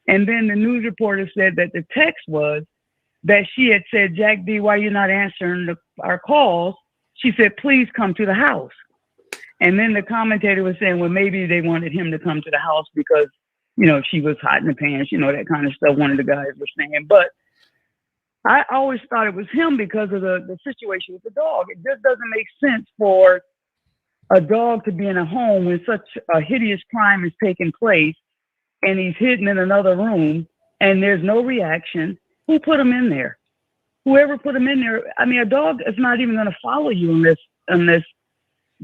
And then the news reporter said that the text was that she had said, Jack D, why are you not answering our calls? She said, please come to the house. And then the commentator was saying, well, maybe they wanted him to come to the house because, you know, she was hot in the pants, you know, that kind of stuff. One of the guys was saying, but I always thought it was him because of the situation with the dog. It just doesn't make sense for a dog to be in a home when such a hideous crime is taking place and he's hidden in another room and there's no reaction. Who put him in there? Whoever put him in there. I mean, a dog is not even going to follow you unless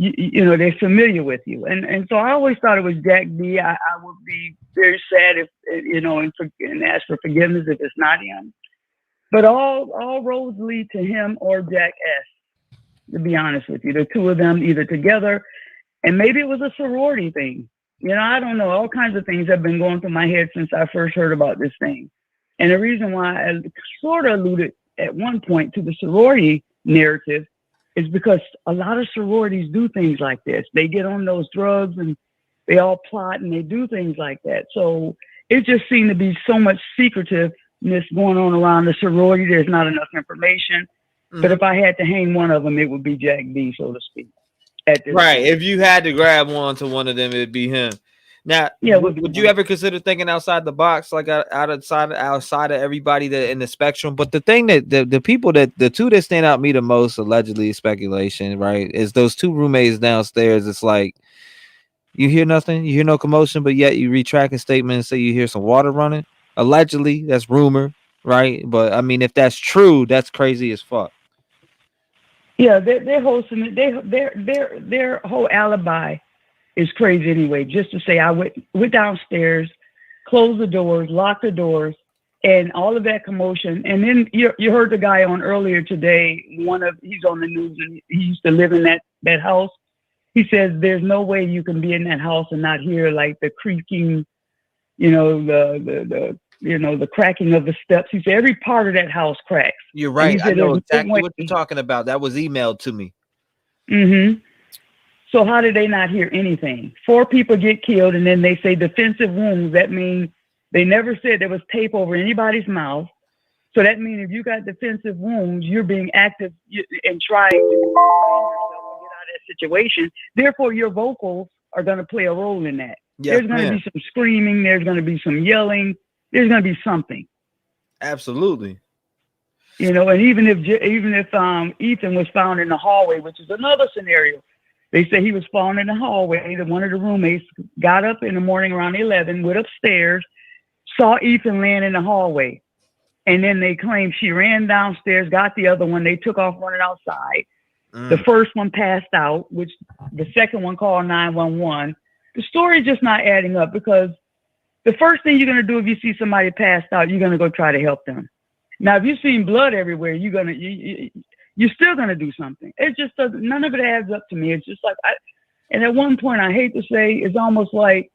you know, they're familiar with you. And so I always thought it was Jack D. I would be very sad if, you know, and ask for forgiveness if it's not him. But all roads lead to him or Jack S., to be honest with you. The two of them either together, and maybe it was a sorority thing. You know, I don't know. All kinds of things have been going through my head since I first heard about this thing. And the reason why I sort of alluded at one point to the sorority narrative is because a lot of sororities do things like this. They get on those drugs and they all plot and they do things like that. So it just seemed to be so much secretiveness going on around the sorority. There's not enough information. Mm-hmm. But if I had to hang one of them, it would be Jack D, so to speak.
Right. If you had to grab one to one of them, it'd be him. Now, yeah, would you ever consider thinking outside the box, like outside of everybody that in the spectrum? But the thing that the people that the two that stand out me the most, allegedly speculation, right, is those two roommates downstairs. It's like you hear nothing, you hear no commotion, but yet you retract a statement and say you hear some water running. Allegedly, that's rumor, right? But I mean, if that's true, that's crazy as fuck.
Yeah, they're hosting it. Their whole alibi is crazy anyway. Just to say I went downstairs, closed the doors, locked the doors, and all of that commotion. And then you heard the guy on earlier today. He's on the news and he used to live in that house. He says there's no way you can be in that house and not hear like the creaking, you know, the cracking of the steps. He said every part of that house cracks.
You're right. I know exactly what you're talking about. That was emailed to me.
Mm-hmm. So how did they not hear anything? 4 people get killed, and then they say defensive wounds. That means they never said there was tape over anybody's mouth. So that means if you got defensive wounds, you're being active and trying to get out of that situation. Therefore, your vocals are going to play a role in that. Yes, there's going to be some screaming. There's going to be some yelling. There's going to be something.
Absolutely.
You know, and even if Ethan was found in the hallway, which is another scenario. They say he was found in the hallway. That one of the roommates got up in the morning around 11, went upstairs, saw Ethan laying in the hallway. And then they claim she ran downstairs, got the other one. They took off running outside. The first one passed out, which the second one called 911. The story's just not adding up because the first thing you're going to do if you see somebody passed out, you're going to go try to help them. Now, if you've seen blood everywhere, you're still going to do something. It just doesn't, none of it adds up to me. It's just like, and at one point, I hate to say, it's almost like,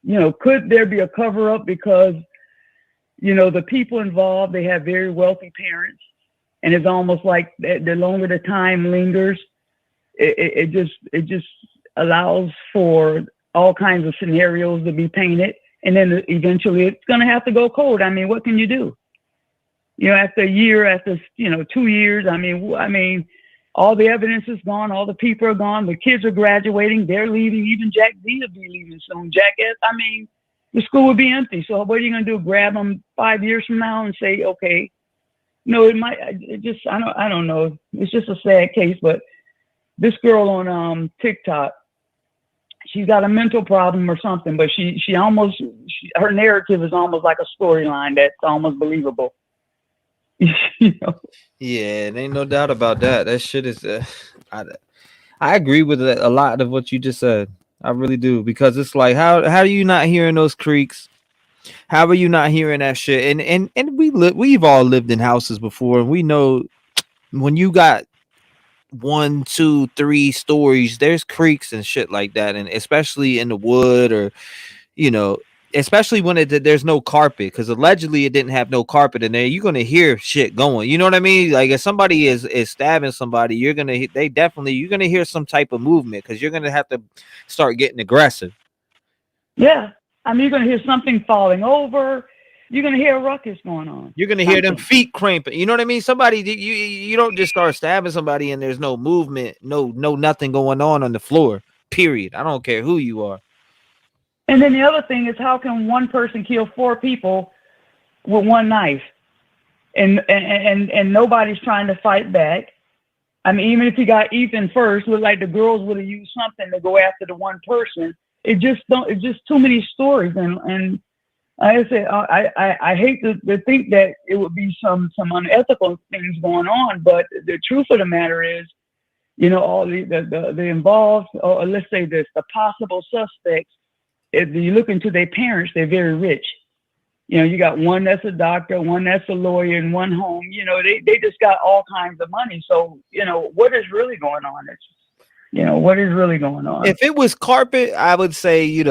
you know, could there be a cover up because, you know, the people involved, they have very wealthy parents. And it's almost like the longer the time lingers, it just allows for all kinds of scenarios to be painted. And then eventually it's going to have to go cold. I mean, what can you do? You know, after a year, after, 2 years, I mean, all the evidence is gone. All the people are gone. The kids are graduating. They're leaving. Even Jack D will be leaving soon. Jack S., the school will be empty. So what are you going to do? Grab them 5 years from now and say, okay. No, I don't know. It's just a sad case. But this girl on TikTok, she's got a mental problem or something, but her narrative is almost like a storyline that's almost believable. You know?
Yeah, there ain't no doubt about that. That shit is. I agree with a lot of what you just said. I really do, because it's like how are you not hearing those creaks? How are you not hearing that shit? And we've all lived in houses before, and we know when you got 1, 2, 3 stories, there's creaks and shit like that, and especially in the wood, or especially when there's no carpet, because allegedly it didn't have no carpet in there. You're gonna hear shit going. You know what I mean? Like if somebody is stabbing somebody, you're gonna hear some type of movement, because you're gonna have to start getting aggressive.
Yeah, I mean, you're gonna hear something falling over. You're gonna hear a ruckus going on.
You're gonna hear them feet cramping. You know what I mean? Somebody, you don't just start stabbing somebody and there's no movement, no nothing going on the floor. Period. I don't care who you are.
And then the other thing is, how can one person kill 4 people with one knife, and nobody's trying to fight back? I mean, even if you got Ethan first, looked like the girls would have used something to go after the one person. It's just too many stories, and like I said, I hate to think that it would be some unethical things going on, but the truth of the matter is, all the involved, or let's say this, the possible suspects, if you look into their parents, they're very rich. You got one that's a doctor, one that's a lawyer, and one home. They just got all kinds of money. So, what is really going on? What is really going on?
If it was carpet, I would say,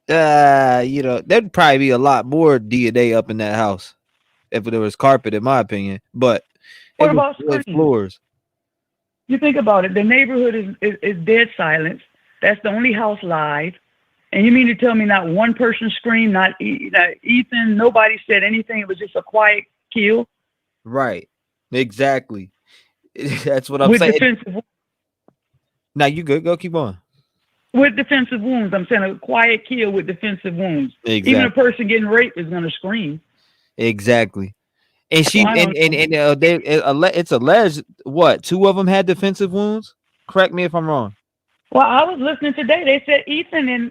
there'd probably be a lot more DNA up in that house if there was carpet, in my opinion. But
what about
floors?
You think about it. The neighborhood is dead silence. That's the only house live. And you mean to tell me not one person screamed, not Ethan, nobody said anything? It was just a quiet kill?
Right. Exactly. That's what I'm saying. Now you good. Go keep on.
With defensive wounds. I'm saying a quiet kill with defensive wounds.
Exactly.
Even a person getting raped is going to scream.
Exactly. And it's alleged, what, 2 of them had defensive wounds? Correct me if I'm wrong.
Well, I was listening today. They said Ethan and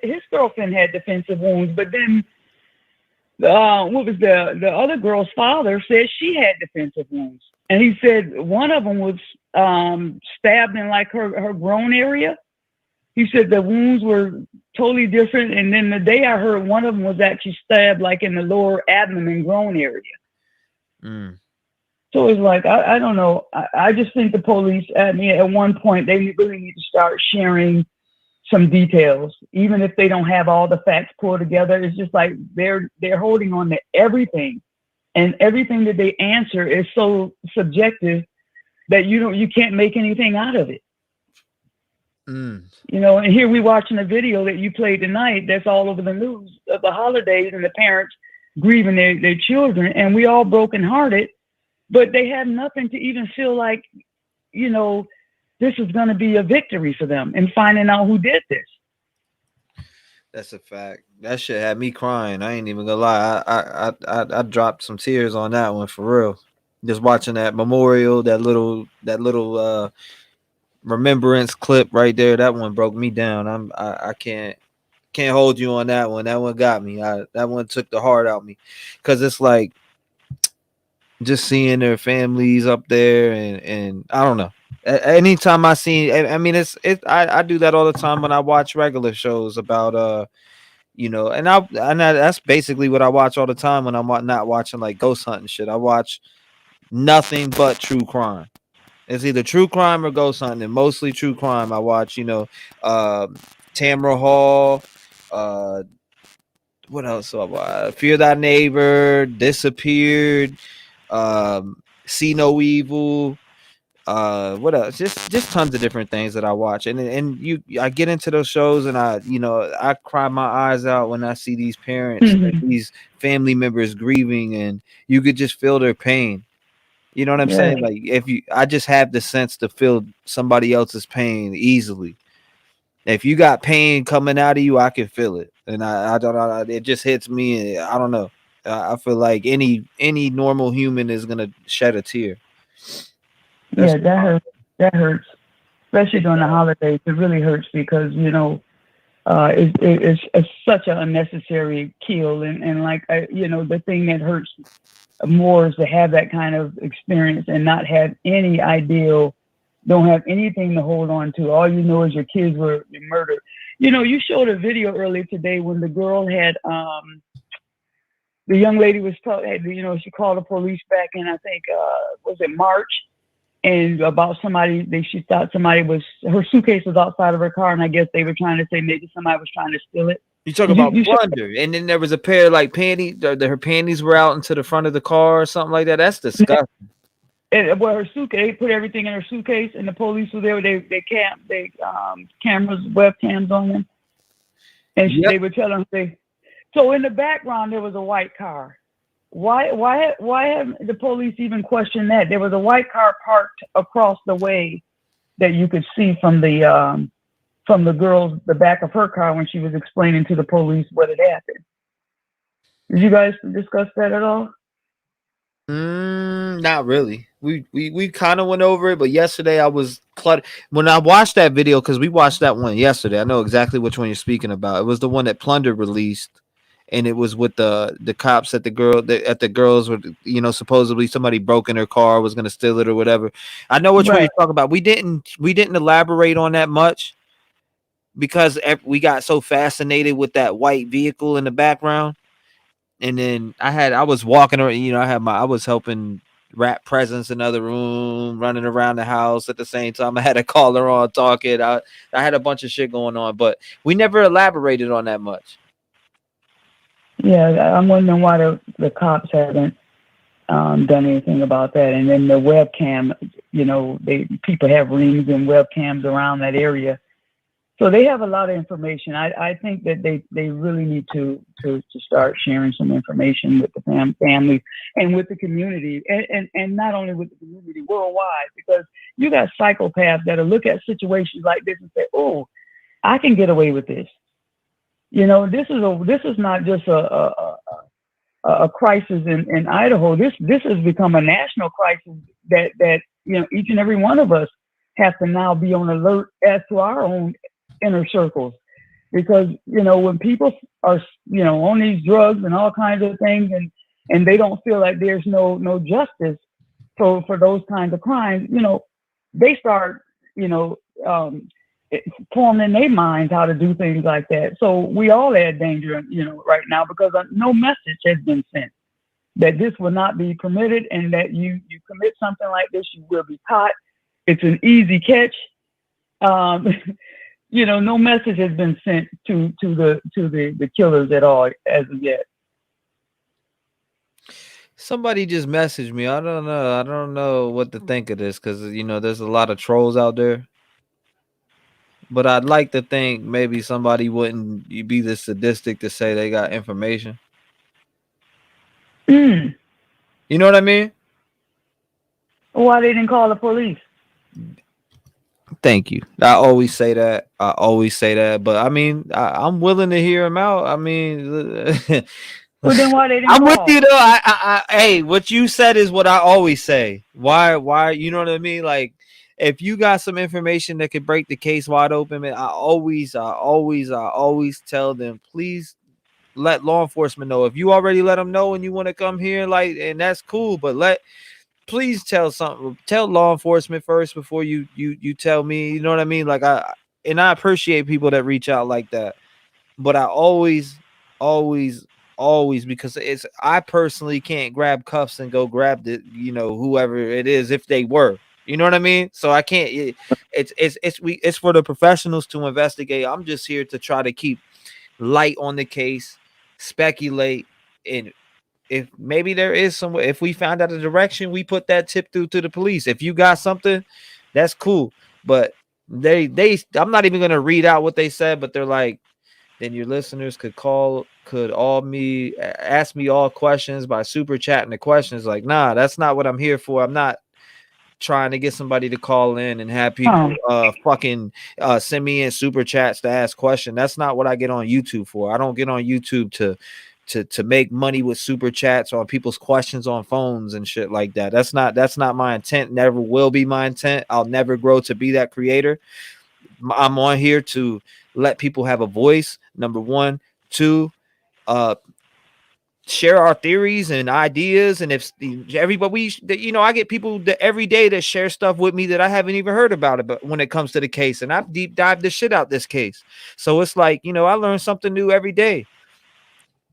his girlfriend had defensive wounds, but then what was the other girl's father said she had defensive wounds, and he said one of them was stabbed in like her groin area. He said the wounds were totally different, and then the day I heard one of them was actually stabbed like in the lower abdomen groin area.
Mm.
So it's like, I don't know. I just think the police, at one point, they really need to start sharing some details, even if they don't have all the facts pulled together. It's just like they're holding on to everything, and everything that they answer is so subjective that you can't make anything out of it.
Mm.
And here we watching a video that you played tonight that's all over the news of the holidays and the parents grieving their children, and we all brokenhearted. But they have nothing to even feel like, this is going to be a victory for them in finding out who did this.
That's a fact. That shit had me crying. I ain't even gonna lie. I dropped some tears on that one, for real. Just watching that memorial, that little remembrance clip right there. That one broke me down. I can't hold you on that one. That one got me. That one took the heart out of me, because it's like, just seeing their families up there, and I don't know. Anytime I see, I mean, I do that all the time when I watch regular shows about, and that's basically what I watch all the time when I'm not watching like ghost hunting shit. I watch nothing but true crime. It's either true crime or ghost hunting, and mostly true crime. I watch, Tamara Hall, what else? Fear Thy Neighbor, Disappeared, See No Evil, what else? Just tons of different things that I watch, and I get into those shows, and I cry my eyes out when I see these parents, and these family members grieving, and you could just feel their pain. You know what I'm saying? Like, I just have the sense to feel somebody else's pain easily. If you got pain coming out of you, I can feel it, and I don't know. It just hits me. I don't know. I feel like any normal human is gonna shed a tear.
Yeah, that hurts. That hurts, especially during the holidays. It really hurts because it's such an unnecessary kill, and like the thing that hurts more is to have that kind of experience and not have any idea, don't have anything to hold on to. All you know is your kids were murdered. You know, you showed a video earlier today when the girl had, the young lady was talking, you know, she called the police back in, I think, was it March? And about somebody, she thought her suitcase was outside of her car, and I guess they were trying to say maybe somebody was trying to steal it.
You talk about plunder, and then there was a pair of like panties. Her panties were out into the front of the car or something like that. That's disgusting.
Well, her suitcase, they put everything in her suitcase, and the police were there. They cameras, webcams on them, and they were telling her. So in the background there was a white car. Why haven't the police even questioned that? There was a white car parked across the way that you could see from the back of her car when she was explaining to the police what had happened. Did you guys discuss that at all?
Not really. We kind of went over it, but yesterday I was cluttered when I watched that video, because we watched that one yesterday. I know exactly which one you're speaking about. It was the one that Plunder released, and it was with the cops at the girls were, you know, supposedly somebody broke in her car, was going to steal it or whatever. I know which one you're talking about. We didn't elaborate on that much because we got so fascinated with that white vehicle in the background. And then I was walking around, you know, I was helping wrap presents in another room, running around the house at the same time. I had a caller on talking. I had a bunch of shit going on, but we never elaborated on that much.
Yeah, I'm wondering why the cops haven't done anything about that. And then the webcam, you know, people have rings and webcams around that area. So they have a lot of information. I think that they really need to start sharing some information with the family and with the community, and not only with the community, worldwide, because you got psychopaths that'll look at situations like this and say, "Oh, I can get away with this." You know, this is not just a crisis in Idaho. This has become a national crisis that you know, each and every one of us have to now be on alert as to our own inner circles, because you know, when people are, you know, on these drugs and all kinds of things, and they don't feel like there's no justice for those kinds of crimes, you know, they start, you know, forming in their minds how to do things like that. So we all are in danger, you know, right now, because no message has been sent that this will not be permitted, and that you commit something like this, you will be caught. It's an easy catch. You know, no message has been sent to the killers at all as of yet.
Somebody just messaged me. I don't know what to think of this, because you know, there's a lot of trolls out there. But I'd like to think maybe somebody wouldn't be this sadistic to say they got information. You know what I mean?
Why they didn't call the police?
Thank you. I always say that. But I mean, I'm willing to hear him out. I mean,
well, then why they didn't
I'm
call?
with you though. Hey, what you said is what I always say. Why? You know what I mean? Like, if you got some information that could break the case wide open, man, I always tell them, please let law enforcement know. If you already let them know and you want to come here, like, and that's cool, but please tell law enforcement first before you tell me. You know what I mean? Like, I appreciate people that reach out like that, but I always, because I personally can't grab cuffs and go grab the, you know, whoever it is, if they were, you know what I mean? So I can't. It's for the professionals to investigate. I'm just here to try to keep light on the case, speculate, and if maybe there is some, if we found out a direction, we put that tip through to the police. If you got something, that's cool. But I'm not even gonna read out what they said, but they're like, then your listeners could ask me all questions by super chatting the questions. Like, nah, that's not what I'm here for. I'm not trying to get somebody to call in and have people send me in super chats to ask questions. That's not what I get on YouTube for. I don't get on YouTube to make money with super chats on people's questions on phones and shit like that. That's not my intent. Never will be my intent. I'll never grow to be that creator. I'm on here to let people have a voice. Number one. Two, share our theories and ideas. And if everybody, I get people that every day that share stuff with me that I haven't even heard about it, but when it comes to the case, and I've deep dived the shit out this case. So it's like, I learn something new every day.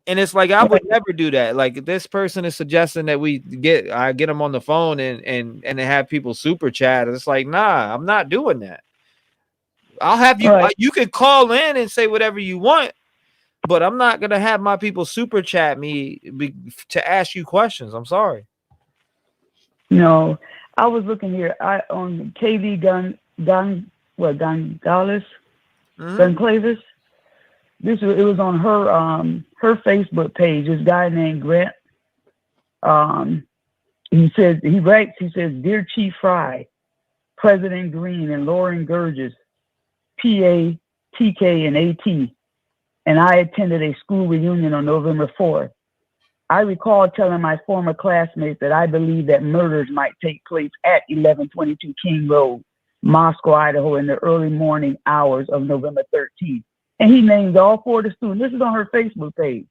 And it's like, I would never do that. Like, this person is suggesting that I get them on the phone and have people super chat. It's like, nah, I'm not doing that. I'll have you, you can call in and say whatever you want, but I'm not going to have my people super chat me to ask you questions. I'm sorry.
No, I was looking here. On KV Gonzalez, Goncalves. It was on her Facebook page. This guy named Grant. He says, "Dear Chief Fry, President Green, and Lauren Gurgis, PA, TK, and AT, and I attended a school reunion on November 4th. I recall telling my former classmates that I believe that murders might take place at 1122 King Road, Moscow, Idaho, in the early morning hours of November 13th. And he named all 4 of the students. This is on her Facebook page.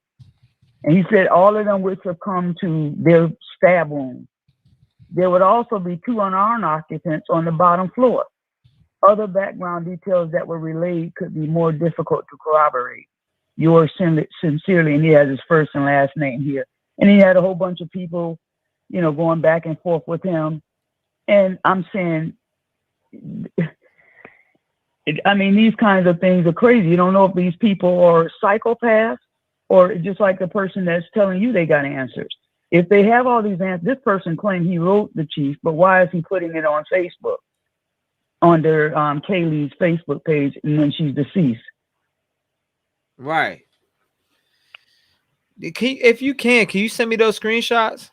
And he said all of them would succumb to their stab wounds. There would also be 2 unarmed occupants on the bottom floor. Other background details that were relayed could be more difficult to corroborate. Yours sincerely," and he has his first and last name here. And he had a whole bunch of people, going back and forth with him. And I'm saying, these kinds of things are crazy. You don't know if these people are psychopaths or just like the person that's telling you they got answers. If they have all these answers, this person claimed he wrote the chief, but why is he putting it on Facebook, under Kaylee's Facebook page, and when she's deceased?
Right. If you can you send me those screenshots?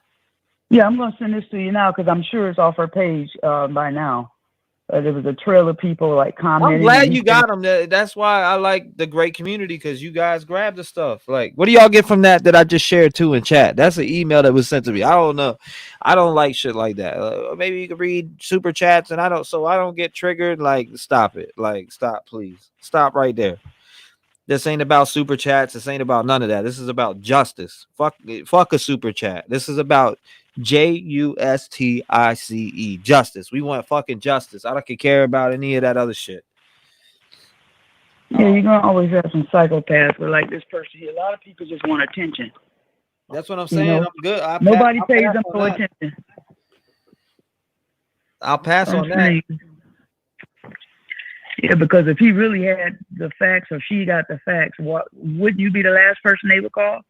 Yeah, I'm going to send this to you now because I'm sure it's off her page by now. There was a trail of people like commenting.
I'm glad you got them. That's why I like the great community, because you guys grab the stuff. Like, what do y'all get from that I just shared too in chat? That's an email that was sent to me. I don't know. I don't like shit like that. Maybe you can read super chats, and I don't get triggered. Like, stop it. Like, stop, please. Stop right there. This ain't about super chats. This ain't about none of that. This is about justice. Fuck a super chat. This is about JUSTICE, justice. We want fucking justice. I don't care about any of that other shit.
Yeah, you're gonna always have some psychopaths, but like this person here, a lot of people just want attention.
That's what I'm saying. I'm good.
Nobody pays them no attention.
I'll pass on that.
Yeah, because if he really had the facts or she got the facts, wouldn't you be the last person they would call?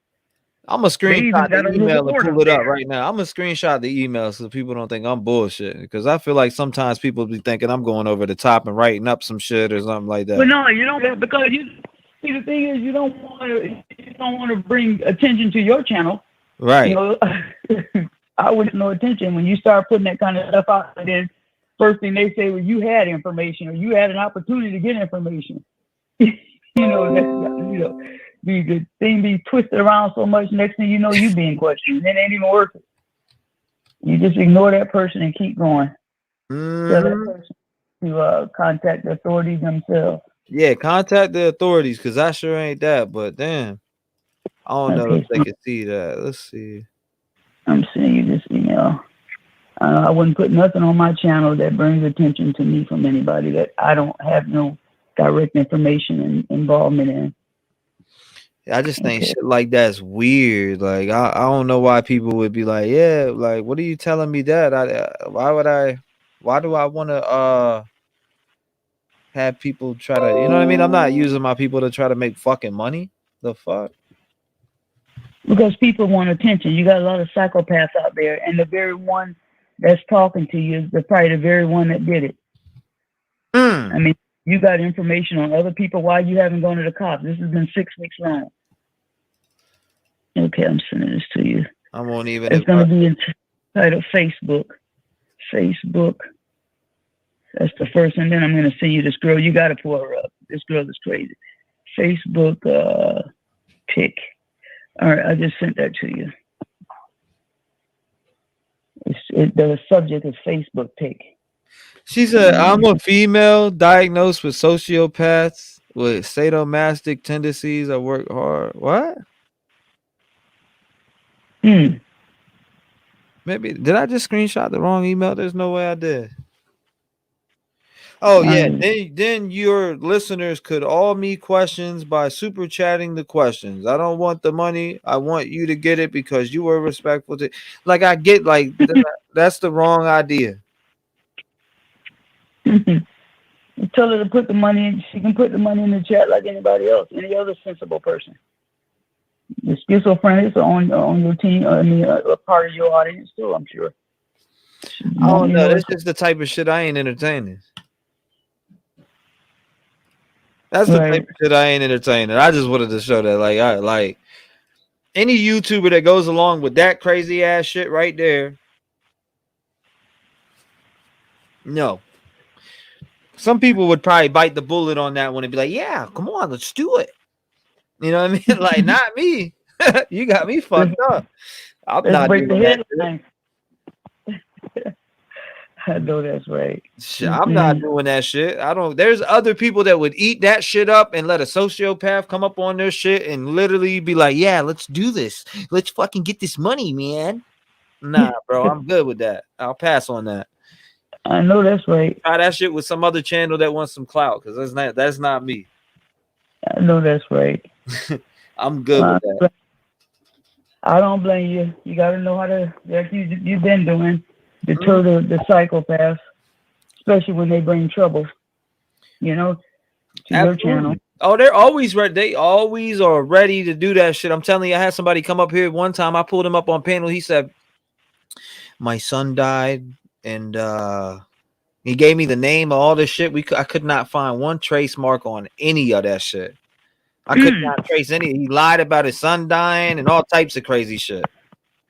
I'm gonna screenshot the email and pull it up right now. I'm gonna screenshot the email so people don't think I'm bullshit. Because I feel like sometimes people be thinking I'm going over the top and writing up some shit or something like that.
But no, you don't, because you see the thing is you don't want to bring attention to your channel.
Right.
I wouldn't know attention when you start putting that kind of stuff out there. First thing they say, well, you had information or you had an opportunity to get information. The thing be twisted around so much. Next thing you know, you being questioned. It ain't even worth it. You just ignore that person and keep going. Tell that person to contact the authorities themselves.
Yeah, contact the authorities, because I sure ain't that. But damn, I don't know if they can see that. Let's see. I'm
sending you this email. I wouldn't put nothing on my channel that brings attention to me from anybody that I don't have no direct information and involvement in.
I just think shit like that's weird. Like, I don't know why people would be like, yeah, like, what are you telling me that? Why do I want to have people try to, you know what I mean? I'm not using my people to try to make fucking money. The fuck?
Because people want attention. You got a lot of psychopaths out there, and the very one that's talking to you is probably the very one that did it. I mean, you got information on other people. Why you haven't gone to the cops? This has been 6 weeks long. Okay, I'm sending this to you.
I won't even.
It's going to be entitled Facebook. Facebook. That's the first, and then I'm going to send you this girl. You got to pull her up. This girl is crazy. Facebook pic. All right, I just sent that to you. The subject is Facebook pic.
She said, I'm a female diagnosed with sociopaths with sadomasochistic tendencies. I work hard. What? Maybe did I just screenshot the wrong email? There's no way I did. Oh yeah, then your listeners could all me questions by super chatting the questions. I don't want the money. I want you to get it because you were respectful to. Like I get like that's the wrong idea.
Tell her to put the money in. She can put the money in the chat like anybody else, any other sensible person. The schizophrenics are on your team, a part of your audience too, I'm sure.
I don't know. This is the type of shit I ain't entertaining. That's the type of shit I ain't entertaining. I just wanted to show that, like, I like any YouTuber that goes along with that crazy ass shit right there. No. Some people would probably bite the bullet on that one and be like, yeah, come on, let's do it. You know what I mean? Like, not me. You got me fucked up. I'm not doing that shit.
I know that's right.
I'm not doing that shit. I don't. There's other people that would eat that shit up and let a sociopath come up on their shit and literally be like, yeah, let's do this. Let's fucking get this money, man. Nah, bro, I'm good with that. I'll pass on that.
I know that's right.
Try that shit with some other channel that wants some clout, because that's not me.
I know that's right.
I'm good with that.
I don't blame you. You got to know how to, like you've been doing, deter the psychopaths, especially when they bring trouble, you know, to your channel.
Oh, they're always ready. They always are ready to do that shit. I'm telling you, I had somebody come up here one time. I pulled him up on panel. He said, my son died, and he gave me the name of all this shit. I could not find one trace mark on any of that shit. I could not trace any. He lied about his son dying and all types of crazy shit.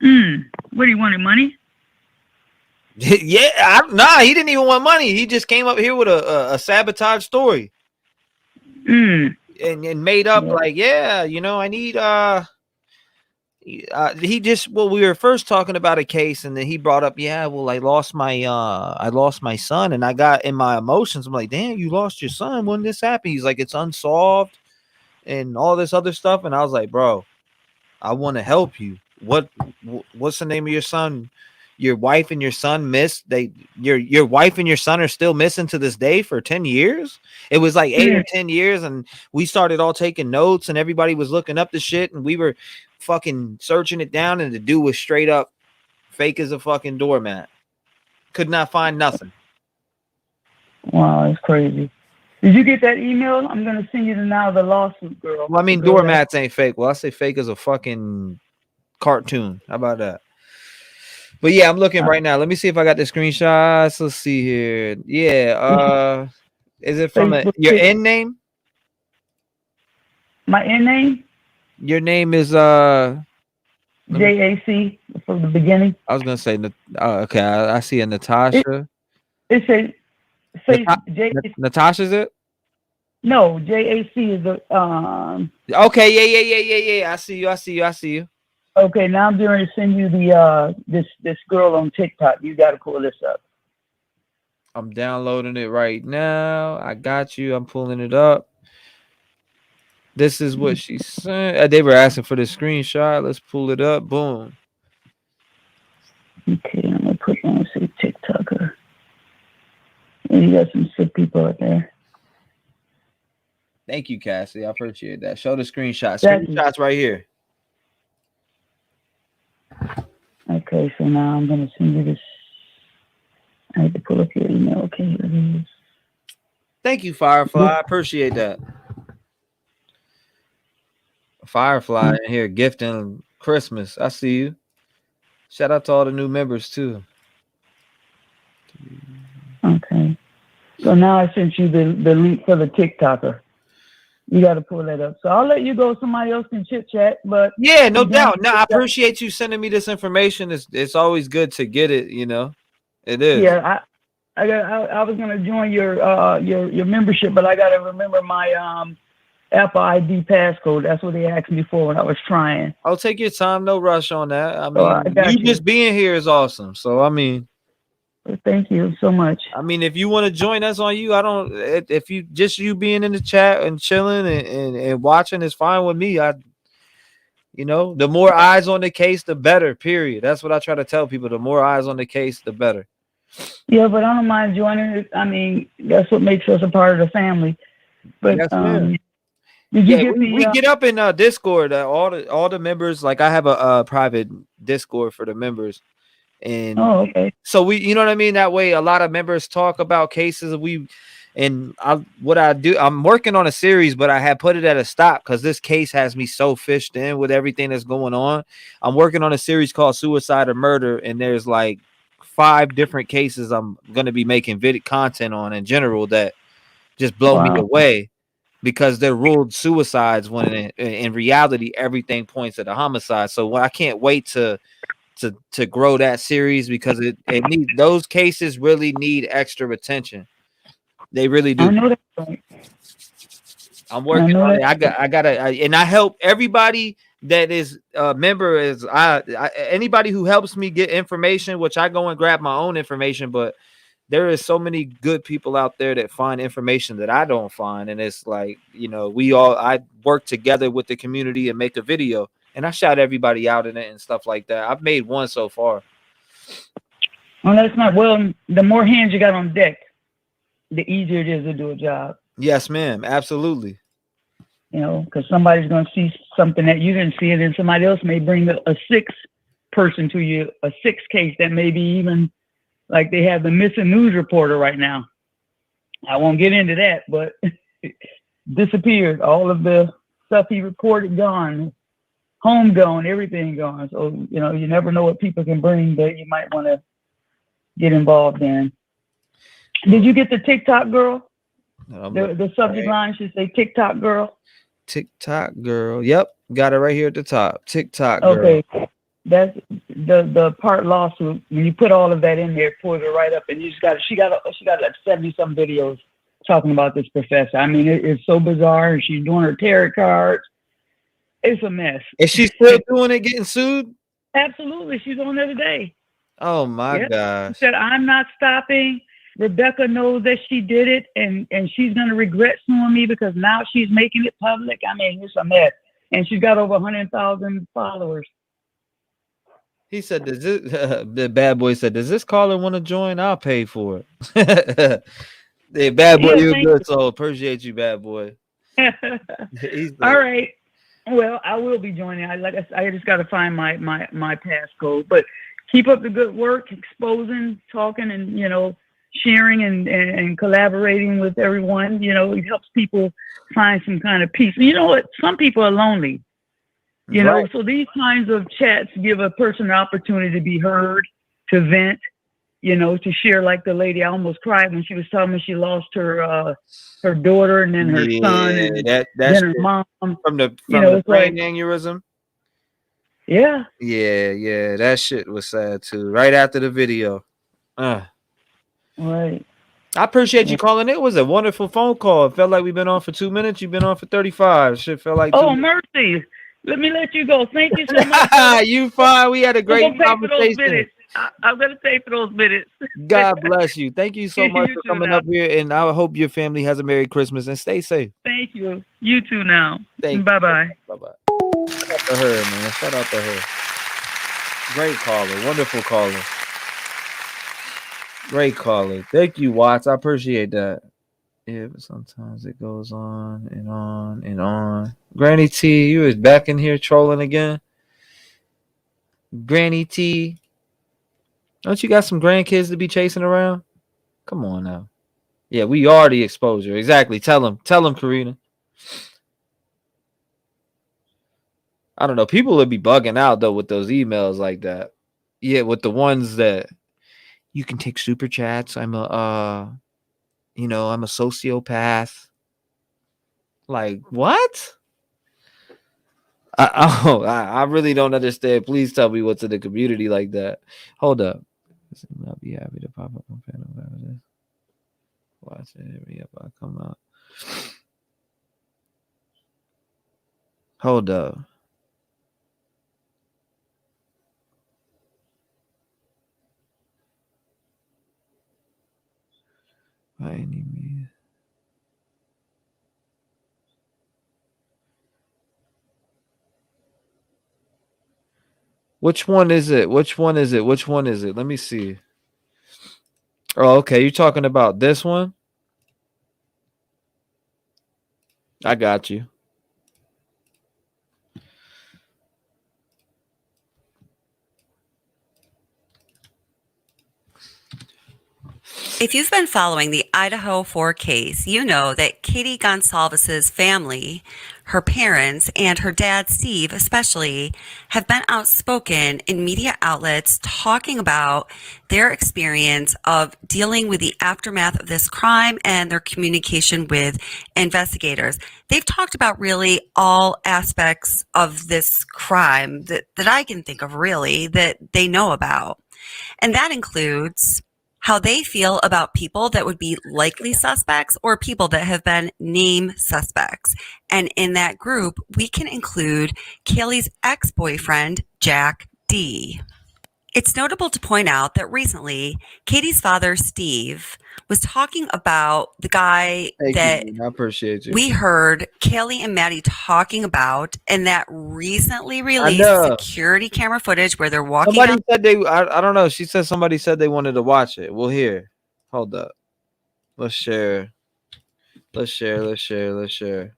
What, do you wanted money?
Yeah, nah, he didn't even want money. He just came up here with a sabotage story. And made up like, yeah, you know, I need he just, well, we were first talking about a case, and then he brought up, yeah, well, I lost my son, and I got in my emotions. I'm like, damn, you lost your son. When this happened? He's like, it's unsolved and all this other stuff. And I was like, bro, I want to help you. What's the name of your son? Your wife and your son missed. Your wife and your son are still missing to this day for 10 years. It was like 8 or 10 years. And we started all taking notes, and everybody was looking up the shit, and we were fucking searching it down, and the dude was straight up fake as a fucking doormat. Could not find nothing.
Wow, that's crazy. Did you get that email? I'm gonna send you the lawsuit, girl.
Well, I mean, doormats ain't fake. Well, I say fake as a fucking cartoon. How about that? But yeah, I'm looking right now. Let me see if I got the screenshots. Let's see here. Yeah. Is it from your N name?
My N name?
Your name is
JAC from the beginning.
I was gonna say okay. I see a Natasha.
It says
Natasha's it?
No, JAC is a
Okay, yeah. I see you.
Okay, now I'm going to send you the this girl on TikTok. You got to pull this up.
I'm downloading it right now. I got you. I'm pulling it up. This is what she sent. They were asking for the screenshot. Let's pull it up. Boom.
Okay, I'm gonna put on say TikToker. And you got some sick people out there.
Thank you, Cassie. I appreciate that. Show the screenshot. Screenshots right here.
Okay, so now I'm gonna send you this. I have to pull up your email. Okay, here it is.
Thank you, Firefly. I appreciate that. Firefly in here gifting Christmas. I see you. Shout out to all the new members too.
Okay. So now I sent you the link for the TikToker. You got to pull that up. So I'll let you go. Somebody else can chit chat. But
yeah, no doubt. No, I appreciate you sending me this information. It's always good to get it. You know, it is.
Yeah, I was gonna join your membership, but I got to remember my Apple ID passcode. That's what they asked me for when I was trying.
I'll take your time. No rush on that. I mean, you just being here is awesome. So I mean.
Thank you so much.
I mean, if you want to join us on you, I don't. If you being in the chat and chilling and watching is fine with me. You know, the more eyes on the case, the better. Period. That's what I try to tell people. The more eyes on the case, the better.
Yeah, but I don't mind joining it. I mean, that's what makes us a part of the family. But
Yes, ma'am.
did you
Yeah,
get
we
the?
get up in Discord. All the members, like I have a private Discord for the members, and
Oh, okay.
so we, you know what I mean. That way, a lot of members talk about cases. What I do, I'm working on a series, but I had put it at a stop because this case has me so fished in with everything that's going on. I'm working on a series called Suicide or Murder, and there's like 5 different cases I'm gonna be making video content on in general that just blow me away. Because they're ruled suicides when in reality everything points at a homicide. So I can't wait to grow that series because it needs, those cases really need extra attention. They really do.
I know that's right.
I'm working on it. And I help everybody that is a member. Anybody who helps me get information, which I go and grab my own information, but there is so many good people out there that find information that I don't find. And it's like, you know, I work together with the community and make a video, and I shout everybody out in it and stuff like that. I've made one so far.
Well, that's not, well, the more hands you got on deck, the easier it is to do a job.
Yes, ma'am. Absolutely.
You know, because somebody's going to see something that you didn't see, and then somebody else may bring a 6th person to you, a 6th case that maybe even like they have the missing news reporter right now. I won't get into that, but disappeared. All of the stuff he reported gone, home gone, everything gone. So, you know, you never know what people can bring that you might want to get involved in. Did you get the TikTok girl? The subject line should say TikTok girl.
TikTok girl. Yep. Got it right here at the top. TikTok girl.
Okay. That's the part lawsuit. When you put all of that in there, pulls it right up, and she got like 70-some videos talking about this professor. I mean, it's so bizarre. And she's doing her tarot cards. It's a mess.
Is she still doing it, getting sued?
Absolutely, she's on there today.
Oh my gosh!
She said, "I'm not stopping. Rebecca knows that she did it, and she's gonna regret suing me because now she's making it public. I mean, it's a mess." And she's got over 100,000 followers.
He said, "Does this?" The bad boy said, "Does this caller want to join? I'll pay for it." Hey, bad boy, you're good soul. Appreciate you, bad boy.
All right. Well, I will be joining. I just got to find my passcode. But keep up the good work, exposing, talking, and sharing and collaborating with everyone. It helps people find some kind of peace. You know what? Some people are lonely. So these kinds of chats give a person an opportunity to be heard, to vent, to share. Like the lady, I almost cried when she was telling me she lost her daughter and then her son and then her mom.
From the brain aneurysm.
Yeah.
Yeah. That shit was sad too. Right after the video.
Right.
I appreciate you calling. It was a wonderful phone call. It felt like we've been on for 2 minutes. You've been on for 35. Shit felt like.
Oh, mercy. Let me let you go. Thank you so much.
You fine. We had a great conversation.
I'm going to pay for those minutes.
God bless you. Thank you so much for coming up here. And I hope your family has a Merry Christmas and stay safe.
Thank you. You too now.
Thank you.
Bye-bye.
Bye-bye. Shout out to her, man. Shout out to her. Great caller. Wonderful caller. Great caller. Thank you, Watts. I appreciate that. Yeah, but sometimes it goes on and on and on. Granny T, you is back in here trolling again. Granny T, don't you got some grandkids to be chasing around? Come on now. Yeah, we are the exposure. Exactly. Tell them, Karina. I don't know. People would be bugging out though with those emails like that. Yeah, with the ones that you can take super chats. I'm a sociopath. Like, what? I really don't understand. Please tell me what's in the community like that. Hold up. I'll be happy to pop up on panel. Watch it. Hurry up. I'll come out. Hold up. By any means. Which one is it? Which one is it? Which one is it? Let me see. Oh, okay. You're talking about this one? I got you.
If you've been following the Idaho 4 case, you know that Katie Gonsalves's family, her parents, and her dad, Steve, especially, have been outspoken in media outlets talking about their experience of dealing with the aftermath of this crime and their communication with investigators. They've talked about really all aspects of this crime that I can think of, really, that they know about. And that includes how they feel about people that would be likely suspects or people that have been named suspects. And in that group, we can include Kaylee's ex-boyfriend, Jack D. It's notable to point out that recently, Katie's father, Steve, was talking about the guy that
I appreciate you.
we heard Kaylee and Maddie talking about, and that recently released
know.
security camera footage where they're walking
Somebody
out.
said they. I don't know. She said somebody said they wanted to watch it. We'll hear. Hold up. Let's share. Let's share. Let's share. Let's share.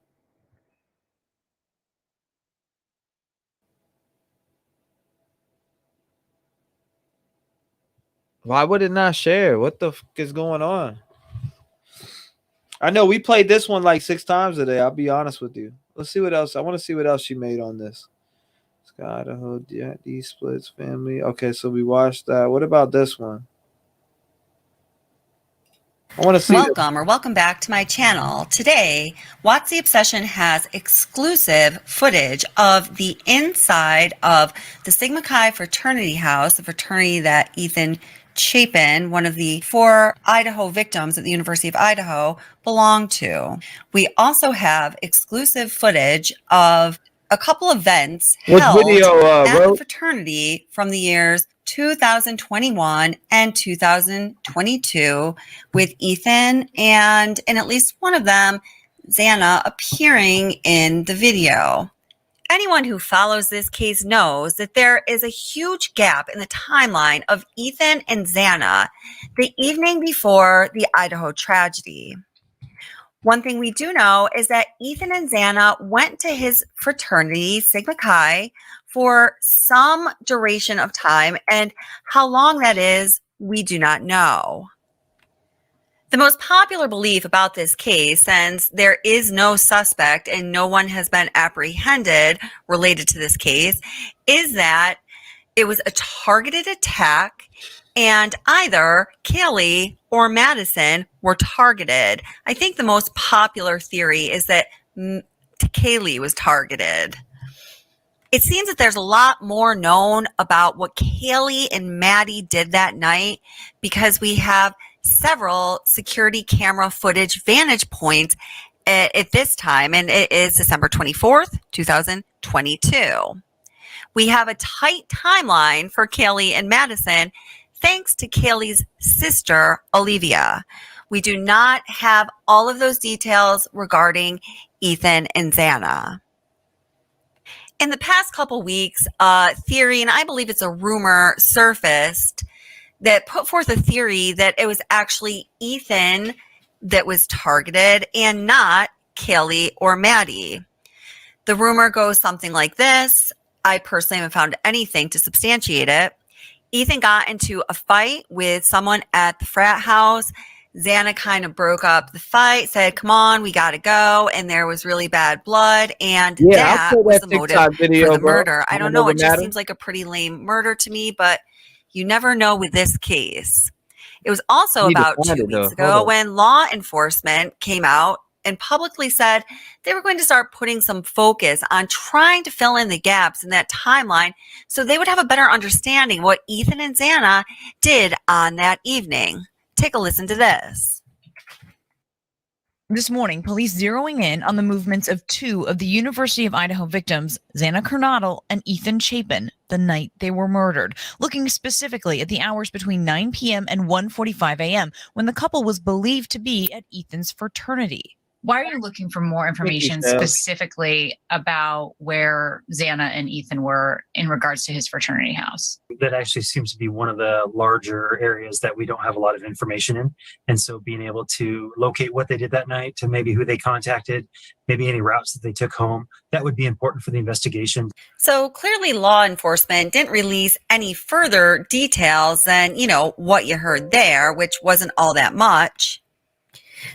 Why would it not share? What the fuck is going on? I know we played this one like 6 times today. I'll be honest with you. Let's see what else. I want to see what else she made on this. Idaho, D splits family. Okay, so we watched that. What about this one? I want to see.
Welcome or welcome back to my channel. Today, Watts the Obsession has exclusive footage of the inside of the Sigma Chi fraternity house, the fraternity that Ethan Chapin, one of the 4 Idaho victims at the University of Idaho, belonged to. We also have exclusive footage of a couple events held at the fraternity from the years 2021 and 2022 with Ethan and in at least one of them, Xana, appearing in the video. Anyone who follows this case knows that there is a huge gap in the timeline of Ethan and Xana the evening before the Idaho tragedy. One thing we do know is that Ethan and Xana went to his fraternity, Sigma Chi, for some duration of time, and how long that is, we do not know. The most popular belief about this case, since there is no suspect and no one has been apprehended related to this case, is that it was a targeted attack and either Kaylee or Madison were targeted. I think the most popular theory is that Kaylee was targeted. It seems that there's a lot more known about what Kaylee and Maddie did that night because we have several security camera footage vantage points at this time, and it is December 24th, 2022. We have a tight timeline for Kaylee and Madison thanks to Kaylee's sister, Olivia. We do not have all of those details regarding Ethan and Xana. In the past couple weeks, a theory, and I believe it's a rumor, surfaced that put forth a theory that it was actually Ethan that was targeted and not Kaylee or Maddie. The rumor goes something like this. I personally haven't found anything to substantiate it. Ethan got into a fight with someone at the frat house. Xana kind of broke up the fight, said, come on, we got to go. And there was really bad blood. And that was the motive for the murder. I don't know. It just seems like a pretty lame murder to me, but you never know with this case. It was also about 2 weeks ago when law enforcement came out and publicly said they were going to start putting some focus on trying to fill in the gaps in that timeline so they would have a better understanding of what Ethan and Xana did on that evening. Take a listen to this.
This morning, police zeroing in on the movements of 2 of the University of Idaho victims, Xana Kernodle and Ethan Chapin, the night they were murdered, looking specifically at the hours between 9 p.m. and 1:45 a.m. when the couple was believed to be at Ethan's fraternity.
Why are you looking for more information specifically about where Xana and Ethan were in regards to his fraternity house?
That actually seems to be one of the larger areas that we don't have a lot of information in. And so being able to locate what they did that night, to maybe who they contacted, maybe any routes that they took home, that would be important for the investigation.
So clearly law enforcement didn't release any further details than, what you heard there, which wasn't all that much.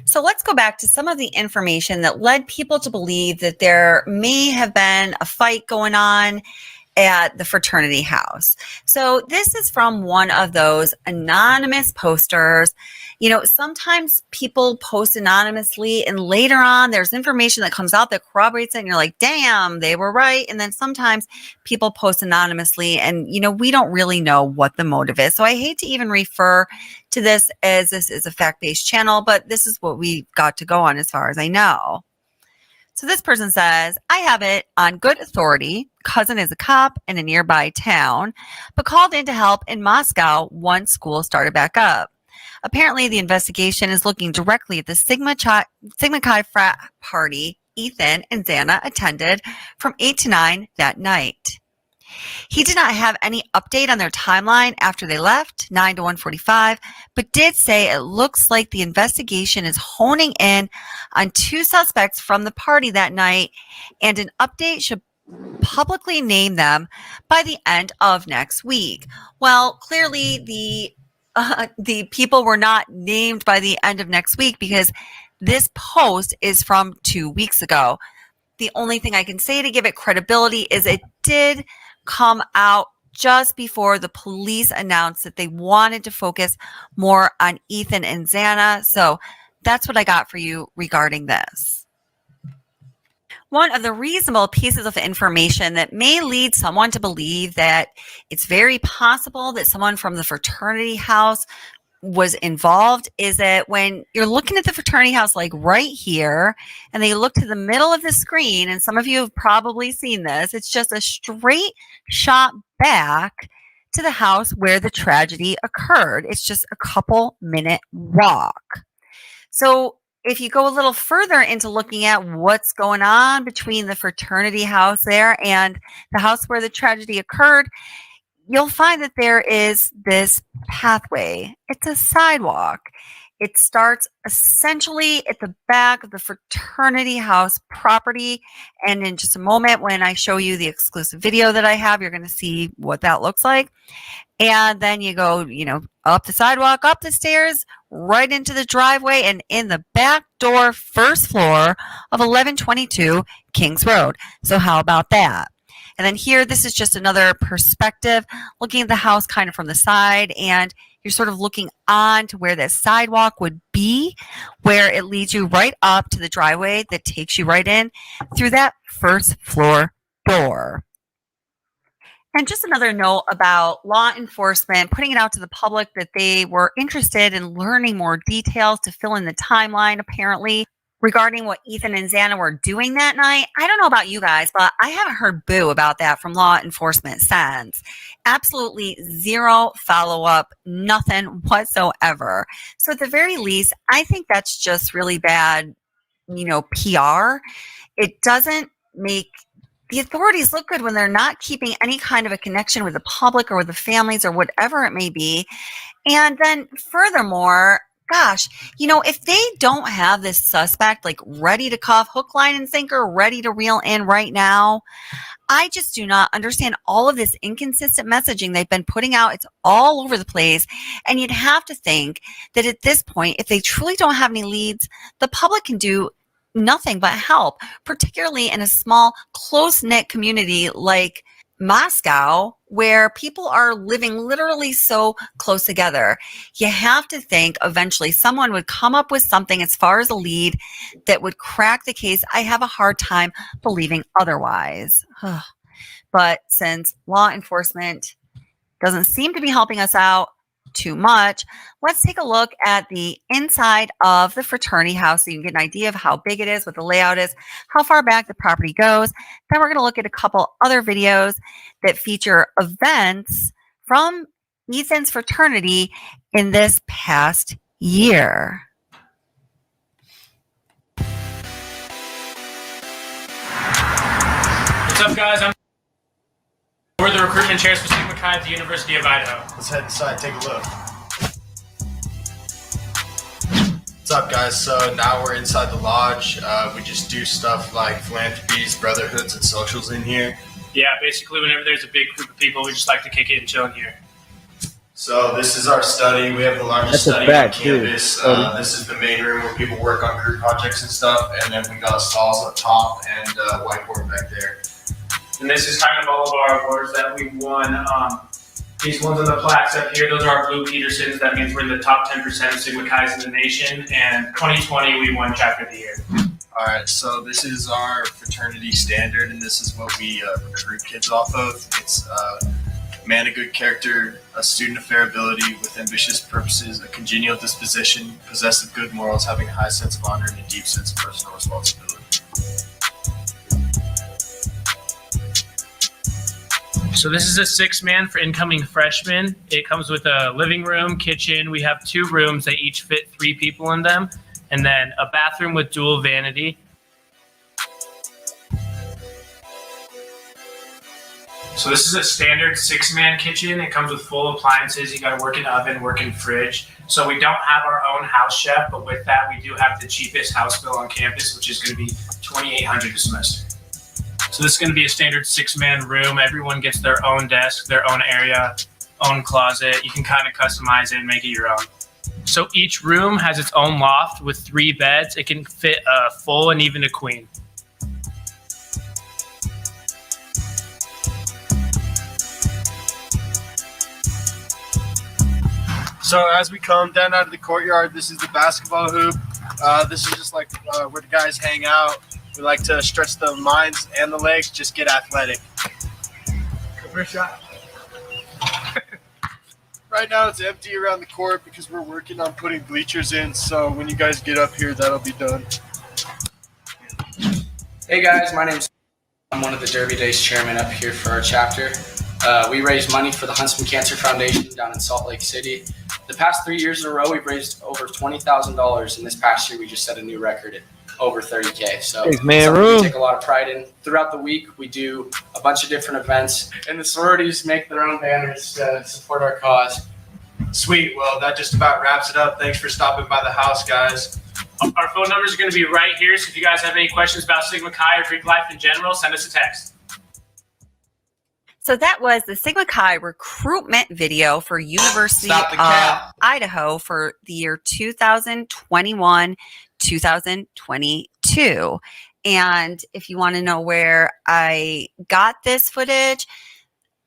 So let's go back to some of the information that led people to believe that there may have been a fight going on at the fraternity house. So this is from one of those anonymous posters. Sometimes people post anonymously and later on there's information that comes out that corroborates it and you're like, damn, they were right. And then sometimes people post anonymously and, we don't really know what the motive is. So I hate to even refer to this as this is a fact-based channel, but this is what we got to go on as far as I know. So this person says, I have it on good authority. Cousin is a cop in a nearby town, but called in to help in Moscow once school started back up. Apparently, the investigation is looking directly at the Sigma Chi frat party Ethan and Xana attended from 8 to 9 that night. He did not have any update on their timeline after they left, 9 to 1:45, but did say it looks like the investigation is honing in on 2 suspects from the party that night, and an update should publicly name them by the end of next week. Well, clearly the people were not named by the end of next week because this post is from 2 weeks ago. The only thing I can say to give it credibility is it did come out just before the police announced that they wanted to focus more on Ethan and Xana. So that's what I got for you regarding this. One of the reasonable pieces of information that may lead someone to believe that it's very possible that someone from the fraternity house was involved is that when you're looking at the fraternity house like right here and they look to the middle of the screen, and some of you have probably seen this, it's just a straight shot back to the house where the tragedy occurred. It's just a couple minute walk. So if you go a little further into looking at what's going on between the fraternity house there and the house where the tragedy occurred, you'll find that there is this pathway. It's a sidewalk. It starts essentially at the back of the fraternity house property. And in just a moment, when I show you the exclusive video that I have, you're going to see what that looks like. And then you go, up the sidewalk, up the stairs, right into the driveway, and in the back door, first floor of 1122 Kings Road. So how about that? And then here, this is just another perspective, looking at the house kind of from the side, and you're sort of looking on to where this sidewalk would be, where it leads you right up to the driveway that takes you right in through that first floor door. And just another note about law enforcement putting it out to the public that they were interested in learning more details to fill in the timeline, apparently, regarding what Ethan and Xana were doing that night. I don't know about you guys, but I haven't heard boo about that from law enforcement since. Absolutely zero follow-up, nothing whatsoever. So at the very least, I think that's just really bad, PR. It doesn't make the authorities look good when they're not keeping any kind of a connection with the public or with the families or whatever it may be. And then furthermore, gosh, if they don't have this suspect like ready to cuff, hook, line, and sinker, ready to reel in right now, I just do not understand all of this inconsistent messaging they've been putting out. It's all over the place. And you'd have to think that at this point, if they truly don't have any leads, the public can do nothing but help, particularly in a small, close-knit community like Moscow, where people are living literally so close together. You have to think eventually someone would come up with something as far as a lead that would crack the case. I have a hard time believing otherwise. But since law enforcement doesn't seem to be helping us out too much, let's take a look at the inside of the fraternity house so you can get an idea of how big it is, what the layout is, how far back the property goes. Then we're going to look at a couple other videos that feature events from Ethan's fraternity in this past year.
What's up, guys? We're the recruitment chairs for Sigma Chi at the University of Idaho.
Let's head inside, take a look. What's up, guys? So now we're inside the lodge. We just do stuff like philanthropies, brotherhoods, and socials in here.
Yeah, basically whenever there's a big group of people, we just like to kick it and chill in here.
So this is our study. We have the largest study on campus. This is the main room where people work on group projects and stuff, and then we got stalls up top and whiteboard back there.
And this is kind of all of our awards that we've won. These ones on the plaques up here, those are our Blue Petersons. That means we're in the top 10% of Sigma Chi's in the nation. And 2020, we won Chapter of the Year.
All right, so this is our fraternity standard, and this is what we recruit kids off of. It's man of good character, a student of fair ability with ambitious purposes, a congenial disposition, possessed of good morals, having a high sense of honor and a deep sense of personal responsibility.
So this is a 6-man for incoming freshmen. It comes with a living room, kitchen. We have 2 rooms. They each fit 3 people in them. And then a bathroom with dual vanity. So this is a standard 6-man kitchen. It comes with full appliances. You got a working oven, working fridge. So we don't have our own house chef, but with that, we do have the cheapest house bill on campus, which is going to be $2,800 a semester. So this is going to be a standard 6-man room. Everyone gets their own desk, their own area, own closet. You can kind of customize it and make it your own. So each room has its own loft with 3 beds. It can fit a full and even a queen.
So as we come down out of the courtyard, this is the basketball hoop. This is just like where the guys hang out. We like to stretch the minds and the legs, just get athletic. Come for a shot. Right now it's empty around the court because we're working on putting bleachers in, so when you guys get up here, that'll be done.
Hey guys, my name's I'm one of the Derby Days chairmen up here for our chapter. We raise money for the Huntsman Cancer Foundation down in Salt Lake City. The past 3 years in a row, we've raised over $20,000, and this past year we just set a new record at over $30K. So something we take a lot of pride in. Throughout the week, we do a bunch of different events, and the sororities make their own banners to support our cause.
Sweet. Well, that just about wraps it up. Thanks for stopping by the house, guys.
Our phone numbers are going to be right here, so if you guys have any questions about Sigma Chi or Greek life in general, send us a text.
So that was the Sigma Chi recruitment video for University of Idaho for the year 2021-2022. And if you want to know where I got this footage,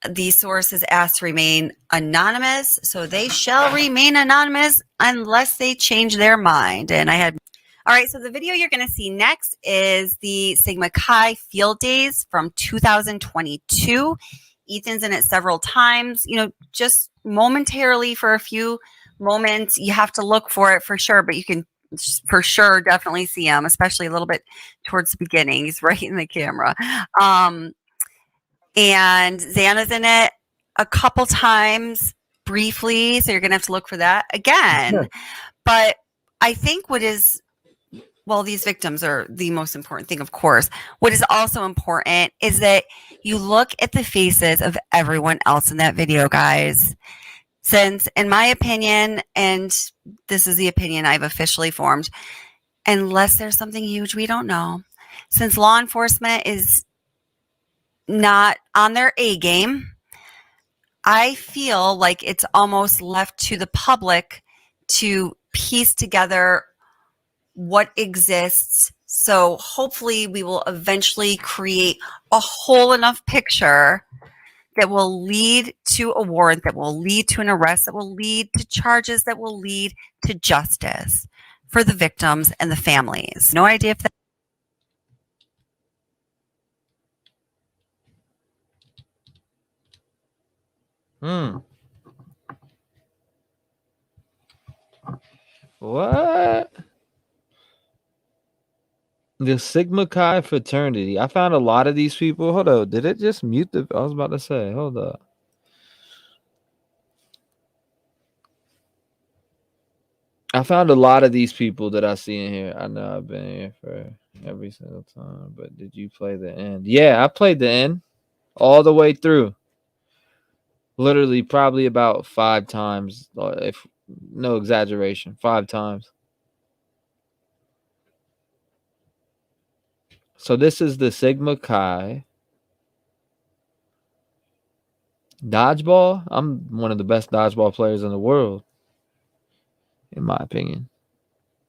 the sources asked to remain anonymous, so they shall remain anonymous unless they change their mind. And I had, all right, so the video you're going to see next is the Sigma Chi Field Days from 2022. Ethan's in it several times, just momentarily for a few moments. You have to look for it for sure, but you can for sure definitely see him, especially a little bit towards the beginning. He's right in the camera. And Xana's in it a couple times briefly, so you're going to have to look for that again. But I think these victims are the most important thing, of course. What is also important is that you look at the faces of everyone else in that video, guys. Since, in my opinion, and this is the opinion I've officially formed, unless there's something huge we don't know, since law enforcement is not on their A game, I feel like it's almost left to the public to piece together what exists. So hopefully we will eventually create a whole enough picture that will lead to a warrant, that will lead to an arrest, that will lead to charges, that will lead to justice for the victims and the families. No idea if that.
What? The Sigma Chi fraternity. I found a lot of these people. Hold up. Did it just mute the? I was about to say. Hold up. I found a lot of these people that I see in here. I know I've been here for every single time, but did you play the end? Yeah, I played the end all the way through. Literally, probably about 5 times, if no exaggeration, 5 times. So this is the Sigma Chi dodgeball. I'm one of the best dodgeball players in the world, in my opinion.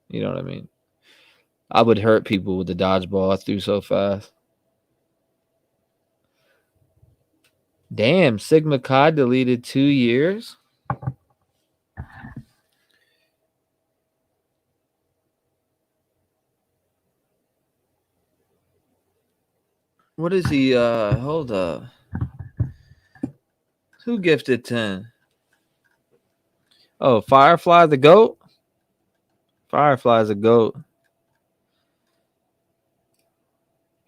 You know what I mean? I would hurt people with the dodgeball. I threw so fast. Damn, Sigma Chi deleted 2 years. What is he? Hold up. Who gifted 10? Oh, Firefly the goat? Firefly's a goat.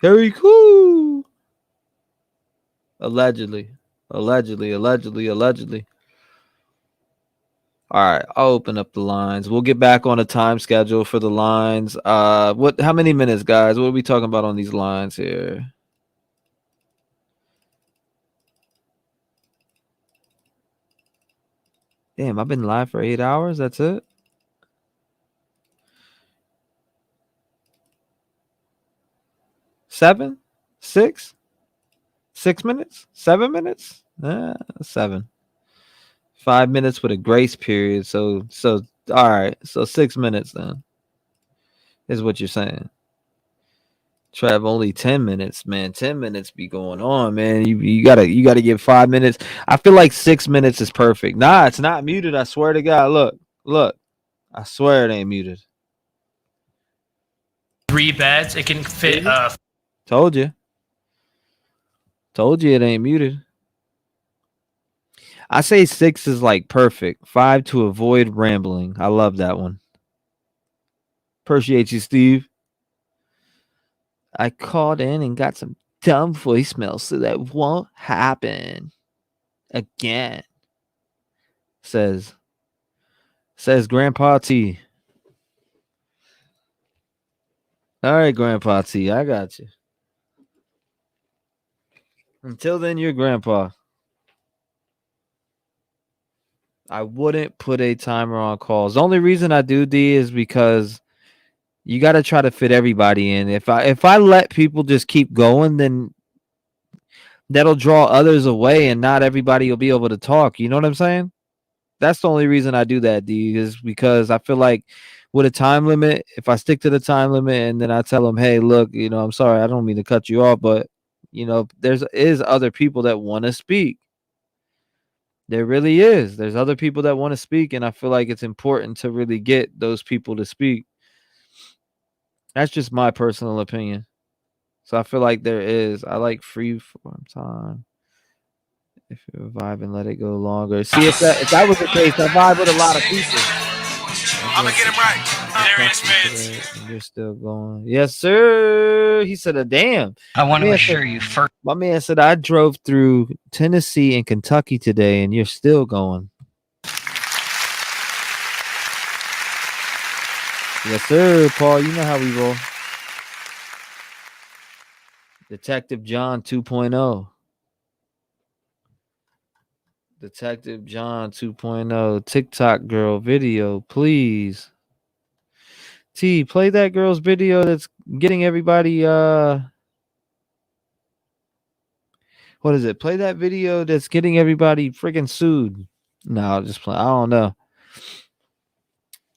Very cool. Allegedly. All right, I'll open up the lines. We'll get back on a time schedule for the lines. How many minutes, guys? What are we talking about on these lines here? Damn, I've been live for 8 hours. That's it. Seven? 6? 6 minutes? 7 minutes? 7. 5 minutes with a grace period. So all right. So 6 minutes then is what you're saying. Trav, only 10 minutes, man. 10 minutes be going on, man. You gotta give 5 minutes. I feel like 6 minutes is perfect. Nah, it's not muted. I swear to God. Look. I swear it ain't muted.
3 beds. It can fit.
Told you it ain't muted. I say 6 is like perfect. 5 to avoid rambling. I love that one. Appreciate you, Steve. I called in and got some dumb voicemails, so that won't happen again. Says Grandpa T. All right, Grandpa T, I got you. Until then, you're Grandpa. I wouldn't put a timer on calls. The only reason I do, D, is because you got to try to fit everybody in. If I let people just keep going, then that'll draw others away and not everybody will be able to talk. You know what I'm saying? That's the only reason I do that, D, is because I feel like with a time limit, if I stick to the time limit and then I tell them, hey, look, I'm sorry, I don't mean to cut you off, but, there's other people that want to speak. There really is. There's other people that want to speak, and I feel like it's important to really get those people to speak. That's just my personal opinion. So I feel like there is. I like free form time. If you vibe and let it go longer. See, if that was the case, I vibe with a lot of people.
I'm gonna get him right. There is, man.
You're still going. Yes, sir. He said, damn.
I want to assure you first.
My man said, I drove through Tennessee and Kentucky today, and you're still going. Yes, sir, Paul. You know how we roll. Detective John 2.0. Detective John 2.0. TikTok girl video, please. T, play that girl's video that's getting everybody what is it? Play that video that's getting everybody freaking sued. No, just play. I don't know.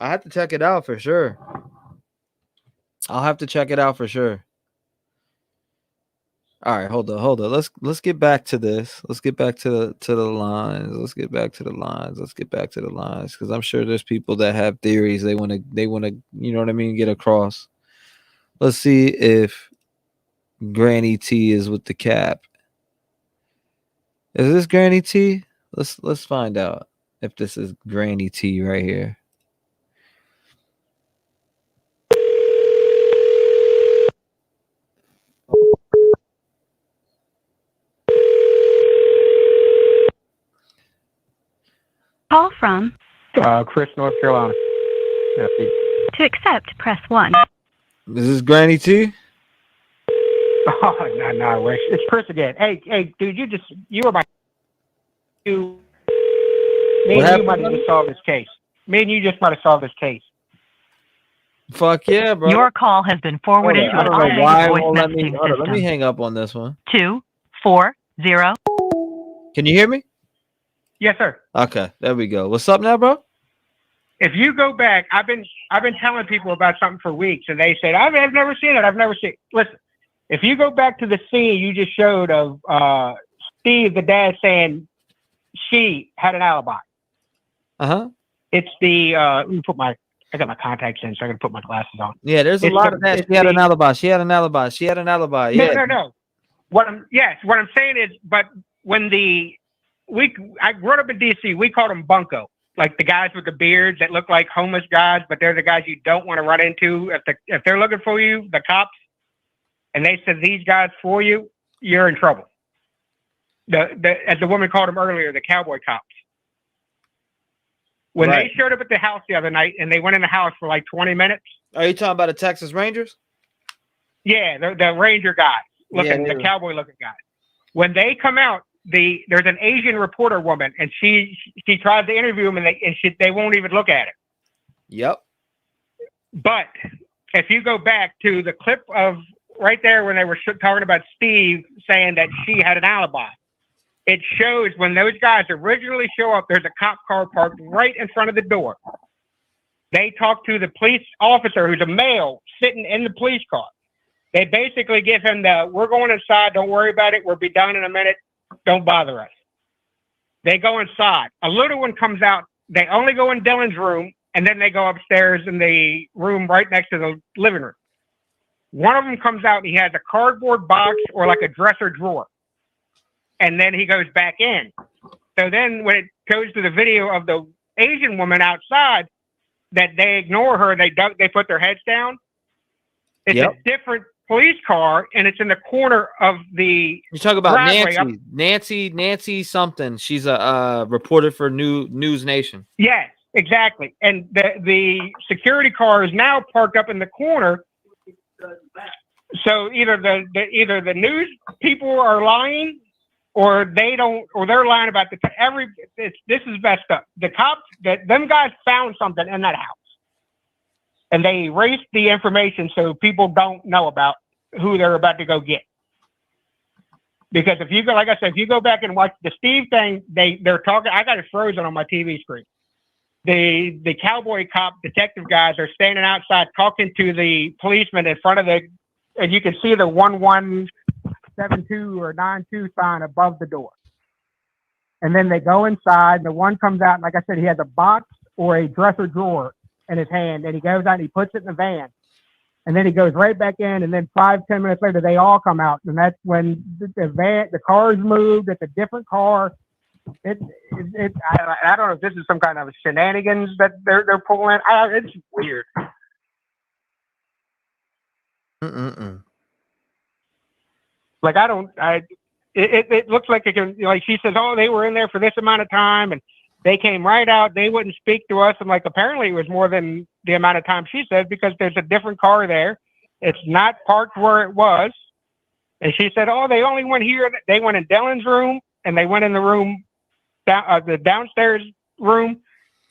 I have to check it out for sure. I'll have to check it out for sure. All right, hold on. Let's get back to this. Let's get back to the lines. Let's get back to the lines because I'm sure there's people that have theories they want to you know what I mean, get across. Let's see if Granny T is with the cap. Is this Granny T? Let's find out if this is Granny T right here.
Call from
Chris, North Carolina.
To accept, press 1.
This is Granny T.
Oh, no, I wish. It's Chris again. Hey, dude, you were my... Me and you might have just solved this case. Me and you just might have solved this case.
Fuck yeah, bro.
Your call has been forwarded to an automated voice messaging system.
Let me hang up on this one.
240.
Can you hear me?
Yes, sir.
Okay, there we go. What's up now, bro?
If you go back, I've been telling people about something for weeks, and they said, I've never seen it. I've never seen it. Listen, if you go back to the scene you just showed of Steve, the dad, saying she had an alibi.
Uh-huh.
It's the let me put I got my contacts in, so I can put my glasses on.
Yeah, there's a lot of that. She had an alibi. She had an alibi. She had an alibi. Yeah.
No. What I'm saying is, but when I grew up in DC, we called them bunco, like the guys with the beards that look like homeless guys, but they're the guys you don't want to run into if they're looking for you, the cops, and they said these guys for you, you're in trouble. As the woman called them earlier, the cowboy cops. When they showed up at the house the other night and they went in the house for like 20 minutes.
Are you talking about the Texas Rangers?
Yeah, the Ranger guys, the cowboy looking guys. When they come out, there's an Asian reporter woman, and she tries to interview them, and they won't even look at it.
Yep.
But if you go back to the clip of right there when they were talking about Steve saying that she had an alibi, it shows when those guys originally show up, there's a cop car parked right in front of the door. They talk to the police officer, who's a male, sitting in the police car. They basically give him we're going inside, don't worry about it, we'll be done in a minute, don't bother us. They go inside. A little one comes out. They only go in Dylan's room, and then they go upstairs in the room right next to the living room. One of them comes out, and he has a cardboard box or like a dresser drawer. And then he goes back in. So then when it goes to the video of the Asian woman outside, that they ignore her, they put their heads down. It's a different police car, and it's in the corner of the
You talk about
driveway.
Nancy something. She's a reporter for News Nation.
Yes, exactly. And the security car is now parked up in the corner. So either the news people are lying, or they're lying about this is messed up. The cops, them guys found something in that house, and they erased the information so people don't know about who they're about to go get. Because if you go, like I said, if you go back and watch the Steve thing, they're talking. I got it frozen on my TV screen. The cowboy cop detective guys are standing outside talking to the policeman in front of and you can see the 1172 or 92 sign above the door. And then they go inside, and the one comes out, and like I said, he has a box or a dresser drawer in his hand, and he goes out and he puts it in the van. And then he goes right back in, and then 5-10 minutes later, they all come out, and that's when the car's moved. It's a different car. I don't know if this is some kind of shenanigans that they're pulling. It's weird. Like it looks like it can. Like she says, oh, they were in there for this amount of time, and they came right out. They wouldn't speak to us. And like apparently it was more than the amount of time she said, because there's a different car there. It's not parked where it was. And she said, oh, they only went here. They went in Dylan's room, and they went in the room, the downstairs room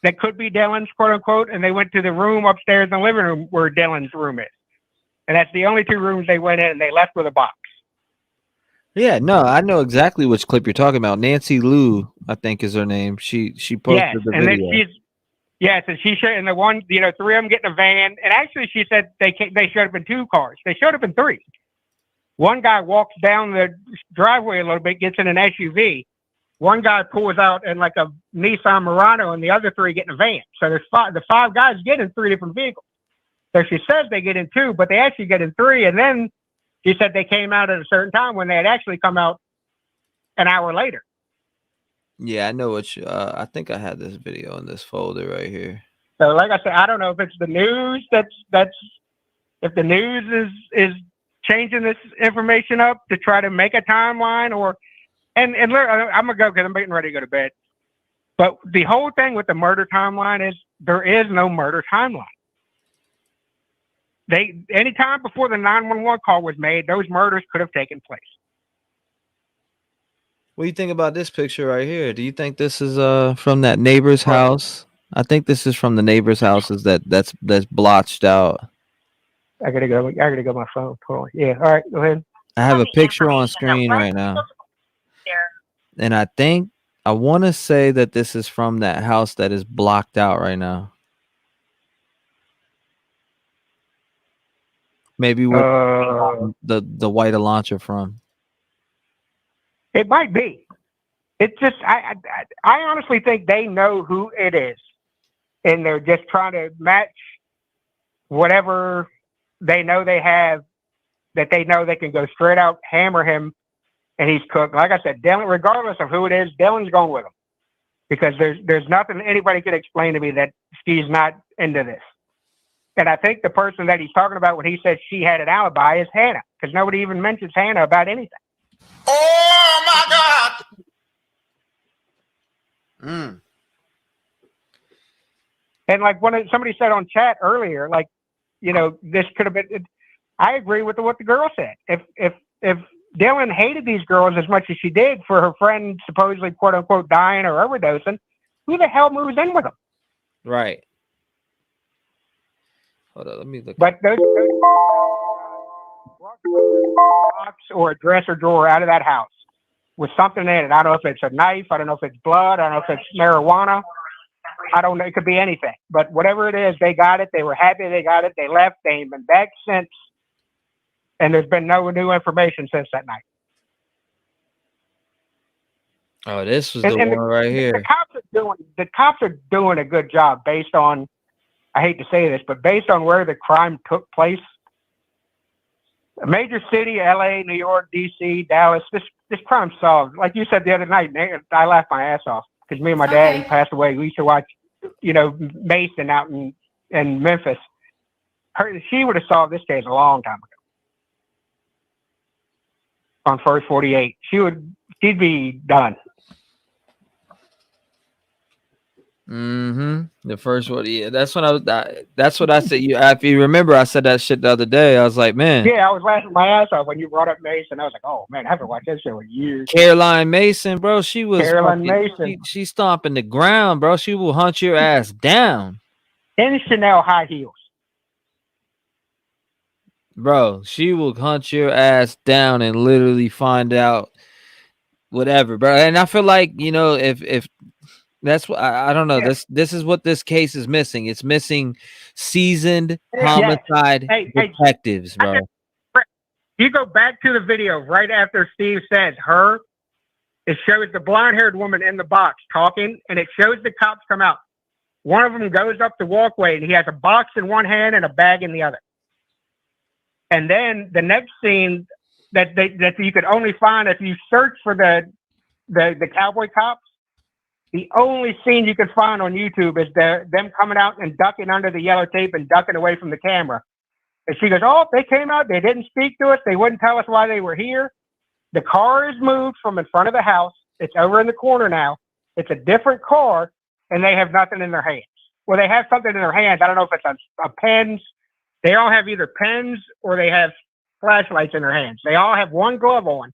that could be Dylan's, quote unquote, and they went to the room upstairs in the living room where Dylan's room is. And that's the only two rooms they went in, and they left with a box.
Yeah, no, I know exactly which clip you're talking about. Nancy Lou, I think is her name. She posted the
and
video.
Then and she showed, and the one, three of them get in a van. And actually, she said they showed up in two cars. They showed up in three. One guy walks down the driveway a little bit, gets in an SUV. One guy pulls out in like a Nissan Murano, and the other three get in a van. So there's the five guys get in three different vehicles. So she says they get in two, but they actually get in three. And then she said they came out at a certain time when they had actually come out an hour later.
Yeah, I know what I think I had this video in this folder right here.
So like I said, I don't know if it's the news if the news is changing this information up to try to make a timeline, or and look, I'm gonna go because I'm getting ready to go to bed. But the whole thing with the murder timeline is there is no murder timeline. anytime before the 911 call was made, those murders could have taken place.
What do you think about this picture right here? Do you think this is from that neighbor's house? I think this is from the neighbor's houses that's blotched out.
I gotta go my phone. Hold on. Yeah, all right, go ahead.
I have a picture on screen right now. And I want to say that this is from that house that is blocked out right now. Maybe where the white Elantra from.
It might be. It's just I honestly think they know who it is, and they're just trying to match whatever they know they have, that they know they can go straight out, hammer him, and he's cooked. Like I said, Dylan, regardless of who it is, Dylan's going with him, because there's nothing anybody could explain to me that she's not into this. And I think the person that he's talking about when he says she had an alibi is Hannah, because nobody even mentions Hannah about anything.
Oh my God!
And like somebody said on chat earlier, like, this could have been. I agree with what the girl said. If Dylan hated these girls as much as she did for her friend supposedly quote unquote dying or overdosing, who the hell moves in with them?
Right. Hold on, let me look.
But those box or a dresser drawer out of that house with something in it. I don't know if it's a knife. I don't know if it's blood. I don't know if it's marijuana. I don't know. It could be anything. But whatever it is, they got it. They were happy they got it. They left. They ain't been back since. And there's been no new information since that night.
Oh, this was the one right here.
The cops are doing a good job based on, I hate to say this, but based on where the crime took place. A major city, LA, New York, DC, Dallas, this crime's solved. Like you said the other night, I laughed my ass off because me and my dad, he passed away. We used to watch, Mason out in Memphis. She would have solved this case a long time ago. On First 48, she'd be done.
The first one, yeah. That's what I said. If you remember, I said that shit the other day. I was like, man.
Yeah, I was laughing my ass off when you brought up Mason. I was like, oh man, I haven't watched that show in years.
Caroline Mason, bro. She was
Mason.
She stomping the ground, bro. She will hunt your ass down.
In Chanel high heels.
Bro, she will hunt your ass down and literally find out whatever, bro. And I feel like, if that's what I don't know. Yeah. This is what this case is missing. It's missing seasoned homicide detectives, bro.
You go back to the video right after Steve says her. It shows the blonde-haired woman in the box talking, and it shows the cops come out. One of them goes up the walkway, and he has a box in one hand and a bag in the other. And then the next scene that you could only find if you search for the cowboy cops, the only scene you could find on YouTube is them coming out and ducking under the yellow tape and ducking away from the camera. And she goes, oh, they came out. They didn't speak to us. They wouldn't tell us why they were here. The car is moved from in front of the house. It's over in the corner now. It's a different car, and they have nothing in their hands. Well, they have something in their hands. I don't know if it's a pens. They all have either pens or they have flashlights in their hands. They all have one glove on.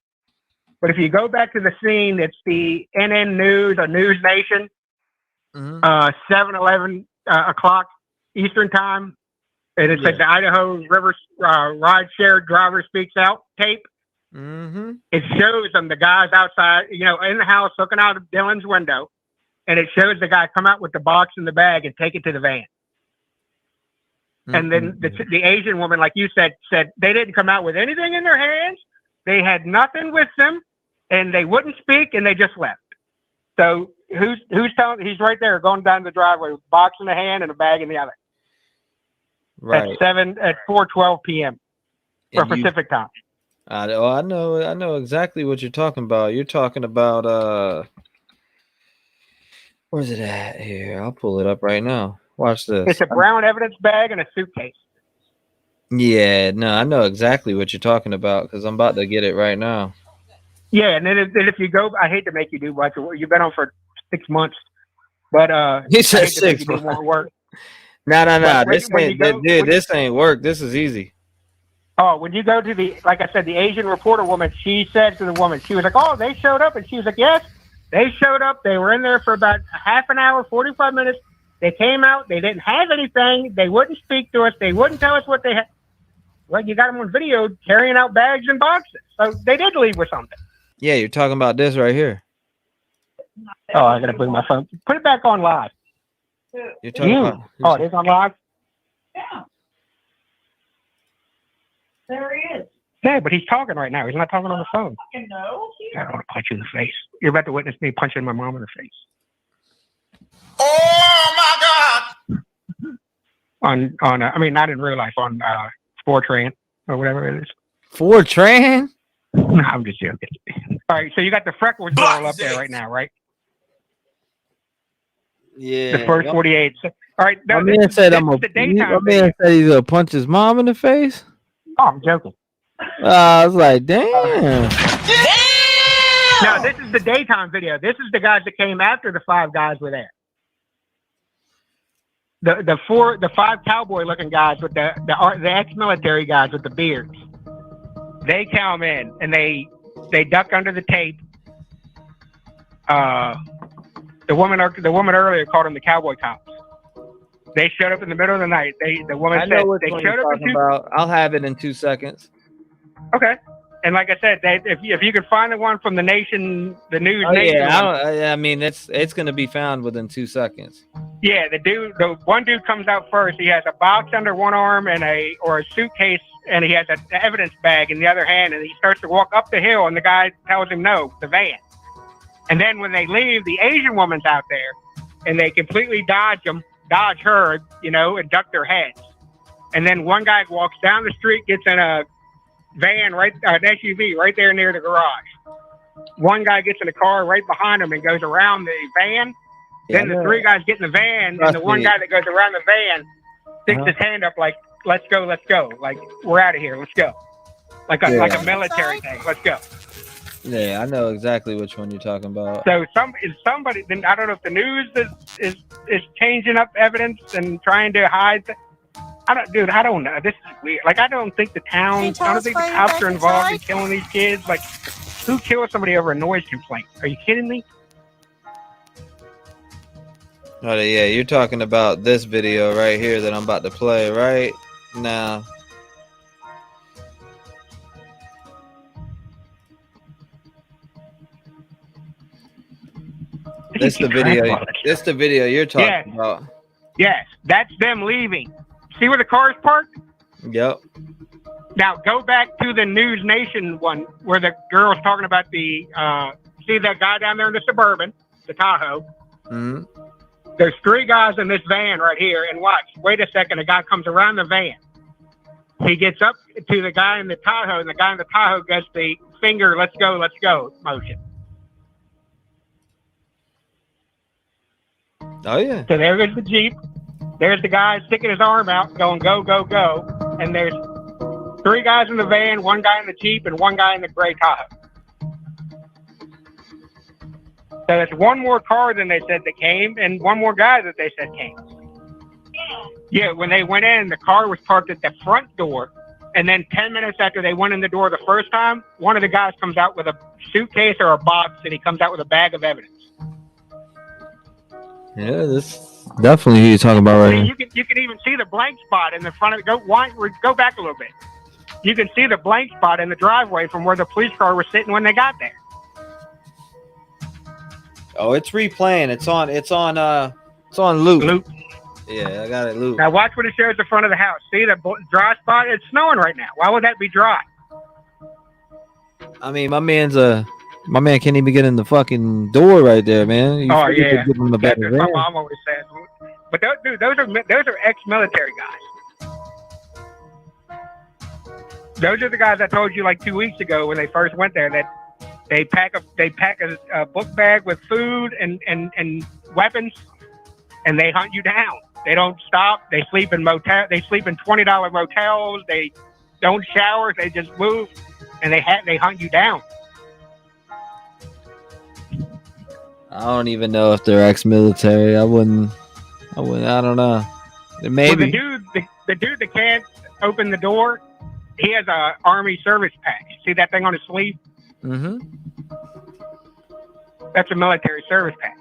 But if you go back to the scene, it's the NN News, a News Nation, 7:11 o'clock Eastern time. And it's like the Idaho River Ride Share Driver Speaks Out tape. It shows them, the guys outside, in the house looking out of Dylan's window. And it shows the guy come out with the box and the bag and take it to the van. And then the Asian woman, like you said they didn't come out with anything in their hands. They had nothing with them, and they wouldn't speak, and they just left. So who's telling? He's right there, going down the driveway with a box in the hand and a bag in the other.
Right.
At 4:12 p.m. for Pacific time.
I know exactly what you're talking about. You're talking about where's it at here? I'll pull it up right now. Watch this.
It's a brown evidence bag and a suitcase.
Yeah, no, I know exactly what you're talking about because I'm about to get it right now.
Yeah, and then if you go, I hate to make you do much. You've been on for 6 months, but
he said 6 months.
More work.
No. This ain't work. This is easy.
Oh, when you go to like I said, the Asian reporter woman, she said to the woman, she was like, "Oh, they showed up," and she was like, "Yes, they showed up. They were in there for about half an hour, 45 minutes. They came out. They didn't have anything. They wouldn't speak to us. They wouldn't tell us what they had." Well, you got them on video carrying out bags and boxes, so they did leave with something.
Yeah, you're talking about this right here.
Oh, I gotta bring my phone. Put it back on live.
You're talking about.
Oh, it is on live.
Yeah. There he is.
Yeah, but he's talking right now. He's not talking on the phone.
No.
I don't want to punch you in the face. You're about to witness me punching my mom in the face.
Oh my God!
I mean, not in real life, on Fortran or whatever it is.
Fortran?
No, I'm just joking. All right, so you got the freckles all up there right now, right?
Yeah.
The first 48. All right.
My man said he's gonna punch his mom in the face.
Oh, I'm joking.
I was like, damn.
No, this is the daytime video. This is the guys that came after the 5 guys were there. The 5 cowboy looking guys with the ex-military guys with the beards. They come in and they duck under the tape. The woman earlier called them the cowboy cops. They showed up in the middle of the night. The woman said they showed up in
I'll have it in 2 seconds.
Okay. And like I said, if you could find the one from the Nation, the News Nation.
Yeah, I mean it's gonna be found within 2 seconds.
Yeah, the one dude comes out first. He has a box under one arm and a suitcase, and he has an evidence bag in the other hand, and he starts to walk up the hill, and the guy tells him no, the van. And then when they leave, the Asian woman's out there, and they completely dodge her, and duck their heads. And then one guy walks down the street, gets in a van, an SUV right there near the garage. One guy gets in a car right behind him and goes around the van. Then the 3 guys get in the van, and the one guy that goes around the van sticks his hand up like, let's go. Like, we're out of here. Let's go. Like a military thing. Let's go.
Yeah, I know exactly which one you're talking about.
So somebody, then I don't know if the news is changing up evidence and trying to hide. I don't know. This is weird. Like, I don't think the cops are involved in killing these kids. Like, who kills somebody over a noise complaint? Are you kidding me?
Oh yeah, you're talking about this video right here that I'm about to play right now. This the video you're talking about.
Yes, that's them leaving. See where the car's parked?
Yep.
Now go back to the News Nation one where the girl's talking about see that guy down there in the Suburban, the Tahoe.
Mm-hmm.
There's 3 guys in this van right here, and watch. Wait a second, a guy comes around the van. He gets up to the guy in the Tahoe, and the guy in the Tahoe gets the finger, let's go motion.
Oh, yeah.
So there goes the Jeep. There's the guy sticking his arm out, going, go, go, go. And there's 3 guys in the van, 1 guy in the Jeep, and 1 guy in the gray Tahoe. So that's 1 more car than they said that came, and 1 more guy that they said came. Yeah, when they went in, the car was parked at the front door, and then 10 minutes after they went in the door the first time, one of the guys comes out with a suitcase or a box, and he comes out with a bag of evidence.
Yeah, this definitely who you're talking about right here.
You can even see the blank spot in the front of it. Go back a little bit. You can see the blank spot in the driveway from where the police car was sitting when they got there.
Oh, it's replaying. It's on loop. Yeah, I got it loop.
Now watch when it shows the front of the house. See the dry spot? It's snowing right now. Why would that be dry?
I mean, my man can't even get in the fucking door right there, man.
Yeah,
give him the
that's what my mom always says. But those are ex-military guys. Those are the guys I told you like 2 weeks ago when they first went there that they pack a book bag with food and weapons, and they hunt you down. They don't stop. They sleep in $20 motels. They don't shower. They just move, and they hunt you down.
I don't even know if they're ex-military. I don't know. Maybe.
Well, the dude that can't open the door, he has a Army service patch. See that thing on his sleeve?
Mm-hmm.
That's a military service patch.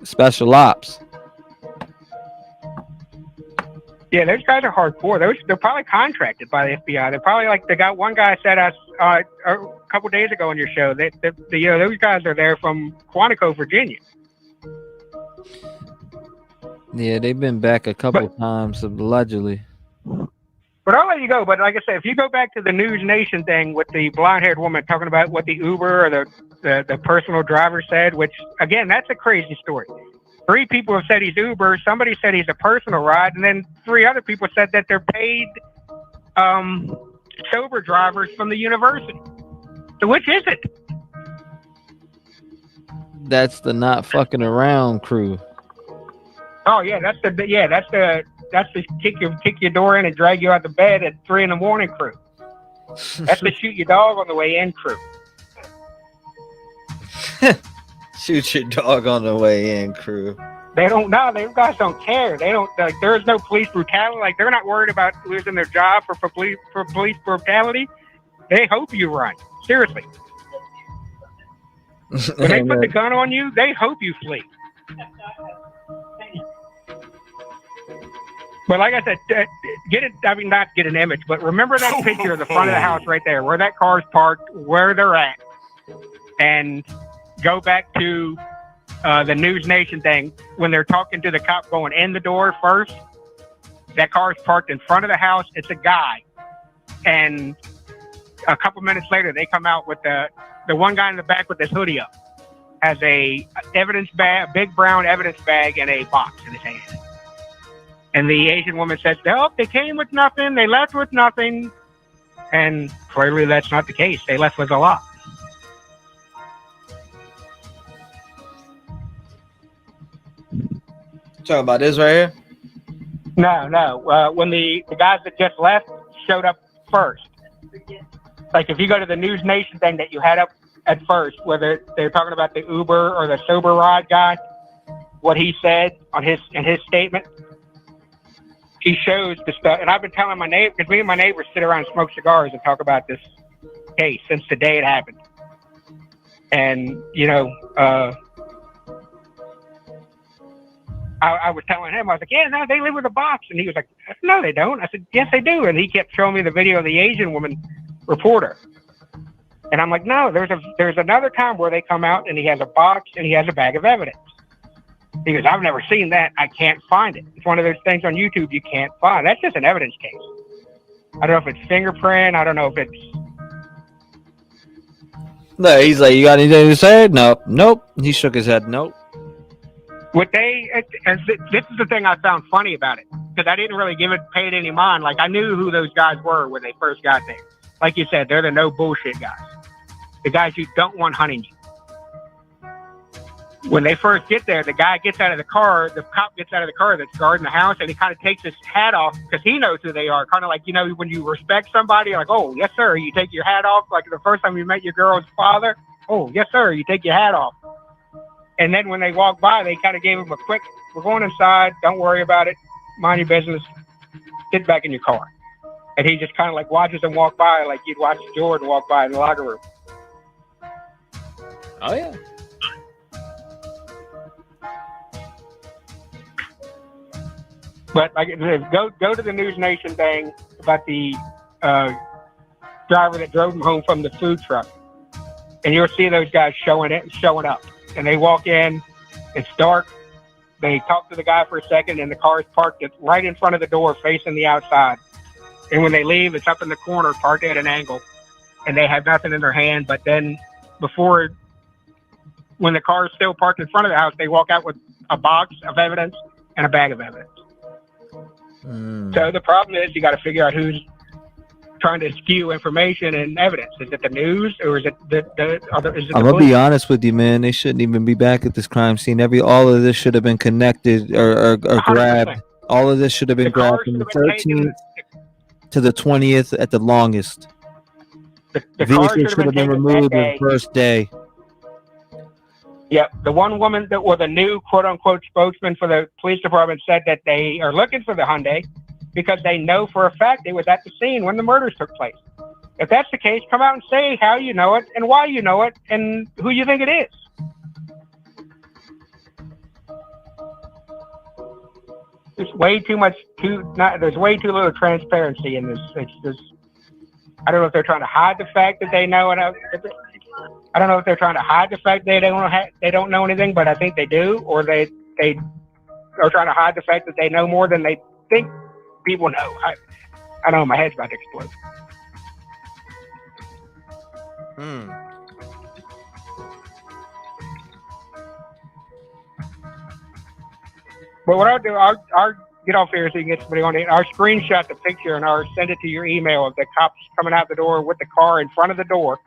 Special ops.
Yeah, those guys are hardcore. They're probably contracted by the FBI. They're probably like one guy said us a couple days ago on your show that those guys are there from Quantico, Virginia.
Yeah, they've been back a couple times allegedly.
But I'll let you go. But like I said, if you go back to the News Nation thing with the blonde-haired woman talking about what the Uber or the personal driver said, which again, that's a crazy story. 3 people have said he's Uber. Somebody said he's a personal ride, and then 3 other people said that they're paid sober drivers from the university. So which is it?
That's the not fucking around crew.
Oh yeah, that's the kick your door in and drag you out of bed at 3 a.m. crew. That's the shoot your dog on the way in crew.
Shoot your dog on the way in crew.
They don't know. Those guys don't care. They don't like. There's no police brutality. Like they're not worried about losing their job for police brutality. They hope you run. Seriously. When they put the gun on you, they hope you flee. But like I said, not get an image, but remember that picture of the front of the house right there, where that car's parked, where they're at, and go back to the News Nation thing when they're talking to the cop going in the door first. That car's parked in front of the house. It's a guy, and a couple minutes later, they come out with the one guy in the back with his hoodie up, has a evidence bag, big brown evidence bag, and a box in his hand. And the Asian woman says, "No, they came with nothing. They left with nothing." And clearly, that's not the case. They left with a lot.
Talking about this right here?
No. When the guys that just left showed up first. Like if you go to the News Nation thing that you had up at first, whether they're talking about the Uber or the sober ride guy, what he said in his statement, he shows the stuff. And I've been telling my neighbor, because me and my neighbors sit around and smoke cigars and talk about this case since the day it happened. And I was telling him, I was like, yeah, no, they live with a box. And he was like, no, they don't. I said, yes, they do. And he kept showing me the video of the Asian woman reporter. And I'm like, no, there's another time where they come out and he has a box and he has a bag of evidence. He goes, I've never seen that. I can't find it. It's one of those things on YouTube you can't find. That's just an evidence case. I don't know if it's fingerprint. I don't know if it's...
No, he's like, you got anything to say? Nope. He shook his head. Nope.
This is the thing I found funny about it, because I didn't really pay it any mind. Like I knew who those guys were when they first got there. Like you said, they're the no bullshit guys. The guys you don't want hunting you. When they first get there, the guy gets out of the car, the cop gets out of the car that's guarding the house, and he kind of takes his hat off because he knows who they are. Kind of like, when you respect somebody, you're like, oh, yes, sir. You take your hat off. Like the first time you met your girl's father. Oh, yes, sir. You take your hat off. And then when they walked by, they kind of gave him a quick, we're going inside. Don't worry about it. Mind your business. Get back in your car. And he just kind of like watches them walk by like you'd watch Jordan walk by in the locker room.
Oh, yeah.
But like, go to the News Nation thing about the driver that drove him home from the food truck. And you'll see those guys showing up. And they walk in, it's dark. They talk to the guy for a second, and the car is parked right in front of the door facing the outside. And when they leave, it's up in the corner, parked at an angle. And they have nothing in their hand. But then when the car is still parked in front of the house, they walk out with a box of evidence and a bag of evidence. So the problem is you got to figure out who's trying to skew information and evidence. Is it the news, or is it
I'm gonna be honest with you, man. They shouldn't even be back at this crime scene. All of this should have been connected or grabbed. All of this should have been grabbed from the 13th to the 20th at the longest. The vehicle should have been removed the first day.
Yep, the one woman that was a new quote-unquote spokesman for the police department said that they are looking for the Hyundai because they know for a fact it was at the scene when the murders took place. If that's the case, come out and say how you know it and why you know it and who you think it is. There's way too much. There's way too little transparency in this. It's just. I don't know if they're trying to hide the fact that they know, and I don't know if they're trying to hide the fact they don't know anything, but I think they do, or they are trying to hide the fact that they know more than they think people know. I don't know. My head's about to explode. But what I'll do, I'll get off here so you can get somebody on it. I'll screenshot the picture and I'll send it to your email of the cops coming out the door with the car in front of the door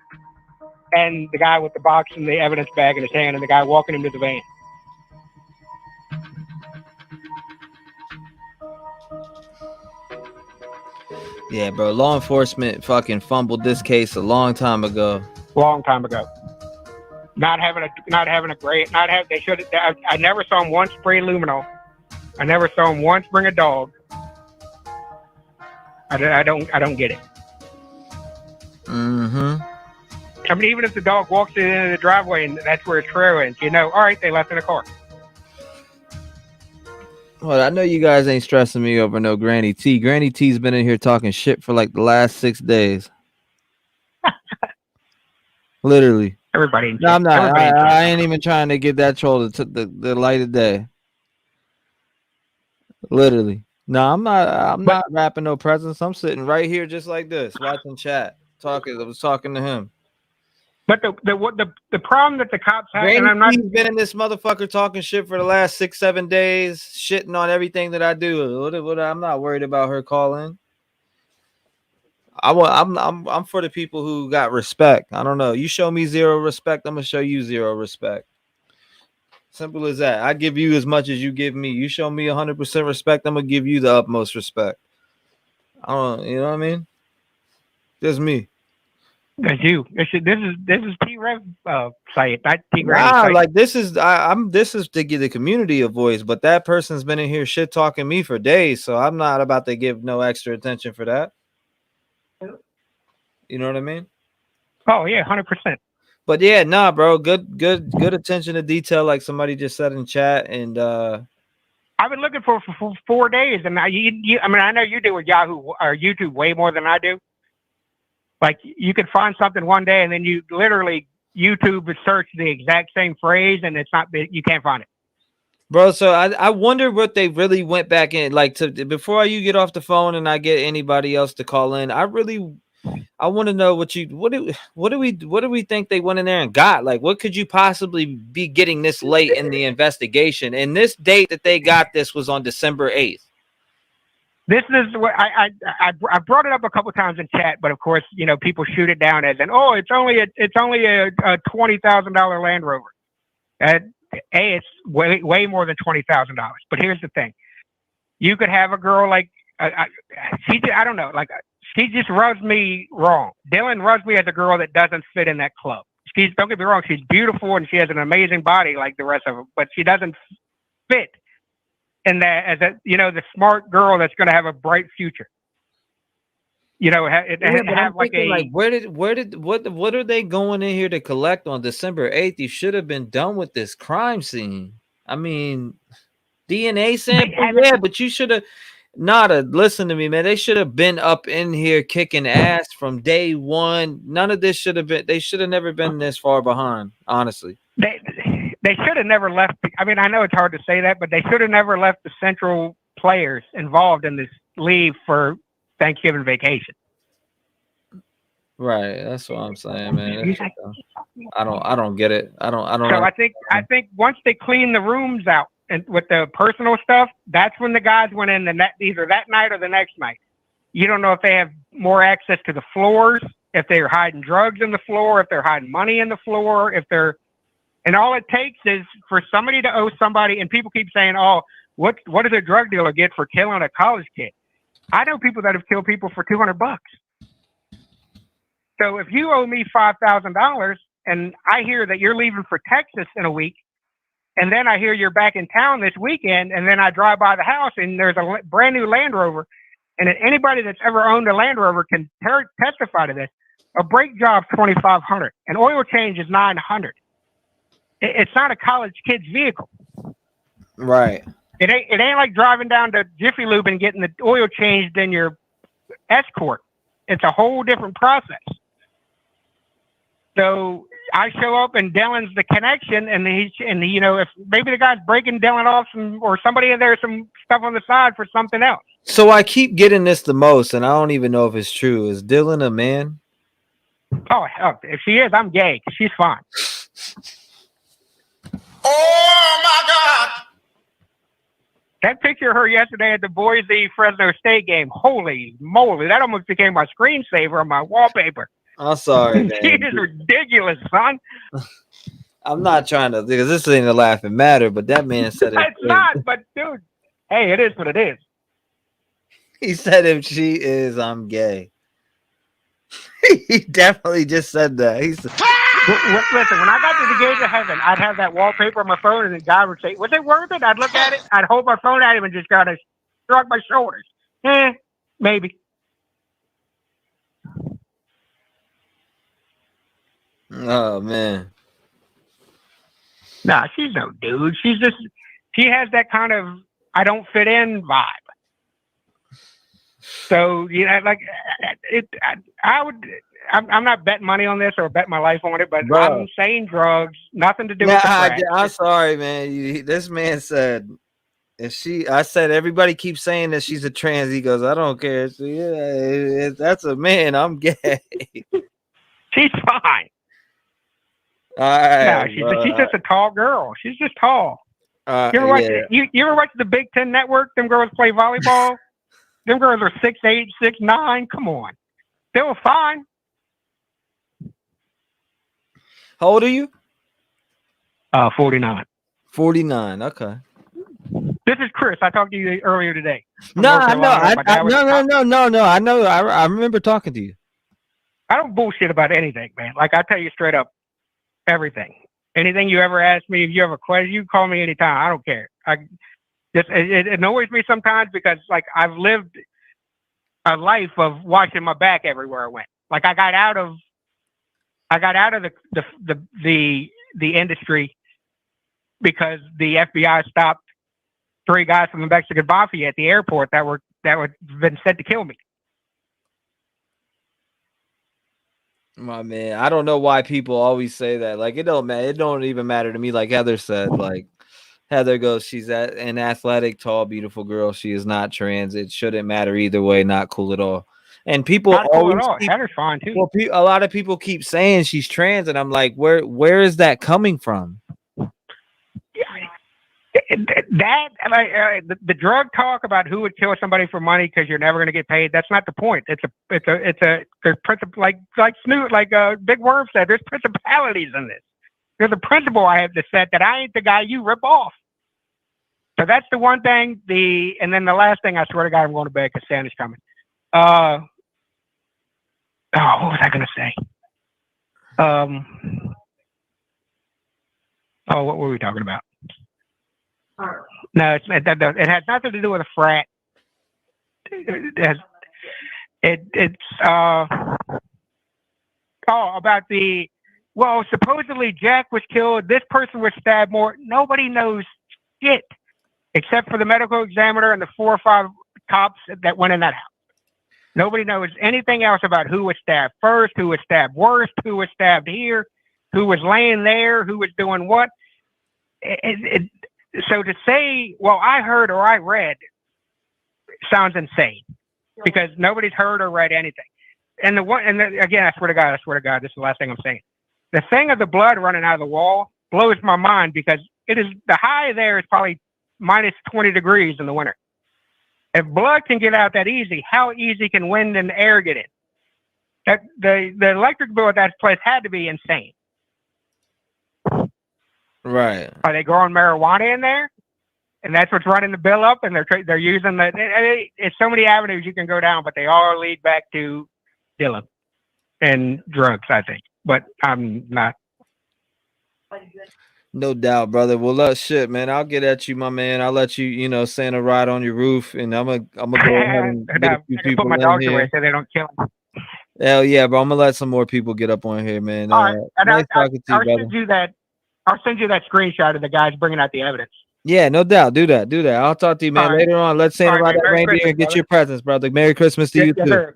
and the guy with the box and the evidence bag in his hand and the guy walking into the van.
Yeah, bro. Law enforcement fucking fumbled this case a long time ago.
Long time ago. They should. I never saw him once spray luminol. I never saw him once bring a dog. I don't get it.
Mm-hmm.
I mean, even if the dog walks into the driveway and that's where his trail is, all right, they left in a car.
Well, I know you guys ain't stressing me over no Granny T. Granny T's been in here talking shit for like the last 6 days. Literally.
Everybody.
No, I'm not. I ain't even trying to get that troll to the light of day. Literally. No, I'm not rapping no presents. I'm sitting right here just like this, watching chat. I was talking to him.
But the problem that the cops have,
Granny
and I'm not
T's been in this motherfucker talking shit for the last 6-7 days, shitting on everything that I do. I'm not worried about her calling. I'm for the people who got respect. I don't know. You show me zero respect, I'm gonna show you zero respect. Simple as that. I give you as much as you give me. You show me 100% respect, I'm gonna give you the utmost respect. I don't, you know what I mean? Just me.
That's you. This is T-REV site, not T-REV
Nah,
site.
like this is to give the community a voice, but that person's been in here shit talking me for days, so I'm not about to give no extra attention for that. You know what I mean?
Oh yeah, 100%.
But yeah, nah, bro. Good attention to detail, like somebody just said in chat. And
I've been looking for 4 days, and I mean, I know you do with Yahoo or YouTube way more than I do. Like you could find something one day, and then you literally YouTube and search the exact same phrase, and you can't find it.
Bro, so I wonder what they really went back in, like before you get off the phone and I get anybody else to call in. I want to know what do we think they went in there and got? Like, what could you possibly be getting this late in the investigation? And this date that they got this was on December 8th.
This is what I brought it up a couple times in chat, but of course, people shoot it down as it's only a $20,000 Land Rover. It's way more than $20,000. But here's the thing: you could have a girl like I don't know, like she just rubs me wrong. Dylan rubs me as a girl that doesn't fit in that club. Don't get me wrong, she's beautiful and she has an amazing body like the rest of them, but she doesn't fit in that as the smart girl that's going to have a bright future. What are they going in here to collect on December 8th? You should have been done with this crime scene. I mean, DNA sample, yeah, but you should have listen to me, man. They should have been up in here kicking ass from day one. None of this should have been. They should have never been this far behind. Honestly, they should have never left. I mean, I know it's hard to say that, but they should have never left the central players involved in this leave for Thanksgiving vacation.
Right, that's what I'm saying, man. I don't get it. I don't.
So I think once they clean the rooms out and with the personal stuff, that's when the guys went in either that night or the next night. You don't know if they have more access to the floors, if they're hiding drugs in the floor, if they're hiding money in the floor, and all it takes is for somebody to owe somebody. And people keep saying, "Oh, what does a drug dealer get for killing a college kid?" I know people that have killed people for $200. So if you owe me $5,000 and I hear that you're leaving for Texas in a week, and then I hear you're back in town this weekend, and then I drive by the house, and there's a brand new Land Rover, and anybody that's ever owned a Land Rover can testify to this. A brake job's $2,500, an oil change is $900. It's not a college kid's vehicle.
Right.
It ain't like driving down to Jiffy Lube and getting the oil changed in your Escort. It's a whole different process. So I show up and Dylan's the connection, and you know, if maybe the guy's breaking Dylan off or somebody in there some stuff on the side for something else.
So I keep getting this the most, and I don't even know if it's true. Is Dylan a man?
Oh, if she is, I'm gay. She's fine.
Oh my God!
That picture of her yesterday at the Boise Fresno State game, holy moly, that almost became my screensaver on my wallpaper.
I'm sorry, man.
She is ridiculous, son.
I'm not trying to, because this ain't a laughing matter, but that man said it.
It's not, but dude, hey, it is what it is.
He said if she is, I'm gay. He definitely just said that. He said,
listen, when I got to the gates of heaven, I'd have that wallpaper on my phone, and the guy would say, was it worth it? I'd look at it, I'd hold my phone at him and just kind of shrug my shoulders. Maybe.
Oh, man.
Nah, she's no dude. She has that kind of I don't fit in vibe. So, you know, like, I'm not betting money on this or betting my life on it, but
Bro.
I'm saying drugs, nothing to do with the crack.
I'm sorry, man. This man said, I said, everybody keeps saying that she's a trans. He goes, I don't care. So, yeah, that's a man. I'm gay.
She's fine.
All right.
No, she's just a tall girl. She's just tall. You ever watch you ever watch the Big Ten Network? Them girls play volleyball. Them girls are 6'8", 6'9". Come on, they were fine.
How old are you?
49.
49. Okay.
This is Chris. I talked to you earlier today.
No, I know. No. I know. I remember talking to you.
I don't bullshit about anything, man. Like, I tell you straight up, everything. Anything you ever ask me, if you have a question, you call me anytime. I don't care. It annoys me sometimes because, like, I've lived a life of watching my back everywhere I went. Like, I got out of the industry because the FBI stopped 3 guys from the Mexican Mafia at the airport that were been set to kill me.
My man, I don't know why people always say that. Like, it don't matter. It don't even matter to me. Like Heather said, like Heather goes, she's an athletic, tall, beautiful girl. She is not trans. It shouldn't matter either way. Not cool at all. And people
not
always
cool at all. Heather's fine too.
Well, a lot of people keep saying she's trans, and I'm like, where is that coming from?
The drug talk about who would kill somebody for money because you're never going to get paid. That's not the point. There's principle, like Snoot, Big Worm said. There's principalities in this. There's a principle I have to set that I ain't the guy you rip off. So that's the one thing. And then the last thing, I swear to God, I'm going to bed because Santa's coming. What was I going to say? What were we talking about? No, it has nothing to do with a frat. About supposedly Jack was killed. This person was stabbed more. Nobody knows shit except for the medical examiner and the 4 or 5 cops that went in that house. Nobody knows anything else about who was stabbed first, who was stabbed worst, who was stabbed here, who was laying there, who was doing what. So to say, well, I heard or I read sounds insane because nobody's heard or read anything. And again, I swear to God, this is the last thing I'm saying. The thing of the blood running out of the wall blows my mind because it is the high there is probably minus 20 degrees in the winter. If blood can get out that easy, how easy can wind and air get in? The electric bill at that place had to be insane.
Right.
Are they growing marijuana in there? And that's what's running the bill up, and they're using it's so many avenues you can go down, but they all lead back to Dylan and drugs, I think. But I'm not
No doubt, brother. Well, shit, man. I'll get at you, my man. I'll let you, Santa ride on your roof, and I'm gonna go ahead and get a few
I can put
people
my
in
dogs
here.
away so they don't kill them.
Hell yeah, bro. I'm gonna let some more people get up on here, man.
All right, and
Nice talking to you, brother.
I'll send you that screenshot of the guys bringing out the evidence.
Yeah, no doubt. Do that. I'll talk to you, man.
All right.
Later on. Let's Santa
All right,
ride
man.
that
Merry
reindeer
Christmas,
and get
brother.
your presents, brother. Merry Christmas to you
Yes,
too.
sir.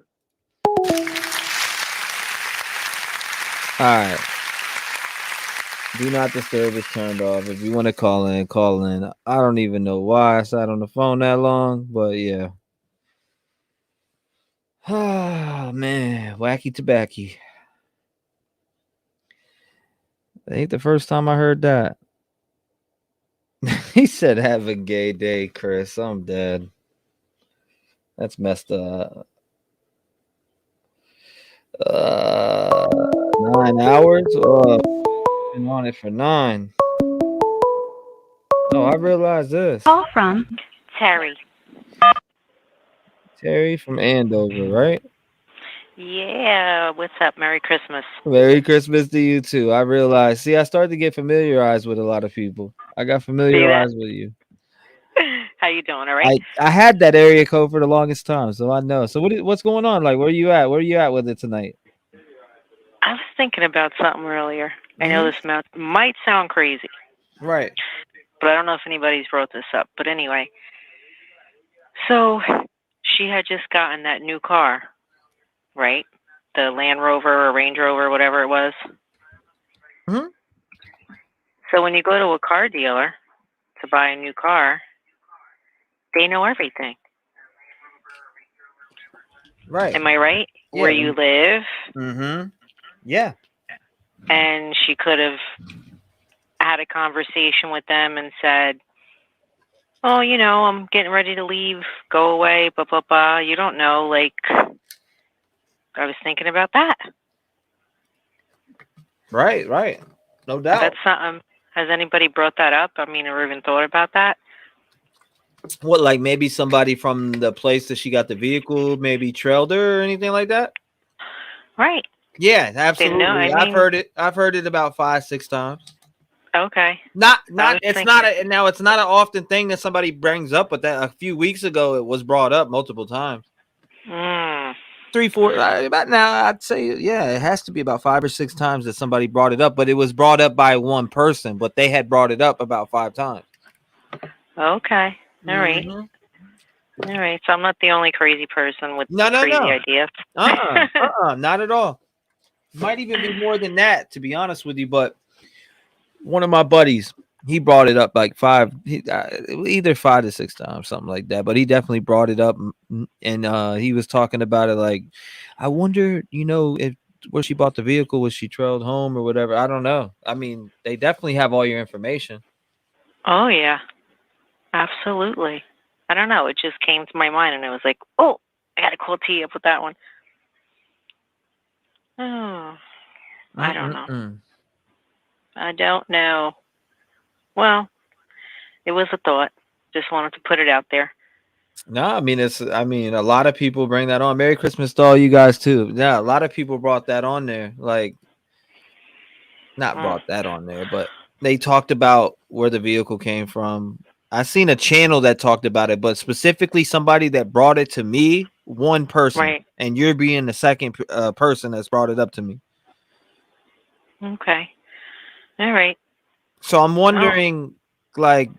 All right. Do not disturb is turned off. If you want to call in, call in. I don't even know why I sat on the phone that long, but yeah. Oh man, wacky tobacco. That ain't the first time I heard that. He said, "Have a gay day, Chris." I'm dead. That's messed up. 9 hours? Oh, been on it for 9. Oh, I realized this.
Call from
Terry.
Terry from Andover, right?
Yeah. What's up? Merry Christmas.
Merry Christmas to you too. I realized. See, I started to get familiarized with a lot of people. I got familiarized with you.
How you doing? All right.
I had that area code for the longest time, so I know. So what's going on? Like, where are you at? Where are you at with it tonight?
I was thinking about something earlier. I know this might sound crazy.
Right.
But I don't know if anybody's brought this up. But anyway, so she had just gotten that new car, right? The Land Rover or Range Rover, whatever it was.
Mm-hmm.
So when you go to a car dealer to buy a new car, they know everything.
Right.
Am I right?
Yeah.
Where you live.
Mm-hmm. Yeah.
And she could have had a conversation with them and said, "Oh, I'm getting ready to leave. Go away, blah, blah, blah." You don't know. Like, I was thinking about that.
Right. No doubt.
That's something. Has anybody brought that up? I mean, or even thought about that?
What, like maybe somebody from the place that she got the vehicle maybe trailed her or anything like that?
Right.
Yeah, absolutely.
I've
heard it about 5-6 times.
Okay.
It's not an often thing that somebody brings up, but that a few weeks ago it was brought up multiple times. 3, 4 about now I'd say it has to be about 5 or 6 times that somebody brought it up, but it was brought up by one person, but they had brought it up about 5 times.
Okay. All right. All right. So I'm not the only crazy person with crazy ideas.
Not at all. Might even be more than that, to be honest with you. But one of my buddies, he brought it up like either 5 to 6 times, something like that. But he definitely brought it up, and he was talking about it like, I wonder, if where she bought the vehicle, was she trailed home or whatever? I don't know. I mean, they definitely have all your information.
Oh yeah, absolutely. I don't know. It just came to my mind, and I was like, "Oh, I got to call T up with that one." Oh, I don't know. I don't know. Well, it was a thought. Just wanted to put it out there.
No, I mean a lot of people bring that on. Merry Christmas to all you guys too. Yeah, a lot of people brought that on there. Like, not brought that on there, but they talked about where the vehicle came from. I seen a channel that talked about it, but specifically somebody that brought it to me, one person,
Right.
and you're being the second person that's brought it up to me.
Okay. All right.
So I'm wondering, like,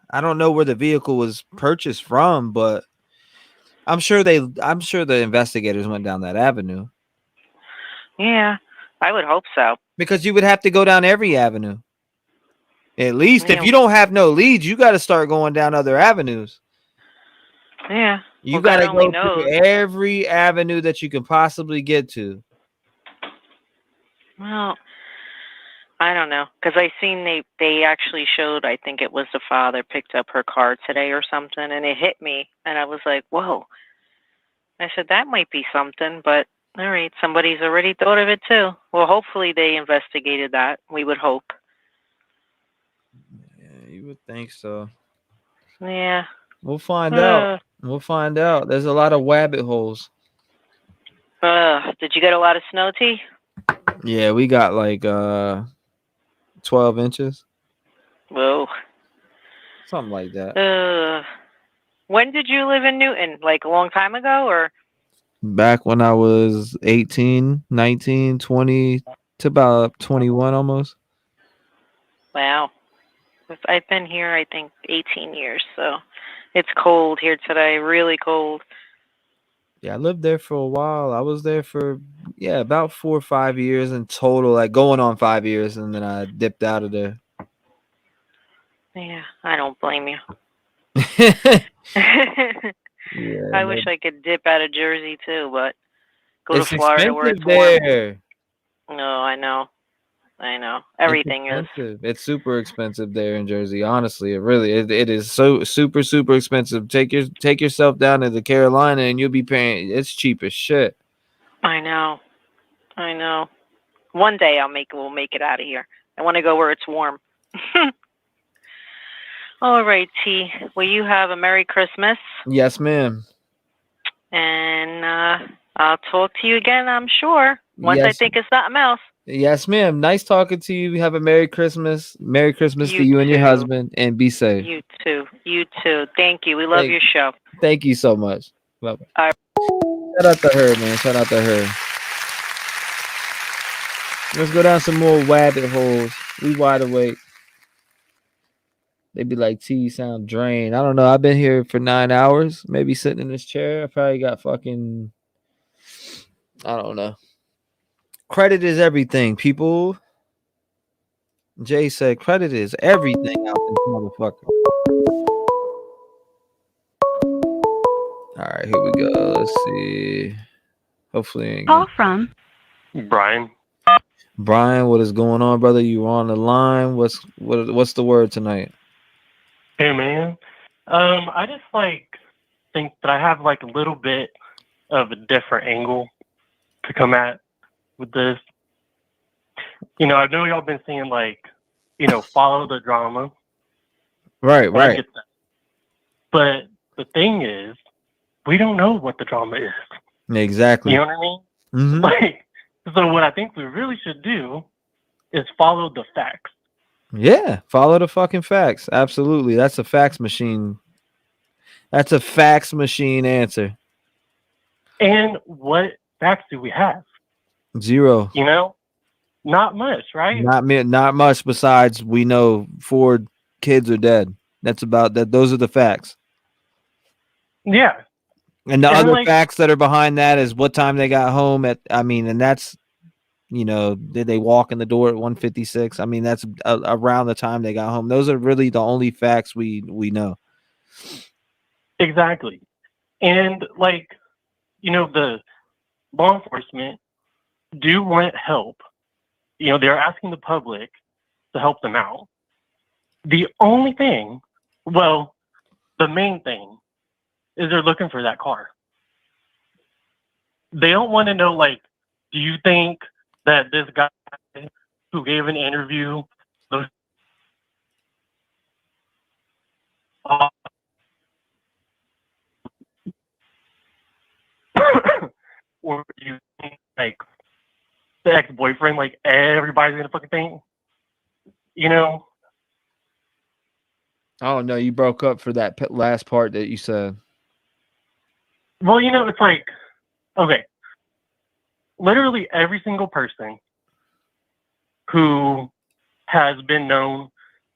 I don't know where the vehicle was purchased from, but I'm sure the investigators went down that avenue.
Yeah, I would hope so.
Because you would have to go down every avenue. At least
Yeah.
if you don't have no leads, you got to start going down other avenues.
Yeah.
You got to go through every avenue that you can possibly get to.
Well, I don't know, because I seen they actually showed, I think it was the father picked up her car today or something, and it hit me, and I was like, whoa. I said, that might be something, but all right, somebody's already thought of it too. Well, hopefully they investigated that. We would hope.
Yeah, you would think so.
Yeah.
We'll find out. We'll find out. There's a lot of rabbit holes.
Did you get a lot of snow, T?
Yeah, we got like 12 inches.
Whoa.
Something like that.
When did you live in Newton? Like a long time ago, or?
Back when I was 18, 19, 20 to about 21 almost.
Wow. I've been here, I think, 18 years, so it's cold here today, really cold.
Yeah, I lived there for a while. I was there for, about 4 or 5 years in total, like going on 5 years, and then I dipped out of there.
Yeah, I don't blame you.
Yeah,
I wish I could dip out of Jersey too, but go
it's
to Florida where it's
expensive there.
warm. No, I know. Everything is.
It's super expensive there in Jersey. Honestly, it is so super expensive. Take yourself down to the Carolina and you'll be paying. It's cheap as shit.
I know. One day we'll make it out of here. I want to go where it's warm. All right, T. Well, you have a Merry Christmas.
Yes, ma'am.
And I'll talk to you again, I'm sure. Once I think of something else.
Yes, ma'am. Nice talking to you. Have a Merry Christmas. Merry Christmas to you and your husband, and be safe.
You too. Thank you. We love your show.
Thank you so much. Bye-bye.
All right.
Shout out to her, man. Shout out to her. Let's go down some more rabbit holes. We wide awake. They be like, T, you sound drained. I don't know. I've been here for 9 hours, maybe sitting in this chair. I probably got fucking, I don't know. Credit is everything, people. Jay said, credit is everything out this motherfucker. All right, here we go. Let's see. Hopefully.
Call from
Brian.
Brian, what is going on, brother? You on the line? What's the word tonight?
Hey, man. I just think that I have a little bit of a different angle to come at with this. I know y'all been saying follow the drama.
Right.
I get that. But the thing is, we don't know what the drama is.
Exactly.
You know what I mean?
Mm-hmm.
So what I think we really should do is follow the facts.
Yeah, follow the fucking facts. Absolutely. That's a fax machine. That's a fax machine answer.
And what facts do we have?
Zero.
Not much, right?
Not much besides we know 4 kids are dead. That's about that. Those are the facts.
Yeah.
And the other facts that are behind that is what time they got home and that's, did they walk in the door at 1:56? I mean, that's around the time they got home. Those are really the only facts we know.
Exactly. And the law enforcement do want help. They're asking the public to help them out. The only thing, the main thing is they're looking for that car. They don't want to know, do you think that this guy who gave an interview or do you think the ex-boyfriend, everybody's gonna fucking think?
Oh no, you broke up for that last part that you said.
Well, it's okay. Literally every single person who has been known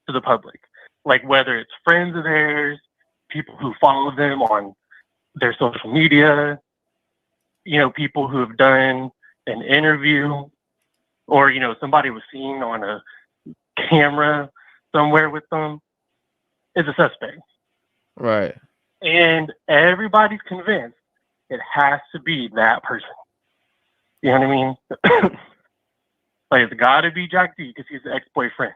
to the public, whether it's friends of theirs, people who follow them on their social media, people who have done an interview, or somebody was seen on a camera somewhere with them, is a suspect.
Right.
And everybody's convinced it has to be that person. You know what I mean? It's got to be Jack D because he's the ex-boyfriend.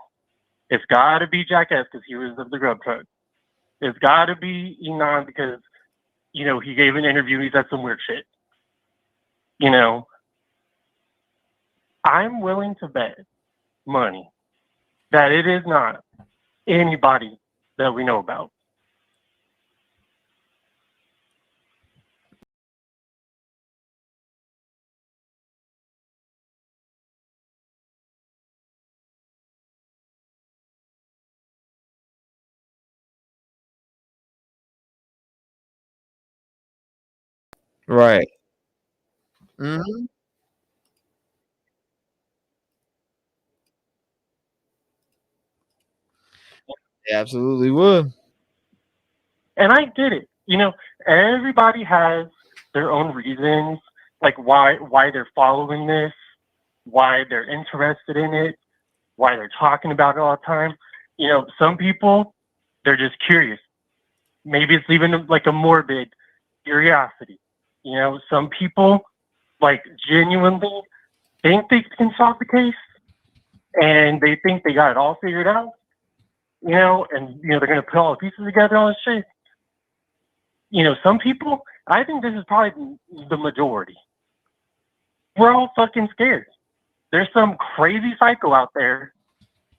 It's got to be Jack S because he was of the grub truck. It's got to be Enon because, he gave an interview. He said some weird shit. I'm willing to bet money that it is not anybody that we know about.
Right. Mm-hmm. They absolutely would.
And I get it. Everybody has their own reasons, like why they're following this, why they're interested in it, why they're talking about it all the time. Some people, they're just curious. Maybe it's even like a morbid curiosity. Some people like genuinely think they can solve the case and they think they got it all figured out, and they're gonna put all the pieces together, all this shit. Some people, I think this is probably the majority. We're all fucking scared. There's some crazy psycho out there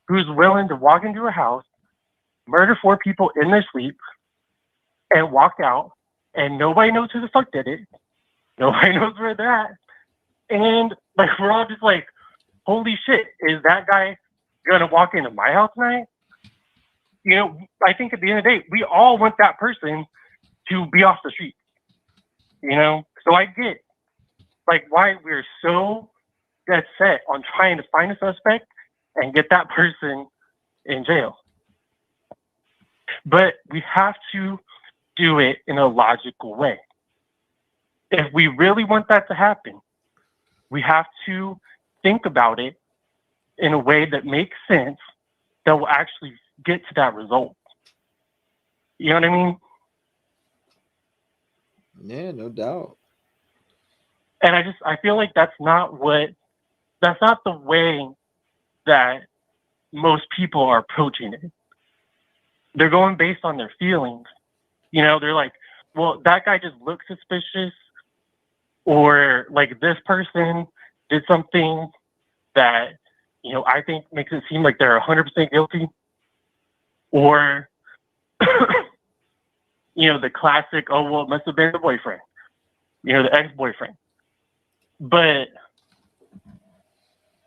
who's willing to walk into a house, murder 4 people in their sleep, and walk out, and nobody knows who the fuck did it. Nobody knows where they're at. And like we're all just like, holy shit, is that guy gonna walk into my house tonight? I think at the end of the day, we all want that person to be off the street. So I get like why we're so dead set on trying to find a suspect and get that person in jail. But we have to do it in a logical way. If we really want that to happen, we have to think about it in a way that makes sense that will actually get to that result. You know what I mean?
Yeah, no doubt.
And I feel like that's not the way that most people are approaching it. They're going based on their feelings. They're like, well, that guy just looks suspicious, or like this person did something that, I think makes it seem like they're 100% guilty. Or, the classic, oh, well, it must have been the boyfriend, the ex-boyfriend. But,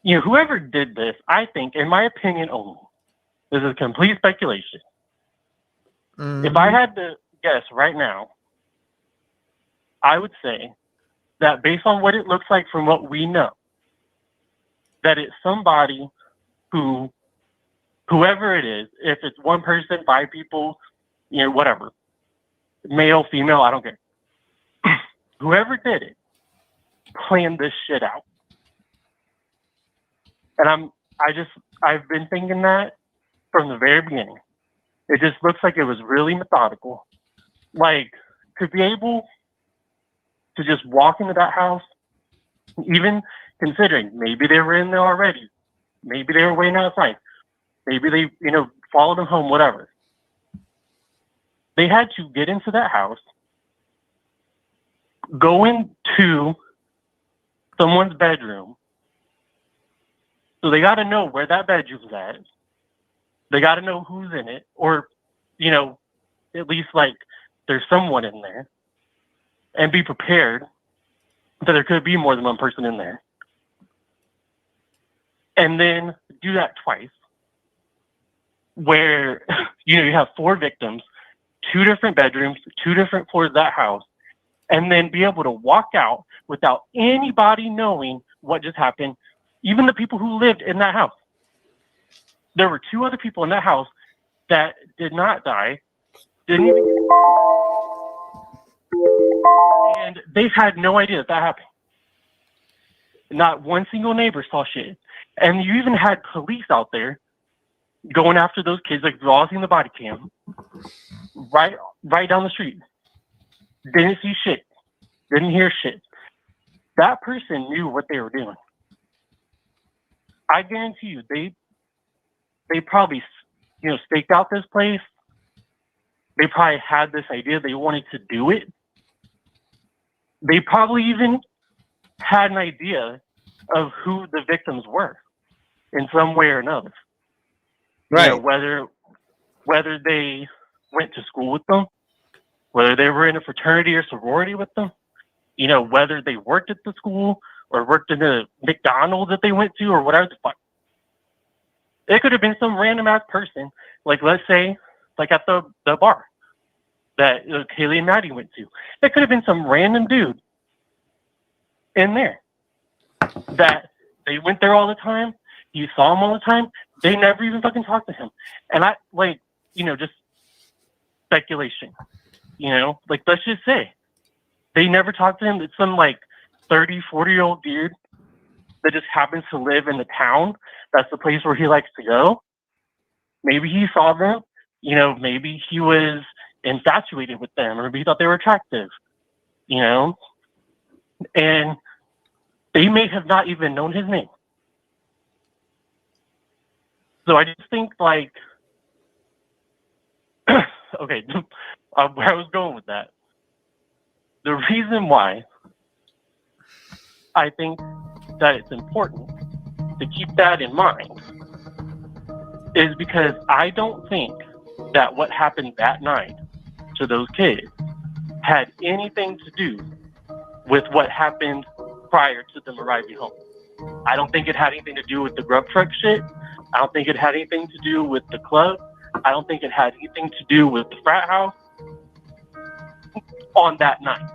whoever did this, I think, in my opinion only, this is complete speculation.
Mm-hmm.
If I had to guess right now, I would say that based on what it looks like from what we know, that it's somebody who, whoever it is, if it's one person, 5 people, whatever, male, female, I don't care. Whoever did it planned this shit out. And I've been thinking that from the very beginning. It just looks like it was really methodical. Like, to be able to just walk into that house, even considering maybe they were in there already, maybe they were waiting outside, maybe they, followed them home, whatever. They had to get into that house, go into someone's bedroom. So they got to know where that bedroom's at. They got to know who's in it, or, at least like there's someone in there, and be prepared that there could be more than one person in there. And then do that twice, where, you have 4 victims, 2 different bedrooms, 2 different floors of that house, and then be able to walk out without anybody knowing what just happened, even the people who lived in that house. There were 2 other people in that house that did not die, didn't even get and they had no idea that happened. Not one single neighbor saw shit. And you even had police out there going after those kids, like we've all seen the body cam, right down the street. Didn't see shit. Didn't hear shit. That person knew what they were doing. I guarantee you, they probably, staked out this place. They probably had this idea. They wanted to do it. They probably even had an idea of who the victims were in some way or another.
Right.
Whether they went to school with them, whether they were in a fraternity or sorority with them, whether they worked at the school or worked in the McDonald's that they went to or whatever the fuck. It could have been some random ass person, like let's say, like at the bar that Kaylee and Maddie went to. It could have been some random dude in there that they went there all the time. You saw him all the time. They never even fucking talked to him. And I, like, you know, just speculation, you know, like, let's just say they never talked to him. It's some like 30, 40-year-old dude that just happens to live in the town. That's the place where he likes to go. Maybe he saw them, you know, maybe he was infatuated with them, or maybe he thought they were attractive, you know, and they may have not even known his name. So I just think, like, okay, where I was going with that, the reason why I think that it's important to keep that in mind is because I don't think that what happened that night to those kids had anything to do with what happened prior to them arriving home. I don't think it had anything to do with the grub truck shit. I don't think it had anything to do with the club. I don't think it had anything to do with the frat house on that night.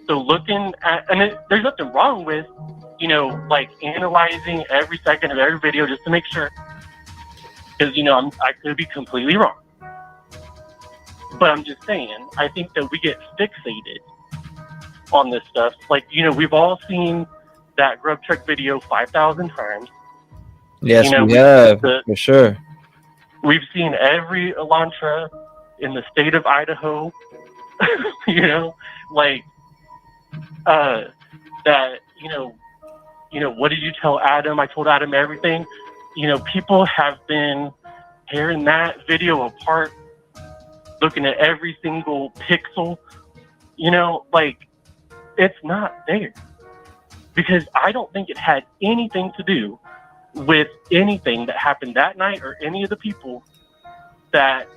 So looking at, and there's nothing wrong with, you know, like analyzing every second of every video just to make sure, because, you know, I could be completely wrong. But I'm just saying, I think that we get fixated on this stuff. Like, you know, we've all seen that grub truck video 5,000 times.
Yes,
you know,
we have, for sure.
We've seen every Elantra in the state of Idaho, you know, like, that, you know, what did you tell Adam? I told Adam everything. You know, people have been tearing that video apart, looking at every single pixel, you know, like, it's not there. Because I don't think it had anything to do with anything that happened that night or any of the people that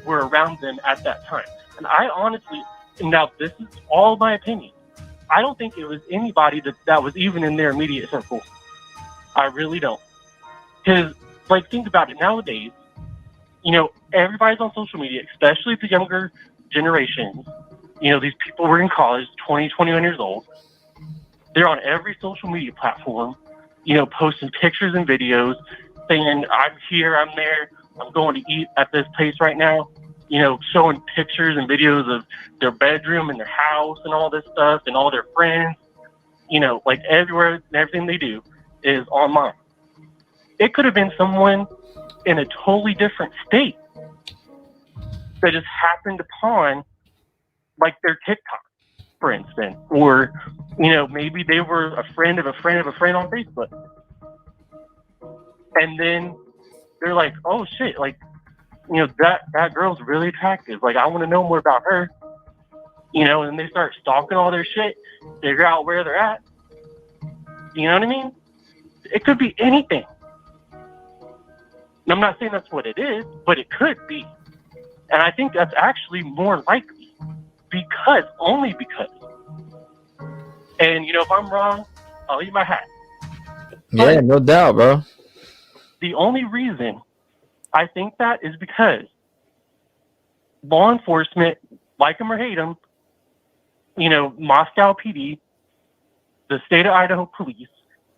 were around them at that time. And I honestly, now this is all my opinion, I don't think it was anybody that was even in their immediate circle. I really don't. Because, like, think about it. Nowadays, you know, everybody's on social media, especially the younger generations. You know, these people were in college, 20, 21 years old. They're on every social media platform, you know, posting pictures and videos, saying, I'm here, I'm there, I'm going to eat at this place right now. You know, showing pictures and videos of their bedroom and their house and all this stuff and all their friends. You know, like, everywhere and everything they do is online. It could have been someone in a totally different state that just happened upon, like, their TikTok, for instance, or, you know, maybe they were a friend of a friend of a friend on Facebook. And then they're like, oh shit, like, you know, that girl's really attractive. Like, I want to know more about her. You know, and they start stalking all their shit, figure out where they're at. You know what I mean? It could be anything. And I'm not saying that's what it is, but it could be. And I think that's actually more likely only because. And, you know, if I'm wrong, I'll eat my hat.
Yeah,
But
no doubt, bro.
the only reason I think that is because law enforcement, like them or hate them, you know, Moscow PD, the state of Idaho police,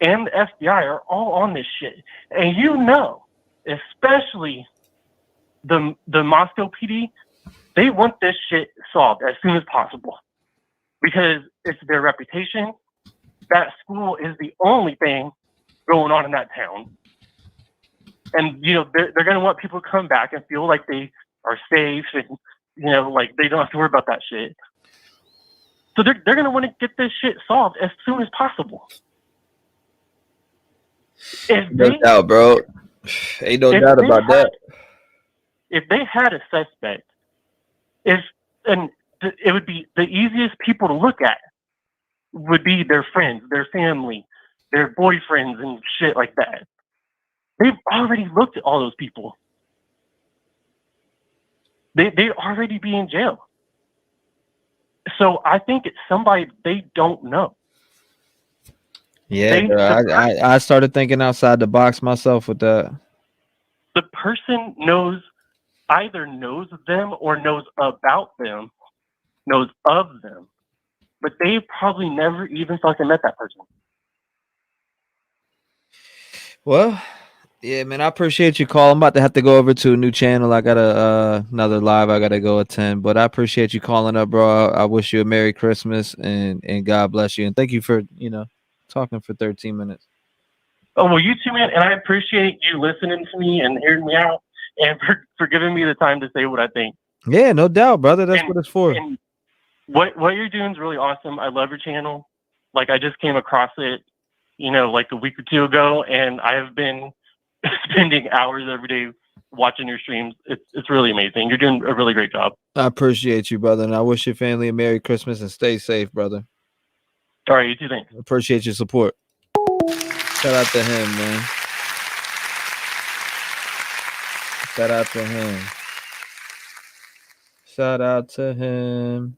and the FBI are all on this shit. And you know, especially the Moscow PD, they want this shit solved as soon as possible because it's their reputation. That school is the only thing going on in that town. And, you know, they're going to want people to come back and feel like they are safe and, you know, like they don't have to worry about that shit. So they're going to want to get this shit solved as soon as possible.
No doubt, bro. Ain't no doubt about that.
If they had a suspect, it would be the easiest people to look at would be their friends, their family, their boyfriends and shit like that. They've already looked at all those people. They'd already be in jail. So I think it's somebody they don't know.
Yeah, I started thinking outside the box myself with that.
The person either knows them or knows about them, knows of them, but they probably never even fucking met that person.
Well, yeah, man, I appreciate you calling. I'm about to have to go over to a new channel. I got another live I gotta go attend, but I appreciate you calling up, bro. I wish you a Merry Christmas and God bless you, and thank you for talking for 13 minutes.
Oh, well, you too, man. And I appreciate you listening to me and hearing me out and for giving me the time to say what I think.
Yeah, no doubt, brother. That's what it's for.
And what you're doing is really awesome. I love your channel. Like, I just came across it, like a week or two ago, and I have been spending hours every day watching your streams. It's really amazing. You're doing a really great job.
I appreciate you, brother, and I wish your family a Merry Christmas and stay safe, brother.
All right, you too. Thanks.
Appreciate your support. Shout out to him, man. Shout out to him. Shout out to him.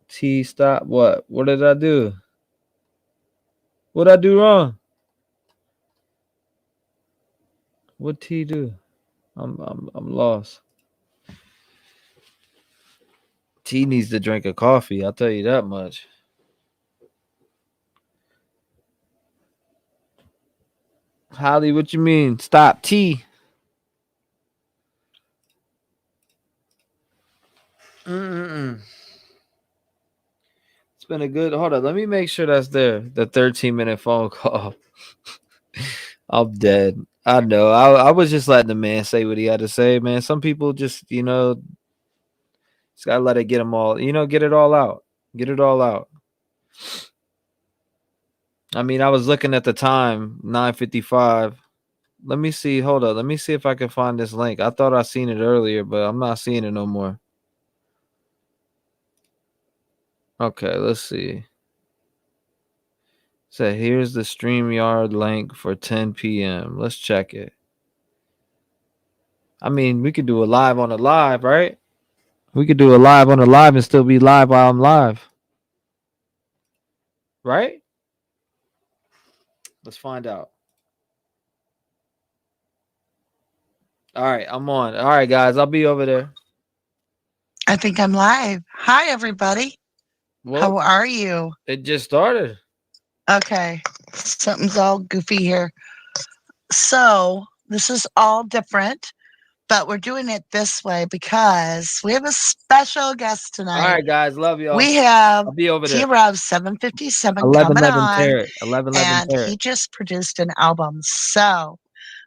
T, stop. What? What did I do? What did I do wrong? What T do? I'm lost. T needs to drink a coffee. I'll tell you that much. Holly, what you mean? Stop, T. It's been a good. Hold on, let me make sure that's there. The 13-minute phone call. I'm dead. I know. I was just letting the man say what he had to say, man. Some people just, just gotta let it get them all. Get it all out. Get it all out. I mean, I was looking at the time, 9:55. Let me see. Hold up. Let me see if I can find this link. I thought I seen it earlier, but I'm not seeing it no more. Okay, let's see. So here's the StreamYard link for 10 p.m. Let's check it. I mean, we could do a live on a live, right? We could do a live on a live and still be live while I'm live. Right? Let's find out. All right, I'm on. All right, guys, I'll be over there.
I think I'm live. Hi, everybody.
Well,
how are you?
It just started.
Okay. Something's all goofy here. So this is all different, but we're doing it this way because we have a special guest tonight.
All right, guys. Love y'all.
We have
I'll be over there.
T-REV 757
11
coming on.
Parrot. 11
and
Parrot.
he just produced an album. So